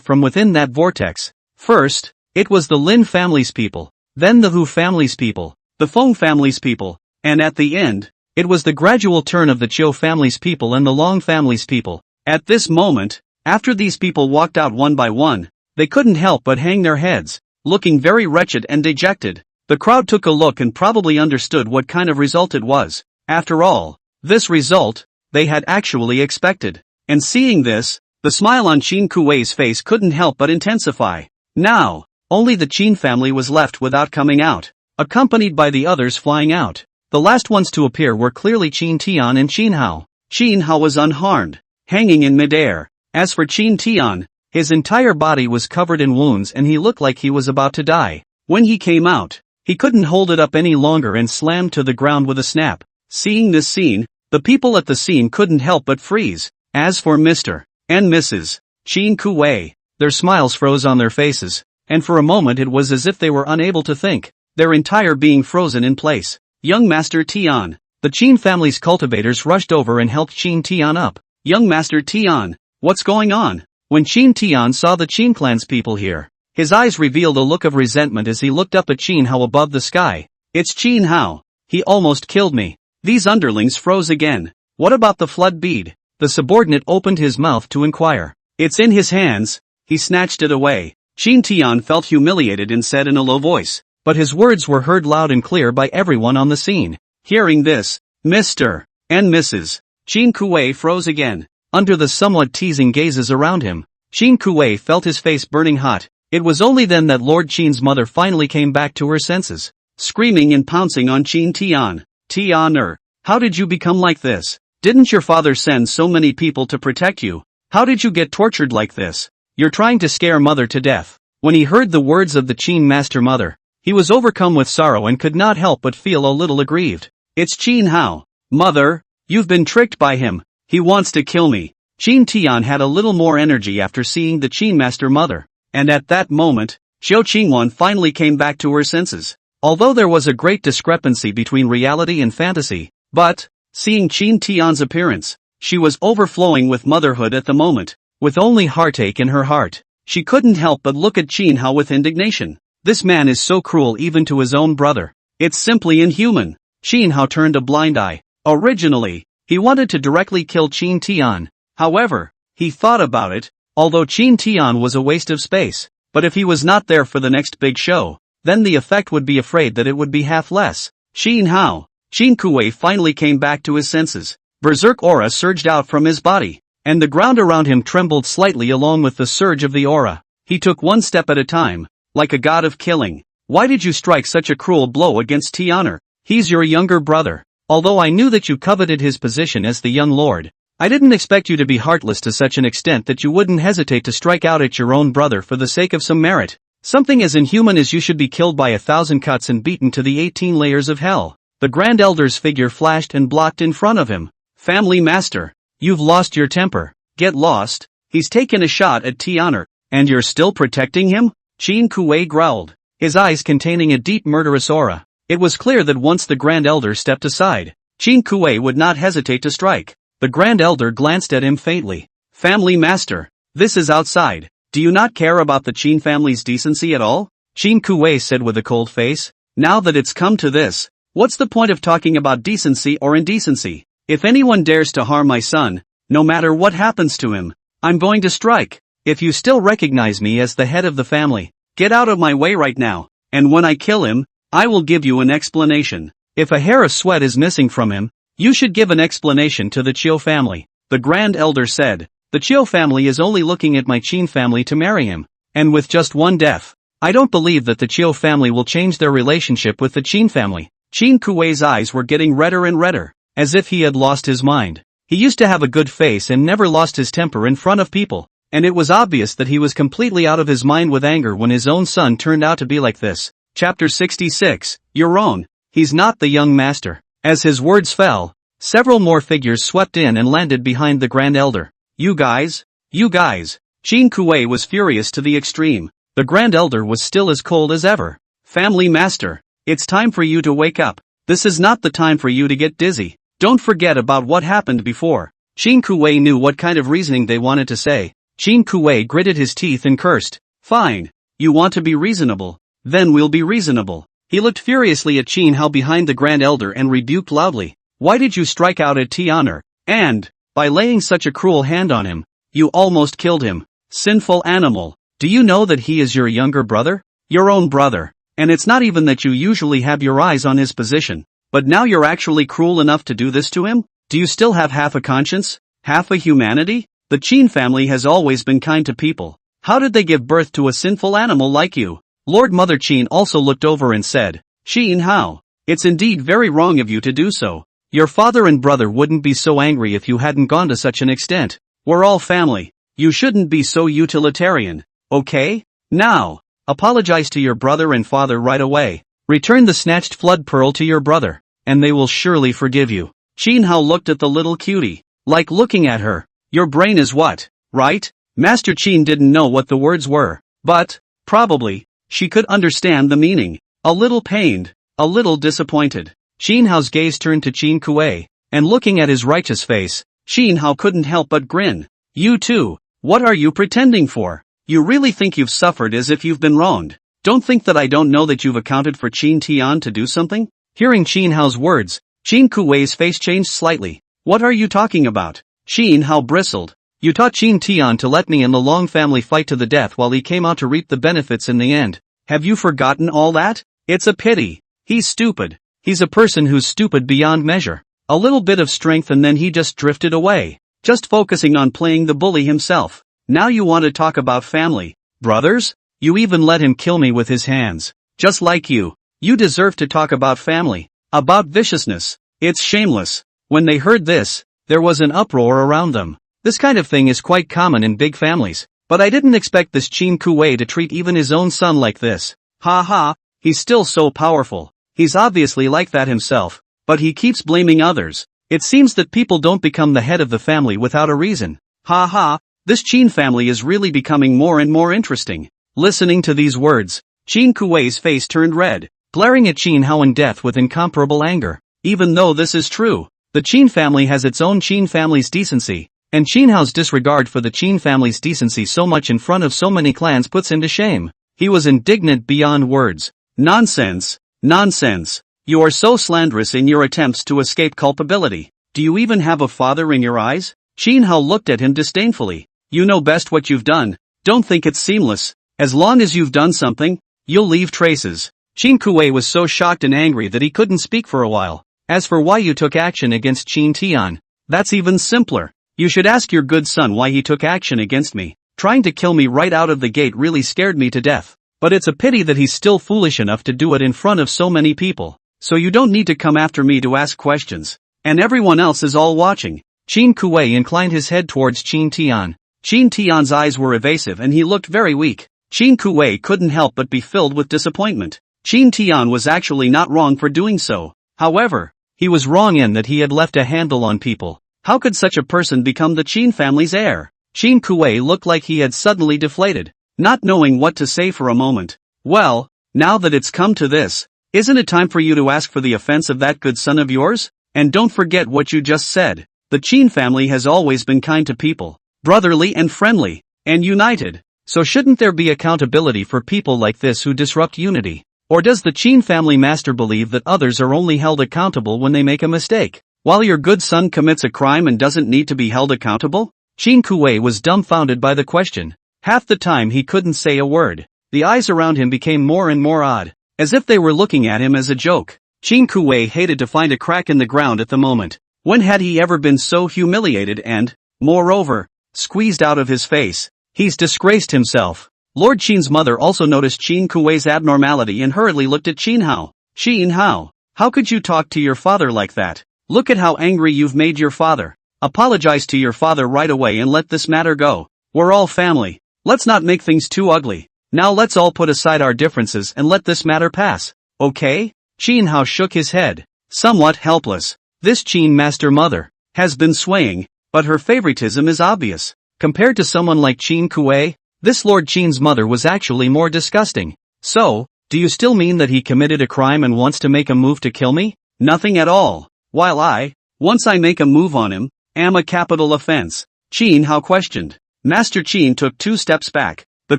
from within that vortex. First, it was the Lin family's people, then the Hu family's people, the Feng family's people, and at the end, it was the gradual turn of the Chiu family's people and the Long family's people. At this moment, after these people walked out one by one, they couldn't help but hang their heads, looking very wretched and dejected. The crowd took a look and probably understood what kind of result it was. After all, this result, they had actually expected. And seeing this, the smile on Qin Kuei's face couldn't help but intensify. Now, only the Qin family was left without coming out, accompanied by the others flying out. The last ones to appear were clearly Qin Tian and Qin Hao. Qin Hao was unharmed, hanging in midair. As for Qin Tian, his entire body was covered in wounds and he looked like he was about to die. When he came out, he couldn't hold it up any longer and slammed to the ground with a snap. Seeing this scene, the people at the scene couldn't help but freeze. As for Mr. and Mrs. Qin Kuei, their smiles froze on their faces, and for a moment it was as if they were unable to think, their entire being frozen in place. Young Master Tian. The Qin family's cultivators rushed over and helped Qin Tian up. Young Master Tian, what's going on? When Qin Tian saw the Qin clan's people here, his eyes revealed a look of resentment as he looked up at Qin Hao above the sky. It's Qin Hao. He almost killed me. These underlings froze again. What about the flood bead? The subordinate opened his mouth to inquire. It's in his hands. He snatched it away. Qin Tian felt humiliated and said in a low voice, but his words were heard loud and clear by everyone on the scene. Hearing this, Mr. and Mrs. Qin Kuei froze again. Under the somewhat teasing gazes around him, Qin Kuei felt his face burning hot. It was only then that Lord Qin's mother finally came back to her senses. Screaming and pouncing on Qin Tian. Tianer, how did you become like this? Didn't your father send so many people to protect you? How did you get tortured like this? You're trying to scare mother to death. When he heard the words of the Qin master mother, he was overcome with sorrow and could not help but feel a little aggrieved. It's Qin Hao. Mother, you've been tricked by him. He wants to kill me. Qin Tian had a little more energy after seeing the Qin master mother. And at that moment, Xiao Qingwan finally came back to her senses. Although there was a great discrepancy between reality and fantasy, but, seeing Qin Tian's appearance, she was overflowing with motherhood at the moment. With only heartache in her heart, she couldn't help but look at Qin Hao with indignation. This man is so cruel even to his own brother. It's simply inhuman. Qin Hao turned a blind eye. Originally, he wanted to directly kill Qin Tian. However, he thought about it, although Qin Tian was a waste of space. But if he was not there for the next big show, then the effect would be afraid that it would be half less. Qin Hao. Qin Kuei finally came back to his senses. Berserk aura surged out from his body, and the ground around him trembled slightly along with the surge of the aura. He took one step at a time, like a god of killing. Why did you strike such a cruel blow against Tianer? He's your younger brother. Although I knew that you coveted his position as the young lord, I didn't expect you to be heartless to such an extent that you wouldn't hesitate to strike out at your own brother for the sake of some merit. Something as inhuman as you should be killed by 1,000 cuts and beaten to the 18 layers of hell. The Grand Elder's figure flashed and blocked in front of him. Family Master, you've lost your temper. Get lost. He's taken a shot at Tianer, and you're still protecting him? Qin Kuei growled, his eyes containing a deep murderous aura. It was clear that once the Grand Elder stepped aside, Qin Kuei would not hesitate to strike. The Grand Elder glanced at him faintly. Family Master, this is outside. Do you not care about the Qin family's decency at all? Qin Kuei said with a cold face. Now that it's come to this, what's the point of talking about decency or indecency? If anyone dares to harm my son, no matter what happens to him, I'm going to strike. If you still recognize me as the head of the family, get out of my way right now, and when I kill him, I will give you an explanation. If a hair of sweat is missing from him, you should give an explanation to the Chiu family. The Grand Elder said, the Chiu family is only looking at my Qin family to marry him, and with just one death, I don't believe that the Chiu family will change their relationship with the Qin family. Qin Kuei's eyes were getting redder and redder, as if he had lost his mind. He used to have a good face and never lost his temper in front of people, and it was obvious that he was completely out of his mind with anger when his own son turned out to be like this. Chapter 66, Your Own. He's not the young master. As his words fell, several more figures swept in and landed behind the Grand Elder. You guys. Qin Kuei was furious to the extreme. The Grand Elder was still as cold as ever. Family Master, it's time for you to wake up. This is not the time for you to get dizzy. Don't forget about what happened before. Qin Kuei knew what kind of reasoning they wanted to say. Qin Kuei gritted his teeth and cursed. Fine. You want to be reasonable? Then we'll be reasonable. He looked furiously at Qin Hao behind the Grand Elder and rebuked loudly. Why did you strike out at Tianer? And, by laying such a cruel hand on him, you almost killed him. Sinful animal. Do you know that he is your younger brother? Your own brother. And it's not even that you usually have your eyes on his position. But now you're actually cruel enough to do this to him? Do you still have half a conscience? Half a humanity? The Qin family has always been kind to people. How did they give birth to a sinful animal like you? Lord Mother Qin also looked over and said, Qin Hao, it's indeed very wrong of you to do so. Your father and brother wouldn't be so angry if you hadn't gone to such an extent. We're all family. You shouldn't be so utilitarian, okay? Now, apologize to your brother and father right away. Return the snatched flood pearl to your brother, and they will surely forgive you. Qin Hao looked at the little cutie, like looking at her. Your brain is what, right? Master Qin didn't know what the words were, but, probably, she could understand the meaning. A little pained, a little disappointed. Qin Hao's gaze turned to Qin Kuei, and looking at his righteous face, Qin Hao couldn't help but grin. You too, what are you pretending for? You really think you've suffered as if you've been wronged? Don't think that I don't know that you've accounted for Qin Tian to do something? Hearing Qin Hao's words, Qin Kuei's face changed slightly. What are you talking about? Qin Hao bristled. You taught Qin Tian to let me and the Long family fight to the death while he came out to reap the benefits in the end. Have you forgotten all that? It's a pity. He's stupid. He's a person who's stupid beyond measure. A little bit of strength and then he just drifted away. Just focusing on playing the bully himself. Now you want to talk about family. Brothers? You even let him kill me with his hands. Just like you. You deserve to talk about family. About viciousness. It's shameless. When they heard this, there was an uproar around them. This kind of thing is quite common in big families. But I didn't expect this Qin Kuei to treat even his own son like this. Ha ha, he's still so powerful. He's obviously like that himself. But he keeps blaming others. It seems that people don't become the head of the family without a reason. Ha ha, this Qin family is really becoming more and more interesting. Listening to these words, Qin Kuei's face turned red, glaring at Qin Hao in death with incomparable anger. Even though this is true, the Qin family has its own Qin family's decency, and Qin Hao's disregard for the Qin family's decency so much in front of so many clans puts him to shame. He was indignant beyond words. Nonsense. Nonsense. You are so slanderous in your attempts to escape culpability. Do you even have a father in your eyes? Qin Hao looked at him disdainfully. You know best what you've done. Don't think it's seamless. As long as you've done something, you'll leave traces. Qin Kuei was so shocked and angry that he couldn't speak for a while. As for why you took action against Qin Tian, that's even simpler. You should ask your good son why he took action against me. Trying to kill me right out of the gate really scared me to death. But it's a pity that he's still foolish enough to do it in front of so many people. So you don't need to come after me to ask questions. And everyone else is all watching. Qin Kuei inclined his head towards Qin Tian. Qin Tian's eyes were evasive and he looked very weak. Qin Kuei couldn't help but be filled with disappointment. Qin Tian was actually not wrong for doing so. However, he was wrong in that he had left a handle on people. How could such a person become the Qin family's heir? Qin Kuei looked like he had suddenly deflated, not knowing what to say for a moment. Well, now that it's come to this, isn't it time for you to ask for the offense of that good son of yours? And don't forget what you just said. The Qin family has always been kind to people, brotherly and friendly, and united. So shouldn't there be accountability for people like this who disrupt unity? Or does the Qin family master believe that others are only held accountable when they make a mistake, while your good son commits a crime and doesn't need to be held accountable? Qin Kuei was dumbfounded by the question. Half the time he couldn't say a word. The eyes around him became more and more odd, as if they were looking at him as a joke. Qin Kuei hated to find a crack in the ground at the moment. When had he ever been so humiliated and, moreover, squeezed out of his face? He's disgraced himself. Lord Qin's mother also noticed Qin Kuei's abnormality and hurriedly looked at Qin Hao. Qin Hao, how could you talk to your father like that? Look at how angry you've made your father. Apologize to your father right away and let this matter go. We're all family. Let's not make things too ugly. Now let's all put aside our differences and let this matter pass. Okay? Qin Hao shook his head, somewhat helpless. This Qin master mother has been swaying, but her favoritism is obvious. Compared to someone like Qin Kuei, this Lord Qin's mother was actually more disgusting. So, do you still mean that he committed a crime and wants to make a move to kill me? Nothing at all. While once I make a move on him, am a capital offense. Qin Hao questioned. Master Qin took 2 steps back. The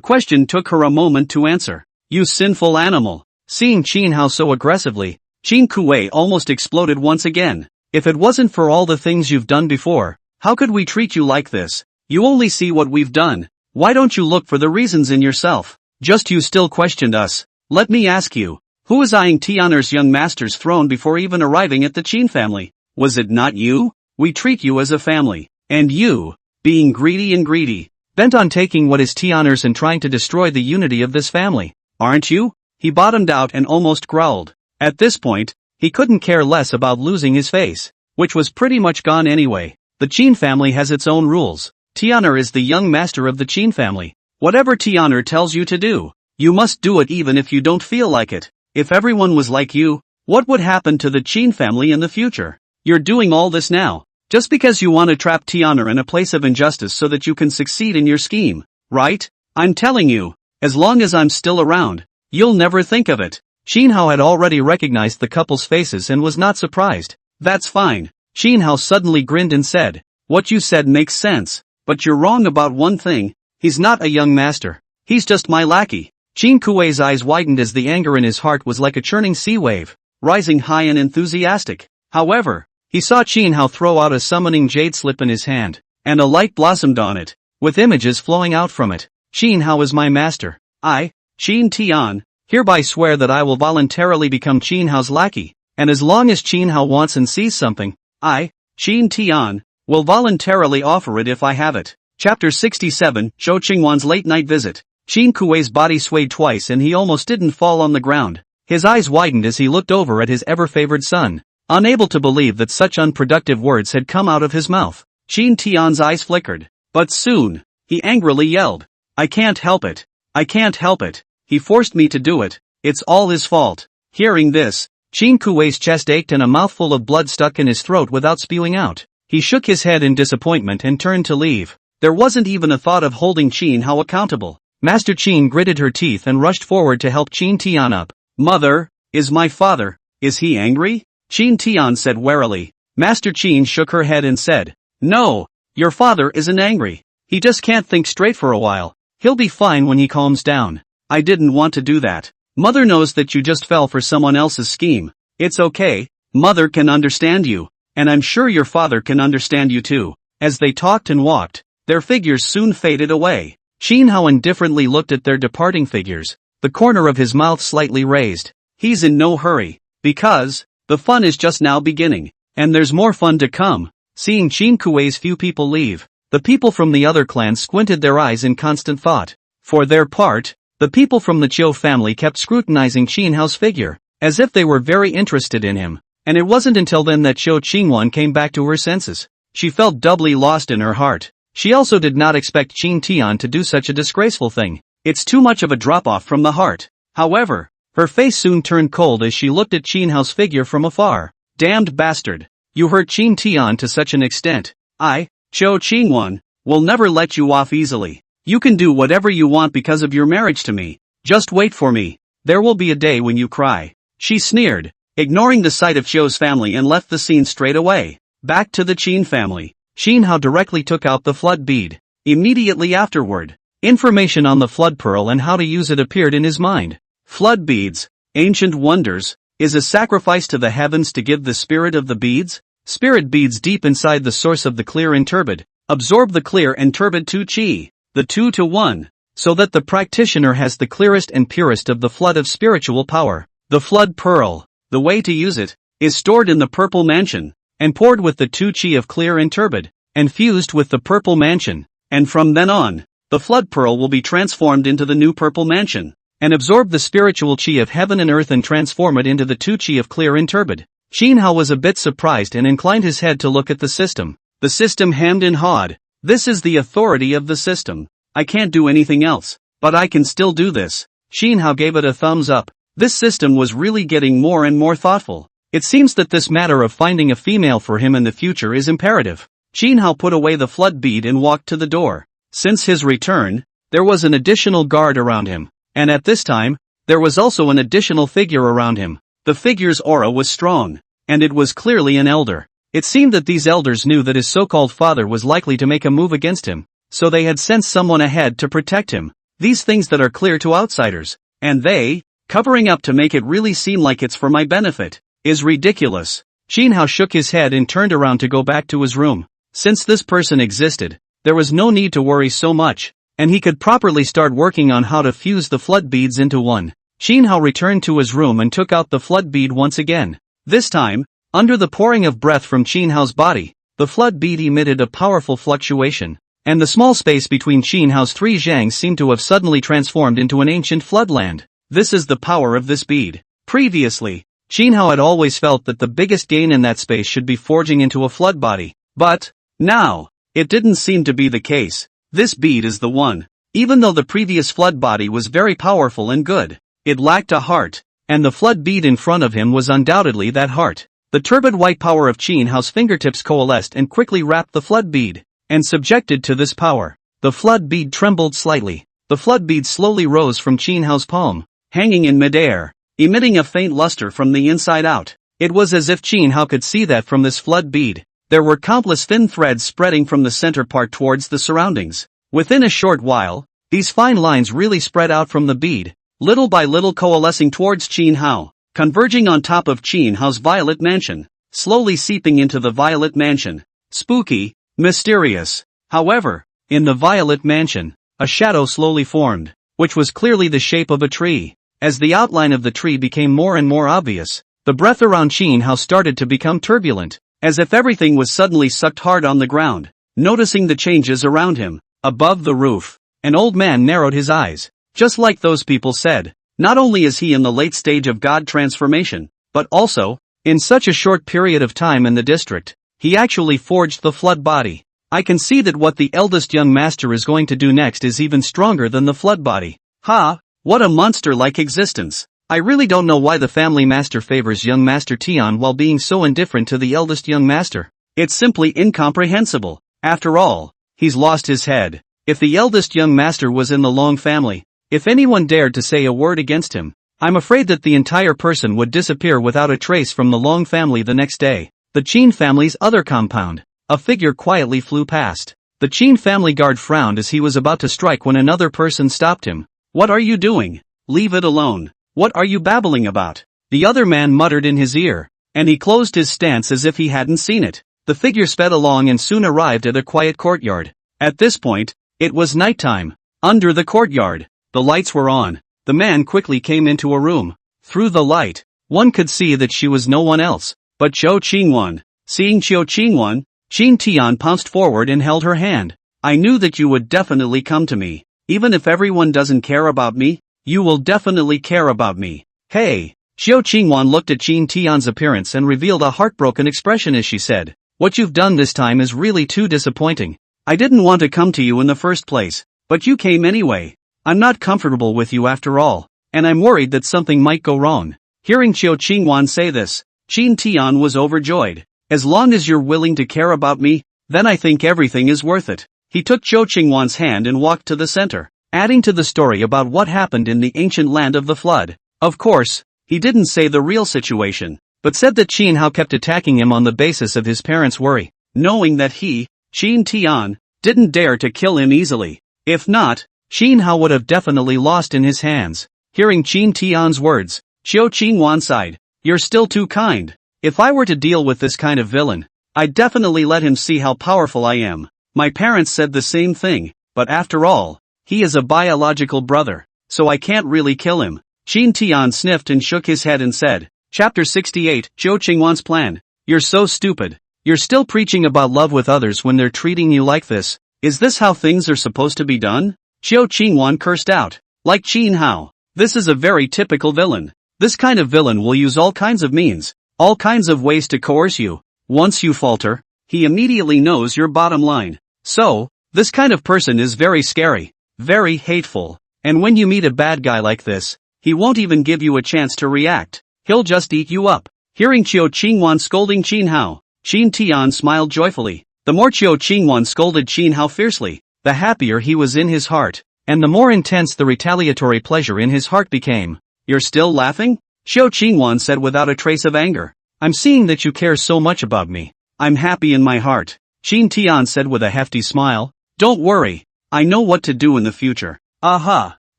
question took her a moment to answer. You sinful animal. Seeing Qin Hao so aggressively, Qin Kuei almost exploded once again. If it wasn't for all the things you've done before, how could we treat you like this? You only see what we've done. Why don't you look for the reasons in yourself? Just you still questioned us. Let me ask you, who was eyeing Tianer's young master's throne before even arriving at the Qin family? Was it not you? We treat you as a family. And you, being greedy, bent on taking what is Tianer's and trying to destroy the unity of this family. Aren't you? He bottomed out and almost growled. At this point, he couldn't care less about losing his face, which was pretty much gone anyway. The Qin family has its own rules. Tianer is the young master of the Qin family. Whatever Tianer tells you to do, you must do it even if you don't feel like it. If everyone was like you, what would happen to the Qin family in the future? You're doing all this now, just because you want to trap Tianer in a place of injustice so that you can succeed in your scheme, right? I'm telling you, as long as I'm still around, you'll never think of it. Qin Hao had already recognized the couple's faces and was not surprised. That's fine. Qin Hao suddenly grinned and said, what you said makes sense. But you're wrong about one thing, he's not a young master. He's just my lackey. Qin Kuei's eyes widened as the anger in his heart was like a churning sea wave, rising high and enthusiastic. However, he saw Qin Hao throw out a summoning jade slip in his hand, and a light blossomed on it, with images flowing out from it. Qin Hao is my master. I, Qin Tian, hereby swear that I will voluntarily become Qin Hao's lackey, and as long as Qin Hao wants and sees something, I, Qin Tian, will voluntarily offer it if I have it. Chapter 67, Zhou Qingwan's Late Night Visit. Qin Kuei's body swayed twice and he almost didn't fall on the ground. His eyes widened as he looked over at his ever-favored son, unable to believe that such unproductive words had come out of his mouth. Qin Tian's eyes flickered. But soon, he angrily yelled, I can't help it. I can't help it. He forced me to do it. It's all his fault. Hearing this, Qin Kuei's chest ached and a mouthful of blood stuck in his throat without spewing out. He shook his head in disappointment and turned to leave. There wasn't even a thought of holding Qin Hao accountable. Master Qin gritted her teeth and rushed forward to help Qin Tian up. Mother, is my father, is he angry? Qin Tian said warily. Master Qin shook her head and said, no, your father isn't angry. He just can't think straight for a while. He'll be fine when he calms down. I didn't want to do that. Mother knows that you just fell for someone else's scheme. It's okay, Mother can understand you. And I'm sure your father can understand you too. As they talked and walked, their figures soon faded away. Qin Hao indifferently looked at their departing figures, the corner of his mouth slightly raised. He's in no hurry, because the fun is just now beginning, and there's more fun to come. Seeing Qin Kuei's few people leave, the people from the other clans squinted their eyes in constant thought. For their part, the people from the Chiu family kept scrutinizing Qin Hao's figure, as if they were very interested in him. And it wasn't until then that Zhou Qingwan came back to her senses. She felt doubly lost in her heart. She also did not expect Qin Tian to do such a disgraceful thing. It's too much of a drop-off from the heart. However, her face soon turned cold as she looked at Qin Hao's figure from afar. Damned bastard. You hurt Qin Tian to such an extent. I, Zhou Qingwan, will never let you off easily. You can do whatever you want because of your marriage to me. Just wait for me. There will be a day when you cry. She sneered, ignoring the sight of Zhou's family, and left the scene straight away. Back to the Qin family. Qin Hao directly took out the flood bead. Immediately afterward, information on the flood pearl and how to use it appeared in his mind. Flood beads, ancient wonders, is a sacrifice to the heavens to give the spirit of the beads? Spirit beads deep inside the source of the clear and turbid, absorb the clear and turbid 2 qi, the 2 to 1, so that the practitioner has the clearest and purest of the flood of spiritual power. The flood pearl, the way to use it, is stored in the purple mansion, and poured with the 2 qi of clear and turbid, and fused with the purple mansion, and from then on, the flood pearl will be transformed into the new purple mansion, and absorb the spiritual qi of heaven and earth and transform it into the 2 qi of clear and turbid. Qin Hao was a bit surprised and inclined his head to look at the system. The system hemmed and hawed. This is the authority of the system. I can't do anything else, but I can still do this. Qin Hao gave it a thumbs up. This system was really getting more and more thoughtful. It seems that this matter of finding a female for him in the future is imperative. Qin Hao put away the flood bead and walked to the door. Since his return, there was an additional guard around him, and at this time, there was also an additional figure around him. The figure's aura was strong, and it was clearly an elder. It seemed that these elders knew that his so-called father was likely to make a move against him, so they had sent someone ahead to protect him. These things that are clear to outsiders, and they, covering up to make it really seem like it's for my benefit, is ridiculous. Qin Hao shook his head and turned around to go back to his room. Since this person existed, there was no need to worry so much, and he could properly start working on how to fuse the flood beads into one. Qin Hao returned to his room and took out the flood bead once again. This time, under the pouring of breath from Qin Hao's body, the flood bead emitted a powerful fluctuation, and the small space between Qin Hao's 3 zhangs seemed to have suddenly transformed into an ancient floodland. This is the power of this bead. Previously, Qin Hao had always felt that the biggest gain in that space should be forging into a flood body, but now, it didn't seem to be the case. This bead is the one. Even though the previous flood body was very powerful and good, it lacked a heart, and the flood bead in front of him was undoubtedly that heart. The turbid white power of Qin Hao's fingertips coalesced and quickly wrapped the flood bead, and subjected to this power, the flood bead trembled slightly. The flood bead slowly rose from Qin Hao's palm, hanging in midair, emitting a faint luster from the inside out. It was as if Qin Hao could see that from this flood bead, there were countless thin threads spreading from the center part towards the surroundings. Within a short while, these fine lines really spread out from the bead, little by little coalescing towards Qin Hao, converging on top of Qin Hao's violet mansion, slowly seeping into the violet mansion. Spooky, mysterious. However, in the violet mansion, a shadow slowly formed, which was clearly the shape of a tree. As the outline of the tree became more and more obvious, the breath around Qin Hao started to become turbulent, as if everything was suddenly sucked hard on the ground. Noticing the changes around him, above the roof, an old man narrowed his eyes. Just like those people said, not only is he in the late stage of God transformation, but also, in such a short period of time in the district, he actually forged the flood body. I can see that what the eldest young master is going to do next is even stronger than the flood body. Ha! What a monster-like existence. I really don't know why the family master favors young master Tian while being so indifferent to the eldest young master. It's simply incomprehensible. After all, he's lost his head. If the eldest young master was in the Long family, if anyone dared to say a word against him, I'm afraid that the entire person would disappear without a trace from the Long family the next day. The Qin family's other compound. A figure quietly flew past. The Qin family guard frowned as he was about to strike when another person stopped him. What are you doing? Leave it alone. What are you babbling about? The other man muttered in his ear, and he closed his stance as if he hadn't seen it. The figure sped along and soon arrived at a quiet courtyard. At this point, it was nighttime. Under the courtyard, the lights were on. The man quickly came into a room. Through the light, one could see that she was no one else but Zhou Qingwan. Seeing Zhou Qingwan, Qin Tian pounced forward and held her hand. I knew that you would definitely come to me. Even if everyone doesn't care about me, you will definitely care about me. Hey! Zhou Qingwan looked at Qin Tian's appearance and revealed a heartbroken expression as she said, what you've done this time is really too disappointing. I didn't want to come to you in the first place, but you came anyway. I'm not comfortable with you after all, and I'm worried that something might go wrong. Hearing Qiu Qingwan say this, Qin Tian was overjoyed. As long as you're willing to care about me, then I think everything is worth it. He took Qiu Qingwan's hand and walked to the center, adding to the story about what happened in the ancient land of the flood. Of course, he didn't say the real situation, but said that Qin Hao kept attacking him on the basis of his parents' worry, knowing that he, Qin Tian, didn't dare to kill him easily. If not, Qin Hao would have definitely lost in his hands. Hearing Qin Tian's words, Qiu Qingwan sighed. You're still too kind. If I were to deal with this kind of villain, I'd definitely let him see how powerful I am. My parents said the same thing, but after all, he is a biological brother, so I can't really kill him. Qin Tian sniffed and shook his head and said, Chapter 68, Qiu Qingwan's plan. You're so stupid. You're still preaching about love with others when they're treating you like this. Is this how things are supposed to be done? Qiu Qingwan cursed out. Like Qin Hao, this is a very typical villain. This kind of villain will use all kinds of means, all kinds of ways to coerce you. Once you falter, he immediately knows your bottom line. So, this kind of person is very scary, very hateful, and when you meet a bad guy like this, he won't even give you a chance to react. He'll just eat you up. Hearing Qiu Qingwan scolding Qin Hao, Qin Tian smiled joyfully. The more Qiu Qingwan scolded Qin Hao fiercely, the happier he was in his heart, and the more intense the retaliatory pleasure in his heart became. You're still laughing? Qiu Qingwan said without a trace of anger. I'm seeing that you care so much about me. I'm happy in my heart. Qin Tian said with a hefty smile. Don't worry. I know what to do in the future. Aha.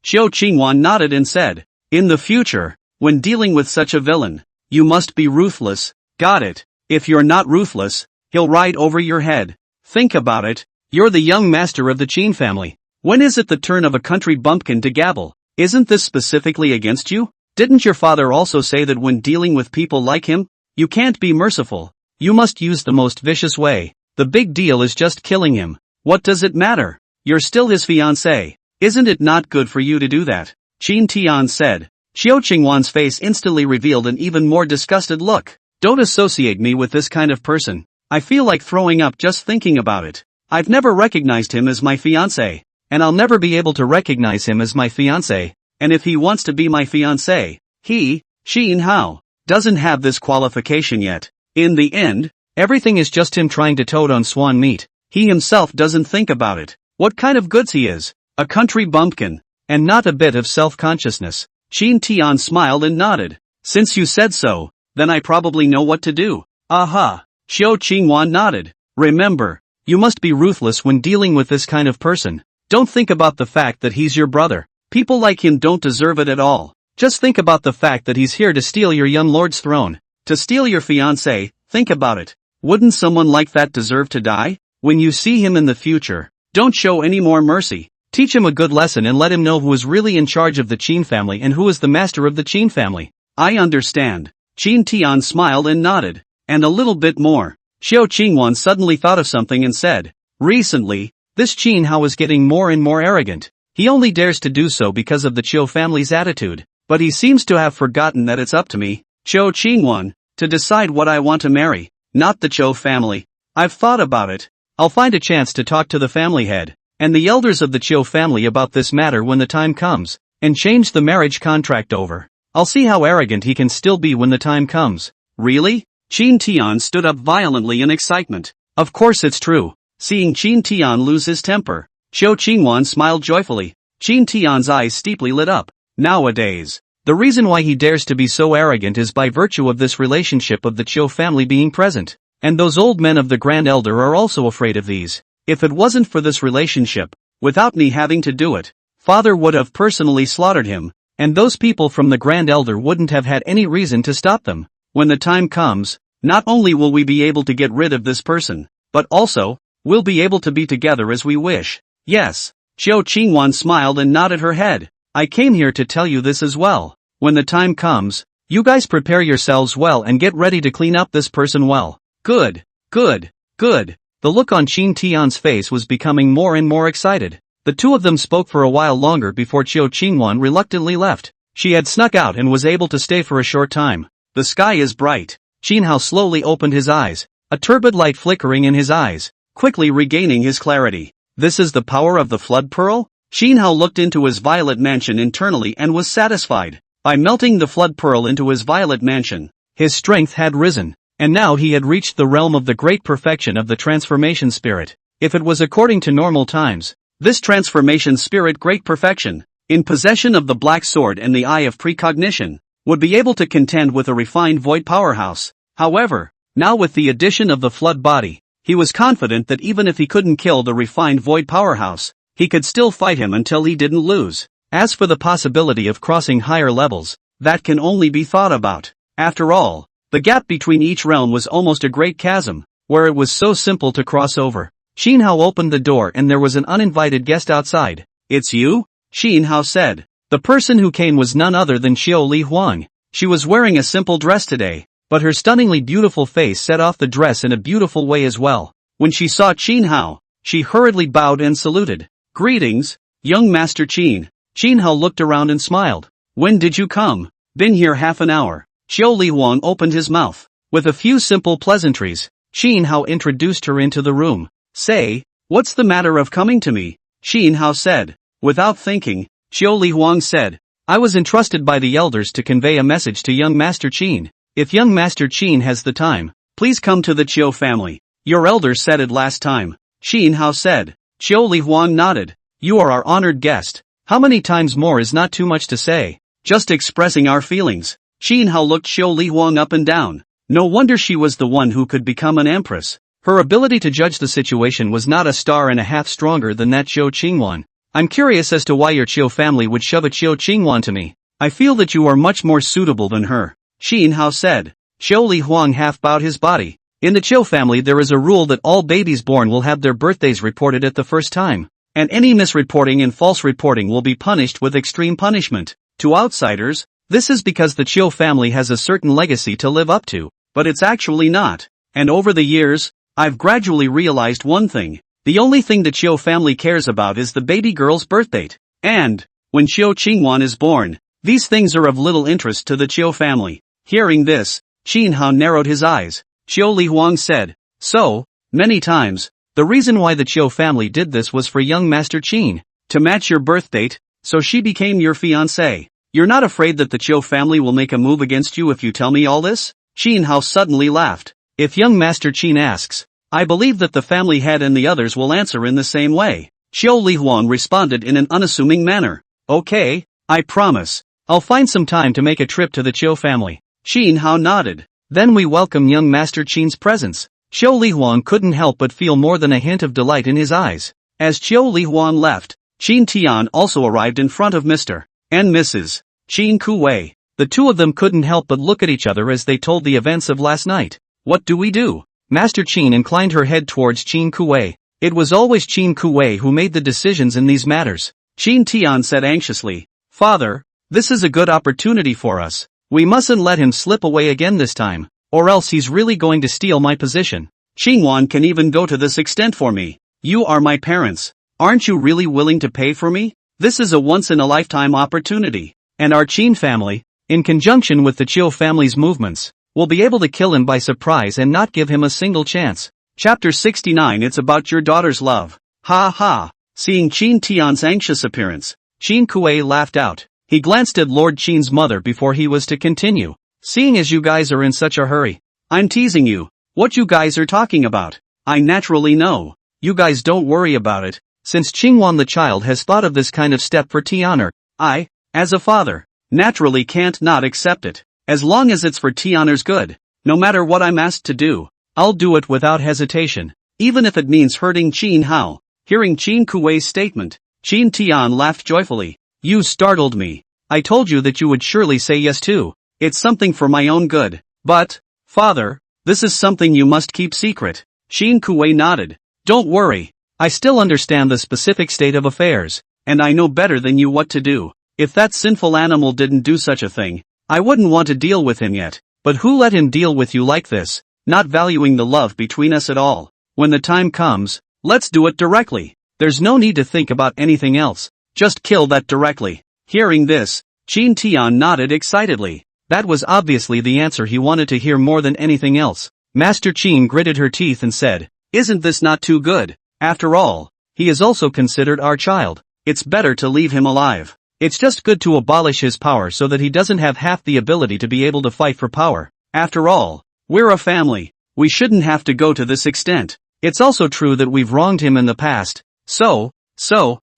Qiu Qingwan nodded and said, in the future, when dealing with such a villain, you must be ruthless. Got it. If you're not ruthless, he'll ride over your head. Think about it. You're the young master of the Qin family. When is it the turn of a country bumpkin to gabble? Isn't this specifically against you? Didn't your father also say that when dealing with people like him, you can't be merciful? You must use the most vicious way. The big deal is just killing him. What does it matter? You're still his fiancé. Isn't it not good for you to do that? Qin Tian said. Qiu Qingwan's face instantly revealed an even more disgusted look. Don't associate me with this kind of person. I feel like throwing up just thinking about it. I've never recognized him as my fiancé, and I'll never be able to recognize him as my fiancé, and if he wants to be my fiancé, he, Qin Hao, doesn't have this qualification yet. In the end, everything is just him trying to toad on swan meat. He himself doesn't think about it. What kind of goods he is? A country bumpkin, and not a bit of self-consciousness. Qin Tian smiled and nodded. Since you said so, then I probably know what to do. Aha. Qiu Qingwan nodded. Remember, you must be ruthless when dealing with this kind of person. Don't think about the fact that he's your brother. People like him don't deserve it at all. Just think about the fact that he's here to steal your young lord's throne. To steal your fiancé, think about it. Wouldn't someone like that deserve to die? When you see him in the future, don't show any more mercy. Teach him a good lesson and let him know who is really in charge of the Qin family and who is the master of the Qin family. I understand. Qin Tian smiled and nodded. And a little bit more. Qiu Qingwan suddenly thought of something and said, recently, this Qin Hao is getting more and more arrogant. He only dares to do so because of the Qiu family's attitude. But he seems to have forgotten that it's up to me, Qiu Qingwan, to decide what I want to marry, not the Qiu family. I've thought about it. I'll find a chance to talk to the family head and the elders of the Qiu family about this matter when the time comes, and change the marriage contract over. I'll see how arrogant he can still be when the time comes. Really? Qin Tian stood up violently in excitement. Of course it's true. Seeing Qin Tian lose his temper, Qiu Qingwan smiled joyfully. Qin Tian's eyes steeply lit up. Nowadays, the reason why he dares to be so arrogant is by virtue of this relationship of the Qiu family being present. And those old men of the Grand Elder are also afraid of these. If it wasn't for this relationship, without me having to do it, father would have personally slaughtered him, and those people from the Grand Elder wouldn't have had any reason to stop them. When the time comes, not only will we be able to get rid of this person, but also, we'll be able to be together as we wish. Yes. Qiu Qingwan smiled and nodded her head. I came here to tell you this as well. When the time comes, you guys prepare yourselves well and get ready to clean up this person well. Good, good, good. The look on Qin Tian's face was becoming more and more excited. The two of them spoke for a while longer before Qiu Qingwan reluctantly left. She had snuck out and was able to stay for a short time. The sky is bright. Qin Hao slowly opened his eyes, a turbid light flickering in his eyes, quickly regaining his clarity. This is the power of the flood pearl? Xin Hao looked into his violet mansion internally and was satisfied. By melting the flood pearl into his violet mansion, his strength had risen, and now he had reached the realm of the great perfection of the transformation spirit. If it was according to normal times, this transformation spirit great perfection, in possession of the black sword and the eye of precognition, would be able to contend with a refined void powerhouse. However, now with the addition of the flood body, he was confident that even if he couldn't kill the refined void powerhouse, he could still fight him until he didn't lose. As for the possibility of crossing higher levels, that can only be thought about. After all, the gap between each realm was almost a great chasm, where it was so simple to cross over. Xin Hao opened the door and there was an uninvited guest outside. "It's you?" Xin Hao said. The person who came was none other than Xiao Li Huang. She was wearing a simple dress today, but her stunningly beautiful face set off the dress in a beautiful way as well. When she saw Xin Hao, she hurriedly bowed and saluted. "Greetings, young Master Qin." Xin Hao looked around and smiled. "When did you come?" "Been here half an hour." Xiao Li Huang opened his mouth. With a few simple pleasantries, Xin Hao introduced her into the room. "Say, what's the matter of coming to me?" Xin Hao said. Without thinking, Xiao Li Huang said, "I was entrusted by the elders to convey a message to young Master Qin. If young Master Qin has the time, please come to the Qiu family. Your elders said it last time." Xin Hao said. Xiao Li Huang nodded. "You are our honored guest. How many times more is not too much to say. Just expressing our feelings." Xin Hao looked Xiao Li Huang up and down. No wonder she was the one who could become an empress. Her ability to judge the situation was not a star and a half stronger than that Qiu Qingwan. "I'm curious as to why your Qiu family would shove a Qiu Qingwan to me. I feel that you are much more suitable than her," Xin Hao said. Xiao Li Huang half bowed his body. In the Qiu family there is a rule that all babies born will have their birthdays reported at the first time, and any misreporting and false reporting will be punished with extreme punishment. To outsiders, this is because the Qiu family has a certain legacy to live up to, but it's actually not. And over the years, I've gradually realized one thing. The only thing the Qiu family cares about is the baby girl's birth date. And, when Qiu Qingwan is born, these things are of little interest to the Qiu family. Hearing this, Xin Hao narrowed his eyes. Xiao Li Huang said, "So, many times, the reason why the Qiu family did this was for young Master Qin, to match your birth date, so she became your fiancée. You're not afraid that the Qiu family will make a move against you if you tell me all this?" Xin Hao suddenly laughed. "If young Master Qin asks, I believe that the family head and the others will answer in the same way." Xiao Li Huang responded in an unassuming manner. "Okay, I promise. I'll find some time to make a trip to the Qiu family." Xin Hao nodded. "Then we welcome young Master Qin's presence." Xiao Li Huang couldn't help but feel more than a hint of delight in his eyes. As Xiao Li Huang left, Qin Tian also arrived in front of Mr. and Mrs. Qin Kuwei. The two of them couldn't help but look at each other as they told the events of last night. "What do we do?" Master Qin inclined her head towards Qin Kuwei. It was always Qin Kuwei who made the decisions in these matters. Qin Tian said anxiously, "Father, this is a good opportunity for us. We mustn't let him slip away again this time, or else he's really going to steal my position. Qingwan can even go to this extent for me. You are my parents. Aren't you really willing to pay for me? This is a once-in-a-lifetime opportunity. And our Qin family, in conjunction with the Qiu family's movements, will be able to kill him by surprise and not give him a single chance." Chapter 69. It's about your daughter's love. Ha ha. Seeing Qin Tian's anxious appearance, Qin Kuei laughed out. He glanced at Lord Qin's mother before he was to continue. "Seeing as you guys are in such a hurry, I'm teasing you. What you guys are talking about, I naturally know. You guys don't worry about it, since Qingwan the child has thought of this kind of step for Tianer. I, as a father, naturally can't not accept it. As long as it's for Tianer's good, no matter what I'm asked to do, I'll do it without hesitation, even if it means hurting Qin Hao." Hearing Qin Kuei's statement, Qin Tian laughed joyfully. "You startled me. I told you that you would surely say yes too. It's something for my own good. But, father, this is something you must keep secret." Qin Kuei nodded. "Don't worry. I still understand the specific state of affairs, and I know better than you what to do. If that sinful animal didn't do such a thing, I wouldn't want to deal with him yet. But who let him deal with you like this, not valuing the love between us at all? When the time comes, let's do it directly. There's no need to think about anything else. Just kill that directly." Hearing this, Qin Tian nodded excitedly. That was obviously the answer he wanted to hear more than anything else. Master Qin gritted her teeth and said, "Isn't this not too good? After all, he is also considered our child. it's better to leave him alive. It's just good to abolish his power so that he doesn't have half the ability to be able to fight for power. After all, we're a family. We shouldn't have to go to this extent. It's also true that we've wronged him in the past. So,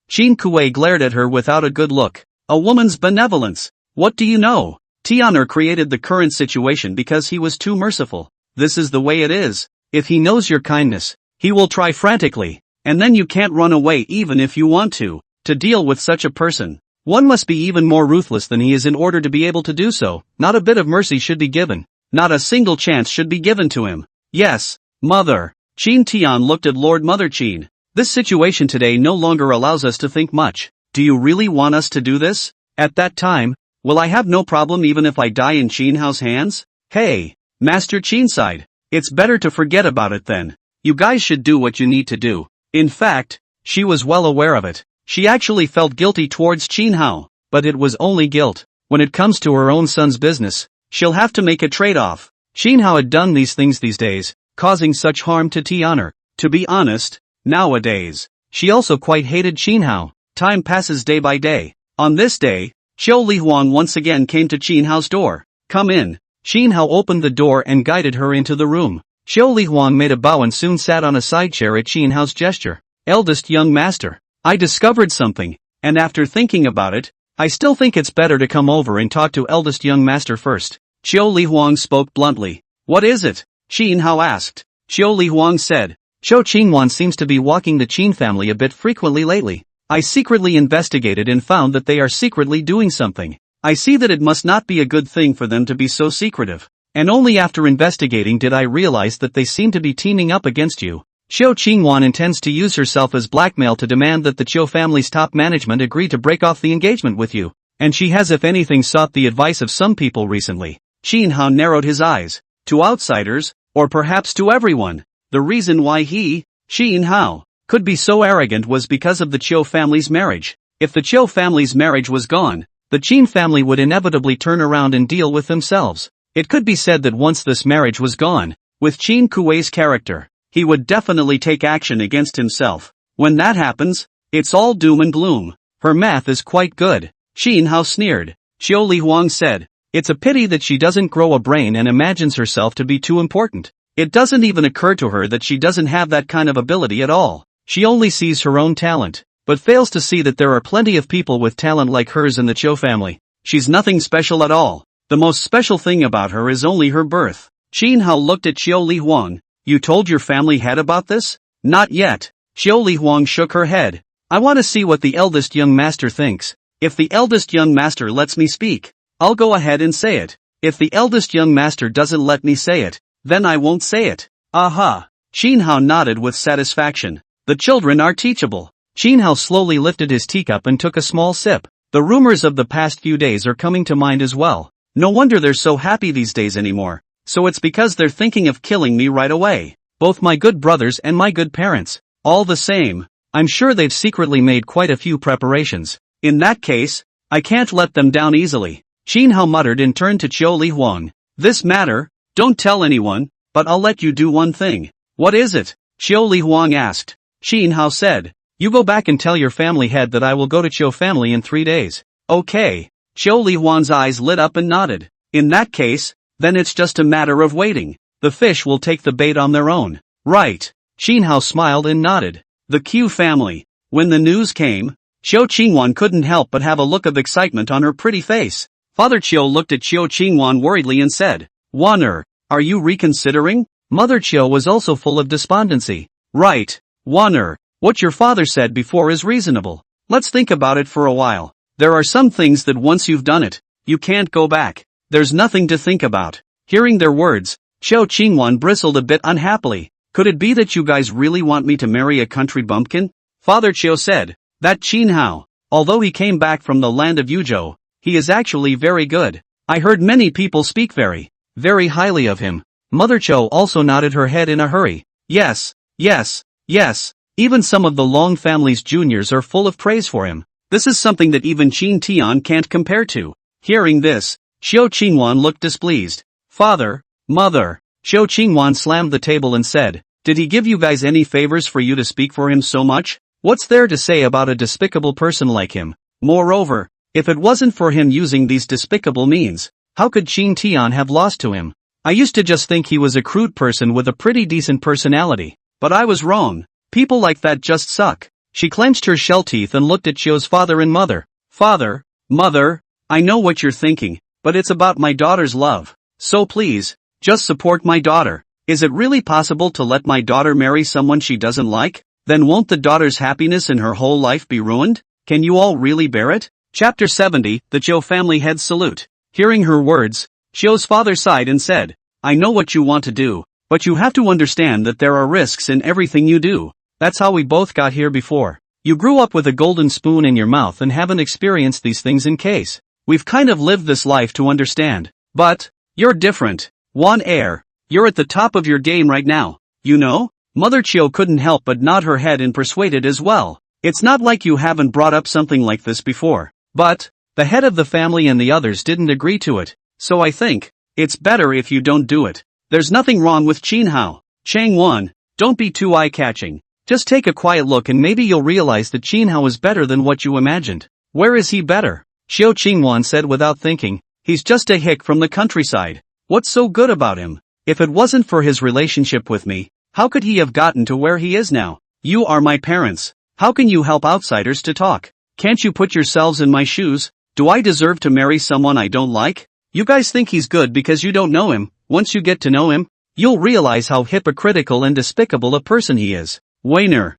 Qin Kuei glared at her without a good look. A woman's benevolence. What do you know? Tian'er created the current situation because he was too merciful. This is the way it is. If he knows your kindness, he will try frantically. And then you can't run away even if you want to. To deal with such a person, one must be even more ruthless than he is in order to be able to do so. Not a bit of mercy should be given. Not a single chance should be given to him. Yes, Mother. Qin Tian looked at Lord Mother Qin. This situation today no longer allows us to think much. Do you really want us to do this? At that time, will I have no problem even if I die in Qin Hao's hands? Hey, Master Qin sighed. It's better to forget about it then. You guys should do what you need to do. In fact, she was well aware of it. She actually felt guilty towards Qin Hao, but it was only guilt. When it comes to her own son's business, she'll have to make a trade-off. Qin Hao had done these things these days, causing such harm to Tian'er. To be honest, nowadays, she also quite hated Qin Hao. Time passes day by day. On this day, Qiu Lihuang once again came to Qin Hao's door. Come in. Qin Hao opened the door and guided her into the room. Qiu Lihuang made a bow and soon sat on a side chair at Qin Hao's gesture. Eldest young master, I discovered something, and after thinking about it, I still think it's better to come over and talk to eldest young master first. Qiu Lihuang spoke bluntly. What is it? Qin Hao asked. Qiu Lihuang said, Qiu Qingwan seems to be walking the Qin family a bit frequently lately. I secretly investigated and found that they are secretly doing something. I see that it must not be a good thing for them to be so secretive. And only after investigating did I realize that they seem to be teaming up against you. Qiu Qingwan intends to use herself as blackmail to demand that the Qiu family's top management agree to break off the engagement with you. And she has if anything sought the advice of some people recently. Qin Hao narrowed his eyes. To outsiders, or perhaps to everyone. The reason why he, Qin Hao, could be so arrogant was because of the Qiu family's marriage. If the Qiu family's marriage was gone, the Qin family would inevitably turn around and deal with themselves. It could be said that once this marriage was gone, with Qin Kuei's character, he would definitely take action against himself. When that happens, it's all doom and gloom. Her math is quite good. Qin Hao sneered. Qiu Lihuang said, it's a pity that she doesn't grow a brain and imagines herself to be too important. It doesn't even occur to her that she doesn't have that kind of ability at all. She only sees her own talent, but fails to see that there are plenty of people with talent like hers in the Qiu family. She's nothing special at all. The most special thing about her is only her birth. Qin Hao looked at Qiu Lihuang. You told your family head about this? Not yet. Qiu Lihuang shook her head. I want to see what the eldest young master thinks. If the eldest young master lets me speak, I'll go ahead and say it. If the eldest young master doesn't let me say it, then I won't say it. Aha! Qin Hao nodded with satisfaction. The children are teachable. Qin Hao slowly lifted his teacup and took a small sip. The rumors of the past few days are coming to mind as well. No wonder they're so happy these days anymore. So it's because they're thinking of killing me right away. Both my good brothers and my good parents. All the same, I'm sure they've secretly made quite a few preparations. In that case, I can't let them down easily. Qin Hao muttered and turned to Qiu Lihuang. This matter, don't tell anyone, but I'll let you do one thing. What is it? Qiu Lihuang asked. Qin Hao said, you go back and tell your family head that I will go to Qiu family in 3 days. Okay. Qiu Lihuang's eyes lit up and nodded. In that case, then it's just a matter of waiting. The fish will take the bait on their own. Right. Qin Hao smiled and nodded. The Qiu family. When the news came, Qiu Qingwan couldn't help but have a look of excitement on her pretty face. Father Qiu looked at Qiu Qingwan worriedly and said, Wan'er, are you reconsidering? Mother Qiu was also full of despondency. Right, Wan'er, what your father said before is reasonable. Let's think about it for a while. There are some things that once you've done it, you can't go back. There's nothing to think about. Hearing their words, Qiu Qingwan bristled a bit unhappily. Could it be that you guys really want me to marry a country bumpkin? Father Qiu said, that Qin Hao, although he came back from the land of Yuzhou, he is actually very good. I heard many people speak very highly of him. Mother Qiu also nodded her head in a hurry. Yes. Even some of the Long family's juniors are full of praise for him. This is something that even Qin Tian can't compare to. Hearing this, Qiu Qingwan looked displeased. Father, Mother. Qiu Qingwan slammed the table and said, did he give you guys any favors for you to speak for him so much? What's there to say about a despicable person like him? Moreover, if it wasn't for him using these despicable means, how could Chin Tian have lost to him? I used to just think he was a crude person with a pretty decent personality, but I was wrong. People like that just suck. She clenched her shell teeth and looked at Chio's father and mother. Father, mother, I know what you're thinking, but it's about my daughter's love. So please, just support my daughter. Is it really possible to let my daughter marry someone she doesn't like? Then won't the daughter's happiness and her whole life be ruined? Can you all really bear it? Chapter 70, The Chiu Family Head's Salute. Hearing her words, Chio's father sighed and said, I know what you want to do, but you have to understand that there are risks in everything you do. That's how we both got here before. You grew up with a golden spoon in your mouth and haven't experienced these things in case. We've kind of lived this life to understand. But, you're different. One Air, you're at the top of your game right now. You know? Mother Chiu couldn't help but nod her head and persuaded as well. It's not like you haven't brought up something like this before. But, the head of the family and the others didn't agree to it. So I think, it's better if you don't do it. There's nothing wrong with Chin Hao. Chang Wan, don't be too eye-catching. Just take a quiet look and maybe you'll realize that Chin Hao is better than what you imagined. Where is he better? Xiao Qingwan said without thinking. He's just a hick from the countryside. What's so good about him? If it wasn't for his relationship with me, how could he have gotten to where he is now? You are my parents. How can you help outsiders to talk? Can't you put yourselves in my shoes? Do I deserve to marry someone I don't like? You guys think he's good because you don't know him. Once you get to know him, you'll realize how hypocritical and despicable a person he is. Wainer.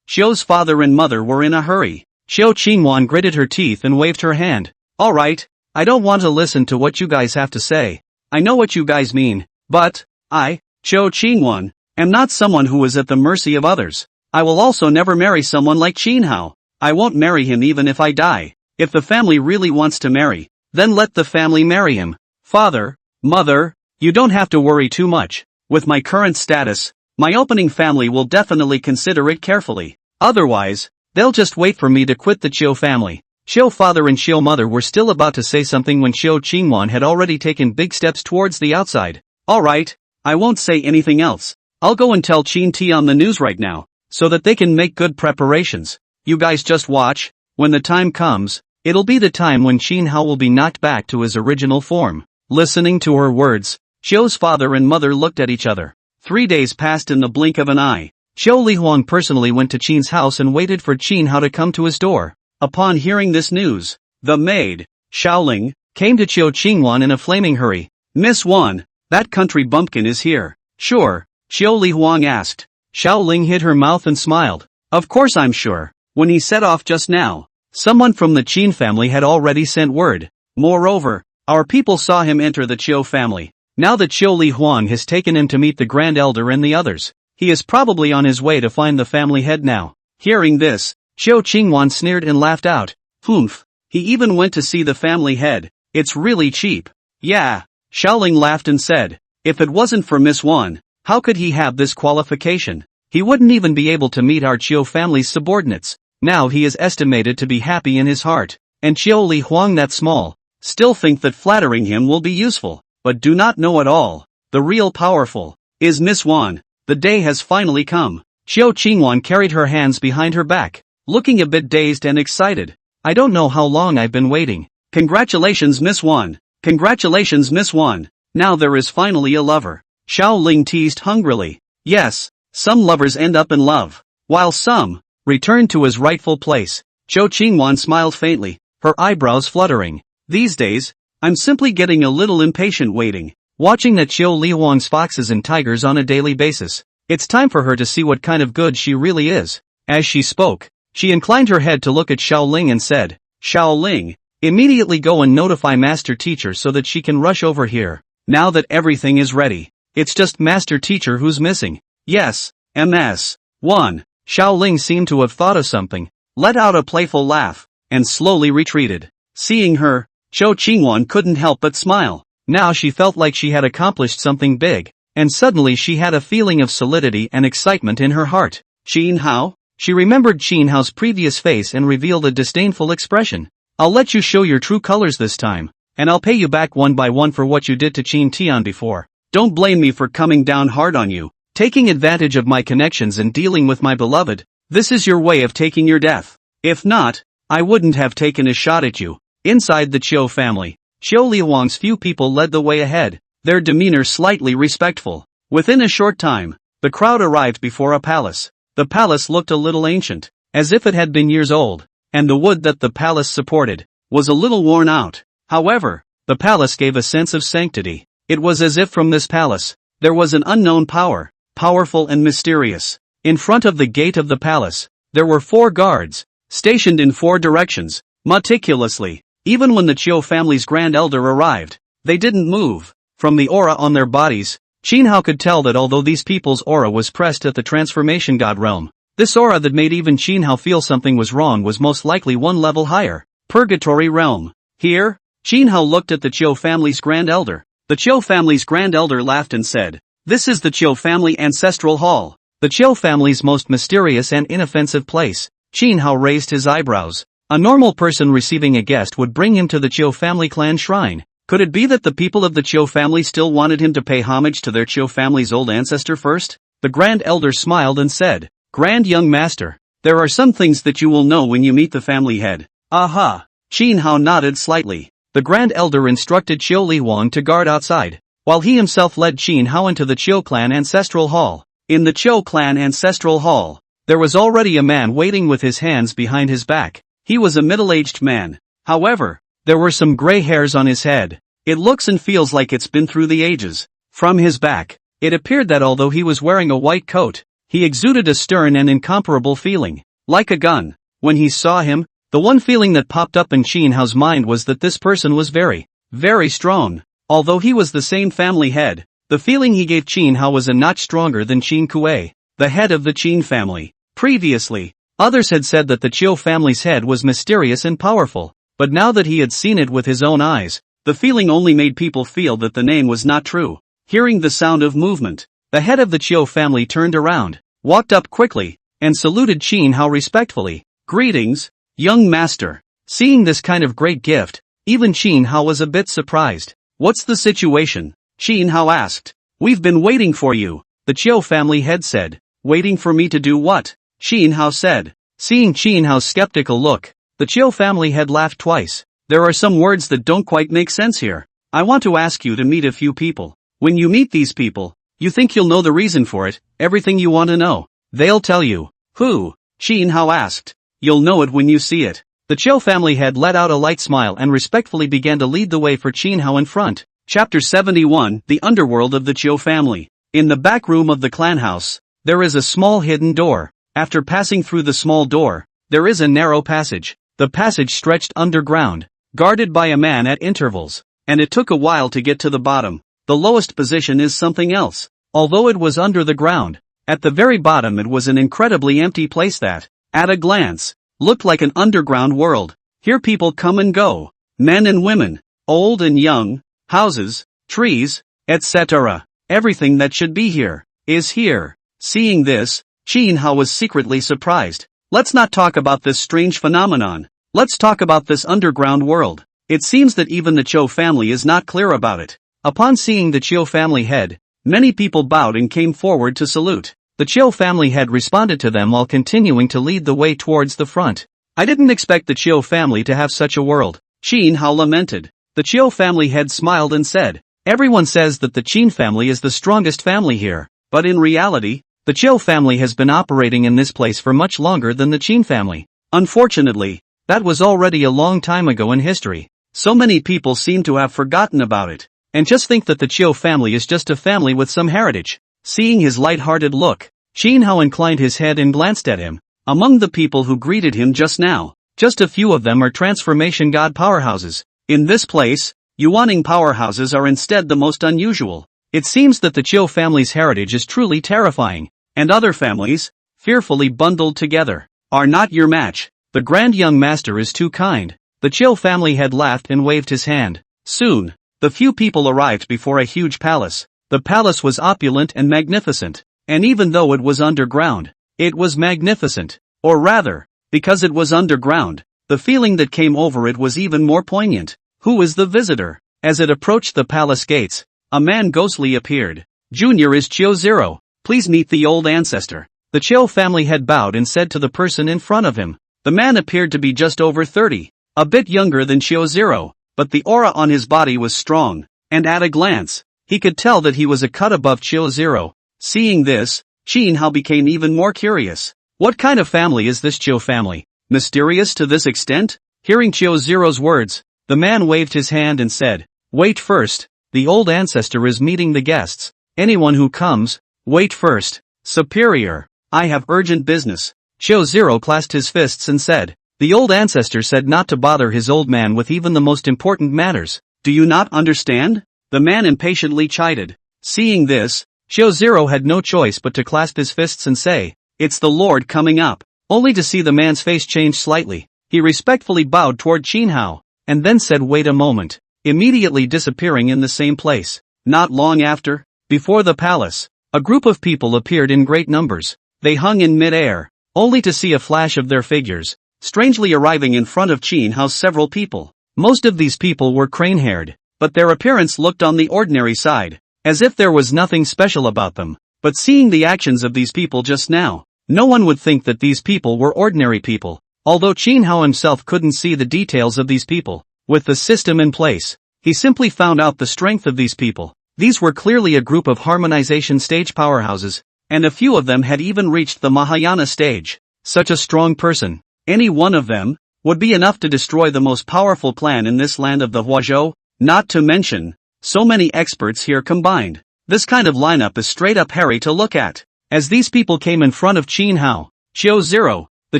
Xiu's father and mother were in a hurry. Xiao Qingwan gritted her teeth and waved her hand. Alright, I don't want to listen to what you guys have to say. I know what you guys mean, but, I, Xiao Qingwan, am not someone who is at the mercy of others. I will also never marry someone like Chin Hao. I won't marry him even if I die. If the family really wants to marry, then let the family marry him. Father, mother, you don't have to worry too much. With my current status, my opening family will definitely consider it carefully. Otherwise, they'll just wait for me to quit the Chiu family. Xiu father and Xiu mother were still about to say something when Xiu Qingwan had already taken big steps towards the outside. Alright, I won't say anything else. I'll go and tell Chin Ti on the news right now, so that they can make good preparations. You guys just watch. When the time comes, it'll be the time when Chin Hao will be knocked back to his original form. Listening to her words, Xiu's father and mother looked at each other. 3 days passed in the blink of an eye. Xiu Lihuang personally went to Chin's house and waited for Chin Hao to come to his door. Upon hearing this news, the maid, Xiaoling, came to Xiu Qingwan in a flaming hurry. Miss Wan, that country bumpkin is here. Sure, Xiu Lihuang asked. Xiaoling hid her mouth and smiled. Of course I'm sure. When he set off just now, someone from the Qin family had already sent word. Moreover, our people saw him enter the Chiu family. Now that Xiu Lihuang has taken him to meet the Grand Elder and the others, he is probably on his way to find the family head now. Hearing this, Xiu Qingwan sneered and laughed out. Humph, he even went to see the family head. It's really cheap. Yeah, Xiaoling laughed and said, if it wasn't for Miss Wan, how could he have this qualification? He wouldn't even be able to meet our Chiu family's subordinates. Now he is estimated to be happy in his heart, and Xiu Lihuang that small, still think that flattering him will be useful, but do not know at all. The real powerful is Miss Wan. The day has finally come. Xiu Qingwan carried her hands behind her back, looking a bit dazed and excited. I don't know how long I've been waiting. Congratulations Miss Wan. Congratulations Miss Wan. Now there is finally a lover. Xiao Ling teased hungrily. Yes, some lovers end up in love, while some return to his rightful place. Xiu Qingwan smiled faintly, her eyebrows fluttering. These days, I'm simply getting a little impatient waiting, watching the Xiu Lihuang's foxes and tigers on a daily basis. It's time for her to see what kind of good she really is. As she spoke, she inclined her head to look at Xiao Ling and said, Xiao Ling, immediately go and notify Master Teacher so that she can rush over here. Now that everything is ready, it's just Master Teacher who's missing. Yes, MS. 1. Xiao Ling seemed to have thought of something, let out a playful laugh, and slowly retreated. Seeing her, Xiu Qingwan couldn't help but smile. Now she felt like she had accomplished something big, and suddenly she had a feeling of solidity and excitement in her heart. Chin Hao? She remembered Chin Hao's previous face and revealed a disdainful expression. I'll let you show your true colors this time, and I'll pay you back one by one for what you did to Chin Tian before. Don't blame me for coming down hard on you. Taking advantage of my connections and dealing with my beloved, This is your way of taking your death. If not, I wouldn't have taken a shot at you. Inside the Chiu family, Chiu Liuwang's few people led the way ahead, their demeanor slightly respectful. Within a short time, the crowd arrived before a palace. The palace looked a little ancient, as if it had been years old, and the wood that the palace supported was a little worn out. However, the palace gave a sense of sanctity. It was as if from this palace, there was an unknown power, powerful and mysterious. In front of the gate of the palace, there were 4 guards, stationed in 4 directions, meticulously. Even when the Chiu family's grand elder arrived, they didn't move. From the aura on their bodies, Qin Hao could tell that although these people's aura was pressed at the transformation god realm, this aura that made even Qin Hao feel something was wrong was most likely one level higher. Purgatory realm. Here, Qin Hao looked at the Chiu family's grand elder. The Chiu family's grand elder laughed and said, "This is the Chiu family ancestral hall. The Chiu family's most mysterious and inoffensive place." Qin Hao raised his eyebrows. A normal person receiving a guest would bring him to the Chiu family clan shrine. Could it be that the people of the Chiu family still wanted him to pay homage to their Chiu family's old ancestor first? The grand elder smiled and said, "Grand young master, there are some things that you will know when you meet the family head." Aha! Qin Hao nodded slightly. The grand elder instructed Chiu Liuwang to guard outside, while he himself led Qin Hao into the Chiu clan ancestral hall. In the Chiu clan ancestral hall, there was already a man waiting with his hands behind his back. He was a middle-aged man. However, there were some gray hairs on his head. It looks and feels like it's been through the ages. From his back, it appeared that although he was wearing a white coat, he exuded a stern and incomparable feeling, like a gun. When he saw him, the one feeling that popped up in Qin Hao's mind was that this person was very, very strong. Although he was the same family head, the feeling he gave Qin Hao was a notch stronger than Qin Kuei, the head of the Qin family. Previously, others had said that the Chiu family's head was mysterious and powerful, but now that he had seen it with his own eyes, the feeling only made people feel that the name was not true. Hearing the sound of movement, the head of the Chiu family turned around, walked up quickly, and saluted Qin Hao respectfully. "Greetings, young master." Seeing this kind of great gift, even Qin Hao was a bit surprised. "What's the situation?" Qin Hao asked. "We've been waiting for you," the Chiu family head said. "Waiting for me to do what?" Qin Hao said. Seeing Qin Hao's skeptical look, the Chiu family head laughed twice. "There are some words that don't quite make sense here. I want to ask you to meet a few people. When you meet these people, you think you'll know the reason for it, everything you want to know. They'll tell you." "Who?" Qin Hao asked. "You'll know it when you see it." The Chiu family head let out a light smile and respectfully began to lead the way for Qin Hao in front. Chapter 71, The Underworld of the Chiu Family. In the back room of the clan house, there is a small hidden door. After passing through the small door, there is a narrow passage. The passage stretched underground, guarded by a man at intervals, and it took a while to get to the bottom. The lowest position is something else. Although it was under the ground, at the very bottom it was an incredibly empty place that, at a glance, looked like an underground world. Here people come and go, men and women, old and young, houses, trees, etc. Everything that should be here, is here. Seeing this, Qin Hao was secretly surprised. Let's not talk about this strange phenomenon. Let's talk about this underground world. It seems that even the Chiu family is not clear about it. Upon seeing the Chiu family head, many people bowed and came forward to salute. The Chiu family head responded to them while continuing to lead the way towards the front. "I didn't expect the Chiu family to have such a world," Qin Hao lamented. The Chiu family head smiled and said, "Everyone says that the Qin family is the strongest family here, but in reality, the Chiu family has been operating in this place for much longer than the Qin family. Unfortunately, that was already a long time ago in history. So many people seem to have forgotten about it, and just think that the Chiu family is just a family with some heritage." Seeing his light-hearted look, Qin Hao inclined his head and glanced at him. Among the people who greeted him just now, just a few of them are transformation god powerhouses. In this place, Yuaning powerhouses are instead the most unusual. It seems that the Chiu family's heritage is truly terrifying, and other families, fearfully bundled together, are not your match. The grand young master is too kind. The Chiu family head laughed and waved his hand. Soon, the few people arrived before a huge palace. The palace was opulent and magnificent, and even though it was underground, it was magnificent. Or rather, because it was underground, the feeling that came over it was even more poignant. "Who is the visitor?" As it approached the palace gates, a man ghostly appeared. "Junior is Chiu Zero. Please meet the old ancestor." The Chiu family head bowed and said to the person in front of him. The man appeared to be just over 30, a bit younger than Chiu Zero, but the aura on his body was strong, and at a glance, he could tell that he was a cut above Chiu Zero. Seeing this, Qin Hao became even more curious. What kind of family is this Chiu family? Mysterious to this extent? Hearing Chiu Zero's words, the man waved his hand and said, "Wait first, the old ancestor is meeting the guests. Anyone who comes, wait first. Superior, I have urgent business." Chiu Zero clasped his fists and said, "The old ancestor said not to bother his old man with even the most important matters. Do you not understand?" The man impatiently chided. Seeing this, Chiu Zero had no choice but to clasp his fists and say, "It's the Lord coming up," only to see the man's face change slightly. He respectfully bowed toward Qin Hao, and then said, "Wait a moment," immediately disappearing in the same place. Not long after, before the palace, a group of people appeared in great numbers. They hung in mid-air, only to see a flash of their figures, strangely arriving in front of Qin Hao's several people. Most of these people were crane-haired, but their appearance looked on the ordinary side, as if there was nothing special about them. But seeing the actions of these people just now, no one would think that these people were ordinary people. Although Qin Hao himself couldn't see the details of these people, with the system in place, he simply found out the strength of these people. These were clearly a group of harmonization stage powerhouses, and a few of them had even reached the Mahayana stage. Such a strong person, any one of them, would be enough to destroy the most powerful clan in this land of the Huazhou, not to mention, so many experts here combined. This kind of lineup is straight up hairy to look at. As these people came in front of Qin Hao, Chiu Zero, the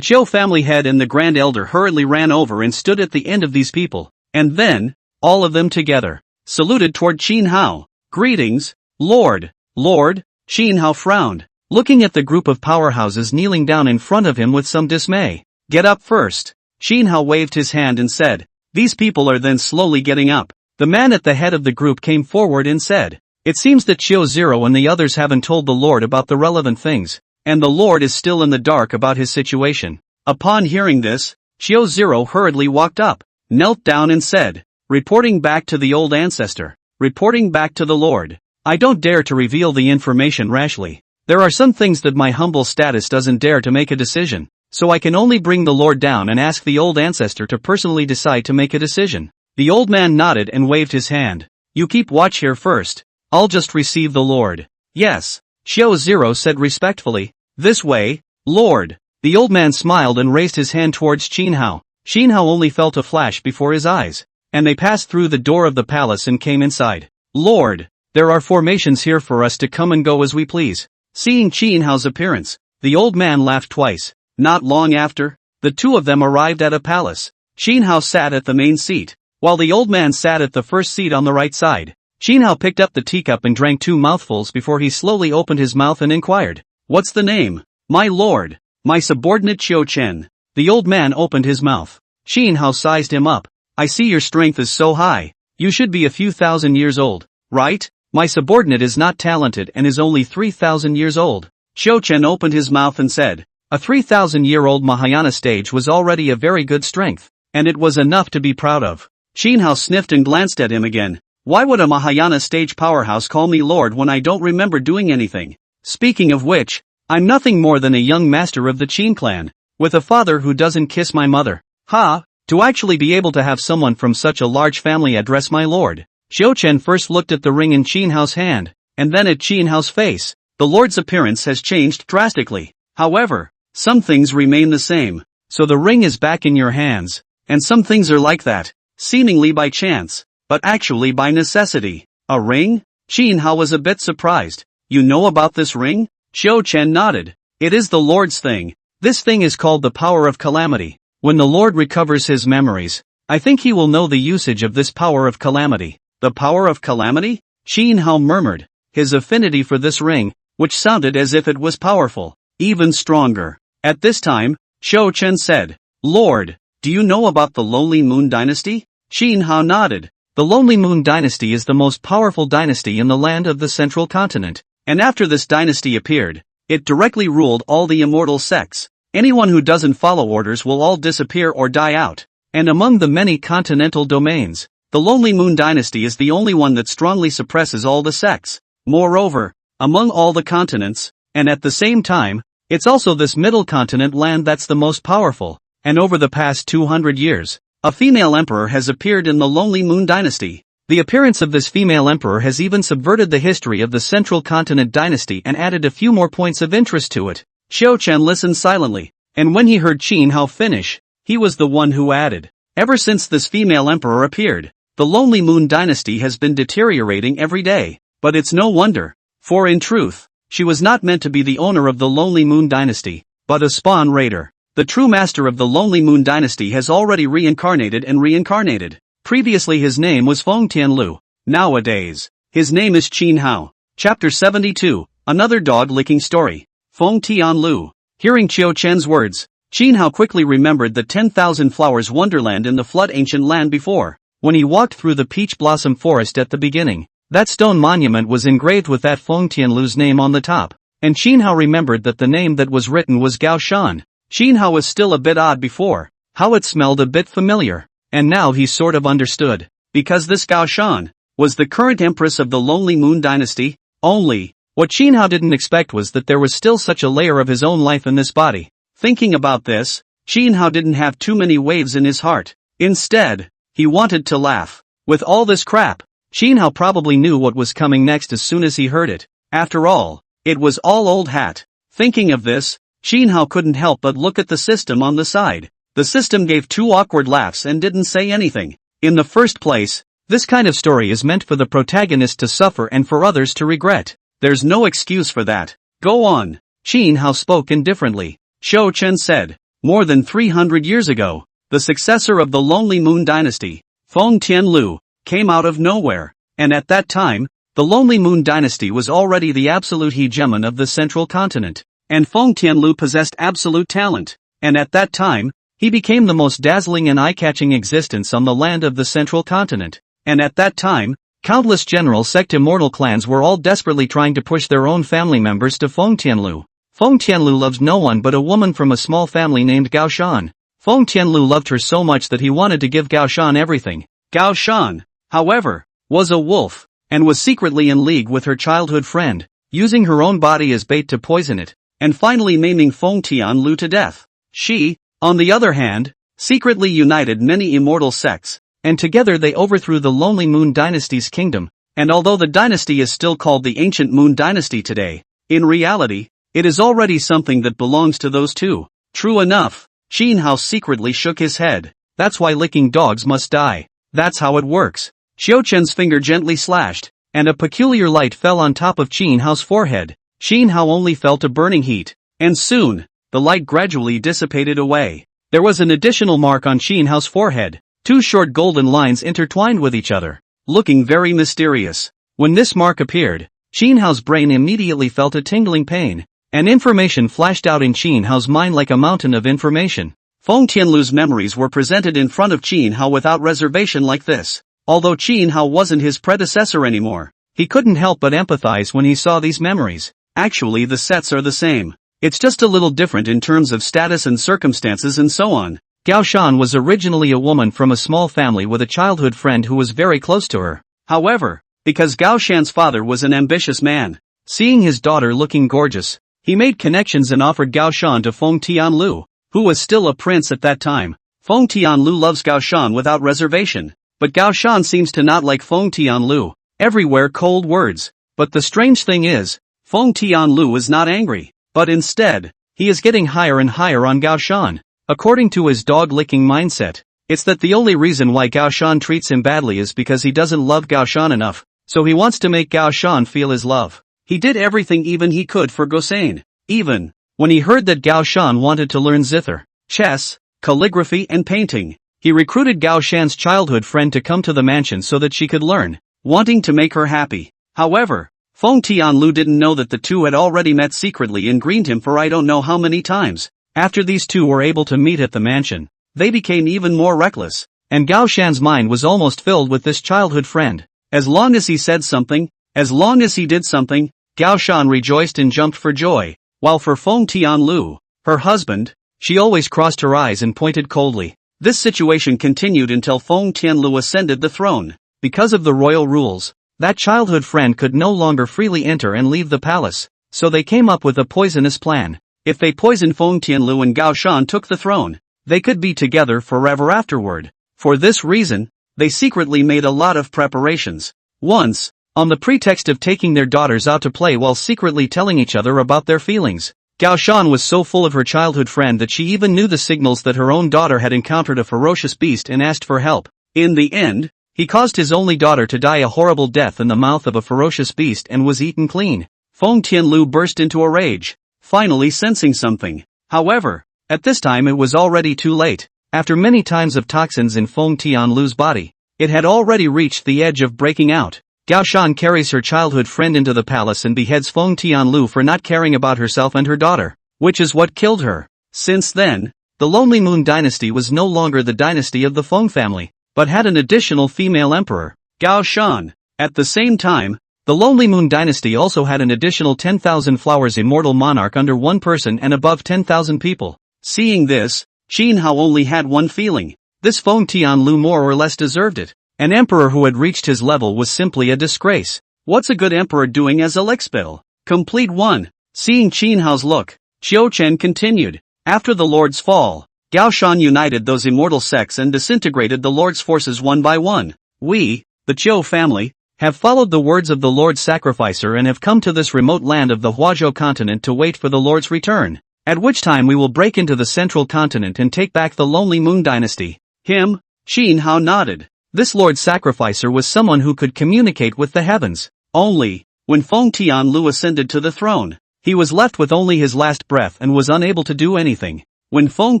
Chiu family head and the Grand Elder hurriedly ran over and stood at the end of these people, and then, all of them together, saluted toward Qin Hao. "Greetings, Lord." "Lord?" Qin Hao frowned, looking at the group of powerhouses kneeling down in front of him with some dismay. "Get up first." Qin Hao waved his hand and said. These people are then slowly getting up. The man at the head of the group came forward and said, "It seems that Chiu Zero and the others haven't told the Lord about the relevant things, and the Lord is still in the dark about his situation." Upon hearing this, Chiu Zero hurriedly walked up, knelt down and said, "Reporting back to the old ancestor, reporting back to the Lord. I don't dare to reveal the information rashly. There are some things that my humble status doesn't dare to make a decision, so I can only bring the Lord down and ask the old ancestor to personally decide to make a decision." The old man nodded and waved his hand. "You keep watch here first. I'll just receive the Lord." "Yes," Chiu Zero said respectfully. "This way, Lord." The old man smiled and raised his hand towards Qin Hao. Qin Hao only felt a flash before his eyes, and they passed through the door of the palace and came inside. "Lord, there are formations here for us to come and go as we please." Seeing Qin Hao's appearance, the old man laughed twice. Not long after, the two of them arrived at a palace. Qin Hao sat at the main seat, while the old man sat at the first seat on the right side. Qin Hao picked up the teacup and drank 2 mouthfuls before he slowly opened his mouth and inquired, "What's the name?" "My lord, my subordinate Qiu Chen." The old man opened his mouth. Qin Hao sized him up. "I see your strength is so high. You should be a few thousand years old, right?" "My subordinate is not talented and is only 3,000 years old." Qiu Chen opened his mouth and said, "A 3,000-year-old Mahayana stage was already a very good strength, and it was enough to be proud of." Qin Hao sniffed and glanced at him again. "Why would a Mahayana stage powerhouse call me lord when I don't remember doing anything? Speaking of which, I'm nothing more than a young master of the Qin clan, with a father who doesn't kiss my mother. Ha! To actually be able to have someone from such a large family address my lord." Qiu Chen first looked at the ring in Qin Hao's hand, and then at Qin Hao's face. The lord's appearance has changed drastically. However, some things remain the same. So the ring is back in your hands, and some things are like that, seemingly by chance, but actually by necessity. "A ring?" Qin Hao was a bit surprised. "You know about this ring?" Qiu Chen nodded. "It is the Lord's thing. This thing is called the power of calamity. When the Lord recovers his memories, I think he will know the usage of this power of calamity." "The power of calamity?" Qin Hao murmured, his affinity for this ring, which sounded as if it was powerful, even stronger. At this time, Qiu Chen said, "Lord, do you know about the Lonely Moon Dynasty?" Qin Hao nodded. The Lonely Moon Dynasty is the most powerful dynasty in the land of the central continent, and after this dynasty appeared, it directly ruled all the immortal sects. Anyone who doesn't follow orders will all disappear or die out, and among the many continental domains, the Lonely Moon Dynasty is the only one that strongly suppresses all the sects. Moreover, among all the continents, and at the same time, It's also this middle continent land that's the most powerful, and over the past 200 years, a female emperor has appeared in the Lonely Moon dynasty. The appearance of this female emperor has even subverted the history of the Central Continent dynasty and added a few more points of interest to it. Xiao Chen listened silently, and when he heard Qin Hao finish, he was the one who added, "Ever since this female emperor appeared, the Lonely Moon dynasty has been deteriorating every day, but it's no wonder, for in truth, she was not meant to be the owner of the Lonely Moon dynasty, but a spawn raider. The true master of the Lonely Moon dynasty has already reincarnated and reincarnated. Previously his name was Feng Tianlu. Nowadays, his name is Qin Hao." Chapter 72, Another Dog-Licking Story. Feng Tianlu. Hearing Qiao Chen's words, Qin Hao quickly remembered the 10,000 flowers wonderland in the flood ancient land before, when he walked through the peach blossom forest at the beginning. That stone monument was engraved with that Feng Tianlu's name on the top, and Qin Hao remembered that the name that was written was Gao Shan. Qin Hao was still a bit odd before, how it smelled a bit familiar, and now he sort of understood, because this Gao Shan was the current empress of the Lonely Moon dynasty. Only, what Qin Hao didn't expect was that there was still such a layer of his own life in this body. Thinking about this, Qin Hao didn't have too many waves in his heart. Instead, he wanted to laugh. With all this crap, Qin Hao probably knew what was coming next as soon as he heard it. After all, it was all old hat. Thinking of this, Qin Hao couldn't help but look at the system on the side. The system gave two awkward laughs and didn't say anything. In the first place, this kind of story is meant for the protagonist to suffer and for others to regret. There's no excuse for that. Go on. Qin Hao spoke indifferently. Xiao Chen said, more than 300 years ago, the successor of the Lonely Moon dynasty, Feng Tianlu, came out of nowhere, and at that time, the Lonely Moon dynasty was already the absolute hegemon of the Central Continent, and Feng Tianlu possessed absolute talent, and at that time, he became the most dazzling and eye-catching existence on the land of the Central Continent, and at that time, countless general sect immortal clans were all desperately trying to push their own family members to Feng Tianlu. Feng Tianlu loved no one but a woman from a small family named Gao Shan. Feng Tianlu loved her so much that he wanted to give Gao Shan everything. Gao Shan, however, was a wolf, and was secretly in league with her childhood friend, using her own body as bait to poison it, and finally maiming Feng Tianlu to death. She, on the other hand, secretly united many immortal sects, and together they overthrew the Lonely Moon dynasty's kingdom, and although the dynasty is still called the Ancient Moon dynasty today, in reality, it is already something that belongs to those two. True enough, Qin Hao secretly shook his head. That's why licking dogs must die. That's how it works. Xiao Chen's finger gently slashed, and a peculiar light fell on top of Qin Hao's forehead. Qin Hao only felt a burning heat, and soon, the light gradually dissipated away. There was an additional mark on Qin Hao's forehead, two short golden lines intertwined with each other, looking very mysterious. When this mark appeared, Qin Hao's brain immediately felt a tingling pain, and information flashed out in Qin Hao's mind like a mountain of information. Feng Tianlu's memories were presented in front of Qin Hao without reservation like this. Although Qin Hao wasn't his predecessor anymore, he couldn't help but empathize when he saw these memories. Actually, the sets are the same. It's just a little different in terms of status and circumstances and so on. Gao Shan was originally a woman from a small family with a childhood friend who was very close to her. However, because Gao Shan's father was an ambitious man, seeing his daughter looking gorgeous, he made connections and offered Gao Shan to Feng Tianlu, who was still a prince at that time. Feng Tianlu loves Gao Shan without reservation, but Gao Shan seems to not like Feng Tianlu. Everywhere cold words. But the strange thing is, Feng Tianlu is not angry, but instead, he is getting higher and higher on Gao Shan. According to his dog-licking mindset, it's that the only reason why Gao Shan treats him badly is because he doesn't love Gao Shan enough, so he wants to make Gao Shan feel his love. He did everything even he could for Gosane. Even when he heard that Gao Shan wanted to learn zither, chess, calligraphy and painting, he recruited Gao Shan's childhood friend to come to the mansion so that she could learn, wanting to make her happy. However, Feng Tianlu didn't know that the two had already met secretly and greened him for I don't know how many times. After these two were able to meet at the mansion, they became even more reckless, and Gao Shan's mind was almost filled with this childhood friend. As long as he said something, as long as he did something, Gao Shan rejoiced and jumped for joy, while for Feng Tianlu, her husband, she always crossed her eyes and pointed coldly. This situation continued until Feng Tianlu ascended the throne. Because of the royal rules, that childhood friend could no longer freely enter and leave the palace, so they came up with a poisonous plan. if they poisoned Feng Tianlu and Gao Shan took the throne, they could be together forever afterward. For this reason, they secretly made a lot of preparations. Once, on the pretext of taking their daughters out to play while secretly telling each other about their feelings, Gao Shan was so full of her childhood friend that she even knew the signals that her own daughter had encountered a ferocious beast and asked for help. In the end, he caused his only daughter to die a horrible death in the mouth of a ferocious beast and was eaten clean. Feng Tianlu burst into a rage, finally sensing something. However, at this time it was already too late. After many times of toxins in Feng Tianlu's body, it had already reached the edge of breaking out. Gao Shan carries her childhood friend into the palace and beheads Feng Tianlu for not caring about herself and her daughter, which is what killed her. Since then, the Lonely Moon dynasty was no longer the dynasty of the Feng family, but had an additional female emperor, Gao Shan. At the same time, the Lonely Moon dynasty also had an additional 10,000 flowers immortal monarch under one person and above 10,000 people. Seeing this, Qin Hao only had one feeling: this Feng Tianlu more or less deserved it. An emperor who had reached his level was simply a disgrace. What's a good emperor doing as a lickspill? Complete 1. Seeing Qin Hao's look, Qiu Chen continued. After the Lord's fall, Gao Shan united those immortal sects and disintegrated the Lord's forces one by one. We, the Qiu family, have followed the words of the Lord's sacrificer and have come to this remote land of the Huazhou continent to wait for the Lord's return, at which time we will break into the central continent and take back the Lonely Moon dynasty. Qin Hao nodded. This Lord Sacrificer was someone who could communicate with the heavens. Only, when Feng Tianlu ascended to the throne, he was left with only his last breath and was unable to do anything. When Feng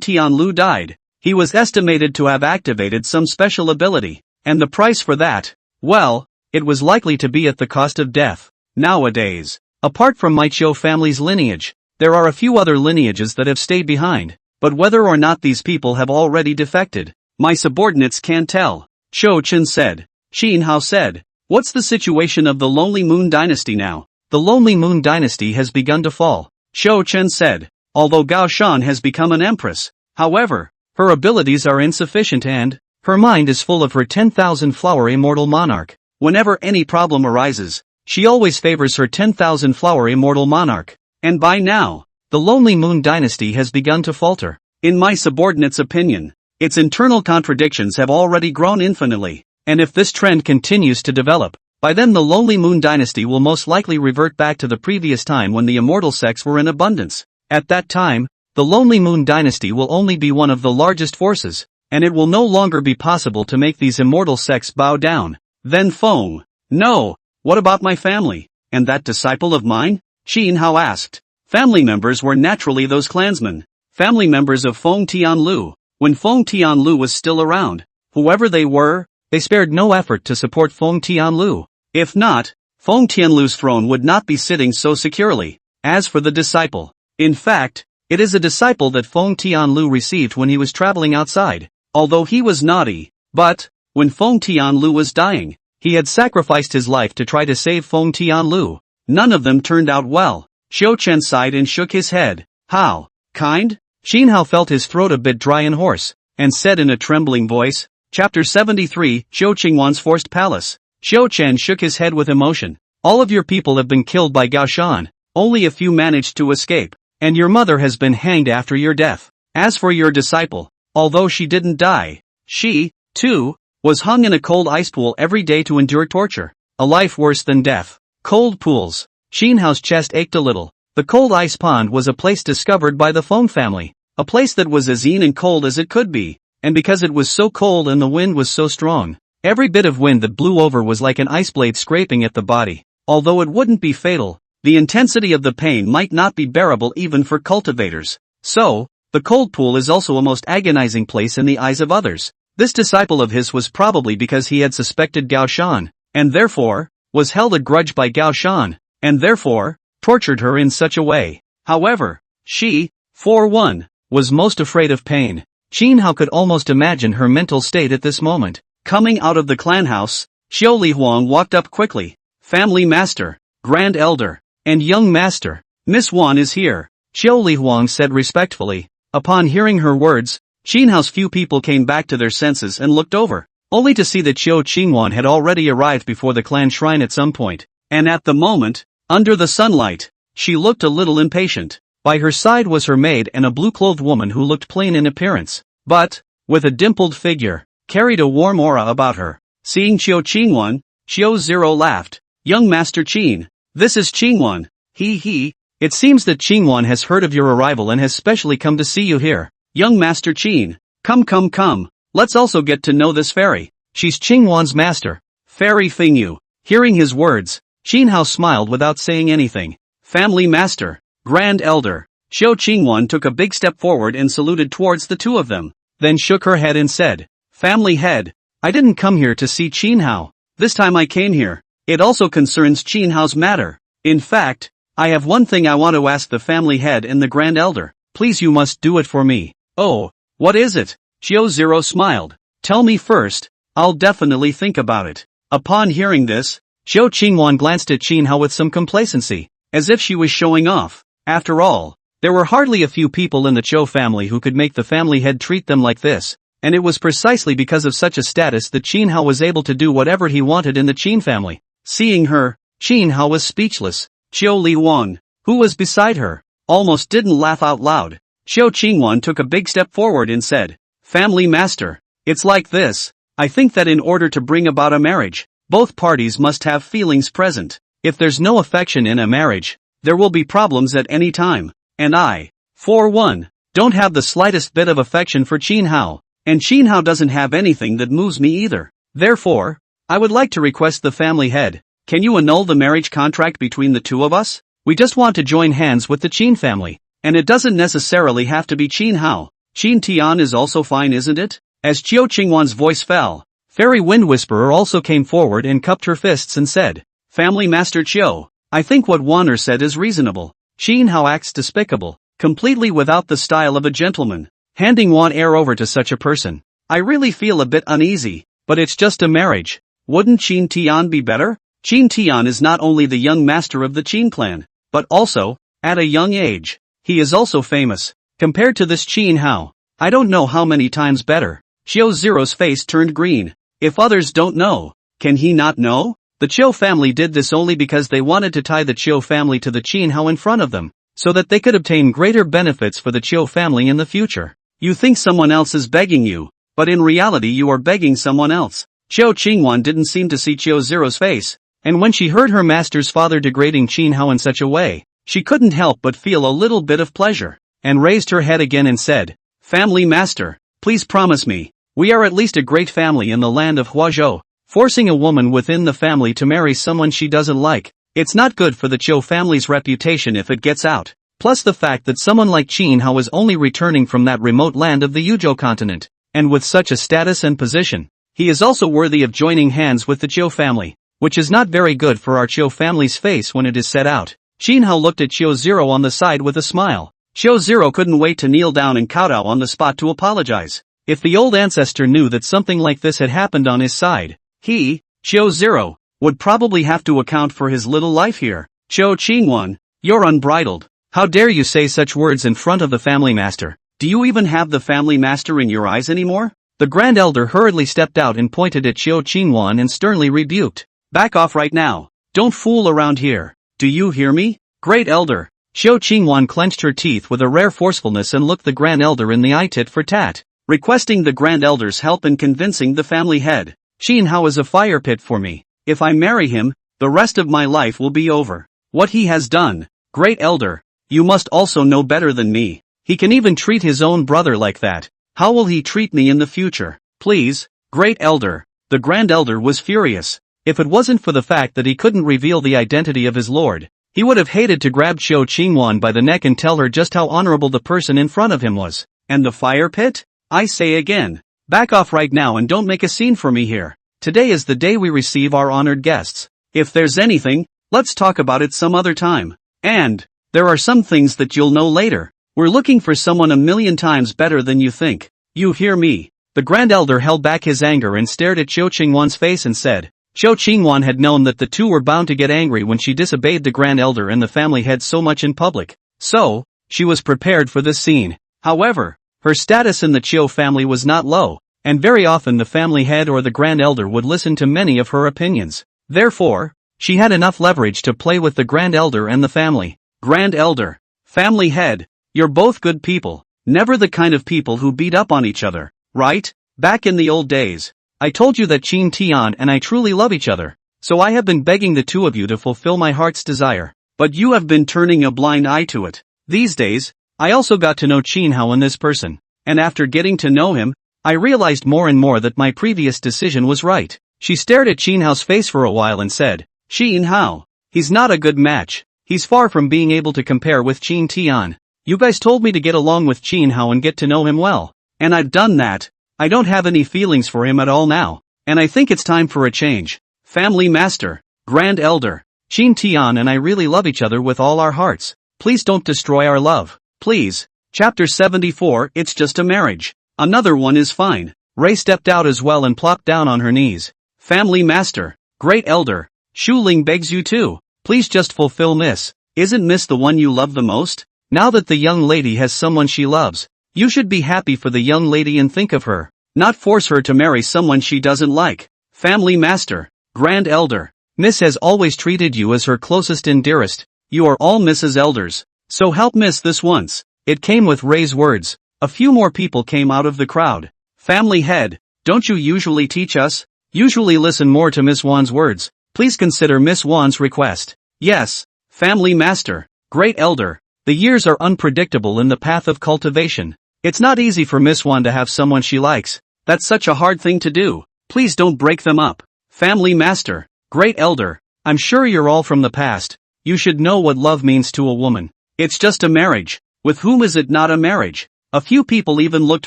Tianlu died, he was estimated to have activated some special ability, and the price for that, well, it was likely to be at the cost of death. Nowadays, apart from my Qiu family's lineage, there are a few other lineages that have stayed behind, but whether or not these people have already defected, my subordinates can't tell. Qiu Chen said. Qin Hao said, "What's the situation of the Lonely Moon dynasty now?" "The Lonely Moon dynasty has begun to fall," Qiu Chen said, "although Gao Shan has become an empress. However, her abilities are insufficient and her mind is full of her 10,000 flower immortal monarch. Whenever any problem arises, she always favors her 10,000 flower immortal monarch. And by now, the Lonely Moon dynasty has begun to falter. In my subordinate's opinion, its internal contradictions have already grown infinitely, and if this trend continues to develop, by then the Lonely Moon dynasty will most likely revert back to the previous time when the immortal sects were in abundance. At that time, the Lonely Moon dynasty will only be one of the largest forces, and it will no longer be possible to make these immortal sects bow down." Then Feng, "No, what about my family, and that disciple of mine?" Qin Hao asked. Family members were naturally those clansmen, family members of Feng Tianlu. When Feng Tianlu was still around, whoever they were, they spared no effort to support Feng Tianlu. If not, Feng Tianlu's throne would not be sitting so securely. As for the disciple, in fact, it is a disciple that Feng Tianlu received when he was traveling outside, although he was naughty. But, when Feng Tianlu was dying, he had sacrificed his life to try to save Feng Tianlu. None of them turned out well. Qiu Chen sighed and shook his head. "How? Kind?" Qin Hao felt his throat a bit dry and hoarse, and said in a trembling voice, Chapter 73, Zhou Qingwan's Forced Palace. Qiu Chen shook his head with emotion. "All of your people have been killed by Gao Shan, only a few managed to escape, and your mother has been hanged after your death. As for your disciple, although she didn't die, she, too, was hung in a cold ice pool every day to endure torture, a life worse than death." Cold pools. Qin Hao's chest ached a little. The cold ice pond was a place discovered by the Feng family, a place that was as and cold as it could be, and because it was so cold and the wind was so strong, every bit of wind that blew over was like an ice blade scraping at the body. Although it wouldn't be fatal, the intensity of the pain might not be bearable even for cultivators. So, the cold pool is also a most agonizing place in the eyes of others. This disciple of his was probably because he had suspected Gao Shan, and therefore, was held a grudge by Gao Shan, and therefore, tortured her in such a way. However, she, for one, was most afraid of pain. Qin Hao could almost imagine her mental state at this moment. Coming out of the clan house, Xiao Li Huang walked up quickly. "Family master, grand elder, and young master, Miss Wan is here," Xiao Li Huang said respectfully. Upon hearing her words, Qin Hao's few people came back to their senses and looked over, only to see that Qiu Qingwan had already arrived before the clan shrine at some point, and at the moment, under the sunlight, she looked a little impatient. By her side was her maid and a blue-clothed woman who looked plain in appearance, but, with a dimpled figure, carried a warm aura about her. Seeing Qiu Qingwan, Qiu Zero laughed. Young Master Qin, this is Qingwan. He. It seems that Qingwan has heard of your arrival and has specially come to see you here. Young Master Qin, come. Let's also get to know this fairy. She's Qingwan's master. Fairy Fingyu. Hearing his words, Qin Hao smiled without saying anything. Family Master, Grand Elder. Qiu Qingwan took a big step forward and saluted towards the two of them, then shook her head and said, Family Head, I didn't come here to see Qin Hao. This time I came here, it also concerns Qin Hao's matter. In fact, I have one thing I want to ask the Family Head and the Grand Elder. Please, you must do it for me. Oh, what is it? Qiu Zero smiled. Tell me first, I'll definitely think about it. Upon hearing this, Qiu Qingwan glanced at Qin Hao with some complacency, as if she was showing off. After all, there were hardly a few people in the Qiu family who could make the family head treat them like this, and it was precisely because of such a status that Qin Hao was able to do whatever he wanted in the Qin family. Seeing her, Qin Hao was speechless. Qiu Liwan, who was beside her, almost didn't laugh out loud. Qiu Qingwan took a big step forward and said, Family Master, it's like this. I think that in order to bring about a marriage, both parties must have feelings present. If there's no affection in a marriage, there will be problems at any time. And I, for one, don't have the slightest bit of affection for Qin Hao, and Qin Hao doesn't have anything that moves me either. Therefore, I would like to request the family head, can you annul the marriage contract between the two of us? We just want to join hands with the Qin family, and it doesn't necessarily have to be Qin Hao. Qin Tian is also fine, isn't it? As Qiu Qingwan's voice fell, Fairy Wind Whisperer also came forward and cupped her fists and said, Family Master Qiu, I think what Wanner said is reasonable. Qin Hao acts despicable, completely without the style of a gentleman. Handing Wan Air over to such a person. I really feel a bit uneasy, but it's just a marriage. Wouldn't Qin Tian be better? Qin Tian is not only the young master of the Qin clan, but also, at a young age, he is also famous. Compared to this Qin Hao, I don't know how many times better. Qiu Zero's face turned green. If others don't know, can he not know? The Qiu family did this only because they wanted to tie the Qiu family to the Qin Hao in front of them, so that they could obtain greater benefits for the Qiu family in the future. You think someone else is begging you, but in reality you are begging someone else. Qiu Qingwan didn't seem to see Qiu Zero's face, and when she heard her master's father degrading Qin Hao in such a way, she couldn't help but feel a little bit of pleasure, and raised her head again and said, Family Master, please promise me, we are at least a great family in the land of Huazhou. Forcing a woman within the family to marry someone she doesn't like, it's not good for the Qiu family's reputation if it gets out. Plus the fact that someone like Qin Hao is only returning from that remote land of the Yuzhou continent, and with such a status and position, he is also worthy of joining hands with the Qiu family, which is not very good for our Qiu family's face when it is set out. Qin Hao looked at Qiu Zero on the side with a smile. Qiu Zero couldn't wait to kneel down and kowtow on the spot to apologize. If the old ancestor knew that something like this had happened on his side, he, Qiu Zero, would probably have to account for his little life here. Qiu Qingwan, you're unbridled. How dare you say such words in front of the family master? Do you even have the family master in your eyes anymore? The Grand Elder hurriedly stepped out and pointed at Qiu Qingwan and sternly rebuked. Back off right now. Don't fool around here. Do you hear me? Great Elder. Qiu Qingwan clenched her teeth with a rare forcefulness and looked the Grand Elder in the eye tit for tat, requesting the Grand Elder's help in convincing the family head. Qin Hao is a fire pit for me. If I marry him, the rest of my life will be over. What he has done, Great Elder, you must also know better than me. He can even treat his own brother like that. How will he treat me in the future? Please, Great Elder. The Grand Elder was furious. If it wasn't for the fact that he couldn't reveal the identity of his lord, he would have hated to grab Qiu Qingwan by the neck and tell her just how honorable the person in front of him was. And the fire pit? I say again, back off right now and don't make a scene for me here. Today is the day we receive our honored guests. If there's anything, let's talk about it some other time. And there are some things that you'll know later. We're looking for someone 1,000,000 times better than you think. You hear me? The Grand Elder held back his anger and stared at Qiu Qingwan's face and said. Qiu Qingwan had known that the two were bound to get angry when she disobeyed the Grand Elder and the family head so much in public. So, she was prepared for this scene. However, her status in the Qiu family was not low, and very often the family head or the Grand Elder would listen to many of her opinions. Therefore, she had enough leverage to play with the Grand Elder and the family. Grand Elder, Family head, you're both good people, never the kind of people who beat up on each other, right? Back in the old days, I told you that Chin Tian and I truly love each other, so I have been begging the two of you to fulfill my heart's desire, but you have been turning a blind eye to it. These days, I also got to know Chin Hao and this person, and after getting to know him, I realized more and more that my previous decision was right. She stared at Chin Hao's face for a while and said, Chin Hao, he's not a good match, he's far from being able to compare with Chin Tian. You guys told me to get along with Chin Hao and get to know him well, and I've done that. I don't have any feelings for him at all now, and I think it's time for a change. Family Master, Grand Elder, Chin Tian and I really love each other with all our hearts. Please don't destroy our love, please. Chapter 74, It's Just a Marriage. Another one is fine. Ray stepped out as well and plopped down on her knees. Family Master, Great Elder, Shu Ling begs you to, please just fulfill Miss. Isn't Miss the one you love the most? Now that the young lady has someone she loves, you should be happy for the young lady and think of her, not force her to marry someone she doesn't like. Family Master, Grand Elder, Miss has always treated you as her closest and dearest. You are all Mrs. Elders, so help Miss this once. It came with Ray's words. A few more people came out of the crowd. Family Head, don't you usually teach us? Usually listen more to Miss Wan's words. Please consider Miss Wan's request. Yes, Family Master, Great Elder. The years are unpredictable in the path of cultivation. It's not easy for Miss Wan to have someone she likes. That's such a hard thing to do. Please don't break them up. Family Master, Great Elder, I'm sure you're all from the past. You should know what love means to a woman. It's just a marriage. With whom is it not a marriage? A few people even looked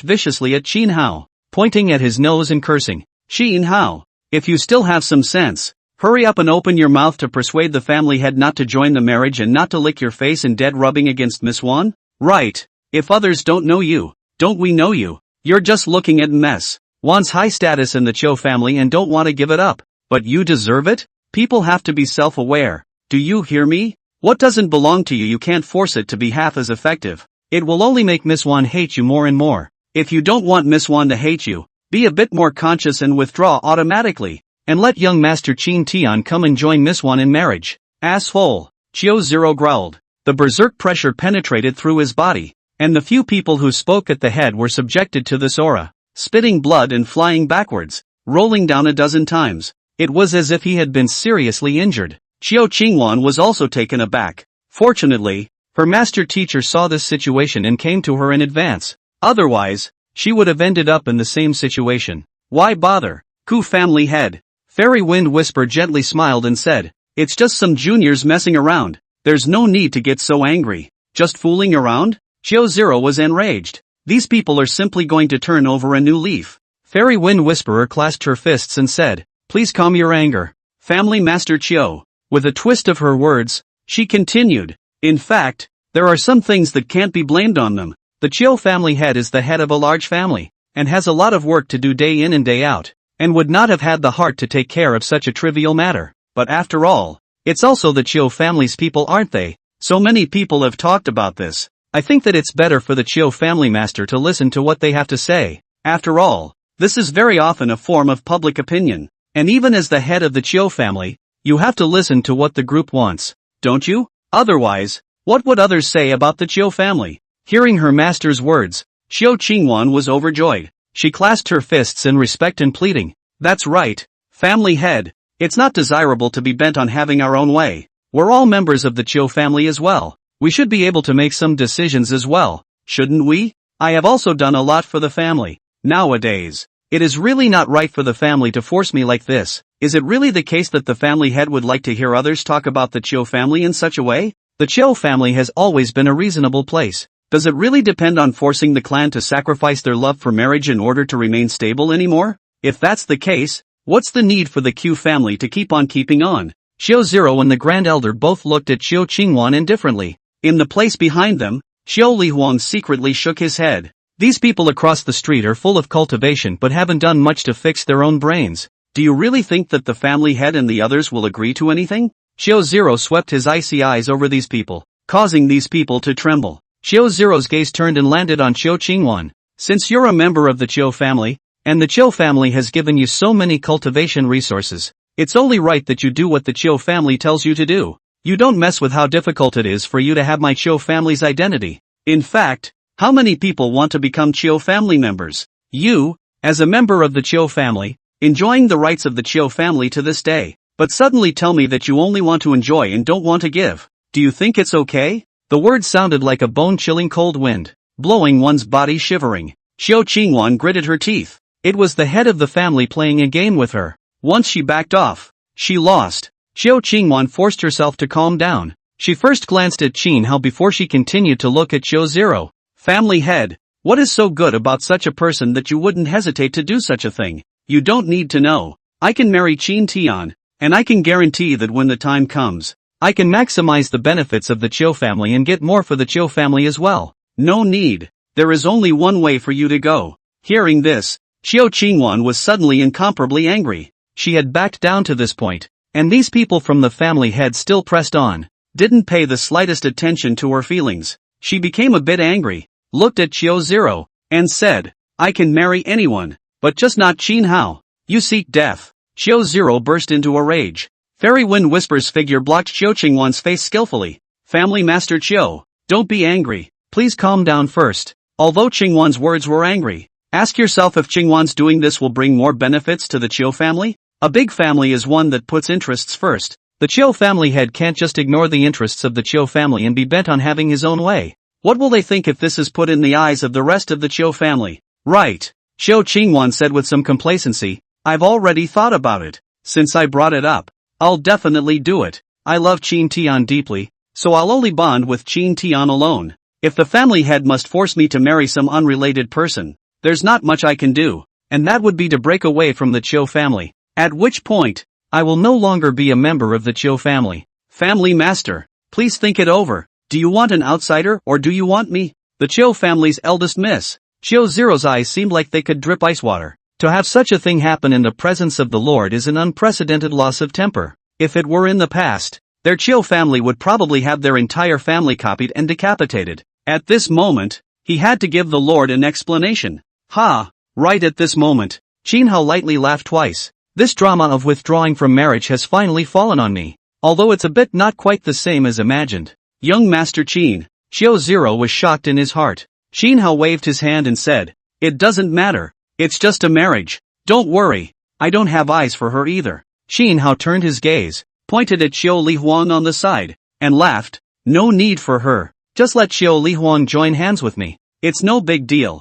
viciously at Chin Hao, pointing at his nose and cursing. Chin Hao, if you still have some sense, hurry up and open your mouth to persuade the family head not to join the marriage and not to lick your face in dead rubbing against Miss Wan? Right. If others don't know you, don't we know you? You're just looking at Miss Wan's high status in the Cho family and don't want to give it up. But you deserve it? People have to be self-aware. Do you hear me? What doesn't belong to you can't force it to be half as effective. It will only make Miss Wan hate you more and more. If you don't want Miss Wan to hate you, be a bit more conscious and withdraw automatically. And let young Master Chin Tian come and join Miss Wan in marriage. Asshole. Chio Zero growled. The berserk pressure penetrated through his body, and the few people who spoke at the head were subjected to this aura, spitting blood and flying backwards, rolling down a dozen times. It was as if he had been seriously injured. Chio Chingwan was also taken aback. Fortunately, her master teacher saw this situation and came to her in advance. Otherwise, she would have ended up in the same situation. Why bother? Ku family head. Fairy Wind Whisper gently smiled and said, it's just some juniors messing around. There's no need to get so angry. Just fooling around? Chio Zero was enraged. These people are simply going to turn over a new leaf. Fairy Wind Whisperer clasped her fists and said, please calm your anger. Family Master Chio. With a twist of her words, she continued, in fact, there are some things that can't be blamed on them. The Chio family head is the head of a large family, and has a lot of work to do day in and day out, and would not have had the heart to take care of such a trivial matter. But after all, it's also the Chio family's people, aren't they? So many people have talked about this. I think that it's better for the Chio family master to listen to what they have to say. After all, this is very often a form of public opinion, and even as the head of the Chio family, you have to listen to what the group wants, don't you? Otherwise, what would others say about the Chio family? Hearing her master's words, Chio Chingwan was overjoyed. She clasped her fists in respect and pleading. That's right, family head. It's not desirable to be bent on having our own way. We're all members of the Chio family as well. We should be able to make some decisions as well, shouldn't we? I have also done a lot for the family. Nowadays, it is really not right for the family to force me like this. Is it really the case that the family head would like to hear others talk about the Chio family in such a way? The Chio family has always been a reasonable place. Does it really depend on forcing the clan to sacrifice their love for marriage in order to remain stable anymore? If that's the case, what's the need for the Q family to keep on keeping on? Chio Zero and the Grand Elder both looked at Chio Chingwan indifferently. In the place behind them, Chio Li Huang secretly shook his head. These people across the street are full of cultivation but haven't done much to fix their own brains. Do you really think that the family head and the others will agree to anything? Chio Zero swept his icy eyes over these people, causing these people to tremble. Chio Zero's gaze turned and landed on Chio Chingwan. Since you're a member of the Chio family, and the Chio family has given you so many cultivation resources, it's only right that you do what the Chio family tells you to do. You don't mess with how difficult it is for you to have my Chiu family's identity. In fact, how many people want to become Chiu family members? You, as a member of the Chiu family, enjoying the rights of the Chiu family to this day, but suddenly tell me that you only want to enjoy and don't want to give. Do you think it's okay? The words sounded like a bone-chilling cold wind, blowing one's body shivering. Xiao Qingwan gritted her teeth. It was the head of the family playing a game with her. Once she backed off, she lost. Xiao Qingwan forced herself to calm down. She first glanced at Qin Hao before she continued to look at Xiao Zero. Family head, what is so good about such a person that you wouldn't hesitate to do such a thing? You don't need to know. I can marry Qin Tian, and I can guarantee that when the time comes, I can maximize the benefits of the Chiu family and get more for the Chiu family as well. No need. There is only one way for you to go. Hearing this, Xiao Qingwan was suddenly incomparably angry. She had backed down to this point, and these people from the family head still pressed on, didn't pay the slightest attention to her feelings. She became a bit angry, looked at Xiao Zero, and said, I can marry anyone, but just not Qin Hao. You seek death. Xiao Zero burst into a rage. Fairy Wind Whisper's figure blocked Xiao Qingwan's face skillfully. Family Master Qiu, don't be angry. Please calm down first. Although Qingwan's words were angry, ask yourself if Qingwan's doing this will bring more benefits to the Qiu family? A big family is one that puts interests first. The Qiu family head can't just ignore the interests of the Qiu family and be bent on having his own way. What will they think if this is put in the eyes of the rest of the Qiu family? Right. Xiao Qingwan said with some complacency, I've already thought about it. Since I brought it up, I'll definitely do it. I love Qin Tian deeply, so I'll only bond with Qin Tian alone. If the family head must force me to marry some unrelated person, there's not much I can do, and that would be to break away from the Qiu family, at which point, I will no longer be a member of the Qiu family. Family Master, please think it over. Do you want an outsider or do you want me? The Qiu family's eldest miss. Xiao Zero's eyes seemed like they could drip ice water. To have such a thing happen in the presence of the Lord is an unprecedented loss of temper. If it were in the past, their Qiu family would probably have their entire family copied and decapitated. At this moment, he had to give the Lord an explanation. Ha! Right at this moment, Qin Hao lightly laughed twice. This drama of withdrawing from marriage has finally fallen on me, although it's a bit not quite the same as imagined. Young Master Qin, Xiao Zero was shocked in his heart. Qin Hao waved his hand and said, It doesn't matter. It's just a marriage. Don't worry. I don't have eyes for her either. Qin Hao turned his gaze, pointed at Xiao Lihuang on the side, and laughed. No need for her. Just let Xiao Lihuang join hands with me. It's no big deal.